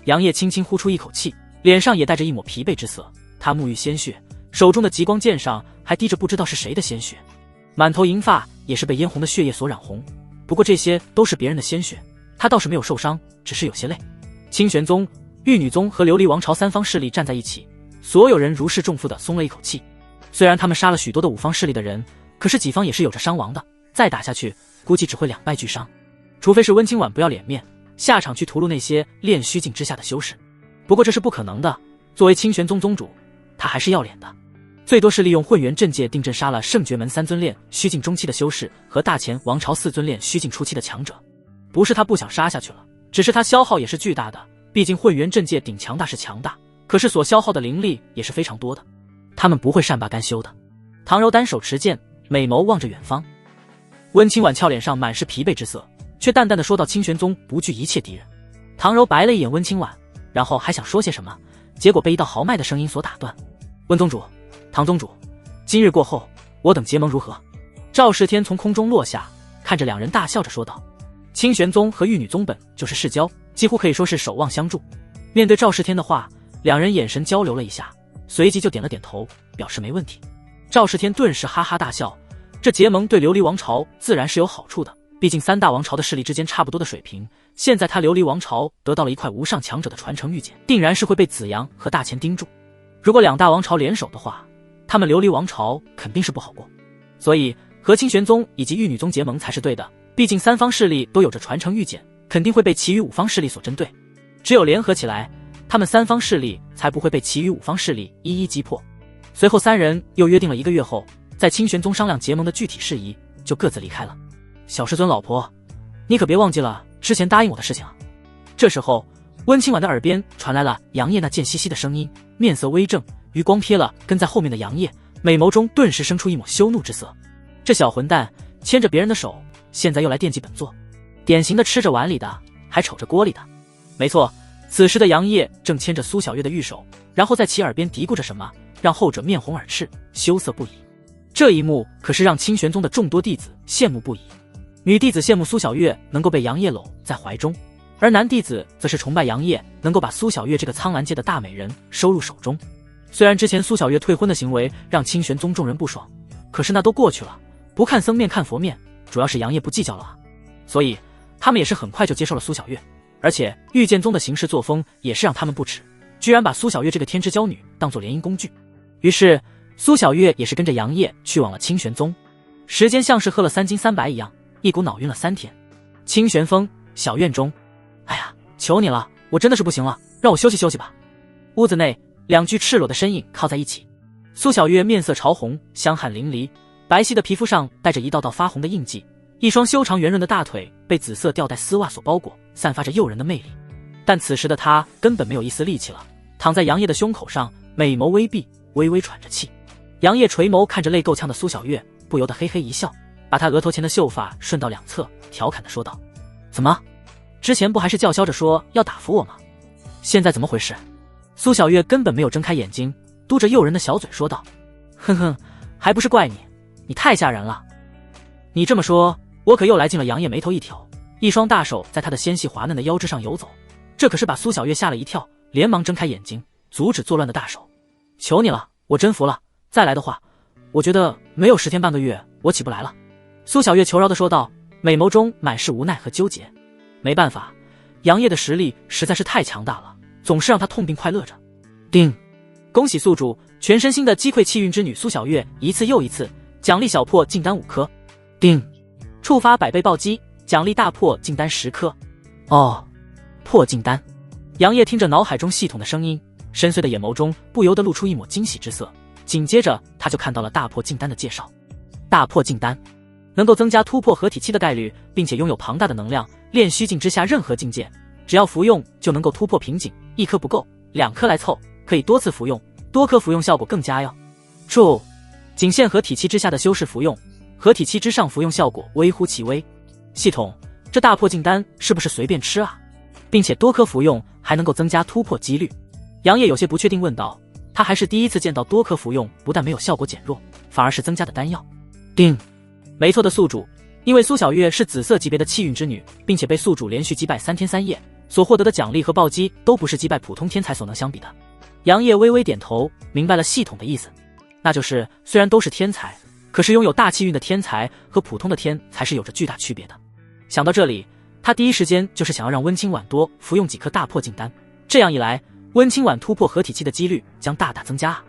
杨业轻轻呼出一口气，脸上也带着一抹疲惫之色，他沐浴鲜血，手中的极光剑上还滴着不知道是谁的鲜血，满头银发也是被嫣红的血液所染红，不过这些都是别人的鲜血，他倒是没有受伤，只是有些累。清玄宗、玉女宗和琉璃王朝三方势力站在一起，所有人如释重负地松了一口气。虽然他们杀了许多的五方势力的人，可是己方也是有着伤亡的，再打下去估计只会两败俱伤，除非是温清婉不要脸面，下场去屠戮那些炼虚境之下的修士。不过这是不可能的，作为清玄宗宗主，他还是要脸的，最多是利用混元阵界定阵杀了圣诀门3尊炼虚境中期的修士和大前王朝4尊炼虚境初期的强者。不是他不想杀下去了，只是他消耗也是巨大的，毕竟混元阵界顶强大是强大，可是所消耗的灵力也是非常多的，他们不会善罢甘休的。唐柔单手持剑，美眸望着远方。温清婉俏脸上满是疲惫之色，却淡淡的说道：清玄宗不惧一切敌人。唐柔白了一眼温清婉，然后还想说些什么，结果被一道豪迈的声音所打断。温宗主，唐宗主，今日过后，我等结盟如何？赵世天从空中落下，看着两人大笑着说道。清玄宗和玉女宗本就是世交，几乎可以说是守望相助。面对赵世天的话，两人眼神交流了一下，随即就点了点头，表示没问题。赵世天顿时哈哈大笑，这结盟对琉璃王朝自然是有好处的，毕竟三大王朝的势力之间差不多的水平，现在他琉璃王朝得到了一块无上强者的传承玉简，定然是会被子阳和大钱盯住。如果两大王朝联手的话，他们琉璃王朝肯定是不好过。所以和清玄宗以及玉女宗结盟才是对的，毕竟三方势力都有着传承玉简，肯定会被其余五方势力所针对。只有联合起来，他们三方势力才不会被其余五方势力一一击破。随后三人又约定了1个月后，在清玄宗商量结盟的具体事宜，就各自离开了。小师尊老婆，你可别忘记了之前答应我的事情啊。这时候温清婉的耳边传来了杨业那贱兮兮的声音，面色微正，余光瞥了跟在后面的杨业，美眸中顿时生出一抹羞怒之色。这小混蛋牵着别人的手，现在又来惦记本座，典型的吃着碗里的还瞅着锅里的。没错，此时的杨业正牵着苏小月的玉手，然后在其耳边嘀咕着什么，让后者面红耳赤，羞涩不已。这一幕可是让清玄宗的众多弟子羡慕不已。女弟子羡慕苏小月能够被杨业搂在怀中，而男弟子则是崇拜杨业能够把苏小月这个苍兰界的大美人收入手中。虽然之前苏小月退婚的行为让清玄宗众人不爽，可是那都过去了，不看僧面看佛面，主要是杨业不计较了啊。所以他们也是很快就接受了苏小月，而且御剑宗的行事作风也是让他们不齿，居然把苏小月这个天之娇女当作联姻工具。于是苏小月也是跟着杨业去往了清玄宗，时间像是喝了3斤3白一样，一股脑晕了3天。清玄峰小院中，哎呀，求你了，我真的是不行了，让我休息休息吧。屋子内2具赤裸的身影靠在一起，苏小月面色潮红，香汗淋漓，白皙的皮肤上带着一道道发红的印记，一双修长圆润的大腿被紫色吊带丝袜所包裹，散发着诱人的魅力。但此时的她根本没有一丝力气了，躺在杨业的胸口上，美眸微闭，微微喘着气。杨业垂眸看着泪够呛的苏小月，不由得嘿嘿一笑，把她额头前的秀发顺到两侧，调侃地说道：怎么，之前不还是叫嚣着说要打服我吗？现在怎么回事？苏小月根本没有睁开眼睛，嘟着诱人的小嘴说道：哼哼，还不是怪你，你太吓人了。你这么说，我可又来劲了。杨业眉头一挑，一双大手在她的纤细滑嫩的腰肢上游走，这可是把苏小月吓了一跳，连忙睁开眼睛，阻止作乱的大手。求你了，我真服了，再来的话，我觉得没有10天半个月我起不来了。苏小月求饶地说道，美眸中满是无奈和纠结。没办法，杨业的实力实在是太强大了，总是让他痛并快乐着。叮，恭喜宿主全身心的击溃气运之女苏小月一次又一次，奖励小破净丹5颗。叮，触发100倍暴击，奖励大破净丹10颗。哦，破净丹。杨业听着脑海中系统的声音，深邃的眼眸中不由得露出一抹惊喜之色。紧接着他就看到了大破净丹的介绍。大破净丹能够增加突破合体期的概率，并且拥有庞大的能量，炼虚境之下任何境界，只要服用就能够突破瓶颈，1颗不够，2颗来凑，可以多次服用，多颗服用效果更佳哟。注：仅限合体期之下的修士服用，合体期之上服用效果微乎其微。系统，这大破净丹是不是随便吃啊？并且多颗服用还能够增加突破几率。杨业有些不确定问道，他还是第一次见到多颗服用不但没有效果减弱，反而是增加的丹药。叮，没错的宿主，因为苏小月是紫色级别的气运之女，并且被宿主连续击败3天3夜，所获得的奖励和暴击都不是击败普通天才所能相比的。杨业微微点头，明白了系统的意思，那就是虽然都是天才，可是拥有大气运的天才和普通的天才是有着巨大区别的。想到这里，他第一时间就是想要让温清婉多服用几颗大破净丹，这样一来，温清婉突破合体期的几率将大大增加啊！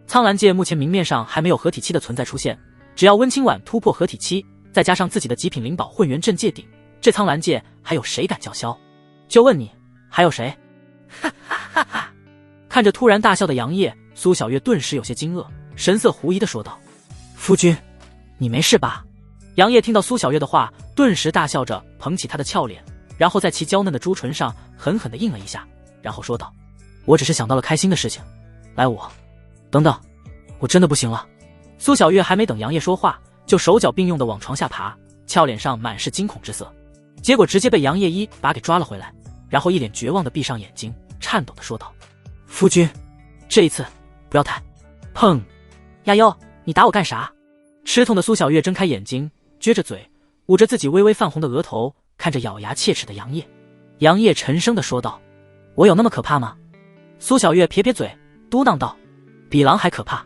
苍兰界目前明面上还没有合体期的存在出现，只要温清婉突破合体期，再加上自己的极品灵宝混元阵界顶，这苍兰界还有谁敢叫嚣？就问你，还有谁？哈哈哈哈！看着突然大笑的杨业，苏小月顿时有些惊愕，神色狐疑地说道：夫君，你没事吧？杨业听到苏小月的话，顿时大笑着捧起她的俏脸，然后在其娇嫩的朱唇上狠狠地印了一下，然后说道：我只是想到了开心的事情，来我，等等，我真的不行了。苏小月还没等杨业说话，就手脚并用地往床下爬，俏脸上满是惊恐之色，结果直接被杨业一把给抓了回来，然后一脸绝望地闭上眼睛，颤抖地说道：夫君，这一次不要太……砰！亚优，你打我干啥？吃痛的苏小月睁开眼睛，撅着嘴，捂着自己微微泛红的额头，看着咬牙切齿的杨业。杨业沉声地说道：“我有那么可怕吗？”苏小月撇撇嘴，嘟囔道：“比狼还可怕。”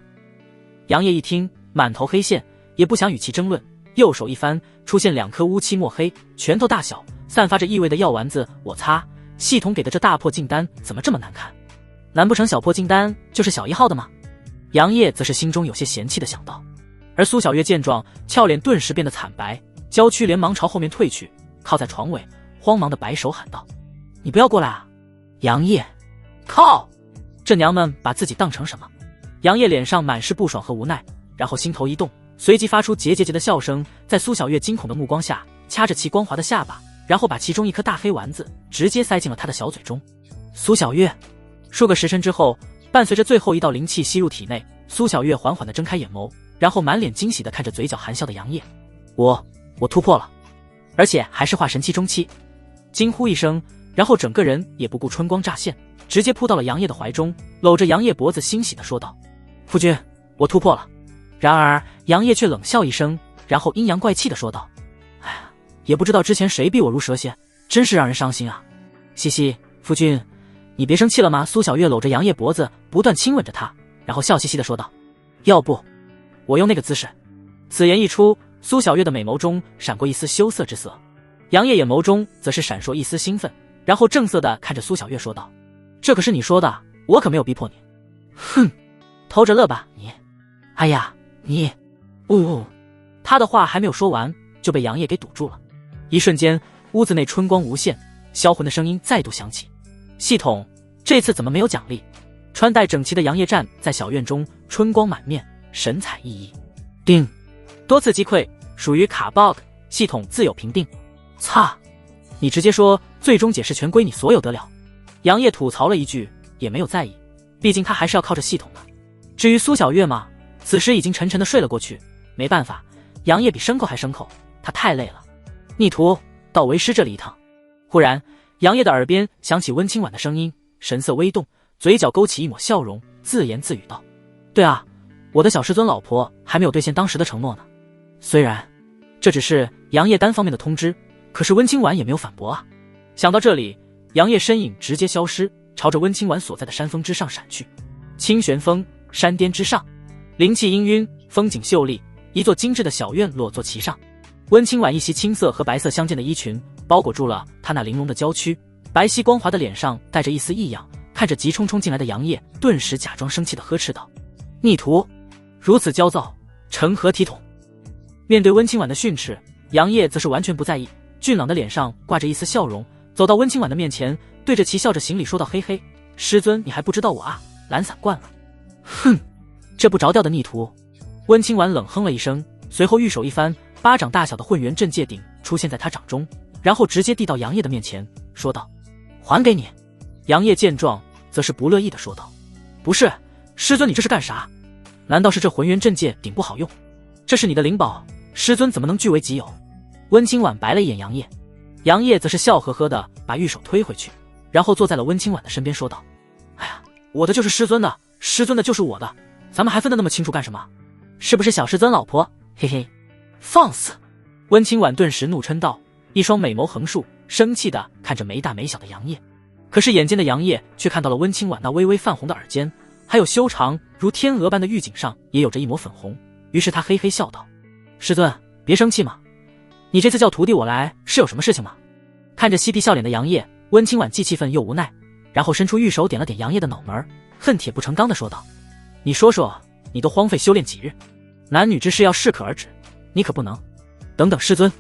杨业一听，满头黑线，也不想与其争论，右手一翻，出现2颗乌漆墨黑、拳头大小、散发着异味的药丸子。我擦，系统给的这大破镜丹怎么这么难看？难不成小破镜丹就是小1号的吗？杨业则是心中有些嫌弃的想到。而苏小月见状，俏脸顿时变得惨白，娇躯连忙朝后面退去，靠在床尾，慌忙的摆手喊道：“你不要过来啊！”杨业，靠！这娘们把自己当成什么？杨业脸上满是不爽和无奈，然后心头一动，随即发出桀桀的笑声，在苏小月惊恐的目光下，掐着其光滑的下巴，然后把其中1颗大黑丸子直接塞进了她的小嘴中。苏小月，数个时辰之后，伴随着最后1道灵气吸入体内，苏小月缓缓地睁开眼眸，然后满脸惊喜地看着嘴角含笑的杨业。我突破了，而且还是化神期中期！惊呼一声，然后整个人也不顾春光乍现，直接扑到了杨业的怀中，搂着杨业脖子欣喜地说道：“夫君，我突破了。”然而杨业却冷笑一声，然后阴阳怪气地说道：“哎呀，也不知道之前谁逼我入蛇蝎，真是让人伤心啊！嘻嘻，夫君，你别生气了吗？”苏小月搂着杨业脖子，不断亲吻着他，然后笑嘻嘻地说道：“要不我用那个姿势。”此言一出，苏小月的美眸中闪过一丝羞涩之色，杨业眼眸中则是闪烁一丝兴奋，然后正色地看着苏小月说道：“这可是你说的，我可没有逼迫你。”“哼，偷着乐吧你。”“哎呀，你……他的话还没有说完，就被杨业给堵住了。一瞬间，屋子内春光无限，销魂的声音再度响起：“系统，这次怎么没有奖励？”穿戴整齐的杨业站在小院中，春光满面，神采奕奕。叮，多次击溃，属于卡 bug， 系统自有评定。擦，你直接说最终解释权归你所有得了。杨业吐槽了一句，也没有在意，毕竟他还是要靠着系统的。至于苏小月嘛，此时已经沉沉的睡了过去。没办法，杨业比牲口还牲口，他太累了。逆徒，到为师这里一趟。忽然，杨业的耳边响起温清婉的声音，神色微动，嘴角勾起一抹笑容，自言自语道：“对啊，我的小师尊老婆还没有兑现当时的承诺呢。”虽然这只是杨业单方面的通知，可是温清婉也没有反驳啊。想到这里，杨业身影直接消失，朝着温清婉所在的山峰之上闪去。清玄峰，山巅之上，灵气氤氲，风景秀丽，一座精致的小院落座其上。温清婉一袭青色和白色相间的衣裙包裹住了她那玲珑的娇躯，白皙光滑的脸上带着一丝异样，看着急冲冲进来的杨业，顿时假装生气地呵斥道：“逆徒，如此焦躁，成何体统？”面对温清婉的训斥，杨业则是完全不在意，俊朗的脸上挂着一丝笑容，走到温清婉的面前，对着其笑着行礼说道：“嘿嘿，师尊你还不知道我啊，懒散惯了。”“哼，这不着调的逆徒！”温清婉冷哼了一声，随后玉手一翻，巴掌大小的混元阵界鼎出现在他掌中，然后直接递到杨业的面前，说道：“还给你。”杨业见状，则是不乐意地说道：“不是，师尊你这是干啥？难道是这混元阵界鼎不好用？这是你的灵宝，师尊怎么能据为己有？”温清婉白了一眼杨业，杨业则是笑呵呵地把玉手推回去，然后坐在了温清婉的身边说道：“哎呀，我的就是师尊的，师尊的就是我的，咱们还分得那么清楚干什么？是不是小师尊老婆？嘿嘿，放肆！”温清婉顿时怒嗔道，一双美眸横竖，生气地看着没大没小的杨业。可是眼尖的杨业却看到了温清婉那微微泛红的耳尖，还有修长如天鹅般的玉颈上也有着一抹粉红，于是他嘿嘿笑道：“师尊，别生气嘛，你这次叫徒弟我来是有什么事情吗？”看着嬉皮笑脸的杨业，温清婉既气愤又无奈，然后伸出玉手点了点杨业的脑门，恨铁不成钢地说道：“你说说，你都荒废修炼几日？男女之事要适可而止，你可不能……等等，师尊！”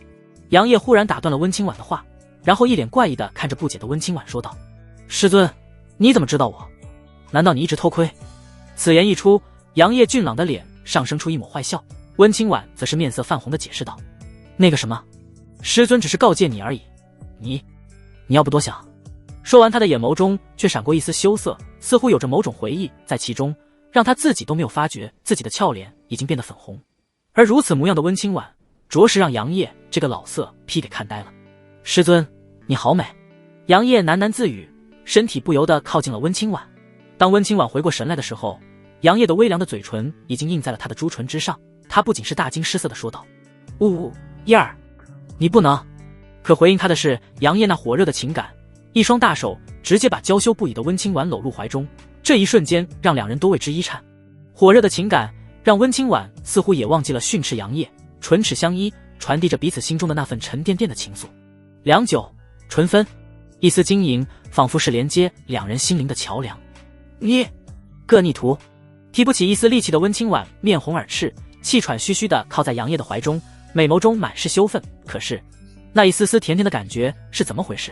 杨业忽然打断了温清婉的话，然后一脸怪异地看着不解的温清婉说道：“师尊，你怎么知道我？难道你一直偷窥？”此言一出，杨业俊朗的脸上升出一抹坏笑，温清婉则是面色泛红地解释道：“那个什么，师尊只是告诫你而已，你要不多想。”说完，他的眼眸中却闪过一丝羞涩，似乎有着某种回忆在其中，让他自己都没有发觉自己的俏脸已经变得粉红。而如此模样的温清婉，着实让杨业这个老色批给看呆了。“师尊，你好美！”杨业喃喃自语，身体不由得靠近了温清婉。当温清婉回过神来的时候，杨业的微凉的嘴唇已经印在了他的朱唇之上，他不仅是大惊失色地说道：“一二！”你不能。可回应他的是杨业那火热的情感，一双大手直接把娇羞不已的温清婉搂入怀中，这一瞬间让两人都为之一颤。火热的情感让温清婉似乎也忘记了训斥杨业，唇齿相依，传递着彼此心中的那份沉甸甸的情愫。良久，唇分，一丝晶莹，仿佛是连接两人心灵的桥梁。你个逆徒！提不起一丝力气的温清婉面红耳赤，气喘吁吁地靠在杨业的怀中，美眸中满是羞愤。可是那一丝丝甜甜的感觉是怎么回事？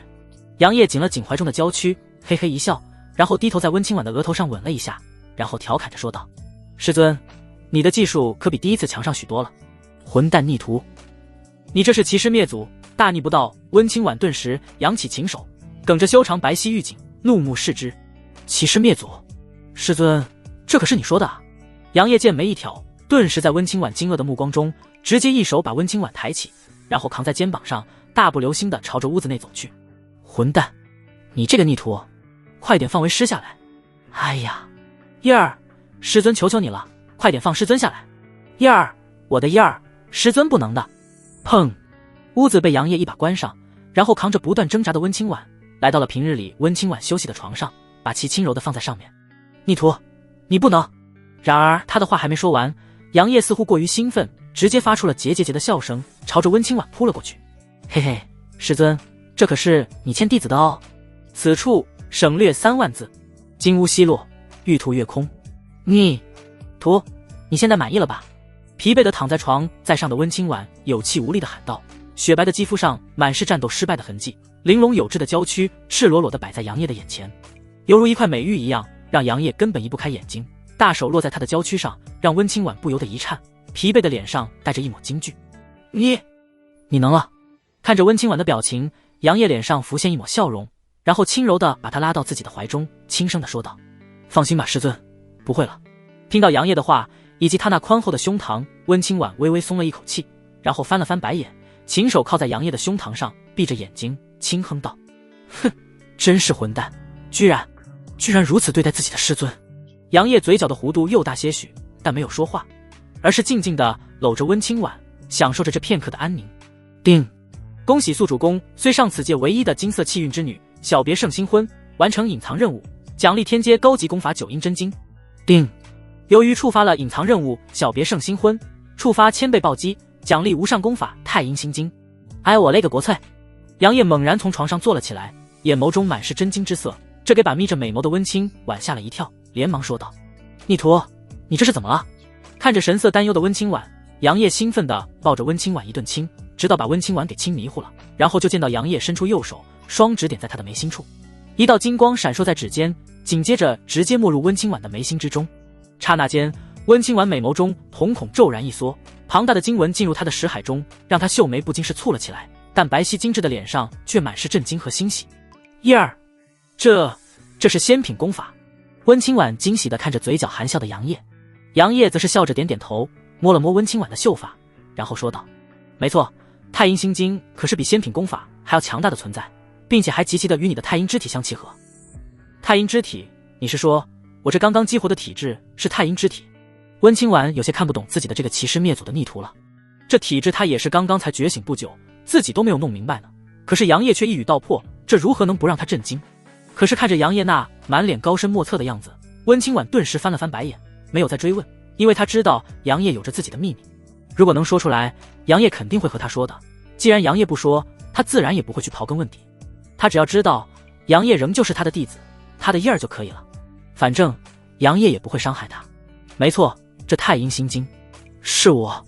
杨业紧了紧怀中的娇躯，嘿嘿一笑，然后低头在温清婉的额头上吻了一下，然后调侃着说道：师尊，你的技术可比第一次强上许多了。混蛋逆徒，你这是欺师灭祖，大逆不道！温清婉顿时扬起琴手，梗着修长白皙玉颈，怒目视之。欺师灭祖？师尊，这可是你说的啊！杨业剑眉一挑，顿时在温清婉惊愕的目光中，直接一手把温清婉抬起，然后扛在肩膀上，大步流星地朝着屋子内走去。混蛋，你这个逆徒，快点放为师下来！哎呀，叶儿，师尊求求你了，快点放师尊下来！叶儿，我的叶儿，师尊不能的！砰！屋子被杨业一把关上，然后扛着不断挣扎的温清婉，来到了平日里温清婉休息的床上，把其轻柔地放在上面。逆徒，你不能！然而他的话还没说完，杨业似乎过于兴奋，直接发出了桀桀的笑声，朝着温清婉扑了过去。嘿嘿，师尊，这可是你欠弟子的哦。此处省略3万字。金乌西落，玉兔月空。逆徒，你现在满意了吧？疲惫地躺在床在上的温清婉有气无力地喊道，雪白的肌肤上满是战斗失败的痕迹，玲珑有致的娇躯赤裸裸地摆在杨业的眼前，犹如一块美玉一样，让杨业根本移不开眼睛。大手落在他的娇躯上，让温清婉不由得一颤，疲惫的脸上带着一抹惊惧。你能了！看着温清婉的表情，杨业脸上浮现一抹笑容，然后轻柔地把她拉到自己的怀中，轻声地说道：放心吧，师尊，不会了。听到杨业的话以及他那宽厚的胸膛，温清婉微微松了一口气，然后翻了翻白眼，琴手靠在杨业的胸膛上，闭着眼睛轻哼道：哼，真是混蛋，居然如此对待自己的师尊。杨业嘴角的弧度又大些许，但没有说话，而是静静地搂着温清婉，享受着这片刻的安宁。叮！恭喜宿主公虽上此界唯一的金色气运之女，小别胜新婚，完成隐藏任务，奖励添阶高级功法9阴真经。叮！由于触发了隐藏任务小别胜新婚，触发1000倍暴击，奖励无上功法太阴心经。哎，我勒个国粹！杨业猛然从床上坐了起来，眼眸中满是真惊之色，这给把眯着美眸的温清婉吓了一跳，连忙说道：逆徒，你这是怎么了？看着神色担忧的温清婉，杨业兴奋地抱着温清婉一顿亲，直到把温清婉给亲迷糊了，然后就见到杨业伸出右手，双指点在他的眉心处，一道金光闪烁在指尖，紧接着直接没入温清婉的眉心之中。刹那间，温清婉美眸中瞳孔骤然一缩，庞大的经文进入她的识海中，让她秀眉不禁是蹙了起来，但白皙精致的脸上却满是震惊和欣喜。叶儿，这是仙品功法。温清婉惊喜地看着嘴角含笑的杨业，杨业则是笑着点点头，摸了摸温清婉的秀发，然后说道：没错，太阴心经可是比仙品功法还要强大的存在，并且还极其的与你的太阴之体相契合。太阴之体，你是说我这刚刚激活的体质是太阴之体？温清婉有些看不懂自己的这个欺师灭祖的逆徒了，这体质他也是刚刚才觉醒不久，自己都没有弄明白呢，可是杨业却一语道破，这如何能不让他震惊？可是看着杨业那满脸高深莫测的样子，温清婉顿时翻了翻白眼，没有再追问，因为他知道杨业有着自己的秘密，如果能说出来，杨业肯定会和他说的，既然杨业不说，他自然也不会去刨根问底，他只要知道杨业仍旧是他的弟子，他的叶儿就可以了，反正杨业也不会伤害他。没错，这太阴心经是我，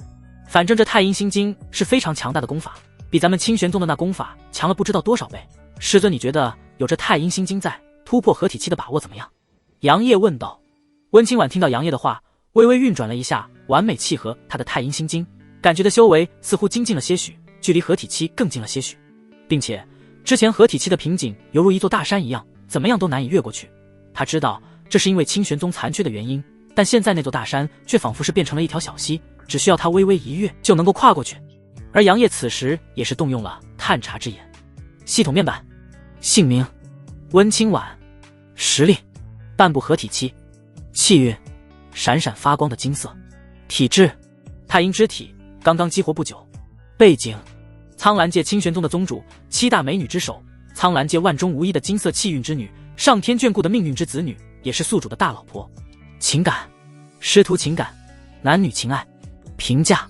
反正这太阴心经是非常强大的功法，比咱们清玄宗的那功法强了不知道多少倍。师尊，你觉得有这太阴心经在，突破合体期的把握怎么样？杨业问道。温清婉听到杨业的话，微微运转了一下，完美契合他的太阴心经，感觉的修为似乎精进了些许，距离合体期更近了些许，并且之前合体期的瓶颈犹如一座大山一样，怎么样都难以越过去。他知道这是因为清玄宗残缺的原因，但现在那座大山却仿佛是变成了一条小溪，只需要他微微一跃就能够跨过去。而杨业此时也是动用了探查之眼。系统面板，姓名温清婉，实力半步合体期，气运闪闪发光的金色，体质太阴之体，刚刚激活不久，背景苍兰界清玄宗的宗主，7大美女之首，苍兰界万中无一的金色气运之女，上天眷顾的命运之子女，也是宿主的大老婆。情感，师徒情感，男女情爱，评价。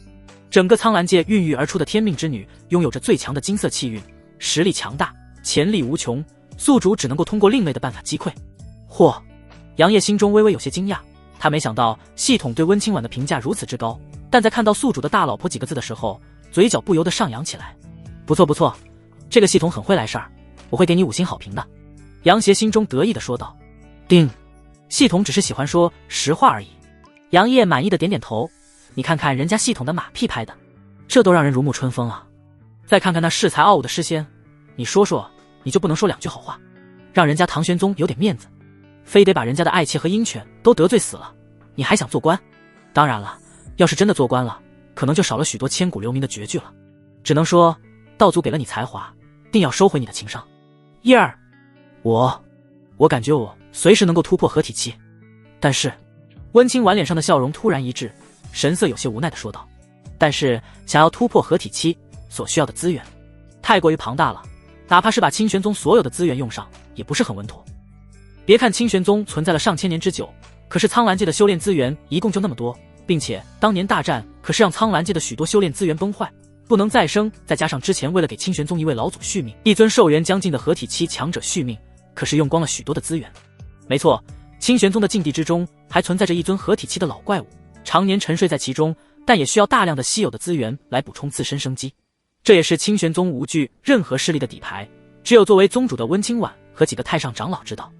整个苍兰界孕育而出的天命之女，拥有着最强的金色气运，实力强大，潜力无穷，宿主只能够通过另类的办法击溃。嚯！杨业心中微微有些惊讶，他没想到系统对温清婉的评价如此之高，但在看到宿主的大老婆几个字的时候，嘴角不由得上扬起来。不错不错，这个系统很会来事儿，我会给你5星好评的。杨邪心中得意地说道。叮，系统只是喜欢说实话而已。杨业满意的点点头，你看看人家系统的马屁拍的，这都让人如沐春风啊。再看看那恃才傲物的诗仙，你说说，你就不能说2句好话，让人家唐玄宗有点面子，非得把人家的爱妾和鹰犬都得罪死了，你还想做官？当然了，要是真的做官了，可能就少了许多千古留名的绝句了。只能说道祖给了你才华，定要收回你的情商。叶儿，我感觉我随时能够突破合体期，但是温清婉脸上的笑容突然一滞，神色有些无奈地说道，但是想要突破合体期所需要的资源太过于庞大了，哪怕是把清玄宗所有的资源用上也不是很稳妥。别看清玄宗存在了上千年之久，可是苍兰界的修炼资源一共就那么多，并且当年大战可是让苍兰界的许多修炼资源崩坏，不能再生，再加上之前为了给清玄宗一位老祖续命，一尊寿元将近的合体期强者续命，可是用光了许多的资源。没错，清玄宗的禁地之中还存在着一尊合体期的老怪物，常年沉睡在其中，但也需要大量的稀有的资源来补充自身生机。这也是清玄宗无惧任何势力的底牌，只有作为宗主的温清婉和几个太上长老知道。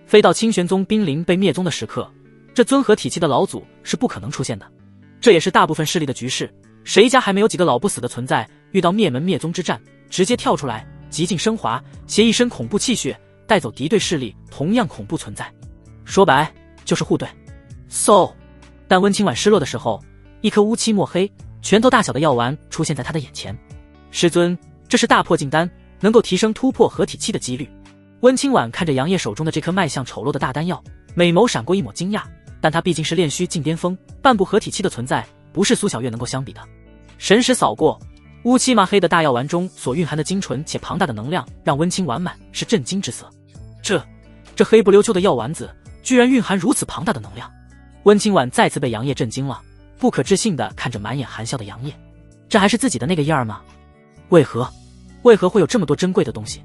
非到清玄宗濒临被灭宗的时刻，这尊合体期的老祖是不可能出现的。这也是大部分势力的局势，谁家还没有几个老不死的存在，遇到灭门灭宗之战直接跳出来极尽升华，携一身恐怖气血带走敌对势力同样恐怖存在，说白就是护队。但温清婉失落的时候，一颗乌漆墨黑拳头大小的药丸出现在他的眼前。师尊，这是大破镜丹，能够提升突破合体期的几率。温清婉看着杨业手中的这颗卖相丑陋的大丹药，美眸闪过一抹惊讶，但他毕竟是炼虚境巅峰，半步合体期的存在，不是苏小月能够相比的。神识扫过乌漆麻黑的大药丸中所蕴含的精纯且庞大的能量，让温清婉满是震惊之色。这黑不溜秋的药丸子居然蕴含如此庞大的能量。温清婉再次被杨业震惊了，不可置信地看着满眼含笑的杨业，这还是自己的那个样儿吗？为何会有这么多珍贵的东西？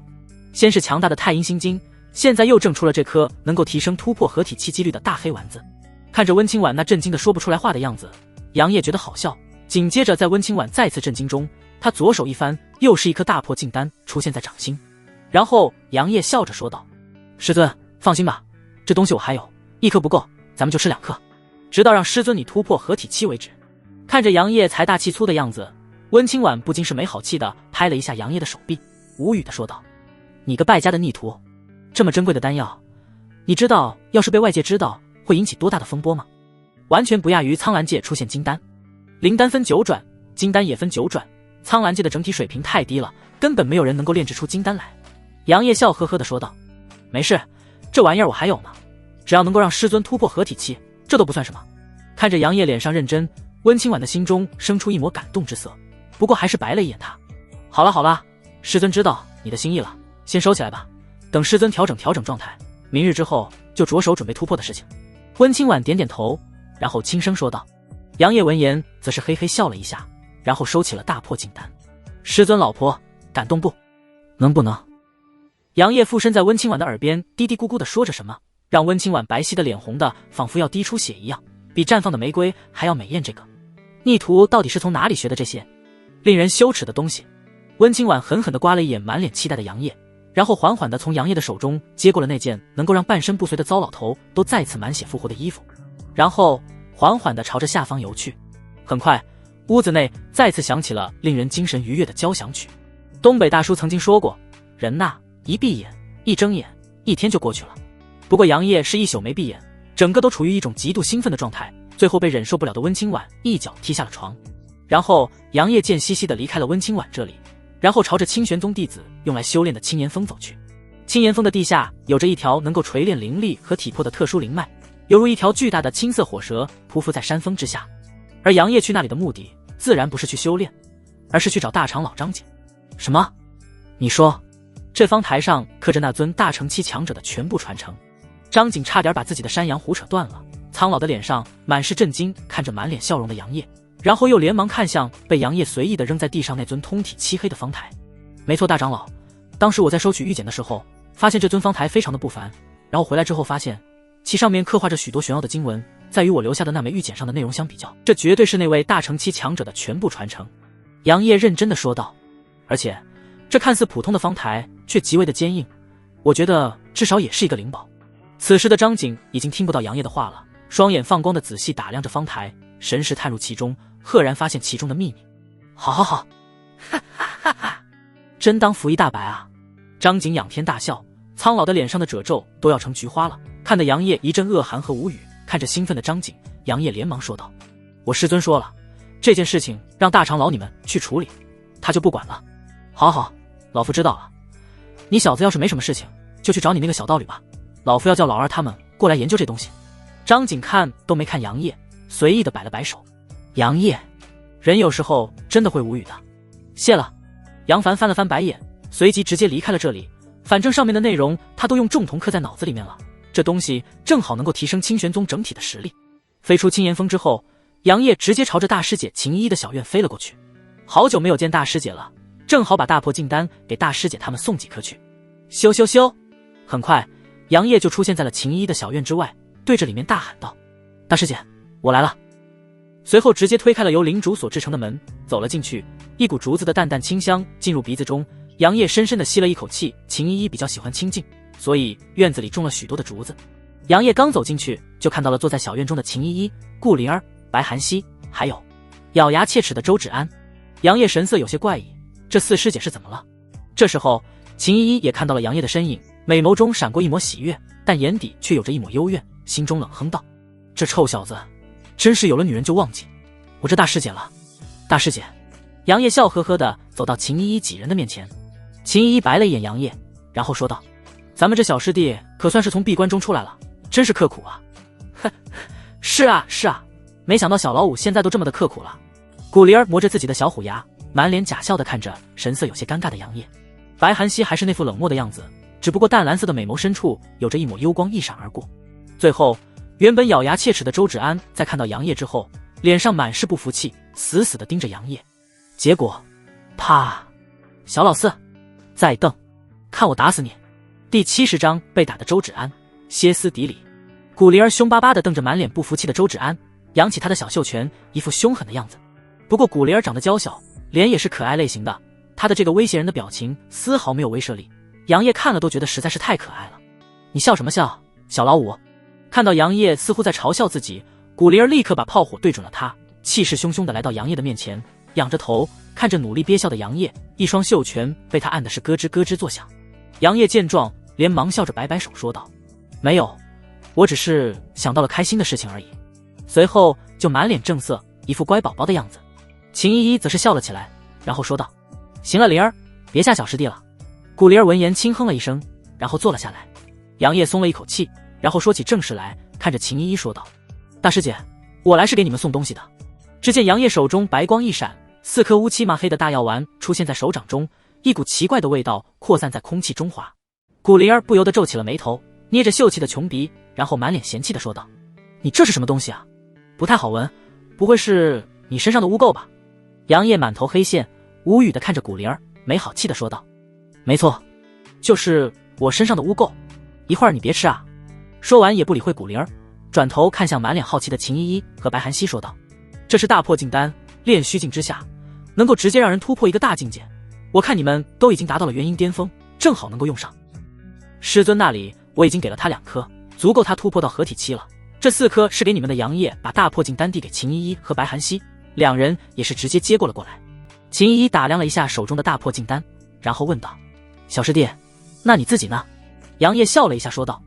先是强大的太阴心经，现在又挣出了这颗能够提升突破合体期几率的大黑丸子。看着温清婉那震惊的说不出来话的样子，杨业觉得好笑。紧接着在温清婉再次震惊中，他左手一翻，又是一颗大破镜丹出现在掌心。然后杨业笑着说道，师尊放心吧，这东西我还有，1颗不够，咱们就吃2颗，直到让师尊你突破合体期为止。看着杨业财大气粗的样子，温清婉不禁是没好气的拍了一下杨业的手臂，无语的说道，你个败家的逆徒，这么珍贵的丹药，你知道要是被外界知道会引起多大的风波吗？完全不亚于苍兰界出现金丹。灵丹分9转，金丹也分9转，苍兰界的整体水平太低了，根本没有人能够炼制出金丹来。杨业笑呵呵的说道，没事，这玩意儿我还有呢，只要能够让师尊突破合体期，这都不算什么。看着杨业脸上认真，温清婉的心中生出一抹感动之色，不过还是白了一眼他。好了，师尊知道你的心意了，先收起来吧，等师尊调整状态，明日之后就着手准备突破的事情。温清婉点点头，然后轻声说道。杨业闻言则是嘿嘿笑了一下，然后收起了大破镜丹。师尊老婆感动不？能不能？杨业附身在温清婉的耳边嘀嘀咕咕地说着什么，让温清婉白皙的脸红的仿佛要滴出血一样，比绽放的玫瑰还要美艳。这个逆徒到底是从哪里学的这些令人羞耻的东西？温清婉狠狠地刮了一眼满脸期待的杨业，然后缓缓地从杨业的手中接过了那件能够让半身不遂的糟老头都再次满血复活的衣服，然后缓缓地朝着下方游去。很快，屋子内再次响起了令人精神愉悦的交响曲。东北大叔曾经说过，人呐，一闭眼一睁眼，1天就过去了。不过杨业是1宿没闭眼，整个都处于一种极度兴奋的状态，最后被忍受不了的温清婉一脚踢下了床。然后杨业贱兮兮地离开了温清婉这里，然后朝着清玄宗弟子用来修炼的青岩峰走去。青岩峰的地下有着一条能够锤炼灵力和体魄的特殊灵脉，犹如一条巨大的青色火蛇匍匐在山峰之下。而杨业去那里的目的自然不是去修炼，而是去找大长老张景。什么？你说这方台上刻着那尊大成期强者的全部传承？张景差点把自己的山羊胡扯断了，苍老的脸上满是震惊，看着满脸笑容的杨业，然后又连忙看向被杨业随意地扔在地上那尊通体漆黑的方台。没错，大长老，当时我在收取玉简的时候，发现这尊方台非常的不凡，然后回来之后发现其上面刻画着许多玄奥的经文，在与我留下的那枚玉简上的内容相比较，这绝对是那位大成期强者的全部传承。杨业认真地说道，而且这看似普通的方台却极为的坚硬，我觉得至少也是一个灵宝。此时的张景已经听不到杨业的话了，双眼放光的仔细打量着方台，神识探入其中，赫然发现其中的秘密。好，哈哈哈哈，真当福一大白啊！张景仰天大笑，苍老的脸上的褶皱都要成菊花了，看得杨业一阵恶寒和无语。看着兴奋的张景，杨业连忙说道：我师尊说了，这件事情让大长老你们去处理，他就不管了。好，老夫知道了。你小子要是没什么事情，就去找你那个小道侣吧，老夫要叫老二他们过来研究这东西。张景看都没看杨业，随意的摆了摆手。杨业，人有时候真的会无语的。谢了。杨凡翻了翻白眼，随即直接离开了这里。反正上面的内容他都用重瞳刻在脑子里面了，这东西正好能够提升清玄宗整体的实力。飞出青岩峰之后，杨业直接朝着大师姐秦依依的小院飞了过去。好久没有见大师姐了，正好把大破净丹给大师姐他们送几颗去。咻！很快杨业就出现在了秦依依的小院之外，对着里面大喊道：大师姐，我来了。随后直接推开了由灵竹所制成的门，走了进去，一股竹子的淡淡清香进入鼻子中，杨业深深地吸了一口气。秦依依比较喜欢清静，所以院子里种了许多的竹子。杨业刚走进去，就看到了坐在小院中的秦依依、顾灵儿、白寒溪，还有咬牙切齿的周芷安。杨业神色有些怪异，这四师姐是怎么了？这时候秦依依也看到了杨业的身影，美眸中闪过一抹喜悦，但眼底却有着一抹幽怨，心中冷哼道：这臭小子真是有了女人就忘记我这大师姐了。大师姐。杨业笑呵呵地走到秦依依几人的面前。秦依依白了一眼杨业，然后说道：咱们这小师弟可算是从闭关中出来了，真是刻苦啊。哼，是啊，没想到小老五现在都这么的刻苦了。古灵儿磨着自己的小虎牙，满脸假笑地看着神色有些尴尬的杨业。白寒溪还是那副冷漠的样子，只不过淡蓝色的美眸深处有着一抹幽光一闪而过。最后原本咬牙切齿的周芷安在看到杨业之后，脸上满是不服气，死死地盯着杨业。结果啪，小老四再瞪，看我打死你。第70章被打的周芷安歇斯底里。古灵儿凶巴巴地瞪着满脸不服气的周芷安，扬起她的小袖拳，一副凶狠的样子。不过古灵儿长得娇小，脸也是可爱类型的，她的这个威胁人的表情丝毫没有威慑力，杨业看了都觉得实在是太可爱了。你笑什么笑，小老五？看到杨业似乎在嘲笑自己，古灵儿立刻把炮火对准了他，气势汹汹地来到杨业的面前，仰着头看着努力憋笑的杨业，一双袖拳被他按的是咯吱咯吱作响。杨业见状连忙笑着摆摆手说道：没有，我只是想到了开心的事情而已。随后就满脸正色，一副乖宝宝的样子。秦依依则是笑了起来，然后说道：行了灵儿，别吓小师弟了。古灵儿闻言轻哼了一声，然后坐了下来。杨业松了一口气，然后说起正事来，看着秦依依说道：大师姐，我来是给你们送东西的。只见杨业手中白光一闪，4颗乌漆麻黑的大药丸出现在手掌中，一股奇怪的味道扩散在空气中华。古灵儿不由得皱起了眉头，捏着秀气的穷鼻，然后满脸嫌弃地说道：你这是什么东西啊？不太好闻，不会是你身上的污垢吧？杨业满头黑线，无语地看着古灵儿，没好气地说道：没错，就是我身上的污垢，一会儿你别吃啊。说完也不理会古灵儿，转头看向满脸好奇的秦依依和白寒溪说道：这是大破净丹，炼虚境之下能够直接让人突破一个大境界，我看你们都已经达到了元婴巅峰，正好能够用上。师尊那里我已经给了他2颗，足够他突破到合体期了，这4颗是给你们的。杨业把大破净丹递给秦依依和白寒溪，两人也是直接接过了过来。秦依依打量了一下手中的大破净丹，然后问道：小师弟，那你自己呢？杨业笑了一下说道：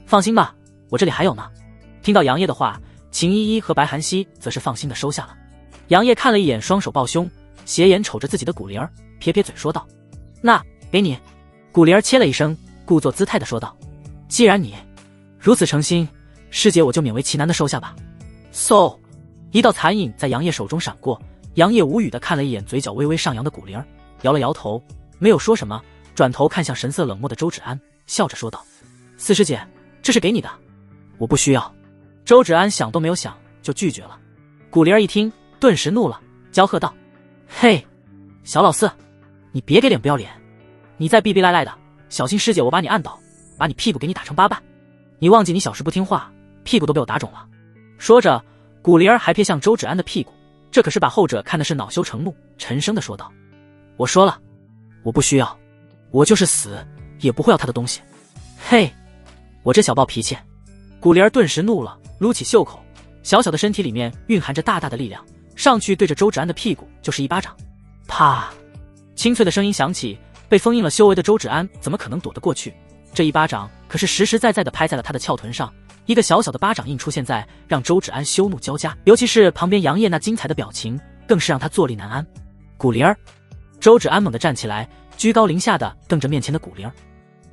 放心吧，我这里还有呢。听到杨业的话，秦依依和白寒溪则是放心的收下了。杨业看了一眼双手抱胸，斜眼瞅着自己的古灵儿，撇撇嘴说道：那给你。古灵儿切了一声，故作姿态的说道：既然你如此诚心，师姐我就勉为其难的收下吧。一道残影在杨业手中闪过，杨业无语的看了一眼嘴角微微上扬的古灵儿，摇了摇头，没有说什么，转头看向神色冷漠的周芷安，笑着说道：“四师姐，这是给你的。”“我不需要。”周芷安想都没有想就拒绝了。古灵儿一听，顿时怒了，娇喝道：“嘿，小老四，你别给脸不要脸！你再逼逼赖赖的，小心师姐我把你按倒，把你屁股给你打成8瓣！你忘记你小时不听话，屁股都被我打肿了。”说着，古灵儿还瞥向周芷安的屁股，这可是把后者看的是恼羞成怒，沉声的说道：“我说了，我不需要，我就是死也不会要他的东西。”“嘿，我这小暴脾气！”古灵儿顿时怒了，撸起袖口，小小的身体里面蕴含着大大的力量，上去对着周芷安的屁股就是一巴掌。啪！清脆的声音响起，被封印了修为的周芷安怎么可能躲得过去？这一巴掌可是实实在在的拍在了他的翘臀上，一个小小的巴掌印出现在，让周芷安羞怒交加，尤其是旁边杨业那精彩的表情，更是让他坐立难安。古灵儿！周芷安猛地站起来，居高临下的瞪着面前的古灵儿。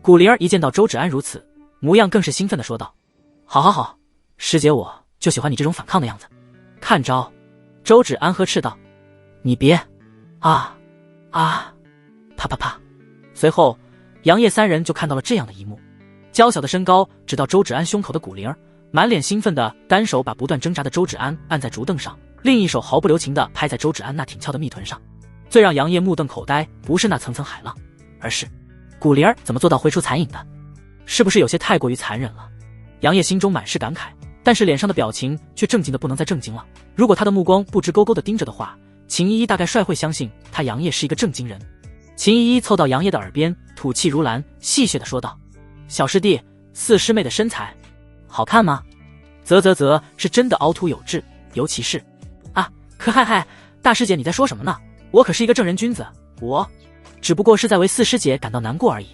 古灵儿一见到周芷安如此模样，更是兴奋的说道：“好好好，师姐我就喜欢你这种反抗的样子，看招！”周芷安呵斥道：“你别！”啊！啪啪啪！随后，杨业三人就看到了这样的一幕：娇小的身高直到周芷安胸口的古灵儿，满脸兴奋的单手把不断挣扎的周芷安按在竹凳上，另一手毫不留情的拍在周芷安那挺翘的蜜臀上。最让杨业目瞪口呆，不是那层层海浪，而是古灵儿怎么做到挥出残影的？是不是有些太过于残忍了？杨业心中满是感慨，但是脸上的表情却正经的不能再正经了。如果他的目光不知勾勾的盯着的话，秦依依大概率会相信他杨业是一个正经人。秦依依凑到杨业的耳边，吐气如兰，戏谑的说道：“小师弟，四师妹的身材好看吗？啧，是真的凹凸有致，尤其是……啊，可嗨，大师姐你在说什么呢？我可是一个正人君子，我只不过是在为四师姐感到难过而已。”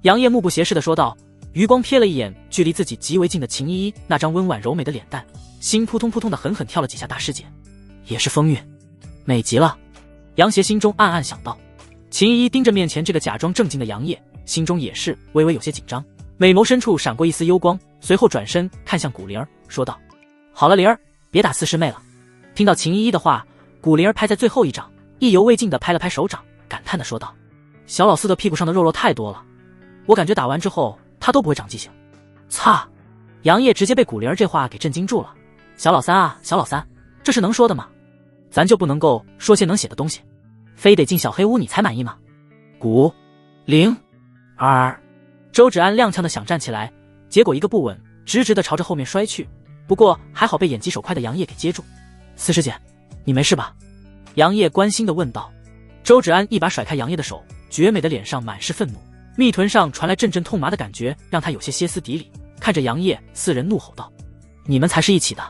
杨业目不斜视的说道，余光瞥了一眼距离自己极为近的秦依依那张温婉柔美的脸蛋，心扑通扑通的狠狠跳了几下。大师姐也是风韵，美极了。杨邪心中暗暗想到。秦依依盯着面前这个假装正经的杨业，心中也是微微有些紧张，美眸深处闪过一丝幽光，随后转身看向古灵儿，说道：“好了，灵儿，别打四师妹了。”听到秦依依的话，古灵儿拍在最后一掌，意犹未尽的拍了拍手掌，感叹的说道：“小老四的屁股上的肉肉太多了，我感觉打完之后他都不会长记性。”擦！杨业直接被古灵儿这话给震惊住了。小老三啊，小老三，这是能说的吗？咱就不能够说些能写的东西，非得进小黑屋你才满意吗？古灵儿，周芷安踉跄的想站起来，结果一个不稳，直直的朝着后面摔去。不过还好被眼疾手快的杨业给接住。四师姐，你没事吧？杨业关心的问道。周芷安一把甩开杨业的手，绝美的脸上满是愤怒，蜜臀上传来阵阵痛麻的感觉，让他有些歇斯底里，看着杨业四人怒吼道：“你们才是一起的，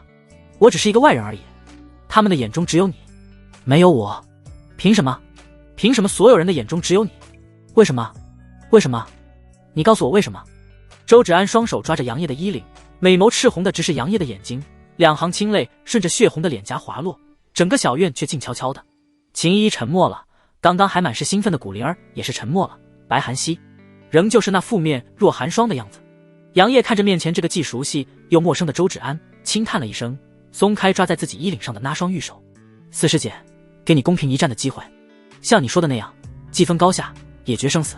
我只是一个外人而已，他们的眼中只有你，没有我。凭什么？凭什么所有人的眼中只有你？为什么？为什么？你告诉我为什么？”周芷安双手抓着杨业的衣领，美眸赤红的直视杨业的眼睛，两行清泪顺着血红的脸颊滑落，整个小院却静悄悄的。秦依依沉默了，刚刚还满是兴奋的古灵儿也是沉默了，白寒溪仍旧是那负面若寒霜的样子。杨业看着面前这个既熟悉又陌生的周芷安，轻叹了一声，松开抓在自己衣领上的那双玉手：“四师姐，给你公平一战的机会，像你说的那样，既分高下，也决生死。”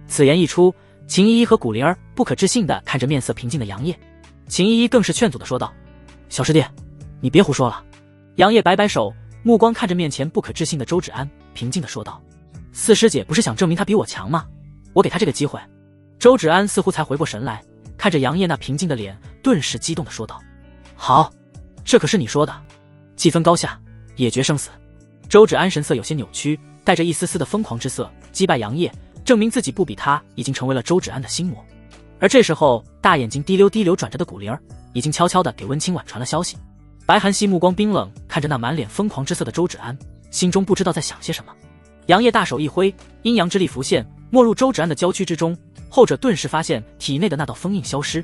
此言一出，秦依依和古灵儿不可置信地看着面色平静的杨业，秦依依更是劝阻地说道：“小师弟，你别胡说了。”杨业摆摆手，目光看着面前不可置信的周芷安，平静地说道：“四师姐不是想证明她比我强吗？我给她这个机会。”周芷安似乎才回过神来，看着杨业那平静的脸，顿时激动地说道：“好，这可是你说的，既分高下，也决生死。”周芷安神色有些扭曲，带着一丝丝的疯狂之色，击败杨业，证明自己不比他，已经成为了周芷安的心魔。而这时候，大眼睛滴溜滴溜转着的古灵儿，已经悄悄地给温清婉传了消息。白寒溪目光冰冷，看着那满脸疯狂之色的周芷安，心中不知道在想些什么。杨业大手一挥，阴阳之力浮现，没入周芷安的娇躯之中，后者顿时发现体内的那道封印消失，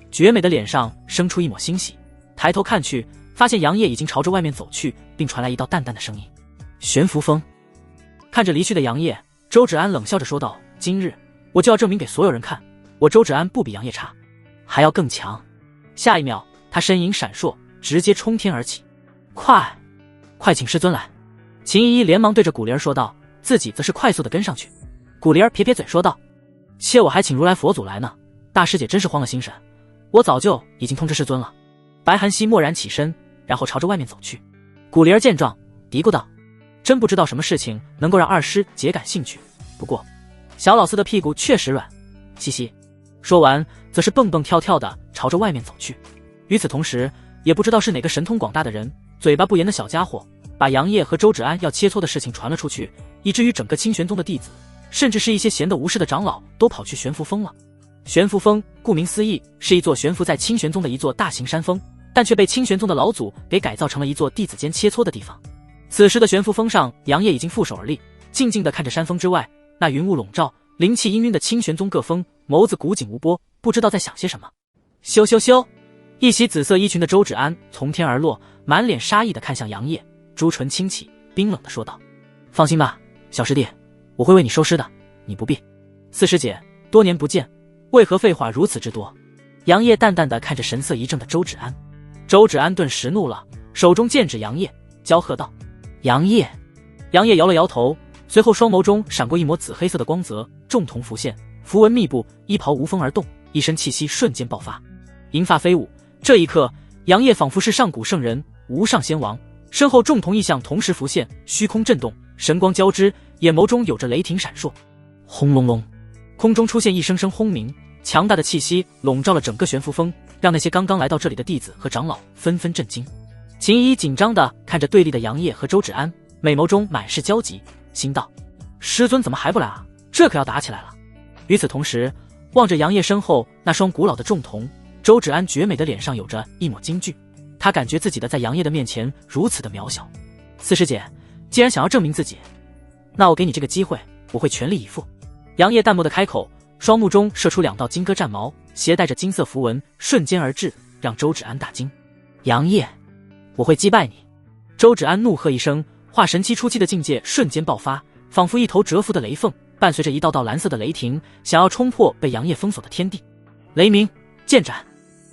绝美的脸上生出一抹欣喜，抬头看去，发现杨业已经朝着外面走去，并传来一道淡淡的声音：“悬浮风。”看着离去的杨业，周芷安冷笑着说道：“今日我就要证明给所有人看，我周芷安不比杨业差，还要更强。”下一秒，他身影闪烁，直接冲天而起。快请师尊来！秦依依连忙对着古灵儿说道，自己则是快速的跟上去。古灵儿撇撇嘴说道：“切，我还请如来佛祖来呢，大师姐真是慌了心神，我早就已经通知师尊了。”白寒溪蓦然起身，然后朝着外面走去。古灵儿见状，嘀咕道：“真不知道什么事情能够让二师姐感兴趣，不过小老四的屁股确实软，嘻嘻。”说完，则是蹦蹦跳跳的朝着外面走去。与此同时，也不知道是哪个神通广大的人，嘴巴不严的小家伙，把杨业和周芷安要切磋的事情传了出去，以至于整个清玄宗的弟子，甚至是一些闲得无事的长老，都跑去悬浮峰了。悬浮峰顾名思义，是一座悬浮在清玄宗的一座大型山峰，但却被清玄宗的老祖给改造成了一座弟子间切磋的地方。此时的悬浮峰上，杨业已经负手而立，静静地看着山峰之外，那云雾笼罩，灵气氤氲的清玄宗各峰，眸子古井无波，不知道在想些什么。咻咻咻，一袭紫色衣裙的周芷安从天而落，满脸杀意地看向杨业，朱唇轻启，冰冷地说道：“放心吧，小师弟，我会为你收尸的，你不必。”四师姐，多年不见，为何废话如此之多？杨业淡淡地看着神色一正的周芷安。周芷安顿时怒了，手中剑指杨业，娇喝道：“杨业！”杨业摇了摇头，随后双眸中闪过一抹紫黑色的光泽，重瞳浮现，符文密布，衣袍无风而动，一身气息瞬间爆发，银发飞舞。这一刻，杨业仿佛是上古圣人，无上仙王，身后重瞳异象同时浮现，虚空震动，神光交织，眼眸中有着雷霆闪烁。轰隆隆，空中出现一声声轰鸣，强大的气息笼罩了整个悬浮峰，让那些刚刚来到这里的弟子和长老纷纷震惊。秦依依紧张地看着对立的杨业和周芷安，美眸中满是焦急，心道：师尊怎么还不来啊？这可要打起来了。与此同时，望着杨业身后那双古老的重瞳，周芷安绝美的脸上有着一抹惊惧，她感觉自己的在杨业的面前如此的渺小。四师姐，既然想要证明自己，那我给你这个机会，我会全力以赴。杨业淡漠的开口，双目中射出2道金戈战矛，携带着金色符文，瞬间而至，让周芷安大惊。杨业，我会击败你！周芷安怒喝一声，化神期初期的境界瞬间爆发，仿佛一头蛰伏的雷凤，伴随着一道道蓝色的雷霆，想要冲破被杨业封锁的天地。雷鸣剑斩，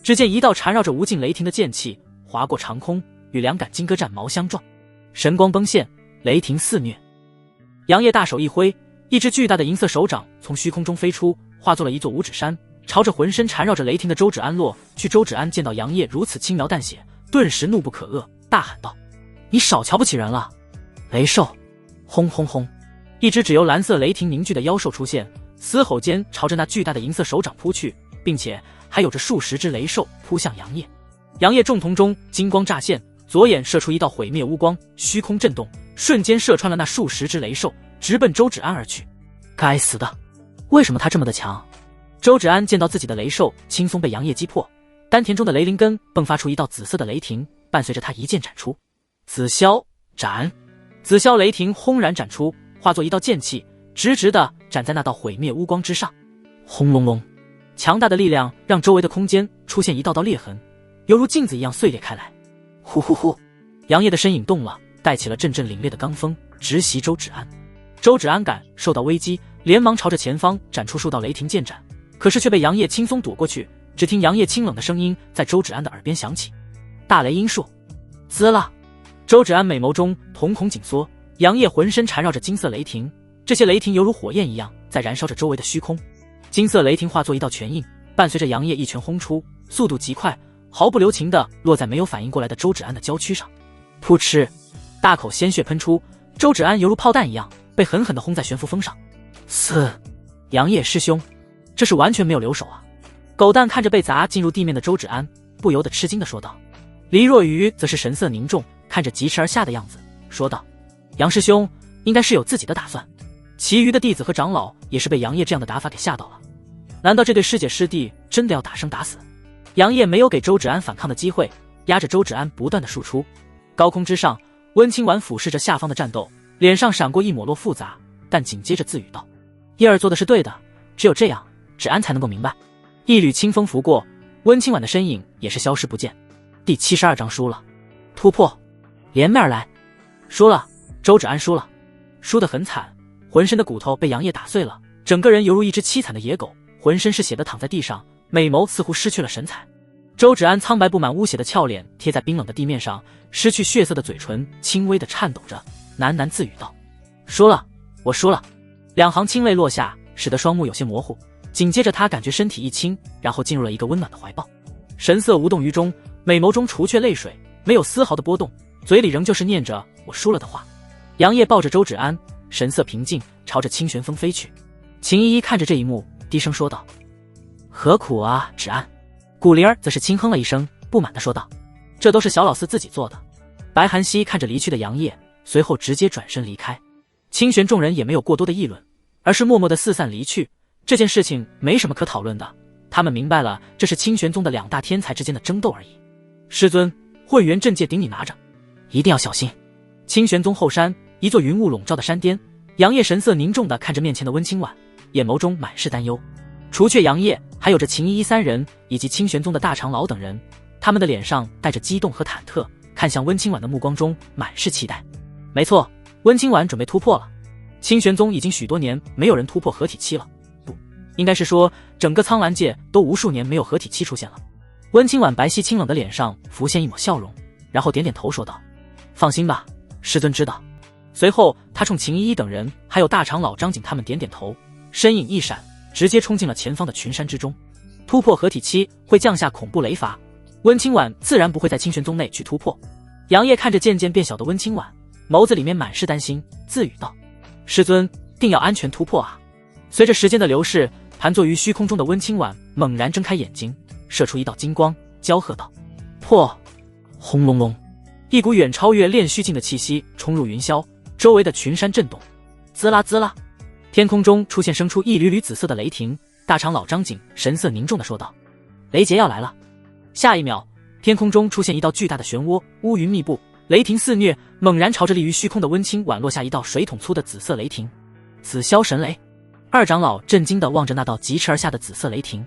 只见一道缠绕着无尽雷霆的剑气划过长空，与2杆金戈战矛相撞，神光崩现，雷霆肆虐。杨业大手一挥，一只巨大的银色手掌从虚空中飞出，化作了一座五指山，朝着浑身缠绕着雷霆的周芷安落去。周芷安见到杨业如此轻描淡写，顿时怒不可遏，大喊道：“你少瞧不起人了！”雷兽！轰轰轰！一只只由蓝色雷霆凝聚的妖兽出现，嘶吼间朝着那巨大的银色手掌扑去，并且还有着数十只雷兽扑向杨业。杨业重瞳中金光乍现，左眼射出一道毁灭乌光，虚空震动，瞬间射穿了那数十只雷兽，直奔周芷安而去。该死的，为什么他这么的强？周芷安见到自己的雷兽轻松被杨业击破，丹田中的雷灵根迸发出一道紫色的雷霆，伴随着他一剑斩出。紫霄斩！紫霄雷霆轰然斩出，化作一道剑气，直直地斩在那道毁灭乌光之上。轰隆隆，强大的力量让周围的空间出现一道道裂痕，犹如镜子一样碎裂开来。呼呼呼，杨业的身影动了，带起了阵阵凛冽的罡风，直袭周芷安。周芷安感受到危机，连忙朝着前方斩出数道雷霆剑斩，可是却被杨业轻松躲过去。只听杨业清冷的声音在周芷安的耳边响起：“大雷音术！”滋了，周芷安美眸中瞳孔紧缩，杨业浑身缠绕着金色雷霆，这些雷霆犹如火焰一样在燃烧着周围的虚空。金色雷霆化作一道拳印，伴随着杨业一拳轰出，速度极快，毫不留情地落在没有反应过来的周芷安的娇躯上。噗嗤，大口鲜血喷出，周芷安犹如炮弹一样被狠狠地轰在悬浮峰上。嘶！杨业师兄，这是完全没有留手啊！狗蛋看着被砸进入地面的周芷安，不由得吃惊地说道。黎若愚则是神色凝重，看着疾驰而下的样子，说道：“杨师兄应该是有自己的打算。”其余的弟子和长老也是被杨业这样的打法给吓到了。难道这对师姐师弟真的要打生打死？杨业没有给周芷安反抗的机会，压着周芷安不断的输出。高空之上，温清婉俯视着下方的战斗，脸上闪过一抹落复杂，但紧接着自语道：“叶儿做的是对的，只有这样，芷安才能够明白。”一缕清风拂过，温清婉的身影也是消失不见。第72章输了，突破，连面来。输了，周芷安输了，输得很惨，浑身的骨头被杨业打碎了，整个人犹如一只凄惨的野狗，浑身是血的躺在地上，美眸似乎失去了神采。周芷安苍白布满污血的俏脸贴在冰冷的地面上，失去血色的嘴唇轻微的颤抖着，喃喃自语道：“输了，我输了。两行清泪落下，使得双目有些模糊。紧接着他感觉身体一轻，然后进入了一个温暖的怀抱，神色无动于衷，美眸中除却泪水，没有丝毫的波动，嘴里仍旧是念着我输了的话。杨业抱着周芷安，神色平静，朝着清玄峰飞去。秦依依看着这一幕，低声说道：何苦啊，芷安。古灵儿则是轻哼了一声，不满地说道：这都是小老四自己做的。白寒溪看着离去的杨业，随后直接转身离开。清玄众人也没有过多的议论，而是默默地四散离去。这件事情没什么可讨论的，他们明白了，这是清玄宗的两大天才之间的争斗而已。师尊，混元阵戒顶你拿着，一定要小心。清玄宗后山，一座云雾笼罩的山巅，杨业神色凝重地看着面前的温清婉，眼眸中满是担忧。除却杨业，还有着秦依依三人以及清玄宗的大长老等人，他们的脸上带着激动和忐忑，看向温清婉的目光中满是期待。没错，温清婉准备突破了。清玄宗已经许多年没有人突破合体期了，不，应该是说整个苍兰界都无数年没有合体期出现了。温清婉白皙清冷的脸上浮现一抹笑容，然后点点头说道：放心吧，师尊知道。随后他冲秦依依等人还有大长老张景他们点点头，身影一闪，直接冲进了前方的群山之中。突破合体期会降下恐怖雷罚，温清婉自然不会在清玄宗内去突破。杨业看着渐渐变小的温清婉，眸子里面满是担心，自语道：师尊定要安全突破啊。随着时间的流逝，盘坐于虚空中的温清婉猛然睁开眼睛，射出一道金光，娇喝道：破！轰隆隆，一股远超越炼虚境的气息冲入云霄，周围的群山震动，滋啦滋啦，天空中出现生出一缕缕紫色的雷霆。大长老张景神色凝重地说道：雷劫要来了。下一秒，天空中出现一道巨大的漩涡，乌云密布，雷霆肆虐，猛然朝着立于虚空的温清婉落下一道水桶粗的紫色雷霆。紫霄神雷！二长老震惊地望着那道疾驰而下的紫色雷霆，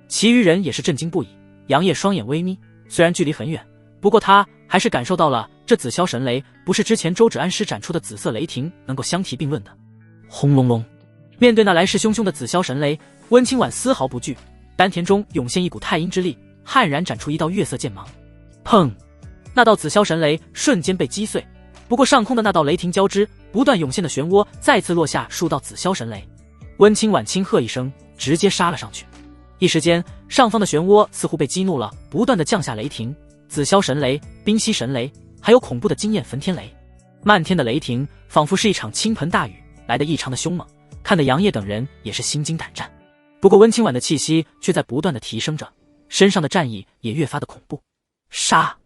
其余人也是震惊不已。杨业双眼微眯，虽然距离很远，不过他还是感受到了这紫霄神雷不是之前周芷安施展出的紫色雷霆能够相提并论的。轰隆隆，面对那来势汹汹的紫霄神雷，温清婉丝毫不惧，丹田中涌现一股太阴之力，悍然斩出一道月色剑芒。砰！那道紫霄神雷瞬间被击碎，不过上空的那道雷霆交织，不断涌现的漩涡再次落下数道紫霄神雷。温清婉轻喝一声，直接杀了上去。一时间，上方的漩涡似乎被激怒了，不断的降下雷霆，紫霄神雷、冰息神雷，还有恐怖的惊艳焚天雷。漫天的雷霆仿佛是一场倾盆大雨，来得异常的凶猛，看得杨业等人也是心惊胆战。不过温清婉的气息却在不断的提升着，身上的战意也越发的恐怖。杀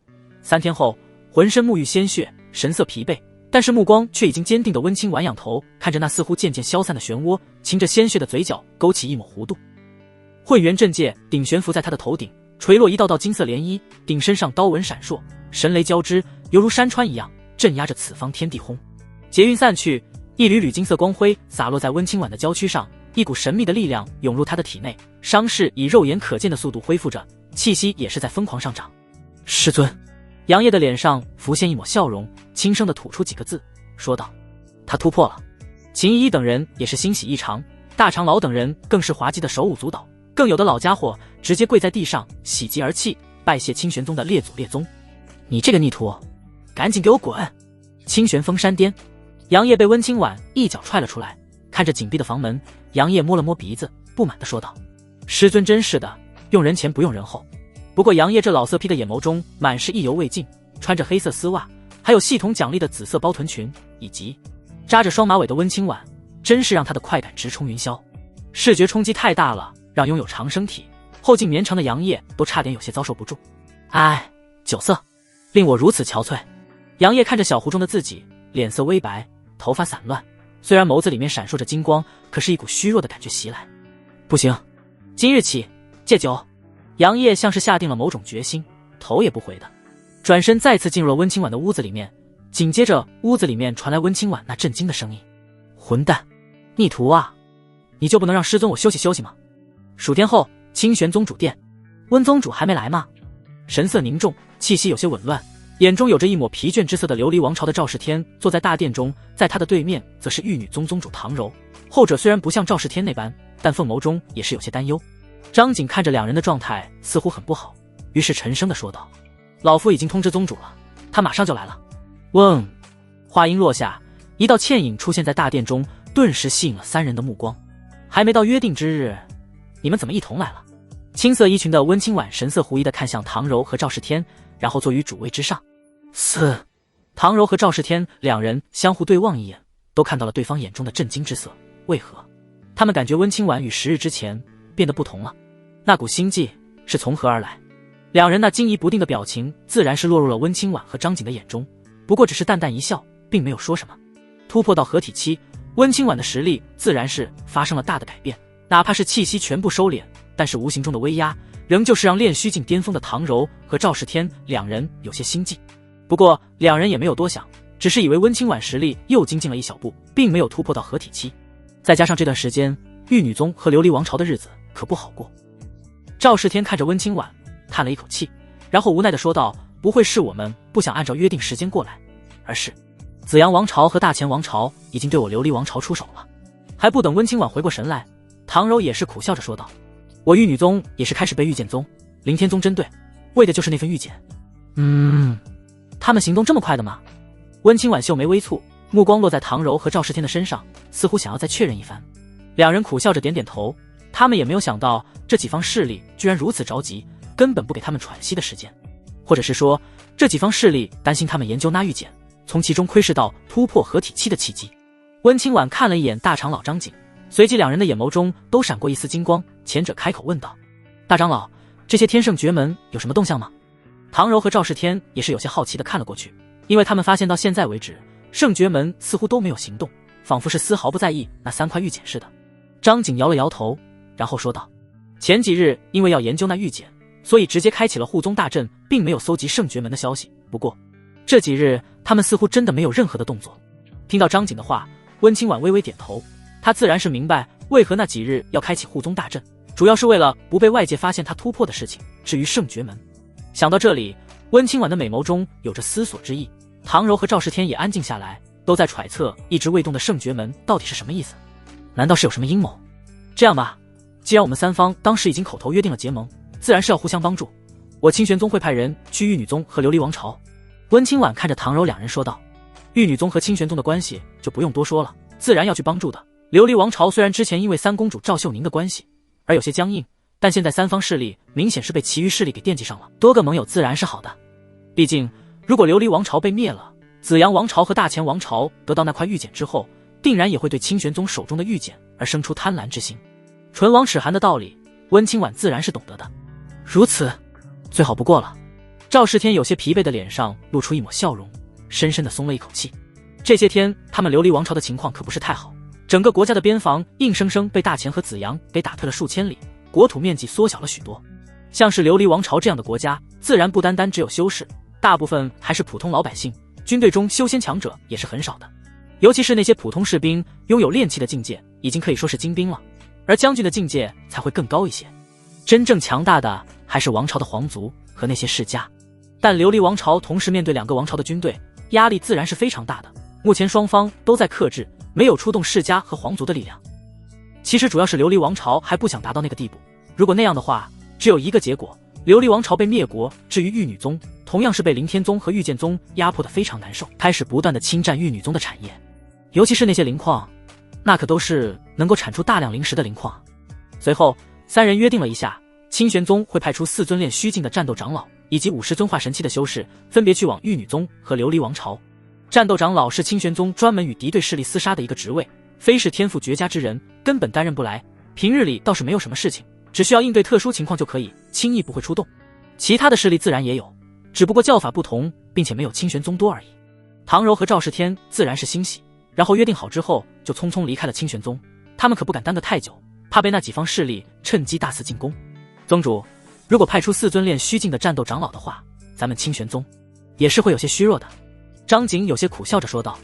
！3天后，浑身沐浴鲜血，神色疲惫，但是目光却已经坚定的温清婉仰头看着那似乎渐渐消散的漩涡，噙着鲜血的嘴角勾起一抹弧度。混元阵戒顶悬浮在他的头顶，垂落一道道金色涟漪，顶身上刀纹闪烁，神雷交织，犹如山川一样镇压着此方天地轰。劫云散去，一缕缕金色光辉洒落在温清婉的娇躯上，一股神秘的力量涌入他的体内，伤势以肉眼可见的速度恢复着，气息也是在疯狂上涨。师尊！杨业的脸上浮现一抹笑容，轻声地吐出几个字，说道：他突破了。秦依依等人也是欣喜异常，大长老等人更是滑稽的手舞足蹈，更有的老家伙直接跪在地上喜极而泣，拜谢清玄宗的列祖列宗。你这个逆徒，赶紧给我滚！清玄峰山巅，杨业被温清婉一脚踹了出来，看着紧闭的房门，杨业摸了摸鼻子，不满地说道：师尊真是的，用人前不用人后。不过杨业这老色批的眼眸中满是意犹未尽，穿着黑色丝袜，还有系统奖励的紫色包臀裙，以及扎着双马尾的温清婉，真是让他的快感直冲云霄。视觉冲击太大了，让拥有长生体、后劲绵长的杨业都差点有些遭受不住。唉，酒色令我如此憔悴。杨业看着小湖中的自己，脸色微白，头发散乱，虽然眸子里面闪烁着金光，可是一股虚弱的感觉袭来。不行，今日起戒酒。杨业像是下定了某种决心，头也不回的转身再次进入了温清婉的屋子里面，紧接着屋子里面传来温清婉那震惊的声音：混蛋，逆徒啊，你就不能让师尊我休息休息吗？数天后，清玄宗主殿，温宗主还没来吗？神色凝重，气息有些紊乱，眼中有着一抹疲倦之色的琉璃王朝的赵世天坐在大殿中，在他的对面则是玉女宗宗主唐柔，后者虽然不像赵世天那般，但凤眸中也是有些担忧。张景看着两人的状态似乎很不好，于是沉声地说道：老夫已经通知宗主了，他马上就来了。嗡！话音落下，一道倩影出现在大殿中，顿时吸引了三人的目光。还没到约定之日，你们怎么一同来了？青色衣裙的温清婉神色狐疑地看向唐柔和赵世天，然后坐于主位之上。唐柔和赵世天两人相互对望一眼，都看到了对方眼中的震惊之色。为何？他们感觉温清婉与10日之前变得不同了，那股心悸是从何而来？两人那惊疑不定的表情自然是落入了温清婉和张景的眼中，不过只是淡淡一笑，并没有说什么。突破到合体期，温清婉的实力自然是发生了大的改变，哪怕是气息全部收敛，但是无形中的威压仍旧是让炼虚境巅峰的唐柔和赵世天两人有些心悸。不过两人也没有多想，只是以为温清婉实力又精进了一小步，并没有突破到合体期。再加上这段时间玉女宗和琉璃王朝的日子可不好过。赵世天看着温清婉叹了一口气，然后无奈地说道，不会是我们不想按照约定时间过来，而是紫阳王朝和大前王朝已经对我琉璃王朝出手了。还不等温清婉回过神来，唐柔也是苦笑着说道，我玉女宗也是开始被御剑宗、凌天宗针对，为的就是那份御剑。他们行动这么快的吗？温清婉秀眉微蹙，目光落在唐柔和赵世天的身上，似乎想要再确认一番。两人苦笑着点点头，他们也没有想到这几方势力居然如此着急，根本不给他们喘息的时间。或者是说，这几方势力担心他们研究那御剑，从其中窥视到突破合体期的契机。温清婉看了一眼大长老张景，随即两人的眼眸中都闪过一丝金光，前者开口问道，大长老，这些天圣绝门有什么动向吗？唐柔和赵世天也是有些好奇地看了过去，因为他们发现到现在为止，圣绝门似乎都没有行动，仿佛是丝毫不在意那3块玉简似的。张景摇了摇头，然后说道，前几日因为要研究那玉简，所以直接开启了护宗大阵，并没有搜集圣绝门的消息。不过这几日他们似乎真的没有任何的动作。听到张景的话，温清婉微微点头，他自然是明白为何那几日要开启护宗大阵，主要是为了不被外界发现他突破的事情。至于圣绝门，想到这里，温清婉的美眸中有着思索之意。唐柔和赵世天也安静下来，都在揣测一直未动的圣绝门到底是什么意思，难道是有什么阴谋？这样吧，既然我们三方当时已经口头约定了结盟，自然是要互相帮助，我清玄宗会派人去玉女宗和琉璃王朝。温清婉看着唐柔两人说道，玉女宗和清玄宗的关系就不用多说了，自然要去帮助的。琉璃王朝虽然之前因为三公主赵秀宁的关系而有些僵硬，但现在三方势力明显是被其余势力给惦记上了，多个盟友自然是好的。毕竟如果琉璃王朝被灭了，紫阳王朝和大前王朝得到那块玉简之后，定然也会对清玄宗手中的玉简而生出贪婪之心。唇亡齿寒的道理，温清婉自然是懂得的。如此最好不过了。赵世天有些疲惫的脸上露出一抹笑容，深深地松了一口气。这些天他们琉璃王朝的情况可不是太好，整个国家的边防硬生生被大前和紫阳给打退了数千里，国土面积缩小了许多。像是琉璃王朝这样的国家，自然不单单只有修士，大部分还是普通老百姓，军队中修仙强者也是很少的。尤其是那些普通士兵，拥有炼气的境界已经可以说是精兵了，而将军的境界才会更高一些。真正强大的还是王朝的皇族和那些世家。但琉璃王朝同时面对2个王朝的军队，压力自然是非常大的。目前双方都在克制，没有出动世家和皇族的力量。其实主要是琉璃王朝还不想达到那个地步，如果那样的话，只有一个结果，琉璃王朝被灭国。至于玉女宗，同样是被凌天宗和御剑宗压迫得非常难受，开始不断的侵占玉女宗的产业，尤其是那些灵矿，那可都是能够产出大量灵石的灵矿。随后三人约定了一下，清玄宗会派出4尊炼虚境的战斗长老以及50尊化神期的修士，分别去往玉女宗和琉璃王朝。战斗长老是清玄宗专门与敌对势力厮杀的一个职位，非是天赋绝佳之人根本担任不来，平日里倒是没有什么事情，只需要应对特殊情况就可以，轻易不会出动。其他的势力自然也有，只不过叫法不同，并且没有清玄宗多而已。唐柔和赵世天自然是欣喜，然后约定好之后就匆匆离开了清玄宗。他们可不敢耽搁太久，怕被那几方势力趁机大肆进攻。宗主，如果派出4尊炼虚境的战斗长老的话，咱们清玄宗也是会有些虚弱的。张景有些苦笑着说道，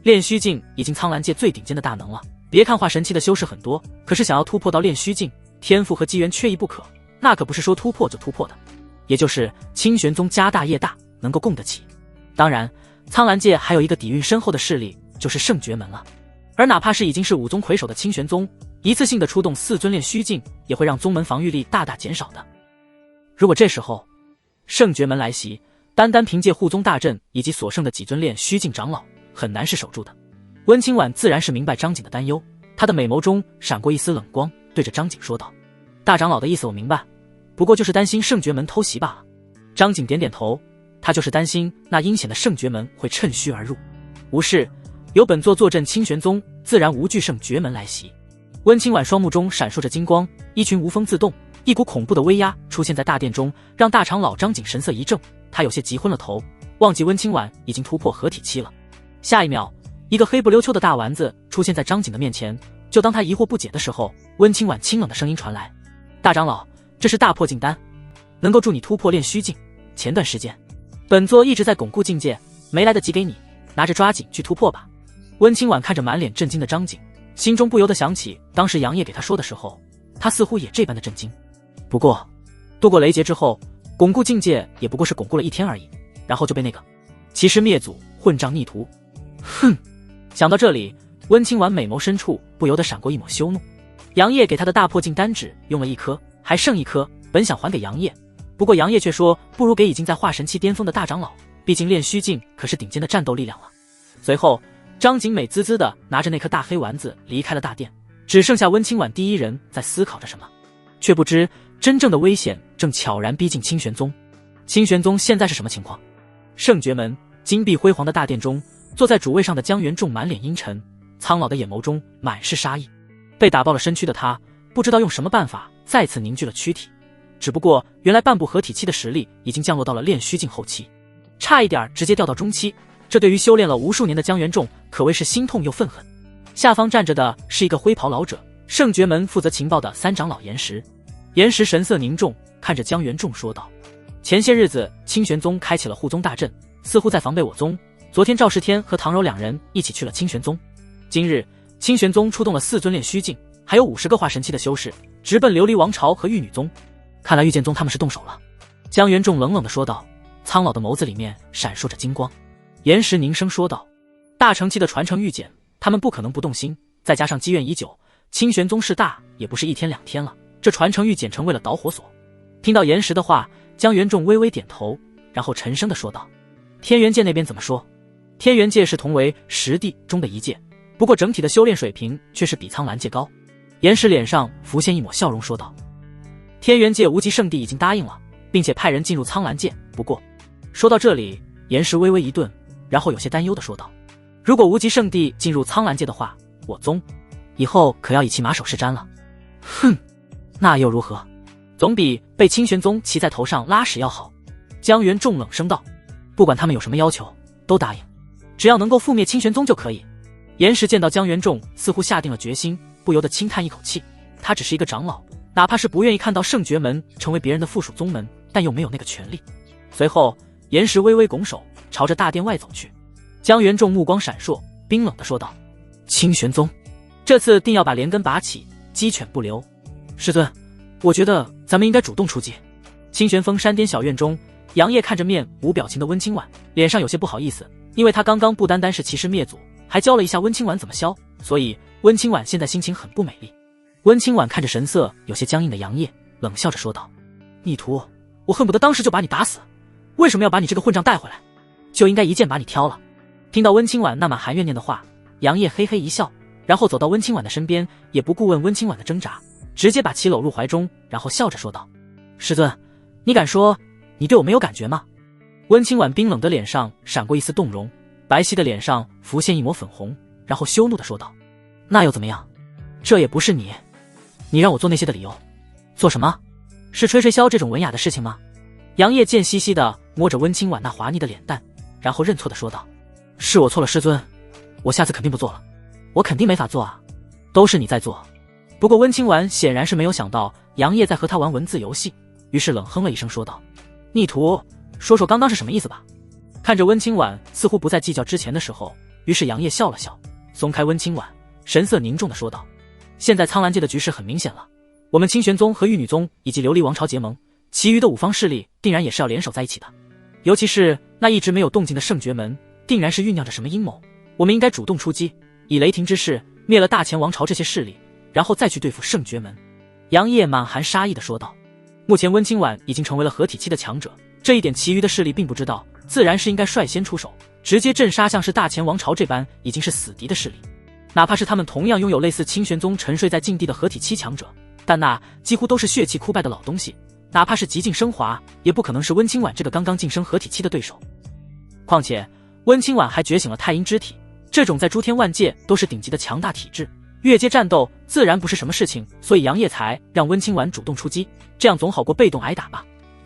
炼虚境已经苍蓝界最顶尖的大能了，别看化神期的修士很多，可是想要突破到炼虚境，天赋和机缘缺一不可，那可不是说突破就突破的，也就是清玄宗家大业大，能够供得起。当然苍蓝界还有一个底蕴深厚的势力，就是圣绝门了。而哪怕是已经是5宗魁首的清玄宗，一次性的出动4尊炼虚境，也会让宗门防御力大大减少的。如果这时候圣绝门来袭，单单凭借护宗大阵以及所剩的几尊炼虚境长老，很难是守住的。温清婉自然是明白张景的担忧，他的美眸中闪过一丝冷光，对着张景说道：“大长老的意思我明白，不过就是担心圣爵门偷袭罢了。”张景点点头，他就是担心那阴险的圣爵门会趁虚而入。无事，有本座坐镇清玄宗，自然无惧圣爵门来袭。温清婉双目中闪烁着金光，衣裙无风自动，一股恐怖的威压出现在大殿中，让大长老张景神色一怔，他有些急昏了头，忘记温清婉已经突破合体期了。下一秒，一个黑不溜秋的大丸子出现在张景的面前，就当他疑惑不解的时候，温清婉清冷的声音传来：“大长老，这是大破境丹，能够助你突破炼虚境。前段时间，本座一直在巩固境界，没来得及给你，拿着抓紧去突破吧。”温清婉看着满脸震惊的张景，心中不由得想起当时杨业给他说的时候，他似乎也这般的震惊。不过，度过雷劫之后，巩固境界也不过是巩固了1天而已，然后就被那个欺师灭祖、混账逆徒。哼！想到这里，温清婉美眸深处不由得闪过一抹羞怒。杨业给他的大破境丹纸用了1颗，还剩1颗，本想还给杨业，不过杨业却说不如给已经在化神期巅峰的大长老，毕竟炼虚境可是顶尖的战斗力量了。随后，张景美滋滋地拿着那颗大黑丸子离开了大殿，只剩下温清婉第一人在思考着什么，却不知真正的危险正悄然逼近清玄宗。清玄宗现在是什么情况？圣爵门金碧辉煌的大殿中，坐在主位上的江元仲满脸阴沉，苍老的眼眸中满是杀意。被打爆了身躯的他，不知道用什么办法再次凝聚了躯体，只不过原来半步合体期的实力已经降落到了炼虚境后期，差一点直接掉到中期。这对于修炼了无数年的江元仲可谓是心痛又愤恨。下方站着的是一个灰袍老者，圣爵门负责情报的3长老岩石。岩石神色凝重，看着江元仲说道：“前些日子清玄宗开启了护宗大阵，似乎在防备我宗。昨天赵世天和唐柔2人一起去了清玄宗，今日清玄宗出动了4尊炼虚境，还有50个化神期的修士，直奔琉璃王朝和玉女宗。看来玉剑宗他们是动手了。”江元仲冷冷地说道，苍老的眸子里面闪烁着金光。岩石凝声说道：“大成期的传承玉简，他们不可能不动心，再加上积怨已久，清玄宗势大也不是1天2天了，这传承玉简成为了导火索。”听到岩石的话，江元仲微微点头，然后沉声地说道：“天元界那边怎么说？”天元界是同为10地中的一界，不过整体的修炼水平却是比苍蓝界高。岩石脸上浮现一抹笑容说道：“天元界无极圣地已经答应了，并且派人进入苍蓝界，不过……”说到这里，岩石微微一顿，然后有些担忧地说道：“如果无极圣地进入苍蓝界的话，我宗以后可要以其马首是瞻了。”“哼，那又如何？总比被清玄宗骑在头上拉屎要好。”江元仲冷声道：“不管他们有什么要求，都答应，只要能够覆灭清玄宗就可以。”岩石见到江元仲似乎下定了决心，不由得轻叹一口气。他只是一个长老，哪怕是不愿意看到圣爵门成为别人的附属宗门，但又没有那个权利。随后，岩石微微拱手，朝着大殿外走去。江元仲目光闪烁，冰冷地说道：“清玄宗，这次定要把连根拔起，鸡犬不留。”“师尊，我觉得咱们应该主动出击。”清玄峰山巅小院中，杨业看着面无表情的温清婉，脸上有些不好意思，因为他刚刚不单单是欺师灭祖，还教了一下温清婉怎么消，所以温清婉现在心情很不美丽。温清婉看着神色有些僵硬的杨业，冷笑着说道：“逆徒，我恨不得当时就把你打死，为什么要把你这个混账带回来？就应该一剑把你挑了。”听到温清婉那满含怨念的话，杨业嘿嘿一笑，然后走到温清婉的身边，也不顾问温清婉的挣扎，直接把其搂入怀中，然后笑着说道：“师尊，你敢说你对我没有感觉吗？”温清婉冰冷的脸上闪过一丝动容，白皙的脸上浮现一抹粉红，然后羞怒地说道：“那又怎么样？这也不是你让我做那些的理由。做什么？是吹吹箫这种文雅的事情吗？”杨业贱兮兮地摸着温清婉那滑腻的脸蛋，然后认错地说道：“是我错了，师尊，我下次肯定不做了。我肯定没法做啊，都是你在做。”不过温清婉显然是没有想到杨业在和他玩文字游戏，于是冷哼了一声说道：“逆徒，说说刚刚是什么意思吧？”看着温清婉似乎不再计较之前的时候，于是杨业笑了笑，松开温清婉，神色凝重地说道：“现在苍蓝界的局势很明显了，我们清玄宗和玉女宗以及琉璃王朝结盟，其余的5方势力定然也是要联手在一起的，尤其是那一直没有动静的圣爵门，定然是酝酿着什么阴谋。我们应该主动出击，以雷霆之势灭了大前王朝这些势力，然后再去对付圣爵门。”杨业满含杀意地说道。目前温清婉已经成为了合体期的强者，这一点其余的势力并不知道，自然是应该率先出手，直接镇杀像是大前王朝这般已经是死敌的势力。哪怕是他们同样拥有类似清玄宗沉睡在禁地的合体期强者，但那几乎都是血气枯败的老东西，哪怕是极尽升华，也不可能是温清婉这个刚刚晋升合体期的对手。况且温清婉还觉醒了太阴之体，这种在诸天万界都是顶级的强大体质，越阶战斗自然不是什么事情，所以杨业才让温清婉主动出击，这样总好过被动挨打吧。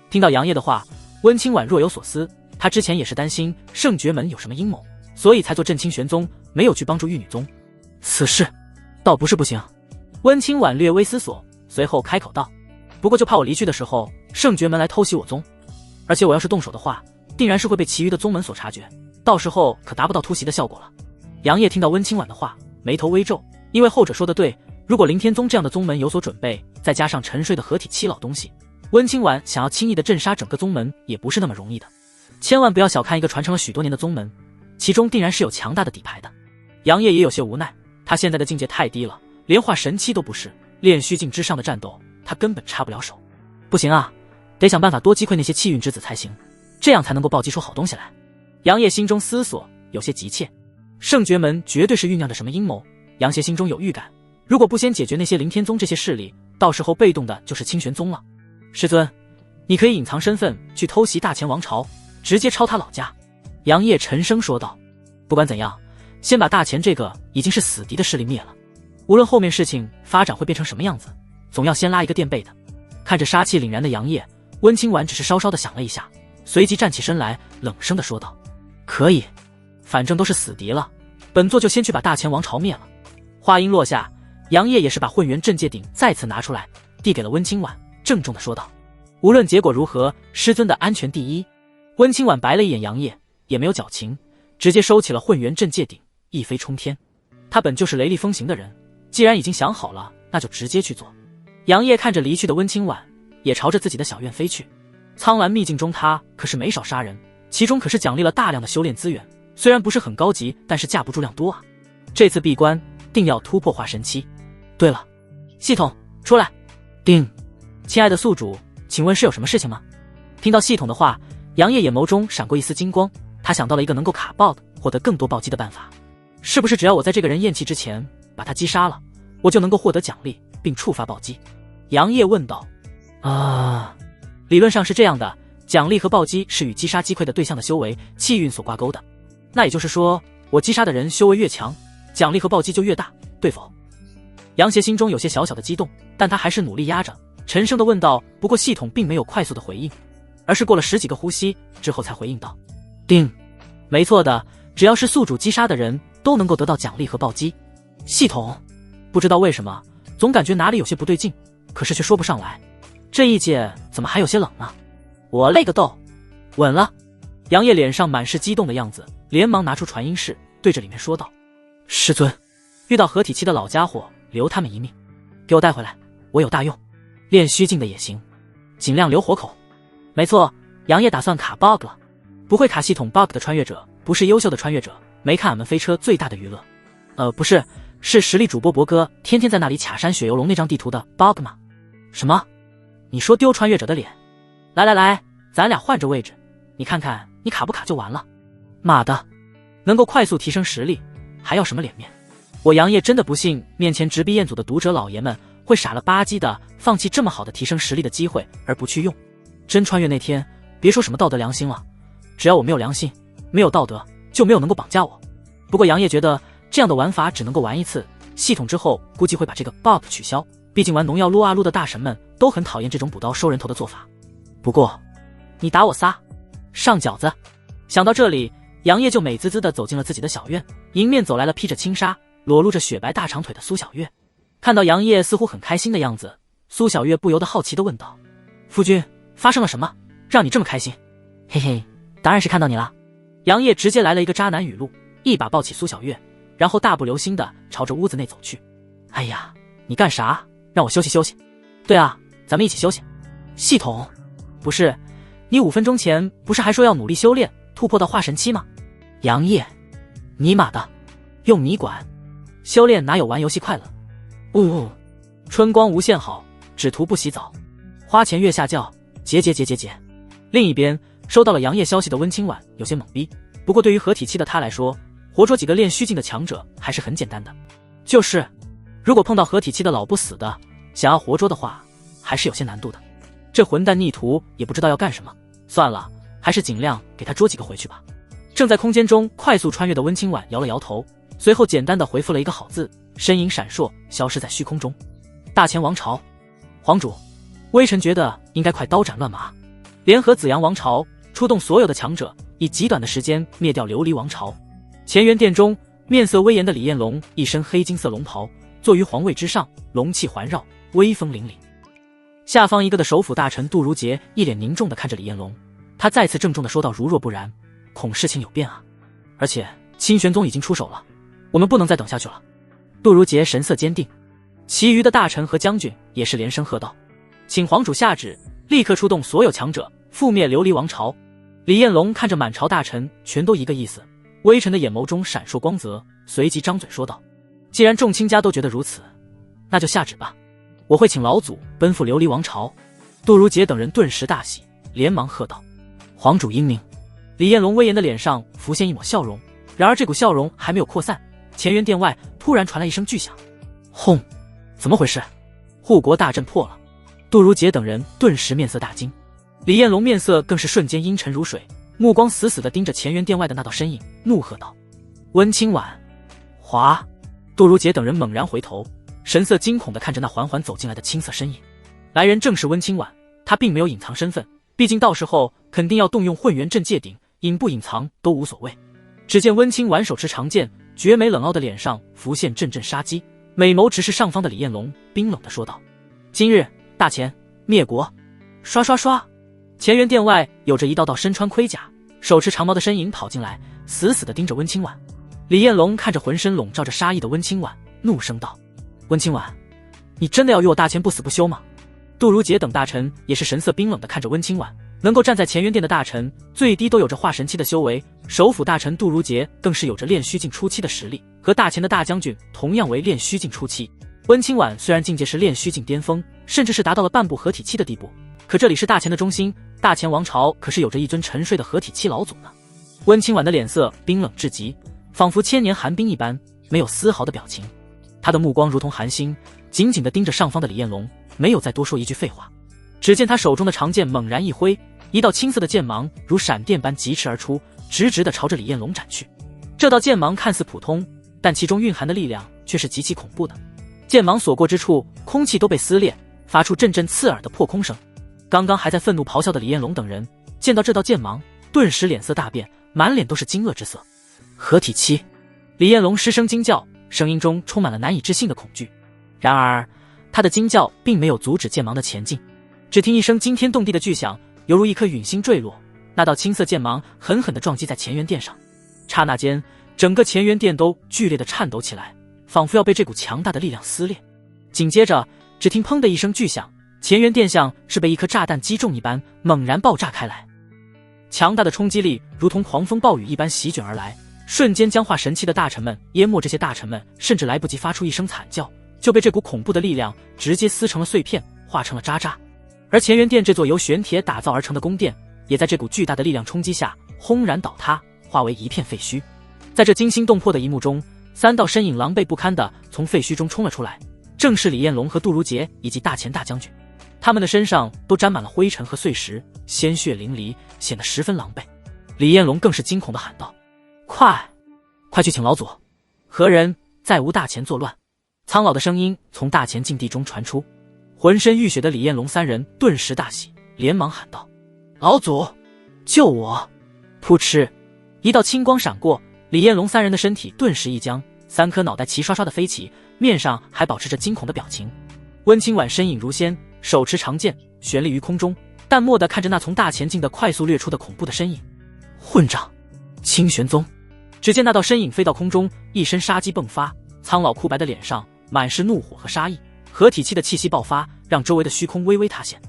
听到杨业的话，温清婉若有所思，他之前也是担心圣爵门有什么阴谋，所以才做镇清玄宗，没有去帮助玉女宗。此事倒不是不行。温清婉略微思索，随后开口道，不过就怕我离去的时候圣爵门来偷袭我宗，而且我要是动手的话，定然是会被其余的宗门所察觉，到时候可达不到突袭的效果了。杨业听到温清婉的话，眉头微皱，因为后者说的对，如果凌天宗这样的宗门有所准备，再加上沉睡的合体期老东西，温清婉想要轻易的镇杀整个宗门也不是那么容易的。千万不要小看一个传承了许多年的宗门，其中定然是有强大的底牌的。杨业也有些无奈，他现在的境界太低了，连化神期都不是，炼虚境之上的战斗他根本插不了手。不行啊，得想办法多击溃那些气运之子才行，这样才能够暴击出好东西来。杨业心中思索，有些急切。圣爵门绝对是酝酿着什么阴谋，杨邪心中有预感，如果不先解决那些凌天宗这些势力，到时候被动的就是清玄宗了。师尊，你可以隐藏身份去偷袭大前王朝，直接抄他老家。杨业沉声说道。不管怎样，先把大前这个已经是死敌的势力灭了，无论后面事情发展会变成什么样子，总要先拉一个垫背的。看着杀气凛然的杨业，温清婉只是稍稍的想了一下，随即站起身来，冷声的说道，可以，反正都是死敌了，本座就先去把大前王朝灭了。话音落下，杨业也是把混元镇界鼎再次拿出来，递给了温清婉，郑重的说道，无论结果如何，师尊的安全第一。温清婉白了一眼杨业，也没有矫情，直接收起了混元镇界鼎，一飞冲天。他本就是雷厉风行的人，既然已经想好了，那就直接去做。杨业看着离去的温清婉，也朝着自己的小院飞去。苍蓝秘境中他可是没少杀人，其中可是奖励了大量的修炼资源，虽然不是很高级，但是架不住量多啊。这次闭关定要突破化神期。对了，系统出来。叮，亲爱的宿主，请问是有什么事情吗？听到系统的话，杨业眼眸中闪过一丝金光，他想到了一个能够卡 BOSS 获得更多暴击的办法。是不是只要我在这个人咽气之前把他击杀了，我就能够获得奖励并触发暴击？杨业问道。理论上是这样的，奖励和暴击是与击杀击溃的对象的修为气运所挂钩的。那也就是说，我击杀的人修为越强，奖励和暴击就越大，对否？杨邪心中有些小小的激动，但他还是努力压着，沉声的问道。不过系统并没有快速的回应，而是过了10几个呼吸之后才回应道，叮，没错的，只要是宿主击杀的人都能够得到奖励和暴击。系统不知道为什么总感觉哪里有些不对劲，可是却说不上来。这一界怎么还有些冷呢？我勒个豆，稳了。杨业脸上满是激动的样子，连忙拿出传音室，对着里面说道，师尊，遇到合体期的老家伙，留他们一命，给我带回来，我有大用。练虚境的也行，尽量留活口。没错，杨业打算卡 bug 了。不会卡系统 bug 的穿越者不是优秀的穿越者，没看俺们飞车最大的娱乐不是，是实力主播博哥天天在那里卡山雪游龙那张地图的 bug 吗？什么？你说丢穿越者的脸？来，咱俩换着位置，你看看你卡不卡就完了。妈的，能够快速提升实力还要什么脸面？我杨业真的不信面前直逼彦祖的读者老爷们会傻了吧唧的放弃这么好的提升实力的机会而不去用。真穿越那天别说什么道德良心了，只要我没有良心没有道德，就没有能够绑架我。不过杨业觉得这样的玩法只能够玩一次，系统之后估计会把这个 bug 取消，毕竟玩农药撸啊撸的大神们都很讨厌这种补刀收人头的做法。不过你打我仨上饺子。想到这里，杨业就美滋滋地走进了自己的小院，迎面走来了披着轻纱裸露着雪白大长腿的苏小月。看到杨业似乎很开心的样子，苏小月不由得好奇地问道，夫君，发生了什么让你这么开心？嘿嘿，当然是看到你了。杨业直接来了一个渣男语录，一把抱起苏小月，然后大步流星地朝着屋子内走去。哎呀，你干啥？让我休息休息。对啊，咱们一起休息。系统，不是，你5分钟前不是还说要努力修炼突破到化神期吗？杨业，尼玛的，用你管，修炼哪有玩游戏快乐？春光无限好，只图不洗澡，花前月下觉，节。另一边收到了杨业消息的温清婉有些懵逼，不过对于合体期的他来说，活捉几个练虚境的强者还是很简单的。就是，如果碰到合体期的老不死的，想要活捉的话，还是有些难度的。这混蛋逆徒也不知道要干什么，算了，还是尽量给他捉几个回去吧。正在空间中快速穿越的温清婉摇了摇头，随后简单的回复了一个好字，身影闪烁，消失在虚空中。大前王朝，皇主，微臣觉得应该快刀斩乱麻，联合紫阳王朝，出动所有的强者，以极短的时间灭掉琉璃王朝。乾元殿中，面色威严的李彦龙一身黑金色龙袍，坐于皇位之上，龙气环绕，威风凛凛。下方一个的首辅大臣杜如杰一脸凝重地看着李彦龙，他再次郑重地说道：“如若不然，恐事情有变啊！而且清玄宗已经出手了，我们不能再等下去了。”杜如杰神色坚定，其余的大臣和将军也是连声喝道：“请皇主下旨，立刻出动所有强者，覆灭琉璃王朝。”李彦龙看着满朝大臣，全都一个意思。微臣的眼眸中闪烁光泽，随即张嘴说道：“既然众卿家都觉得如此，那就下旨吧，我会请老祖奔赴琉璃王朝。”杜如杰等人顿时大喜，连忙喝道：“皇主英明！”李彦龙威严的脸上浮现一抹笑容，然而这股笑容还没有扩散，乾元殿外突然传来一声巨响，轰！怎么回事？护国大阵破了！杜如杰等人顿时面色大惊，李彦龙面色更是瞬间阴沉如水，目光死死地盯着乾元殿外的那道身影，怒喝道：“温清婉！”哗！杜如杰等人猛然回头，神色惊恐地看着那缓缓走进来的青色身影。来人正是温清婉，他并没有隐藏身份，毕竟到时候肯定要动用混元阵界顶，隐不隐藏都无所谓。只见温清婉手持长剑，绝美冷傲的脸上浮现阵阵杀机，美眸直视上方的李彦龙，冰冷地说道：“今日大乾灭国！”刷刷刷！乾元殿外有着一道道身穿盔甲、手持长矛的身影跑进来，死死地盯着温清婉。李彦龙看着浑身笼罩着杀意的温清婉，怒声道：“温清婉，你真的要与我大乾不死不休吗？”杜如杰等大臣也是神色冰冷地看着温清婉。能够站在乾元殿的大臣，最低都有着化神期的修为，首辅大臣杜如杰更是有着炼虚境初期的实力，和大乾的大将军同样为炼虚境初期。温清婉虽然境界是炼虚境巅峰，甚至是达到了半步合体期的地步，可这里是大乾的中心，大乾王朝可是有着一尊沉睡的合体期老祖呢。温清婉的脸色冰冷至极，仿佛千年寒冰一般，没有丝毫的表情。他的目光如同寒星，紧紧地盯着上方的李彦龙，没有再多说一句废话。只见他手中的长剑猛然一挥，一道青色的剑芒如闪电般疾驰而出，直直地朝着李彦龙斩去。这道剑芒看似普通，但其中蕴含的力量却是极其恐怖的。剑芒所过之处，空气都被撕裂，发出阵阵刺耳的破空声。刚刚还在愤怒咆哮的李彦龙等人见到这道剑芒，顿时脸色大变，满脸都是惊愕之色。合体期！李彦龙失声惊叫，声音中充满了难以置信的恐惧。然而他的惊叫并没有阻止剑芒的前进，只听一声惊天动地的巨响，犹如一颗陨星坠落，那道青色剑芒狠狠地撞击在乾元殿上。刹那间，整个乾元殿都剧烈地颤抖起来，仿佛要被这股强大的力量撕裂。紧接着，只听砰的一声巨响，乾元殿像是被一颗炸弹击中一般，猛然爆炸开来。强大的冲击力如同狂风暴雨一般席卷而来，瞬间将化神期的大臣们淹没。这些大臣们甚至来不及发出一声惨叫，就被这股恐怖的力量直接撕成了碎片，化成了渣渣。而乾元殿这座由玄铁打造而成的宫殿，也在这股巨大的力量冲击下轰然倒塌，化为一片废墟。在这惊心动魄的一幕中，三道身影狼狈不堪地从废墟中冲了出来，正是李彦龙和杜如杰以及大乾大将军。他们的身上都沾满了灰尘和碎石，鲜血淋漓，显得十分狼狈。李彦龙更是惊恐地喊道：“快去请老祖！何人再无大乾作乱？”苍老的声音从大乾禁地中传出。浑身浴血的李彦龙三人顿时大喜，连忙喊道：“老祖，救我！”噗嗤，一道青光闪过，李彦龙三人的身体顿时一僵，三颗脑袋齐刷刷的飞起，面上还保持着惊恐的表情。温清婉身影如仙，手持长剑悬立于空中，淡漠地看着那从大前进的快速掠出的恐怖的身影。混账！清玄宗！只见那道身影飞到空中，一身杀机迸发，苍老枯白的脸上满是怒火和杀意，合体期的气息爆发，让周围的虚空微微塌陷。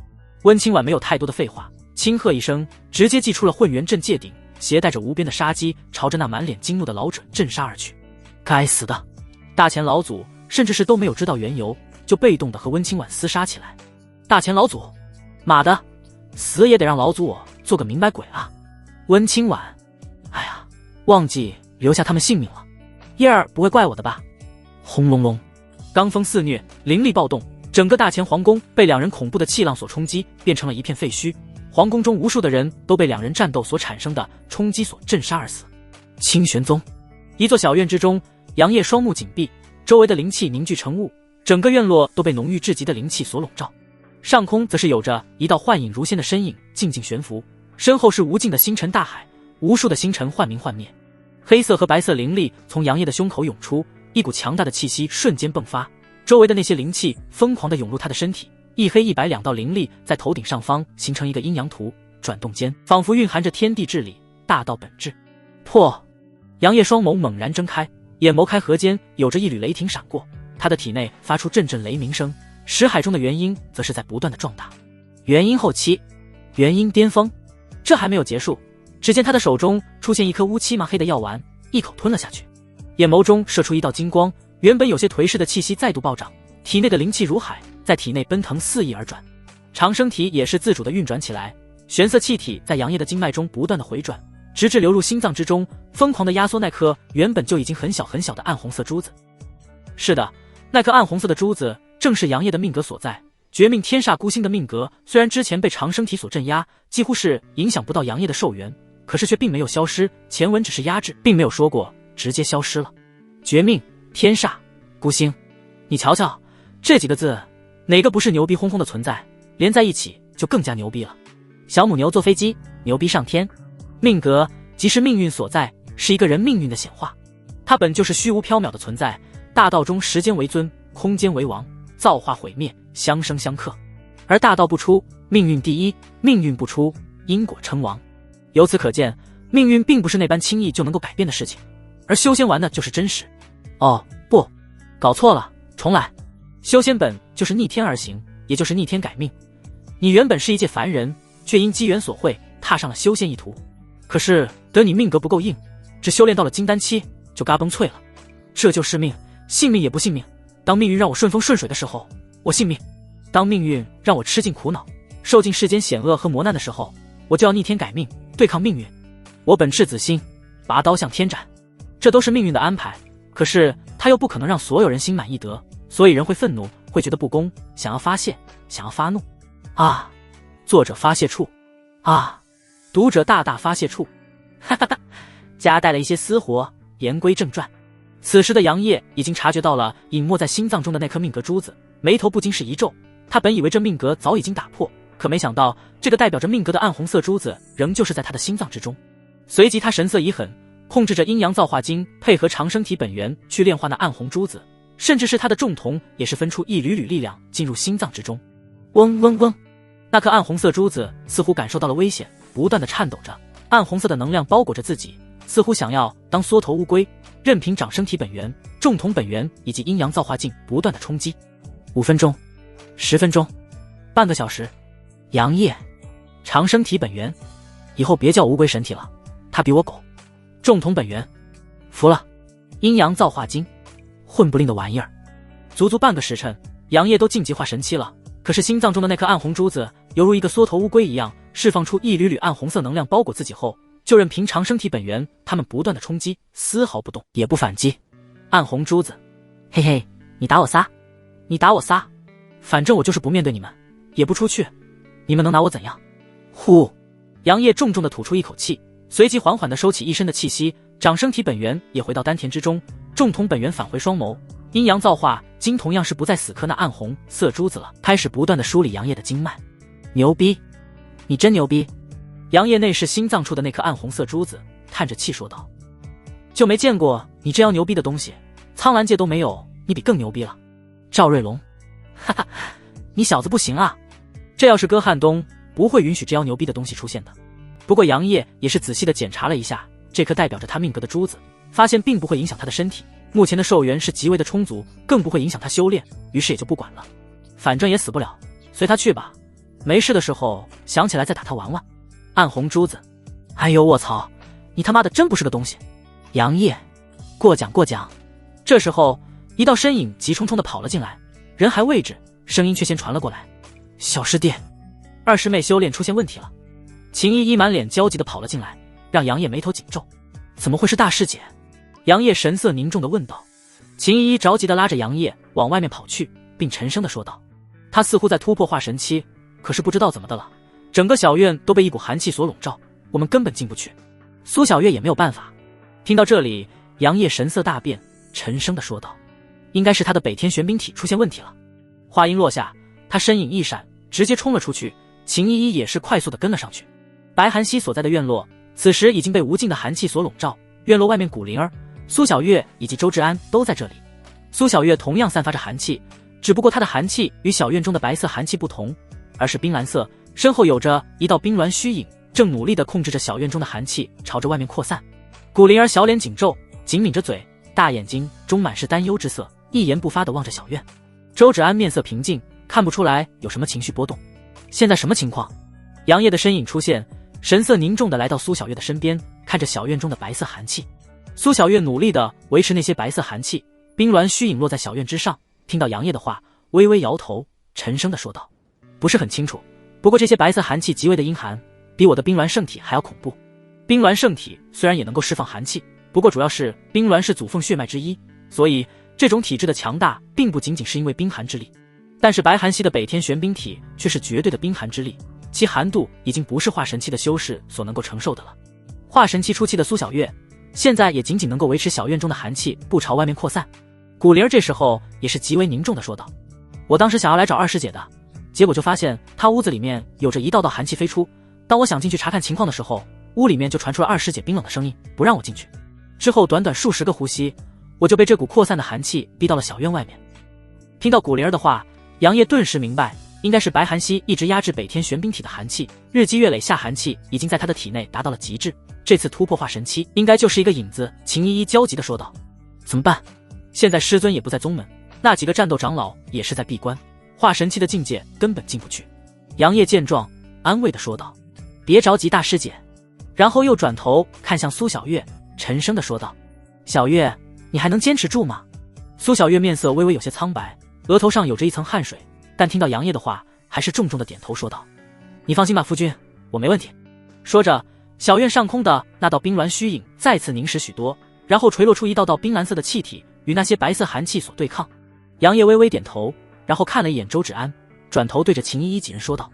温清婉没有太多的废话，轻喝一声，直接祭出了混元阵界顶，携带着无边的杀机，朝着那满脸惊怒的老者震杀而去。该死的！大乾老祖甚至是都没有知道缘由，就被动的和温清婉厮杀起来。大乾老祖，妈的，死也得让老祖我做个明白鬼啊！温清婉，哎呀，忘记留下他们性命了。叶儿不会怪我的吧？轰隆隆，罡风肆虐，灵力暴动，整个大前皇宫被两人恐怖的气浪所冲击，变成了一片废墟。皇宫中无数的人都被两人战斗所产生的冲击所震杀而死。清玄宗一座小院之中，杨业双目紧闭，周围的灵气凝聚成雾，整个院落都被浓郁至极的灵气所笼罩。上空则是有着一道幻影如仙的身影静静悬浮，身后是无尽的星辰大海，无数的星辰幻明幻灭。黑色和白色灵力从杨业的胸口涌出，一股强大的气息瞬间迸发，周围的那些灵气疯狂地涌入他的身体，一黑一白两道灵力在头顶上方形成一个阴阳图，转动间仿佛蕴含着天地至理，大道本质。破！杨业双眸猛然睁开，眼眸开合间有着一缕雷霆闪过，他的体内发出阵阵雷鸣声，识海中的元婴则是在不断的壮大。元婴后期，元婴巅峰。这还没有结束，只见他的手中出现一颗乌漆麻黑的药丸，一口吞了下去，眼眸中射出一道金光，原本有些颓势的气息再度暴涨，体内的灵气如海，在体内奔腾肆意而转。长生体也是自主的运转起来，玄色气体在杨业的经脉中不断的回转，直至流入心脏之中，疯狂的压缩那颗原本就已经很小很小的暗红色珠子。是的，那颗暗红色的珠子正是杨业的命格所在。绝命天煞孤星的命格虽然之前被长生体所镇压，几乎是影响不到杨业的寿元，可是却并没有消失，前文只是压制，并没有说过直接消失了。绝命天煞孤星，你瞧瞧这几个字，哪个不是牛逼哄哄的存在，连在一起就更加牛逼了。小母牛坐飞机，牛逼上天。命格即是命运所在，是一个人命运的显化，它本就是虚无缥缈的存在。大道中时间为尊，空间为王，造化毁灭，相生相克，而大道不出，命运第一；命运不出，因果称王。由此可见，命运并不是那般轻易就能够改变的事情，而修仙玩的就是真实。哦，不，搞错了，重来。修仙本就是逆天而行，也就是逆天改命。你原本是一介凡人，却因机缘所会踏上了修仙一途，可是得你命格不够硬，只修炼到了金丹期就嘎嘣脆了。这就是命，信命也不信命。当命运让我顺风顺水的时候，我信命；当命运让我吃尽苦恼，受尽世间险恶和磨难的时候，我就要逆天改命，对抗命运。我本赤子心，拔刀向天斩，这都是命运的安排。可是他又不可能让所有人心满意得，所以人会愤怒，会觉得不公，想要发泄，想要发怒。啊，作者发泄处，啊，读者大大发泄处。哈哈哈，夹带了一些私货。言归正传，此时的杨业已经察觉到了隐没在心脏中的那颗命格珠子，眉头不禁是一皱。他本以为这命格早已经打破，可没想到这个代表着命格的暗红色珠子仍旧是在他的心脏之中。随即他神色一狠，控制着阴阳造化经配合长生体本源去炼化那暗红珠子，甚至是他的重瞳也是分出一缕缕力量进入心脏之中。嗡嗡嗡，那颗暗红色珠子似乎感受到了危险，不断的颤抖着，暗红色的能量包裹着自己，似乎想要当缩头乌龟，任凭长生体本源、重瞳本源以及阴阳造化镜不断的冲击。5分钟、10分钟、半个小时，杨业，长生体本源，以后别叫乌龟神体了，他比我狗。重瞳本源，服了。阴阳造化经，混不吝的玩意儿。足足半个时辰，杨业都晋级化神期了，可是心脏中的那颗暗红珠子犹如一个缩头乌龟一样，释放出一缕缕暗红色能量包裹自己后，就任凭长生体本源他们不断的冲击，丝毫不动也不反击。暗红珠子，嘿嘿，你打我仨，你打我仨，反正我就是不面对你们，也不出去，你们能拿我怎样？呼！杨业重重的吐出一口气，随即缓缓地收起一身的气息，长生体本源也回到丹田之中，重瞳本源返回双眸，阴阳造化经同样是不再死磕那暗红色珠子了，开始不断地梳理杨业的经脉。牛逼，你真牛逼！杨业内视心脏处的那颗暗红色珠子，叹着气说道：就没见过你这样牛逼的东西，苍兰界都没有你比更牛逼了。赵瑞龙，哈哈，你小子不行啊，这要是搁汉东，不会允许这样牛逼的东西出现的。不过杨业也是仔细的检查了一下这颗代表着他命格的珠子，发现并不会影响他的身体，目前的寿元是极为的充足，更不会影响他修炼，于是也就不管了，反正也死不了，随他去吧，没事的时候想起来再打他玩玩。暗红珠子，哎呦卧槽，你他妈的真不是个东西！杨业，过奖过奖。这时候一道身影急匆匆的跑了进来，人还未至，声音却先传了过来：小师弟，二师妹修炼出现问题了。秦依依满脸焦急的跑了进来，让杨业眉头紧皱。怎么会是大师姐？杨业神色凝重地问道。秦依依着急地拉着杨业往外面跑去，并沉声地说道：他似乎在突破化神期，可是不知道怎么的了，整个小院都被一股寒气所笼罩，我们根本进不去。苏小月也没有办法。听到这里，杨业神色大变，沉声地说道：应该是他的北天玄冰体出现问题了。话音落下，他身影一闪，直接冲了出去，秦依依也是快速地跟了上去。白寒溪所在的院落此时已经被无尽的寒气所笼罩，院落外面古灵儿、苏小月以及周志安都在这里。苏小月同样散发着寒气，只不过她的寒气与小院中的白色寒气不同，而是冰蓝色，身后有着一道冰鸾虚影，正努力地控制着小院中的寒气朝着外面扩散。古灵儿小脸紧皱，紧抿着嘴，大眼睛中满是担忧之色，一言不发地望着小院。周芷安面色平静，看不出来有什么情绪波动。现在什么情况？杨业的身影出现，神色凝重地来到苏小月的身边，看着小院中的白色寒气。苏小月努力地维持那些白色寒气，冰鸾虚影落在小院之上。听到杨业的话，微微摇头，沉声地说道：不是很清楚，不过这些白色寒气极为的阴寒，比我的冰鸾圣体还要恐怖。冰鸾圣体虽然也能够释放寒气，不过主要是冰鸾是祖凤血脉之一，所以这种体质的强大并不仅仅是因为冰寒之力。但是白寒溪的北天玄冰体却是绝对的冰寒之力，其寒度已经不是化神期的修士所能够承受的了。化神期初期的苏小月现在也仅仅能够维持小院中的寒气不朝外面扩散。古灵儿这时候也是极为凝重地说道：我当时想要来找二师姐的，结果就发现她屋子里面有着一道道寒气飞出，当我想进去查看情况的时候，屋里面就传出了二师姐冰冷的声音，不让我进去。之后短短数十个呼吸，我就被这股扩散的寒气逼到了小院外面。听到古灵儿的话，杨业顿时明白，应该是白寒溪一直压制北天玄冰体的寒气，日积月累下寒气已经在他的体内达到了极致，这次突破化神期应该就是一个引子。秦依依焦急地说道：怎么办？现在师尊也不在宗门，那几个战斗长老也是在闭关，化神期的境界根本进不去。杨业见状安慰地说道：别着急大师姐。然后又转头看向苏小月，沉声地说道：小月，你还能坚持住吗？苏小月面色微微有些苍白，额头上有着一层汗水，但听到杨业的话还是重重的点头说道：你放心吧夫君，我没问题。说着，小院上空的那道冰鸾虚影再次凝实许多，然后垂落出一道道冰蓝色的气体，与那些白色寒气所对抗。杨业微微点头，然后看了一眼周芷安，转头对着秦依依几人说道：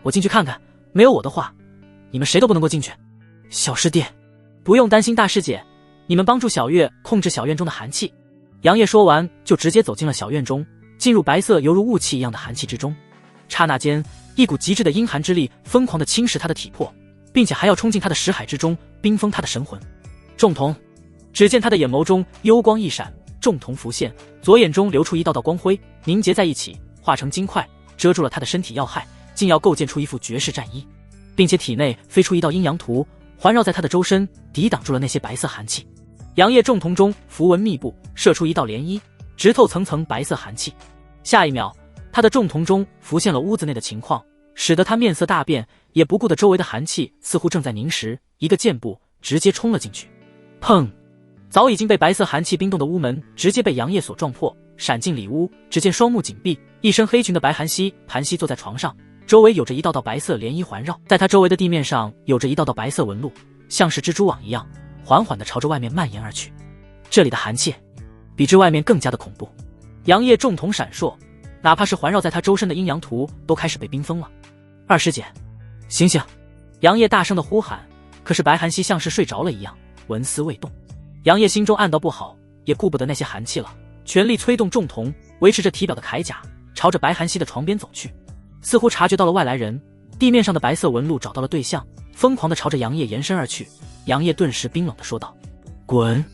我进去看看，没有我的话你们谁都不能够进去。小师弟不用担心大师姐，你们帮助小月控制小院中的寒气。杨业说完就直接走进了小院中，进入白色犹如雾气一样的寒气之中。刹那间，一股极致的阴寒之力疯狂地侵蚀他的体魄，并且还要冲进他的识海之中，冰封他的神魂。仲童，只见他的眼眸中幽光一闪，仲童浮现，左眼中流出一道道光辉，凝结在一起，化成金块，遮住了他的身体要害，竟要构建出一副绝世战衣，并且体内飞出一道阴阳图，环绕在他的周身，抵挡住了那些白色寒气。杨业仲童中符文密布，射出一道涟漪，直透层层白色寒气。下一秒，他的仲童中浮现了屋子内的情况，使得他面色大变，也不顾的周围的寒气似乎正在凝实，一个箭步直接冲了进去。砰！早已经被白色寒气冰冻的屋门直接被杨业所撞破，闪进里屋，只见双目紧闭，一身黑裙的白寒溪盘膝坐在床上，周围有着一道道白色涟漪环绕，在他周围的地面上有着一道道白色纹路，像是蜘蛛网一样缓缓地朝着外面蔓延而去。这里的寒气比之外面更加的恐怖。杨业重瞳闪烁，哪怕是环绕在他周身的阴阳图都开始被冰封了。二师姐，醒醒！杨业大声地呼喊，可是白寒溪像是睡着了一样，纹丝未动。杨业心中暗道不好，也顾不得那些寒气了，全力催动重瞳，维持着体表的铠甲，朝着白寒溪的床边走去。似乎察觉到了外来人，地面上的白色纹路找到了对象，疯狂地朝着杨业延伸而去。杨业顿时冰冷地说道：滚！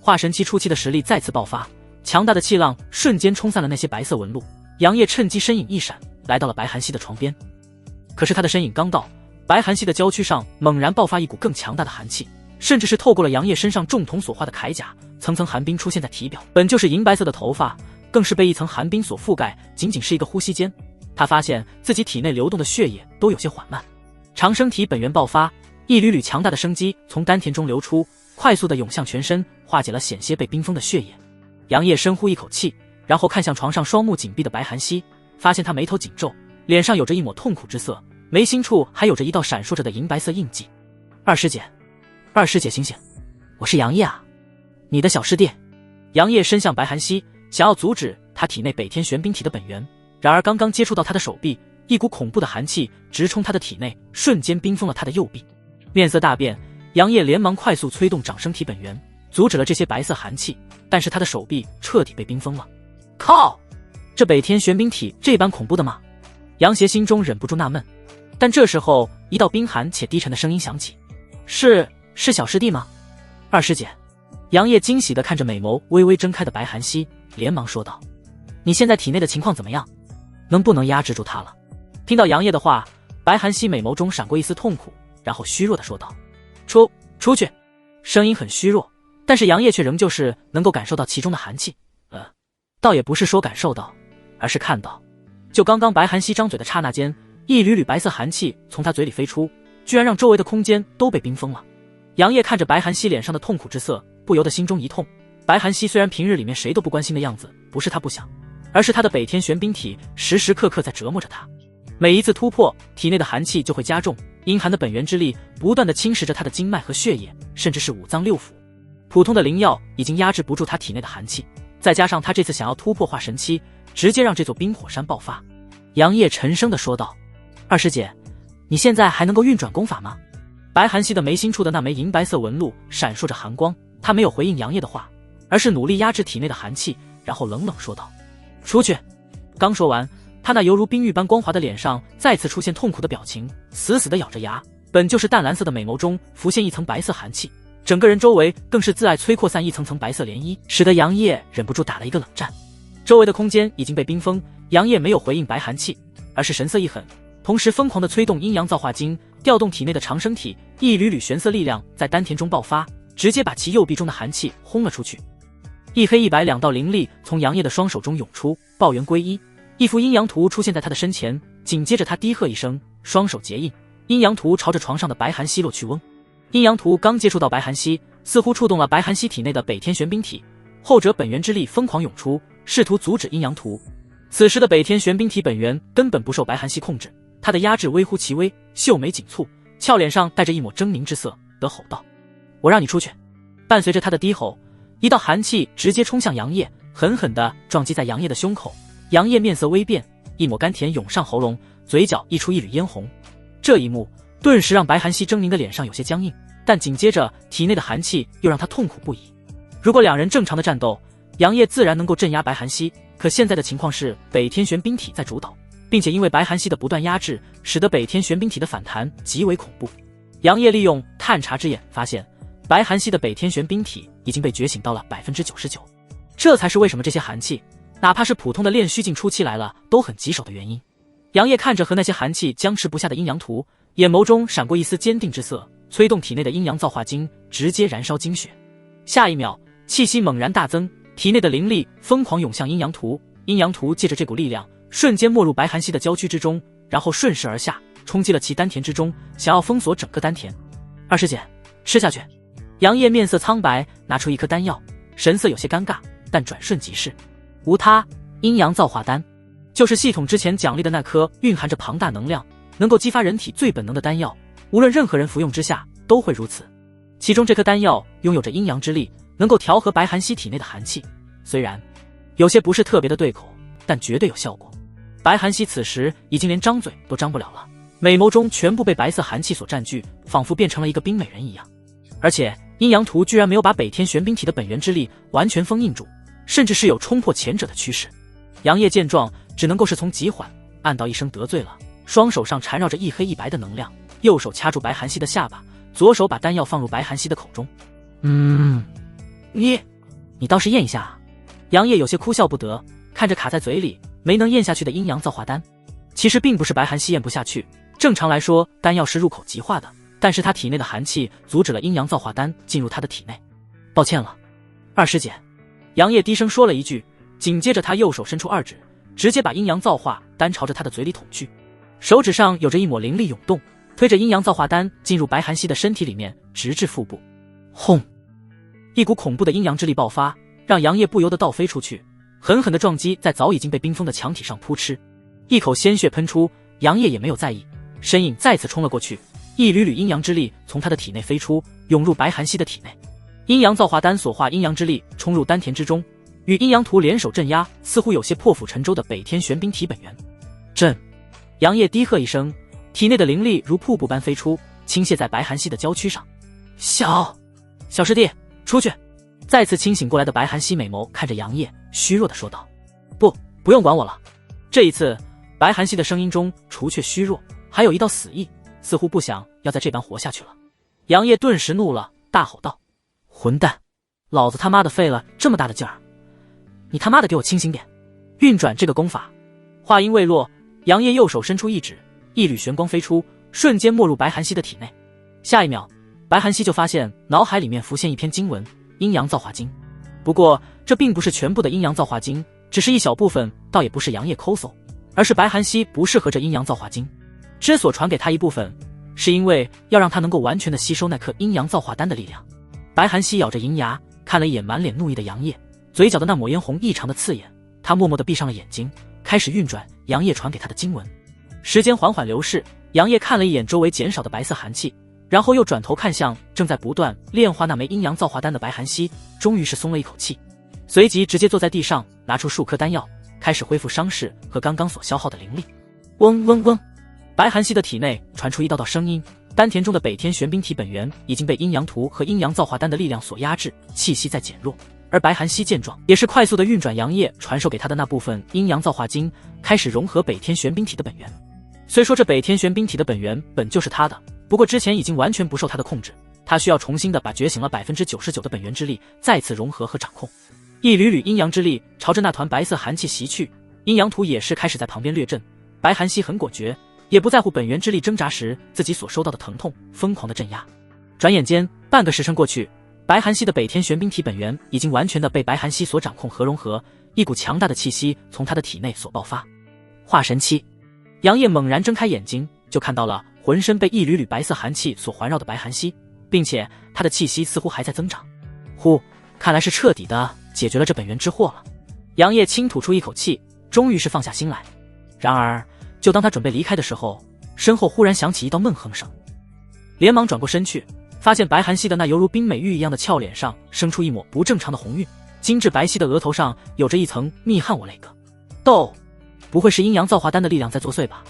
化神期初期的实力再次爆发，强大的气浪瞬间冲散了那些白色纹路。杨业趁机身影一闪，来到了白寒溪的床边。可是他的身影刚到，白寒溪的娇躯上猛然爆发一股更强大的寒气，甚至是透过了杨业身上重瞳所化的铠甲，层层寒冰出现在体表。本就是银白色的头发更是被一层寒冰所覆盖，仅仅是一个呼吸间，他发现自己体内流动的血液都有些缓慢。长生体本源爆发，一缕缕强大的生机从丹田中流出，快速地涌向全身，化解了险些被冰封的血液。杨业深呼一口气，然后看向床上双目紧闭的白寒溪，发现他眉头紧皱，脸上有着一抹痛苦之色，眉心处还有着一道闪烁着的银白色印记。二师姐，二师姐醒醒！我是杨业啊，你的小师弟。杨业伸向白寒溪，想要阻止他体内北天玄冰体的本源，然而刚刚接触到他的手臂，一股恐怖的寒气直冲他的体内，瞬间冰封了他的右臂。面色大变，杨业连忙快速催动长生体本源，阻止了这些白色寒气，但是他的手臂彻底被冰封了。靠！这北天玄冰体这般恐怖的吗？杨邪心中忍不住纳闷。但这时候，一道冰寒且低沉的声音响起：“是小师弟吗？”二师姐。杨业惊喜地看着美眸微微睁开的白寒溪，连忙说道：“你现在体内的情况怎么样？能不能压制住他了？”听到杨业的话，白寒溪美眸中闪过一丝痛苦，然后虚弱地说道：“出去。”声音很虚弱，但是杨业却仍旧是能够感受到其中的寒气。倒也不是说感受到，而是看到。就刚刚白寒溪张嘴的刹那间，一缕缕白色寒气从他嘴里飞出，居然让周围的空间都被冰封了。杨业看着白寒溪脸上的痛苦之色，不由得心中一痛。白寒溪虽然平日里面谁都不关心的样子，不是他不想，而是他的北天玄冰体时时刻刻在折磨着他。每一次突破，体内的寒气就会加重，阴寒的本源之力不断的侵蚀着他的经脉和血液，甚至是五脏六腑。普通的灵药已经压制不住他体内的寒气，再加上他这次想要突破化神期，直接让这座冰火山爆发。杨业沉声地说道：“二师姐，你现在还能够运转功法吗？”白寒溪的眉心处的那枚银白色纹路闪烁着寒光，他没有回应杨业的话，而是努力压制体内的寒气，然后冷冷说道：“出去。”刚说完，他那犹如冰玉般光滑的脸上再次出现痛苦的表情，死死地咬着牙，本就是淡蓝色的美眸中浮现一层白色寒气，整个人周围更是自爱催扩散一层层白色涟漪，使得杨业忍不住打了一个冷战。周围的空间已经被冰封，杨业没有回应白寒气，而是神色一狠，同时疯狂地催动阴阳造化经，调动体内的长生体，一缕缕玄色力量在丹田中爆发，直接把其右臂中的寒气轰了出去。一黑一白两道灵力从杨业的双手中涌出，抱元归一，一幅阴阳图出现在他的身前，紧接着他低喝一声，双手结印，阴阳图朝着床上的白寒溪落去。阴阳图刚接触到白寒溪，似乎触动了白寒溪体内的北天玄冰体，后者本源之力疯狂涌出，试图阻止阴阳图。此时的北天玄冰体本源根本不受白寒溪控制，他的压制微乎其微，秀眉紧蹙，俏脸上带着一抹狰狞之色，得吼道：“我让你出去！”伴随着他的低吼，一道寒气直接冲向杨业，狠狠地撞击在杨业的胸口。杨业面色微变，一抹甘甜涌上喉咙，嘴角溢出一缕嫣红。这一幕顿时让白寒溪狰狞的脸上有些僵硬，但紧接着体内的寒气又让他痛苦不已。如果两人正常的战斗，杨业自然能够镇压白寒溪，可现在的情况是北天玄冰体在主导，并且因为白寒溪的不断压制，使得北天玄冰体的反弹极为恐怖。杨业利用探查之眼发现，白寒溪的北天玄冰体已经被觉醒到了 99%， 这才是为什么这些寒气哪怕是普通的炼虚境初期来了都很棘手的原因。杨业看着和那些寒气僵持不下的阴阳图，眼眸中闪过一丝坚定之色，催动体内的阴阳造化经，直接燃烧精血。下一秒，气息猛然大增，体内的灵力疯狂涌向阴阳图，阴阳图借着这股力量瞬间没入白寒溪的娇躯之中，然后顺势而下，冲击了其丹田之中，想要封锁整个丹田。二师姐，吃下去。杨业面色苍白，拿出一颗丹药，神色有些尴尬，但转瞬即逝。无他，阴阳造化丹，就是系统之前奖励的那颗蕴含着庞大能量，能够激发人体最本能的丹药，无论任何人服用之下都会如此。其中这颗丹药拥有着阴阳之力，能够调和白寒溪体内的寒气，虽然有些不是特别的对口，但绝对有效果。白寒溪此时已经连张嘴都张不了了，美眸中全部被白色寒气所占据，仿佛变成了一个冰美人一样。而且阴阳图居然没有把北天玄冰体的本源之力完全封印住，甚至是有冲破前者的趋势。杨业见状，只能够是从极缓暗道一声得罪了，双手上缠绕着一黑一白的能量，右手掐住白寒溪的下巴，左手把丹药放入白寒溪的口中。你倒是咽一下啊！杨业有些哭笑不得，看着卡在嘴里没能咽下去的阴阳造化丹。其实并不是白寒溪咽不下去，正常来说丹药是入口即化的，但是他体内的寒气阻止了阴阳造化丹进入他的体内。抱歉了，二师姐。杨业低声说了一句，紧接着他右手伸出二指，直接把阴阳造化丹朝着他的嘴里捅去。手指上有着一抹灵力涌动，推着阴阳造化丹进入白寒溪的身体里面，直至腹部。轰！一股恐怖的阴阳之力爆发，让杨业不由得倒飞出去，狠狠地撞击在早已经被冰封的墙体上，扑哧，一口鲜血喷出。杨业也没有在意，身影再次冲了过去，一缕缕阴阳之力从他的体内飞出，涌入白寒溪的体内。阴阳造化丹所化阴阳之力冲入丹田之中，与阴阳图联手镇压，似乎有些破釜沉舟的北天玄冰体本源。震！杨业低喝一声，体内的灵力如瀑布般飞出，倾泻在白寒溪的娇躯上。小师弟，出去！再次清醒过来的白寒溪美眸看着杨业，虚弱地说道：“不用管我了。”这一次，白寒溪的声音中除却虚弱，还有一道死意，似乎不想要在这般活下去了。杨业顿时怒了，大吼道：“混蛋！老子他妈的费了这么大的劲儿，你他妈的给我清醒点！运转这个功法！”话音未落，杨业右手伸出一指，一缕玄光飞出，瞬间没入白寒溪的体内。下一秒，白寒溪就发现脑海里面浮现一篇经文《阴阳造化经》。不过这并不是全部的阴阳造化经，只是一小部分，倒也不是杨业抠搜，而是白寒溪不适合这阴阳造化经。之所传给他一部分，是因为要让他能够完全的吸收那颗阴阳造化丹的力量。白寒溪咬着银牙，看了一眼满脸怒意的杨业，嘴角的那抹嫣红异常的刺眼。他默默地闭上了眼睛，开始运转杨业传给他的经文。时间缓缓流逝，杨业看了一眼周围减少的白色寒气，然后又转头看向正在不断炼化那枚阴阳造化丹的白寒溪，终于是松了一口气，随即直接坐在地上，拿出数颗丹药，开始恢复伤势和刚刚所消耗的灵力。嗡嗡嗡，白寒溪的体内传出一道道声音，丹田中的北天玄冰体本源已经被阴阳图和阴阳造化丹的力量所压制，气息在减弱。而白寒溪见状，也是快速的运转杨业传授给他的那部分阴阳造化经，开始融合北天玄冰体的本源。虽说这北天玄冰体的本源本就是他的，不过之前已经完全不受他的控制，他需要重新的把觉醒了 99% 的本源之力再次融合和掌控。一缕缕阴阳之力朝着那团白色寒气袭去，阴阳图也是开始在旁边掠阵。白寒溪很果决，也不在乎本源之力挣扎时自己所受到的疼痛，疯狂的镇压。转眼间半个时辰过去，白寒溪的北天玄冰体本源已经完全的被白寒溪所掌控和融合，一股强大的气息从他的体内所爆发。化神期，杨业猛然睁开眼睛，就看到了浑身被一缕缕白色寒气所环绕的白寒溪，并且他的气息似乎还在增长。呼，看来是彻底的解决了这本源之祸了。杨业轻吐出一口气，终于是放下心来。然而就当他准备离开的时候，身后忽然响起一道闷哼声，连忙转过身去，发现白寒溪的那犹如冰美玉一样的俏脸上生出一抹不正常的红晕，精致白皙的额头上有着一层密汗。我勒个豆，不会是阴阳造化丹的力量在作祟吧？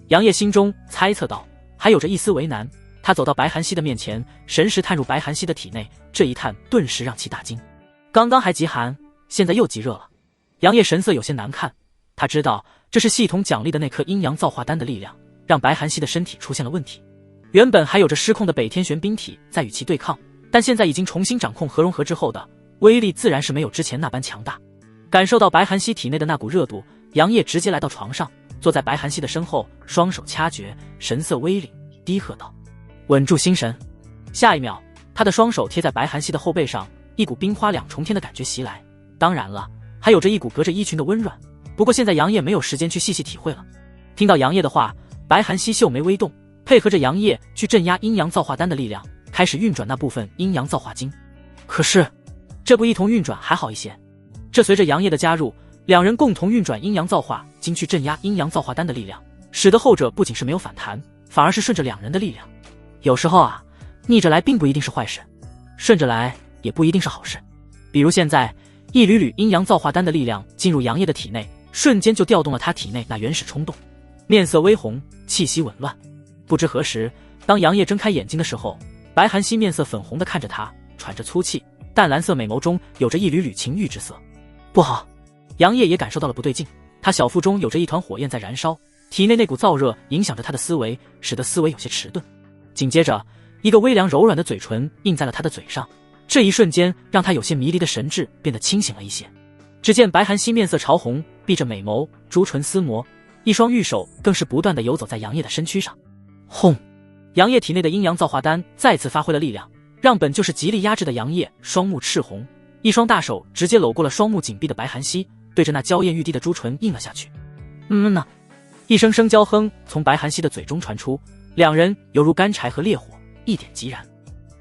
杨业心中猜测道，还有着一丝为难。他走到白寒溪的面前，神识探入白寒溪的体内，这一探顿时让其大惊。刚刚还极寒，现在又极热了。杨业神色有些难看，他知道这是系统奖励的那颗阴阳造化丹的力量，让白寒溪的身体出现了问题。原本还有着失控的北天玄冰体在与其对抗，但现在已经重新掌控和融合之后的威力自然是没有之前那般强大。感受到白寒溪体内的那股热度，杨业直接来到床上，坐在白寒溪的身后，双手掐诀，神色威凛，低喝道：“稳住心神。”下一秒，他的双手贴在白寒溪的后背上，一股冰花两重天的感觉袭来，当然了，还有着一股隔着衣裙的温软。不过现在杨业没有时间去细细体会了。听到杨业的话，白寒溪秀眉微动，配合着杨业去镇压阴阳造化丹的力量，开始运转那部分阴阳造化经。可是这不一同运转还好一些，这随着杨业的加入，两人共同运转阴阳造化经去镇压阴阳造化丹的力量，使得后者不仅是没有反弹，反而是顺着两人的力量。有时候啊，逆着来并不一定是坏事，顺着来也不一定是好事。比如现在一缕缕阴阳造化丹的力量进入杨业的体内，瞬间就调动了他体内那原始冲动，面色微红，气息紊乱。不知何时，当杨业睁开眼睛的时候，白寒溪面色粉红地看着他，喘着粗气，淡蓝色美眸中有着一缕缕情欲之色。不好！杨业也感受到了不对劲，他小腹中有着一团火焰在燃烧，体内那股燥热影响着他的思维，使得思维有些迟钝。紧接着，一个微凉柔软的嘴唇印在了他的嘴上，这一瞬间让他有些迷离的神智变得清醒了一些。只见白寒溪面色潮红，闭着美眸，朱唇撕磨，一双玉手更是不断地游走在杨业的身躯上。轰！杨业体内的阴阳造化丹再次发挥了力量，让本就是极力压制的杨业双目赤红，一双大手直接搂过了双目紧闭的白寒溪，对着那娇艳欲滴的朱唇印了下去。呢！一声声娇哼从白寒溪的嘴中传出，两人犹如干柴和烈火，一点即燃。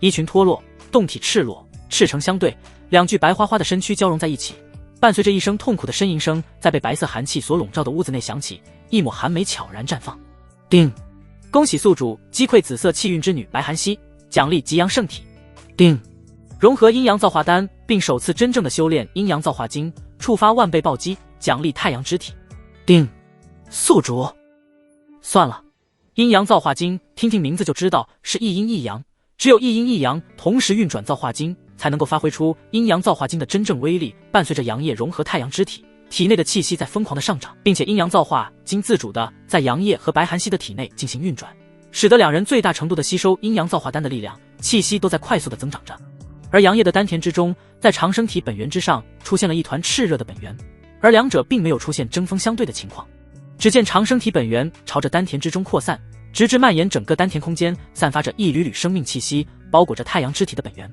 衣裙脱落，胴体赤裸，赤诚相对，两具白花花的身躯交融在一起，伴随着一声痛苦的呻吟声在被白色寒气所笼罩的屋子内响起，一抹寒梅悄然绽放。叮！恭喜宿主击溃紫色气运之女白寒溪，奖励极阳圣体。叮！融合阴阳造化丹，并首次真正的修炼阴阳造化经，触发万倍暴击，奖励太阳之体。定，宿主。算了，阴阳造化经，听听名字就知道是一阴一阳，只有一阴一阳同时运转造化经，才能够发挥出阴阳造化经的真正威力。伴随着阳液融合太阳之体，体内的气息在疯狂的上涨，并且阴阳造化经自主的在阳液和白寒溪的体内进行运转，使得两人最大程度的吸收阴阳造化丹的力量，气息都在快速的增长着。而阳液的丹田之中，在长生体本源之上出现了一团炽热的本源，而两者并没有出现针锋相对的情况。只见长生体本源朝着丹田之中扩散，直至蔓延整个丹田空间，散发着一缕缕生命气息，包裹着太阳之体的本源。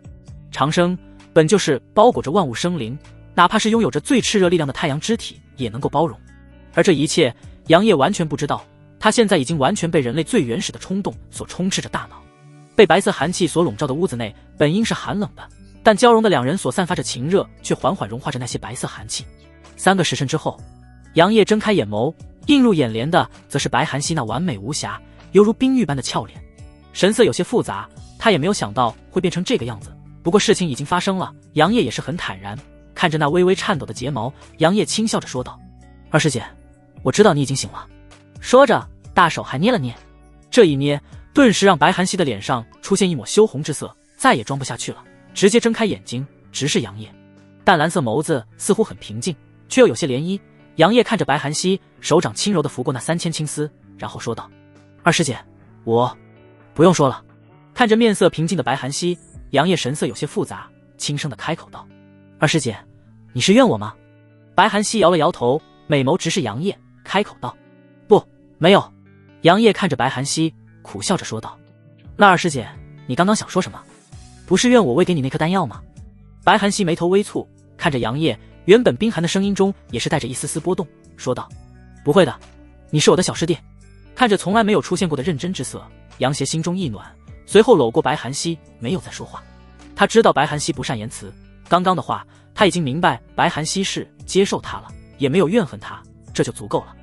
长生本就是包裹着万物生灵，哪怕是拥有着最炽热力量的太阳之体也能够包容。而这一切，杨业完全不知道，他现在已经完全被人类最原始的冲动所充斥着大脑。被白色寒气所笼罩的屋子内本应是寒冷的，但交融的两人所散发着情热，却缓缓融化着那些白色寒气。3个时辰之后，杨业睁开眼眸，映入眼帘的则是白寒溪那完美无瑕，犹如冰玉般的俏脸，神色有些复杂。他也没有想到会变成这个样子，不过事情已经发生了，杨业也是很坦然。看着那微微颤抖的睫毛，杨业轻笑着说道：“二师姐，我知道你已经醒了。”说着，大手还捏了捏，这一捏顿时让白寒溪的脸上出现一抹羞红之色，再也装不下去了，直接睁开眼睛直视杨业，淡蓝色眸子似乎很平静，却又有些涟漪。杨业看着白寒溪，手掌轻柔地拂过那3000青丝，然后说道：“二师姐，我不用说了。”看着面色平静的白寒溪，杨业神色有些复杂，轻声地开口道：“二师姐，你是怨我吗？”白寒溪摇了摇头，美眸直视杨业，开口道：“不，没有。”杨业看着白寒溪，苦笑着说道：“那二师姐，你刚刚想说什么？不是怨我喂给你那颗丹药吗？”白寒溪眉头微蹙，看着杨业，原本冰寒的声音中也是带着一丝丝波动，说道：“不会的，你是我的小师弟。”看着从来没有出现过的认真之色，杨邪心中一暖，随后搂过白寒溪，没有再说话。他知道白寒溪不善言辞，刚刚的话他已经明白白寒溪是接受他了，也没有怨恨他，这就足够了。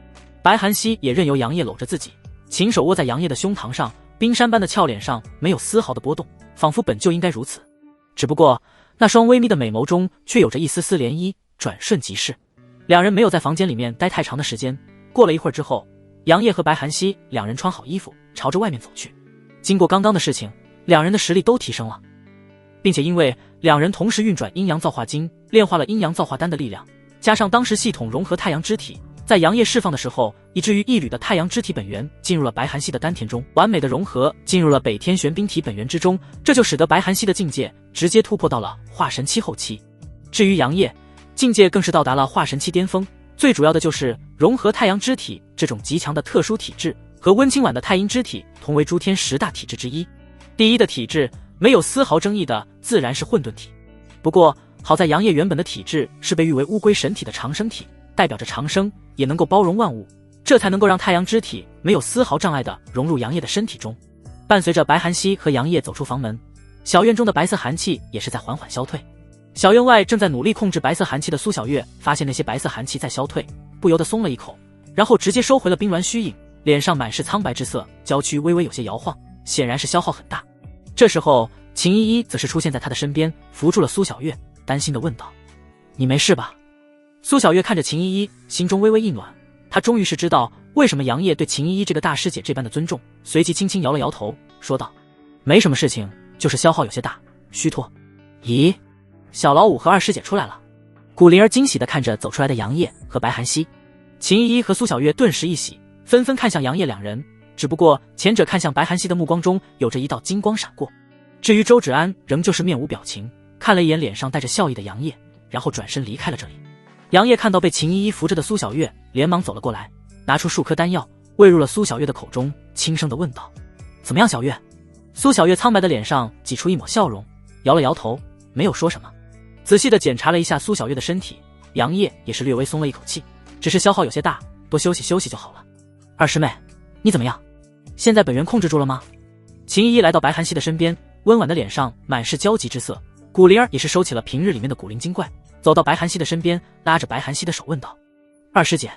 白寒溪也任由杨业搂着自己，琴手窝在杨业的胸膛上，冰山般的俏脸上没有丝毫的波动，仿佛本就应该如此。只不过那双微眯的美眸中却有着一丝丝涟漪，转瞬即逝。两人没有在房间里面待太长的时间，过了一会儿之后，杨业和白寒溪两人穿好衣服，朝着外面走去。经过刚刚的事情，两人的实力都提升了，并且因为两人同时运转阴阳造化经，炼化了阴阳造化丹的力量，加上当时系统融合太阳之体，在杨业释放的时候，以至于一缕的太阳之体本源进入了白寒溪的丹田中，完美的融合进入了北天玄冰体本源之中，这就使得白寒溪的境界直接突破到了化神期后期。至于杨业，境界更是到达了化神期巅峰，最主要的就是融合太阳之体这种极强的特殊体质，和温清婉的太阴之体同为诸天10大体质之一。第一的体质没有丝毫争议的自然是混沌体，不过好在杨业原本的体质是被誉为乌龟神体的长生体，代表着长生，也能够包容万物，这才能够让太阳之体没有丝毫障碍的融入杨业的身体中。伴随着白寒溪和杨业走出房门，小院中的白色寒气也是在缓缓消退。小院外正在努力控制白色寒气的苏小月发现那些白色寒气在消退，不由得松了一口，然后直接收回了冰鸾虚影，脸上满是苍白之色，娇躯微微有些摇晃，显然是消耗很大。这时候秦依依则是出现在他的身边，扶住了苏小月，担心地问道：“你没事吧？”苏小月看着秦依依，心中微微一暖，她终于是知道为什么杨业对秦依依这个大师姐这般的尊重，随即轻轻摇了摇头，说道：“没什么事情，就是消耗有些大，虚脱。”咦，小老五和二师姐出来了。古灵儿惊喜地看着走出来的杨业和白寒溪，秦依依和苏小月顿时一喜，纷纷看向杨业两人，只不过前者看向白寒溪的目光中有着一道金光闪过。至于周芷安仍旧是面无表情，看了一眼脸上带着笑意的杨业，然后转身离开了这里。杨业看到被秦依依扶着的苏小月，连忙走了过来，拿出数颗丹药喂入了苏小月的口中，轻声地问道：“怎么样，小月？”苏小月苍白的脸上挤出一抹笑容，摇了摇头，没有说什么。仔细地检查了一下苏小月的身体，杨业也是略微松了一口气，只是消耗有些大，多休息休息就好了。二师妹，你怎么样？现在本源控制住了吗？秦依依来到白寒溪的身边，温婉的脸上满是焦急之色。古灵儿也是收起了平日里面的古灵精怪，走到白寒溪的身边，拉着白寒溪的手问道：“二师姐。”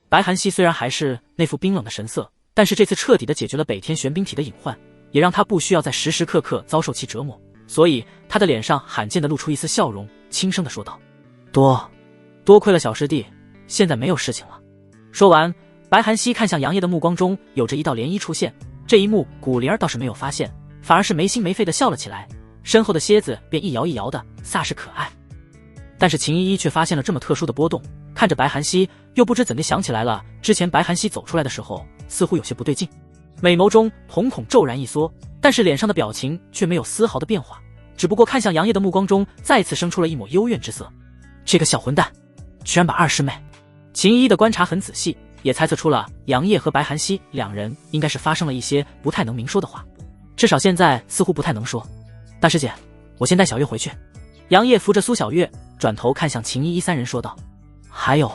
白寒溪虽然还是那副冰冷的神色，但是这次彻底的解决了北天玄冰体的隐患，也让他不需要再时时刻刻遭受其折磨，所以他的脸上罕见的露出一丝笑容，轻声的说道：“多亏了小师弟，现在没有事情了。”说完，白寒溪看向杨业的目光中有着一道涟漪出现。这一幕古灵儿倒是没有发现，反而是没心没肺的笑了起来，身后的蝎子便一摇一摇的，煞是可爱。但是秦依依却发现了这么特殊的波动，看着白寒溪，又不知怎的想起来了之前白寒溪走出来的时候，似乎有些不对劲。美眸中瞳孔骤然一缩，但是脸上的表情却没有丝毫的变化，只不过看向杨业的目光中再次生出了一抹幽怨之色。这个小混蛋，居然把二师妹……秦依依的观察很仔细，也猜测出了杨业和白寒溪两人应该是发生了一些不太能明说的话，至少现在似乎不太能说。大师姐，我先带小月回去。杨业扶着苏小月，转头看向秦依依三人说道：“还有，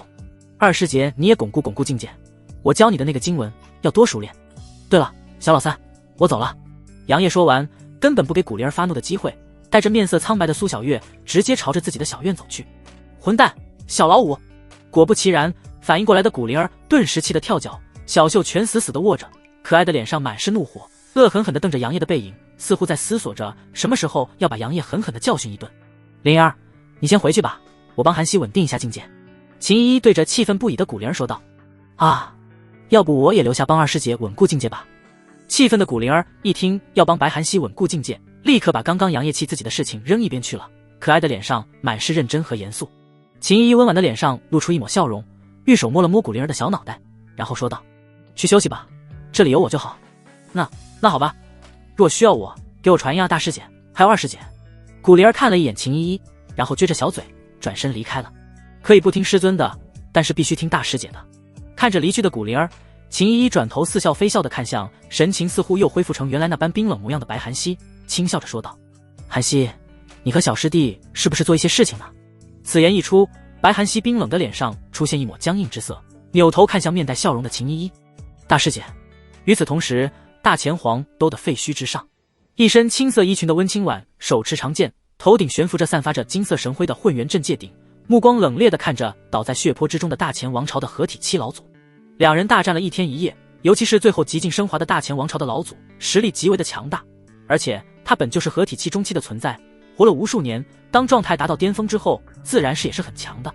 二师姐你也巩固巩固境界，我教你的那个经文要多熟练。对了，小老三，我走了。”杨业说完，根本不给古灵儿发怒的机会，带着面色苍白的苏小月直接朝着自己的小院走去。混蛋，小老五！果不其然，反应过来的古灵儿顿时气得跳脚，小袖全死死地握着，可爱的脸上满是怒火，恶狠狠地瞪着杨业的背影，似乎在思索着什么时候要把杨业狠狠地教训一顿。灵儿，你先回去吧，我帮寒溪稳定一下境界。秦依依对着气愤不已的古灵儿说道：“啊，要不我也留下帮二师姐稳固境界吧。”气愤的古灵儿一听要帮白寒溪稳固境界，立刻把刚刚杨业气自己的事情扔一边去了，可爱的脸上满是认真和严肃。秦依依温婉的脸上露出一抹笑容，玉手摸了摸古灵儿的小脑袋，然后说道：“去休息吧，这里有我就好。那好吧，若需要我，给我传音啊，大师姐，还有二师姐。”古灵儿看了一眼秦依依，然后撅着小嘴转身离开了。可以不听师尊的，但是必须听大师姐的。看着离去的古灵儿，秦依依转头似笑非笑的看向神情似乎又恢复成原来那般冰冷模样的白寒溪，轻笑着说道：“寒溪，你和小师弟是不是做一些事情呢？”此言一出，白寒溪冰冷的脸上出现一抹僵硬之色，扭头看向面带笑容的秦依依：“大师姐。”与此同时，大前皇都的废墟之上，一身青色衣裙的温清婉手持长剑，头顶悬浮着散发着金色神辉的混元阵界鼎，目光冷冽地看着倒在血泊之中的大前王朝的合体七老祖。两人大战了一天一夜，尤其是最后极尽升华的大前王朝的老祖，实力极为的强大，而且他本就是合体期中期的存在，活了无数年，当状态达到巅峰之后，自然是也是很强的。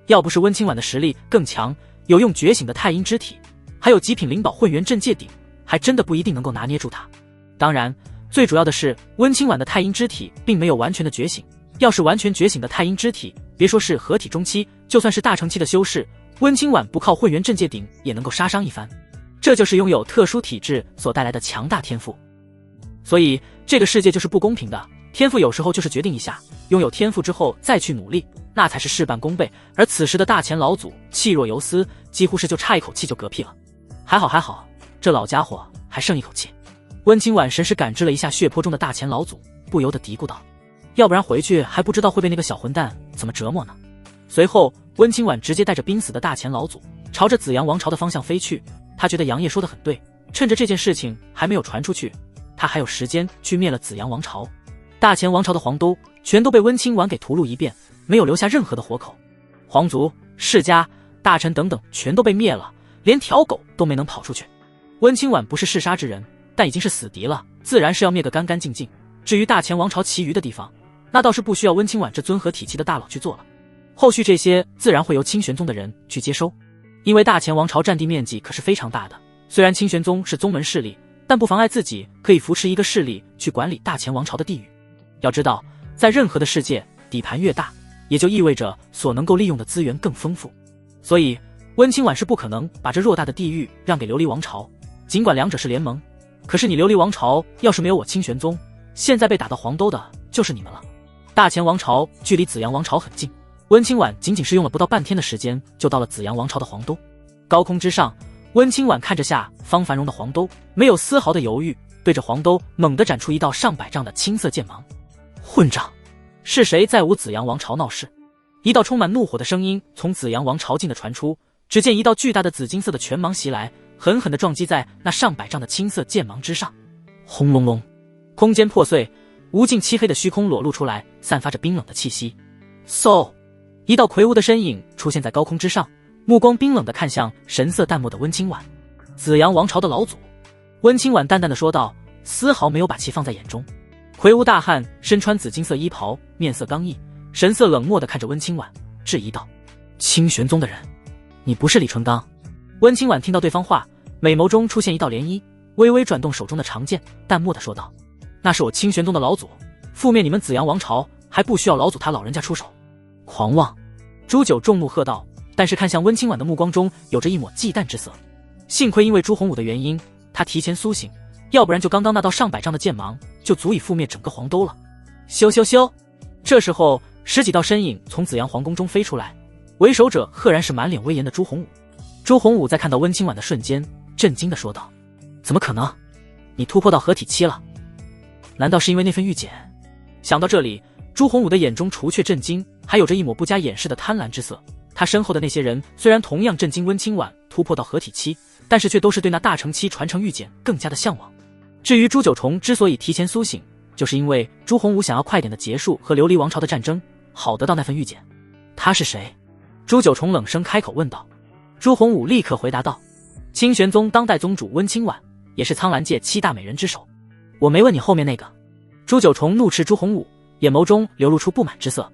要不是温清婉的实力更强，有用觉醒的太阴之体，还有极品灵宝混元阵界鼎，还真的不一定能够拿捏住他。当然，最主要的是温清婉的太阴之体并没有完全的觉醒，要是完全觉醒的太阴之体，别说是合体中期，就算是大成期的修士，温清婉不靠混元阵界鼎也能够杀伤一番。这就是拥有特殊体质所带来的强大天赋。所以这个世界就是不公平的，天赋有时候就是决定一下，拥有天赋之后再去努力，那才是事半功倍。而此时的大前老祖气若游丝，几乎是就差一口气就嗝屁了。还好，这老家伙还剩一口气。温清婉神识感知了一下血泊中的大前老祖，不由得嘀咕道：“要不然回去还不知道会被那个小混蛋怎么折磨呢。”随后，温清婉直接带着濒死的大前老祖朝着紫阳王朝的方向飞去。他觉得杨业说的很对，趁着这件事情还没有传出去，他还有时间去灭了紫阳王朝。大前王朝的皇都全都被温清婉给屠戮一遍，没有留下任何的活口。皇族、世家、大臣等等全都被灭了，连条狗都没能跑出去。温清婉不是嗜杀之人，但已经是死敌了，自然是要灭个干干净净。至于大前王朝其余的地方，那倒是不需要温清婉这尊合体期的大佬去做了，后续这些自然会由清玄宗的人去接收。因为大前王朝占地面积可是非常大的，虽然清玄宗是宗门势力，但不妨碍自己可以扶持一个势力去管理大前王朝的地域。要知道，在任何的世界，底盘越大，也就意味着所能够利用的资源更丰富。所以温清婉是不可能把这偌大的地域让给琉璃王朝，尽管两者是联盟，可是你琉璃王朝要是没有我清玄宗，现在被打到黄都的就是你们了。大前王朝距离紫阳王朝很近，温清婉仅仅是用了不到半天的时间就到了紫阳王朝的黄都。高空之上，温清婉看着下方繁荣的黄都，没有丝毫的犹豫，对着黄都猛地展出一道上百丈的青色剑芒。混账！是谁在吾紫阳王朝闹事？一道充满怒火的声音从紫阳王朝境的传出，只见一道巨大的紫金色的拳芒袭来，狠狠地撞击在那上百丈的青色剑芒之上。轰隆隆，空间破碎，无尽漆黑的虚空裸露出来，散发着冰冷的气息。嗖！一道魁梧的身影出现在高空之上，目光冰冷地看向神色淡漠的温清婉。紫阳王朝的老祖。温清婉淡淡地说道，丝毫没有把其放在眼中。魁梧大汉身穿紫金色衣袍，面色刚毅，神色冷漠地看着温清婉，质疑道：“清玄宗的人，你不是李淳刚？”温清婉听到对方话，美眸中出现一道涟漪，微微转动手中的长剑，淡漠地说道：“那是我清玄宗的老祖，覆灭你们紫阳王朝，还不需要老祖他老人家出手。”狂妄！朱九众怒喝道，但是看向温清婉的目光中有着一抹忌惮之色。幸亏因为朱洪武的原因，他提前苏醒，要不然就刚刚那道上百丈的剑芒就足以覆灭整个黄都了。咻咻咻！这时候10几道身影从紫阳皇宫中飞出来，为首者赫然是满脸威严的朱洪武。朱洪武在看到温清婉的瞬间，震惊地说道：“怎么可能？你突破到合体期了？难道是因为那份玉简？”想到这里，朱洪武的眼中除却震惊，还有着一抹不加掩饰的贪婪之色。他身后的那些人虽然同样震惊温清婉突破到合体期，但是却都是对那大成期传承玉简更加的向往。至于朱九重之所以提前苏醒，就是因为朱洪武想要快点的结束和琉璃王朝的战争，好得到那份玉简。他是谁？朱九重冷声开口问道。朱洪武立刻回答道：“清玄宗当代宗主温清婉，也是苍兰界7大美人之首。”我没问你后面那个。朱九重怒斥朱洪武，眼眸中流露出不满之色。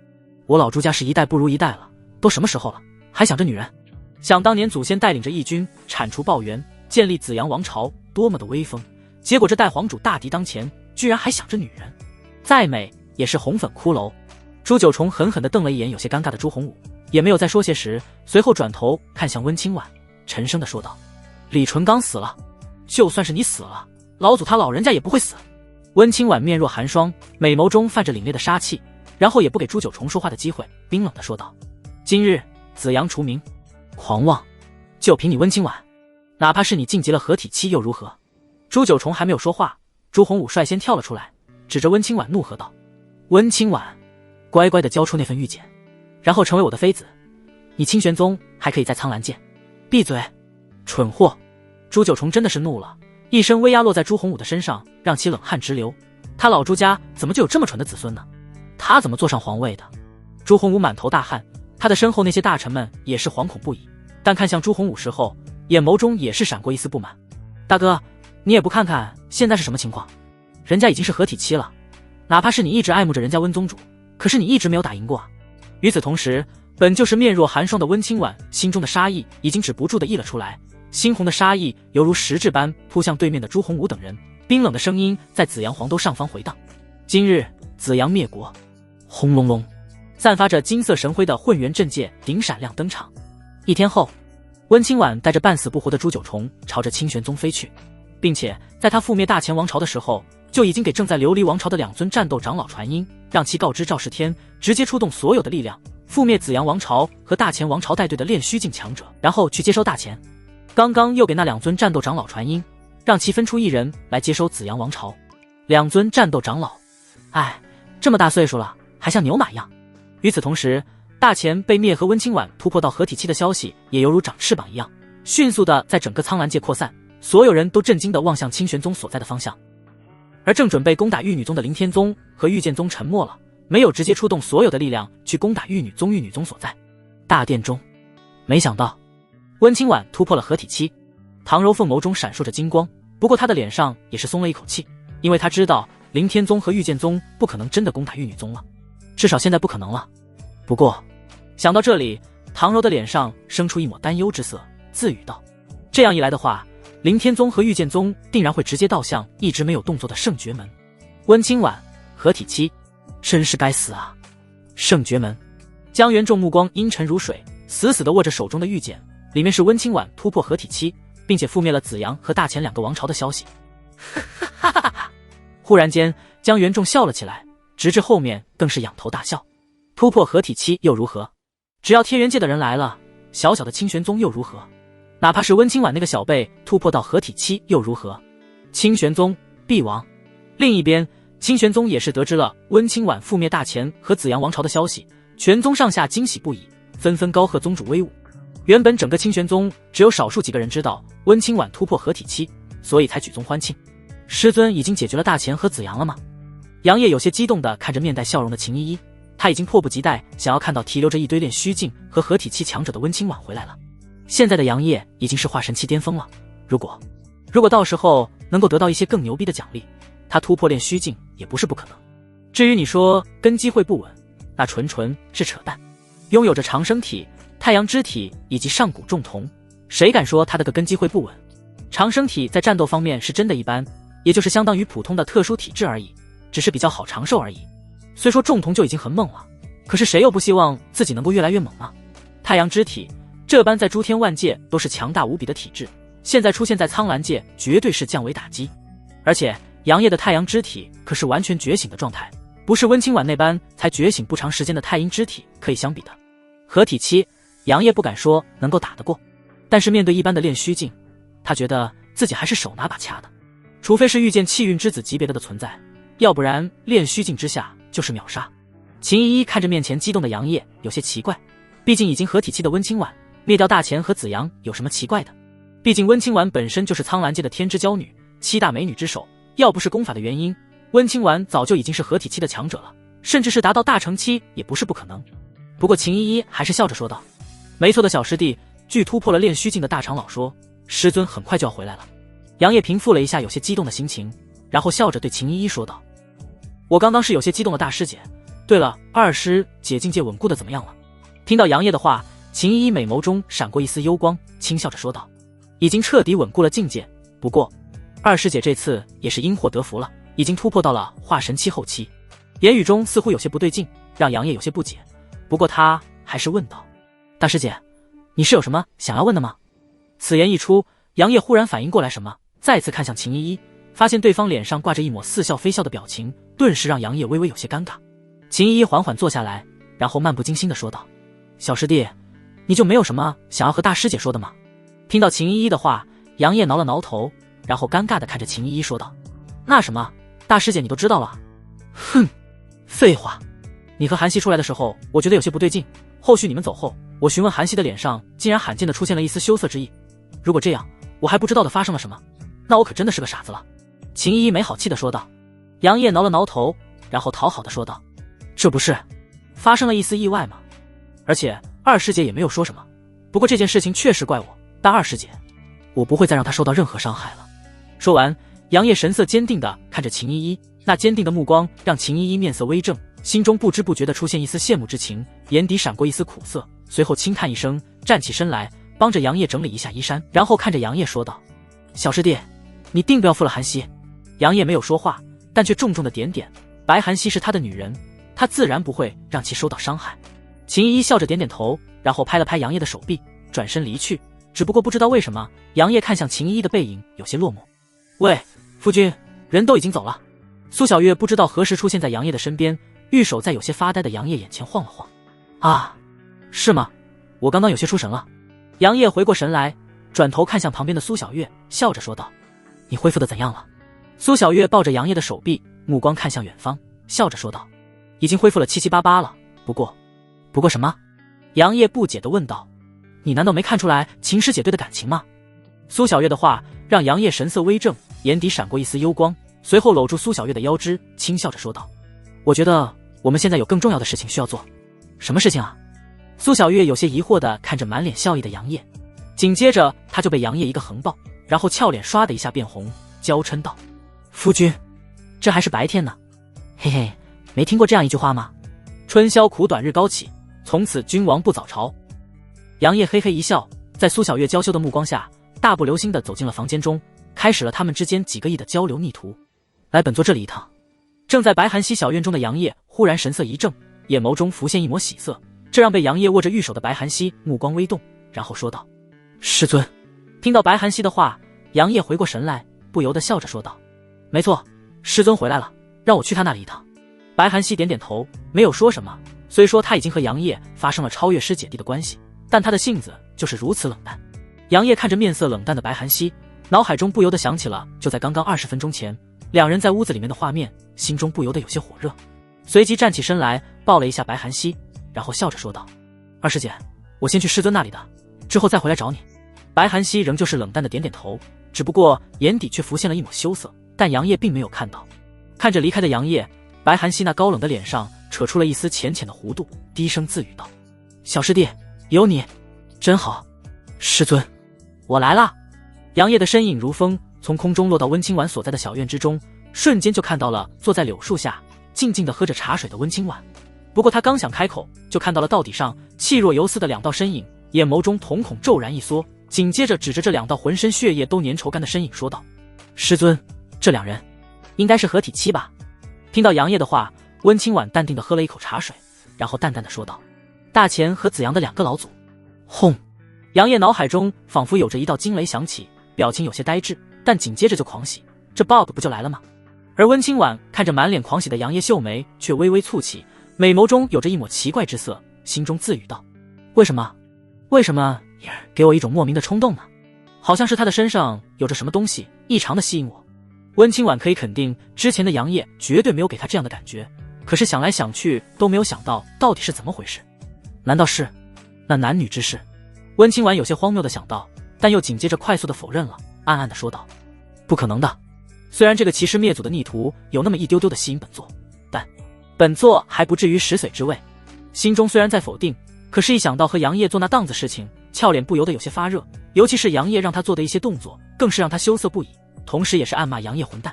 我老朱家是一代不如一代了，都什么时候了，还想着女人？想当年祖先带领着义军铲除暴元，建立紫阳王朝，多么的威风，结果这代皇主大敌当前，居然还想着女人，再美也是红粉骷髅。朱九重狠狠地瞪了一眼有些尴尬的朱洪武，也没有再说些时，随后转头看向温清婉，沉声地说道：“李淳刚死了，就算是你死了，老祖他老人家也不会死。”温清婉面若寒霜，美眸中泛着凛冽的杀气，然后也不给朱九重说话的机会，冰冷地说道：“今日紫阳除名。”狂妄！就凭你温清婉，哪怕是你晋级了合体期又如何？朱九重还没有说话，朱洪武率先跳了出来，指着温清婉怒喝道：“温清婉，乖乖地交出那份玉简，然后成为我的妃子，你清玄宗还可以在苍兰界。”闭嘴，蠢货！朱九重真的是怒了，一声威压落在朱洪武的身上，让其冷汗直流。他老朱家怎么就有这么蠢的子孙呢？他怎么坐上皇位的？朱洪武满头大汗，他的身后那些大臣们也是惶恐不已，但看向朱洪武时候，眼眸中也是闪过一丝不满。大哥，你也不看看现在是什么情况？人家已经是合体期了，哪怕是你一直爱慕着人家温宗主，可是你一直没有打赢过啊。与此同时，本就是面若寒霜的温清婉心中的杀意已经止不住地溢了出来，猩红的杀意犹如实质般扑向对面的朱洪武等人，冰冷的声音在紫阳皇都上方回荡：“今日紫阳灭国！”轰隆隆，散发着金色神辉的混元阵界顶闪亮登场。一天后，温清婉带着半死不活的朱九重朝着清玄宗飞去，并且在他覆灭大前王朝的时候，就已经给正在琉璃王朝的2尊战斗长老传音，让其告知赵世天直接出动所有的力量，覆灭紫阳王朝和大前王朝带队的炼虚境强者，然后去接收大前。刚刚又给那2尊战斗长老传音，让其分出1人来接收紫阳王朝。2尊战斗长老，哎，这么大岁数了，还像牛马一样。与此同时，大前被灭和温清婉突破到合体期的消息也犹如长翅膀一样，迅速的在整个苍兰界扩散，所有人都震惊地望向清玄宗所在的方向。而正准备攻打玉女宗的凌天宗和御剑宗沉默了，没有直接出动所有的力量去攻打玉女宗。玉女宗所在大殿中，没想到温清婉突破了合体期，唐柔凤眸中闪烁着金光，不过她的脸上也是松了一口气，因为她知道凌天宗和御剑宗不可能真的攻打玉女宗了，至少现在不可能了。不过想到这里，唐柔的脸上生出一抹担忧之色，自语道：“这样一来的话，凌天宗和御剑宗定然会直接倒向一直没有动作的圣绝门。温清婉合体期，真是该死啊！”圣绝门，江元仲目光阴沉如水，死死地握着手中的玉简，里面是温清婉突破合体期，并且覆灭了紫阳和大前2个王朝的消息。哈哈哈哈！忽然间，江元仲笑了起来，直至后面更是仰头大笑。突破合体期又如何？只要天元界的人来了，小小的清玄宗又如何？哪怕是温清婉那个小辈突破到合体期又如何？清玄宗必亡。另一边，清玄宗也是得知了温清婉覆灭大前和紫阳王朝的消息，全宗上下惊喜不已，纷纷高贺宗主威武。原本整个清玄宗只有少数几个人知道温清婉突破合体期，所以才举宗欢庆。师尊已经解决了大前和紫阳了吗？杨业有些激动地看着面带笑容的秦依依，他已经迫不及待想要看到提溜着一堆炼虚境和合体期强者的温清婉回来了。现在的杨业已经是化神期巅峰了，如果到时候能够得到一些更牛逼的奖励，他突破炼虚境也也不是不可能。至于你说根基会不稳，那纯纯是扯淡。拥有着长生体、太阳之体以及上古重瞳，谁敢说他的个根基会不稳？长生体在战斗方面是真的一般，也就是相当于普通的特殊体质而已，只是比较好长寿而已。虽说重瞳就已经很猛了，可是谁又不希望自己能够越来越猛呢？太阳之体这般在诸天万界都是强大无比的体质，现在出现在苍蓝界绝对是降维打击。而且杨业的太阳之体可是完全觉醒的状态，不是温清婉那般才觉醒不长时间的太阴之体可以相比的。合体期杨业不敢说能够打得过，但是面对一般的炼虚境，他觉得自己还是手拿把掐的，除非是遇见气运之子级别的存在，要不然炼虚境之下就是秒杀。秦依依看着面前激动的杨业有些奇怪，毕竟已经合体期的温清婉灭掉大钱和子阳有什么奇怪的？毕竟温清婉本身就是苍蓝界的天之娇女，7大美女之首，要不是功法的原因，温清婉早就已经是合体期的强者了，甚至是达到大成期也不是不可能。不过秦依依还是笑着说道：没错的小师弟，据突破了炼虚境的大长老说，师尊很快就要回来了。杨业平复了一下有些激动的心情，然后笑着对秦依依说道：我刚当是有些激动的大师姐，对了，二师姐境界稳固的怎么样了？听到杨业的话，秦依依美眸中闪过一丝幽光，轻笑着说道：已经彻底稳固了境界，不过二师姐这次也是因祸得福了，已经突破到了化神期后期。言语中似乎有些不对劲，让杨业有些不解，不过他还是问道：大师姐，你是有什么想要问的吗？此言一出，杨业忽然反应过来什么，再次看向秦依依，发现对方脸上挂着一抹似笑非笑的表情，顿时让杨业微微有些尴尬。秦依依缓缓坐下来，然后漫不经心地说道：小师弟，你就没有什么想要和大师姐说的吗？听到秦依依的话，杨业挠了挠头，然后尴尬地看着秦依依说道：那什么，大师姐你都知道了？哼，废话，你和韩熙出来的时候我觉得有些不对劲，后续你们走后，我询问韩熙的脸上竟然罕见地出现了一丝羞涩之意，如果这样我还不知道的发生了什么，那我可真的是个傻子了。秦依依没好气地说道。杨业挠了挠头，然后讨好地说道：这不是发生了一丝意外吗？而且二师姐也没有说什么，不过这件事情确实怪我，但二师姐，我不会再让她受到任何伤害了。说完，杨业神色坚定地看着秦依依，那坚定的目光让秦依依面色微正，心中不知不觉地出现一丝羡慕之情，眼底闪过一丝苦涩，随后轻叹一声，站起身来帮着杨业整理一下衣衫，然后看着杨业说道：小师弟，你定不要负了韩熙。杨业没有说话，但却重重的点点，白韩熙是他的女人，他自然不会让其受到伤害。秦依依笑着点点头，然后拍了拍杨业的手臂，转身离去。只不过不知道为什么，杨业看向秦依依的背影有些落寞。喂，夫君，人都已经走了。苏小月不知道何时出现在杨业的身边，玉手在有些发呆的杨业眼前晃了晃。啊，是吗？我刚刚有些出神了。杨业回过神来，转头看向旁边的苏小月，笑着说道：你恢复的怎样了？苏小月抱着杨业的手臂，目光看向远方，笑着说道：已经恢复了七七八八了，不过什么？杨业不解地问道：你难道没看出来秦师姐对的感情吗？苏小月的话让杨业神色微正，眼底闪过一丝幽光，随后搂住苏小月的腰肢，轻笑着说道：我觉得我们现在有更重要的事情需要做。什么事情啊？苏小月有些疑惑地看着满脸笑意的杨业，紧接着他就被杨业一个横抱，然后俏脸唰的一下变红，娇嗔道：夫君，这还是白天呢。嘿嘿，没听过这样一句话吗？春宵苦短日高起，从此君王不早朝。杨业嘿嘿一笑，在苏小月娇羞的目光下，大步流星地走进了房间中，开始了他们之间几个亿的交流逆途。来本座这里一趟。正在白寒溪小院中的杨业忽然神色一正，眼眸中浮现一抹喜色，这让被杨业握着玉手的白寒溪目光微动，然后说道：师尊。听到白寒溪的话，杨业回过神来，不由得笑着说道：没错，师尊回来了，让我去他那里一趟。白寒溪点点头，没有说什么。虽说他已经和杨业发生了超越师姐弟的关系，但他的性子就是如此冷淡。杨业看着面色冷淡的白寒溪，脑海中不由得想起了就在刚刚20分钟前两人在屋子里面的画面，心中不由得有些火热，随即站起身来抱了一下白寒溪，然后笑着说道：二师姐，我先去师尊那里的，之后再回来找你。白寒溪仍旧是冷淡的点点头，只不过眼底却浮现了一抹羞涩，但杨业并没有看到。看着离开的杨业，白寒溪那高冷的脸上扯出了一丝浅浅的弧度，低声自语道：小师弟，有你真好。师尊，我来啦。杨业的身影如风，从空中落到温清婉所在的小院之中，瞬间就看到了坐在柳树下静静地喝着茶水的温清婉。不过他刚想开口，就看到了道底上气若游丝的2道身影，眼眸中瞳孔骤然一缩，紧接着指着这2道浑身血液都粘稠干的身影说道：“师尊，这2人应该是合体期吧？”听到杨业的话，温清婉淡定地喝了一口茶水，然后淡淡地说道：“大钱和子阳的2个老祖。”轰！杨业脑海中仿佛有着一道惊雷响起，表情有些呆滞，但紧接着就狂喜，这 bug 不就来了吗？而温清婉看着满脸狂喜的杨业，秀眉却微微蹙起，美眸中有着一抹奇怪之色，心中自语道：“为什么给我一种莫名的冲动呢？好像是他的身上有着什么东西异常的吸引我。”温清婉可以肯定，之前的杨业绝对没有给他这样的感觉，可是想来想去都没有想到到底是怎么回事。难道是那男女之事？温清婉有些荒谬的想到，但又紧接着快速的否认了，暗暗的说道：“不可能的。虽然这个骑士灭祖的逆徒有那么一丢丢的吸引本座，但本座还不至于食髓知味。”心中虽然在否定，可是一想到和杨业做那档子事情，俏脸不由得有些发热，尤其是杨业让他做的一些动作，更是让他羞涩不已，同时也是暗骂杨业混蛋。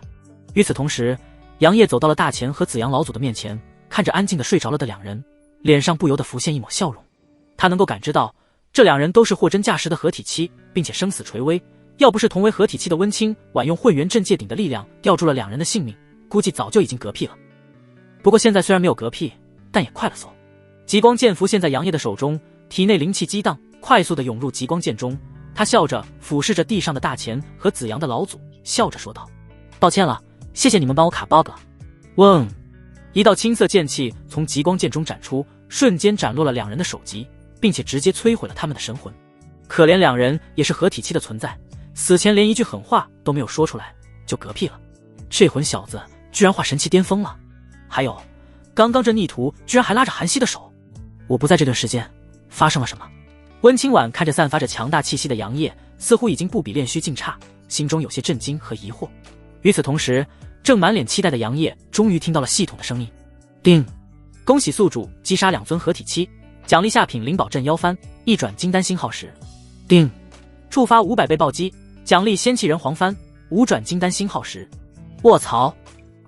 与此同时，杨业走到了大钱和子阳老祖的面前，看着安静的睡着了的2人，脸上不由得浮现一抹笑容。他能够感知到这2人都是货真价实的合体期，并且生死垂危，要不是同为合体期的温清婉用混元阵界顶的力量吊住了2人的性命，估计早就已经嗝屁了。不过现在虽然没有嗝屁，但也快了嗖。极光剑浮现在杨业的手中，体内灵气激荡，快速的涌入极光剑中。他笑着俯视着地上的大钱和子阳的老祖，笑着说道：“抱歉了，谢谢你们帮我卡 bug 了。”嗡！一道青色剑气从极光剑中斩出，瞬间斩落了2人的首级，并且直接摧毁了他们的神魂。可怜2人也是合体期的存在，死前连一句狠话都没有说出来，就嗝屁了。这混小子居然化神期巅峰了！还有，刚刚这逆徒居然还拉着韩熙的手！我不在这段时间，发生了什么？温清婉看着散发着强大气息的杨业，似乎已经不比炼虚境差，心中有些震惊和疑惑。与此同时，正满脸期待的杨业终于听到了系统的声音：“叮！恭喜宿主击杀2尊合体期，奖励下品灵宝镇妖幡1转金丹星号石。叮！触发500倍暴击，奖励仙气人黄幡5转金丹星号石。”卧槽！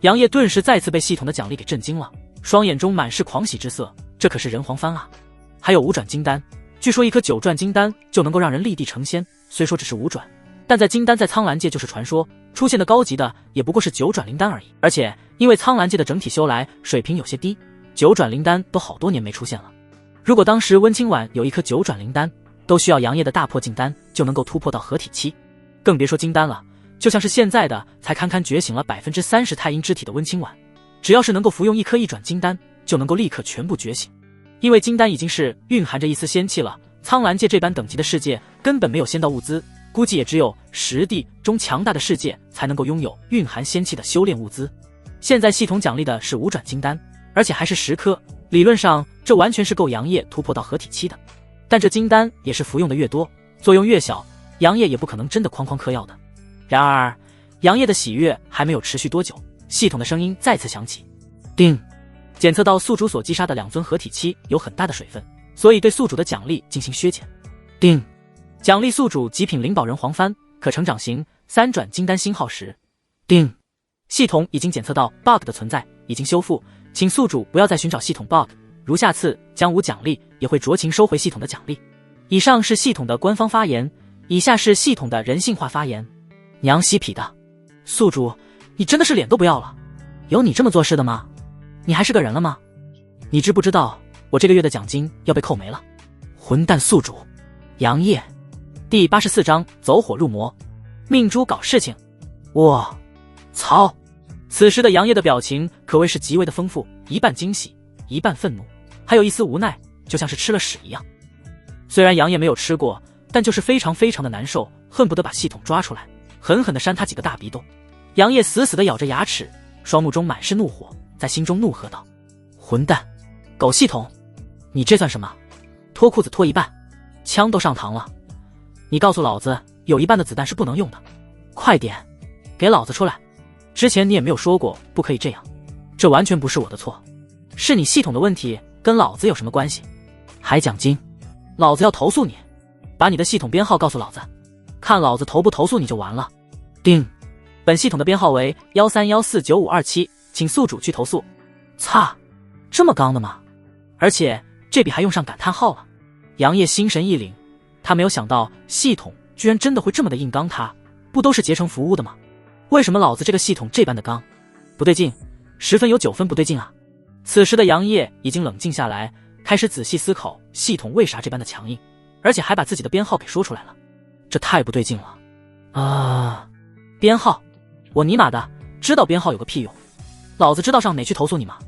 杨业顿时再次被系统的奖励给震惊了，双眼中满是狂喜之色。这可是人黄幡啊！还有5转金丹，据说一颗9转金丹就能够让人立地成仙。虽说只是5转，但在金丹在苍兰界就是传说，出现的高级的也不过是9转灵丹而已。而且因为苍兰界的整体修来水平有些低，9转灵丹都好多年没出现了。如果当时温清婉有一颗9转灵丹，都需要杨业的大破金丹就能够突破到合体期，更别说金丹了。就像是现在的才堪堪觉醒了 30% 太阴之体的温清婉，只要是能够服用一颗1转金丹，就能够立刻全部觉醒。因为金丹已经是蕴含着一丝仙气了，苍兰界这般等级的世界根本没有仙道物资，估计也只有实地中强大的世界才能够拥有蕴含仙气的修炼物资。现在系统奖励的是5转金丹，而且还是10颗，理论上这完全是够杨业突破到合体期的。但这金丹也是服用的越多，作用越小，杨业也不可能真的哐哐嗑药的。然而杨业的喜悦还没有持续多久，系统的声音再次响起：“叮！检测到宿主所击杀的2尊合体期有很大的水分，所以对宿主的奖励进行削减。叮！奖励宿主极品灵宝人黄幡，可成长型3转金丹星号石。叮！系统已经检测到 bug 的存在，已经修复，请宿主不要再寻找系统 bug， 如下次将无奖励，也会酌情收回系统的奖励。”以上是系统的官方发言，以下是系统的人性化发言。娘西痞的，宿主，你真的是脸都不要了？有你这么做事的吗？你还是个人了吗？你知不知道我这个月的奖金要被扣没了？混蛋宿主！杨业，第84章走火入魔，命珠搞事情。我操！此时的杨业的表情可谓是极为的丰富，一半惊喜，一半愤怒，还有一丝无奈，就像是吃了屎一样。虽然杨业没有吃过，但就是非常非常的难受，恨不得把系统抓出来，狠狠地扇他几个大鼻洞。杨业死死地咬着牙齿，双目中满是怒火，在心中怒喝道：“混蛋，狗系统，你这算什么？脱裤子脱一半，枪都上膛了，你告诉老子有一半的子弹是不能用的，快点给老子出来！之前你也没有说过不可以这样，这完全不是我的错，是你系统的问题，跟老子有什么关系？还奖金，老子要投诉你，把你的系统编号告诉老子，看老子投不投诉你就完了。”叮！本系统的编号为131495527，请宿主去投诉。擦，这么刚的吗？而且这笔还用上感叹号了。杨业心神一凛，他没有想到系统居然真的会这么的硬刚他，不都是结成服务的吗？为什么老子这个系统这般的刚？不对劲，10分有9分不对劲啊！此时的杨业已经冷静下来，开始仔细思考系统为啥这般的强硬，而且还把自己的编号给说出来了。这太不对劲了啊！编号？我尼玛的，知道编号有个屁用？老子知道上哪去投诉你吗？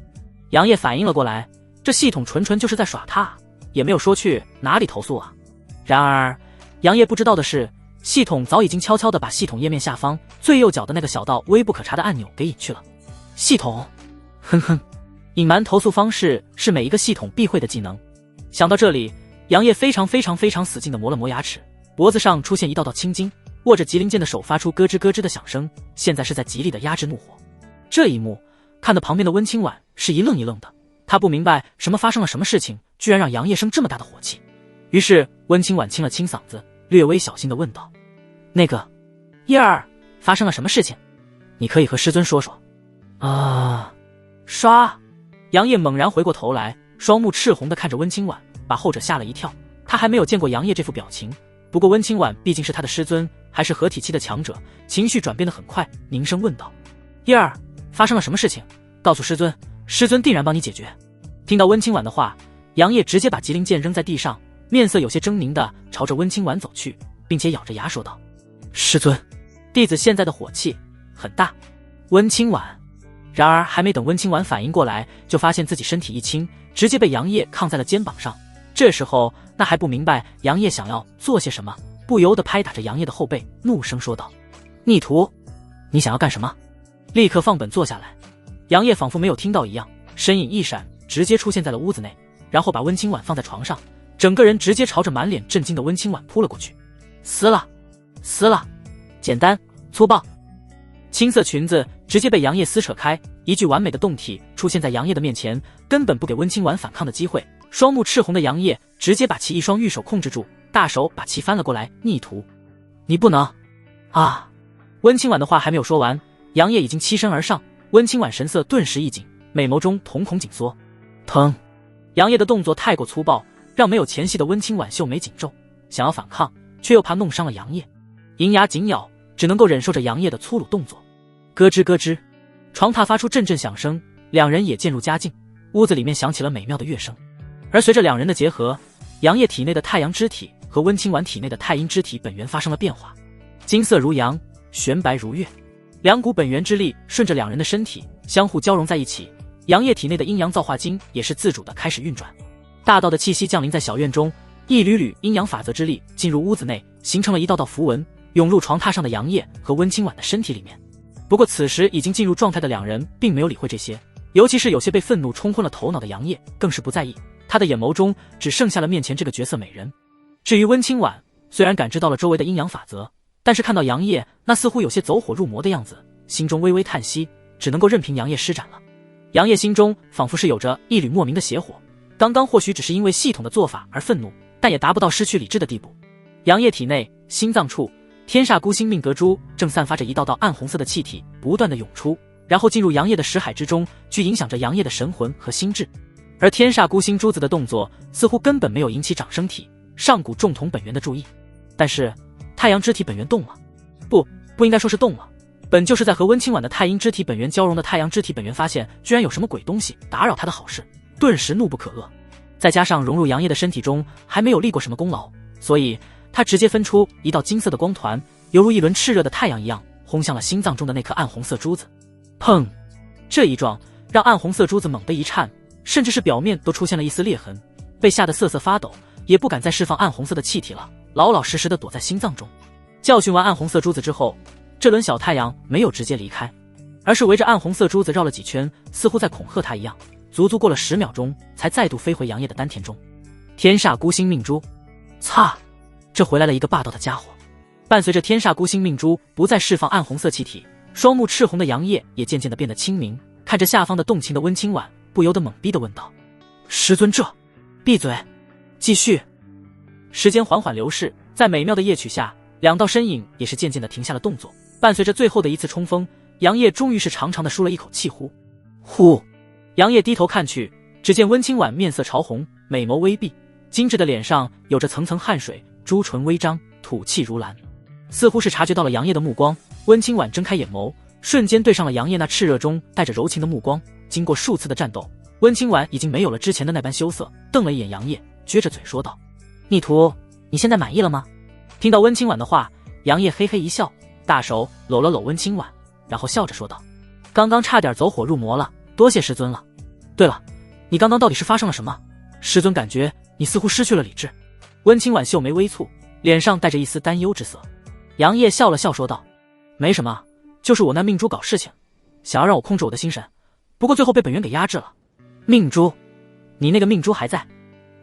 杨业反应了过来，这系统纯就是在耍他，也没有说去哪里投诉啊。然而杨业不知道的是，系统早已经悄悄地把系统页面下方最右角的那个小到微不可察的按钮给隐去了。系统，哼哼，隐瞒投诉方式是每一个系统必会的技能。想到这里，杨业非常死劲地磨了磨牙齿，脖子上出现一道道青筋，握着吉林剑的手发出咯吱咯吱的响声，现在是在极力的压制怒火。这一幕看得旁边的温清婉是一愣一愣的，他不明白发生了什么事情，居然让杨业生这么大的火气。于是温清婉清了清嗓子，略微小心地问道：那个叶儿，发生了什么事情？你可以和师尊说说。啊！刷！杨业猛然回过头来，双目赤红地看着温清婉，把后者吓了一跳。他还没有见过杨业这副表情，不过温清婉毕竟是他的师尊，还是合体期的强者，情绪转变得很快，凝声问道：叶儿，发生了什么事情？告诉师尊，师尊定然帮你解决。听到温清婉的话，杨业直接把吉林剑扔在地上，面色有些狰狞地朝着温清婉走去，并且咬着牙说道：师尊，弟子现在的火气很大。温清婉。然而还没等温清婉反应过来，就发现自己身体一轻，直接被杨业抗在了肩膀上。这时候那还不明白杨业想要做些什么，不由得拍打着杨业的后背，怒声说道：逆徒，你想要干什么？立刻放本坐下来。杨业仿佛没有听到一样，身影一闪，直接出现在了屋子内，然后把温清婉放在床上，整个人直接朝着满脸震惊的温清婉扑了过去。撕了，撕了，简单粗暴。青色裙子直接被杨业撕扯开，一具完美的胴体出现在杨业的面前，根本不给温清婉反抗的机会。双目赤红的杨业直接把其一双玉手控制住，大手把其翻了过来。逆徒，你不能啊！温清婉的话还没有说完，杨业已经欺身而上，温清婉神色顿时一紧，美眸中瞳孔紧缩。疼！杨业的动作太过粗暴，让没有前戏的温清婉秀眉紧皱，想要反抗，却又怕弄伤了杨业，银牙紧咬，只能够忍受着杨业的粗鲁动作。咯吱咯吱，床榻发出阵阵响声，两人也渐入佳境，屋子里面响起了美妙的乐声。而随着两人的结合，杨业体内的太阳之体和温清婉体内的太阴之体本源发生了变化，金色如阳，玄白如月，两股本源之力顺着两人的身体相互交融在一起。杨业体内的阴阳造化经也是自主的开始运转，大道的气息降临在小院中，一缕缕阴阳法则之力进入屋子内，形成了一道道符文，涌入床榻上的杨业和温清婉的身体里面。不过此时已经进入状态的两人并没有理会这些，尤其是有些被愤怒冲昏了头脑的杨业更是不在意，他的眼眸中只剩下了面前这个绝色美人。至于温清婉，虽然感知到了周围的阴阳法则，但是看到杨业那似乎有些走火入魔的样子，心中微微叹息，只能够任凭杨业施展了。杨业心中仿佛是有着一缕莫名的邪火，刚刚或许只是因为系统的做法而愤怒，但也达不到失去理智的地步。杨业体内心脏处天煞孤星命格珠正散发着一道道暗红色的气体，不断的涌出，然后进入杨业的识海之中，去影响着杨业的神魂和心智。而天煞孤星珠子的动作似乎根本没有引起长生体上古重瞳本源的注意，但是太阳之体本源动了，不应该说是动了，本就是在和温清婉的太阴之体本源交融的太阳之体本源发现居然有什么鬼东西打扰他的好事，顿时怒不可遏。再加上融入杨业的身体中还没有立过什么功劳，所以他直接分出一道金色的光团，犹如一轮炽热的太阳一样，轰向了心脏中的那颗暗红色珠子。砰！这一撞让暗红色珠子猛地一颤，甚至是表面都出现了一丝裂痕，被吓得瑟瑟发抖，也不敢再释放暗红色的气体了，老老实实的躲在心脏中。教训完暗红色珠子之后，这轮小太阳没有直接离开，而是围着暗红色珠子绕了几圈，似乎在恐吓他一样，足足过了10秒钟才再度飞回杨业的丹田中。天煞孤星命珠，擦！这回来了一个霸道的家伙。伴随着天煞孤星命珠不再释放暗红色气体，双目赤红的杨业也渐渐地变得清明，看着下方的动情的温清婉，不由得懵逼地问道：师尊这……闭嘴，继续。时间缓缓流逝，在美妙的夜曲下，两道身影也是渐渐地停下了动作，伴随着最后的一次冲锋，杨业终于是长长的舒了一口气，呼！杨业低头看去，只见温清婉面色潮红，美眸微闭，精致的脸上有着层层汗水，朱唇微张，吐气如兰。似乎是察觉到了杨业的目光，温清婉睁开眼眸，瞬间对上了杨业那炽热中带着柔情的目光。经过数次的战斗，温清婉已经没有了之前的那般羞涩，瞪了一眼杨业，撅着嘴说道：“逆徒，你现在满意了吗？”听到温清婉的话，杨业嘿嘿一笑，大手搂了搂温清婉，然后笑着说道：“刚刚差点走火入魔了，多谢师尊了。对了，你刚刚到底是发生了什么？师尊感觉你似乎失去了理智。”温清婉秀眉微蹙，脸上带着一丝担忧之色。杨业笑了笑说道：“没什么，就是我那命珠搞事情，想要让我控制我的心神，不过最后被本源给压制了。”命珠？你那个命珠还在？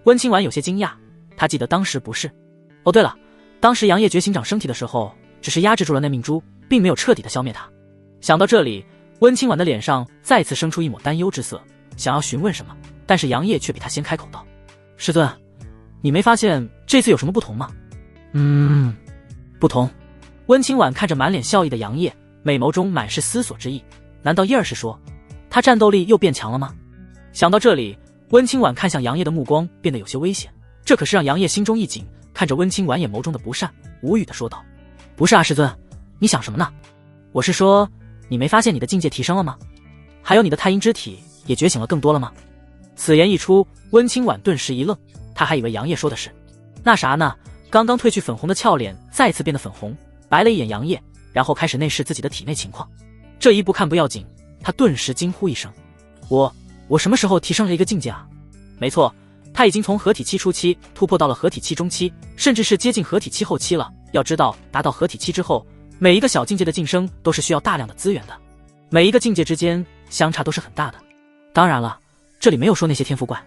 温清婉有些惊讶，他记得当时不是。哦对了，当时杨业觉醒长身体的时候，只是压制住了那命珠，并没有彻底的消灭它。想到这里，温清婉的脸上再次生出一抹担忧之色，想要询问什么，但是杨业却比他先开口道：“师尊，你没发现这次有什么不同吗？”不同。温清婉看着满脸笑意的杨业，美眸中满是思索之意。难道叶儿是说，他战斗力又变强了吗？想到这里，温清婉看向杨业的目光变得有些危险，这可是让杨业心中一紧，看着温清婉眼眸中的不善，无语的说道：“不是啊，师尊，你想什么呢？我是说，你没发现你的境界提升了吗？还有你的太阴之体也觉醒了更多了吗？”此言一出，温清婉顿时一愣，他还以为杨业说的是那啥呢。刚刚褪去粉红的俏脸再次变得粉红，白了一眼杨业，然后开始内视自己的体内情况。这一不看不要紧，他顿时惊呼一声：“我什么时候提升了一个境界啊？”没错，他已经从合体期初期突破到了合体期中期，甚至是接近合体期后期了。要知道，达到合体期之后，每一个小境界的晋升都是需要大量的资源的，每一个境界之间相差都是很大的。当然了，这里没有说那些天赋怪。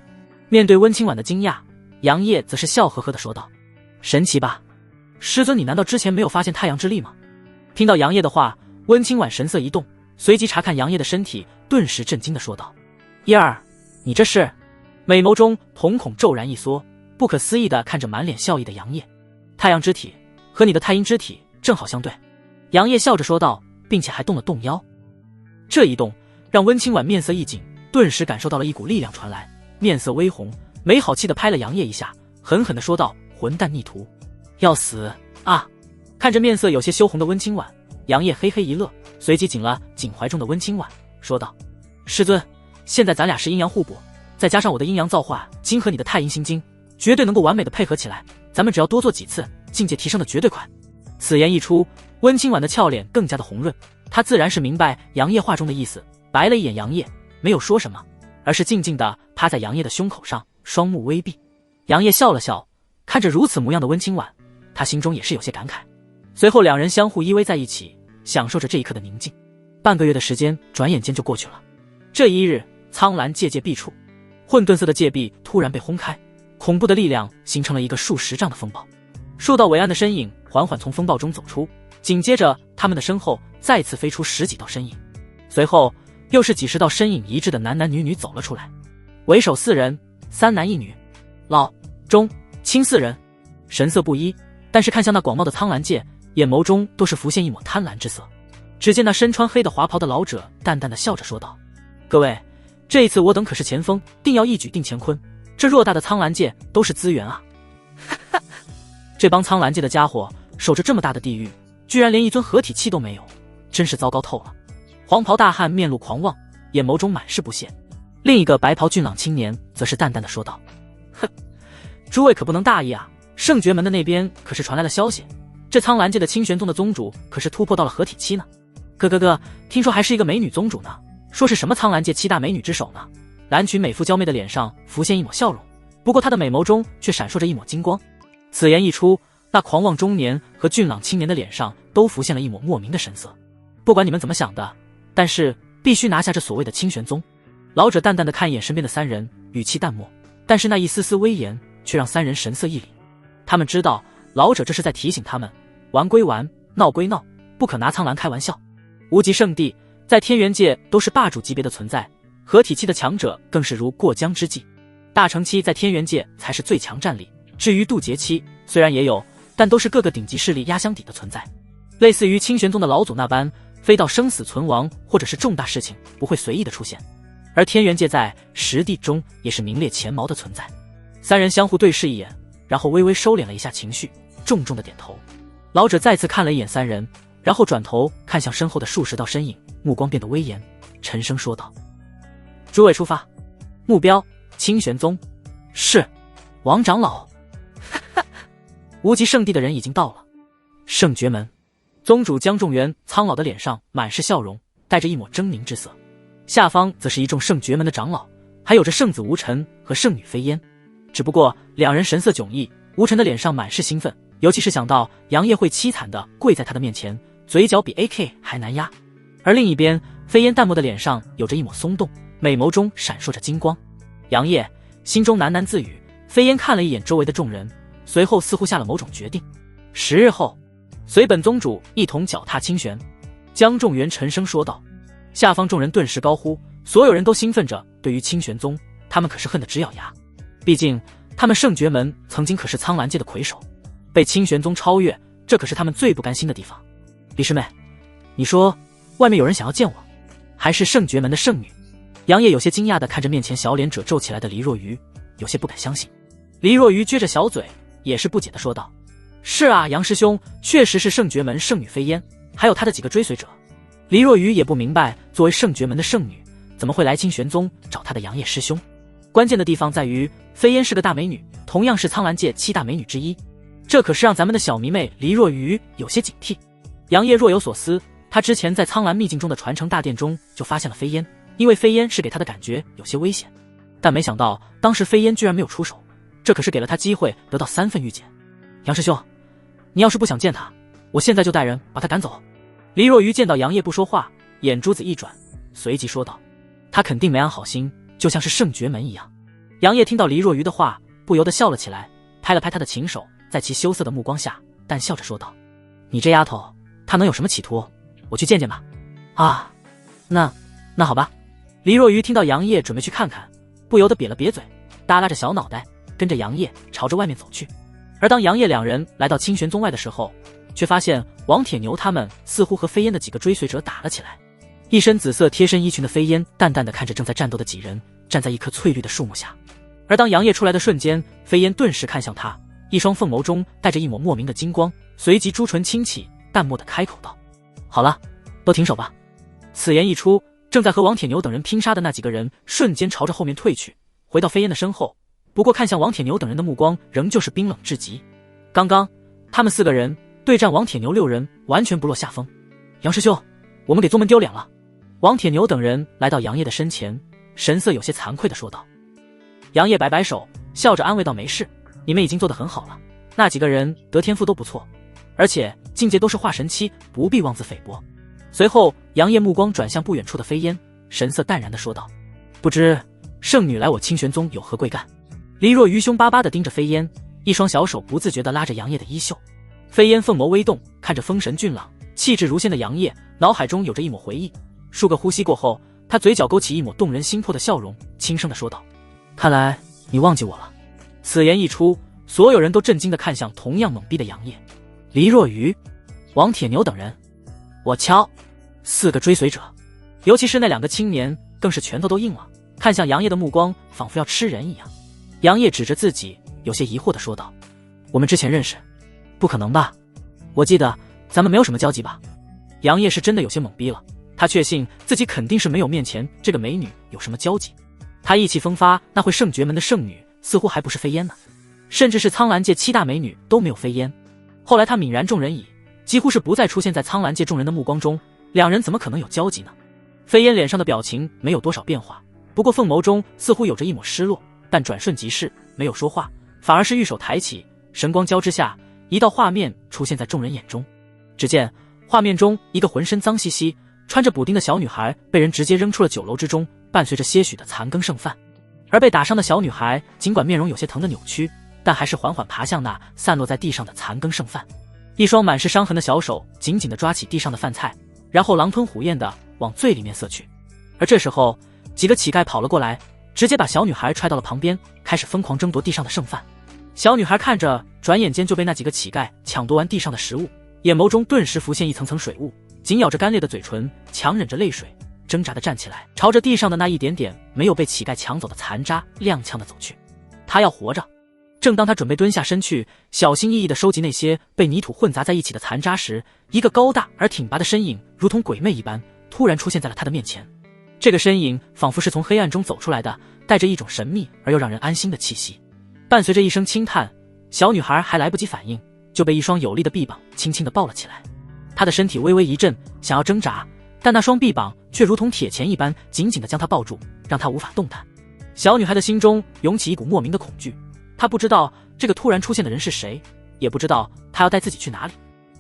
面对温清婉的惊讶，杨业则是笑呵呵地说道：“神奇吧？师尊，你难道之前没有发现太阳之力吗？”听到杨业的话，温清婉神色一动，随即查看杨业的身体，顿时震惊地说道：“叶儿，你这是？”美眸中瞳孔骤然一缩，不可思议地看着满脸笑意的杨业。太阳之体和你的太阴之体正好相对。杨业笑着说道，并且还动了动腰。这一动让温清婉面色一紧，顿时感受到了一股力量传来，面色微红，没好气地拍了杨业一下，狠狠地说道：“混蛋逆徒，要死啊！”看着面色有些羞红的温清婉，杨业嘿嘿一乐，随即紧了紧怀中的温清婉，说道：“师尊，现在咱俩是阴阳互补，再加上我的阴阳造化经和你的太阴心经，绝对能够完美的配合起来。咱们只要多做几次，境界提升的绝对快。”此言一出，温清婉的俏脸更加的红润，她自然是明白杨业话中的意思，白了一眼杨业，没有说什么，而是静静地趴在杨业的胸口上，双目微闭。杨业笑了笑，看着如此模样的温清婉，他心中也是有些感慨。随后两人相互依偎在一起，享受着这一刻的宁静。半个月的时间转眼间就过去了。这一日，苍蓝界壁处，混沌色的界壁突然被轰开，恐怖的力量形成了一个数十丈的风暴。数道伟岸的身影缓缓从风暴中走出，紧接着他们的身后再次飞出十几道身影，随后又是几十道身影一致的男男女女走了出来，为首4人，3男1女，老中青4人，神色不一，但是看向那广袤的苍蓝界，眼眸中都是浮现一抹贪婪之色。只见那身穿黑的华袍的老者淡淡的笑着说道：“各位，这一次我等可是前锋，定要一举定乾坤，这偌大的苍蓝界都是资源啊！”这帮苍蓝界的家伙守着这么大的地域，居然连一尊合体期都没有，真是糟糕透了。黄袍大汉面露狂妄，眼眸中满是不屑。另一个白袍俊朗青年则是淡淡的说道：“哼，诸位可不能大意啊，圣爵门的那边可是传来了消息，这苍蓝界的清玄宗的宗主可是突破到了合体期呢。哥，听说还是一个美女宗主呢，说是什么苍蓝界7大美女之首呢。”蓝裙美妇娇媚的脸上浮现一抹笑容，不过她的美眸中却闪烁着一抹金光。此言一出，那狂妄中年和俊朗青年的脸上都浮现了一抹莫名的神色。不管你们怎么想的，但是必须拿下这所谓的清玄宗。老者淡淡的看一眼身边的3人，语气淡漠，但是那一丝丝威严却让3人神色一凛。他们知道老者这是在提醒他们，玩归玩，闹归闹，不可拿苍蓝开玩笑。无极圣地在天元界都是霸主级别的存在，合体期的强者更是如过江之鲫。大成期在天元界才是最强战力，至于渡劫期虽然也有，但都是各个顶级势力压箱底的存在。类似于清玄宗的老祖那般，非到生死存亡或者是重大事情不会随意的出现。而天元界在实地中也是名列前茅的存在。三人相互对视一眼，然后微微收敛了一下情绪，重重的点头。老者再次看了一眼三人，然后转头看向身后的数十道身影，目光变得威严，沉声说道：诸位出发，目标清玄宗。是。王长老。无极圣地的人已经到了。圣绝门。宗主江仲元苍老的脸上满是笑容，带着一抹狰狞之色。下方则是一众圣绝门的长老，还有着圣子无尘和圣女飞烟。只不过两人神色迥异，无尘的脸上满是兴奋，尤其是想到杨业会凄惨的跪在他的面前，嘴角比 AK 还难压。而另一边，飞烟淡漠的脸上有着一抹松动，美眸中闪烁着金光。杨业心中喃喃自语。飞烟看了一眼周围的众人，随后似乎下了某种决定。10日后，随本宗主一同脚踏清玄。江仲元沉声说道。下方众人顿时高呼，所有人都兴奋着。对于清玄宗，他们可是恨得直咬牙。毕竟他们圣绝门曾经可是苍兰界的魁首，被清玄宗超越，这可是他们最不甘心的地方。李师妹，你说外面有人想要见我，还是圣绝门的圣女？杨业有些惊讶地看着面前小脸褶皱起来的黎若愚，有些不敢相信。黎若愚撅着小嘴，也是不解地说道：是啊，杨师兄，确实是圣绝门圣女飞烟，还有她的几个追随者。黎若愚也不明白，作为圣绝门的圣女，怎么会来清玄宗找她的杨业师兄。关键的地方在于，飞烟是个大美女，同样是苍兰界7大美女之一，这可是让咱们的小迷妹黎若愚有些警惕。杨业若有所思，他之前在苍兰秘境中的传承大殿中就发现了飞烟，因为飞烟是给他的感觉有些危险，但没想到当时飞烟居然没有出手，这可是给了他机会得到3分御剑。杨师兄，你要是不想见他，我现在就带人把他赶走。黎若愚见到杨业不说话，眼珠子一转，随即说道：他肯定没安好心，就像是圣绝门一样。杨业听到黎若愚的话，不由得笑了起来，拍了拍他的琴手，在其羞涩的目光下淡笑着说道：你这丫头，她能有什么企图？我去见见吧。啊，那好吧。黎若愚听到杨业准备去看看，不由得瘪了瘪嘴，耷拉着小脑袋，跟着杨业朝着外面走去。而当杨业两人来到清玄宗外的时候，却发现王铁牛他们似乎和飞烟的几个追随者打了起来。一身紫色贴身衣裙的飞烟淡淡的看着正在战斗的几人，站在一棵翠绿的树木下。而当杨业出来的瞬间，飞烟顿时看向他，一双凤眸中带着一抹莫名的金光，随即朱唇轻启，淡漠的开口道：好了，都停手吧。此言一出，正在和王铁牛等人拼杀的那几个人瞬间朝着后面退去，回到飞烟的身后。不过看向王铁牛等人的目光仍旧是冰冷至极。刚刚他们4个人对战王铁牛6人，完全不落下风。杨师兄，我们给宗门丢脸了。王铁牛等人来到杨业的身前，神色有些惭愧地说道。杨业摆摆手，笑着安慰道：没事，你们已经做得很好了，那几个人得天赋都不错，而且境界都是化神期，不必妄自菲薄。随后杨业目光转向不远处的飞烟，神色淡然地说道：不知圣女来我清玄宗有何贵干？黎若愚凶巴巴地盯着飞烟，一双小手不自觉地拉着杨业的衣袖。飞烟凤眸微动，看着风神俊朗气质如仙的杨业，脑海中有着一抹回忆。数个呼吸过后，他嘴角勾起一抹动人心魄的笑容，轻声地说道：看来你忘记我了。此言一出，所有人都震惊地看向同样懵逼的杨业。黎若愚、王铁牛等人，我敲！4个追随者，尤其是那2个青年，更是拳头都硬了，看向杨业的目光仿佛要吃人一样。杨业指着自己，有些疑惑地说道：我们之前认识？不可能吧，我记得咱们没有什么交集吧。杨业是真的有些懵逼了，他确信自己肯定是没有面前这个美女有什么交集。他意气风发，那会圣绝门的圣女似乎还不是飞烟呢，甚至是苍兰界7大美女都没有飞烟。后来他泯然众人矣，几乎是不再出现在苍兰界众人的目光中，两人怎么可能有交集呢？飞烟脸上的表情没有多少变化，不过凤眸中似乎有着一抹失落，但转瞬即逝，没有说话，反而是玉手抬起，神光交织下，一道画面出现在众人眼中。只见画面中一个浑身脏兮兮、穿着补丁的小女孩被人直接扔出了酒楼之中，伴随着些许的残羹剩饭。而被打伤的小女孩尽管面容有些疼得扭曲，但还是缓缓爬向那散落在地上的残羹剩饭，一双满是伤痕的小手紧紧地抓起地上的饭菜，然后狼吞虎咽地往最里面塞去。而这时候几个乞丐跑了过来，直接把小女孩踹到了旁边，开始疯狂争夺地上的剩饭。小女孩看着，转眼间就被那几个乞丐抢夺完地上的食物，眼眸中顿时浮现一层层水雾，紧咬着干裂的嘴唇，强忍着泪水，挣扎地站起来，朝着地上的那一点点没有被乞丐抢走的残渣踉跄地走去。他要活着。正当他准备蹲下身去，小心翼翼地收集那些被泥土混杂在一起的残渣时，一个高大而挺拔的身影如同鬼魅一般突然出现在了他的面前。这个身影仿佛是从黑暗中走出来的，带着一种神秘而又让人安心的气息。伴随着一声轻叹，小女孩还来不及反应，就被一双有力的臂膀轻轻地抱了起来。她的身体微微一震，想要挣扎，但那双臂膀却如同铁钳一般紧紧地将她抱住，让她无法动弹。小女孩的心中涌起一股莫名的恐惧，她不知道这个突然出现的人是谁，也不知道他要带自己去哪里。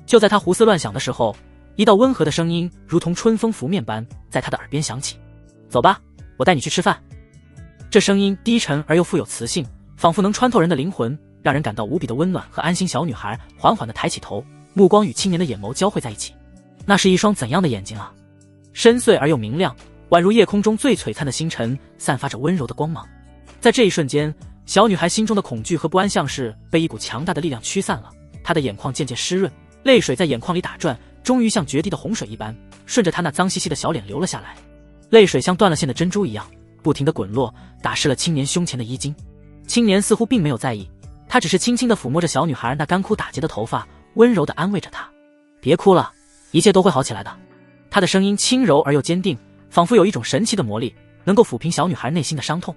就在她胡思乱想的时候，一道温和的声音如同春风拂面般在她的耳边响起：走吧，我带你去吃饭。这声音低沉而又富有磁性，仿佛能穿透人的灵魂，让人感到无比的温暖和安心。小女孩缓缓地抬起头，目光与青年的眼眸交汇在一起。那是一双怎样的眼睛啊！深邃而又明亮，宛如夜空中最璀璨的星辰，散发着温柔的光芒。在这一瞬间，小女孩心中的恐惧和不安像是被一股强大的力量驱散了，她的眼眶渐渐湿润，泪水在眼眶里打转，终于像决堤的洪水一般，顺着她那脏兮兮的小脸流了下来。泪水像断了线的珍珠一样，不停地滚落，打湿了青年胸前的衣襟。青年似乎并没有在意，他只是轻轻地抚摸着小女孩那干枯打结的头发，温柔地安慰着她：别哭了，一切都会好起来的。他的声音轻柔而又坚定，仿佛有一种神奇的魔力，能够抚平小女孩内心的伤痛。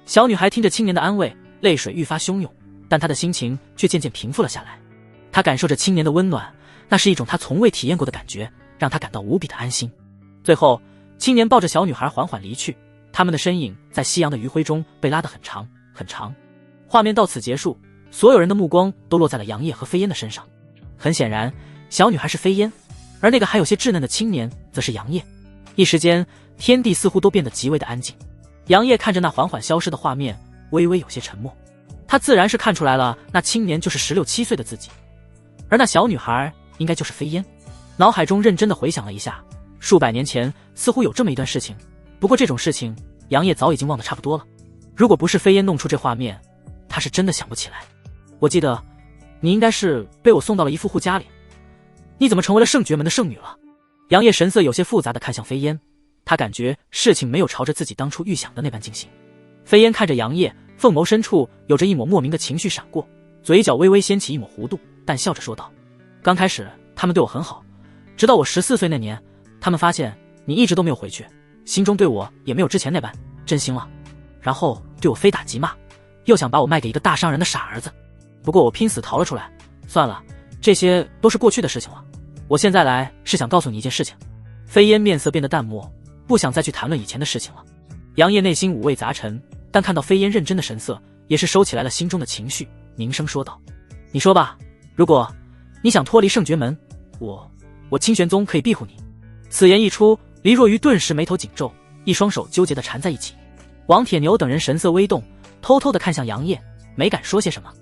小女孩听着青年的安慰，泪水愈发汹涌，但她的心情却渐渐平复了下来。她感受着青年的温暖，那是一种她从未体验过的感觉，让她感到无比的安心。最后，青年抱着小女孩缓缓离去，他们的身影在夕阳的余晖中被拉得很长很长。画面到此结束，所有人的目光都落在了杨业和飞烟的身上。很显然，小女孩是飞烟，而那个还有些稚嫩的青年则是杨业。一时间，天地似乎都变得极为的安静。杨业看着那缓缓消失的画面，微微有些沉默。他自然是看出来了，那青年就是16、17岁的自己，而那小女孩应该就是飞烟。脑海中认真地回想了一下，数百年前似乎有这么一段事情，不过这种事情杨业早已经忘得差不多了。如果不是飞烟弄出这画面，他是真的想不起来。我记得你应该是被我送到了一富户家里，你怎么成为了圣爵门的圣女了？杨业神色有些复杂地看向飞烟，他感觉事情没有朝着自己当初预想的那般进行。飞烟看着杨业，凤眸深处有着一抹莫名的情绪闪过，嘴角微微掀起一抹弧度，但笑着说道：刚开始他们对我很好，直到我14岁那年，他们发现你一直都没有回去，心中对我也没有之前那般真心了，然后对我非打即骂，又想把我卖给一个大商人的傻儿子。不过我拼死逃了出来。算了，这些都是过去的事情了，我现在来是想告诉你一件事情。飞烟面色变得淡漠，不想再去谈论以前的事情了。杨业内心五味杂陈，但看到飞烟认真的神色，也是收起来了心中的情绪，凝声说道：你说吧，如果你想脱离圣爵门，我清玄宗可以庇护你。此言一出，黎若愚顿时眉头紧皱，一双手纠结地缠在一起。王铁牛等人神色微动，偷偷地看向杨业，没敢说些什么。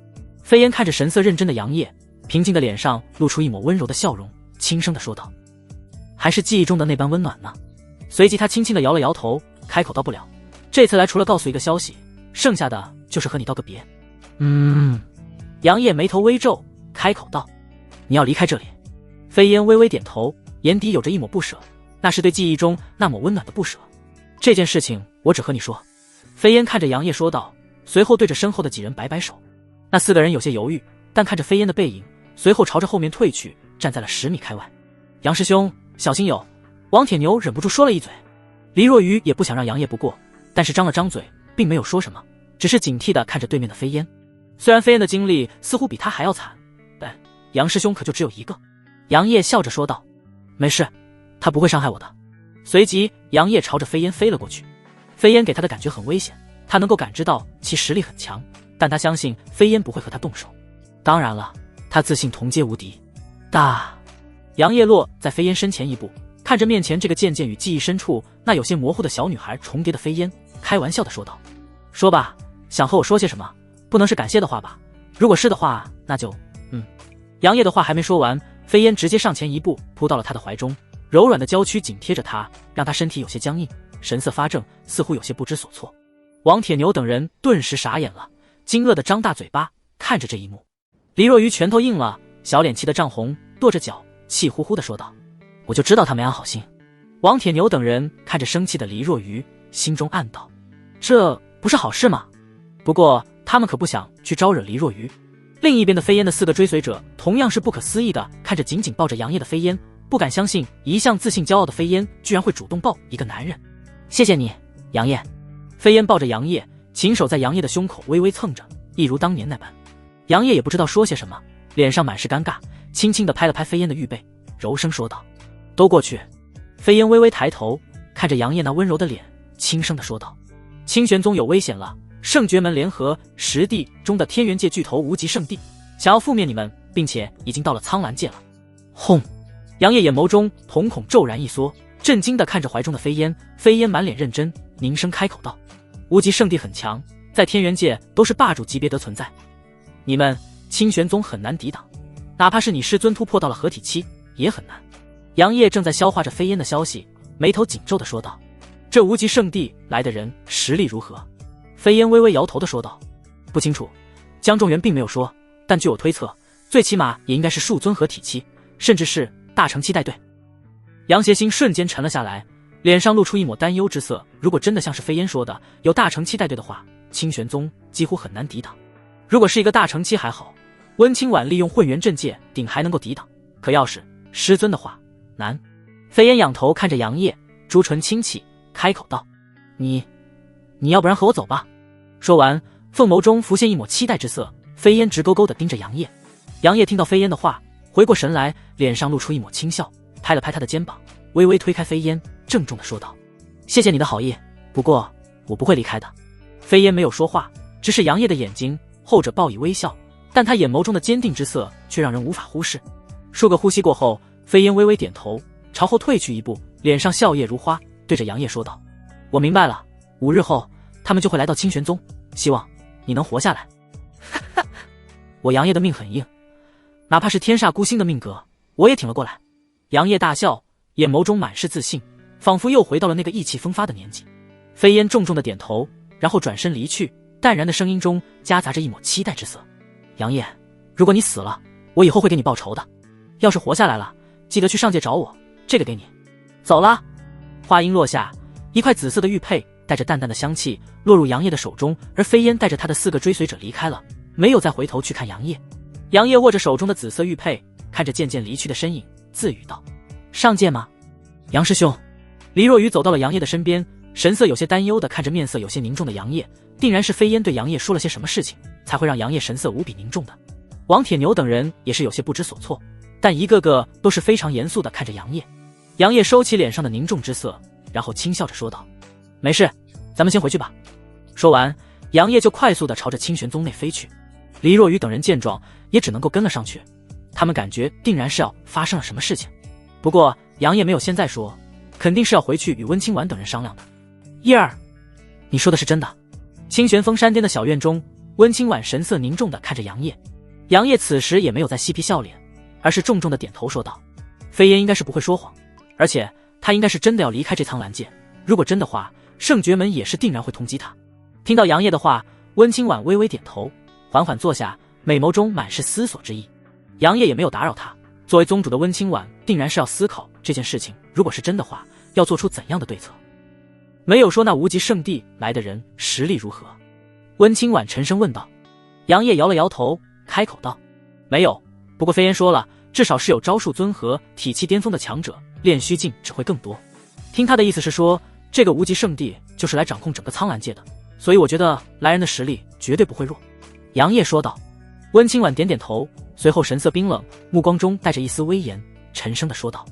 飞烟看着神色认真的杨业，平静的脸上露出一抹温柔的笑容，轻声地说道：还是记忆中的那般温暖呢。随即他轻轻地摇了摇头，开口道：不了，这次来除了告诉一个消息，剩下的就是和你道个别。杨业眉头微皱，开口道：你要离开这里？飞烟微微点头，眼底有着一抹不舍，那是对记忆中那抹温暖的不舍。这件事情我只和你说。飞烟看着杨业说道，随后对着身后的几人摆摆手。那4个人有些犹豫，但看着飞烟的背影，随后朝着后面退去，站在了10米开外。杨师兄小心有！王铁牛忍不住说了一嘴。黎若愚也不想让杨业不过，但是张了张嘴，并没有说什么，只是警惕地看着对面的飞烟。虽然飞烟的经历似乎比他还要惨，但杨师兄可就只有一个。杨业笑着说道：没事，他不会伤害我的。随即杨业朝着飞烟飞了过去。飞烟给他的感觉很危险，他能够感知到其实力很强，但他相信飞烟不会和他动手。当然了，他自信同阶无敌。杨业落在飞烟身前一步，看着面前这个渐渐与记忆深处那有些模糊的小女孩重叠的飞烟，开玩笑地说道：说吧，想和我说些什么？不能是感谢的话吧？如果是的话，那就杨业的话还没说完，飞烟直接上前一步扑到了他的怀中，柔软的娇躯紧贴着他，让他身体有些僵硬，神色发怔，似乎有些不知所措。王铁牛等人顿时傻眼了，惊愕地张大嘴巴看着这一幕。黎若愚拳头硬了，小脸气得涨红，跺着脚气呼呼地说道：“我就知道他没安好心。”王铁牛等人看着生气的黎若愚，心中暗道：这不是好事吗？不过他们可不想去招惹黎若愚。另一边的飞烟的4个追随者同样是不可思议的看着紧紧抱着杨业的飞烟，不敢相信一向自信骄傲的飞烟居然会主动抱一个男人。谢谢你，杨业。飞烟抱着杨业，琴手在杨业的胸口微微蹭着，一如当年那般。杨业也不知道说些什么，脸上满是尴尬，轻轻地拍了拍飞烟的玉背，柔声说道：都过去。飞烟微微抬头看着杨业那温柔的脸，轻声地说道：清玄宗有危险了，圣绝门联合10帝中的天元界巨头无极圣地，想要覆灭你们，并且已经到了苍蓝界了。轰！杨业眼眸中瞳孔骤然一缩，震惊地看着怀中的飞烟，飞烟满脸认真，凝声开口道：无极圣地很强，在天元界都是霸主级别的存在，你们清玄宗很难抵挡，哪怕是你师尊突破到了合体期也很难。杨业正在消化着飞烟的消息，眉头紧皱地说道：这无极圣地来的人实力如何？飞烟微微摇头地说道：不清楚，江仲元并没有说，但据我推测，最起码也应该是数尊合体期，甚至是大成期带队。杨邪心瞬间沉了下来，脸上露出一抹担忧之色，如果真的像是飞烟说的有大成期带队的话，清玄宗几乎很难抵挡。如果是一个大成期还好，温清婉利用混元阵界顶还能够抵挡，可要是师尊的话难。飞烟仰头看着杨业，朱唇轻启，开口道：你要不然和我走吧。说完，凤眸中浮现一抹期待之色，飞烟直勾勾地盯着杨业。杨业听到飞烟的话，回过神来，脸上露出一抹轻笑，拍了拍他的肩膀，微微推开飞烟，郑重地说道：谢谢你的好意，不过我不会离开的。飞烟没有说话，直视杨业的眼睛，后者报以微笑，但他眼眸中的坚定之色却让人无法忽视。数个呼吸过后，飞烟微微点头，朝后退去一步，脸上笑靥如花，对着杨业说道：我明白了，5日后他们就会来到清玄宗，希望你能活下来。我杨业的命很硬，哪怕是天煞孤星的命格我也挺了过来。杨业大笑，眼眸中满是自信，仿佛又回到了那个意气风发的年纪。飞烟重重的点头，然后转身离去，淡然的声音中夹杂着一抹期待之色：杨业，如果你死了，我以后会给你报仇的，要是活下来了，记得去上界找我，这个给你。走了。话音落下，一块紫色的玉佩带着淡淡的香气落入杨业的手中，而飞烟带着他的4个追随者离开了，没有再回头去看杨业。杨业握着手中的紫色玉佩，看着渐渐离去的身影，自语道：上界吗？杨师兄。黎若愚走到了杨业的身边，神色有些担忧地看着面色有些凝重的杨业，定然是飞烟对杨业说了些什么事情，才会让杨业神色无比凝重的。王铁牛等人也是有些不知所措，但一个个都是非常严肃地看着杨业。杨业收起脸上的凝重之色，然后轻笑着说道：没事，咱们先回去吧。说完，杨业就快速地朝着清玄宗内飞去。黎若愚等人见状也只能够跟了上去，他们感觉定然是要发生了什么事情。不过杨业没有现在说，肯定是要回去与温清婉等人商量的。叶儿，你说的是真的？清玄峰山巅的小院中，温清婉神色凝重地看着杨业。杨业此时也没有再嬉皮笑脸，而是重重地点头说道：飞烟应该是不会说谎，而且他应该是真的要离开这苍蓝界，如果真的话，圣绝门也是定然会通缉他。听到杨业的话，温清婉微微点头，缓缓坐下，美眸中满是思索之意。杨业也没有打扰他，作为宗主的温清婉定然是要思考这件事情如果是真的话，要做出怎样的对策。没有说那无极圣地来的人实力如何，温清婉沉声问道。杨业摇了摇头，开口道：没有，不过飞烟说了，至少是有招数尊和体气巅峰的强者，炼虚境只会更多。听他的意思是说，这个无极圣地就是来掌控整个苍蓝界的，所以我觉得来人的实力绝对不会弱。杨业说道。温清婉点点头，随后神色冰冷，目光中带着一丝威严，沉声地说道：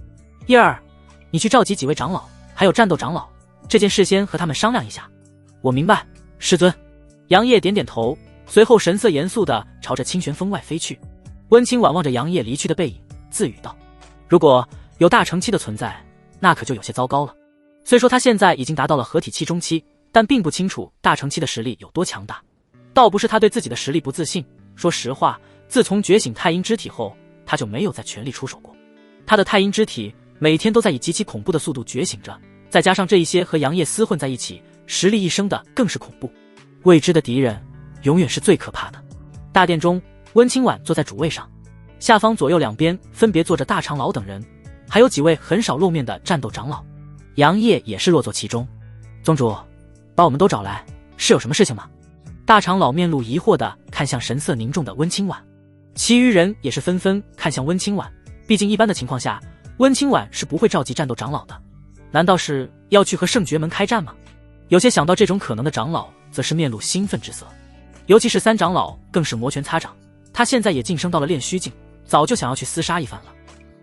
叶儿，你去召集几位长老还有战斗长老，这件事先和他们商量一下。我明白，师尊。杨业点点头，随后神色严肃地朝着清玄峰外飞去。温清婉望着杨业离去的背影，自语道：如果有大成期的存在，那可就有些糟糕了。虽说他现在已经达到了合体期中期，但并不清楚大成期的实力有多强大。倒不是他对自己的实力不自信，说实话，自从觉醒太阴之体后，他就没有再全力出手过。他的太阴之体每天都在以极其恐怖的速度觉醒着，再加上这一些和杨业厮混在一起，实力一升的更是恐怖。未知的敌人永远是最可怕的。大殿中，温清婉坐在主位上，下方左右两边分别坐着大长老等人，还有几位很少露面的战斗长老。杨业也是落座其中。宗主，把我们都找来，是有什么事情吗？大长老面露疑惑地看向神色凝重的温清婉，其余人也是纷纷看向温清婉。毕竟一般的情况下，温清婉是不会召集战斗长老的。难道是要去和圣爵门开战吗？有些想到这种可能的长老，则是面露兴奋之色。尤其是三长老更是摩拳擦掌，他现在也晋升到了炼虚境，早就想要去厮杀一番了。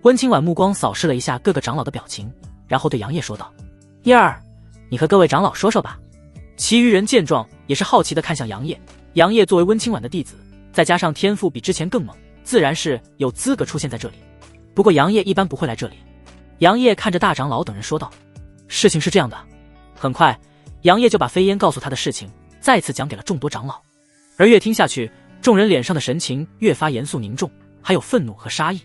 温清婉目光扫视了一下各个长老的表情，然后对杨业说道：“叶儿，你和各位长老说说吧。”其余人见状，也是好奇地看向杨业。杨业作为温清婉的弟子，再加上天赋比之前更猛，自然是有资格出现在这里。不过杨业一般不会来这里。杨业看着大长老等人说道：“事情是这样的。”很快，杨业就把飞烟告诉他的事情再次讲给了众多长老。而越听下去，众人脸上的神情越发严肃凝重，还有愤怒和杀意。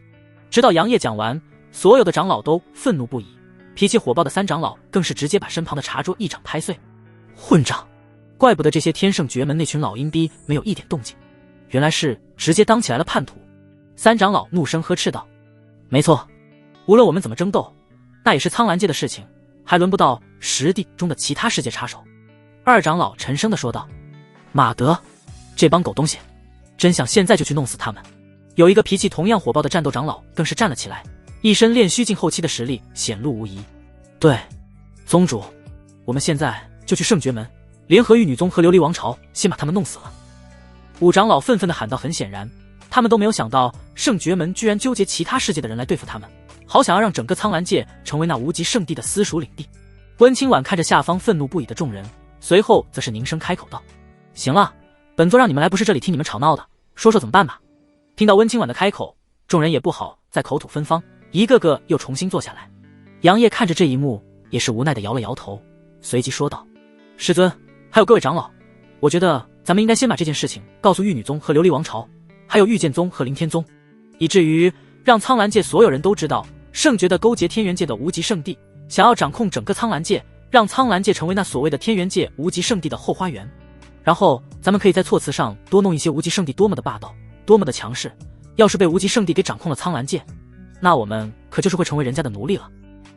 直到杨业讲完，所有的长老都愤怒不已，脾气火爆的三长老更是直接把身旁的茶桌一掌拍碎。混账！怪不得这些天圣绝门那群老阴逼没有一点动静，原来是直接当起来了叛徒。三长老怒声呵斥道：“没错，无论我们怎么争斗，那也是苍兰界的事情，还轮不到实地中的其他世界插手。”二长老沉声地说道：“马德，这帮狗东西，真想现在就去弄死他们。”有一个脾气同样火爆的战斗长老更是站了起来，一身炼虚境后期的实力显露无遗。对，宗主，我们现在就去圣爵门，联合玉女宗和琉璃王朝，先把他们弄死了。五长老愤愤地喊道。很显然，他们都没有想到圣爵门居然纠结其他世界的人来对付他们，好想要让整个苍兰界成为那无极圣地的私属领地。温清婉看着下方愤怒不已的众人，随后则是凝声开口道：“行了，本座让你们来不是这里听你们吵闹的，说说怎么办吧。”听到温清婉的开口，众人也不好再口吐芬芳，一个个又重新坐下来。杨业看着这一幕，也是无奈地摇了摇头，随即说道：“师尊，还有各位长老，我觉得咱们应该先把这件事情告诉玉女宗和琉璃王朝，还有御剑宗和凌天宗，以至于让苍兰界所有人都知道圣爵的勾结天元界的无极圣地，想要掌控整个苍兰界，让苍兰界成为那所谓的天元界无极圣地的后花园。然后咱们可以在措辞上多弄一些无极圣地多么的霸道，多么的强势，要是被无极圣地给掌控了苍兰界，那我们可就是会成为人家的奴隶了。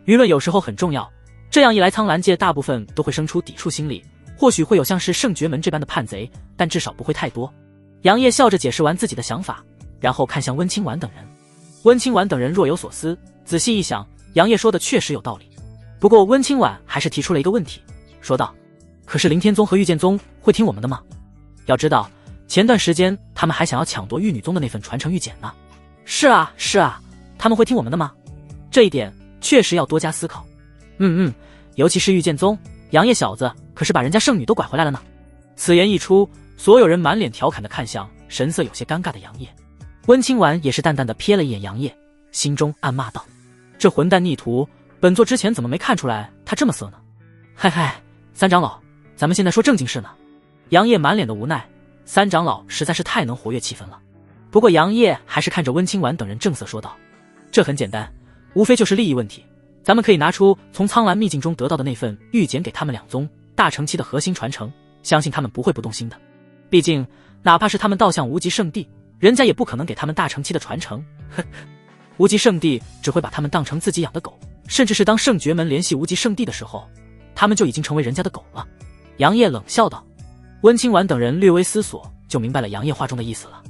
舆论有时候很重要，这样一来苍兰界大部分都会生出抵触心理，或许会有像是圣爵门这般的叛贼，但至少不会太多。”杨业笑着解释完自己的想法，然后看向温清婉等人。温清婉等人若有所思，仔细一想，杨业说的确实有道理。不过温清婉还是提出了一个问题，说道：“可是凌天宗和御剑宗会听我们的吗？要知道，前段时间他们还想要抢夺玉女宗的那份传承玉简呢。”“是啊，是啊，他们会听我们的吗？这一点确实要多加思考。”“尤其是御剑宗，杨业小子可是把人家圣女都拐回来了呢。”此言一出，所有人满脸调侃地看向神色有些尴尬的杨业。温清婉也是淡淡地瞥了一眼杨业，心中暗骂道：“这混蛋逆徒，本座之前怎么没看出来他这么色呢？”“嗨嗨，三长老，咱们现在说正经事呢。”杨业满脸的无奈，三长老实在是太能活跃气氛了。不过杨业还是看着温清婉等人正色说道：“这很简单，无非就是利益问题。咱们可以拿出从苍兰秘境中得到的那份玉简给他们两宗大成期的核心传承，相信他们不会不动心的。毕竟哪怕是他们倒向无极圣地，人家也不可能给他们大成期的传承。无极圣地只会把他们当成自己养的狗，甚至是当圣爵门联系无极圣地的时候，他们就已经成为人家的狗了。”杨业冷笑道。温清婉等人略微思索，就明白了杨业话中的意思了。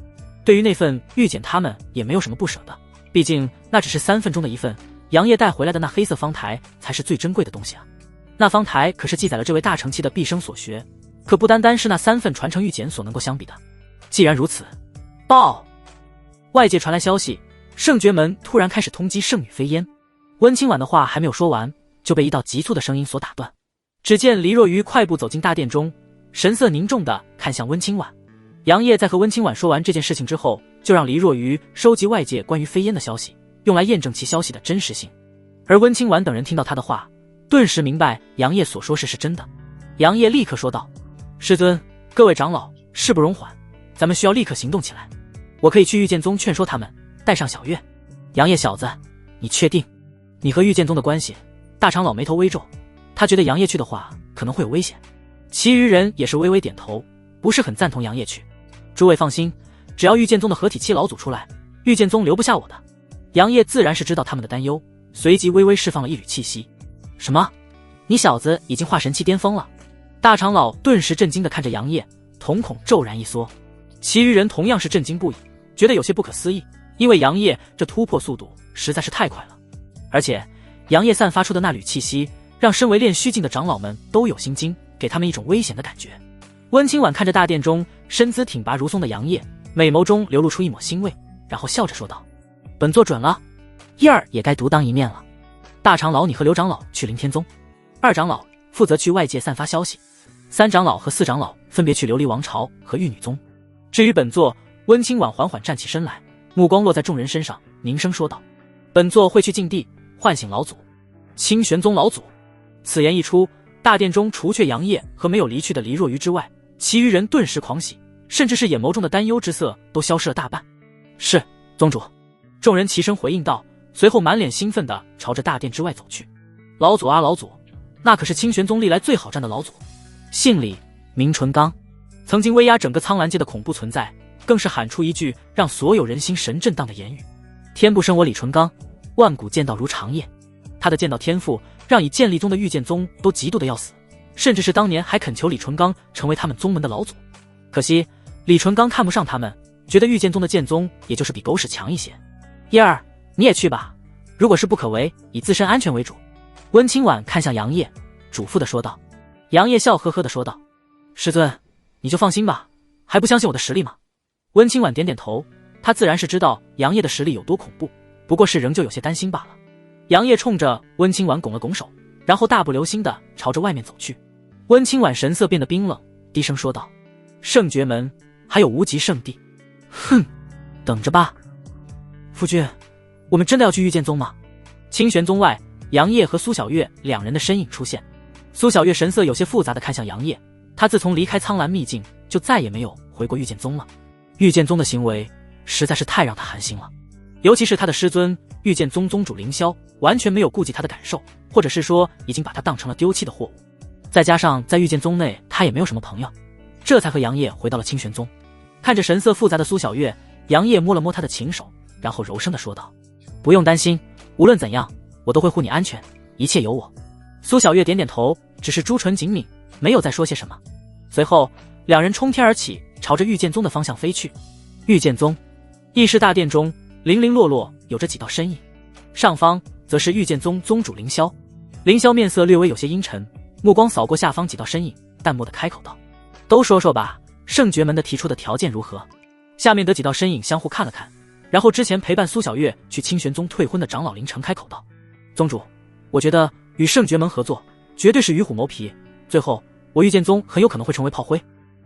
对于那份玉简，他们也没有什么不舍的，毕竟那只是3份中的一份，杨业带回来的那黑色方台才是最珍贵的东西啊。那方台可是记载了这位大成期的毕生所学，可不单单是那3份传承玉简所能够相比的。既然如此，报！外界传来消息，圣爵门突然开始通缉圣女飞烟。温清婉的话还没有说完，就被一道急促的声音所打断。只见黎若愚快步走进大殿中，神色凝重地看向温清婉。杨业在和温清婉说完这件事情之后，就让黎若愚收集外界关于飞烟的消息，用来验证其消息的真实性。而温清婉等人听到他的话，顿时明白杨业所说是真的。杨业立刻说道：“师尊，各位长老，事不容缓，咱们需要立刻行动起来。我可以去御剑宗劝说他们，带上小月。”“杨业小子，你确定？你和御剑宗的关系？”大长老眉头微皱，他觉得杨业去的话可能会有危险。其余人也是微微点头，不是很赞同杨业去。“诸位放心，只要御剑宗的合体期老祖出来，御剑宗留不下我的。杨业自然是知道他们的担忧，随即微微释放了一缕气息。什么？你小子已经化神期巅峰了？大长老顿时震惊地看着杨业，瞳孔骤然一缩。其余人同样是震惊不已，觉得有些不可思议，因为杨业这突破速度实在是太快了。而且杨业散发出的那缕气息，让身为炼虚境的长老们都有心惊，给他们一种危险的感觉。温清婉看着大殿中身姿挺拔如松的杨业，美眸中流露出一抹欣慰，然后笑着说道：本座准了，叶儿也该独当一面了。大长老你和刘长老去凌天宗，二长老负责去外界散发消息，三长老和四长老分别去琉璃王朝和玉女宗。至于本座，温清婉缓缓站起身来，目光落在众人身上，凝声说道：本座会去禁地唤醒老祖，清玄宗老祖。此言一出，大殿中除却杨业和没有离去的黎若愚之外，其余人顿时狂喜，甚至是眼眸中的担忧之色都消失了大半。是，宗主。众人齐声回应道，随后满脸兴奋地朝着大殿之外走去。老祖啊老祖，那可是清玄宗历来最好战的老祖，姓李，名纯刚，曾经威压整个苍兰界的恐怖存在，更是喊出一句让所有人心神震荡的言语：天不生我李纯刚，万古剑道如长夜。他的剑道天赋让以剑立宗的御剑宗都嫉妒的要死，甚至是当年还恳求李纯刚成为他们宗门的老祖。可惜李纯刚看不上他们，觉得御剑宗的剑宗也就是比狗屎强一些。叶儿，你也去吧，如果是不可为，以自身安全为主。温清婉看向杨业，嘱咐的说道。杨业笑呵呵的说道：师尊，你就放心吧，还不相信我的实力吗？温清婉点点头，他自然是知道杨业的实力有多恐怖，不过是仍旧有些担心罢了。杨业冲着温清婉拱了拱手，然后大步流星的朝着外面走去。温清婉神色变得冰冷，低声说道：圣绝门还有无极圣地，哼，等着吧。夫君，我们真的要去御剑宗吗？清玄宗外，杨业和苏小月两人的身影出现。苏小月神色有些复杂的看向杨业，他自从离开苍兰秘境就再也没有回过御剑宗了。御剑宗的行为实在是太让他寒心了，尤其是他的师尊御剑宗宗主凌霄完全没有顾及他的感受，或者是说已经把他当成了丢弃的货物。再加上在御剑宗内他也没有什么朋友，这才和杨业回到了清玄宗。看着神色复杂的苏小月，杨业摸了摸他的琴手，然后柔声的说道：不用担心，无论怎样我都会护你安全，一切有我。苏小月点点头，只是朱唇紧抿，没有再说些什么。随后两人冲天而起，朝着御剑宗的方向飞去。御剑宗议事大殿中零零落落有着几道身影，上方则是御剑宗宗主凌霄。凌霄面色略微有些阴沉，目光扫过下方几道身影，淡漠的开口道：都说说吧，圣绝门的提出的条件如何？下面的几道身影相互看了看，然后之前陪伴苏小月去清玄宗退婚的长老林城开口道：宗主，我觉得与圣绝门合作绝对是与虎谋皮，最后我御剑宗很有可能会成为炮灰，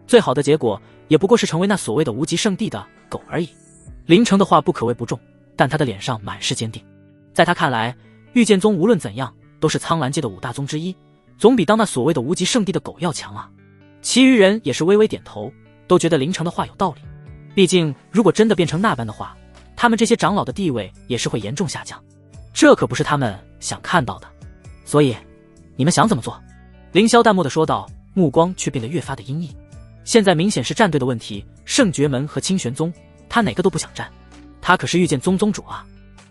最好的结果也不过是成为那所谓的无极圣地的狗而已。林城的话不可谓不重，但他的脸上满是坚定。在他看来，御剑宗无论怎样都是苍兰界的五大宗之一，总比当那所谓的无极圣地的狗要强啊。其余人也是微微点头，都觉得林城的话有道理。毕竟如果真的变成那般的话，他们这些长老的地位也是会严重下降，这可不是他们想看到的。所以你们想怎么做？凌霄淡漠地说道，目光却变得越发的阴翳。现在明显是战队的问题，圣绝门和清玄宗他哪个都不想战，他可是御剑宗宗主啊，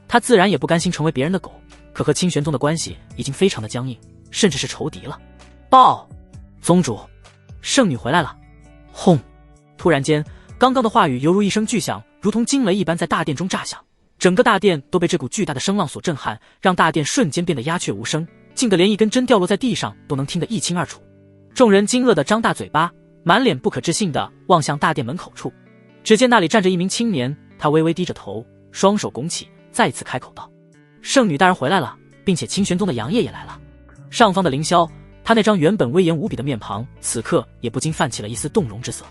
他自然也不甘心成为别人的狗，可和清玄宗的关系已经非常的僵硬，甚至是仇敌了。报，宗主，圣女回来了。轰！突然间，刚刚的话语犹如一声巨响，如同惊雷一般在大殿中炸响，整个大殿都被这股巨大的声浪所震撼，让大殿瞬间变得鸦雀无声，静得连一根针掉落在地上都能听得一清二楚。众人惊愕地张大嘴巴，满脸不可置信地望向大殿门口处。只见那里站着一名青年，他微微低着头，双手拱起，再次开口道：圣女大人回来了，并且清玄宗的杨业也来了。上方的凌霄，他那张原本威严无比的面庞，此刻也不禁泛起了一丝动容之色。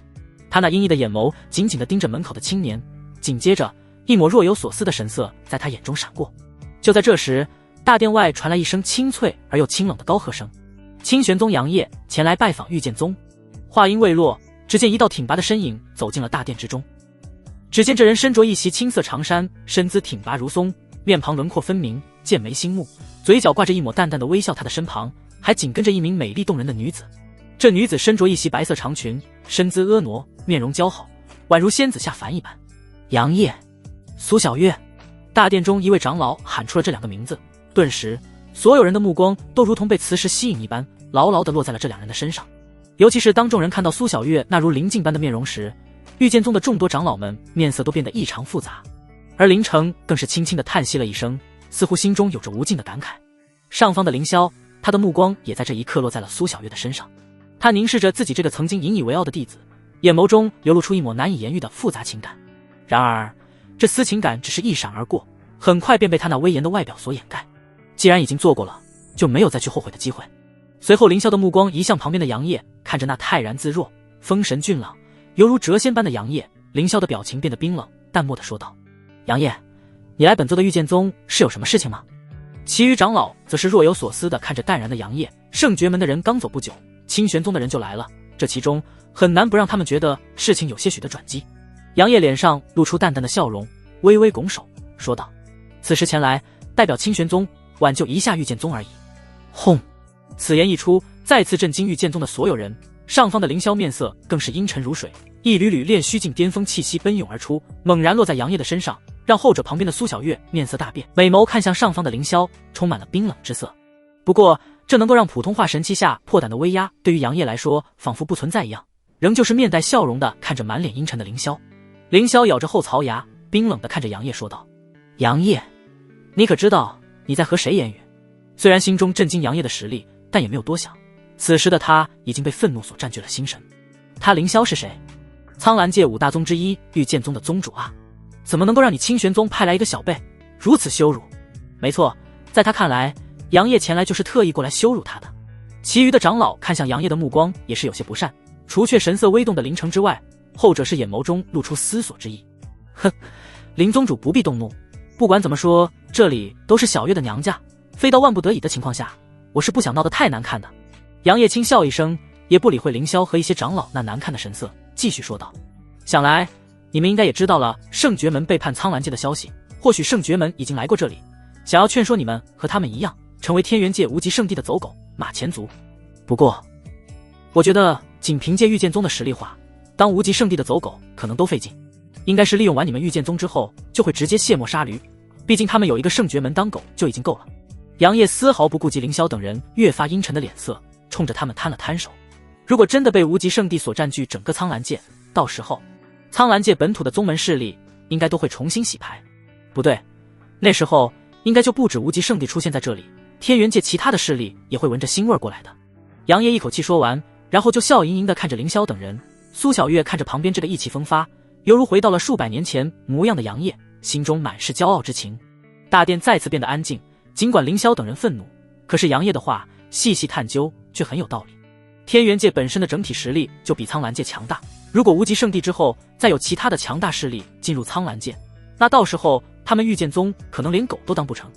他那阴翳的眼眸紧紧地盯着门口的青年，紧接着一抹若有所思的神色在他眼中闪过。就在这时，大殿外传来一声清脆而又清冷的高喝声：清玄宗杨业前来拜访御剑宗。话音未落，只见一道挺拔的身影走进了大殿之中。只见这人身着一袭青色长衫，身姿挺拔如松，面庞轮廓分明，剑眉星目，嘴角挂着一抹淡淡的微笑。他的身旁还紧跟着一名美丽动人的女子。这女子身着一袭白色长裙，身姿婀娜，面容姣好，宛如仙子下凡一般。杨业，苏小月。大殿中一位长老喊出了这两个名字，顿时所有人的目光都如同被磁石吸引一般，牢牢地落在了这两人的身上。尤其是当众人看到苏小月那如灵镜般的面容时，御剑宗的众多长老们面色都变得异常复杂，而林城更是轻轻地叹息了一声，似乎心中有着无尽的感慨。上方的凌霄，他的目光也在这一刻落在了苏小月的身上，他凝视着自己这个曾经引以为傲的弟子，眼眸中流露出一抹难以言喻的复杂情感。然而这丝情感只是一闪而过，很快便被他那威严的外表所掩盖。既然已经做过了，就没有再去后悔的机会。随后凌霄的目光移向旁边的杨业，看着那泰然自若、风神俊朗犹如谪仙般的杨业，凌霄的表情变得冰冷淡漠地说道：杨业，你来本座的御剑宗是有什么事情吗？其余长老则是若有所思地看着淡然的杨业。圣绝门的人刚走不久，清玄宗的人就来了，这其中很难不让他们觉得事情有些许的转机。杨业脸上露出淡淡的笑容，微微拱手说道：此时前来代表清玄宗挽救一下御剑宗而已。轰！此言一出，再次震惊御剑宗的所有人。上方的凌霄面色更是阴沉如水，一缕缕炼虚境巅峰气息奔涌而出，猛然落在杨业的身上，让后者旁边的苏小月面色大变，美眸看向上方的凌霄，充满了冰冷之色。不过这能够让普通话神器下破胆的威压对于杨业来说仿佛不存在一样，仍旧是面带笑容地看着满脸阴沉的凌霄。凌霄咬着后槽牙，冰冷地看着杨业说道：杨业，你可知道你在和谁言语？虽然心中震惊杨业的实力，但也没有多想，此时的他已经被愤怒所占据了心神。他凌霄是谁？苍兰界五大宗之一，御剑宗的宗主啊，怎么能够让你清玄宗派来一个小辈如此羞辱？没错，在他看来，杨业前来就是特意过来羞辱他的。其余的长老看向杨业的目光也是有些不善，除却神色微动的林城之外，后者是眼眸中露出思索之意。哼，林宗主不必动怒，不管怎么说，这里都是小月的娘家，非到万不得已的情况下，我是不想闹得太难看的。杨业轻笑一声，也不理会凌霄和一些长老那难看的神色，继续说道：想来你们应该也知道了圣绝门背叛苍兰界的消息，或许圣绝门已经来过这里，想要劝说你们和他们一样，成为天元界无极圣地的走狗马前卒。不过我觉得仅凭借御剑宗的实力话，当无极圣地的走狗可能都费劲，应该是利用完你们御剑宗之后就会直接卸磨杀驴，毕竟他们有一个圣绝门当狗就已经够了。杨业丝毫不顾及凌霄等人越发阴沉的脸色，冲着他们摊了摊手。如果真的被无极圣地所占据整个苍兰界，到时候苍兰界本土的宗门势力应该都会重新洗牌。不对，那时候应该就不止无极圣地出现在这里，天元界其他的势力也会闻着腥味过来的。杨业一口气说完，然后就笑盈盈地看着凌霄等人。苏小月看着旁边这个意气风发犹如回到了数百年前模样的杨业，心中满是骄傲之情。大殿再次变得安静，尽管凌霄等人愤怒，可是杨业的话细细探究却很有道理。天元界本身的整体实力就比苍兰界强大，如果无极圣地之后再有其他的强大势力进入苍兰界，那到时候他们御剑宗可能连狗都当不成。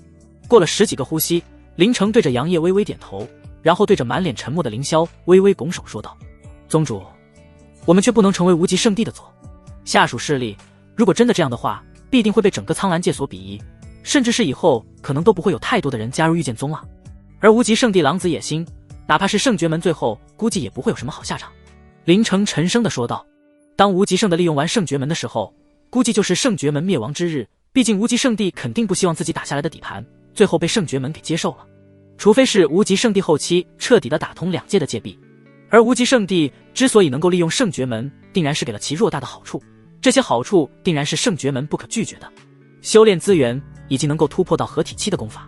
过了十几个呼吸，林城对着杨业微微点头，然后对着满脸沉默的凌霄微微拱手说道：宗主，我们却不能成为无极圣地的左下属势力，如果真的这样的话，必定会被整个苍兰界所鄙夷，甚至是以后可能都不会有太多的人加入御剑宗了。而无极圣地狼子野心，哪怕是圣绝门最后估计也不会有什么好下场。林城沉声地说道：当无极圣的利用完圣绝门的时候，估计就是圣绝门灭亡之日，毕竟无极圣地肯定不希望自己打下来的底盘最后被圣绝门给接受了，除非是无极圣地后期彻底的打通两界的界壁。而无极圣地之所以能够利用圣绝门，定然是给了其偌大的好处，这些好处定然是圣绝门不可拒绝的。修炼资源已经能够突破到合体期的功法。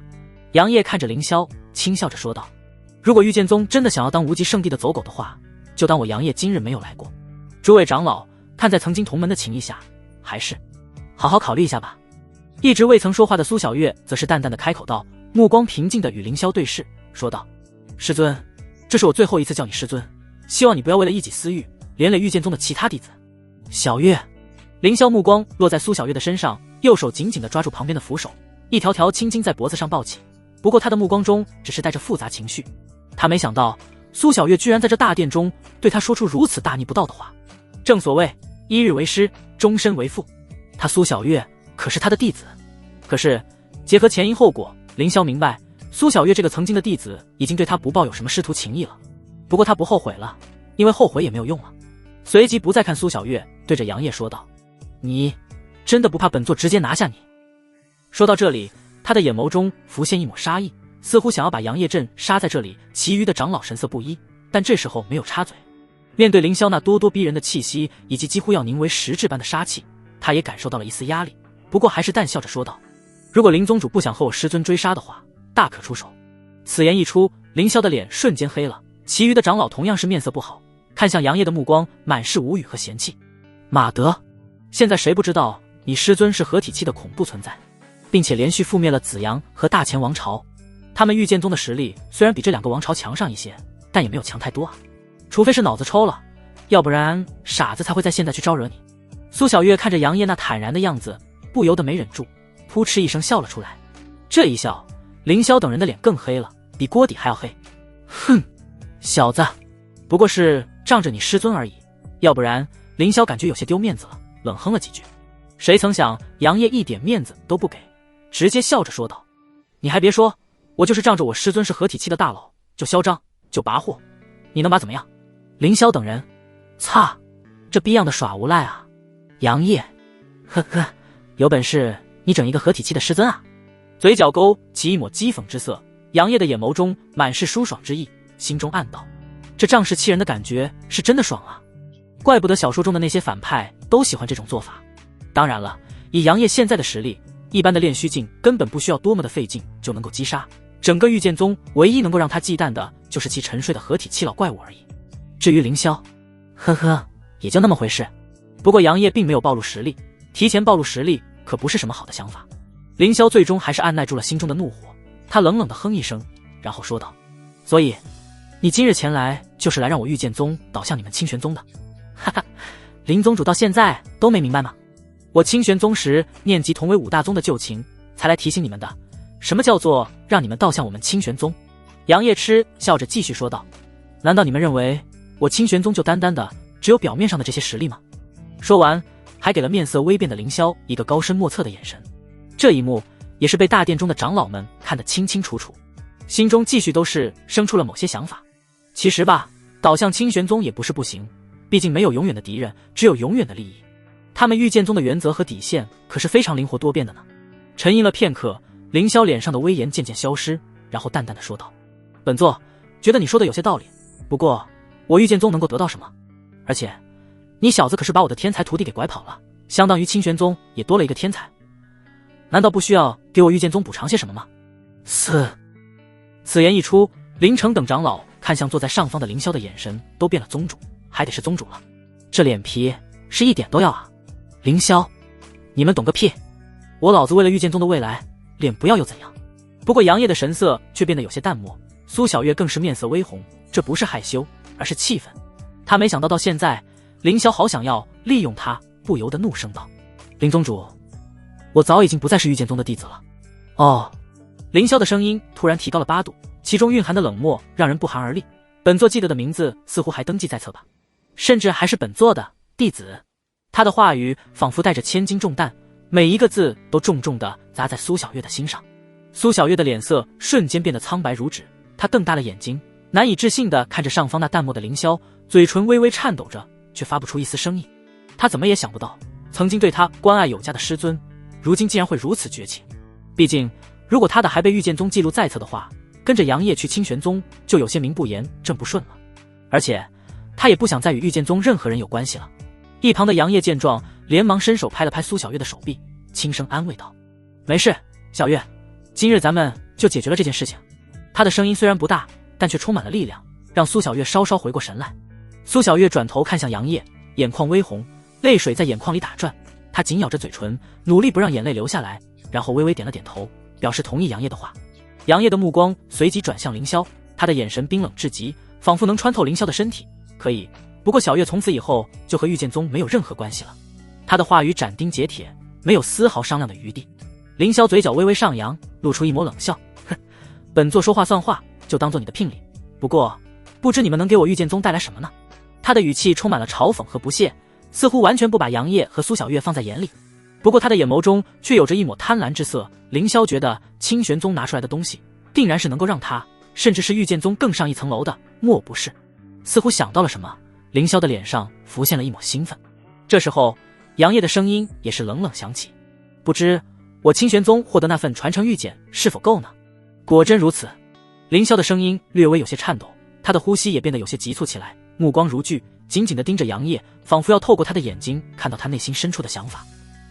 杨业看着凌霄，轻笑着说道：如果御剑宗真的想要当无极圣地的走狗的话，就当我杨业今日没有来过。诸位长老，看在曾经同门的情谊下，还是好好考虑一下吧。一直未曾说话的苏小月则是淡淡的开口道，目光平静的与凌霄对视，说道：师尊，这是我最后一次叫你师尊，希望你不要为了一己私欲连累御剑宗的其他弟子。小月。凌霄目光落在苏小月的身上，右手紧紧地抓住旁边的扶手，一条条青筋在脖子上抱起。不过他的目光中只是带着复杂情绪，他没想到苏小月居然在这大殿中对他说出如此大逆不道的话。正所谓一日为师，终身为父，他苏小月可是他的弟子。可是结合前因后果，凌霄明白苏小月这个曾经的弟子已经对他不抱有什么师徒情谊了。不过他不后悔了，因为后悔也没有用了。随即不再看苏小月，对着杨业说道：你真的不怕本座直接拿下你？说到这里，他的眼眸中浮现一抹杀意，似乎想要把杨业镇杀在这里。其余的长老神色不一，但这时候没有插嘴。面对凌霄那咄咄逼人的气息以及几乎要凝为实质般的杀气，他也感受到了一丝压力，不过还是淡笑着说道：如果林宗主不想和我师尊追杀的话，大可出手。此言一出，凌霄的脸瞬间黑了，其余的长老同样是面色不好，看向杨业的目光满是无语和嫌弃。马德，现在谁不知道你师尊是合体期的恐怖存在，并且连续覆灭了紫阳和大前王朝。他们御剑宗的实力虽然比这2个王朝强上一些，但也没有强太多啊。除非是脑子抽了，要不然傻子才会在现在去招惹你。苏小月看着杨业那坦然的样子，不由得没忍住，扑哧一声笑了出来。这一笑，凌霄等人的脸更黑了，比锅底还要黑。哼，小子，不过是仗着你师尊而已，要不然凌霄感觉有些丢面子了，冷哼了几句。谁曾想杨业一点面子都不给，直接笑着说道：你还别说，我就是仗着我师尊是合体期的大佬，就嚣张就跋扈，你能把怎么样？凌霄等人，擦，这逼样的耍无赖啊！杨业，呵呵，有本事你整一个合体期的师尊啊！嘴角勾起一抹讥讽之色，杨业的眼眸中满是舒爽之意，心中暗道：这仗势欺人的感觉是真的爽啊！怪不得小说中的那些反派都喜欢这种做法。当然了，以杨业现在的实力，一般的炼虚境根本不需要多么的费劲就能够击杀。整个御剑宗唯一能够让他忌惮的就是其沉睡的合体期老怪物而已。至于凌霄，呵呵，也就那么回事。不过杨业并没有暴露实力，提前暴露实力可不是什么好的想法。凌霄最终还是按耐住了心中的怒火，他冷冷地哼一声，然后说道：所以你今日前来就是来让我御剑宗倒向你们清玄宗的？哈哈，林宗主到现在都没明白吗？我清玄宗时念及同为5大宗的旧情，才来提醒你们的。什么叫做让你们倒向我们清玄宗？杨业痴笑着继续说道：难道你们认为我清玄宗就单单的只有表面上的这些实力吗？说完，还给了面色微变的凌霄一个高深莫测的眼神。这一幕也是被大殿中的长老们看得清清楚楚，心中继续都是生出了某些想法。其实吧，倒向清玄宗也不是不行，毕竟没有永远的敌人，只有永远的利益。他们御剑宗的原则和底线可是非常灵活多变的呢。沉吟了片刻，凌霄脸上的威严渐渐消失，然后淡淡的说道：本座觉得你说的有些道理，不过我御剑宗能够得到什么？而且你小子可是把我的天才徒弟给拐跑了，相当于清玄宗也多了一个天才，难道不需要给我御剑宗补偿些什么吗？此言一出，凌城等长老看向坐在上方的凌霄的眼神都变了。宗主还得是宗主了，这脸皮是一点都要啊！凌霄，你们懂个屁！我老子为了御剑宗的未来，脸不要又怎样？不过杨业的神色却变得有些淡漠，苏小月更是面色微红，这不是害羞，而是气愤。他没想到现在凌霄好想要利用他，不由得怒声道：林宗主，我早已经不再是御剑宗的弟子了。哦，凌霄的声音突然提高了8度，其中蕴含的冷漠让人不寒而栗。本座记得的名字似乎还登记在册吧，甚至还是本座的弟子。他的话语仿佛带着千斤重担，每一个字都重重地砸在苏小月的心上。苏小月的脸色瞬间变得苍白如纸，她瞪大了眼睛，难以置信地看着上方那淡漠的凌霄，嘴唇微微颤抖着，却发不出一丝声音。她怎么也想不到，曾经对她关爱有加的师尊，如今竟然会如此绝情。毕竟如果他的还被御剑宗记录在册的话，跟着杨业去清玄宗就有些名不言正不顺了。而且他也不想再与御剑宗任何人有关系了。一旁的杨业见状，连忙伸手拍了拍苏小月的手臂，轻声安慰道：没事，小月，今日咱们就解决了这件事情。他的声音虽然不大，但却充满了力量，让苏小月稍稍回过神来。苏小月转头看向杨业，眼眶微红，泪水在眼眶里打转，她紧咬着嘴唇，努力不让眼泪流下来，然后微微点了点头，表示同意杨业的话。杨业的目光随即转向凌霄，他的眼神冰冷至极，仿佛能穿透凌霄的身体。可以，不过小月从此以后就和御剑宗没有任何关系了。他的话语斩钉截铁，没有丝毫商量的余地。凌霄嘴角微微上扬，露出一抹冷笑：哼，本座说话算话，就当做你的聘礼。不过不知你们能给我御剑宗带来什么呢？他的语气充满了嘲讽和不屑，似乎完全不把杨业和苏小月放在眼里。不过他的眼眸中却有着一抹贪婪之色。凌霄觉得清玄宗拿出来的东西定然是能够让他甚至是御剑宗更上一层楼的，莫不是？似乎想到了什么，凌霄的脸上浮现了一抹兴奋。这时候杨业的声音也是冷冷响起：“不知我清玄宗获得那份传承玉简是否够呢？”果真如此。凌霄的声音略微有些颤抖，他的呼吸也变得有些急促起来，目光如炬，紧紧地盯着杨业，仿佛要透过他的眼睛看到他内心深处的想法。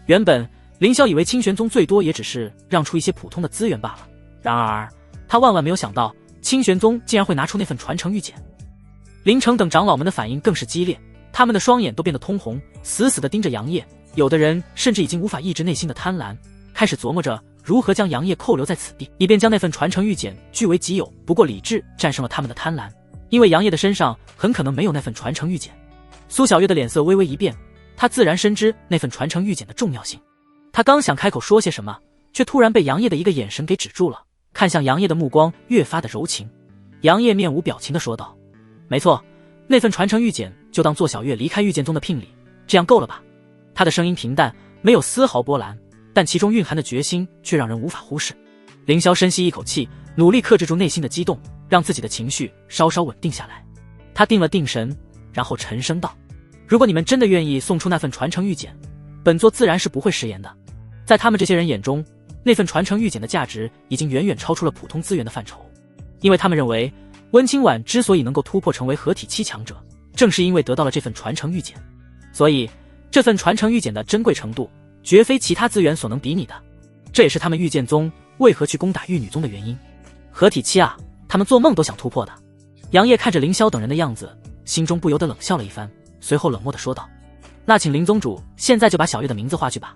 原本凌霄以为清玄宗最多也只是让出一些普通的资源罢了，然而他万万没有想到清玄宗竟然会拿出那份传承玉简。林城等长老们的反应更是激烈，他们的双眼都变得通红，死死地盯着杨业，有的人甚至已经无法抑制内心的贪婪，开始琢磨着如何将杨业扣留在此地，以便将那份传承玉简据为己有。不过理智战胜了他们的贪婪，因为杨业的身上很可能没有那份传承玉简。苏小月的脸色微微一变，她自然深知那份传承玉简的重要性。她刚想开口说些什么，却突然被杨业的一个眼神给止住了，看向杨业的目光越发的柔情。杨业面无表情地说道：“没错，那份传承玉简就当做小月离开御剑宗的聘礼，这样够了吧？”他的声音平淡，没有丝毫波澜，但其中蕴含的决心却让人无法忽视。凌霄深吸一口气，努力克制住内心的激动，让自己的情绪稍稍稳定下来。他定了定神，然后沉声道：“如果你们真的愿意送出那份传承玉简，本座自然是不会食言的。”在他们这些人眼中，那份传承玉简的价值已经远远超出了普通资源的范畴，因为他们认为温清婉之所以能够突破成为合体7强者，正是因为得到了这份传承玉简，所以这份传承玉简的珍贵程度绝非其他资源所能比拟的。这也是他们御剑宗为何去攻打玉女宗的原因。合体7啊，他们做梦都想突破的。杨业看着凌霄等人的样子，心中不由得冷笑了一番，随后冷漠地说道：“那请林宗主现在就把小月的名字画去吧，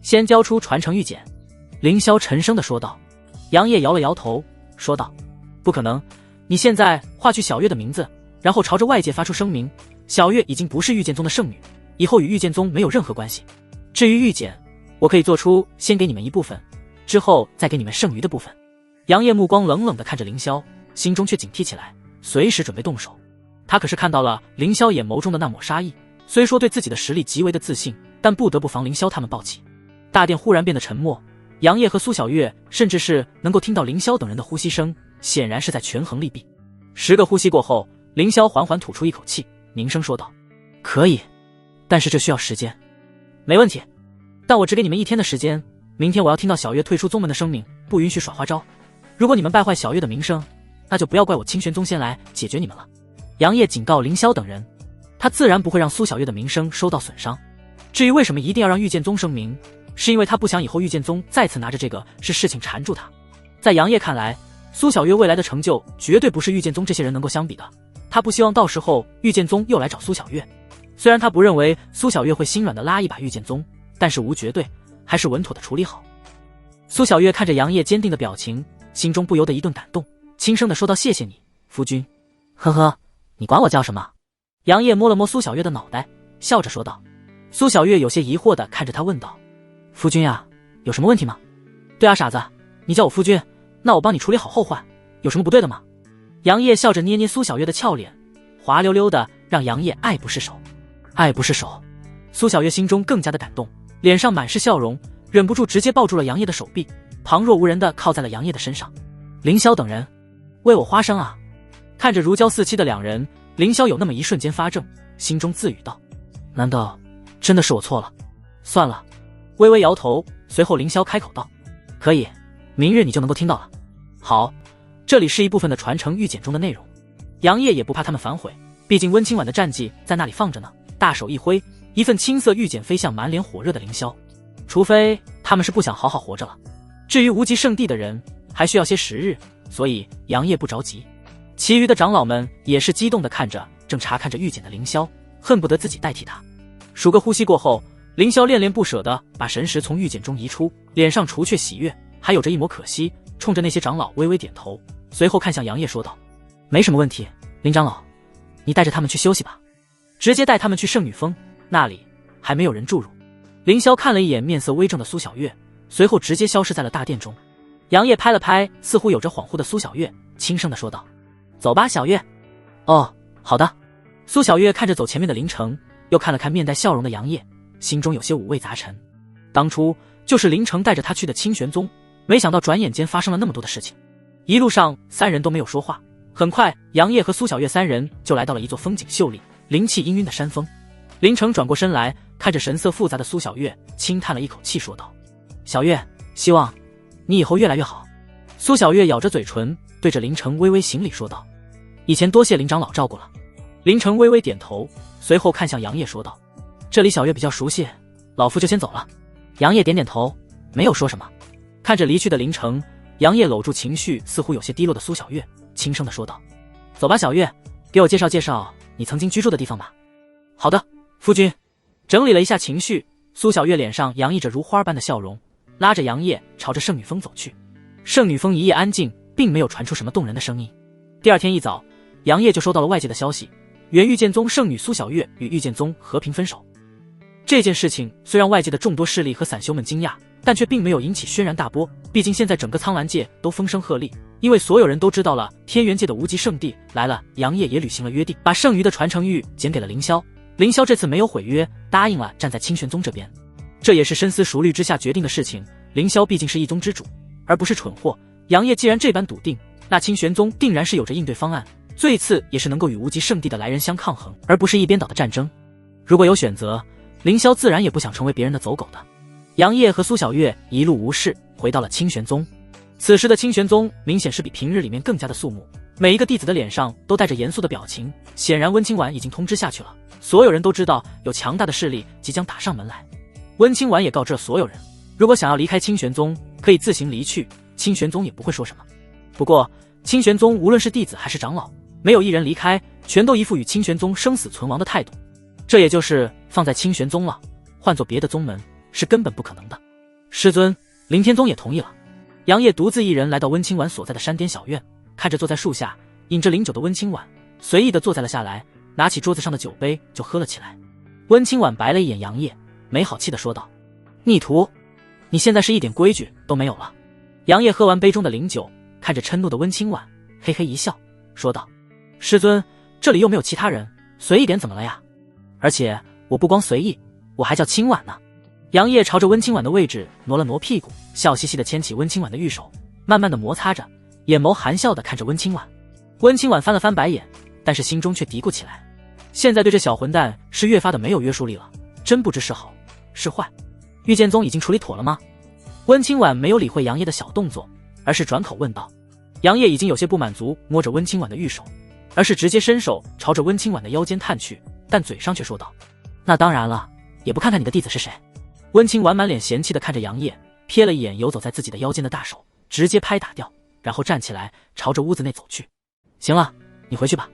先交出传承玉简。”凌霄沉声地说道。杨业摇了摇头，说道：“不可能，你现在画去小月的名字，然后朝着外界发出声明，小月已经不是御剑宗的圣女，以后与御剑宗没有任何关系。至于玉简，我可以做出先给你们一部分，之后再给你们剩余的部分。”杨业目光冷冷地看着凌霄，心中却警惕起来，随时准备动手。他可是看到了凌霄眼眸中的那抹杀意，虽说对自己的实力极为的自信，但不得不防凌霄他们暴起。大殿忽然变得沉默，杨业和苏小月甚至是能够听到凌霄等人的呼吸声，显然是在权衡利弊。10个呼吸过后，凌霄缓缓吐出一口气，凝声说道：“可以，但是这需要时间。”“没问题，但我只给你们1天的时间，明天我要听到小月退出宗门的声明，不允许耍花招。如果你们败坏小月的名声，那就不要怪我清玄宗先来解决你们了。”杨业警告凌霄等人，他自然不会让苏小月的名声受到损伤。至于为什么一定要让御剑宗声明，是因为他不想以后御剑宗再次拿着这个事情缠住他。在杨业看来，苏小月未来的成就绝对不是御剑宗这些人能够相比的，他不希望到时候御剑宗又来找苏小月。虽然他不认为苏小月会心软的拉一把御剑宗，但是无绝对，还是稳妥的处理好。苏小月看着杨业坚定的表情，心中不由得一顿感动，轻声的说道：“谢谢你，夫君。”“呵呵，你管我叫什么？”杨业摸了摸苏小月的脑袋，笑着说道。苏小月有些疑惑的看着他问道：“夫君啊，有什么问题吗？”“对啊，傻子，你叫我夫君，那我帮你处理好后患，有什么不对的吗？”杨业笑着捏捏苏小月的俏脸，滑溜溜的让杨业爱不释手。爱不释手，苏小月心中更加的感动，脸上满是笑容，忍不住直接抱住了杨业的手臂，旁若无人的靠在了杨业的身上。“凌霄等人，为我花生啊！”看着如胶似漆的两人，凌霄有那么一瞬间发怔，心中自语道：“难道真的是我错了？算了。”微微摇头，随后凌霄开口道：“可以，明日你就能够听到了。”“好，这里是一部分的传承玉简中的内容。”杨业也不怕他们反悔，毕竟温清婉的战绩在那里放着呢，大手一挥，一份青色玉简飞向满脸火热的凌霄。除非他们是不想好好活着了。至于无极圣地的人，还需要些时日，所以杨业不着急。其余的长老们也是激动地看着正查看着玉简的凌霄，恨不得自己代替他。数个呼吸过后，凌霄恋恋不舍地把神识从玉简中移出，脸上除却喜悦，还有着一抹可惜，冲着那些长老微微点头，随后看向杨业说道：“没什么问题，林长老，你带着他们去休息吧，直接带他们去圣女峰，那里还没有人注入。”凌霄看了一眼面色微正的苏小月，随后直接消失在了大殿中。杨业拍了拍似乎有着恍惚的苏小月，轻声地说道：“走吧，小月。”“哦，好的。”苏小月看着走前面的凌城，又看了看面带笑容的杨业，心中有些五味杂陈。当初就是凌城带着他去的清玄宗，没想到转眼间发生了那么多的事情。一路上三人都没有说话，很快杨业和苏小月三人就来到了一座风景秀丽、灵气氤氲的山峰。林城转过身来，看着神色复杂的苏小月，轻叹了一口气，说道：“小月，希望你以后越来越好。”苏小月咬着嘴唇，对着林城微微行礼说道：“以前多谢林长老照顾了。”林城微微点头，随后看向杨业说道：“这里小月比较熟悉，老夫就先走了。”杨业点点头，没有说什么。看着离去的林城，杨业搂住情绪似乎有些低落的苏小月，轻声地说道：“走吧，小月，给我介绍介绍你曾经居住的地方吧。”“好的，夫君。”整理了一下情绪，苏小月脸上洋溢着如花般的笑容，拉着杨业朝着圣女峰走去。圣女峰一夜安静，并没有传出什么动人的声音。第二天一早，杨业就收到了外界的消息，原御剑宗圣女苏小月与御剑宗和平分手。这件事情虽让外界的众多势力和散修们惊讶，但却并没有引起轩然大波。毕竟现在整个苍兰界都风声鹤唳，因为所有人都知道了天元界的无极圣地来了。杨业也履行了约定，把剩余的传承玉捡给了凌霄。凌霄这次没有毁约，答应了站在清玄宗这边，这也是深思熟虑之下决定的事情。凌霄毕竟是一宗之主，而不是蠢货。杨业既然这般笃定，那清玄宗定然是有着应对方案，最次也是能够与无极圣地的来人相抗衡，而不是一边倒的战争。如果有选择，凌霄自然也不想成为别人的走狗的。杨业和苏小月一路无事回到了清玄宗。此时的清玄宗明显是比平日里面更加的肃穆，每一个弟子的脸上都带着严肃的表情，显然温清婉已经通知下去了，所有人都知道有强大的势力即将打上门来。温清婉也告知了所有人，如果想要离开清玄宗，可以自行离去，清玄宗也不会说什么。不过清玄宗无论是弟子还是长老，没有一人离开，全都一副与清玄宗生死存亡的态度。这也就是放在清玄宗了，换做别的宗门是根本不可能的。师尊，凌天宗也同意了。杨业独自一人来到温清婉所在的山巅小院，看着坐在树下饮着灵酒的温清婉，随意地坐在了下来，拿起桌子上的酒杯就喝了起来。温清婉白了一眼杨业，没好气地说道：“逆徒，你现在是一点规矩都没有了。”杨业喝完杯中的灵酒，看着嗔怒的温清婉，嘿嘿一笑，说道：“师尊，这里又没有其他人，随意点怎么了呀？而且我不光随意，我还叫清婉呢。”杨业朝着温清婉的位置挪了挪屁股，笑嘻嘻地牵起温清婉的玉手，慢慢地摩擦着，眼眸含笑地看着温清婉。温清婉翻了翻白眼，但是心中却嘀咕起来，现在对这小混蛋是越发的没有约束力了，真不知是好是坏。御剑宗已经处理妥了吗？温清婉没有理会杨业的小动作，而是转口问道。杨业已经有些不满足，摸着温清婉的玉手，而是直接伸手朝着温清婉的腰间探去，但嘴上却说道：“那当然了，也不看看你的弟子是谁。”温清婉满脸嫌弃地看着杨业，瞥了一眼游走在自己的腰间的大手，直接拍打掉，然后站起来朝着屋子内走去。“行了，你回去吧。”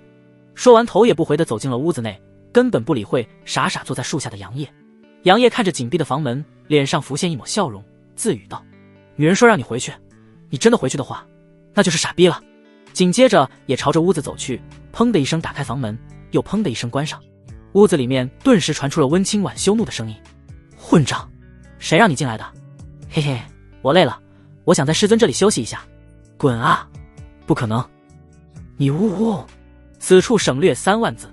说完头也不回地走进了屋子内，根本不理会傻傻坐在树下的杨业。杨业看着紧闭的房门，脸上浮现一抹笑容，自语道：“女人说让你回去，你真的回去的话，那就是傻逼了。”紧接着也朝着屋子走去，砰的一声打开房门，又砰的一声关上。屋子里面顿时传出了温清婉羞怒的声音：“混账，谁让你进来的？嘿嘿，我累了，我想在师尊这里休息一下。”“滚啊！不可能！你呜呜！”此处省略3万字。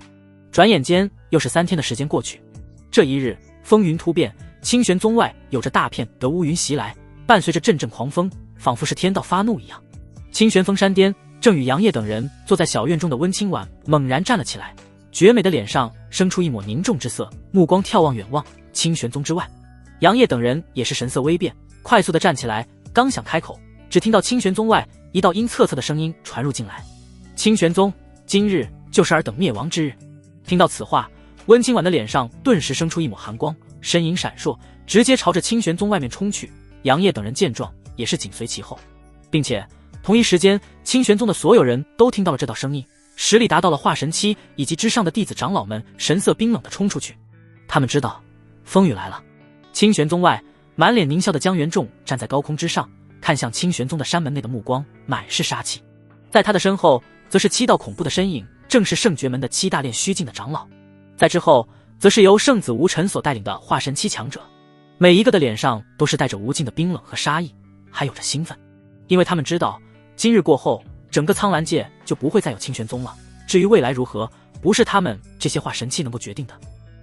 转眼间又是3天的时间过去。这一日风云突变，清玄宗外有着大片的乌云袭来，伴随着阵阵狂风，仿佛是天道发怒一样。清玄峰山巅，正与杨业等人坐在小院中的温清婉猛然站了起来，绝美的脸上生出一抹凝重之色，目光眺望远望清玄宗之外。杨业等人也是神色微变，快速的站起来，刚想开口，只听到清玄宗外一道阴恻恻的声音传入进来：“清玄宗，今日就是尔等灭亡之日。”听到此话，温清婉的脸上顿时生出一抹寒光，身影闪烁，直接朝着清玄宗外面冲去。杨业等人见状也是紧随其后，并且同一时间，清玄宗的所有人都听到了这道声音，实力达到了化神期以及之上的弟子长老们神色冰冷地冲出去。他们知道风雨来了。清玄宗外，满脸狞笑的江元仲站在高空之上，看向清玄宗的山门内的目光满是杀气。在他的身后则是7道恐怖的身影，正是圣绝门的7大炼虚境的长老。在之后则是由圣子无尘所带领的化神期强者，每一个的脸上都是带着无尽的冰冷和杀意，还有着兴奋，因为他们知道今日过后，整个苍兰界就不会再有清玄宗了。至于未来如何，不是他们这些化神期能够决定的。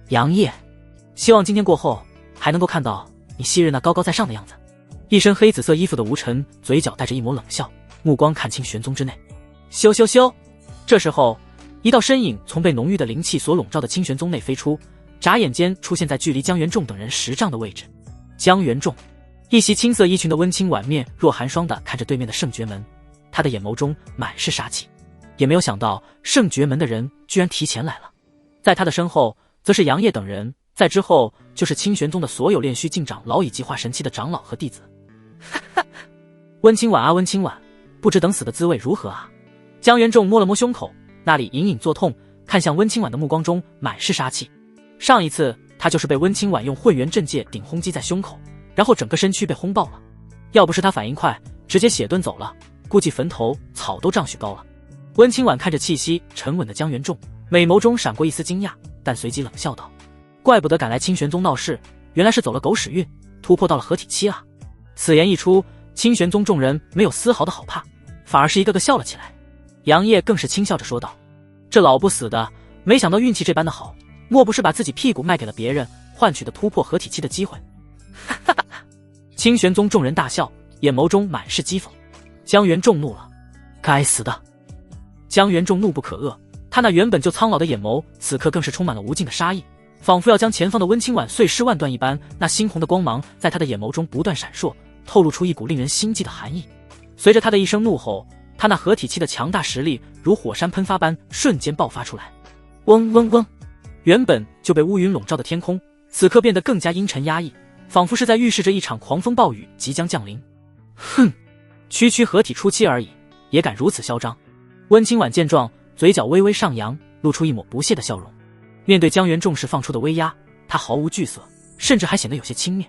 杨业，希望今天过后还能够看到你昔日那高高在上的样子。一身黑紫色衣服的吴尘嘴角带着一抹冷笑，目光看清玄宗之内。咻咻咻！这时候，一道身影从被浓郁的灵气所笼罩的清玄宗内飞出，眨眼间出现在距离江元仲等人10丈的位置。江元仲一袭青色衣裙的温清婉面若寒霜地看着对面的圣爵门，他的眼眸中满是杀气，也没有想到圣爵门的人居然提前来了。在他的身后则是杨业等人，在之后就是清玄宗的所有炼虚境长老以及化神期的长老和弟子。温清婉啊温清婉，不知等死的滋味如何啊？江元仲摸了摸胸口，那里隐隐作痛，看向温清婉的目光中满是杀气。上一次他就是被温清婉用混元阵戒顶轰击在胸口，然后整个身躯被轰爆了。要不是他反应快，直接血遁走了，估计坟头草都丈许高了。温清婉看着气息沉稳的江元仲，美眸中闪过一丝惊讶，但随即冷笑道：怪不得敢来清玄宗闹事，原来是走了狗屎运，突破到了合体期啊。此言一出，清玄宗众人没有丝毫的好怕，反而是一个个笑了起来。杨业更是轻笑着说道：这老不死的，没想到运气这般的好，莫不是把自己屁股卖给了别人，换取的突破合体期的机会？清玄宗众人大笑，眼眸中满是讥讽。江元仲怒了，该死的！江元仲怒不可遏，他那原本就苍老的眼眸，此刻更是充满了无尽的杀意，仿佛要将前方的温清婉碎尸万段一般。那猩红的光芒在他的眼眸中不断闪烁，透露出一股令人心悸的寒意。随着他的一声怒吼，他那合体期的强大实力如火山喷发般瞬间爆发出来。嗡嗡嗡！原本就被乌云笼罩的天空，此刻变得更加阴沉压抑，仿佛是在预示着一场狂风暴雨即将降临。哼，区区合体初期而已，也敢如此嚣张！温清婉见状，嘴角微微上扬，露出一抹不屑的笑容。面对江元仲释放出的威压，他毫无惧色，甚至还显得有些轻蔑。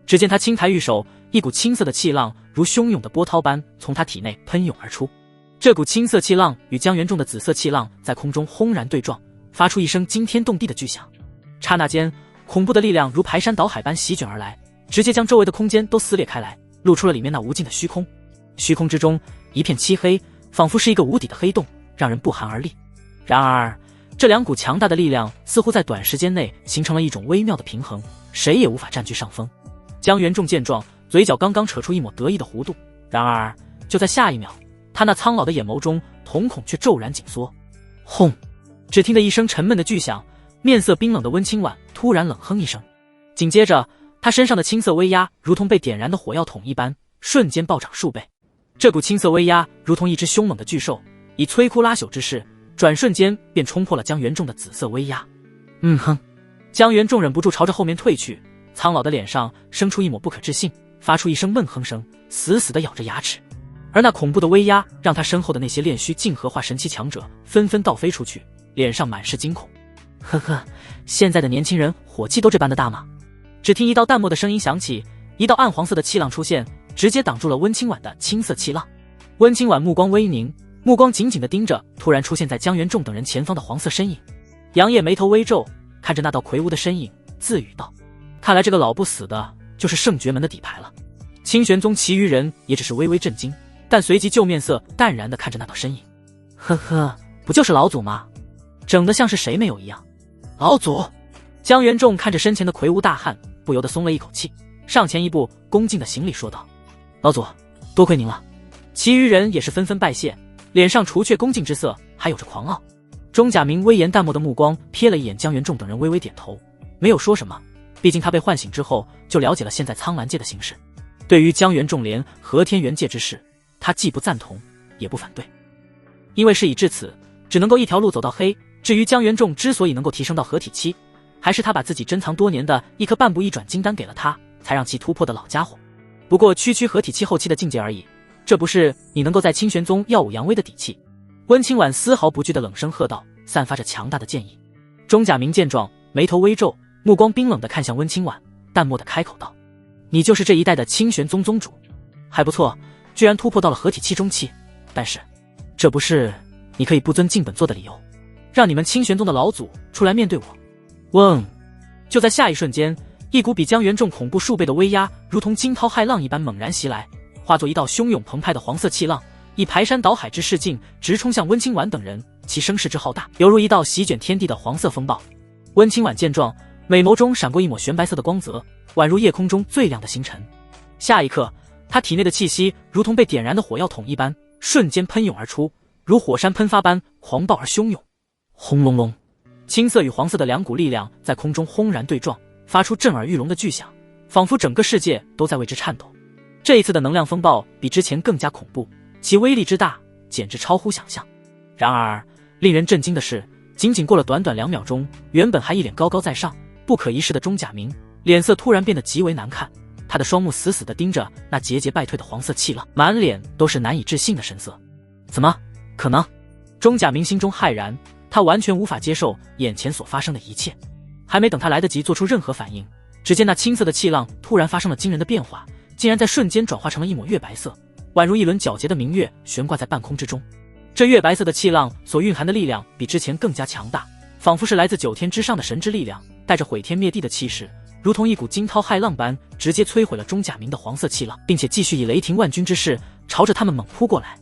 只见他轻抬玉手，一股青色的气浪如汹涌的波涛般从他体内喷涌而出。这股青色气浪与江元仲的紫色气浪在空中轰然对撞，发出一声惊天动地的巨响。刹那间，恐怖的力量如排山倒海般席卷而来，直接将周围的空间都撕裂开来，露出了里面那无尽的虚空。虚空之中一片漆黑，仿佛是一个无底的黑洞，让人不寒而栗。然而这两股强大的力量似乎在短时间内形成了一种微妙的平衡，谁也无法占据上风。江元仲见状，嘴角刚刚扯出一抹得意的弧度，然而就在下一秒，他那苍老的眼眸中瞳孔却骤然紧缩。轰！只听得一声沉闷的巨响，面色冰冷的温清婉突然冷哼一声，紧接着他身上的青色威压如同被点燃的火药桶一般，瞬间暴涨数倍。这股青色威压如同一只凶猛的巨兽，以摧枯拉朽之势，转瞬间便冲破了江元仲的紫色威压。哼！江元仲忍不住朝着后面退去，苍老的脸上生出一抹不可置信，发出一声闷哼声，死死地咬着牙齿。而那恐怖的威压让他身后的那些炼虚境和化神期强者纷纷倒飞出去，脸上满是惊恐。呵呵，现在的年轻人火气都这般的大吗？只听一道淡漠的声音响起，一道暗黄色的气浪出现，直接挡住了温清婉的青色气浪。温清婉目光微凝，目光紧紧地盯着突然出现在江元仲等人前方的黄色身影。杨业眉头微皱，看着那道魁梧的身影，自语道：看来这个老不死的就是圣爵门的底牌了。清玄宗其余人也只是微微震惊，但随即就面色淡然地看着那道身影。呵呵，不就是老祖吗？整得像是谁没有一样。老祖！江元仲看着身前的魁梧大汉，不由得松了一口气，上前一步，恭敬地行礼说道：老祖，多亏您了。其余人也是纷纷拜谢，脸上除却恭敬之色，还有着狂傲。钟甲明威严淡漠的目光瞥了一眼江元仲等人，微微点头，没有说什么，毕竟他被唤醒之后就了解了现在苍兰界的形势。对于江元仲连和天元界之事，他既不赞同也不反对，因为事已至此，只能够一条路走到黑。至于江元仲之所以能够提升到合体期，还是他把自己珍藏多年的一颗半步一转金丹给了他，才让其突破的老家伙。不过区区合体期后期的境界而已，这不是你能够在清玄宗耀武扬威的底气。温清婉丝毫不惧的冷声喝道，散发着强大的剑意。钟甲明见状，眉头微皱，目光冰冷地看向温清婉，淡漠地开口道：你就是这一代的清玄宗宗主，还不错，居然突破到了合体期中期，但是这不是你可以不遵敬本座的理由，让你们清玄宗的老祖出来面对我。嗡！就在下一瞬间，一股比江元仲恐怖数倍的威压如同惊涛骇浪一般猛然袭来，化作一道汹涌澎湃的黄色气浪，以排山倒海之势劲直冲向温清婉等人，其声势之浩大，犹如一道席卷天地的黄色风暴。温清婉见状，美眸中闪过一抹玄白色的光泽，宛如夜空中最亮的星辰。下一刻，他体内的气息如同被点燃的火药桶一般，瞬间喷涌而出，如火山喷发般狂暴而汹涌。轰隆隆！青色与黄色的两股力量在空中轰然对撞，发出震耳欲聋的巨响，仿佛整个世界都在为之颤抖。这一次的能量风暴比之前更加恐怖，其威力之大简直超乎想象。然而令人震惊的是，仅仅过了短短2秒钟，原本还一脸高高在上不可一世的钟甲明脸色突然变得极为难看，他的双目死死地盯着那节节败退的黄色气浪，满脸都是难以置信的神色。怎么可能？钟甲明心中骇然，他完全无法接受眼前所发生的一切。还没等他来得及做出任何反应，只见那青色的气浪突然发生了惊人的变化，竟然在瞬间转化成了一抹月白色，宛如一轮皎洁的明月悬挂在半空之中。这月白色的气浪所蕴含的力量比之前更加强大，仿佛是来自9天之上的神之力量，带着毁天灭地的气势，如同一股惊涛骇浪般直接摧毁了钟甲明的黄色气浪，并且继续以雷霆万钧之势朝着他们猛扑过来。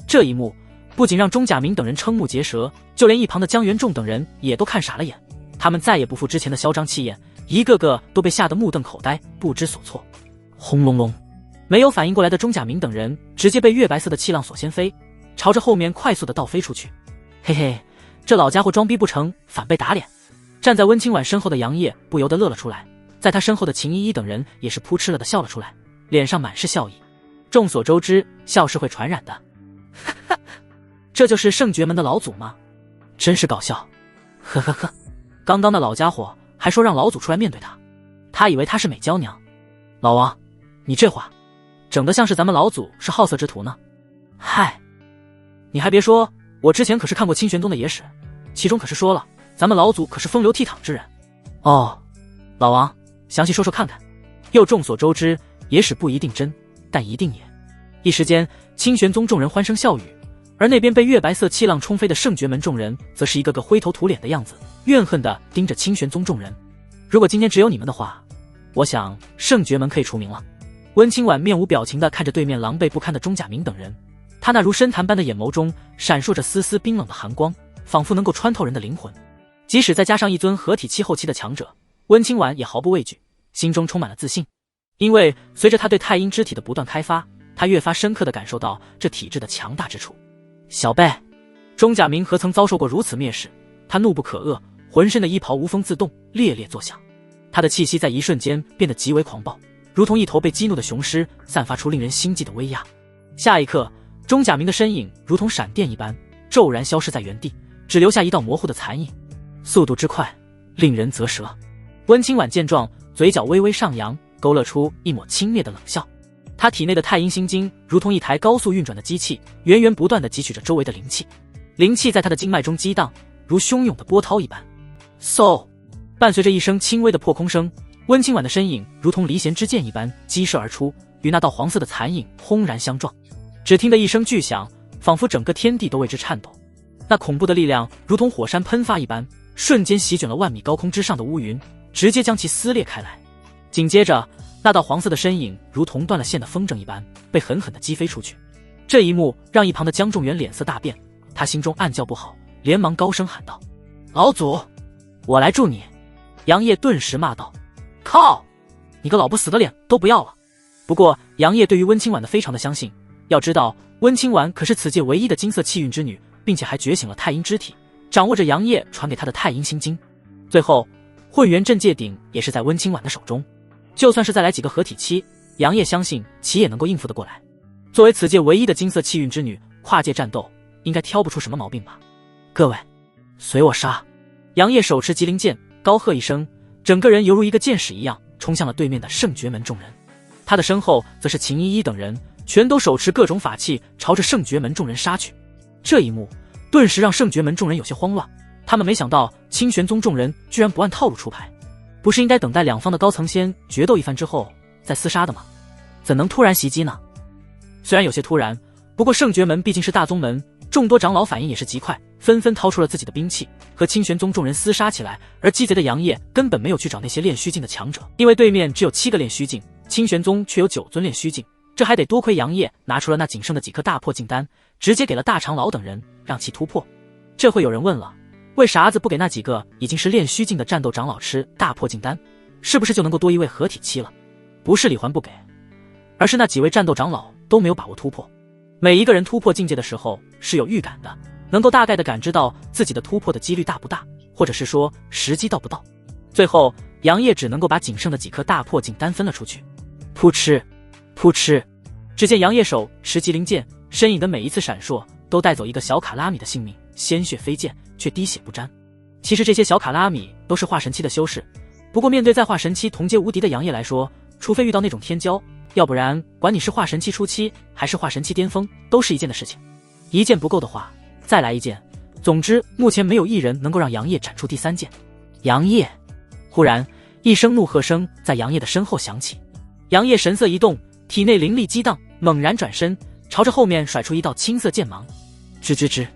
这一幕不仅让钟甲明等人瞠目结舌，就连一旁的江元仲等人也都看傻了眼，他们再也不复之前的嚣张气焰，一个个都被吓得目瞪口呆，不知所措。轰隆隆，没有反应过来的钟甲明等人直接被月白色的气浪所掀飞，朝着后面快速的倒飞出去。嘿嘿，这老家伙装逼不成，反被打脸。站在温清婉身后的杨业不由得乐了出来，在他身后的秦依依等人也是扑哧了的笑了出来，脸上满是笑意。众所周知，笑是会传染的。这就是圣爵门的老祖吗？真是搞笑。呵呵呵，刚刚那老家伙还说让老祖出来面对他，他以为他是美娇娘。老王，你这话整得像是咱们老祖是好色之徒呢。嗨，你还别说，我之前可是看过清玄宗的野史，其中可是说了咱们老祖可是风流倜傥之人。哦，老王，详细说说看看。又众所周知，野史不一定真，但一定也。一时间，清玄宗众人欢声笑语，而那边被月白色气浪冲飞的圣爵门众人则是一个个灰头土脸的样子，怨恨地盯着清玄宗众人。如果今天只有你们的话，我想圣爵门可以除名了。温清婉面无表情地看着对面狼狈不堪的钟甲明等人，他那如深潭般的眼眸中闪烁着丝丝冰冷的寒光，仿佛能够穿透人的灵魂。即使再加上一尊合体期后期的强者，温清婉也毫不畏惧，心中充满了自信。因为随着他对太阴之体的不断开发，他越发深刻地感受到这体质的强大之处。小辈，钟甲明何曾遭受过如此蔑视？他怒不可遏，浑身的衣袍无风自动，猎猎作响。他的气息在一瞬间变得极为狂暴，如同一头被激怒的雄狮，散发出令人心悸的威压。下一刻，钟甲明的身影如同闪电一般骤然消失在原地，只留下一道模糊的残影，速度之快令人啧舌。温清婉见状，嘴角微微上扬，勾勒出一抹轻蔑的冷笑。他体内的太阴心经如同一台高速运转的机器，源源不断地汲取着周围的灵气，灵气在他的经脉中激荡，如汹涌的波涛一般。嗖，伴随着一声轻微的破空声，温清婉的身影如同离弦之箭一般激射而出，与那道黄色的残影轰然相撞。只听得一声巨响，仿佛整个天地都为之颤抖。那恐怖的力量如同火山喷发一般，瞬间席卷了万米高空之上的乌云，直接将其撕裂开来。紧接着，那道黄色的身影如同断了线的风筝一般被狠狠地击飞出去。这一幕让一旁的江仲元脸色大变，他心中暗叫不好，连忙高声喊道：老祖，我来助你。杨业顿时骂道：靠，你个老不死的脸都不要了。不过杨业对于温清婉的非常的相信，要知道温清婉可是此界唯一的金色气运之女，并且还觉醒了太阴之体，掌握着杨业传给她的太阴心经。最后混元阵界鼎也是在温清婉的手中，就算是再来几个合体期，杨业相信其也能够应付得过来。作为此界唯一的金色气运之女，跨界战斗应该挑不出什么毛病吧。各位，随我杀！杨业手持极灵剑，高喝一声，整个人犹如一个箭矢一样冲向了对面的圣爵门众人。他的身后则是秦依依等人，全都手持各种法器朝着圣爵门众人杀去。这一幕顿时让圣爵门众人有些慌乱，他们没想到清玄宗众人居然不按套路出牌，不是应该等待两方的高层先决斗一番之后再厮杀的吗？怎能突然袭击呢？虽然有些突然，不过圣爵门毕竟是大宗门，众多长老反应也是极快，纷纷掏出了自己的兵器和清玄宗众人厮杀起来。而鸡贼的杨业根本没有去找那些练虚境的强者，因为对面只有7个练虚境，清玄宗却有9尊练虚境，这还得多亏杨业拿出了那仅剩的几颗大破境丹，直接给了大长老等人，让其突破。这会有人问了，为啥子不给那几个已经是练虚境的战斗长老吃大破境丹？是不是就能够多一位合体期了？不是李环不给，而是那几位战斗长老都没有把握突破。每一个人突破境界的时候是有预感的，能够大概的感知到自己的突破的几率大不大，或者是说时机到不到。最后杨业只能够把仅剩的几颗大破镜单分了出去。扑哧扑哧，只见杨业手持麒麟剑，身影的每一次闪烁都带走一个小卡拉米的性命，鲜血飞溅，却滴血不沾。其实这些小卡拉米都是化神期的修士，不过面对在化神期同阶无敌的杨业来说，除非遇到那种天骄，要不然管你是化神期初期还是化神期巅峰，都是一件的事情。一件不够的话再来一件，总之目前没有一人能够让杨业斩出第三件。杨业！忽然一声怒喝声在杨业的身后响起，杨业神色一动，体内灵力激荡，猛然转身，朝着后面甩出一道青色剑芒。吱吱吱，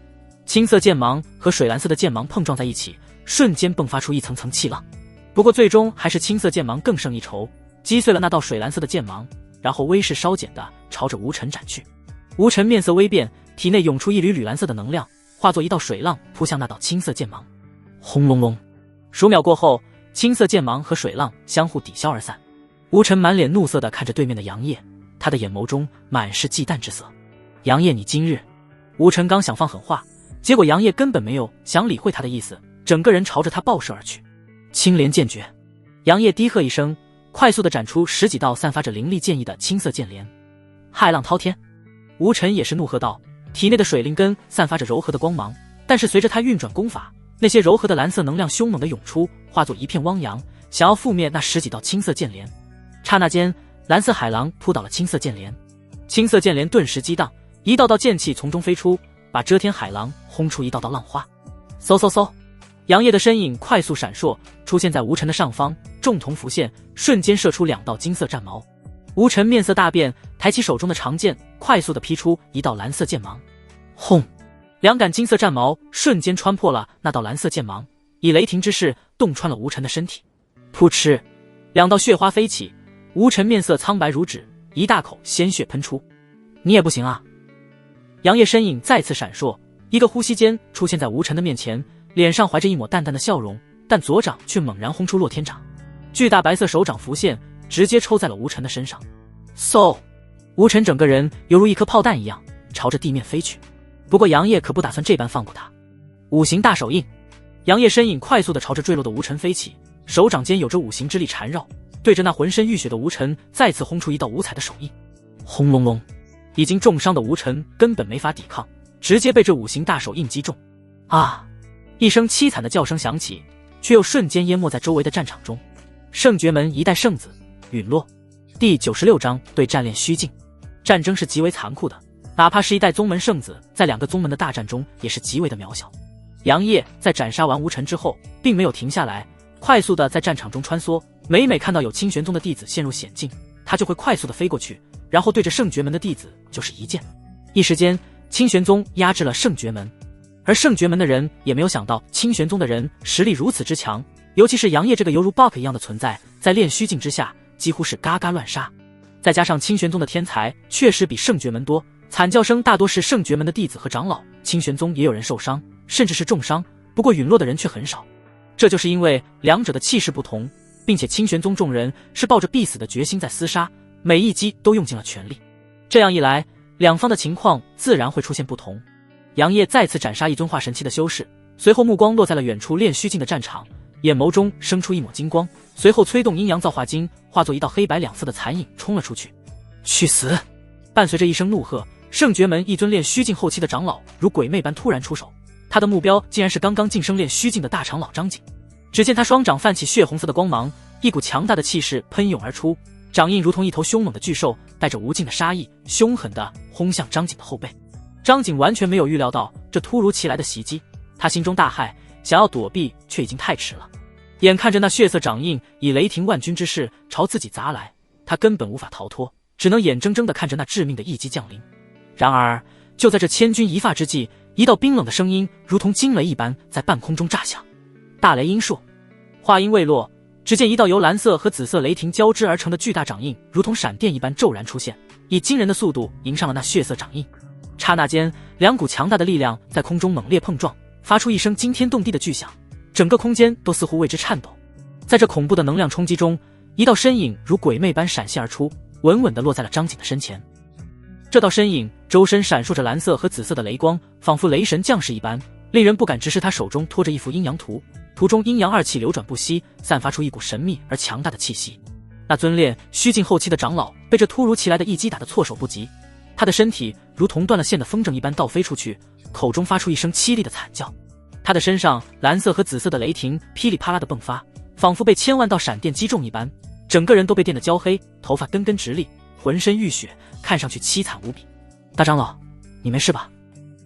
青色剑芒和水蓝色的剑芒碰撞在一起，瞬间迸发出一层层气浪。不过最终还是青色剑芒更胜一筹，击碎了那道水蓝色的剑芒，然后威势稍减的朝着吴尘斩去。吴尘面色微变，体内涌出一缕绿蓝色的能量，化作一道水浪扑向那道青色剑芒。轰隆隆，数秒过后，青色剑芒和水浪相互抵消而散。吴尘满脸怒色地看着对面的杨业，他的眼眸中满是忌惮之色。杨业，你今日……吴尘刚想放狠话，结果杨业根本没有想理会他的意思，整个人朝着他爆射而去。青莲剑诀！杨业低喝一声，快速地斩出10几道散发着凌厉剑意的青色剑莲。骇浪滔天！吴尘也是怒喝道，体内的水灵根散发着柔和的光芒，但是随着他运转功法，那些柔和的蓝色能量凶猛地涌出，化作一片汪洋，想要覆灭那10几道青色剑莲。刹那间，蓝色海浪扑倒了青色剑莲，青色剑莲顿时激荡，一道道剑气从中飞出，把遮天海浪轰出一道道浪花。嗖嗖嗖，杨业的身影快速闪烁，出现在吴尘的上方，重瞳浮现，瞬间射出2道金色战矛。吴尘面色大变，抬起手中的长剑，快速地劈出一道蓝色剑芒。轰！2杆金色战矛瞬间穿破了那道蓝色剑芒，以雷霆之势洞穿了吴尘的身体。噗嗤，2道血花飞起，吴尘面色苍白如纸，一大口鲜血喷出。你也不行啊！杨业身影再次闪烁，一个呼吸间出现在吴尘的面前，脸上怀着一抹淡淡的笑容，但左掌却猛然轰出落天掌，巨大白色手掌浮现，直接抽在了吴尘的身上。嗖！吴尘整个人犹如一颗炮弹一样朝着地面飞去。不过杨业可不打算这般放过他。五行大手印！杨业身影快速地朝着坠落的吴尘飞起，手掌间有着五行之力缠绕，对着那浑身浴血的吴尘再次轰出一道五彩的手印。轰隆隆！已经重伤的吴尘根本没法抵抗，直接被这五行大手印击中。啊！一声凄惨的叫声响起，却又瞬间淹没在周围的战场中。圣爵门一代圣子陨落。第96章对战炼虚境。战争是极为残酷的，哪怕是一代宗门圣子，在2个宗门的大战中也是极为的渺小。杨业在斩杀完吴尘之后，并没有停下来，快速的在战场中穿梭，每每看到有清玄宗的弟子陷入险境，他就会快速的飞过去，然后对着圣爵门的弟子就是一剑。一时间，清玄宗压制了圣爵门，而圣爵门的人也没有想到清玄宗的人实力如此之强，尤其是杨业这个犹如 BOSS 一样的存在，在炼虚境之下几乎是嘎嘎乱杀。再加上清玄宗的天才确实比圣爵门多，惨叫声大多是圣爵门的弟子和长老，清玄宗也有人受伤，甚至是重伤，不过陨落的人却很少。这就是因为两者的气势不同，并且清玄宗众人是抱着必死的决心在厮杀，每一击都用尽了全力。这样一来，两方的情况自然会出现不同。杨业再次斩杀一尊化神期的修士，随后目光落在了远处炼虚境的战场，眼眸中生出一抹金光，随后催动阴阳造化经，化作一道黑白两色的残影冲了出去。去死！伴随着一声怒喝，圣爵门一尊炼虚境后期的长老如鬼魅般突然出手，他的目标竟然是刚刚晋升炼虚境的大长老张景。只见他双掌泛起血红色的光芒，一股强大的气势喷涌而出，掌印如同一头凶猛的巨兽，带着无尽的杀意，凶狠地轰向张景的后背。张景完全没有预料到这突如其来的袭击，他心中大骇，想要躲避却已经太迟了。眼看着那血色掌印以雷霆万钧之势朝自己砸来，他根本无法逃脱，只能眼睁睁地看着那致命的一击降临。然而就在这千钧一发之际，一道冰冷的声音如同惊雷一般在半空中炸响。大雷音术。话音未落，只见一道由蓝色和紫色雷霆交织而成的巨大掌印如同闪电一般骤然出现，以惊人的速度迎上了那血色掌印。刹那间，两股强大的力量在空中猛烈碰撞，发出一声惊天动地的巨响，整个空间都似乎为之颤抖。在这恐怖的能量冲击中，一道身影如鬼魅般闪现而出，稳稳地落在了张景的身前。这道身影周身闪烁着蓝色和紫色的雷光，仿佛雷神降世一般，令人不敢直视。他手中托着一幅阴阳图，图中阴阳二气流转不息，散发出一股神秘而强大的气息。那尊炼虚境后期的长老被这突如其来的一击打得措手不及，他的身体如同断了线的风筝一般倒飞出去，口中发出一声凄厉的惨叫。他的身上蓝色和紫色的雷霆噼里啪啦的迸发，仿佛被千万道闪电击中一般，整个人都被电得焦黑，头发根根直立，浑身浴血，看上去凄惨无比。大长老，你没事吧？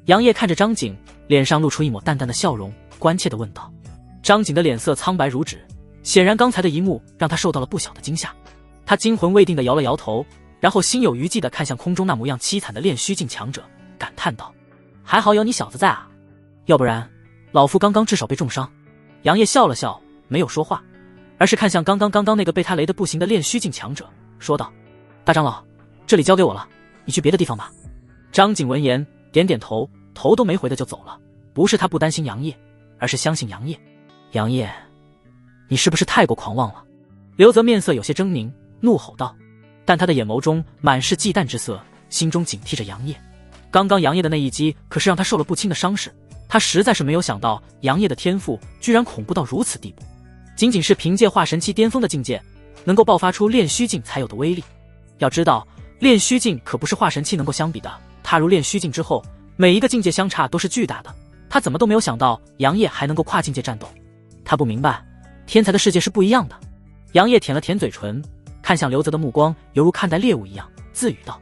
杨业看着张景，脸上露出一抹淡淡的笑容，关切地问道。张景的脸色苍白如纸，显然刚才的一幕让他受到了不小的惊吓。他惊魂未定地摇了摇头，然后心有余悸地看向空中那模样凄惨的炼虚境强者，感叹道：还好有你小子在啊，要不然老夫刚刚至少被重伤。杨业笑了笑，没有说话，而是看向刚刚那个被他雷得不行的炼虚境强者，说道：大长老，这里交给我了，你去别的地方吧。张景闻言点点头，头都没回的就走了。不是他不担心杨业，而是相信杨业。杨业，你是不是太过狂妄了？刘泽面色有些狰狞，怒吼道，但他的眼眸中满是忌惮之色，心中警惕着杨业。刚刚杨业的那一击可是让他受了不轻的伤势，他实在是没有想到杨业的天赋居然恐怖到如此地步，仅仅是凭借化神期巅峰的境界能够爆发出炼虚境才有的威力。要知道炼虚境可不是化神期能够相比的，踏入炼虚境之后，每一个境界相差都是巨大的，他怎么都没有想到杨业还能够跨境界战斗。他不明白，天才的世界是不一样的。杨业舔了舔嘴唇，看向刘泽的目光犹如看待猎物一样，自语道：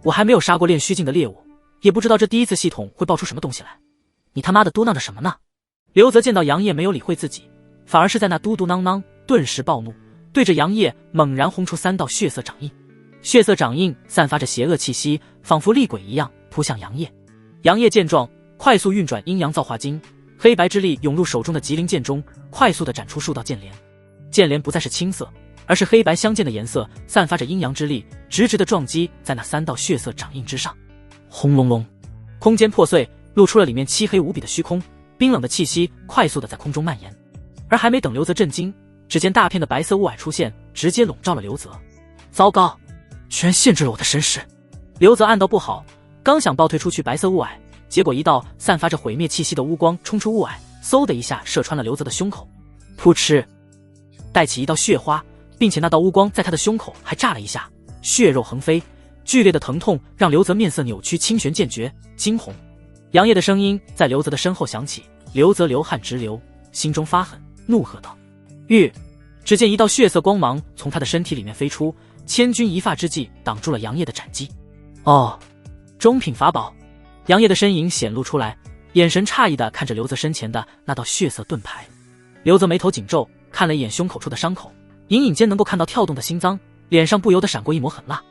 我还没有杀过炼虚境的猎物，也不知道这第一次系统会爆出什么东西来。你他妈的嘟囔着什么呢？刘泽见到杨业没有理会自己，反而是在那嘟嘟囔囔，顿时暴怒，对着杨业猛然轰出3道血色掌印。血色掌印散发着邪恶气息，仿佛厉鬼一样扑向杨业。杨业见状，快速运转阴阳造化经，黑白之力涌入手中的极灵剑中，快速地斩出数道剑莲。剑莲不再是青色，而是黑白相间的颜色，散发着阴阳之力，直直地撞击在那3道血色掌印之上。轰隆隆，空间破碎，露出了里面漆黑无比的虚空，冰冷的气息快速地在空中蔓延。而还没等刘泽震惊，只见大片的白色雾霭出现，直接笼罩了刘泽。糟糕，居然限制了我的神识！刘泽暗道不好，刚想暴退出去白色雾霭，结果一道散发着毁灭气息的乌光冲出雾霭，嗖的一下射穿了刘泽的胸口，噗嗤，带起一道血花，并且那道乌光在他的胸口还炸了一下，血肉横飞，剧烈的疼痛让刘泽面色扭曲，清玄剑诀惊鸿。杨业的声音在刘泽的身后响起，刘泽流汗直流，心中发狠，怒喝道：玉！只见一道血色光芒从他的身体里面飞出，千钧一发之际挡住了杨业的斩击。哦，中品法宝！杨业的身影显露出来，眼神诧异地看着刘泽身前的那道血色盾牌。刘泽眉头紧皱，看了一眼胸口处的伤口，隐隐间能够看到跳动的心脏，脸上不由得闪过一抹狠辣。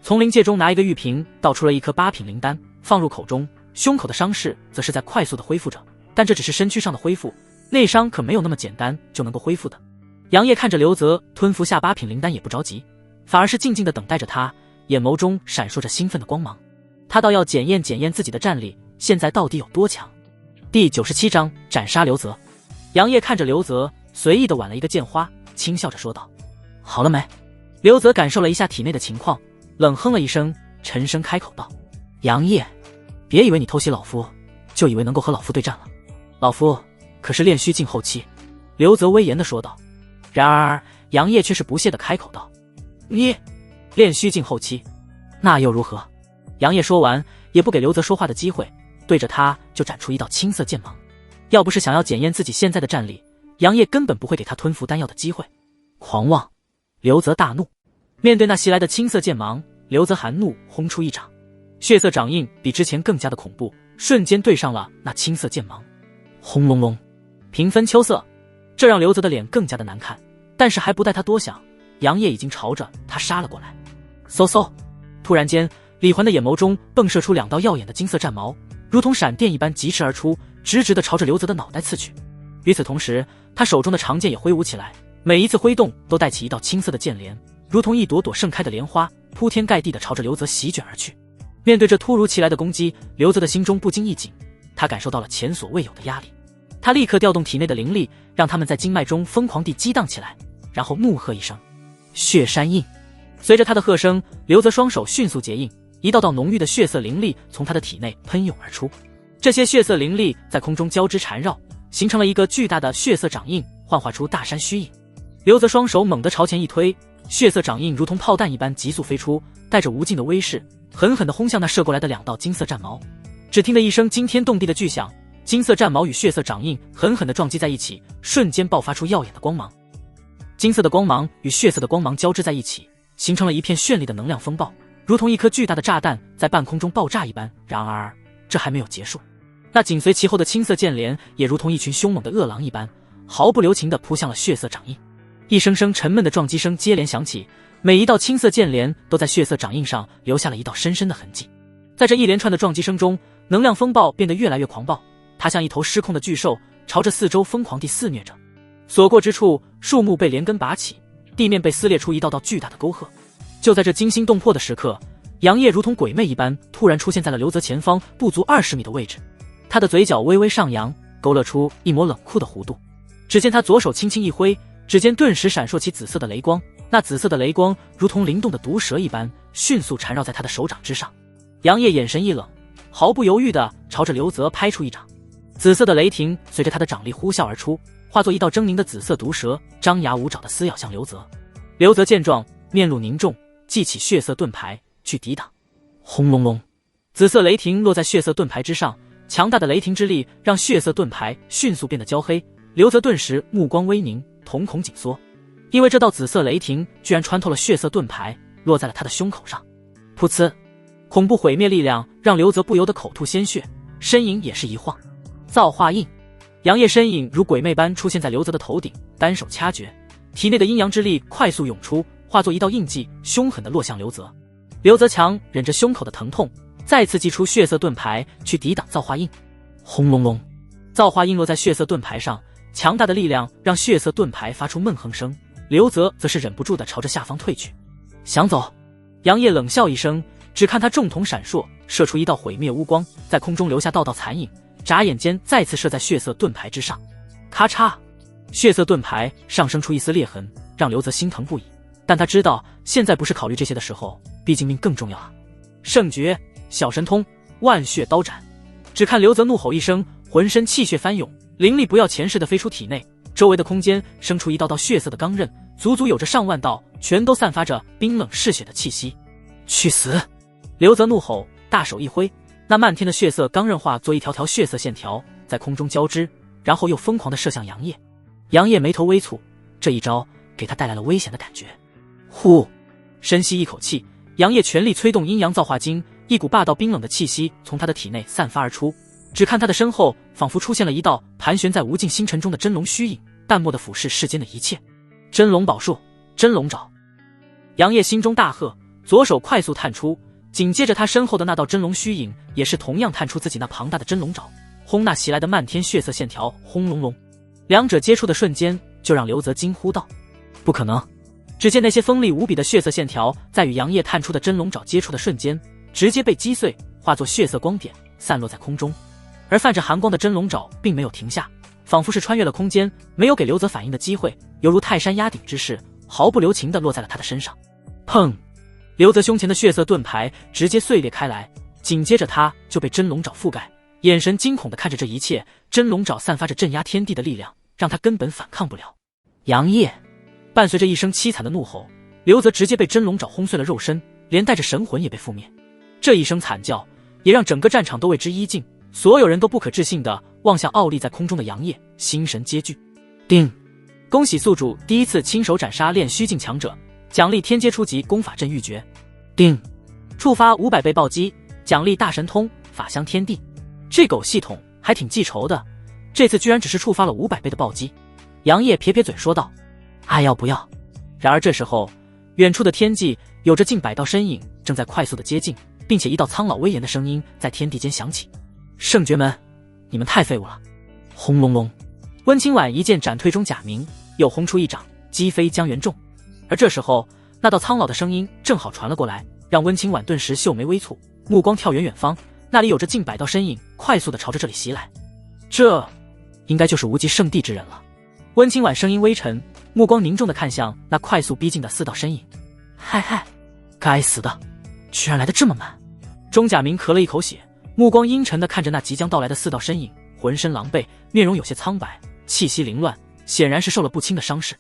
从灵界中拿一个玉瓶，倒出了一颗8品灵丹，放入口中，胸口的伤势则是在快速地恢复着，但这只是身躯上的恢复，内伤可没有那么简单就能够恢复的。杨业看着刘泽吞服下8品灵丹也不着急，反而是静静地等待着他，眼眸中闪烁着兴奋的光芒。他倒要检验检验自己的战力现在到底有多强。第97章斩杀刘泽。杨业看着刘泽，随意地挽了一个剑花，轻笑着说道：好了没？刘泽感受了一下体内的情况，冷哼了一声，沉声开口道：杨业，别以为你偷袭老夫就以为能够和老夫对战了，老夫可是炼虚境后期。刘泽威严地说道。然而杨业却是不屑地开口道：你炼虚境后期，那又如何？杨业说完也不给刘泽说话的机会，对着他就斩出一道青色剑芒。要不是想要检验自己现在的战力，杨业根本不会给他吞服丹药的机会。狂妄！刘泽大怒。面对那袭来的青色剑芒，刘泽含怒轰出一掌，血色掌印比之前更加的恐怖，瞬间对上了那青色剑芒。轰隆隆，平分秋色。这让刘泽的脸更加的难看，但是还不待他多想，杨业已经朝着他杀了过来。嗖嗖，突然间李环的眼眸中迸射出2道耀眼的金色战矛，如同闪电一般疾驰而出，直直地朝着刘泽的脑袋刺去。与此同时，他手中的长剑也挥舞起来，每一次挥动都带起一道青色的剑莲，如同一朵朵盛开的莲花，铺天盖地地朝着刘泽席卷而去。面对这突如其来的攻击，刘泽的心中不禁一紧，他感受到了前所未有的压力。他立刻调动体内的灵力，让他们在经脉中疯狂地激荡起来，然后怒喝一声：血山印！随着他的喝声，刘泽双手迅速结印，一道道浓郁的血色灵力从他的体内喷涌而出。这些血色灵力在空中交织缠绕，形成了一个巨大的血色掌印，幻化出大山虚影。刘泽双手猛地朝前一推，血色掌印如同炮弹一般急速飞出，带着无尽的威势，狠狠地轰向那射过来的2道金色战矛。只听得一声惊天动地的巨响，金色战矛与血色掌印狠狠地撞击在一起，瞬间爆发出耀眼的光芒。金色的光芒与血色的光芒交织在一起，形成了一片绚丽的能量风暴，如同一颗巨大的炸弹在半空中爆炸一般。然而这还没有结束，那紧随其后的青色剑莲也如同一群凶猛的恶狼一般，毫不留情地扑向了血色掌印。一声声沉闷的撞击声接连响起，每一道青色剑莲都在血色掌印上留下了一道深深的痕迹。在这一连串的撞击声中，能量风暴变得越来越狂暴，它像一头失控的巨兽，朝着四周疯狂地肆虐着。所过之处，树木被连根拔起，地面被撕裂出一道道巨大的沟壑。就在这惊心动魄的时刻，杨业如同鬼魅一般突然出现在了刘泽前方不足20米的位置。他的嘴角微微上扬，勾勒出一抹冷酷的弧度。只见他左手轻轻一挥，指尖顿时闪烁起紫色的雷光，那紫色的雷光如同灵动的毒蛇一般，迅速缠绕在他的手掌之上。杨业眼神一冷，毫不犹豫地朝着刘泽拍出一掌。紫色的雷霆随着他的掌力呼啸而出，化作一道狰狞的紫色毒蛇，张牙舞爪地撕咬向刘泽。刘泽见状，面露凝重，记起血色盾牌去抵挡。轰隆隆，紫色雷霆落在血色盾牌之上，强大的雷霆之力让血色盾牌迅速变得焦黑。刘泽顿时目光微凝，瞳孔紧缩，因为这道紫色雷霆居然穿透了血色盾牌，落在了他的胸口上。噗呲，恐怖毁灭力量让刘泽不由得口吐鲜血，身影也是一晃。造化印，杨业身影如鬼魅般出现在刘泽的头顶，单手掐诀，体内的阴阳之力快速涌出，化作一道印记，凶狠地落向刘泽。刘泽强忍着胸口的疼痛，再次祭出血色盾牌去抵挡造化印。轰隆隆，造化印落在血色盾牌上，强大的力量让血色盾牌发出闷哼声，刘泽则是忍不住地朝着下方退去。想走？杨业冷笑一声，只看他重瞳闪烁，射出一道毁灭乌光，在空中留下道道残影，眨眼间再次射在血色盾牌之上。咔嚓，血色盾牌上升出一丝裂痕，让刘泽心疼不已。但他知道现在不是考虑这些的时候，毕竟命更重要啊。圣诀，小神通，万血刀斩。只看刘泽怒吼一声，浑身气血翻涌，灵力不要前世的飞出体内，周围的空间生出一道道血色的钢刃，足足有着上万道，全都散发着冰冷嗜血的气息。去死！刘泽怒吼，大手一挥，那漫天的血色钢刃化作一条条血色线条，在空中交织，然后又疯狂地射向杨业。杨业眉头微蹙，这一招给他带来了危险的感觉。呼，深吸一口气，杨业全力催动阴阳造化经，一股霸道冰冷的气息从他的体内散发而出。只看他的身后仿佛出现了一道盘旋在无尽星辰中的真龙虚影，淡漠地俯视世间的一切。真龙宝术，真龙爪。杨业心中大喝，左手快速探出，紧接着他身后的那道真龙虚影也是同样探出自己那庞大的真龙爪，轰那袭来的漫天血色线条。轰隆隆，两者接触的瞬间就让刘泽惊呼道：不可能！只见那些锋利无比的血色线条在与杨业探出的真龙爪接触的瞬间直接被击碎，化作血色光点散落在空中。而泛着寒光的真龙爪并没有停下，仿佛是穿越了空间，没有给刘泽反应的机会，犹如泰山压顶之势，毫不留情地落在了他的身上。砰！刘泽胸前的血色盾牌直接碎裂开来，紧接着他就被真龙爪覆盖，眼神惊恐地看着这一切。真龙爪散发着镇压天地的力量，让他根本反抗不了。杨业！伴随着一声凄惨的怒吼，刘泽直接被真龙爪轰碎了肉身，连带着神魂也被覆灭。这一声惨叫也让整个战场都为之一静，所有人都不可置信地望向傲立在空中的杨业，心神皆惧。叮！恭喜宿主第一次亲手斩杀炼虚境强者，奖励天阶初级功法阵玉诀。叮！触发500倍暴击，奖励大神通法相天地。这狗系统还挺记仇的，这次居然只是触发了500倍的暴击。杨业撇撇嘴说道：爱要不要？然而这时候，远处的天际有着近100道身影正在快速的接近，并且一道苍老威严的声音在天地间响起：圣诀门，你们太废物了！轰隆隆，温清婉一剑斩退中假名，又轰出一掌击飞江元仲。而这时候，那道苍老的声音正好传了过来，让温清婉顿时秀眉微蹙，目光跳远远方，那里有着近100道身影快速的朝着这里袭来。这应该就是无极圣地之人了。温清婉声音微沉，目光凝重地看向那快速逼近的4道身影。嗨嗨，该死的，居然来得这么慢！钟甲明咳了一口血，目光阴沉地看着那即将到来的4道身影，浑身狼狈，面容有些苍白，气息凌乱，显然是受了不轻的伤势。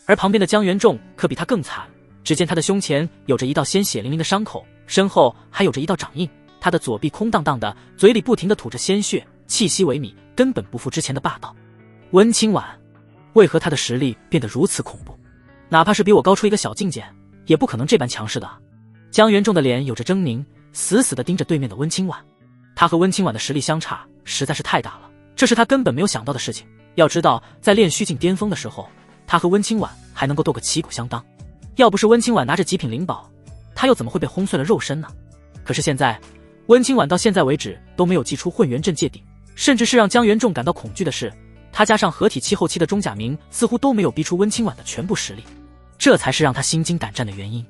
而旁边的江元仲可比他更惨，只见他的胸前有着一道鲜血淋淋的伤口，身后还有着一道掌印，他的左臂空荡荡的，嘴里不停地吐着鲜血，气息萎靡，根本不复之前的霸道。温清婉，为何他的实力变得如此恐怖？哪怕是比我高出一个小境界，也不可能这般强势的。江元仲的脸有着狰狞，死死地盯着对面的温清婉。他和温清婉的实力相差实在是太大了，这是他根本没有想到的事情。要知道，在练虚境巅峰的时候，他和温清婉还能够斗个旗鼓相当。要不是温清婉拿着极品灵宝，他又怎么会被轰碎了肉身呢？可是现在，温清婉到现在为止都没有祭出混元阵界顶，甚至是让江元仲感到恐惧的是，他加上合体期后期的钟甲明似乎都没有逼出温清婉的全部实力，这才是让他心惊胆战的原因。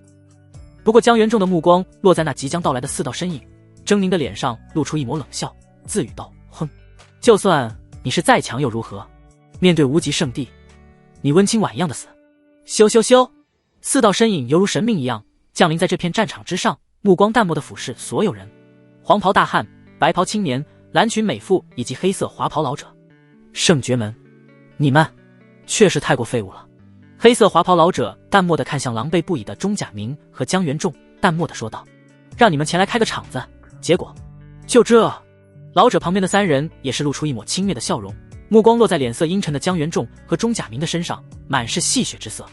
不过江元仲的目光落在那即将到来的4道身影，狰狞的脸上露出一抹冷笑，自语道：哼，就算你是再强又如何？面对无极圣地，你温清婉一样的死。咻咻咻，4道身影犹如神明一样降临在这片战场之上，目光淡漠地俯视所有人。黄袍大汉、白袍青年、蓝裙美妇以及黑色华袍老者。圣绝门，你们确实太过废物了。黑色华袍老者淡漠地看向狼狈不已的钟甲明和江元仲，淡漠地说道：让你们前来开个场子，结果就这。老者旁边的3人也是露出一抹轻蔑的笑容，目光落在脸色阴沉的江元仲和钟甲明的身上，满是戏谑之色。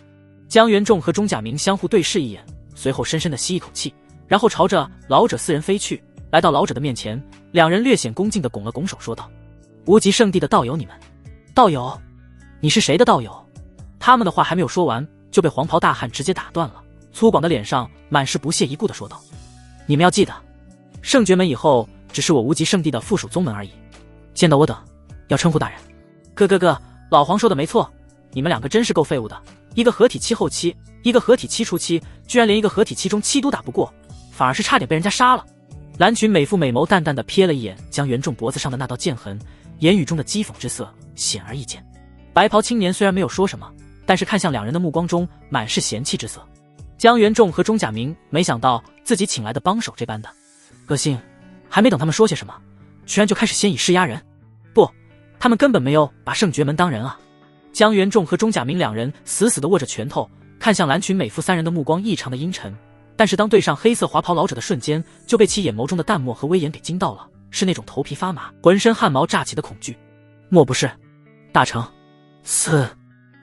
江元仲和钟甲明相互对视一眼，随后深深地吸一口气，然后朝着老者4人飞去。来到老者的面前，两人略显恭敬地拱了拱手，说道：无极圣地的道友你们。道友？你是谁的道友？他们的话还没有说完，就被黄袍大汉直接打断了，粗犷的脸上满是不屑一顾地说道：你们要记得，圣绝门以后只是我无极圣地的附属宗门而已，见到我等要称呼大人。哥，老黄说的没错，你们2个真是够废物的，一个合体期后期，一个合体期初期，居然连一个合体期中期都打不过，反而是差点被人家杀了。蓝裙美妇美眸淡淡地瞥了一眼江元仲脖子上的那道剑痕，言语中的讥讽之色显而易见。白袍青年虽然没有说什么，但是看向2人的目光中满是嫌弃之色。江元仲和钟甲明没想到自己请来的帮手这般的个性，还没等他们说些什么，居然就开始先以势压人。不，他们根本没有把圣绝门当人啊。江元仲和钟甲明2人死死地握着拳头，看向蓝裙美妇3人的目光异常的阴沉，但是当对上黑色华袍老者的瞬间，就被其眼眸中的淡漠和威严给惊到了，是那种头皮发麻、浑身汗毛炸起的恐惧。莫不是大成？死！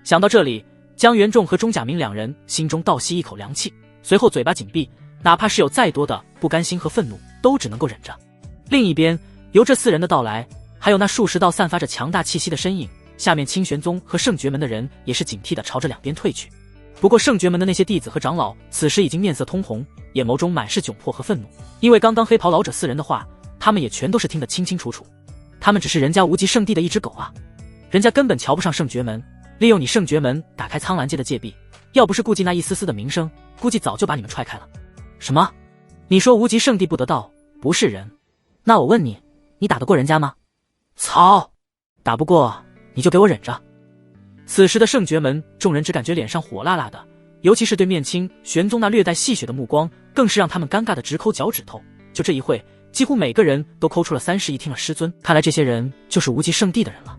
想到这里，江元仲和钟甲明2人心中倒吸一口凉气，随后嘴巴紧闭，哪怕是有再多的不甘心和愤怒，都只能够忍着。另一边，由这4人的到来，还有那数十道散发着强大气息的身影，下面清玄宗和圣绝门的人也是警惕地朝着2边退去。不过圣绝门的那些弟子和长老此时已经面色通红，眼眸中满是窘迫和愤怒，因为刚刚黑袍老者4人的话，他们也全都是听得清清楚楚。他们只是人家无极圣地的一只狗啊，人家根本瞧不上圣绝门，利用你圣绝门打开苍兰界的界壁，要不是顾忌那一丝丝的名声，估计早就把你们踹开了。什么？你说无极圣地不得道，不是人？那我问你，你打得过人家吗？操！打不过你就给我忍着。此时的圣绝门众人只感觉脸上火辣辣的，尤其是对面清玄宗那略带戏谑的目光，更是让他们尴尬的直抠脚趾头。就这一会，几乎每个人都抠出了3室一厅了师尊，看来这些人就是无极圣地的人了。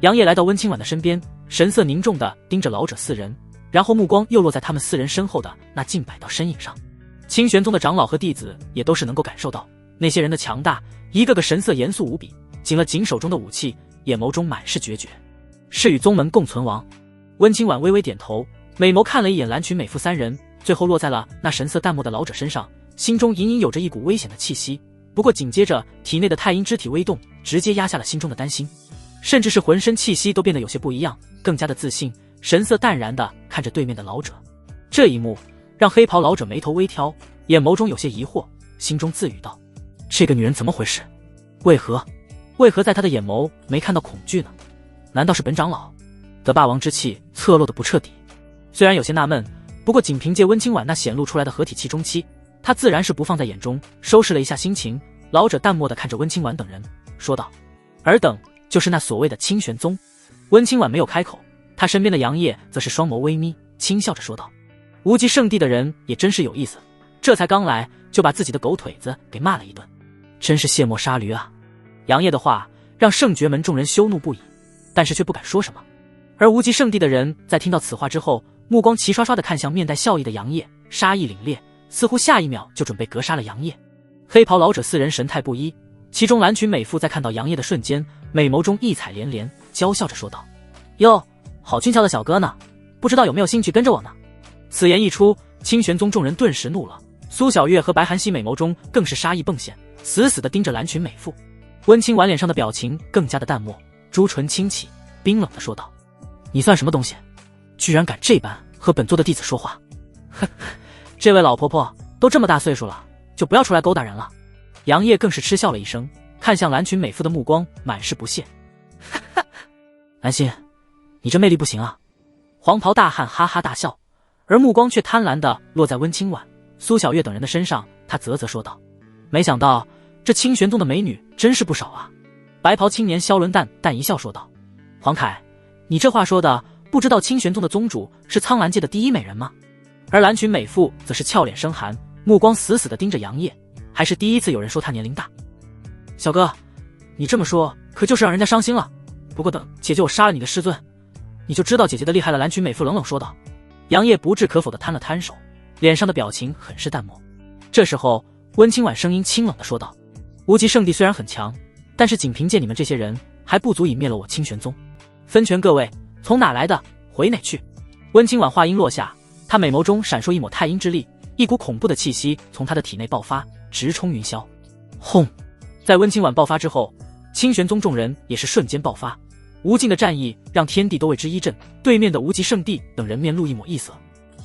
杨业来到温清婉的身边，神色凝重地盯着老者4人，然后目光又落在他们4人身后的那近100道身影上。清玄宗的长老和弟子也都是能够感受到那些人的强大，一个个神色严肃无比，紧了紧手中的武器，眼眸中满是决绝。是与宗门共存亡。温清婉微微点头，美眸看了一眼蓝裙美妇3人，最后落在了那神色淡漠的老者身上，心中隐隐有着一股危险的气息。不过紧接着体内的太阴之体微动，直接压下了心中的担心，甚至是浑身气息都变得有些不一样，更加的自信，神色淡然地看着对面的老者。这一幕让黑袍老者眉头微挑，眼眸中有些疑惑，心中自语道：这个女人怎么回事？为何在她的眼眸没看到恐惧呢？难道是本长老的霸王之气侧漏的不彻底？虽然有些纳闷，不过仅凭借温清婉那显露出来的合体期中期，他自然是不放在眼中。收拾了一下心情，老者淡漠地看着温清婉等人，说道：尔等就是那所谓的清玄宗。温清婉没有开口，他身边的杨业则是双眸微眯，轻笑着说道：无极圣地的人也真是有意思，这才刚来就把自己的狗腿子给骂了一顿，真是卸磨杀驴啊！杨业的话让圣爵门众人羞怒不已，但是却不敢说什么。而无极圣地的人在听到此话之后，目光齐刷刷地看向面带笑意的杨业，杀意凛冽，似乎下一秒就准备格杀了杨业。黑袍老者四人神态不一，其中蓝裙美妇在看到杨业的瞬间，美眸中异彩连连，娇笑着说道：“哟，好俊俏的小哥呢，不知道有没有兴趣跟着我呢？”此言一出，清玄宗众人顿时怒了，苏小月和白寒曦美眸中更是杀意迸现，死死地盯着蓝裙美妇。温清婉脸上的表情更加的淡漠，朱唇轻启，冰冷地说道：“你算什么东西？居然敢这般和本座的弟子说话！哼，这位老婆婆都这么大岁数了，就不要出来勾搭人了。”杨业更是嗤笑了一声，看向蓝裙美妇的目光满是不屑。蓝心，你这魅力不行啊！黄袍大汉哈哈大笑，而目光却贪婪地落在温清婉、苏小月等人的身上，他啧啧说道：“没想到这清玄宗的美女真是不少啊！”白袍青年萧伦淡一笑说道：“黄凯，你这话说的，不知道清玄宗的宗主是苍兰界的第一美人吗？”而蓝裙美妇则是俏脸生寒，目光死死地盯着杨业，还是第一次有人说她年龄大。小哥，你这么说可就是让人家伤心了。不过等姐姐我杀了你的师尊，你就知道姐姐的厉害了。蓝裙美妇冷冷说道。杨业不置可否地摊了摊手，脸上的表情很是淡漠。这时候温清婉声音清冷地说道：“无极圣地虽然很强，但是仅凭借你们这些人还不足以灭了我清玄宗。分权各位，从哪来的回哪去。”温清婉话音落下，她美眸中闪烁一抹太阴之力，一股恐怖的气息从她的体内爆发，直冲云霄。轰！在温清婉爆发之后，清玄宗众人也是瞬间爆发，无尽的战意让天地都为之一震，对面的无极圣地等人面露一抹异色。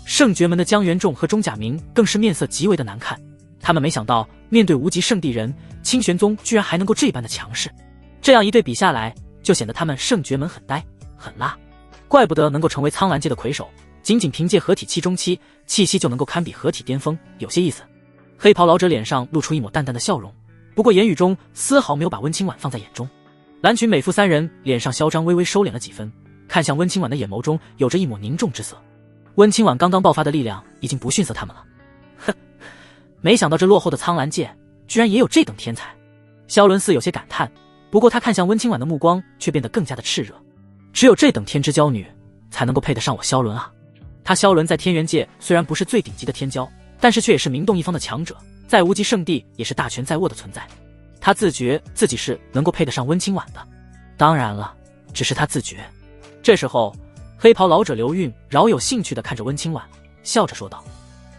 圣爵门的江元仲和钟甲明更是面色极为的难看，他们没想到面对无极圣地人，清玄宗居然还能够这般的强势。这样一对比下来，就显得他们圣爵门很呆很拉，怪不得能够成为苍兰界的魁首，仅凭借合体期中期气息就能够堪比合体巅峰，有些意思。黑袍老者脸上露出一抹淡淡的笑容，不过言语中丝毫没有把温清婉放在眼中。蓝裙美妇三人脸上嚣张微微收敛了几分，看向温清婉的眼眸中有着一抹凝重之色。温清婉刚刚爆发的力量已经不逊色他们了。哼，没想到这落后的苍兰界居然也有这等天才。萧伦四有些感叹，不过他看向温清婉的目光却变得更加的炽热。只有这等天之娇女才能够配得上我萧伦啊！他萧伦在天元界虽然不是最顶级的天骄，但是却也是名动一方的强者，在无极圣地也是大权在握的存在。他自觉自己是能够配得上温清婉的，当然了，只是他自觉。这时候黑袍老者刘韵饶有兴趣地看着温清婉，笑着说道：“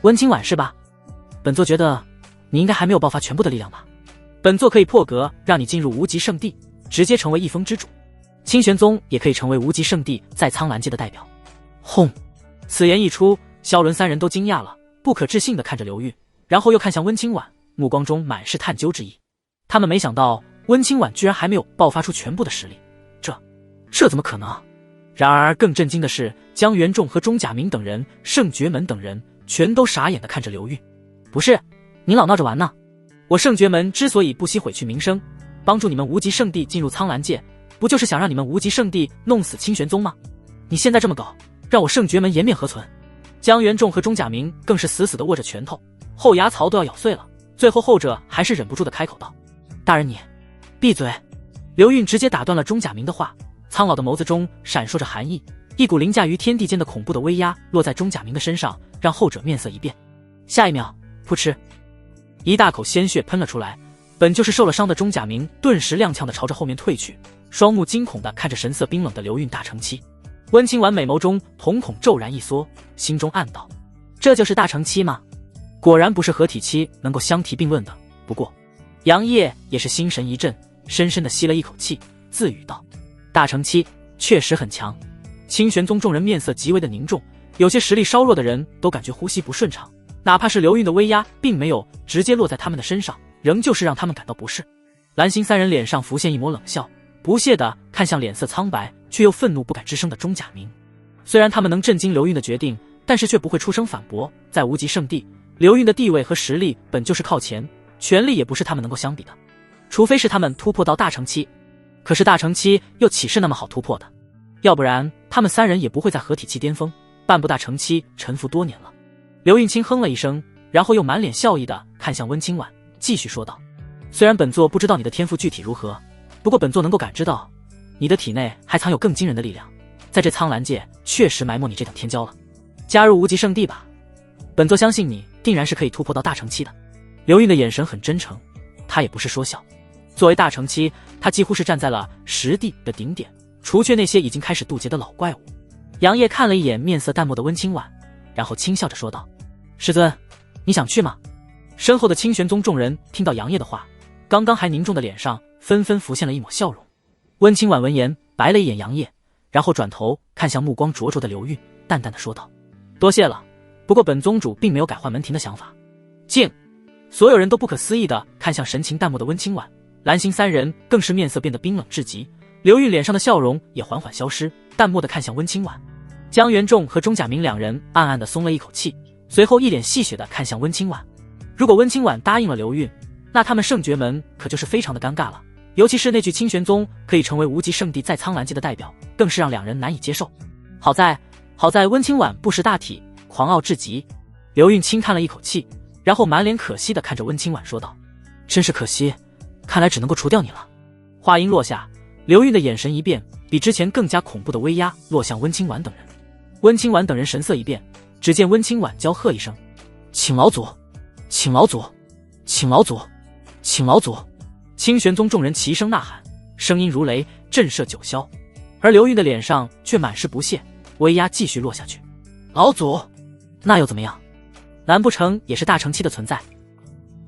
温清婉是吧？本座觉得你应该还没有爆发全部的力量吧？本座可以破格让你进入无极圣地，直接成为一峰之主。清玄宗也可以成为无极圣地在苍兰界的代表。”轰！此言一出，萧伦三人都惊讶了，不可置信地看着刘韵，然后又看向温清婉，目光中满是探究之意。他们没想到温清婉居然还没有爆发出全部的实力，这怎么可能？然而更震惊的是，江元仲和钟甲明等人、圣爵门等人全都傻眼地看着刘韵。不是，你老闹着玩呢？我圣爵门之所以不惜毁去名声，帮助你们无极圣地进入苍兰界，不就是想让你们无极圣地弄死清玄宗吗？你现在这么搞，让我圣爵门颜面何存？江元仲和钟甲明更是死死地握着拳头，后牙槽都要咬碎了。最后后者还是忍不住地开口道：“大人你闭嘴！”刘韵直接打断了钟甲明的话，苍老的眸子中闪烁着寒意，一股凌驾于天地间的恐怖的威压落在钟甲明的身上，让后者面色一变。下一秒，噗嗤，一大口鲜血喷了出来，本就是受了伤的钟甲明顿时踉跄地朝着后面退去，双目惊恐地看着神色冰冷的刘韵大成期。温清婉美眸中瞳孔骤然一缩，心中暗道：这就是大成期吗？果然不是合体期能够相提并论的。不过杨业也是心神一震，深深地吸了一口气，自语道：大成期确实很强。清玄宗众人面色极为的凝重，有些实力稍弱的人都感觉呼吸不顺畅，哪怕是刘韵的威压并没有直接落在他们的身上，仍旧是让他们感到不适。蓝心三人脸上浮现一抹冷笑，不屑地看向脸色苍白却又愤怒不敢吱声的钟甲明。虽然他们能震惊刘韵的决定，但是却不会出声反驳。在无极圣地，刘韵的地位和实力本就是靠前，权力也不是他们能够相比的，除非是他们突破到大成期。可是大成期又岂是那么好突破的？要不然他们三人也不会在合体期巅峰半步大成期沉浮多年了。刘韵轻哼了一声，然后又满脸笑意地看向温清婉，继续说道：“虽然本座不知道你的天赋具体如何，不过本座能够感知到，你的体内还藏有更惊人的力量，在这苍蓝界确实埋没你这等天骄了。加入无极圣地吧，本座相信你定然是可以突破到大成期的。”刘韵的眼神很真诚，他也不是说笑。作为大成期，他几乎是站在了实地的顶点，除却那些已经开始渡劫的老怪物。杨业看了一眼面色淡漠的温清婉，然后轻笑着说道：“师尊，你想去吗？”身后的清玄宗众人听到杨业的话，刚刚还凝重的脸上纷纷浮现了一抹笑容。温清婉闻言白了一眼杨业，然后转头看向目光灼灼的刘韵，淡淡的说道：“多谢了，不过本宗主并没有改换门庭的想法。”静！所有人都不可思议地看向神情淡漠的温清婉，蓝星三人更是面色变得冰冷至极，刘韵脸上的笑容也缓缓消失，淡漠地看向温清婉。江元仲和钟甲明两人暗暗地松了一口气，随后一脸戏谑地看向温清婉。如果温清婉答应了刘韵，那他们圣爵门可就是非常的尴尬了，尤其是那句清玄宗可以成为无极圣地在苍蓝界的代表，更是让两人难以接受。好在温清婉不识大体，狂傲至极。刘韵轻叹了一口气，然后满脸可惜地看着温清婉说道：“真是可惜，看来只能够除掉你了。”话音落下，刘韵的眼神一变，比之前更加恐怖的威压落向温清婉等人。温清婉等人神色一变，只见温清婉娇喝一声：“请老祖，请老祖，请老祖，请老祖！”清玄宗众人齐声呐喊，声音如雷，震慑九霄。而刘韵的脸上却满是不屑，威压继续落下去。老祖，那又怎么样？难不成也是大成期的存在？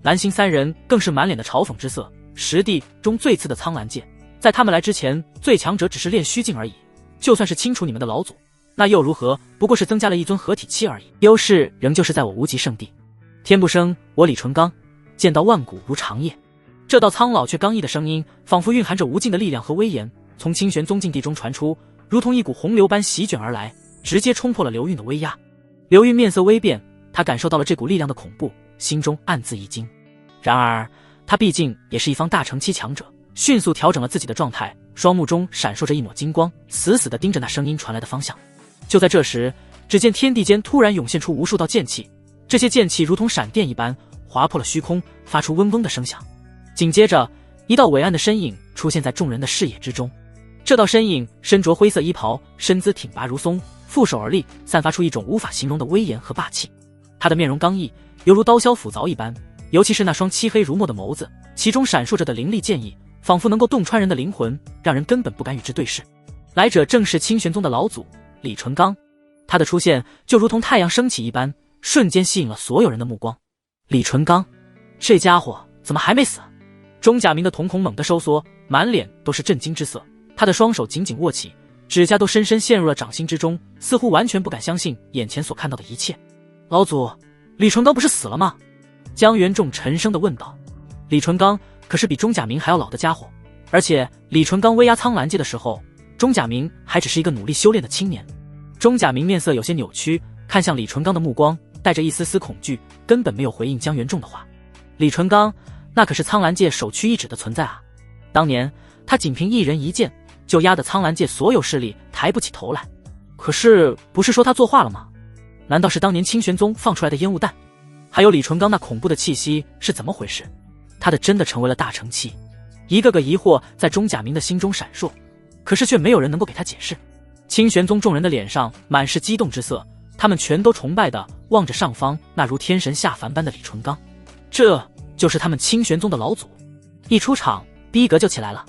蓝星三人更是满脸的嘲讽之色。实地中最次的苍蓝界，在他们来之前，最强者只是练虚境而已。就算是清除你们的老祖，那又如何？不过是增加了一尊合体期而已。优势仍旧是在我无极圣地。天不生，我李纯刚，见到万古如长夜。这道苍老却刚毅的声音，仿佛蕴含着无尽的力量和威严，从清玄宗禁地中传出，如同一股洪流般席卷而来，直接冲破了刘韵的威压。刘韵面色微变，他感受到了这股力量的恐怖，心中暗自一惊。然而他毕竟也是一方大成期强者，迅速调整了自己的状态，双目中闪烁着一抹金光，死死地盯着那声音传来的方向。就在这时，只见天地间突然涌现出无数道剑气，这些剑气如同闪电一般划破了虚空，发出嗡嗡的声响。紧接着，一道伟岸的身影出现在众人的视野之中。这道身影身着灰色衣袍，身姿挺拔如松，负手而立，散发出一种无法形容的威严和霸气。他的面容刚毅，犹如刀削斧凿一般，尤其是那双漆黑如墨的眸子，其中闪烁着的凌厉剑意，仿佛能够洞穿人的灵魂，让人根本不敢与之对视。来者正是清玄宗的老祖李纯刚，他的出现就如同太阳升起一般，瞬间吸引了所有人的目光。李纯刚，这家伙怎么还没死？钟甲明的瞳孔猛地收缩，满脸都是震惊之色，他的双手紧紧握起，指甲都深深陷入了掌心之中，似乎完全不敢相信眼前所看到的一切。老祖，李纯刚不是死了吗？江元仲沉声地问道。李纯刚可是比钟甲明还要老的家伙，而且李纯刚威压苍蓝界的时候，钟甲明还只是一个努力修炼的青年。钟甲明面色有些扭曲，看向李纯刚的目光带着一丝丝恐惧，根本没有回应江元仲的话。李纯刚那可是苍蓝界首屈一指的存在啊！当年他仅凭一人一剑，就压得苍蓝界所有势力抬不起头来。可是不是说他作画了吗？难道是当年清玄宗放出来的烟雾弹？还有李纯刚那恐怖的气息是怎么回事？他的真的成为了大成期？一个个疑惑在钟甲明的心中闪烁，可是却没有人能够给他解释。清玄宗众人的脸上满是激动之色，他们全都崇拜地望着上方那如天神下凡般的李纯刚，这就是他们清玄宗的老祖。一出场逼格就起来了，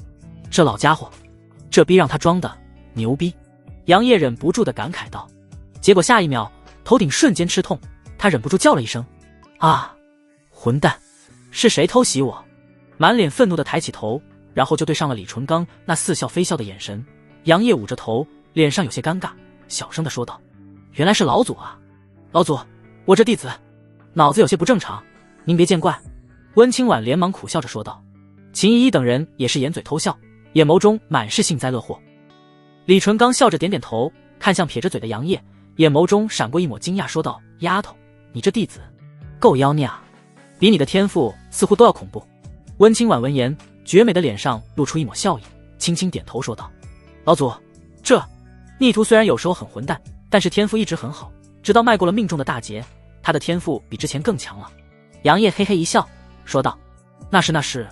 这老家伙，这逼让他装的牛逼。杨业忍不住地感慨道。结果下一秒头顶瞬间吃痛，他忍不住叫了一声：“啊！混蛋，是谁偷袭我？”满脸愤怒地抬起头，然后就对上了李纯刚那似笑非笑的眼神。杨业捂着头，脸上有些尴尬，小声地说道：“原来是老祖啊！老祖，我这弟子脑子有些不正常，您别见怪。”温清婉连忙苦笑着说道。秦依依等人也是掩嘴偷笑，眼眸中满是幸灾乐祸。李纯刚笑着点点头，看向撇着嘴的杨业，眼眸中闪过一抹惊讶，说道：“丫头，你这弟子够妖孽啊，比你的天赋似乎都要恐怖。”温清婉闻言，绝美的脸上露出一抹笑意，轻轻点头说道：“老祖，这逆徒虽然有时候很混蛋，但是天赋一直很好，直到迈过了命中的大劫，他的天赋比之前更强了。杨业嘿嘿一笑，说道：“那是，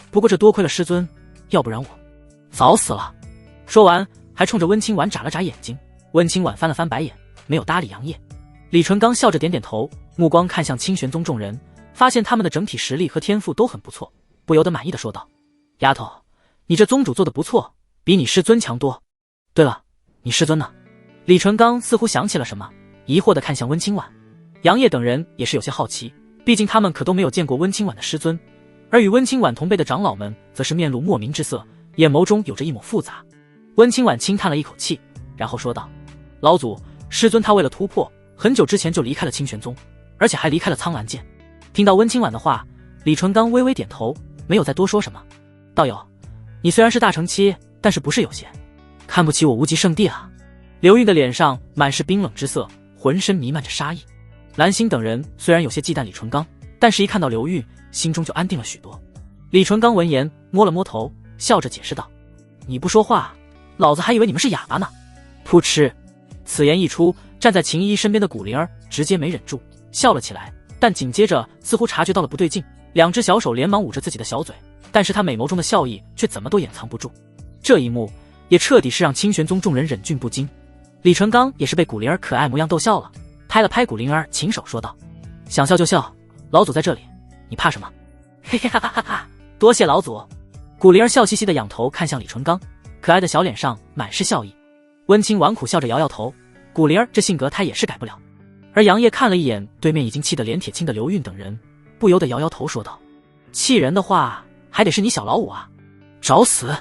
不过这多亏了师尊，要不然我早死了。”说完，还冲着温清婉眨了眨眼睛。温清婉翻了翻白眼，没有搭理杨业。李纯刚笑着点点头，目光看向清玄宗众人，发现他们的整体实力和天赋都很不错，不由得满意的说道：“丫头，你这宗主做的不错，比你师尊强多。对了，你师尊呢？”李纯刚似乎想起了什么，疑惑的看向温清婉。杨业等人也是有些好奇，毕竟他们可都没有见过温清婉的师尊，而与温清婉同辈的长老们则是面露莫名之色，眼眸中有着一抹复杂。温清婉轻叹了一口气，然后说道：“老祖，师尊他为了突破，很久之前就离开了清玄宗，而且还离开了苍兰剑。”听到温清婉的话，李纯刚微微点头，没有再多说什么。道友，你虽然是大成期，但是不是有些看不起我无极圣地啊？刘韵的脸上满是冰冷之色，浑身弥漫着杀意。蓝星等人虽然有些忌惮李纯刚，但是一看到刘韵，心中就安定了许多。李纯刚闻言摸了摸头，笑着解释道：“你不说话，老子还以为你们是哑巴呢。”噗嗤！此言一出，站在秦依依身边的古灵儿直接没忍住笑了起来，但紧接着似乎察觉到了不对劲，两只小手连忙捂着自己的小嘴，但是他美眸中的笑意却怎么都掩藏不住。这一幕也彻底是让清玄宗众人忍俊不禁。李纯刚也是被古灵儿可爱模样逗笑了，拍了拍古灵儿琴手说道：“想笑就笑，老祖在这里，你怕什么？”嘿嘿哈哈哈哈，多谢老祖。古灵儿笑嘻嘻的仰头看向李纯刚，可爱的小脸上满是笑意。温清婉苦笑着摇摇头，古灵儿这性格他也是改不了。而杨业看了一眼对面已经气得脸铁青的刘韵等人，不由得摇摇头说道：“气人的话还得是你小老五啊，找死！”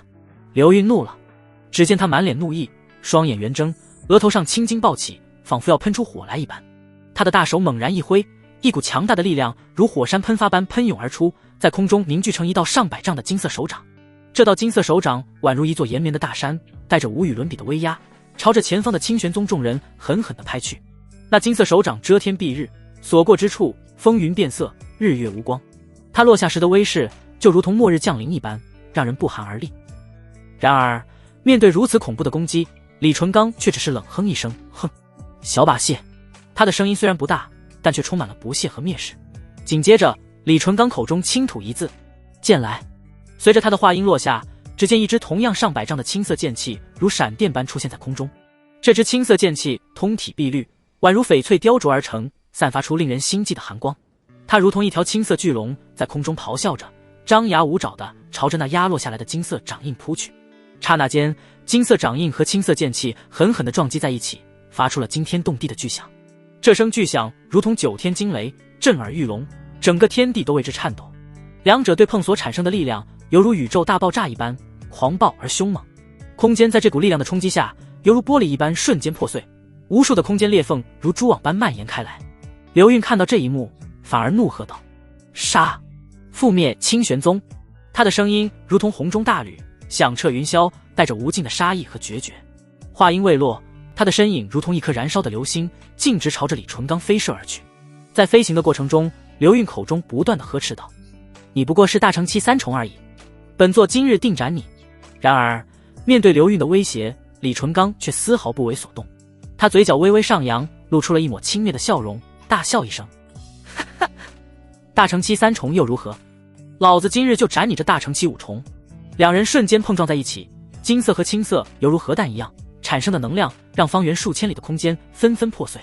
刘韵怒了，只见他满脸怒意，双眼圆睁，额头上青筋暴起，仿佛要喷出火来一般。他的大手猛然一挥，一股强大的力量如火山喷发般喷涌而出，在空中凝聚成一道上百丈的金色手掌。这道金色手掌宛如一座延绵的大山，带着无与伦比的威压，朝着前方的清玄宗众人狠狠地拍去。那金色手掌遮天蔽日，所过之处风云变色，日月无光。它落下时的威势就如同末日降临一般，让人不寒而栗。然而面对如此恐怖的攻击，李纯刚却只是冷哼一声：“哼，小把戏。”他的声音虽然不大，但却充满了不屑和蔑视。紧接着李纯刚口中轻吐一字：“剑来。”随着他的话音落下，只见一只同样上百丈的青色剑气如闪电般出现在空中。这只青色剑气通体碧绿，宛如翡翠雕琢而成，散发出令人心悸的寒光。它如同一条青色巨龙，在空中咆哮着，张牙舞爪地朝着那压落下来的金色掌印扑去。刹那间，金色掌印和青色剑气狠狠地撞击在一起，发出了惊天动地的巨响。这声巨响如同9天惊雷，震耳欲聋，整个天地都为之颤抖。两者对碰所产生的力量犹如宇宙大爆炸一般，狂暴而凶猛。空间在这股力量的冲击下，犹如玻璃一般瞬间破碎，无数的空间裂缝如蛛网般蔓延开来。刘韵看到这一幕，反而怒喝道：“杀！覆灭清玄宗！”他的声音如同洪钟大吕，响彻云霄，带着无尽的杀意和决绝。话音未落，他的身影如同一颗燃烧的流星，径直朝着李纯刚飞射而去。在飞行的过程中，刘韵口中不断地呵斥道：“你不过是大成期3重而已，本座今日定斩你！”然而面对刘韵的威胁，李纯刚却丝毫不为所动。他嘴角微微上扬，露出了一抹轻蔑的笑容，大笑一声：“哈哈，大成期3重又如何？老子今日就斩你这大成期5重！”两人瞬间碰撞在一起，金色和青色犹如核弹一样产生的能量，让方圆数千里的空间纷纷破碎。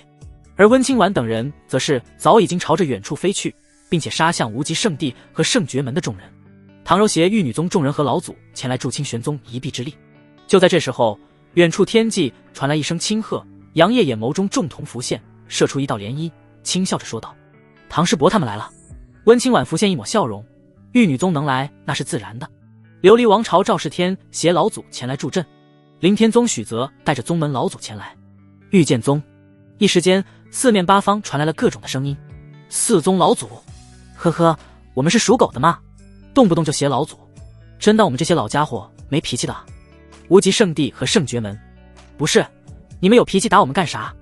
而温清婉等人则是早已经朝着远处飞去，并且杀向无极圣地和圣绝门的众人。唐柔邪、玉女宗众人和老祖前来助清玄宗一臂之力。就在这时候，远处天际传来一声轻喝，杨业眼眸中重瞳浮现，射出一道涟漪，轻笑着说道：“唐师伯他们来了。”温清婉浮现一抹笑容：“玉女宗能来那是自然的。”琉璃王朝赵世天携老祖前来助阵，凌天宗许泽带着宗门老祖前来，御剑宗。一时间四面八方传来了各种的声音。四宗老祖，呵呵，我们是属狗的吗？动不动就挟老祖，真当我们这些老家伙没脾气的？无极圣地和圣绝门，不是，你们有脾气打我们干啥？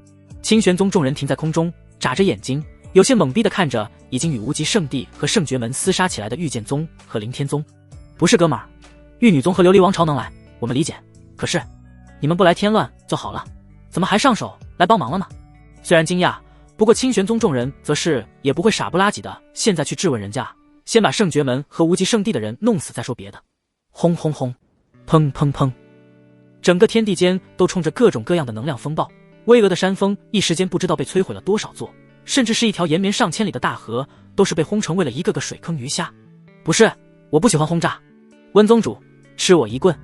清玄宗众人停在空中，眨着眼睛，有些懵逼地看着已经与无极圣地和圣绝门厮杀起来的御剑宗和凌天宗。不是哥们儿，玉女宗和琉璃王朝能来，我们理解，可是你们不来添乱就好了，怎么还上手来帮忙了呢？虽然惊讶，不过清玄宗众人则是也不会傻不拉几的现在去质问人家，先把圣绝门和无极圣地的人弄死再说别的。轰轰轰，砰砰砰，整个天地间都冲着各种各样的能量风暴，巍峨的山峰一时间不知道被摧毁了多少座，甚至是一条延绵上千里的大河都是被轰成为了一个个水坑鱼虾。不是，我不喜欢轰炸，温宗主，吃我一棍！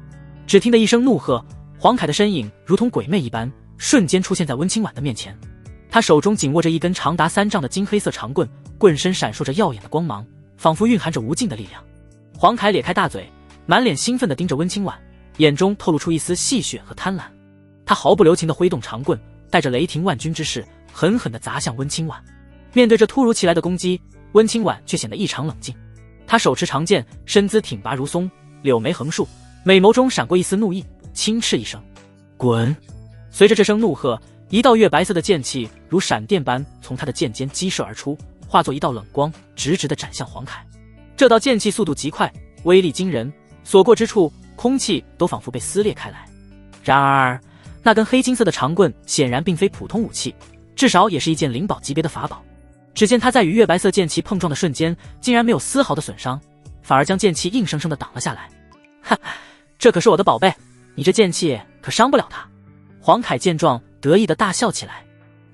只听得一声怒喝，黄凯的身影如同鬼魅一般，瞬间出现在温清婉的面前。他手中紧握着一根长达3丈的金黑色长棍，棍身闪烁着耀眼的光芒，仿佛蕴含着无尽的力量。黄凯咧开大嘴，满脸兴奋地盯着温清婉，眼中透露出一丝戏谑和贪婪。他毫不留情地挥动长棍，带着雷霆万钧之势，狠狠地砸向温清婉。面对这突如其来的攻击，温清婉却显得异常冷静。他手持长剑，身姿挺拔如松，柳眉横竖，美眸中闪过一丝怒意，轻斥一声：“滚！”随着这声怒喝，一道月白色的剑气如闪电般从他的剑尖激射而出，化作一道冷光，直直地斩向黄凯。这道剑气速度极快，威力惊人，所过之处，空气都仿佛被撕裂开来。然而，那根黑金色的长棍显然并非普通武器，至少也是一件灵宝级别的法宝。只见他在与月白色剑气碰撞的瞬间，竟然没有丝毫的损伤，反而将剑气硬生生地挡了下来。哈，这可是我的宝贝，你这剑气可伤不了他。黄凯见状，得意地大笑起来。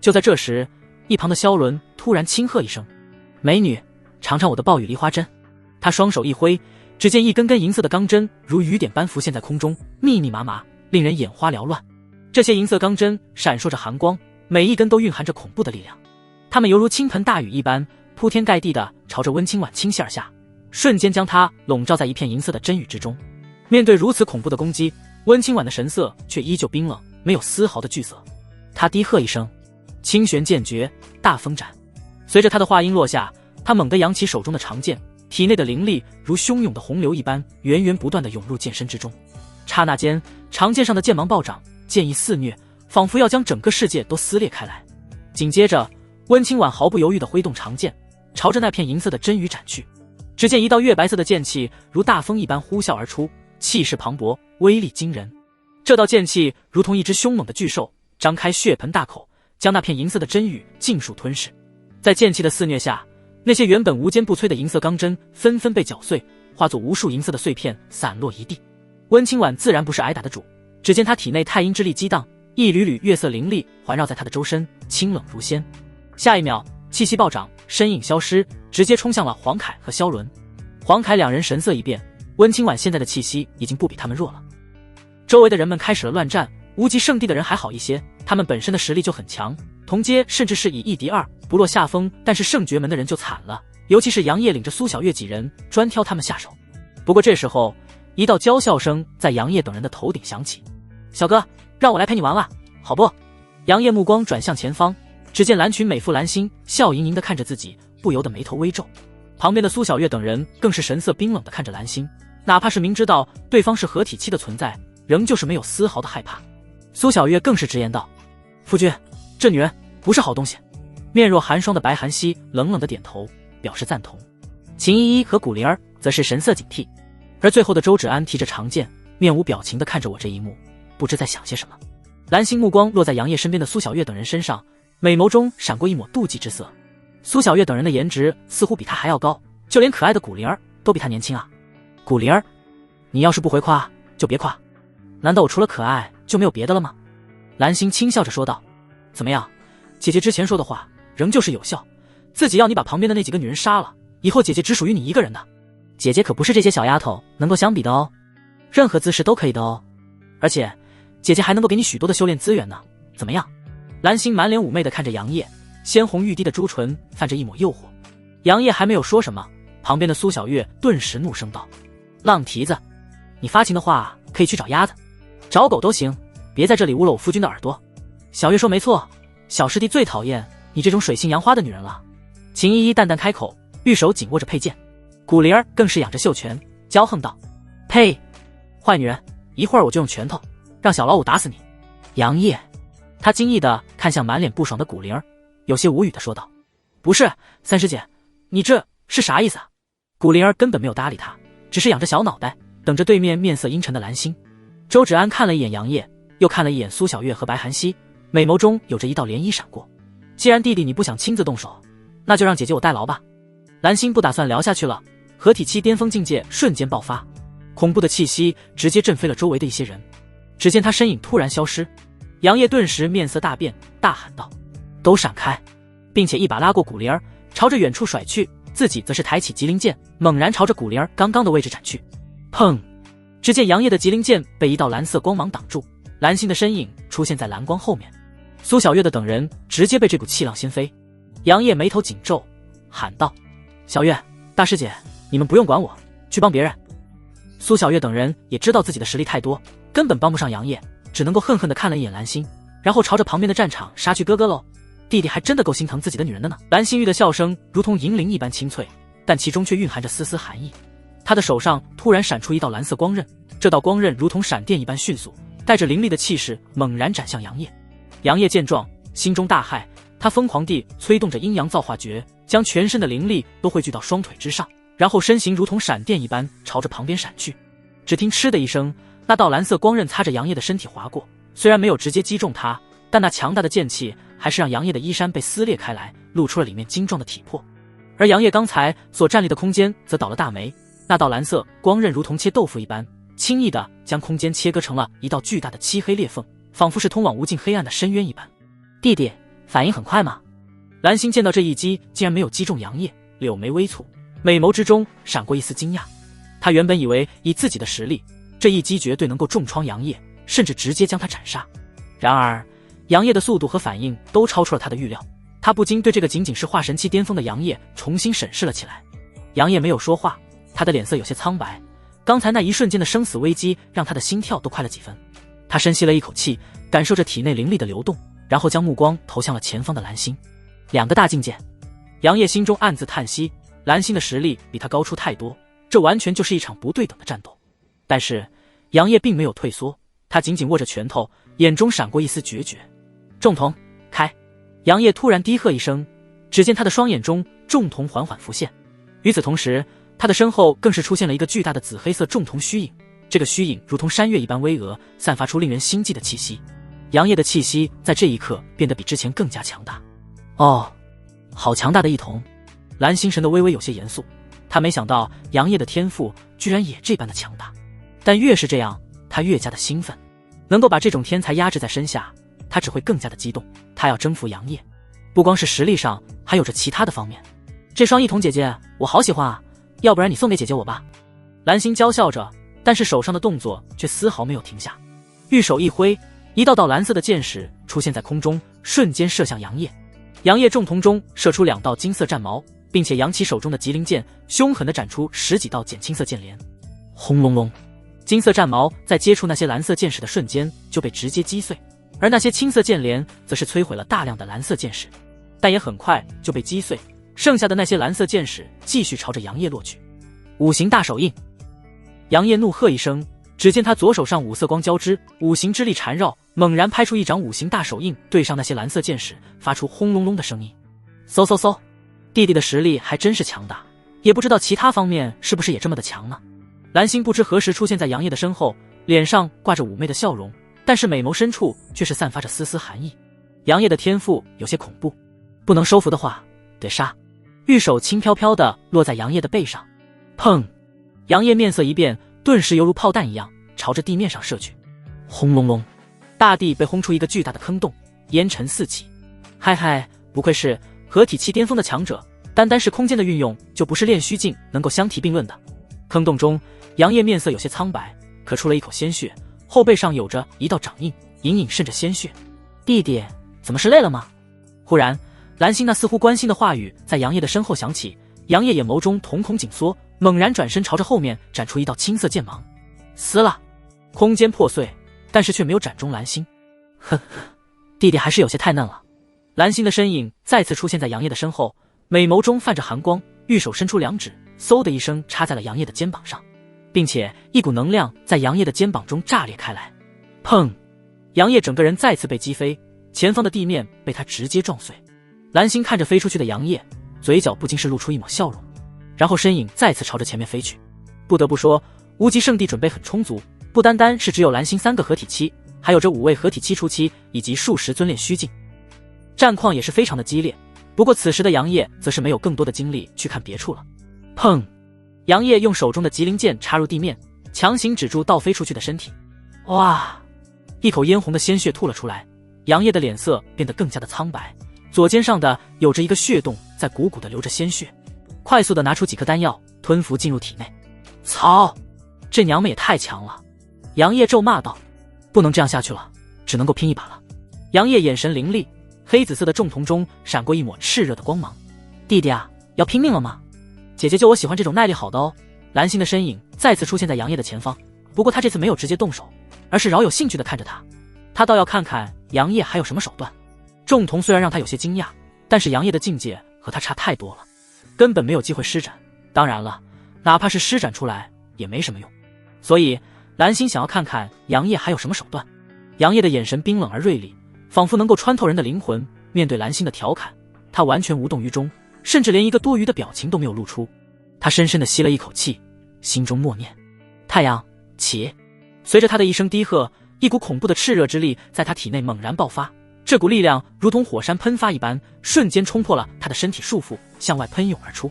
就在这时，一旁的萧伦突然轻喝一声：“美女，尝尝我的暴雨梨花针。”他双手一挥，只见一根根银色的钢针如雨点般浮现在空中，密密麻麻，令人眼花缭乱。这些银色钢针闪烁着寒光，每一根都蕴含着恐怖的力量。它们犹如倾盆大雨一般，铺天盖地地朝着温清婉倾泻而下，瞬间将她笼罩在一片银色的针雨之中。面对如此恐怖的攻击，温清婉的神色却依旧冰冷，没有丝毫的惧色。他低喝一声：“清玄剑诀，大风斩！”随着他的话音落下，他猛地扬起手中的长剑，体内的灵力如汹涌的洪流一般，源源不断地涌入剑身之中。刹那间，长剑上的剑芒暴涨，剑意肆虐，仿佛要将整个世界都撕裂开来。紧接着，温清婉毫不犹豫地挥动长剑，朝着那片银色的针雨斩去。只见一道月白色的剑气如大风一般呼啸而出，气势磅礴，威力惊人。这道剑气如同一只凶猛的巨兽，张开血盆大口，将那片银色的针雨尽数吞噬。在剑气的肆虐下，那些原本无坚不摧的银色钢针纷纷被搅碎，化作无数银色的碎片散落一地。温清婉自然不是挨打的主，只见他体内太阴之力激荡，一缕缕月色灵力环绕在他的周身，清冷如仙。下一秒，气息暴涨，身影消失，直接冲向了黄凯和萧伦。黄凯两人神色一变，温清婉现在的气息已经不比他们弱了。周围的人们开始了乱战，无极圣地的人还好一些，他们本身的实力就很强，同阶甚至是以1敌2，不落下风。但是圣绝门的人就惨了，尤其是杨业领着苏小月几人，专挑他们下手。不过这时候，一道娇笑声在杨业等人的头顶响起：“小哥，让我来陪你玩玩，好不？”杨业目光转向前方，只见蓝裙美妇蓝心笑盈盈地看着自己，不由得眉头微皱。旁边的苏小月等人更是神色冰冷地看着蓝心，哪怕是明知道对方是合体期的存在，仍旧是没有丝毫的害怕。苏小月更是直言道：“夫君，这女人不是好东西。”面若寒霜的白寒溪冷冷的点头，表示赞同。秦依依和古灵儿则是神色警惕，而最后的周芷安提着长剑，面无表情地看着我这一幕，不知在想些什么。蓝心目光落在杨业身边的苏小月等人身上，美眸中闪过一抹妒忌之色。苏小月等人的颜值似乎比她还要高，就连可爱的古灵儿都比她年轻啊。古灵儿，你要是不回夸就别夸，难道我除了可爱就没有别的了吗？蓝心轻笑着说道。怎么样，姐姐之前说的话仍旧是有效，自己要你把旁边的那几个女人杀了，以后姐姐只属于你一个人的。姐姐可不是这些小丫头能够相比的哦，任何姿势都可以的哦，而且姐姐还能够给你许多的修炼资源呢，怎么样？蓝心满脸妩媚地看着杨业，鲜红欲滴的朱唇泛着一抹诱惑。杨业还没有说什么，旁边的苏小月顿时怒声道：“浪蹄子，你发情的话可以去找鸭子，找狗都行，别在这里污了我夫君的耳朵。”小月说：“没错，小师弟最讨厌你这种水性杨花的女人了。”秦依依淡淡开口，玉手紧握着佩剑。古灵儿更是仰着袖拳，骄横道：“呸！坏女人，一会儿我就用拳头让小老五打死你。”杨业，他惊异地看向满脸不爽的古灵儿，有些无语地说道：“不是，三师姐，你这是啥意思啊？”古灵儿根本没有搭理他，只是仰着小脑袋，等着对面面色阴沉的蓝心。周芷安看了一眼杨业，又看了一眼苏小月和白寒溪，美眸中有着一道涟漪闪过。既然弟弟你不想亲自动手，那就让姐姐我代劳吧。蓝星不打算聊下去了，合体期巅峰境界瞬间爆发，恐怖的气息直接震飞了周围的一些人。只见他身影突然消失，杨业顿时面色大变，大喊道：都闪开！并且一把拉过古灵儿，朝着远处甩去，自己则是抬起极灵剑，猛然朝着古灵儿刚刚的位置斩去。砰！只见杨业的极灵剑被一道蓝色光芒挡住，蓝星的身影出现在蓝光后面，苏小月的等人直接被这股气浪掀飞。杨业眉头紧皱，喊道：小月、大师姐，你们不用管我，去帮别人。苏小月等人也知道自己的实力太多，根本帮不上杨业，只能够恨恨地看了一眼蓝星，然后朝着旁边的战场杀去。哥哥喽，弟弟还真的够心疼自己的女人的呢。蓝星玉的笑声如同银铃一般清脆，但其中却蕴含着丝丝寒意。他的手上突然闪出一道蓝色光刃，这道光刃如同闪电一般迅速，带着凌厉的气势猛然斩向杨业。杨业见状，心中大骇，他疯狂地催动着阴阳造化诀，将全身的灵力都汇聚到双腿之上，然后身形如同闪电一般朝着旁边闪去。只听嗤的一声，那道蓝色光刃擦着杨业的身体划过，虽然没有直接击中他，但那强大的剑气还是让杨业的衣衫被撕裂开来，露出了里面精壮的体魄。而杨业刚才所站立的空间则倒了大霉，那道蓝色光刃如同切豆腐一般，轻易地将空间切割成了一道巨大的漆黑裂缝，仿佛是通往无尽黑暗的深渊一般。弟弟反应很快吗？蓝星见到这一击竟然没有击中杨业，柳眉微蹙，美眸之中闪过一丝惊讶。他原本以为以自己的实力，这一击绝对能够重创杨业，甚至直接将他斩杀。然而杨业的速度和反应都超出了他的预料，他不禁对这个仅仅是化神期巅峰的杨业重新审视了起来。杨业没有说话，他的脸色有些苍白，刚才那一瞬间的生死危机让他的心跳都快了几分。他深吸了一口气，感受着体内灵力的流动，然后将目光投向了前方的蓝星。两个大境界，杨业心中暗自叹息，蓝星的实力比他高出太多，这完全就是一场不对等的战斗。但是杨业并没有退缩，他紧紧握着拳头，眼中闪过一丝决绝。众瞳开！杨业突然低喝一声，只见他的双眼中众瞳缓缓浮现，与此同时，他的身后更是出现了一个巨大的紫黑色众瞳虚影，这个虚影如同山岳一般巍峨，散发出令人心悸的气息。杨业的气息在这一刻变得比之前更加强大。哦，好强大的一瞳！蓝星神的微微有些严肃，他没想到杨业的天赋居然也这般的强大，但越是这样，他越加的兴奋。能够把这种天才压制在身下，他只会更加的激动。他要征服杨业，不光是实力上，还有着其他的方面。这双一瞳姐姐我好喜欢啊，要不然你送给姐姐我吧。蓝星娇笑着，但是手上的动作却丝毫没有停下，玉手一挥，一道道蓝色的箭矢出现在空中，瞬间射向杨业。杨业众瞳中射出两道金色战矛，并且扬起手中的极灵剑，凶狠地斩出10几道减青色剑连。轰隆隆，金色战矛在接触那些蓝色箭矢的瞬间就被直接击碎，而那些青色剑连则是摧毁了大量的蓝色箭矢，但也很快就被击碎，剩下的那些蓝色箭矢继续朝着杨业落去。五行大手印！杨业怒喝一声，只见他左手上五色光交织，五行之力缠绕，猛然拍出一掌五行大手印，对上那些蓝色箭矢，发出轰隆隆的声音。嗖嗖嗖！弟弟的实力还真是强大，也不知道其他方面是不是也这么的强呢。蓝星不知何时出现在杨业的身后，脸上挂着妩媚的笑容，但是美眸深处却是散发着丝丝寒意。杨业的天赋有些恐怖，不能收服的话得杀。玉手轻飘飘地落在杨业的背上，砰！杨业面色一变，顿时犹如炮弹一样朝着地面上射去。轰隆隆，大地被轰出一个巨大的坑洞，烟尘四起。嗨嗨，不愧是合体期巅峰的强者，单单是空间的运用就不是炼虚境能够相提并论的。坑洞中，杨业面色有些苍白，咳出了一口鲜血，后背上有着一道掌印，隐隐渗着鲜血。弟弟怎么是累了吗？忽然蓝星那似乎关心的话语在杨业的身后响起，杨业眼眸中瞳孔紧缩，猛然转身朝着后面斩出一道青色剑芒，撕了，空间破碎，但是却没有斩中蓝星。呵呵，弟弟还是有些太嫩了。蓝星的身影再次出现在杨业的身后，美眸中泛着寒光，玉手伸出两指，嗖的一声插在了杨业的肩膀上，并且一股能量在杨业的肩膀中炸裂开来。砰！杨业整个人再次被击飞，前方的地面被他直接撞碎。蓝星看着飞出去的杨业，嘴角不禁是露出一抹笑容，然后身影再次朝着前面飞去。不得不说，无极圣地准备很充足，不单单是只有蓝星3个合体期，还有这5位合体期初期以及数十尊炼虚境。战况也是非常的激烈。不过此时的杨业则是没有更多的精力去看别处了。砰！杨业用手中的棘鳞剑插入地面，强行止住倒飞出去的身体。哇！一口嫣红的鲜血吐了出来，杨业的脸色变得更加的苍白，左肩上的有着一个血洞在鼓鼓的流着鲜血。快速的拿出几颗丹药，吞服进入体内。操！这娘们也太强了！杨业咒骂道：“不能这样下去了，只能够拼一把了。”杨业眼神凌厉，黑紫色的重瞳中闪过一抹炽热的光芒。弟弟啊，要拼命了吗？姐姐就我喜欢这种耐力好的哦。蓝星的身影再次出现在杨业的前方，不过他这次没有直接动手，而是饶有兴趣地看着他。他倒要看看杨业还有什么手段。重瞳虽然让他有些惊讶，但是杨业的境界和他差太多了，根本没有机会施展。当然了，哪怕是施展出来也没什么用。所以蓝星想要看看杨业还有什么手段。杨业的眼神冰冷而锐利，仿佛能够穿透人的灵魂。面对蓝星的调侃，他完全无动于衷，甚至连一个多余的表情都没有露出。他深深地吸了一口气，心中默念：太阳起。随着他的一声低喝，一股恐怖的炽热之力在他体内猛然爆发。这股力量如同火山喷发一般，瞬间冲破了他的身体束缚，向外喷涌而出。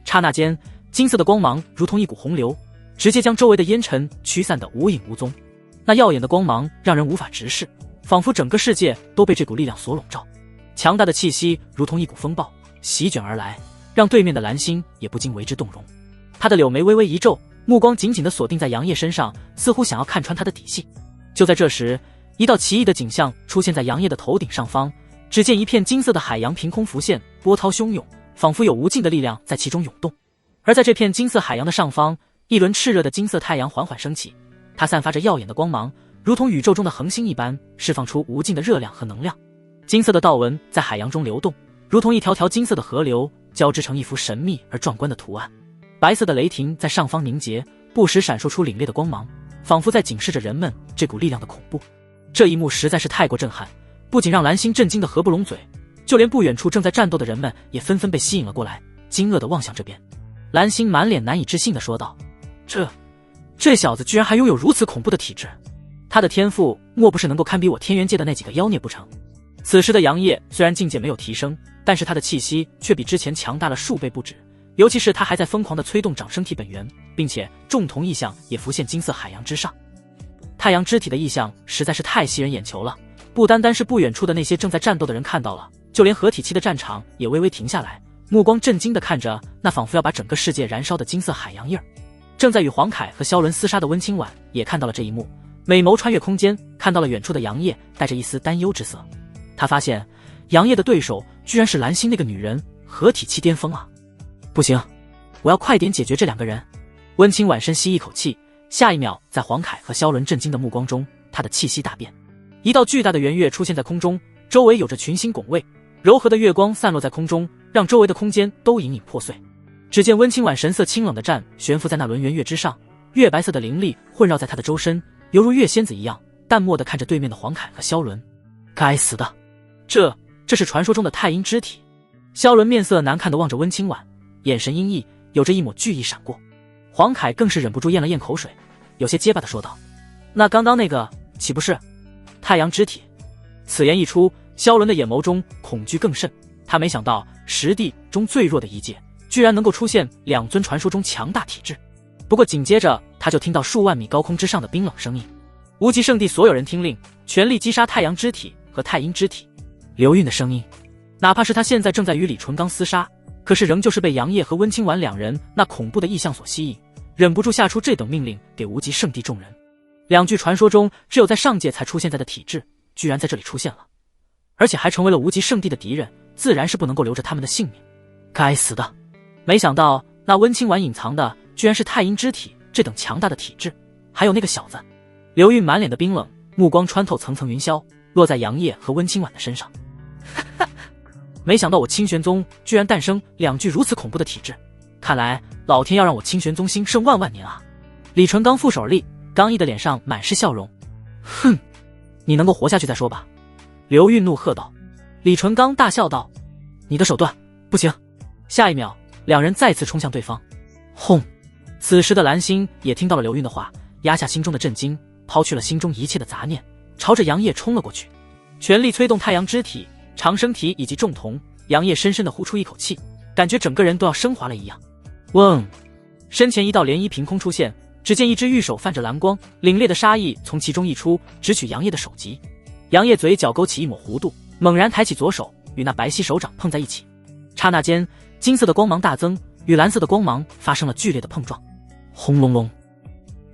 刹那间，金色的光芒如同一股洪流，直接将周围的烟尘驱散得无影无踪。那耀眼的光芒让人无法直视，仿佛整个世界都被这股力量所笼罩。强大的气息如同一股风暴席卷而来，让对面的蓝星也不禁为之动容。他的柳眉微微一皱，目光紧紧地锁定在杨业身上，似乎想要看穿他的底细。就在这时，一道奇异的景象出现在杨业的头顶上方，只见一片金色的海洋凭空浮现，波涛汹涌，仿佛有无尽的力量在其中涌动。而在这片金色海洋的上方，一轮炽热的金色太阳缓缓升起，它散发着耀眼的光芒，如同宇宙中的恒星一般，释放出无尽的热量和能量。金色的道纹在海洋中流动，如同一条条金色的河流，交织成一幅神秘而壮观的图案。白色的雷霆在上方凝结，不时闪烁出凛冽的光芒，仿佛在警示着人们这股力量的恐怖。这一幕实在是太过震撼，不仅让蓝星震惊得合不拢嘴，就连不远处正在战斗的人们也纷纷被吸引了过来，惊愕地望向这边。蓝星满脸难以置信地说道：这小子居然还拥有如此恐怖的体质，他的天赋莫不是能够堪比我天元界的那几个妖孽不成？此时的杨业虽然境界没有提升，但是他的气息却比之前强大了数倍不止，尤其是他还在疯狂地催动长生体本源，并且重瞳异象也浮现金色海洋之上。太阳之体的异象实在是太吸人眼球了，不单单是不远处的那些正在战斗的人看到了，就连合体期的战场也微微停下来，目光震惊地看着那仿佛要把整个世界燃烧的金色海洋印儿。正在与黄凯和萧伦厮杀的温清婉也看到了这一幕，美眸穿越空间，看到了远处的杨业，带着一丝担忧之色。他发现杨业的对手居然是蓝星那个女人，合体期巅峰啊！不行，我要快点解决这两个人。温清婉深吸一口气，下一秒，在黄凯和萧伦震惊的目光中，他的气息大变。一道巨大的圆月出现在空中，周围有着群星拱卫，柔和的月光散落在空中，让周围的空间都隐隐破碎。只见温清婉神色清冷的站悬浮在那轮圆月之上，月白色的灵力混绕在他的周身，犹如月仙子一样，淡漠地看着对面的黄凯和萧伦。该死的，这是传说中的太阴之体。萧伦面色难看地望着温清婉，眼神阴翳，有着一抹惧意闪过。黄凯更是忍不住咽了咽口水，有些结巴地说道：那刚刚那个岂不是太阳之体？此言一出，萧伦的眼眸中恐惧更甚，他没想到实地中最弱的一界居然能够出现两尊传说中强大体质。不过紧接着他就听到数万米高空之上的冰冷声音：无极圣地所有人听令，全力击杀太阳之体和太阴之体。刘韵的声音，哪怕是他现在正在与李纯刚厮杀，可是仍旧是被杨业和温清婉两人那恐怖的异象所吸引，忍不住下出这等命令给无极圣地众人。两具传说中只有在上界才出现在的体质，居然在这里出现了，而且还成为了无极圣地的敌人，自然是不能够留着他们的性命。该死的，没想到那温清婉隐藏的居然是太阴之体这等强大的体质，还有那个小子。刘韵满脸的冰冷，目光穿透层层云霄，落在杨业和温清婉的身上。没想到我清玄宗居然诞生两具如此恐怖的体质，看来老天要让我清玄宗兴盛万万年啊！李纯刚负手而立，刚毅的脸上满是笑容。哼，你能够活下去再说吧。刘韵怒喝道。李纯刚大笑道：你的手段不行。下一秒，两人再次冲向对方。轰！此时的蓝星也听到了刘韵的话，压下心中的震惊，抛去了心中一切的杂念，朝着杨业冲了过去，全力催动太阳之体，长生体以及重瞳，杨业深深地呼出一口气，感觉整个人都要升华了一样。嗡！身前一道涟漪凭空出现，只见一只玉手泛着蓝光，凛冽的杀意从其中溢出，直取杨业的首级。杨业嘴角勾起一抹弧度，猛然抬起左手，与那白皙手掌碰在一起。刹那间，金色的光芒大增，与蓝色的光芒发生了剧烈的碰撞。轰隆隆，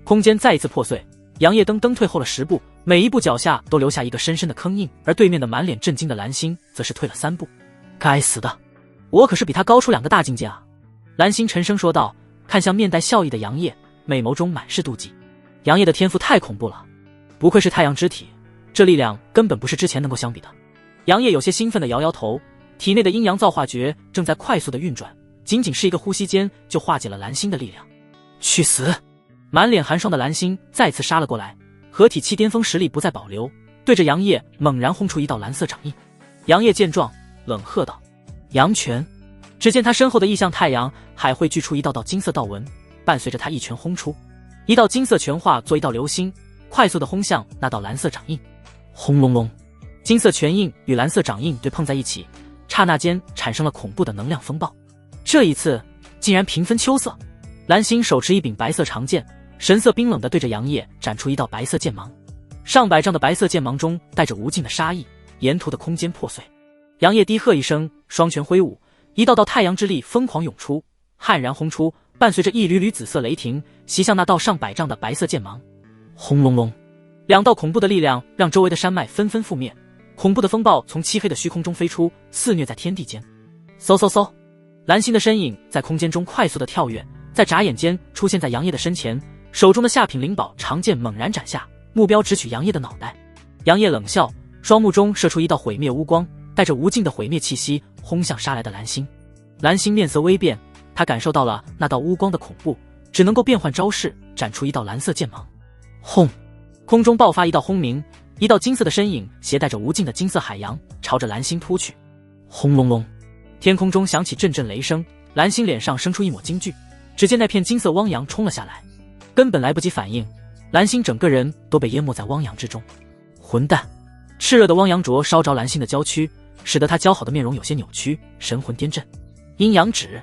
空间再一次破碎。杨业蹬退后了10步，每一步脚下都留下一个深深的坑印，而对面的满脸震惊的蓝星则是退了3步。该死的，我可是比他高出2个大境界啊！蓝星沉声说道，看向面带笑意的杨业，美眸中满是妒忌。杨业的天赋太恐怖了，不愧是太阳之体，这力量根本不是之前能够相比的。杨业有些兴奋地摇摇头，体内的阴阳造化诀正在快速地运转，仅仅是一个呼吸间就化解了蓝星的力量。去死！满脸寒霜的蓝星再次杀了过来，合体期巅峰实力不再保留，对着杨业猛然轰出一道蓝色掌印。杨业见状冷喝道，阳拳。只见他身后的异象太阳海会聚出一道道金色道纹，伴随着他一拳轰出，一道金色拳化作一道流星，快速地轰向那道蓝色掌印。轰隆隆，金色拳印与蓝色掌印对碰在一起，刹那间产生了恐怖的能量风暴。这一次竟然平分秋色。蓝星手持一柄白色长剑，神色冰冷地对着杨业展出一道白色剑芒，上百丈的白色剑芒中带着无尽的杀意，沿途的空间破碎。杨业低喝一声，双拳挥舞，一道道太阳之力疯狂涌出，悍然轰出，伴随着一缕缕紫色雷霆袭向那道上百丈的白色剑芒。轰隆隆，2道恐怖的力量让周围的山脉纷纷覆灭，恐怖的风暴从漆黑的虚空中飞出，肆虐在天地间。嗖嗖嗖，蓝星的身影在空间中快速的跳跃，在眨眼间出现在杨业的身前，手中的下品灵宝长剑猛然斩下，目标直取杨业的脑袋。杨业冷笑，双目中射出一道毁灭乌光，带着无尽的毁灭气息轰向杀来的蓝星。蓝星面色微变，他感受到了那道乌光的恐怖，只能够变换招式，展出一道蓝色剑芒。轰！空中爆发一道轰鸣，一道金色的身影携带着无尽的金色海洋朝着蓝星扑去。轰隆隆，天空中响起阵阵雷声，蓝星脸上生出一抹惊惧，只见那片金色汪洋冲了下来，根本来不及反应，蓝星整个人都被淹没在汪洋之中。混蛋！炽热的汪洋灼烧着蓝星的娇躯，使得他姣好的面容有些扭曲，神魂颠震。阴阳指，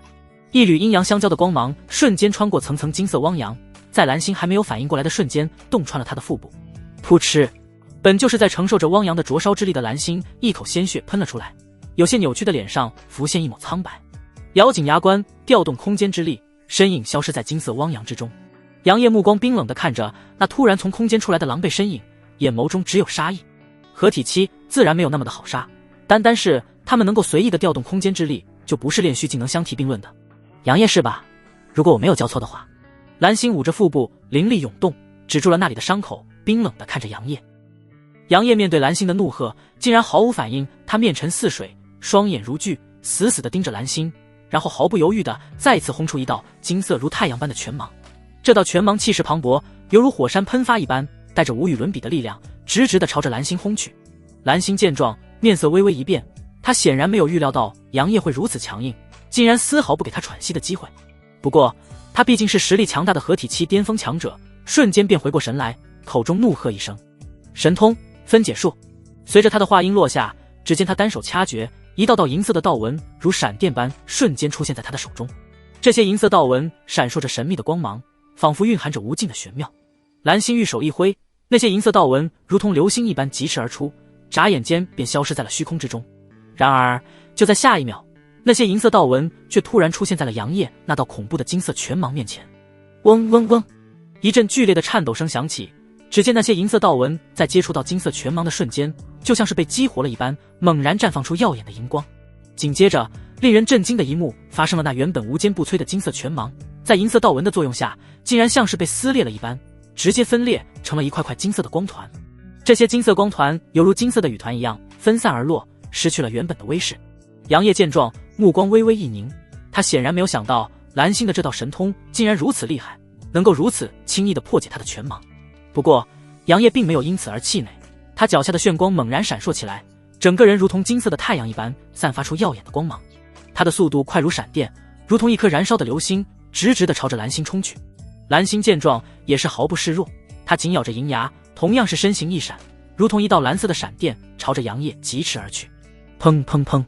一缕阴阳相交的光芒瞬间穿过层层金色汪洋，在蓝星还没有反应过来的瞬间洞穿了他的腹部。噗嗤！本就是在承受着汪洋的灼烧之力的蓝星一口鲜血喷了出来，有些扭曲的脸上浮现一抹苍白，咬紧牙关，调动空间之力，身影消失在金色汪洋之中。杨业目光冰冷地看着那突然从空间出来的狼狈身影，眼眸中只有杀意。合体期自然没有那么的好杀，单是他们能够随意的调动空间之力，就不是炼虚技能相提并论的。杨业是吧？如果我没有交错的话。蓝星捂着腹部，灵力涌动，止住了那里的伤口，冰冷地看着杨业。杨业面对蓝星的怒喝，竟然毫无反应，他面沉似水，双眼如炬，死死地盯着蓝星，然后毫不犹豫地再次轰出一道金色如太阳般的拳芒。这道拳芒气势磅礴，犹如火山喷发一般，带着无与伦比的力量，直直地朝着蓝星轰去。蓝星见状，面色微微一变，他显然没有预料到杨业会如此强硬，竟然丝毫不给他喘息的机会。不过他毕竟是实力强大的合体期巅峰强者，瞬间便回过神来，口中怒喝一声：神通分解术。随着他的话音落下，只见他单手掐诀，一道道银色的道纹如闪电般瞬间出现在他的手中。这些银色道纹闪烁着神秘的光芒，仿佛蕴含着无尽的玄妙。蓝星玉手一挥，那些银色道纹如同流星一般疾驰而出，眨眼间便消失在了虚空之中。然而就在下一秒，那些银色道纹却突然出现在了杨业那道恐怖的金色拳芒面前。嗡嗡嗡，一阵剧烈的颤抖声响起，只见那些银色道纹在接触到金色拳芒的瞬间，就像是被激活了一般，猛然绽放出耀眼的荧光。紧接着，令人震惊的一幕发生了，那原本无坚不摧的金色拳芒，在银色道纹的作用下，竟然像是被撕裂了一般，直接分裂成了一块块金色的光团。这些金色光团犹如金色的雨团一样分散而落，失去了原本的威势。杨业见状，目光微微一凝，他显然没有想到蓝星的这道神通竟然如此厉害，能够如此轻易地破解他的拳芒。不过杨业并没有因此而气馁，他脚下的炫光猛然闪烁起来，整个人如同金色的太阳一般散发出耀眼的光芒。他的速度快如闪电，如同一颗燃烧的流星，直直地朝着蓝星冲去。蓝星见状也是毫不示弱，他紧咬着银牙，同样是身形一闪，如同一道蓝色的闪电朝着杨业疾驰而去。砰砰砰，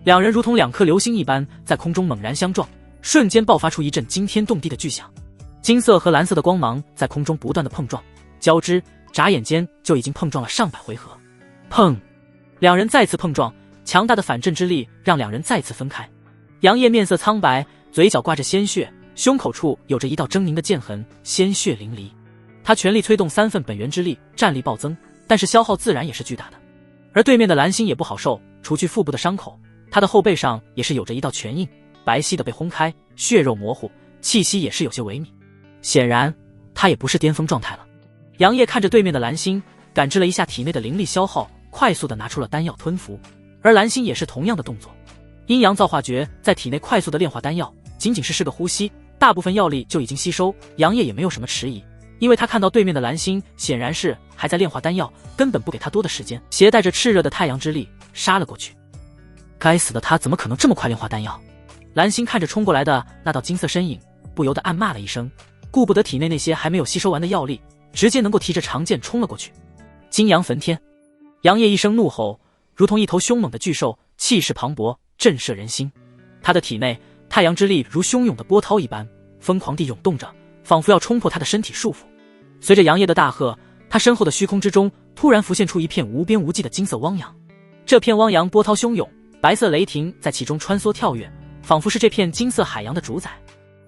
两人如同两颗流星一般在空中猛然相撞，瞬间爆发出一阵惊天动地的巨响。金色和蓝色的光芒在空中不断的碰撞交织，眨眼间就已经碰撞了上百回合。砰，两人再次碰撞，强大的反震之力让两人再次分开。杨业面色苍白，嘴角挂着鲜血，胸口处有着一道狰狞的剑痕，鲜血淋漓。他全力催动3份本源之力，战力暴增，但是消耗自然也是巨大的。而对面的蓝星也不好受，除去腹部的伤口，他的后背上也是有着一道拳印，白皙的被轰开，血肉模糊，气息也是有些萎靡。显然他也不是巅峰状态了。杨业看着对面的蓝星，感知了一下体内的灵力消耗，快速的拿出了丹药吞服，而蓝星也是同样的动作。阴阳造化诀在体内快速的炼化丹药，仅仅是个呼吸，大部分药力就已经吸收。杨业也没有什么迟疑，因为他看到对面的蓝星显然是还在炼化丹药，根本不给他多的时间，携带着炽热的太阳之力杀了过去。该死的，他怎么可能这么快炼化丹药？蓝星看着冲过来的那道金色身影，不由得暗骂了一声，顾不得体内那些还没有吸收完的药力，直接能够提着长剑冲了过去。金阳焚天，杨业一声怒吼，如同一头凶猛的巨兽，气势磅礴，震慑人心。他的体内太阳之力如汹涌的波涛一般疯狂地涌动着，仿佛要冲破他的身体束缚。随着杨业的大喝，他身后的虚空之中突然浮现出一片无边无际的金色汪洋。这片汪洋波涛汹涌，白色雷霆在其中穿梭跳跃，仿佛是这片金色海洋的主宰。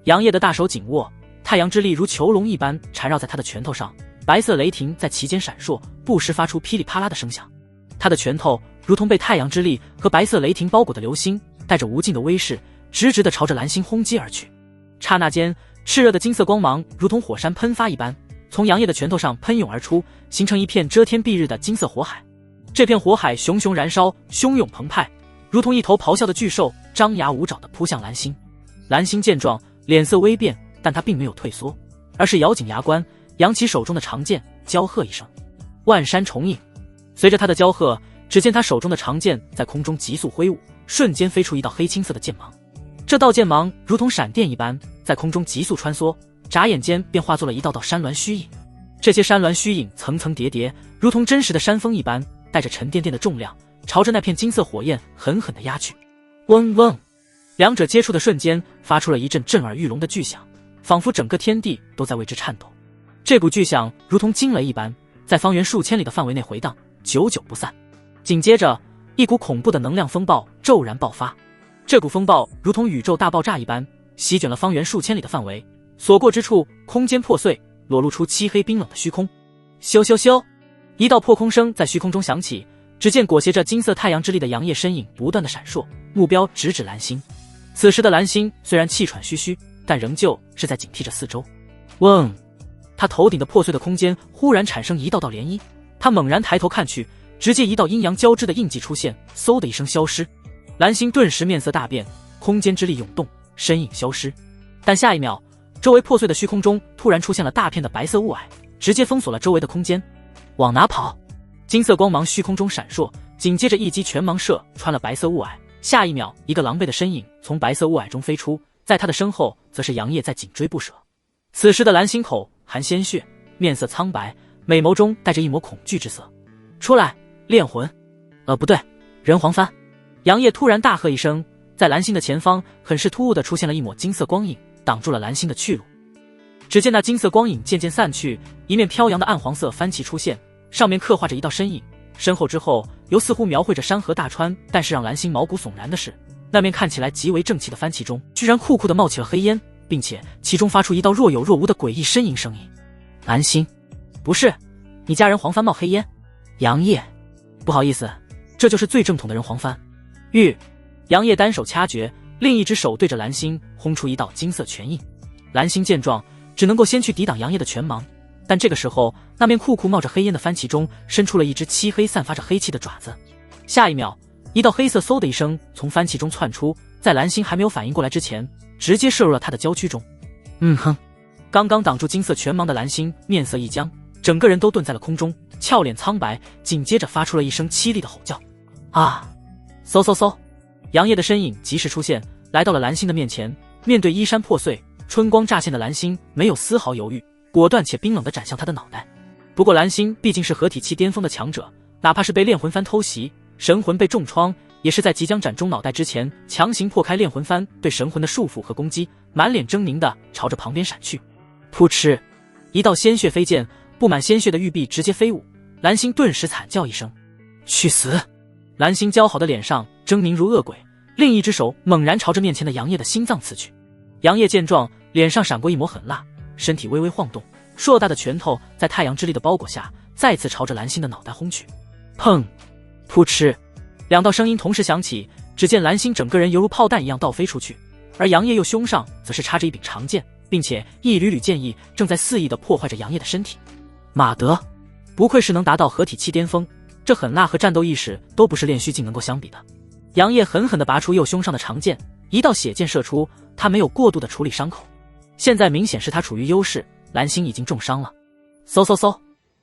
杨业的大手紧握，太阳之力如囚笼一般缠绕在他的拳头上，白色雷霆在其间闪烁，不时发出噼里啪啦的声响。他的拳头如同被太阳之力和白色雷霆包裹的流星，带着无尽的威势，直直地朝着蓝星轰击而去。刹那间，炽热的金色光芒如同火山喷发一般，从杨业的拳头上喷涌而出，形成一片遮天蔽日的金色火海。这片火海熊熊燃烧，汹涌澎湃，如同一头咆哮的巨兽，张牙舞爪地扑向蓝星。蓝星见状，脸色微变，但他并没有退缩，而是咬紧牙关，扬起手中的长剑，娇喝一声：“万山重影！”随着他的娇喝，只见他手中的长剑在空中急速挥舞，瞬间飞出一道黑青色的剑芒。这道剑芒如同闪电一般，在空中急速穿梭，眨眼间便化作了一道道山峦虚影。这些山峦虚影层层叠叠，如同真实的山峰一般，带着沉甸甸的重量，朝着那片金色火焰狠狠地压去。嗡嗡，两者接触的瞬间，发出了一阵震耳欲聋的巨响，仿佛整个天地都在为之颤抖。这股巨响如同惊雷一般，在方圆数千里的范围内回荡，久久不散。紧接着，一股恐怖的能量风暴骤然爆发，这股风暴如同宇宙大爆炸一般，席卷了方圆数千里的范围，所过之处空间破碎，裸露出漆黑冰冷的虚空。咻咻咻，一道破空声在虚空中响起，只见裹挟着金色太阳之力的杨业身影不断的闪烁，目标直指蓝星。此时的蓝星虽然气喘吁吁，但仍旧是在警惕着四周。嗡，他头顶的破碎的空间忽然产生一道道涟漪，他猛然抬头看去，直接一道阴阳交织的印记出现，嗖的一声消失。蓝星顿时面色大变，空间之力涌动，身影消失。但下一秒，周围破碎的虚空中突然出现了大片的白色雾霭，直接封锁了周围的空间。往哪跑？金色光芒虚空中闪烁，紧接着一击拳芒射穿了白色雾霭，下一秒，一个狼狈的身影从白色雾霭中飞出，在他的身后则是杨业在紧追不舍。此时的蓝星口含鲜血，面色苍白，美眸中带着一抹恐惧之色。出来，炼魂！不对，人皇幡！杨业突然大喝一声，在蓝星的前方很是突兀地出现了一抹金色光影，挡住了蓝星的去路。只见那金色光影渐渐散去，一面飘扬的暗黄色幡旗出现，上面刻画着一道身影，身后之后又似乎描绘着山河大川。但是让蓝星毛骨悚然的是，那面看起来极为正气的幡旗中居然酷酷地冒起了黑烟，并且其中发出一道若有若无的诡异呻吟声音。蓝星，不是，你家人皇幡冒黑烟？杨业，不好意思，这就是最正统的人皇幡。杨业单手掐诀，另一只手对着蓝星轰出一道金色拳印。蓝星见状，只能够先去抵挡杨业的拳芒，但这个时候，那面酷酷冒着黑烟的幡旗中伸出了一只漆黑散发着黑气的爪子。下一秒，一道黑色嗖的一声从幡旗中窜出，在蓝星还没有反应过来之前，直接射入了他的娇躯中。刚刚挡住金色拳芒的蓝星面色一僵，整个人都顿在了空中，俏脸苍白，紧接着发出了一声凄厉的吼叫。啊！嗖嗖嗖！杨业的身影及时出现，来到了蓝星的面前。面对衣衫破碎、春光乍现的蓝星，没有丝毫犹豫，果断且冰冷地斩向他的脑袋。不过蓝星毕竟是合体期巅峰的强者，哪怕是被炼魂幡偷袭，神魂被重创，也是在即将斩中脑袋之前，强行破开炼魂幡对神魂的束缚和攻击，满脸狰狞的朝着旁边闪去。噗嗤，一道鲜血飞溅，布满鲜血的玉臂直接飞舞，蓝星顿时惨叫一声：“去死！”蓝星姣好的脸上狰狞如恶鬼，另一只手猛然朝着面前的杨业的心脏刺去。杨业见状，脸上闪过一抹狠辣，身体微微晃动，硕大的拳头在太阳之力的包裹下，再次朝着蓝星的脑袋轰去。砰！噗嗤，两道声音同时响起，只见蓝星整个人犹如炮弹一样倒飞出去，而杨业右胸上则是插着一柄长剑，并且一缕缕剑意正在肆意地破坏着杨业的身体。马德，不愧是能达到合体期巅峰，这狠辣和战斗意识都不是炼虚境能够相比的。杨业狠狠地拔出右胸上的长剑，一道血剑射出，他没有过度的处理伤口，现在明显是他处于优势，蓝星已经重伤了。嗖嗖嗖，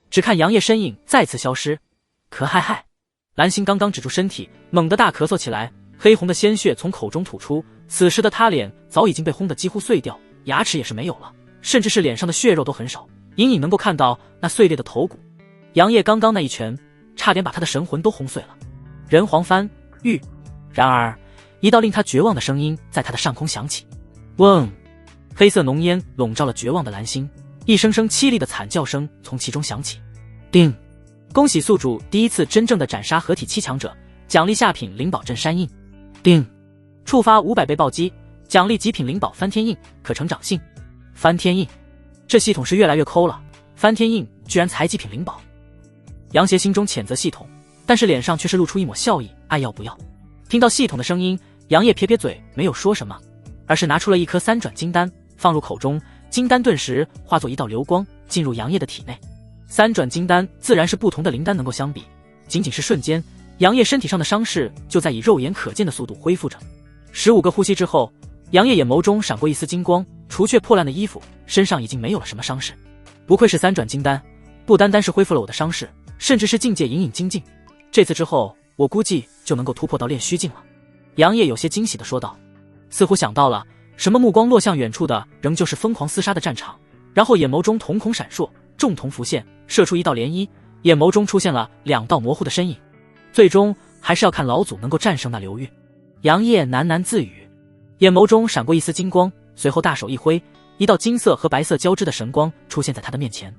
只看杨业身影再次消失。可嗨嗨，蓝星刚刚止住身体，猛地大咳嗽起来，黑红的鲜血从口中吐出，此时的他脸早已经被轰得几乎碎掉，牙齿也是没有了，甚至是脸上的血肉都很少，隐隐能够看到那碎裂的头骨。杨业刚刚那一拳差点把他的神魂都轰碎了。人皇幡玉。然而一道令他绝望的声音在他的上空响起，嗡！黑色浓烟笼罩了绝望的蓝星，一声声凄厉的惨叫声从其中响起。叮！恭喜宿主第一次真正的斩杀合体7强者，奖励下品灵宝镇山印。叮！触发500倍暴击，奖励极品灵宝翻天印，可成长性。翻天印，这系统是越来越抠了，翻天印居然才极品灵宝。杨邪心中谴责系统，但是脸上却是露出一抹笑意，爱要不要？听到系统的声音，杨业撇撇嘴，没有说什么，而是拿出了一颗3转金丹，放入口中，金丹顿时化作一道流光，进入杨业的体内。3转金丹自然是不同的灵丹能够相比，仅仅是瞬间，杨业身体上的伤势就在以肉眼可见的速度恢复着。15个呼吸之后，杨业眼眸中闪过一丝金光，除却破烂的衣服，身上已经没有了什么伤势。不愧是3转金丹，不单单是恢复了我的伤势，甚至是境界隐隐精进。这次之后，我估计就能够突破到炼虚境了。杨业有些惊喜地说道，似乎想到了什么，目光落向远处的仍旧是疯狂厮杀的战场，然后眼眸中瞳孔闪烁，重瞳浮现，射出一道涟漪，眼眸中出现了2道模糊的身影。最终还是要看老祖能够战胜那刘玉。杨业喃喃自语，眼眸中闪过一丝金光，随后大手一挥，一道金色和白色交织的神光出现在他的面前。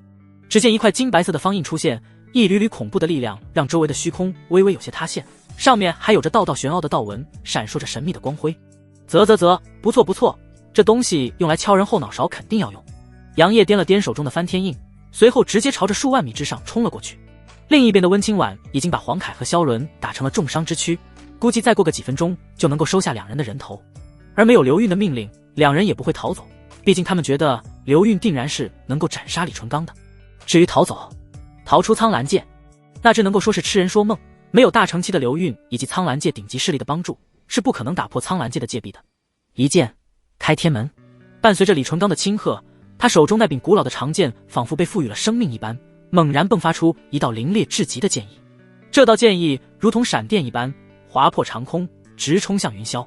只见一块金白色的方印出现，一缕缕恐怖的力量让周围的虚空微微有些塌陷，上面还有着道道玄奥的道纹，闪烁着神秘的光辉。啧，不错不错，这东西用来敲人后脑勺肯定要用。杨业掂了掂手中的翻天印，随后直接朝着数万米之上冲了过去。另一边的温清婉已经把黄凯和萧伦打成了重伤之躯，估计再过个几分钟就能够收下2人的人头。而没有刘运的命令，2人也不会逃走，毕竟他们觉得刘运定然是能够斩杀李纯刚的。至于逃走，逃出苍兰界，那只能够说是痴人说梦，没有大成期的刘运以及苍兰界顶级势力的帮助，是不可能打破苍兰界的戒壁的。一剑开天门，伴随着李纯刚的轻喝，他手中那柄古老的长剑仿佛被赋予了生命一般，猛然迸发出一道凌冽至极的剑意。这道剑意如同闪电一般划破长空，直冲向云霄。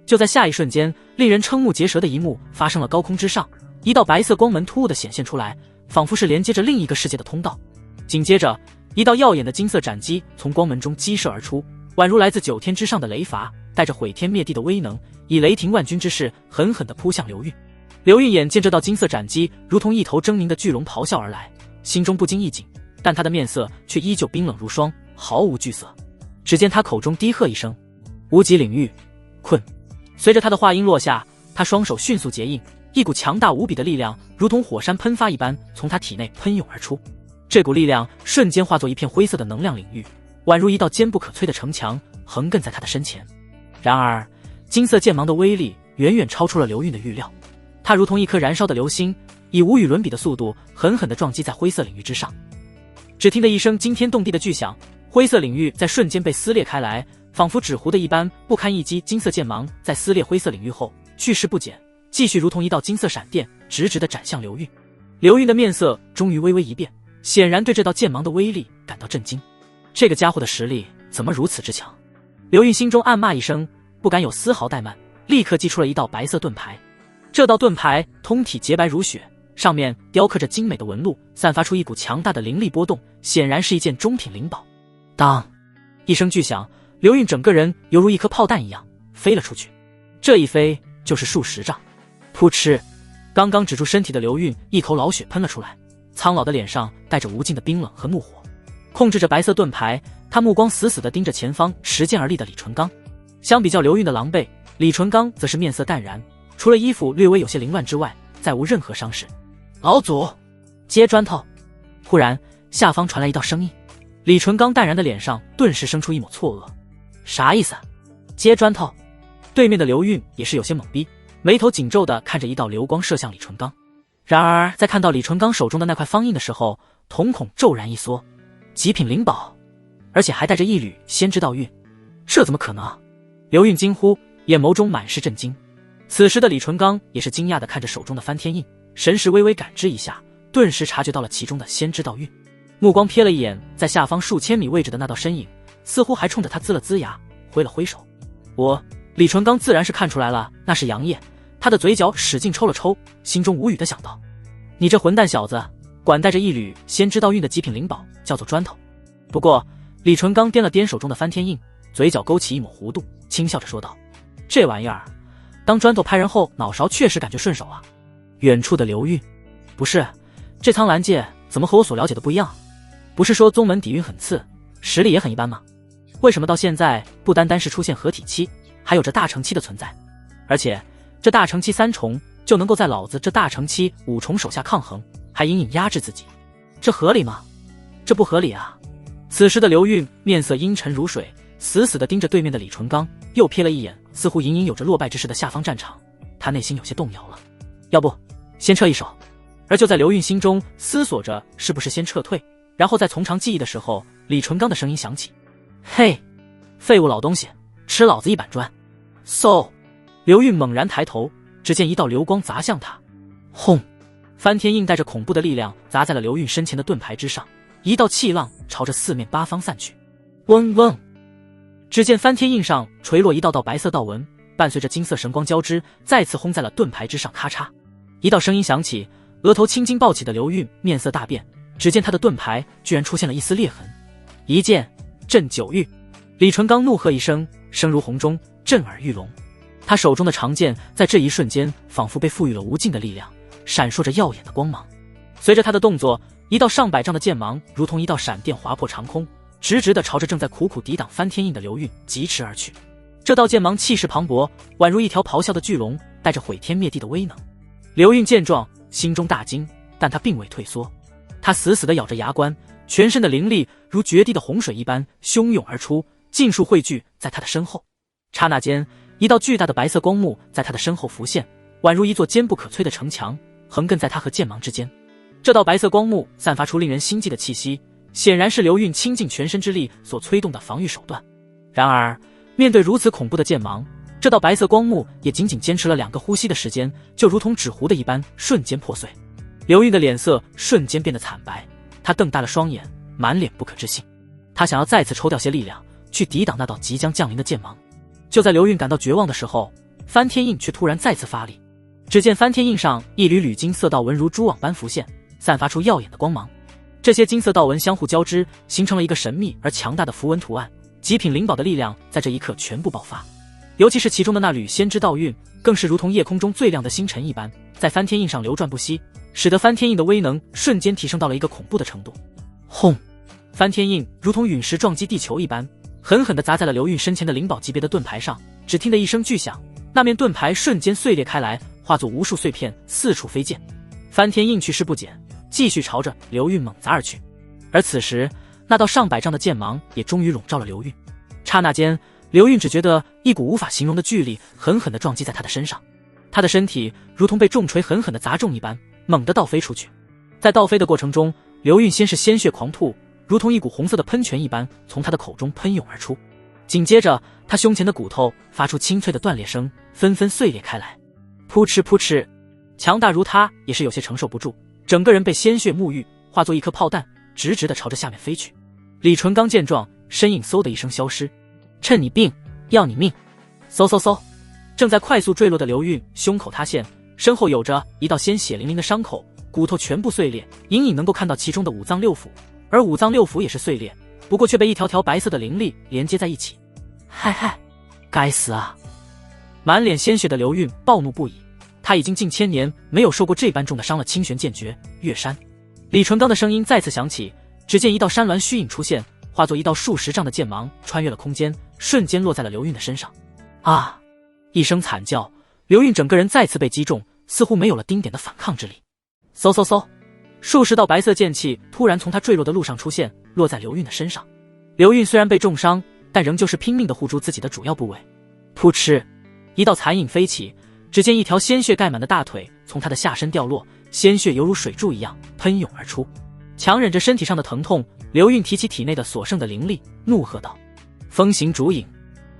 就在下一瞬间，令人瞠目结舌的一幕发生了。高空之上，一道白色光门突兀地显现出来，仿佛是连接着另一个世界的通道。紧接着，一道耀眼的金色斩击从光门中激射而出，宛如来自9天之上的雷伐，带着毁天灭地的威能，以雷霆万钧之势狠狠地扑向刘运。刘运眼见这道金色斩击如同一头狰狞的巨龙咆哮而来，心中不禁一紧，但他的面色却依旧冰冷如霜，毫无惧色。只见他口中低喝一声，无极领域困。随着他的话音落下，他双手迅速结印，一股强大无比的力量如同火山喷发一般从他体内喷涌而出。这股力量瞬间化作一片灰色的能量领域，宛如一道坚不可摧的城墙，横亘在他的身前。然而金色剑芒的威力远远超出了刘运的预料，他如同一颗燃烧的流星，以无与伦比的速度狠狠地撞击在灰色领域之上。只听得一声惊天动地的巨响，灰色领域在瞬间被撕裂开来，仿佛纸糊的一般不堪一击。金色剑芒在撕裂灰色领域后去势不减，继续如同一道金色闪电直直地斩向刘运。刘运的面色终于微微一变，显然对这道剑芒的威力感到震惊。这个家伙的实力怎么如此之强？刘运心中暗骂一声，不敢有丝毫怠慢，立刻祭出了一道白色盾牌。这道盾牌通体洁白如雪，上面雕刻着精美的纹路，散发出一股强大的灵力波动，显然是一件中品灵宝。当一声巨响，刘运整个人犹如一颗炮弹一样飞了出去，这一飞就是数十丈。噗嗤，刚刚止住身体的刘运一口老血喷了出来，苍老的脸上带着无尽的冰冷和怒火，控制着白色盾牌，他目光死死地盯着前方持剑而立的李纯刚。相比较刘运的狼狈，李纯刚则是面色淡然，除了衣服略微有些凌乱之外，再无任何伤势。老祖，接砖头！忽然下方传来一道声音，李纯刚淡然的脸上顿时生出一抹错愕。啥意思？接砖头？对面的刘运也是有些懵逼，眉头紧皱地看着一道流光射向李纯刚。然而在看到李纯刚手中的那块方印的时候，瞳孔骤然一缩。极品灵宝，而且还带着一缕先知道韵，这怎么可能？刘运惊呼，眼眸中满是震惊。此时的李纯刚也是惊讶地看着手中的翻天印，神识微微感知一下，顿时察觉到了其中的先知道韵，目光瞥了一眼在下方数千米位置的那道身影，似乎还冲着他呲了呲牙，挥了挥手。李纯刚自然是看出来了，那是杨业。他的嘴角使劲抽了抽，心中无语地想到：你这混蛋小子，管带着一缕先知道韵的极品灵宝叫做砖头。不过李纯刚掂了掂手中的翻天印，嘴角勾起一抹弧度，轻笑着说道：这玩意儿当砖头拍人后，脑勺确实感觉顺手啊。远处的刘运，不是，这苍兰界怎么和我所了解的不一样？不是说宗门底蕴很次，实力也很一般吗？为什么到现在不单单是出现合体期，还有着大成期的存在？而且这大成期3重就能够在老子这大成期5重手下抗衡，还隐隐压制自己，这合理吗？这不合理啊！此时的刘运面色阴沉如水，死死地盯着对面的李纯刚，又瞥了一眼似乎隐隐有着落败之势的下方战场，他内心有些动摇了。要不先撤一手？而就在刘运心中思索着是不是先撤退，然后再从长计议的时候，李纯刚的声音响起：嘿，废物老东西，吃老子一板砖！嗖！刘运猛然抬头，只见一道流光砸向他。轰！翻天印带着恐怖的力量砸在了刘运身前的盾牌之上，一道气浪朝着四面八方散去。嗡嗡！只见翻天印上垂落一道道白色道纹，伴随着金色神光交织，再次轰在了盾牌之上。咔嚓！一道声音响起，额头青筋暴起的刘运面色大变，只见他的盾牌居然出现了一丝裂痕。一剑震九域！李纯刚怒喝一声，声如洪钟，震耳欲聋。他手中的长剑在这一瞬间仿佛被赋予了无尽的力量，闪烁着耀眼的光芒。随着他的动作，一道上百丈的剑芒如同一道闪电划破长空，直直地朝着正在苦苦抵挡翻天印的刘运疾驰而去。这道剑芒气势磅礴，宛如一条咆哮的巨龙，带着毁天灭地的威能。刘运见状，心中大惊，但他并未退缩，他死死地咬着牙关，全身的灵力如决堤的洪水一般汹涌而出，尽数汇聚在他的身后。刹那间，一道巨大的白色光幕在他的身后浮现，宛如一座坚不可摧的城墙，横亘在他和剑芒之间。这道白色光幕散发出令人心悸的气息，显然是刘运倾尽全身之力所催动的防御手段。然而面对如此恐怖的剑芒，这道白色光幕也仅仅坚持了2个呼吸的时间，就如同纸糊的一般瞬间破碎。刘运的脸色瞬间变得惨白，他瞪大了双眼，满脸不可置信。他想要再次抽调些力量去抵挡那道即将降临的剑芒。就在刘运感到绝望的时候，翻天印却突然再次发力。只见翻天印上一缕缕金色道纹如蛛网般浮现，散发出耀眼的光芒。这些金色道纹相互交织，形成了一个神秘而强大的符文图案。极品灵宝的力量在这一刻全部爆发，尤其是其中的那缕先知道韵，更是如同夜空中最亮的星辰一般，在翻天印上流转不息，使得翻天印的威能瞬间提升到了一个恐怖的程度。轰！翻天印如同陨石撞击地球一般，狠狠地砸在了刘运身前的灵宝级别的盾牌上。只听得一声巨响，那面盾牌瞬间碎裂开来，化作无数碎片四处飞溅。翻天印去势不减，继续朝着刘运猛砸而去。而此时那道上百丈的剑芒也终于笼罩了刘运。刹那间，刘运只觉得一股无法形容的巨力狠狠地撞击在他的身上，他的身体如同被重锤狠狠地砸中一般，猛地倒飞出去。在倒飞的过程中，刘运先是鲜血狂吐，如同一股红色的喷泉一般从他的口中喷涌而出。紧接着，他胸前的骨头发出清脆的断裂声，纷纷碎裂开来。扑哧扑哧，强大如他也是有些承受不住，整个人被鲜血沐浴，化作一颗炮弹，直直地朝着下面飞去。李纯刚见状，身影嗖的一声消失。趁你病，要你命！嗖嗖嗖，正在快速坠落的刘运胸口塌陷，身后有着一道鲜血淋淋的伤口，骨头全部碎裂，隐隐能够看到其中的五脏六腑，而五脏六腑也是碎裂，不过却被一条条白色的灵力连接在一起。嗨嗨，该死啊！满脸鲜血的刘运暴怒不已，他已经近千年没有受过这般重的伤了。清玄剑诀，越山。李淳罡的声音再次响起，只见一道山峦虚影出现，化作一道数十丈的剑芒，穿越了空间，瞬间落在了刘运的身上。啊！一声惨叫，刘运整个人再次被击中，似乎没有了丁点的反抗之力。嗖嗖嗖，数十道白色剑气突然从他坠落的路上出现，落在刘运的身上。刘运虽然被重伤，但仍旧是拼命地护住自己的主要部位。噗嗤，一道残影飞起，只见一条鲜血盖满的大腿从他的下身掉落，鲜血犹如水柱一样喷涌而出。强忍着身体上的疼痛，刘运提起体内的所剩的灵力，怒喝道：风行烛影！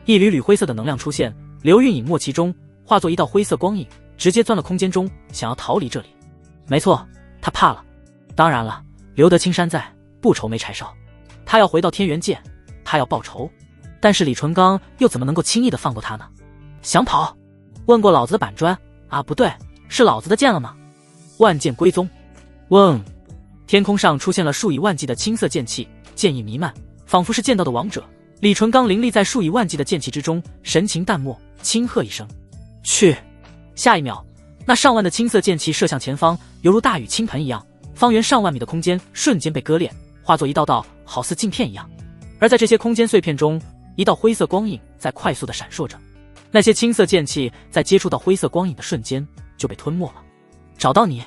一缕缕灰色的能量出现，刘运隐没其中，化作一道灰色光影，直接钻了空间中，想要逃离这里。没错，他怕了。当然了，留得青山在，不愁没柴烧。他要回到天元界，他要报仇。但是李淳罡又怎么能够轻易的放过他呢？想跑？问过老子的板砖啊，不对，是老子的剑了吗？万剑归宗。嗡！天空上出现了数以万计的青色剑气，剑意弥漫，仿佛是剑道的王者。李淳罡凌厉在数以万计的剑气之中，神情淡漠，轻喝一声：去！下一秒，那上万的青色剑气射向前方，犹如大雨倾盆一样，方圆上万米的空间瞬间被割裂，化作一道道好似镜片一样。而在这些空间碎片中，一道灰色光影在快速的闪烁着。那些青色剑气在接触到灰色光影的瞬间就被吞没了。找到你！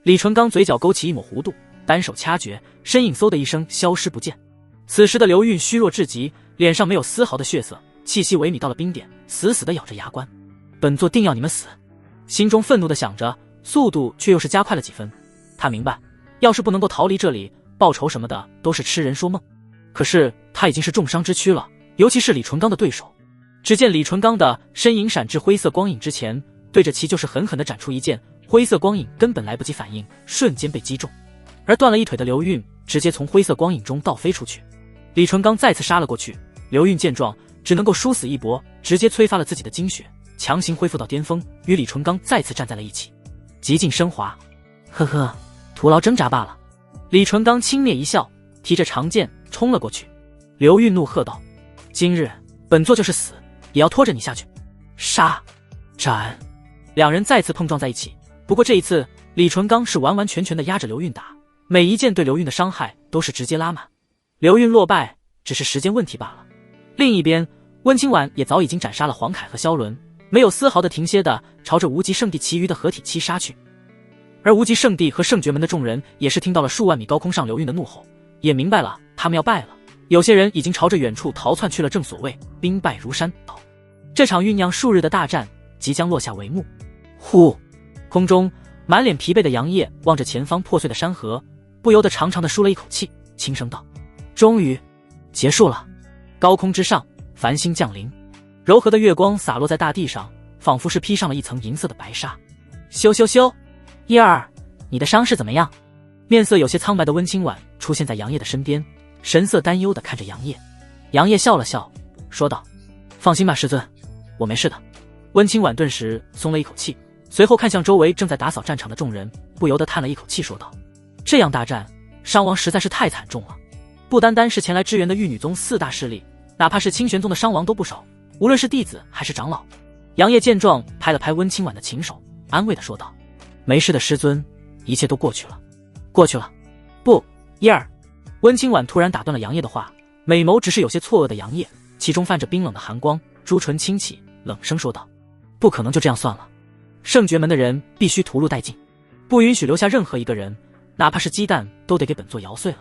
李淳罡嘴角勾起一抹弧度，单手掐诀，身影嗖的一声消失不见。此时的刘运虚弱至极，脸上没有丝毫的血色，气息萎靡到了冰点，死死地咬着牙关。本座定要你们死！心中愤怒地想着，速度却又是加快了几分。他明白，要是不能够逃离这里，报仇什么的都是痴人说梦。可是他已经是重伤之躯了，尤其是李淳罡的对手。只见李淳罡的身影闪至灰色光影之前，对着其就是狠狠地斩出一剑，灰色光影根本来不及反应，瞬间被击中。而断了一腿的刘运直接从灰色光影中倒飞出去。李淳罡再次杀了过去，刘运见状只能够殊死一搏，直接催发了自己的精血，强行恢复到巅峰，与李淳罡再次站在了一起，极尽升华。呵呵，徒劳挣扎罢了。李淳罡轻蔑一笑，提着长剑冲了过去。刘运怒喝道：今日本座就是死也要拖着你下去！杀！斩！两人再次碰撞在一起，不过这一次李淳罡是完完全全的压着刘运打，每一剑对刘运的伤害都是直接拉满。刘运落败只是时间问题罢了。另一边，温清婉也早已经斩杀了黄凯和萧伦，没有丝毫的停歇的朝着无极圣地其余的合体期杀去。而无极圣地和圣绝门的众人也是听到了数万米高空上刘运的怒吼，也明白了他们要败了。有些人已经朝着远处逃窜去了，正所谓兵败如山倒。这场酝酿数日的大战即将落下帷幕。呼！空中满脸疲惫的杨业望着前方破碎的山河，不由得长长的舒了一口气，轻声道：终于结束了。高空之上，繁星降临，柔和的月光洒落在大地上，仿佛是披上了一层银色的白纱。羞羞羞！叶儿，你的伤势怎么样？面色有些苍白的温清婉出现在杨业的身边，神色担忧地看着杨业。杨业笑了笑，说道：放心吧，师尊，我没事的。温清婉顿时松了一口气，随后看向周围正在打扫战场的众人，不由得叹了一口气，说道：这样大战，伤亡实在是太惨重了。不单单是前来支援的玉女宗四大势力，哪怕是清玄宗的伤亡都不少，无论是弟子还是长老。杨业见状，拍了拍温清婉的琴手，安慰地说道：没事的，师尊，一切都过去了。过去了？不，叶儿。温清婉突然打断了杨业的话，美眸只是有些错愕的杨业，其中泛着冰冷的寒光，朱唇轻启，冷声说道：不可能就这样算了，圣绝门的人必须屠戮殆尽，不允许留下任何一个人，哪怕是鸡蛋都得给本座摇碎了。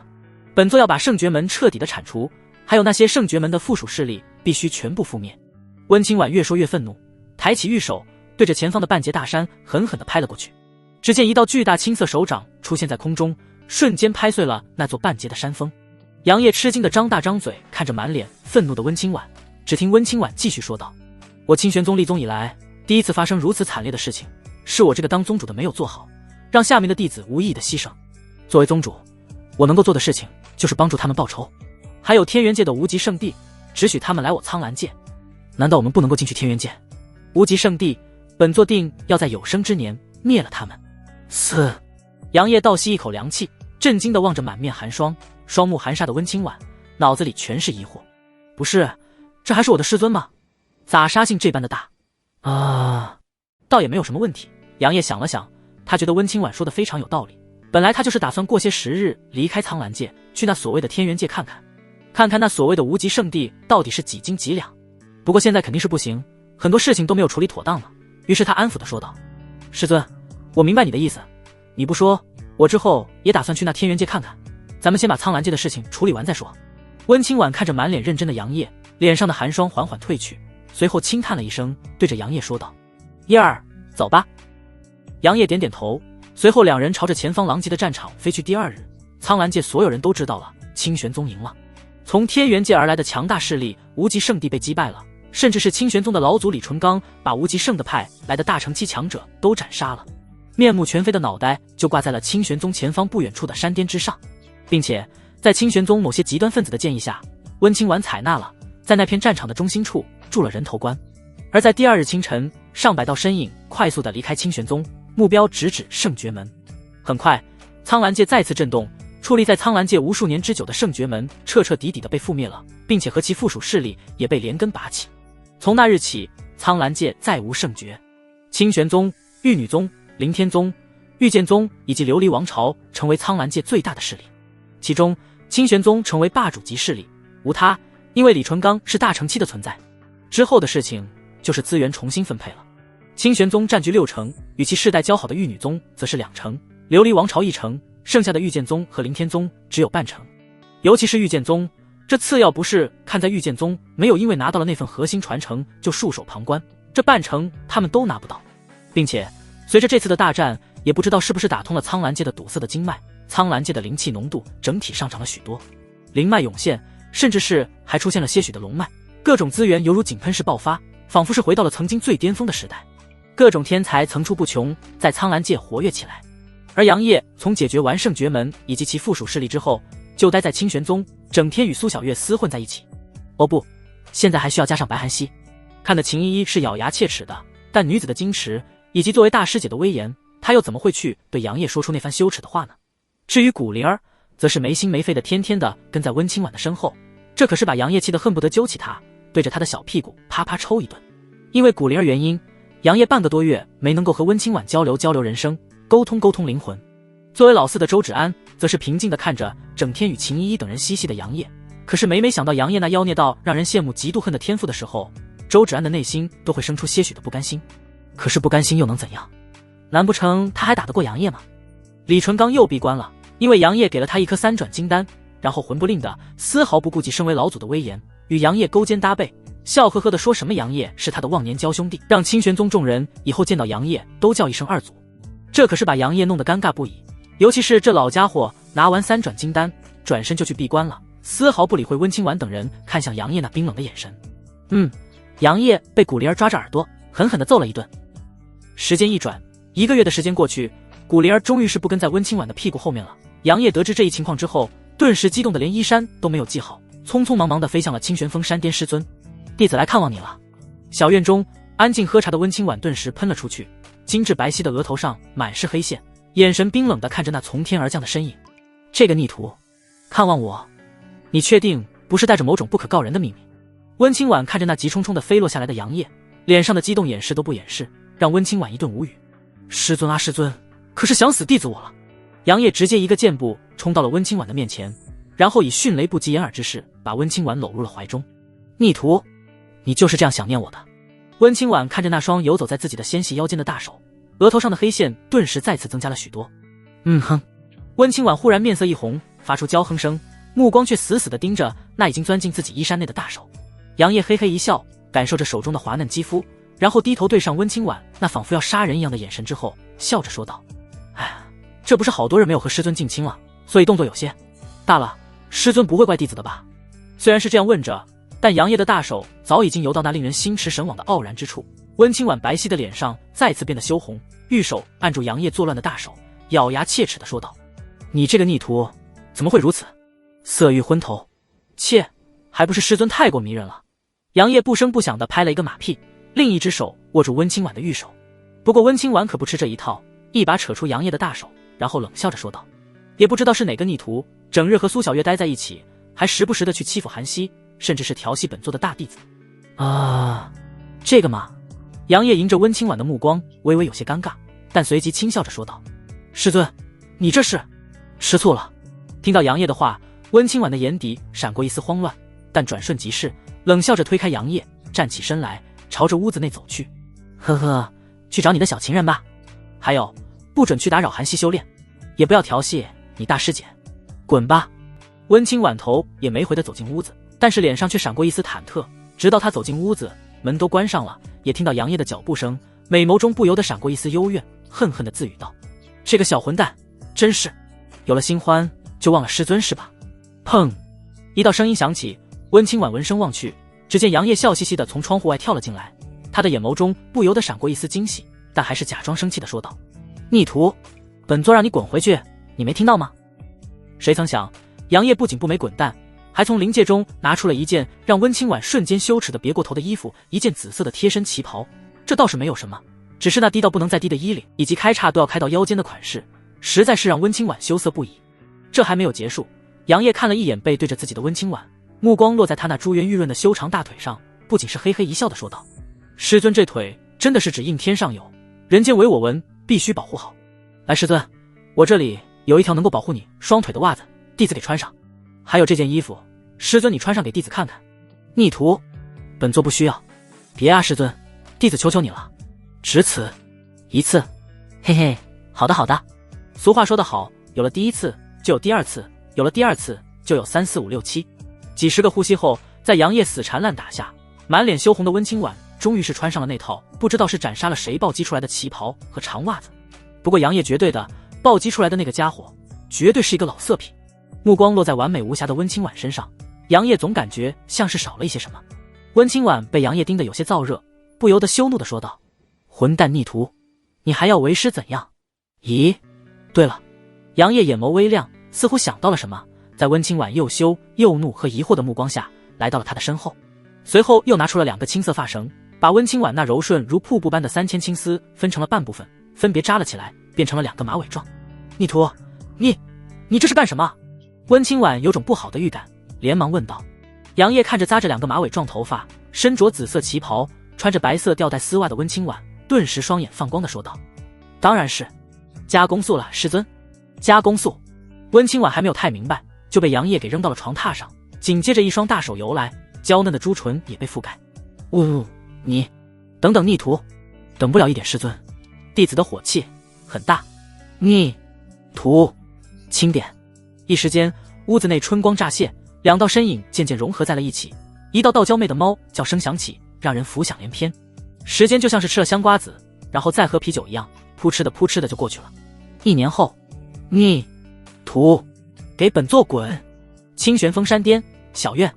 本座要把圣绝门彻底的铲除，还有那些圣绝门的附属势力必须全部覆灭。温清婉越说越愤怒，抬起玉手对着前方的半截大山狠狠地拍了过去。只见一道巨大青色手掌出现在空中，瞬间拍碎了那座半截的山峰。杨业吃惊的张大张嘴，看着满脸愤怒的温清婉。只听温清婉继续说道：我清玄宗立宗以来，第一次发生如此惨烈的事情，是我这个当宗主的没有做好，让下面的弟子无意义的牺牲。作为宗主，我能够做的事情就是帮助他们报仇。还有天元界的无极圣地，只许他们来我苍兰界。难道我们不能够进去天元界？无极圣地，本座定要在有生之年灭了他们。嘶！杨业倒吸一口凉气，震惊地望着满面寒霜、双目含煞的温清婉，脑子里全是疑惑。不是，这还是我的师尊吗？咋杀性这般的大？啊，倒也没有什么问题。杨业想了想，他觉得温清婉说的非常有道理。本来他就是打算过些时日离开苍兰界，去那所谓的天元界看看，看看那所谓的无极圣地到底是几斤几两。不过现在肯定是不行，很多事情都没有处理妥当了。于是他安抚地说道：“师尊，我明白你的意思，你不说，我之后也打算去那天元界看看。咱们先把苍兰界的事情处理完再说。”温清婉看着满脸认真的杨业，脸上的寒霜缓缓褪去，随后轻叹了一声，对着杨业说道：“叶儿，走吧。”杨业点点头，随后两人朝着前方狼藉的战场飞去。第二日，苍兰界所有人都知道了清玄宗赢了，从天元界而来的强大势力无极圣地被击败了，甚至是清玄宗的老祖李淳罡把无极圣的派来的大成期强者都斩杀了，面目全非的脑袋就挂在了清玄宗前方不远处的山巅之上，并且在清玄宗某些极端分子的建议下，温清婉采纳了在那片战场的中心处筑了人头关。而在第二日清晨，上百道身影快速地离开清玄宗，目标直指圣绝门。很快，苍兰界再次震动，矗立在苍兰界无数年之久的圣绝门彻彻底底地被覆灭了，并且和其附属势力也被连根拔起。从那日起，苍兰界再无圣绝，清玄宗、玉女宗、凌天宗、御剑宗以及琉璃王朝成为苍兰界最大的势力。其中，清玄宗成为霸主级势力，无他，因为李淳罡是大成期的存在。之后的事情就是资源重新分配了。清玄宗占据6成，与其世代交好的玉女宗则是2成，琉璃王朝1成，剩下的御剑宗和凌天宗只有半成。尤其是御剑宗，这次要不是看在御剑宗没有因为拿到了那份核心传承就束手旁观，这半成他们都拿不到。并且随着这次的大战，也不知道是不是打通了苍兰界的堵塞的经脉，苍兰界的灵气浓度整体上涨了许多，灵脉涌现，甚至是还出现了些许的龙脉，各种资源犹如井喷式爆发，仿佛是回到了曾经最巅峰的时代。各种天才层出不穷，在苍兰界活跃起来。而杨业从解决完圣绝门以及其附属势力之后，就待在清玄宗，整天与苏小月厮混在一起。哦不，现在还需要加上白寒溪。看得秦依依是咬牙切齿的，但女子的矜持以及作为大师姐的威严，她又怎么会去对杨业说出那番羞耻的话呢？至于古灵儿，则是没心没肺的天天的跟在温清婉的身后，这可是把杨业气得恨不得揪起她，对着她的小屁股啪啪抽一顿。因为古灵儿原因，杨业半个多月没能够和温清婉交流人生，沟通灵魂。作为老四的周芷安则是平静地看着整天与秦依依等人嬉戏的杨业，可是每想到杨业那妖孽到让人羡慕嫉妒恨的天赋的时候，周芷安的内心都会生出些许的不甘心。可是不甘心又能怎样？难不成他还打得过杨业吗？李淳罡又闭关了，因为杨业给了他一颗3转金丹，然后魂不吝的丝毫不顾及身为老祖的威严，与杨业勾肩搭背，笑呵呵地说什么杨业是他的忘年交兄弟，让清玄宗众人以后见到杨业都叫一声二祖。这可是把杨业弄得尴尬不已，尤其是这老家伙拿完3转金丹，转身就去闭关了，丝毫不理会温清婉等人看向杨业那冰冷的眼神。杨业被古灵儿抓着耳朵狠狠地揍了一顿。时间一转，1个月的时间过去，古灵儿终于是不跟在温清婉的屁股后面了。杨业得知这一情况之后，顿时激动的连衣衫都没有系好，匆匆忙忙地飞向了清玄峰山巅。师尊，弟子来看望你了。小院中安静喝茶的温清婉顿时喷了出去，精致白皙的额头上满是黑线，眼神冰冷地看着那从天而降的身影。这个逆徒，看望我，你确定不是带着某种不可告人的秘密？温清婉看着那急冲冲地飞落下来的杨业，脸上的激动掩饰都不掩饰，让温清婉一顿无语。师尊啊师尊，可是想死弟子我了。杨业直接一个箭步冲到了温清婉的面前，然后以迅雷不及掩耳之势把温清婉搂入了怀中。逆徒，你就是这样想念我的？温清婉看着那双游走在自己的纤细腰间的大手，额头上的黑线顿时再次增加了许多。温清婉忽然面色一红，发出娇哼声，目光却死死地盯着那已经钻进自己衣衫内的大手。杨业嘿嘿一笑，感受着手中的滑嫩肌肤，然后低头对上温清婉那仿佛要杀人一样的眼神之后，笑着说道：这不是好多人没有和师尊近亲了，所以动作有些大了，师尊不会怪弟子的吧？虽然是这样问着，但杨业的大手早已经游到那令人心驰神往的傲然之处。温清婉白皙的脸上再次变得羞红，玉手按住杨业作乱的大手，咬牙切齿地说道：你这个逆徒怎么会如此？色欲昏头，切，还不是师尊太过迷人了。杨业不声不响地拍了一个马屁，另一只手握住温清婉的玉手。不过温清婉可不吃这一套，一把扯出杨业的大手，然后冷笑着说道：也不知道是哪个逆徒，整日和苏小月待在一起，还时不时地去欺负韩熙，甚至是调戏本座的大弟子。啊，这个嘛。杨业迎着温清婉的目光，微微有些尴尬，但随即轻笑着说道：“师尊，你这是吃醋了？”听到杨业的话，温清婉的眼底闪过一丝慌乱，但转瞬即逝，冷笑着推开杨业，站起身来，朝着屋子内走去。呵呵，去找你的小情人吧。还有，不准去打扰韩熙修炼，也不要调戏你大师姐。滚吧！温清婉头也没回的走进屋子，但是脸上却闪过一丝忐忑。直到他走进屋子，门都关上了，也听到杨业的脚步声，美眸中不由得闪过一丝幽怨，恨恨的自语道：“这个小混蛋，真是有了新欢就忘了师尊是吧？”砰！一道声音响起，温清婉闻声望去，只见杨业笑嘻嘻的从窗户外跳了进来，他的眼眸中不由得闪过一丝惊喜，但还是假装生气的说道：“逆徒，本座让你滚回去，你没听到吗？”谁曾想，杨业不仅不没滚蛋，还从灵界中拿出了一件让温清婉瞬间羞耻的别过头的衣服，一件紫色的贴身旗袍。这倒是没有什么，只是那低到不能再低的衣领，以及开叉都要开到腰间的款式，实在是让温清婉羞涩不已。这还没有结束，杨业看了一眼背对着自己的温清婉，目光落在他那珠圆玉润的修长大腿上，不仅是嘿嘿一笑的说道：“师尊这腿真的是只应天上有，人间唯我闻，必须保护好。来，师尊，我这里有一条能够保护你双腿的袜子，弟子给穿上。还有这件衣服，师尊你穿上给弟子看看。”逆徒，本座不需要。别啊，师尊，弟子求求你了，只此一次。嘿嘿，好的好的。俗话说得好，有了第一次就有第二次，有了第二次就有3、4、5、6、7。几十个呼吸后，在杨业死缠烂打下，满脸羞红的温清婉终于是穿上了那套不知道是斩杀了谁暴击出来的旗袍和长袜子。不过杨业绝对的，暴击出来的那个家伙绝对是一个老色批。目光落在完美无瑕的温清婉身上，杨业总感觉像是少了一些什么。温清婉被杨业盯得有些燥热，不由得羞怒地说道：“混蛋逆徒，你还要为师怎样？”咦，对了。杨业眼眸微亮，似乎想到了什么，在温清婉又羞又怒和疑惑的目光下，来到了他的身后，随后又拿出了2个青色发绳，把温清婉那柔顺如瀑布般的3000青丝分成了半部分，分别扎了起来，变成了2个马尾状。逆徒，你这是干什么？温清婉有种不好的预感，连忙问道。杨业看着扎着2个马尾状头发，身着紫色旗袍，穿着白色吊带丝袜的温清婉，顿时双眼放光的说道：“当然是加攻速了，师尊。”加攻速。温清婉还没有太明白，就被杨业给扔到了床榻上，紧接着一双大手游来，娇嫩的朱唇也被覆盖。你等等，逆徒，等不了一点，师尊，弟子的火气很大。逆徒，轻点。一时间，屋子内春光乍现，2道身影渐渐融合在了一起。一道道娇媚的猫叫声响起，让人浮想联翩。时间就像是吃了香瓜子，然后再喝啤酒一样，扑哧的就过去了。1年后，逆徒，给本座滚！清玄峰山巅小院，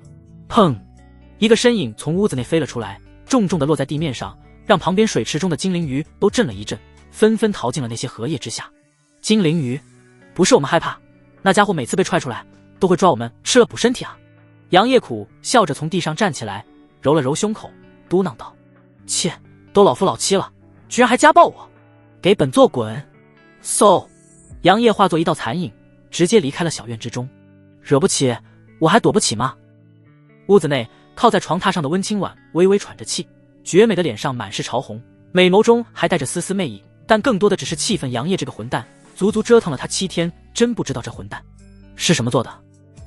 砰！一个身影从屋子内飞了出来，重重的落在地面上，让旁边水池中的精灵鱼都震了一震，纷纷逃进了那些荷叶之下。精灵鱼，不是我们害怕，那家伙每次被踹出来都会抓我们吃了补身体啊！杨业苦笑着从地上站起来，揉了揉胸口，嘟囔道：“切，都老夫老妻了，居然还家暴我，给本座滚！”嗖！杨业化作一道残影，直接离开了小院之中。惹不起，我还躲不起吗？屋子内靠在床榻上的温清婉微微喘着气，绝美的脸上满是潮红，美眸中还带着丝丝媚意，但更多的只是气愤杨业这个混蛋，足足折腾了他7天，真不知道这混蛋是什么做的，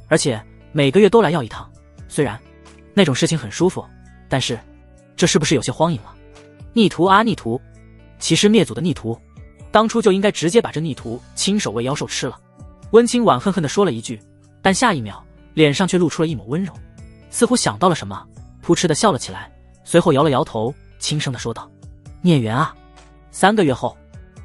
而且每个月都来要一趟。虽然那种事情很舒服，但是这是不是有些荒淫了？逆徒啊逆徒，其实灭祖的逆徒，当初就应该直接把这逆徒亲手喂妖兽吃了。温清婉恨恨地说了一句，但下一秒脸上却露出了一抹温柔，似乎想到了什么，扑哧地笑了起来，随后摇了摇头，轻声地说道：“孽缘啊。”3个月后，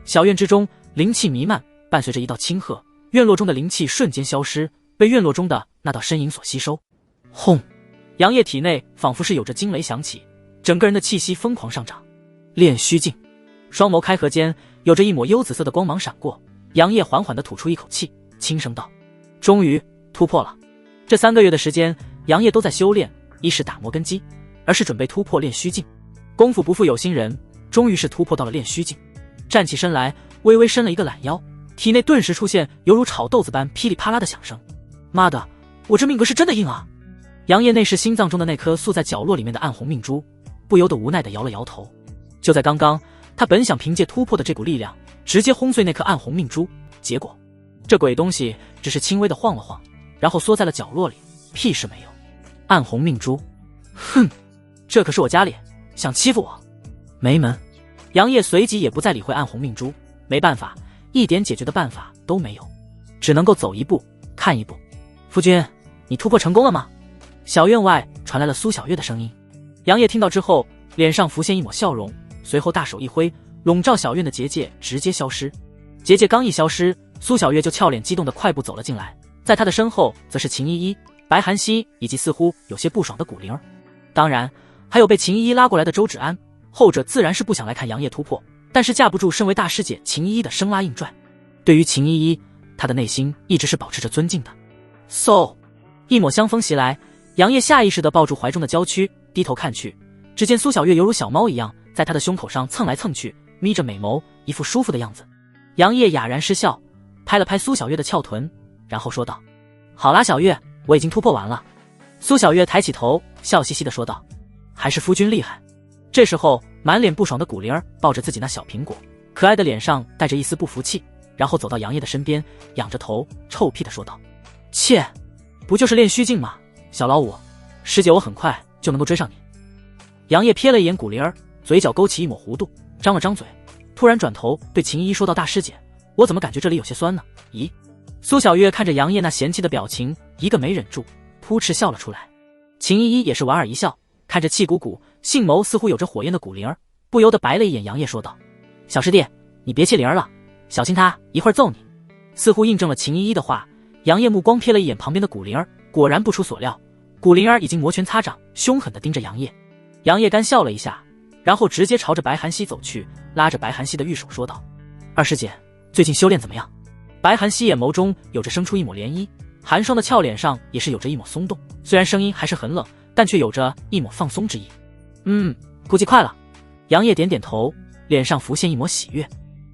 小院之中灵气弥漫，伴随着一道轻喝，院落中的灵气瞬间消失，被院落中的那道身影所吸收。轰！杨业体内仿佛是有着惊雷响起，整个人的气息疯狂上涨。炼虚境，双眸开合间有着一抹幽紫色的光芒闪过，杨业缓缓地吐出一口气，轻声道：“终于突破了。”这3个月的时间，杨业都在修炼，一是打磨根基，而是准备突破炼虚境。功夫不负有心人，终于是突破到了炼虚境。站起身来，微微伸了一个懒腰，体内顿时出现犹如炒豆子般噼里啪啦的响声。妈的，我这命格是真的硬啊！杨业内视心脏中的那颗宿在角落里面的暗红命珠，不由得无奈地摇了摇头。就在刚刚，他本想凭借突破的这股力量，直接轰碎那颗暗红命珠，结果这鬼东西只是轻微地晃了晃，然后缩在了角落里，屁事没有。暗红命珠，哼，这可是我家里，想欺负我？没门！杨业随即也不再理会暗红命珠，没办法，一点解决的办法都没有，只能够走一步看一步。夫君，你突破成功了吗？小院外传来了苏小月的声音。杨业听到之后，脸上浮现一抹笑容，随后大手一挥，笼罩小院的结界直接消失。结界刚一消失，苏小月就俏脸激动地快步走了进来，在她的身后则是秦依依、白寒溪以及似乎有些不爽的古灵儿，当然还有被秦依依拉过来的周芷安。后者自然是不想来看杨业突破，但是架不住身为大师姐秦依依的生拉硬拽。对于秦依依，她的内心一直是保持着尊敬的。一抹香风袭来，杨业下意识地抱住怀中的娇躯，低头看去，只见苏小月犹如小猫一样在他的胸口上蹭来蹭去，眯着美眸，一副舒服的样子。杨业哑然失笑，拍了拍苏小月的翘臀，然后说道：好啦小月，我已经突破完了。苏小月抬起头，笑嘻嘻地说道：还是夫君厉害。这时候满脸不爽的古灵儿抱着自己那小苹果，可爱的脸上带着一丝不服气，然后走到杨业的身边，仰着头臭屁地说道：切，不就是练虚劲吗？小老五，师姐我很快就能够追上你。杨业瞥了一眼古灵儿，嘴角勾起一抹弧度，张了张嘴，突然转头对秦依依说道：大师姐，我怎么感觉这里有些酸呢？咦？苏小月看着杨业那嫌弃的表情，一个没忍住，扑哧笑了出来。秦依依也是莞尔一笑，看着气鼓鼓、杏眸似乎有着火焰的古灵儿，不由得白了一眼杨业，说道：小师弟，你别气灵儿了，小心他一会儿揍你。似乎印证了秦依依的话，杨业目光瞥了一眼旁边的古灵儿，果然不出所料，古灵儿已经摩拳擦掌，凶狠地盯着杨业。杨业干笑了一下，然后直接朝着白寒溪走去，拉着白寒溪的玉手说道：二师姐，最近修炼怎么样？白寒溪眼眸中有着生出一抹涟漪，寒霜的俏脸上也是有着一抹松动，虽然声音还是很冷，但却有着一抹放松之意。估计快了。杨业点点头，脸上浮现一抹喜悦。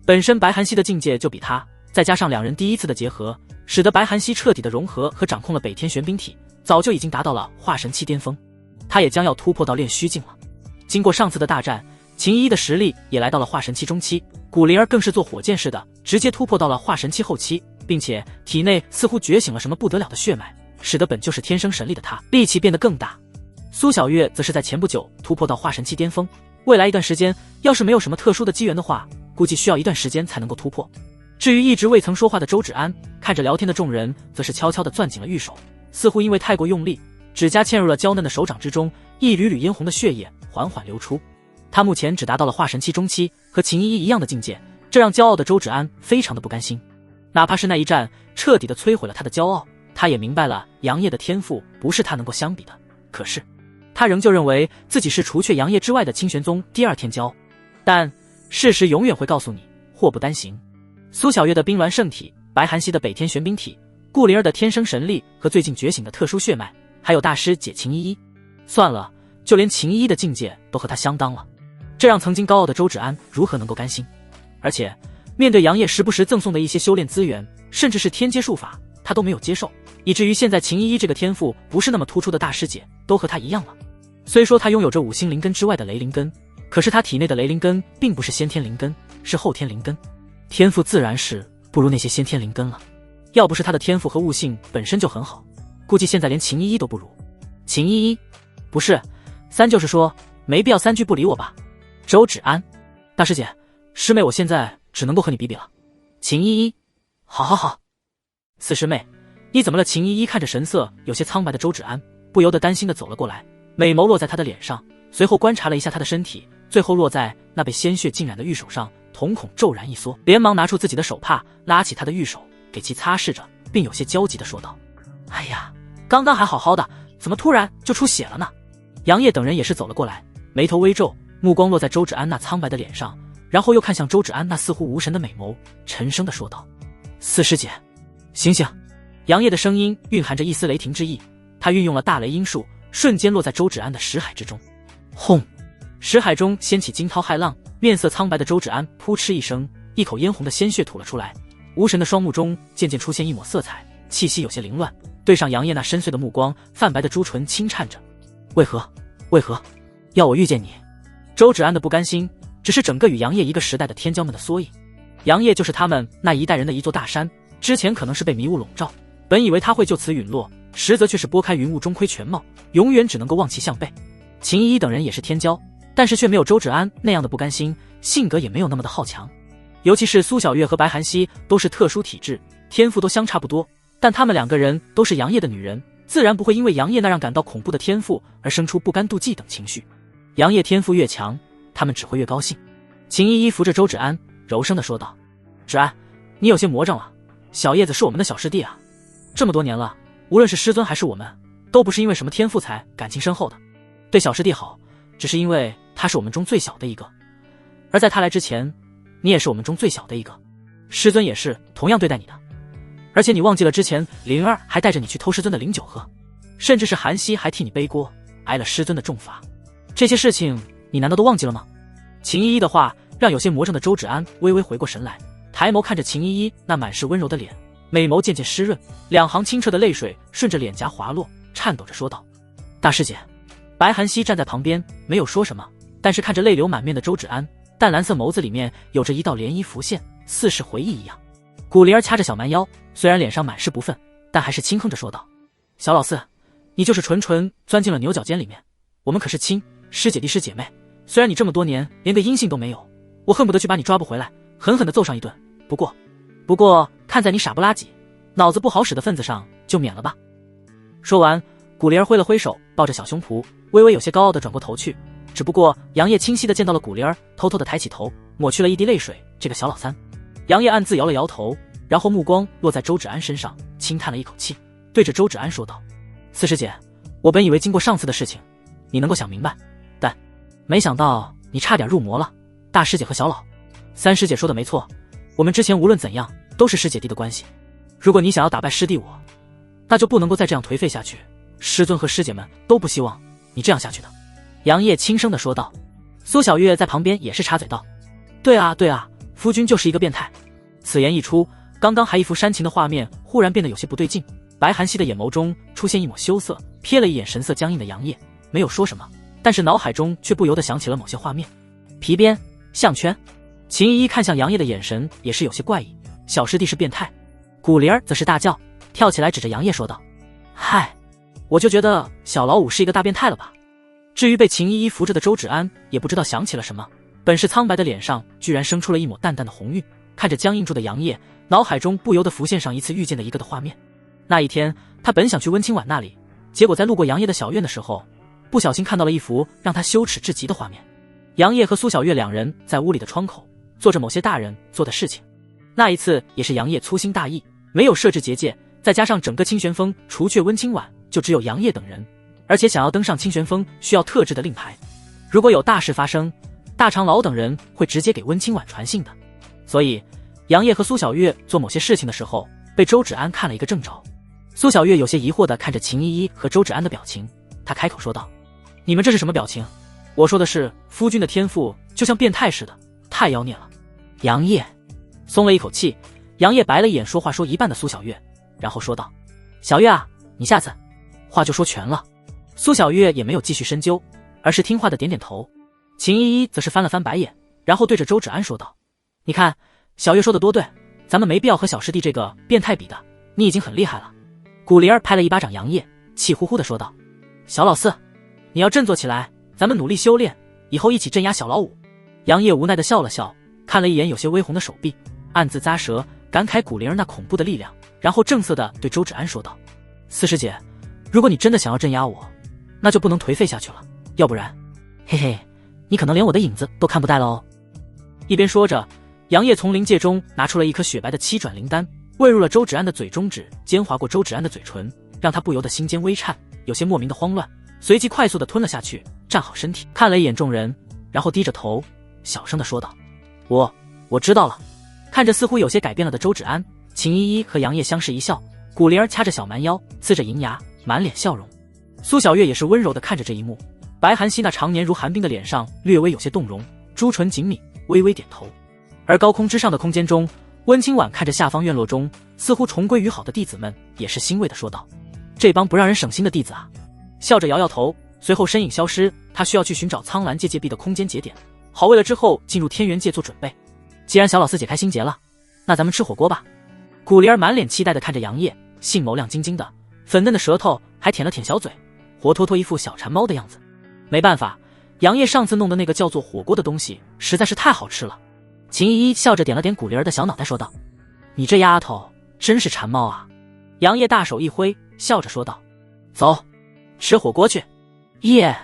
本身白寒溪的境界就比他，再加上两人第一次的结合，使得白寒溪彻底的融合和掌控了北天玄冰体，早就已经达到了化神期巅峰。他也将要突破到练虚境了。经过上次的大战，秦依依的实力也来到了化神期中期，古灵儿更是做火箭似的，直接突破到了化神期后期，并且体内似乎觉醒了什么不得了的血脉，使得本就是天生神力的他力气变得更大。苏小月则是在前不久突破到化神期巅峰，未来一段时间要是没有什么特殊的机缘的话，估计需要一段时间才能够突破。至于一直未曾说话的周芷安，看着聊天的众人，则是悄悄地攥紧了玉手，似乎因为太过用力，指甲嵌入了娇嫩的手掌之中，一缕缕嫣红的血液缓缓流出。他目前只达到了化神期中期，和秦依依一样的境界，这让骄傲的周芷安非常的不甘心。哪怕是那一战彻底的摧毁了他的骄傲，他也明白了杨业的天赋不是他能够相比的，可是他仍旧认为自己是除却杨业之外的清玄宗第二天骄。但事实永远会告诉你，祸不单行。苏小月的冰鸾圣体，白寒溪的北天玄冰体，顾灵儿的天生神力和最近觉醒的特殊血脉，还有大师姐秦依依，算了，就连秦依依的境界都和他相当了，这让曾经高傲的周芷安如何能够甘心？而且面对杨业时不时赠送的一些修炼资源，甚至是天阶术法，他都没有接受，以至于现在秦依依这个天赋不是那么突出的大师姐都和他一样了。虽说他拥有着五星灵根之外的雷灵根，可是他体内的雷灵根并不是先天灵根，是后天灵根，天赋自然是不如那些先天灵根了。要不是他的天赋和悟性本身就很好，估计现在连秦依依都不如。秦依依，不是，就是说没必要三句不理我吧。周芷安，大师姐，师妹我现在只能够和你比比了。秦依依，好。四师妹，你怎么了？秦依依看着神色有些苍白的周芷安，不由得担心的走了过来，美眸落在他的脸上，随后观察了一下他的身体，最后落在那被鲜血浸染的玉手上，瞳孔骤然一缩，连忙拿出自己的手帕，拉起他的玉手给其擦拭着，并有些焦急地说道：哎呀，刚刚还好好的，怎么突然就出血了呢？杨业等人也是走了过来，眉头微皱，目光落在周芷安那苍白的脸上，然后又看向周芷安那似乎无神的美眸，沉声地说道：四师姐，醒醒！杨业的声音蕴含着一丝雷霆之意，他运用了大雷音术，瞬间落在周芷安的识海之中。轰！识海中掀起惊涛骇浪，面色苍白的周芷安扑哧一声，一口嫣红的鲜血吐了出来，无神的双目中渐渐出现一抹色彩，气息有些凌乱，对上杨业那深邃的目光，泛白的朱唇轻颤着。为何？为何？要我遇见你？周芷安的不甘心，只是整个与杨业一个时代的天骄们的缩影。杨业就是他们那一代人的一座大山，之前可能是被迷雾笼罩，本以为他会就此陨落，实则却是拨开云雾中窥全貌，永远只能够望其项背。秦依依等人也是天骄，但是却没有周芷安那样的不甘心，性格也没有那么的好强。尤其是苏小月和白涵熙都是特殊体质，天赋都相差不多，但他们两个人都是杨业的女人，自然不会因为杨业那让感到恐怖的天赋而生出不甘妒忌等情绪。杨业天赋越强，他们只会越高兴。秦依依扶着周芷安，柔声地说道：“芷安，你有些魔怔了。小叶子是我们的小师弟啊，这么多年了，无论是师尊还是我们，都不是因为什么天赋才感情深厚的。对小师弟好，只是因为他是我们中最小的一个。而在他来之前，你也是我们中最小的一个，师尊也是同样对待你的。而且你忘记了之前灵儿还带着你去偷师尊的灵酒喝，甚至是韩熙还替你背锅，挨了师尊的重罚。这些事情你难道都忘记了吗？”秦依依的话让有些魔怔的周芷安微微回过神来，抬眸看着秦依依那满是温柔的脸，美眸渐渐湿润，两行清澈的泪水顺着脸颊滑落，颤抖着说道：“大师姐。”白涵熙站在旁边没有说什么，但是看着泪流满面的周芷安，淡蓝色眸子里面有着一道涟漪浮现，似是回忆一样。古灵儿掐着小蛮腰，虽然脸上满是不忿，但还是轻哼着说道：“小老四，你就是纯纯钻进了牛角尖里面，我们可是亲师姐弟师姐妹，虽然你这么多年连个音信都没有，我恨不得去把你抓不回来，狠狠地揍上一顿。不过看在你傻不拉几，脑子不好使的份子上，就免了吧。”说完，古灵儿挥了挥手，抱着小胸脯，微微有些高傲地转过头去。只不过杨业清晰地见到了古灵儿，偷偷地抬起头，抹去了一滴泪水。这个小老三，杨业暗自摇了摇头，然后目光落在周芷安身上，轻叹了一口气，对着周芷安说道：“四师姐，我本以为经过上次的事情，你能够想明白，但没想到你差点入魔了。大师姐和小老三师姐说的没错，我们之前无论怎样都是师姐弟的关系。如果你想要打败师弟我，那就不能够再这样颓废下去。师尊和师姐们都不希望你这样下去的。”杨业轻声地说道。苏小月在旁边也是插嘴道：“对啊对啊，夫君就是一个变态。”此言一出，刚刚还一副煽情的画面忽然变得有些不对劲。白涵熙的眼眸中出现一抹羞涩，瞥了一眼神色僵硬的杨业，没有说什么，但是脑海中却不由得想起了某些画面。皮鞭、项圈。秦依依看向杨业的眼神也是有些怪异。小师弟是变态，古灵儿则是大叫，跳起来指着杨业说道：“嗨，我就觉得小老五是一个大变态了吧。”至于被秦依依扶着的周芷安，也不知道想起了什么，本是苍白的脸上居然生出了一抹淡淡的红晕。看着僵硬住的杨业，脑海中不由得浮现上一次遇见的一个的画面。那一天，他本想去温清婉那里，结果在路过杨业的小院的时候，不小心看到了一幅让他羞耻至极的画面。杨业和苏小月两人在屋里的窗口做着某些大人做的事情。那一次也是杨业粗心大意，没有设置结界，再加上整个清玄峰除却温清婉就只有杨业等人，而且想要登上清玄峰需要特制的令牌，如果有大事发生，大长老等人会直接给温清婉传信的。所以杨业和苏小月做某些事情的时候，被周芷安看了一个正着。苏小月有些疑惑地看着秦依依和周芷安的表情，她开口说道：“你们这是什么表情？我说的是夫君的天赋就像变态似的，太妖孽了。”杨业松了一口气，杨业白了一眼说话说一半的苏小月，然后说道：“小月啊，你下次话就说全了。”苏小月也没有继续深究，而是听话的点点头。秦依依则是翻了翻白眼，然后对着周芷安说道：“你看小月说的多对，咱们没必要和小师弟这个变态比的，你已经很厉害了。”古灵儿拍了一巴掌杨业，气呼呼地说道：“小老四，你要振作起来，咱们努力修炼，以后一起镇压小老五。”杨业无奈地笑了笑，看了一眼有些微红的手臂，暗自咂舌，感慨古灵儿那恐怖的力量，然后正色地对周芷安说道：“四师姐，如果你真的想要镇压我，那就不能颓废下去了，要不然，嘿嘿，你可能连我的影子都看不带了哦。”一边说着，杨业从灵界中拿出了一颗雪白的七转灵丹，喂入了周芷安的嘴中，指尖划过周芷安的嘴唇，让他不由得心间微颤，有些莫名的慌乱，随即快速的吞了下去，站好身体，看了一眼众人，然后低着头小声的说道：“我知道了。”看着似乎有些改变了的周芷安，秦依依和杨业相视一笑，古灵儿掐着小蛮腰，呲着银牙，满脸笑容。苏小月也是温柔的看着这一幕，白涵熙那常年如寒冰的脸上略微有些动容，朱唇紧抿，微微点头。而高空之上的空间中，温清婉看着下方院落中似乎重归于好的弟子们，也是欣慰的说道：“这帮不让人省心的弟子啊！笑着摇摇头，随后身影消失。他需要去寻找苍蓝界界壁的空间节点，好为了之后进入天元界做准备。既然小老四解开心结了，那咱们吃火锅吧。古灵儿满脸期待地看着杨业，杏眸亮晶晶的，粉嫩的舌头还舔了舔小嘴，活脱脱一副小馋猫的样子。没办法，杨业上次弄的那个叫做火锅的东西实在是太好吃了。秦依依笑着点了点古灵儿的小脑袋说道：你这丫头真是馋猫啊。杨业大手一挥，笑着说道：走，吃火锅去。耶，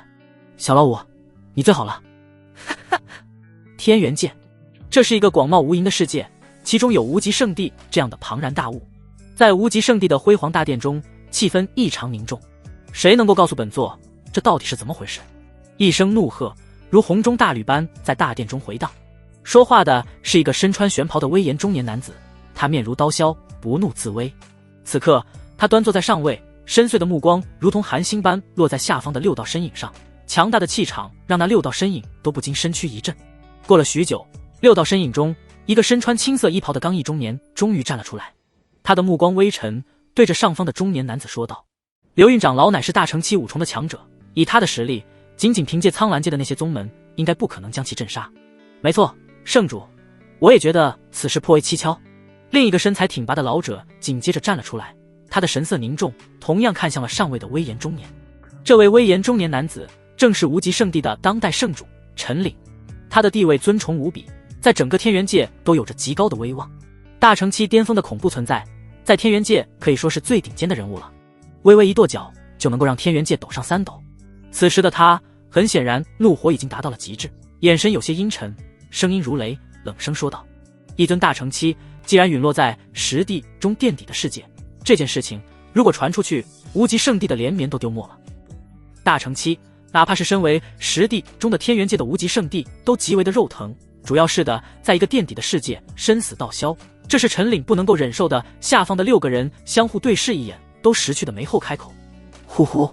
小老五，你最好了。天元界，这是一个广袤无垠的世界，其中有无极圣地这样的庞然大物。在无极圣地的辉煌大殿中，气氛异常凝重。谁能够告诉本座，这到底是怎么回事？一声怒喝如洪钟大吕般在大殿中回荡。说话的是一个身穿玄袍的威严中年男子，他面如刀削，不怒自威。此刻他端坐在上位，深邃的目光如同寒星般落在下方的6道身影上，强大的气场让那6道身影都不禁身躯一震。过了许久，6道身影中一个身穿青色衣袍的刚毅中年终于站了出来。他的目光微沉，对着上方的中年男子说道：刘运长老乃是大成期5重的强者，以他的实力，仅仅凭借苍蓝界的那些宗门，应该不可能将其镇杀。没错，圣主，我也觉得此事颇为蹊跷。另一个身材挺拔的老者紧接着站了出来，他的神色凝重，同样看向了上位的威严中年。这位威严中年男子正是无极圣地的当代圣主陈岭，他的地位尊崇无比，在整个天元界都有着极高的威望。大成期巅峰的恐怖存在，在天元界可以说是最顶尖的人物了，微微一跺脚就能够让天元界抖上3抖。此时的他很显然怒火已经达到了极致，眼神有些阴沉，声音如雷，冷声说道：一尊大成期既然陨落在实地中垫底的世界，这件事情如果传出去，无极圣地的连绵都丢没了。大成期哪怕是身为实地中的天元界的无极圣地都极为的肉疼，主要是的在一个垫底的世界生死道消，这是陈岭不能够忍受的。下方的6个人相互对视一眼，都识趣的没后开口。呼呼，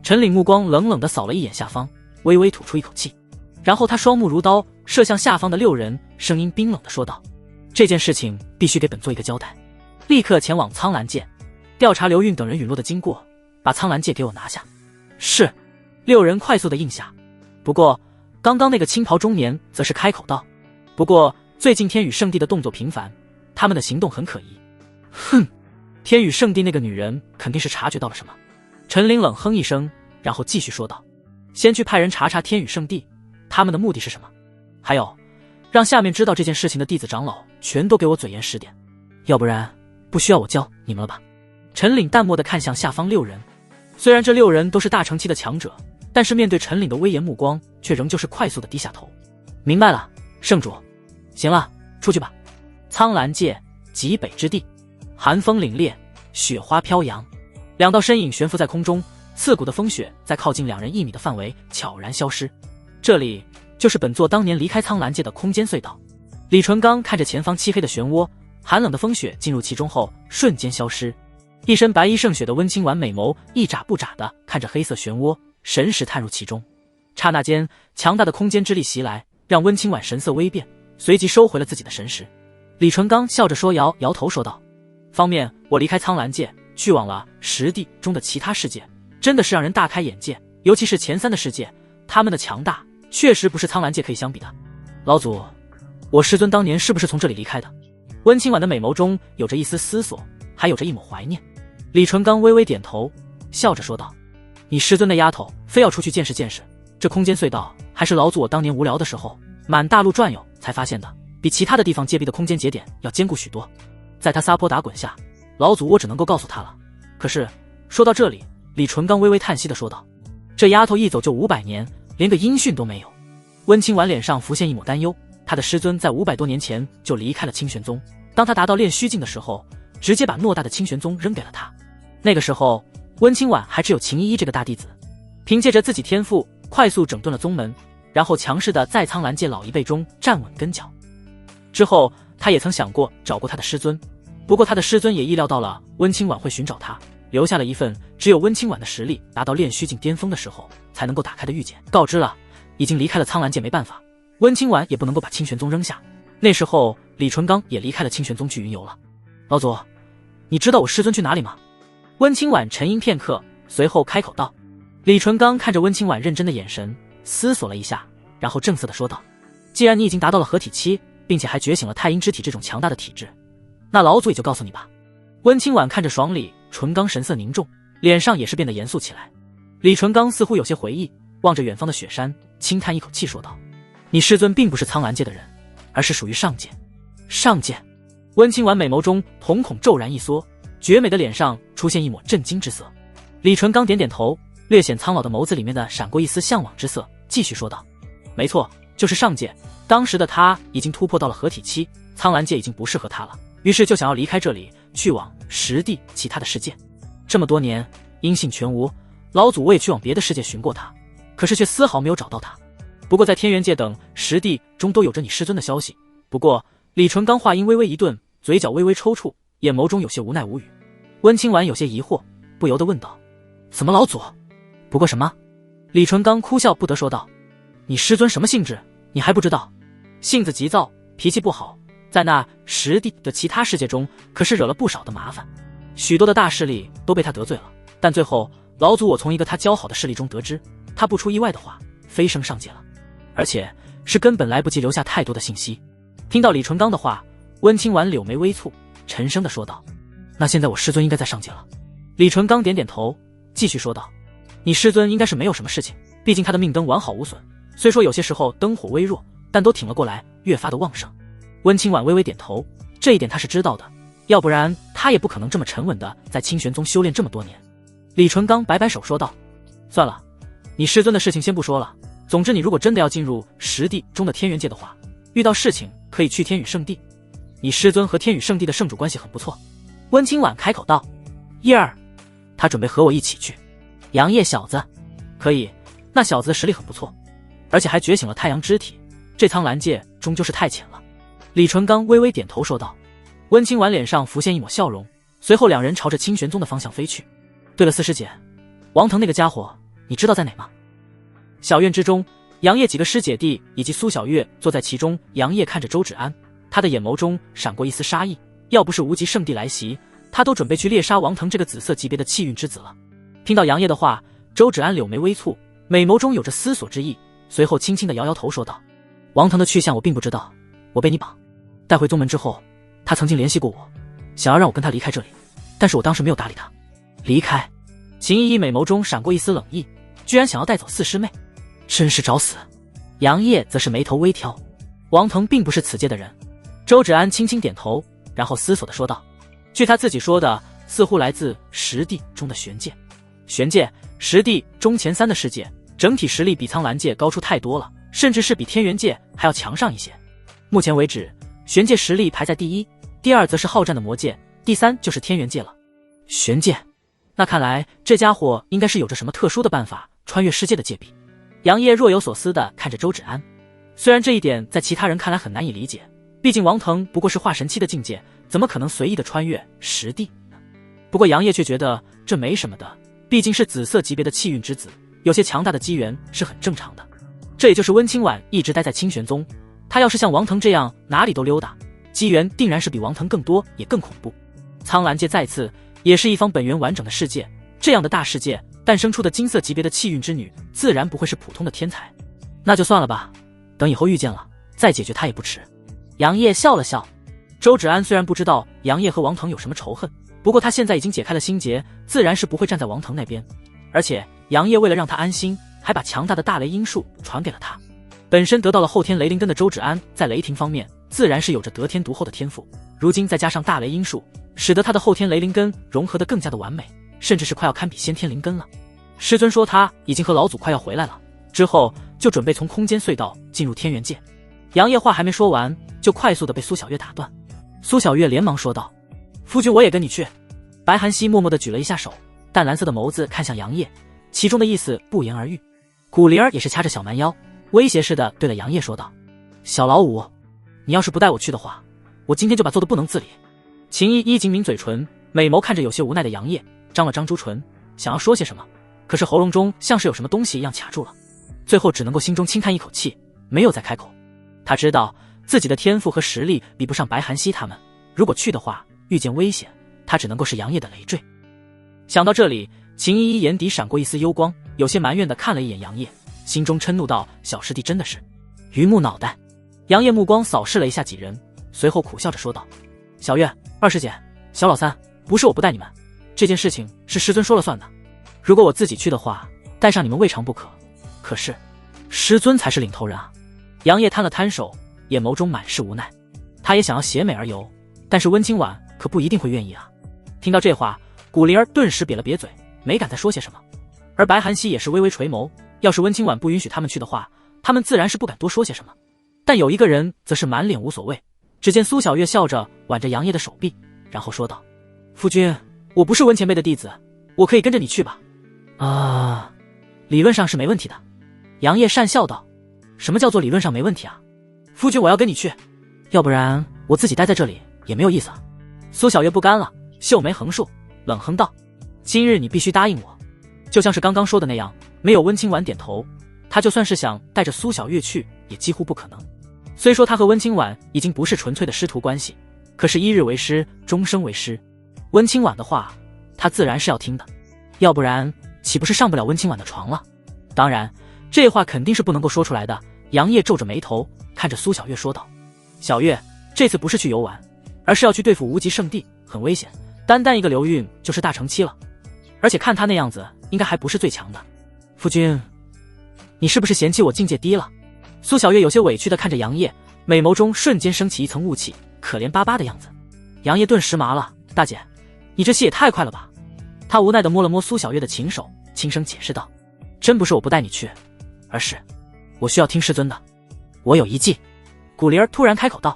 陈岭目光冷冷地扫了一眼下方，微微吐出一口气，然后他双目如刀射向下方的6人，声音冰冷地说道：这件事情必须给本座一个交代，立刻前往苍蓝界调查刘运等人陨落的经过，把苍蓝界给我拿下。是。6人快速的应下。不过刚刚那个青袍中年则是开口道：不过最近天宇圣地的动作频繁，他们的行动很可疑。哼，天宇圣地那个女人肯定是察觉到了什么。陈琳冷哼一声，然后继续说道：先去派人查查天宇圣地，他们的目的是什么？还有，让下面知道这件事情的弟子长老全都给我嘴严实点，要不然不需要我教你们了吧。陈岭淡漠地看向下方6人，虽然这6人都是大成期的强者，但是面对陈岭的威严目光，却仍旧是快速地低下头。明白了，圣主。行了，出去吧。苍蓝界极北之地，寒风凛冽，雪花飘扬，2道身影悬浮在空中，刺骨的风雪在靠近2人1米的范围悄然消失。这里就是本座当年离开苍蓝界的空间隧道。李纯刚看着前方漆黑的漩涡，寒冷的风雪进入其中后瞬间消失。一身白衣胜雪的温清婉美眸一眨不眨地看着黑色漩涡，神识探入其中。刹那间，强大的空间之力袭来，让温清婉神色微变，随即收回了自己的神识。李纯刚笑着说，摇摇头说道：方面我离开苍蓝界，去往了实地中的其他世界，真的是让人大开眼界，尤其是前3的世界，他们的强大确实不是苍蓝界可以相比的。老祖，我师尊当年是不是从这里离开的？温清婉的美眸中有着一丝思索，还有着一抹怀念。李纯刚微微点头，笑着说道：你师尊那丫头非要出去见识见识，这空间隧道还是老祖我当年无聊的时候满大陆转悠才发现的，比其他的地方界壁的空间节点要坚固许多。在他撒泼打滚下，老祖我只能够告诉他了。可是说到这里，李纯刚微微叹息地说道：这丫头一走就500年，连个音讯都没有。温清婉脸上浮现一抹担忧，他的师尊在500多年前就离开了清玄宗，当他达到炼虚境的时候，直接把偌大的清玄宗扔给了他。那个时候温清婉还只有秦依依这个大弟子，凭借着自己天赋快速整顿了宗门，然后强势的在苍蓝界老一辈中站稳跟脚。之后他也曾想过找过他的师尊，不过他的师尊也意料到了温清婉会寻找他，留下了一份只有温清婉的实力达到炼虚境巅峰的时候才能够打开的玉简，告知了已经离开了苍蓝界没办法，温清婉也不能够把清玄宗扔下。那时候李纯刚也离开了清玄宗去云游了。老祖，你知道我师尊去哪里吗？温清婉沉吟片刻，随后开口道。李淳刚看着温清婉认真的眼神，思索了一下，然后正色地说道：既然你已经达到了合体期，并且还觉醒了太阴之体这种强大的体质，那老祖也就告诉你吧。温清婉看着爽里，淳刚神色凝重，脸上也是变得严肃起来。李淳刚似乎有些回忆，望着远方的雪山，轻叹一口气说道：你师尊并不是苍蓝界的人，而是属于上界。上界？温清婉美眸中瞳孔骤然一缩，绝美的脸上出现一抹震惊之色。李淳刚点点头，略显苍老的眸子里面的闪过一丝向往之色，继续说道：没错，就是上界。当时的他已经突破到了合体期，苍蓝界已经不适合他了，于是就想要离开这里，去往实地其他的世界。这么多年音信全无，老祖我也去往别的世界寻过他，可是却丝毫没有找到他。不过在天元界等实地中都有着你师尊的消息。不过李淳刚话音微微一顿，嘴角微微抽搐，眼眸中有些无奈无语。温清婉有些疑惑，不由得问道：怎么老祖？不过什么？李淳刚哭笑不得说道：你师尊什么性质你还不知道？性子急躁，脾气不好，在那实地的其他世界中可是惹了不少的麻烦，许多的大势力都被他得罪了。但最后老祖我从一个他交好的势力中得知，他不出意外的话飞升上界了，而且是根本来不及留下太多的信息。听到李淳刚的话，温清婉柳眉微蹙，沉声地说道：那现在我师尊应该在上界了。李淳刚点点头，继续说道：你师尊应该是没有什么事情，毕竟他的命灯完好无损，虽说有些时候灯火微弱，但都挺了过来，越发的旺盛。温清婉微微点头，这一点他是知道的，要不然他也不可能这么沉稳的在清玄宗修炼这么多年。李淳刚摆摆手说道：算了，你师尊的事情先不说了，总之你如果真的要进入实地中的天元界的话，遇到事情可以去天宇圣地，你师尊和天宇圣地的圣主关系很不错。温清婉开口道：叶儿，他准备和我一起去。杨业小子，可以，那小子的实力很不错，而且还觉醒了太阳之体，这苍蓝界终究是太浅了。李淳刚微微点头说道。温清婉脸上浮现一抹笑容，随后两人朝着清玄宗的方向飞去。对了，四师姐，王腾那个家伙你知道在哪吗？小院之中，杨业几个师姐弟以及苏小月坐在其中。杨业看着周芷安，他的眼眸中闪过一丝杀意，要不是无极圣地来袭，他都准备去猎杀王腾这个紫色级别的气运之子了。听到杨业的话，周芷安柳眉微蹙，美眸中有着思索之意，随后轻轻地摇摇头说道：王腾的去向我并不知道，我被你绑带回宗门之后，他曾经联系过我，想要让我跟他离开这里，但是我当时没有搭理他。离开？秦依依美眸中闪过一丝冷意，居然想要带走四师妹，真是找死。杨业则是眉头微挑，王腾并不是此界的人。周芷安轻轻点头，然后思索地说道：据他自己说的，似乎来自实地中的玄界。玄界，实地中前3的世界，整体实力比苍蓝界高出太多了，甚至是比天元界还要强上一些。目前为止，玄界实力排在第1，第2则是好战的魔界，第3就是天元界了。玄界，那看来这家伙应该是有着什么特殊的办法穿越世界的界壁。杨业若有所思地看着周芷安，虽然这一点在其他人看来很难以理解，毕竟王腾不过是化神期的境界，怎么可能随意地穿越实地呢？不过杨业却觉得这没什么的，毕竟是紫色级别的气运之子，有些强大的机缘是很正常的。这也就是温清婉一直待在清玄宗，他要是像王腾这样哪里都溜达，机缘定然是比王腾更多也更恐怖。苍蓝界再次也是一方本源完整的世界，这样的大世界诞生出的金色级别的气运之女，自然不会是普通的天才。那就算了吧，等以后遇见了再解决他也不迟。杨业笑了笑。周芷安虽然不知道杨业和王腾有什么仇恨，不过他现在已经解开了心结，自然是不会站在王腾那边。而且杨业为了让他安心，还把强大的大雷音术传给了他。本身得到了后天雷灵根的周芷安，在雷霆方面自然是有着得天独厚的天赋，如今再加上大雷音术，使得他的后天雷灵根融合得更加的完美，甚至是快要堪比先天灵根了。师尊说他已经和老祖快要回来了，之后就准备从空间隧道进入天元界。杨业话还没说完，就快速的被苏小月打断。苏小月连忙说道：夫君我也跟你去。白寒溪默默地举了一下手，淡蓝色的眸子看向杨业，其中的意思不言而喻。古灵儿也是掐着小蛮腰，威胁似的对了杨业说道：小老五，你要是不带我去的话，我今天就把揍得不能自理。秦依依紧抿嘴唇，美眸看着有些无奈的杨业，张了张朱唇，想要说些什么，可是喉咙中像是有什么东西一样卡住了，最后只能够心中轻叹一口气，没有再开口。他知道自己的天赋和实力比不上白寒溪他们，如果去的话，遇见危险，他只能够是杨业的累赘。想到这里，秦依依眼底闪过一丝幽光，有些埋怨地看了一眼杨业，心中嗔怒道：小师弟真的是榆木脑袋。杨业目光扫视了一下几人，随后苦笑着说道：小月、二师姐、小老三，不是我不带你们，这件事情是师尊说了算的。如果我自己去的话，带上你们未尝不可，可是师尊才是领头人啊。杨业摊了摊手，眼眸中满是无奈。他也想要携美而游，但是温清婉可不一定会愿意啊。听到这话，古灵儿顿时瘪了瘪嘴，没敢再说些什么。而白寒溪也是微微垂眸，要是温清婉不允许他们去的话，他们自然是不敢多说些什么。但有一个人则是满脸无所谓。只见苏小月笑着挽着杨业的手臂，然后说道：夫君，我不是温前辈的弟子，我可以跟着你去吧？啊，理论上是没问题的。杨业讪笑道：什么叫做理论上没问题啊？夫君，我要跟你去，要不然我自己待在这里也没有意思啊。苏小月不甘了，秀眉横竖，冷哼道：今日你必须答应我。就像是刚刚说的那样，没有温清婉点头，他就算是想带着苏小月去也几乎不可能。虽说他和温清婉已经不是纯粹的师徒关系，可是一日为师，终生为师，温清婉的话他自然是要听的，要不然岂不是上不了温清婉的床了？当然这话肯定是不能够说出来的。杨业皱着眉头看着苏小月说道：小月，这次不是去游玩，而是要去对付无极圣地，很危险，单单一个流运就是大成期了，而且看他那样子应该还不是最强的。夫君，你是不是嫌弃我境界低了？苏小月有些委屈地看着杨业，美眸中瞬间升起一层雾气，可怜巴巴的样子。杨业顿时麻了：大姐，你这戏也太快了吧。他无奈地摸了摸苏小月的琴手，轻声解释道：真不是我不带你去，而是我需要听师尊的，我有一计。古灵儿突然开口道。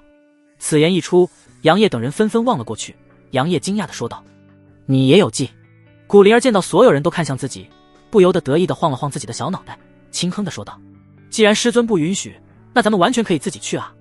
此言一出，杨业等人纷纷望了过去。杨业惊讶地说道：你也有计？古灵儿见到所有人都看向自己，不由得得意地晃了晃自己的小脑袋，轻哼地说道：既然师尊不允许，那咱们完全可以自己去啊。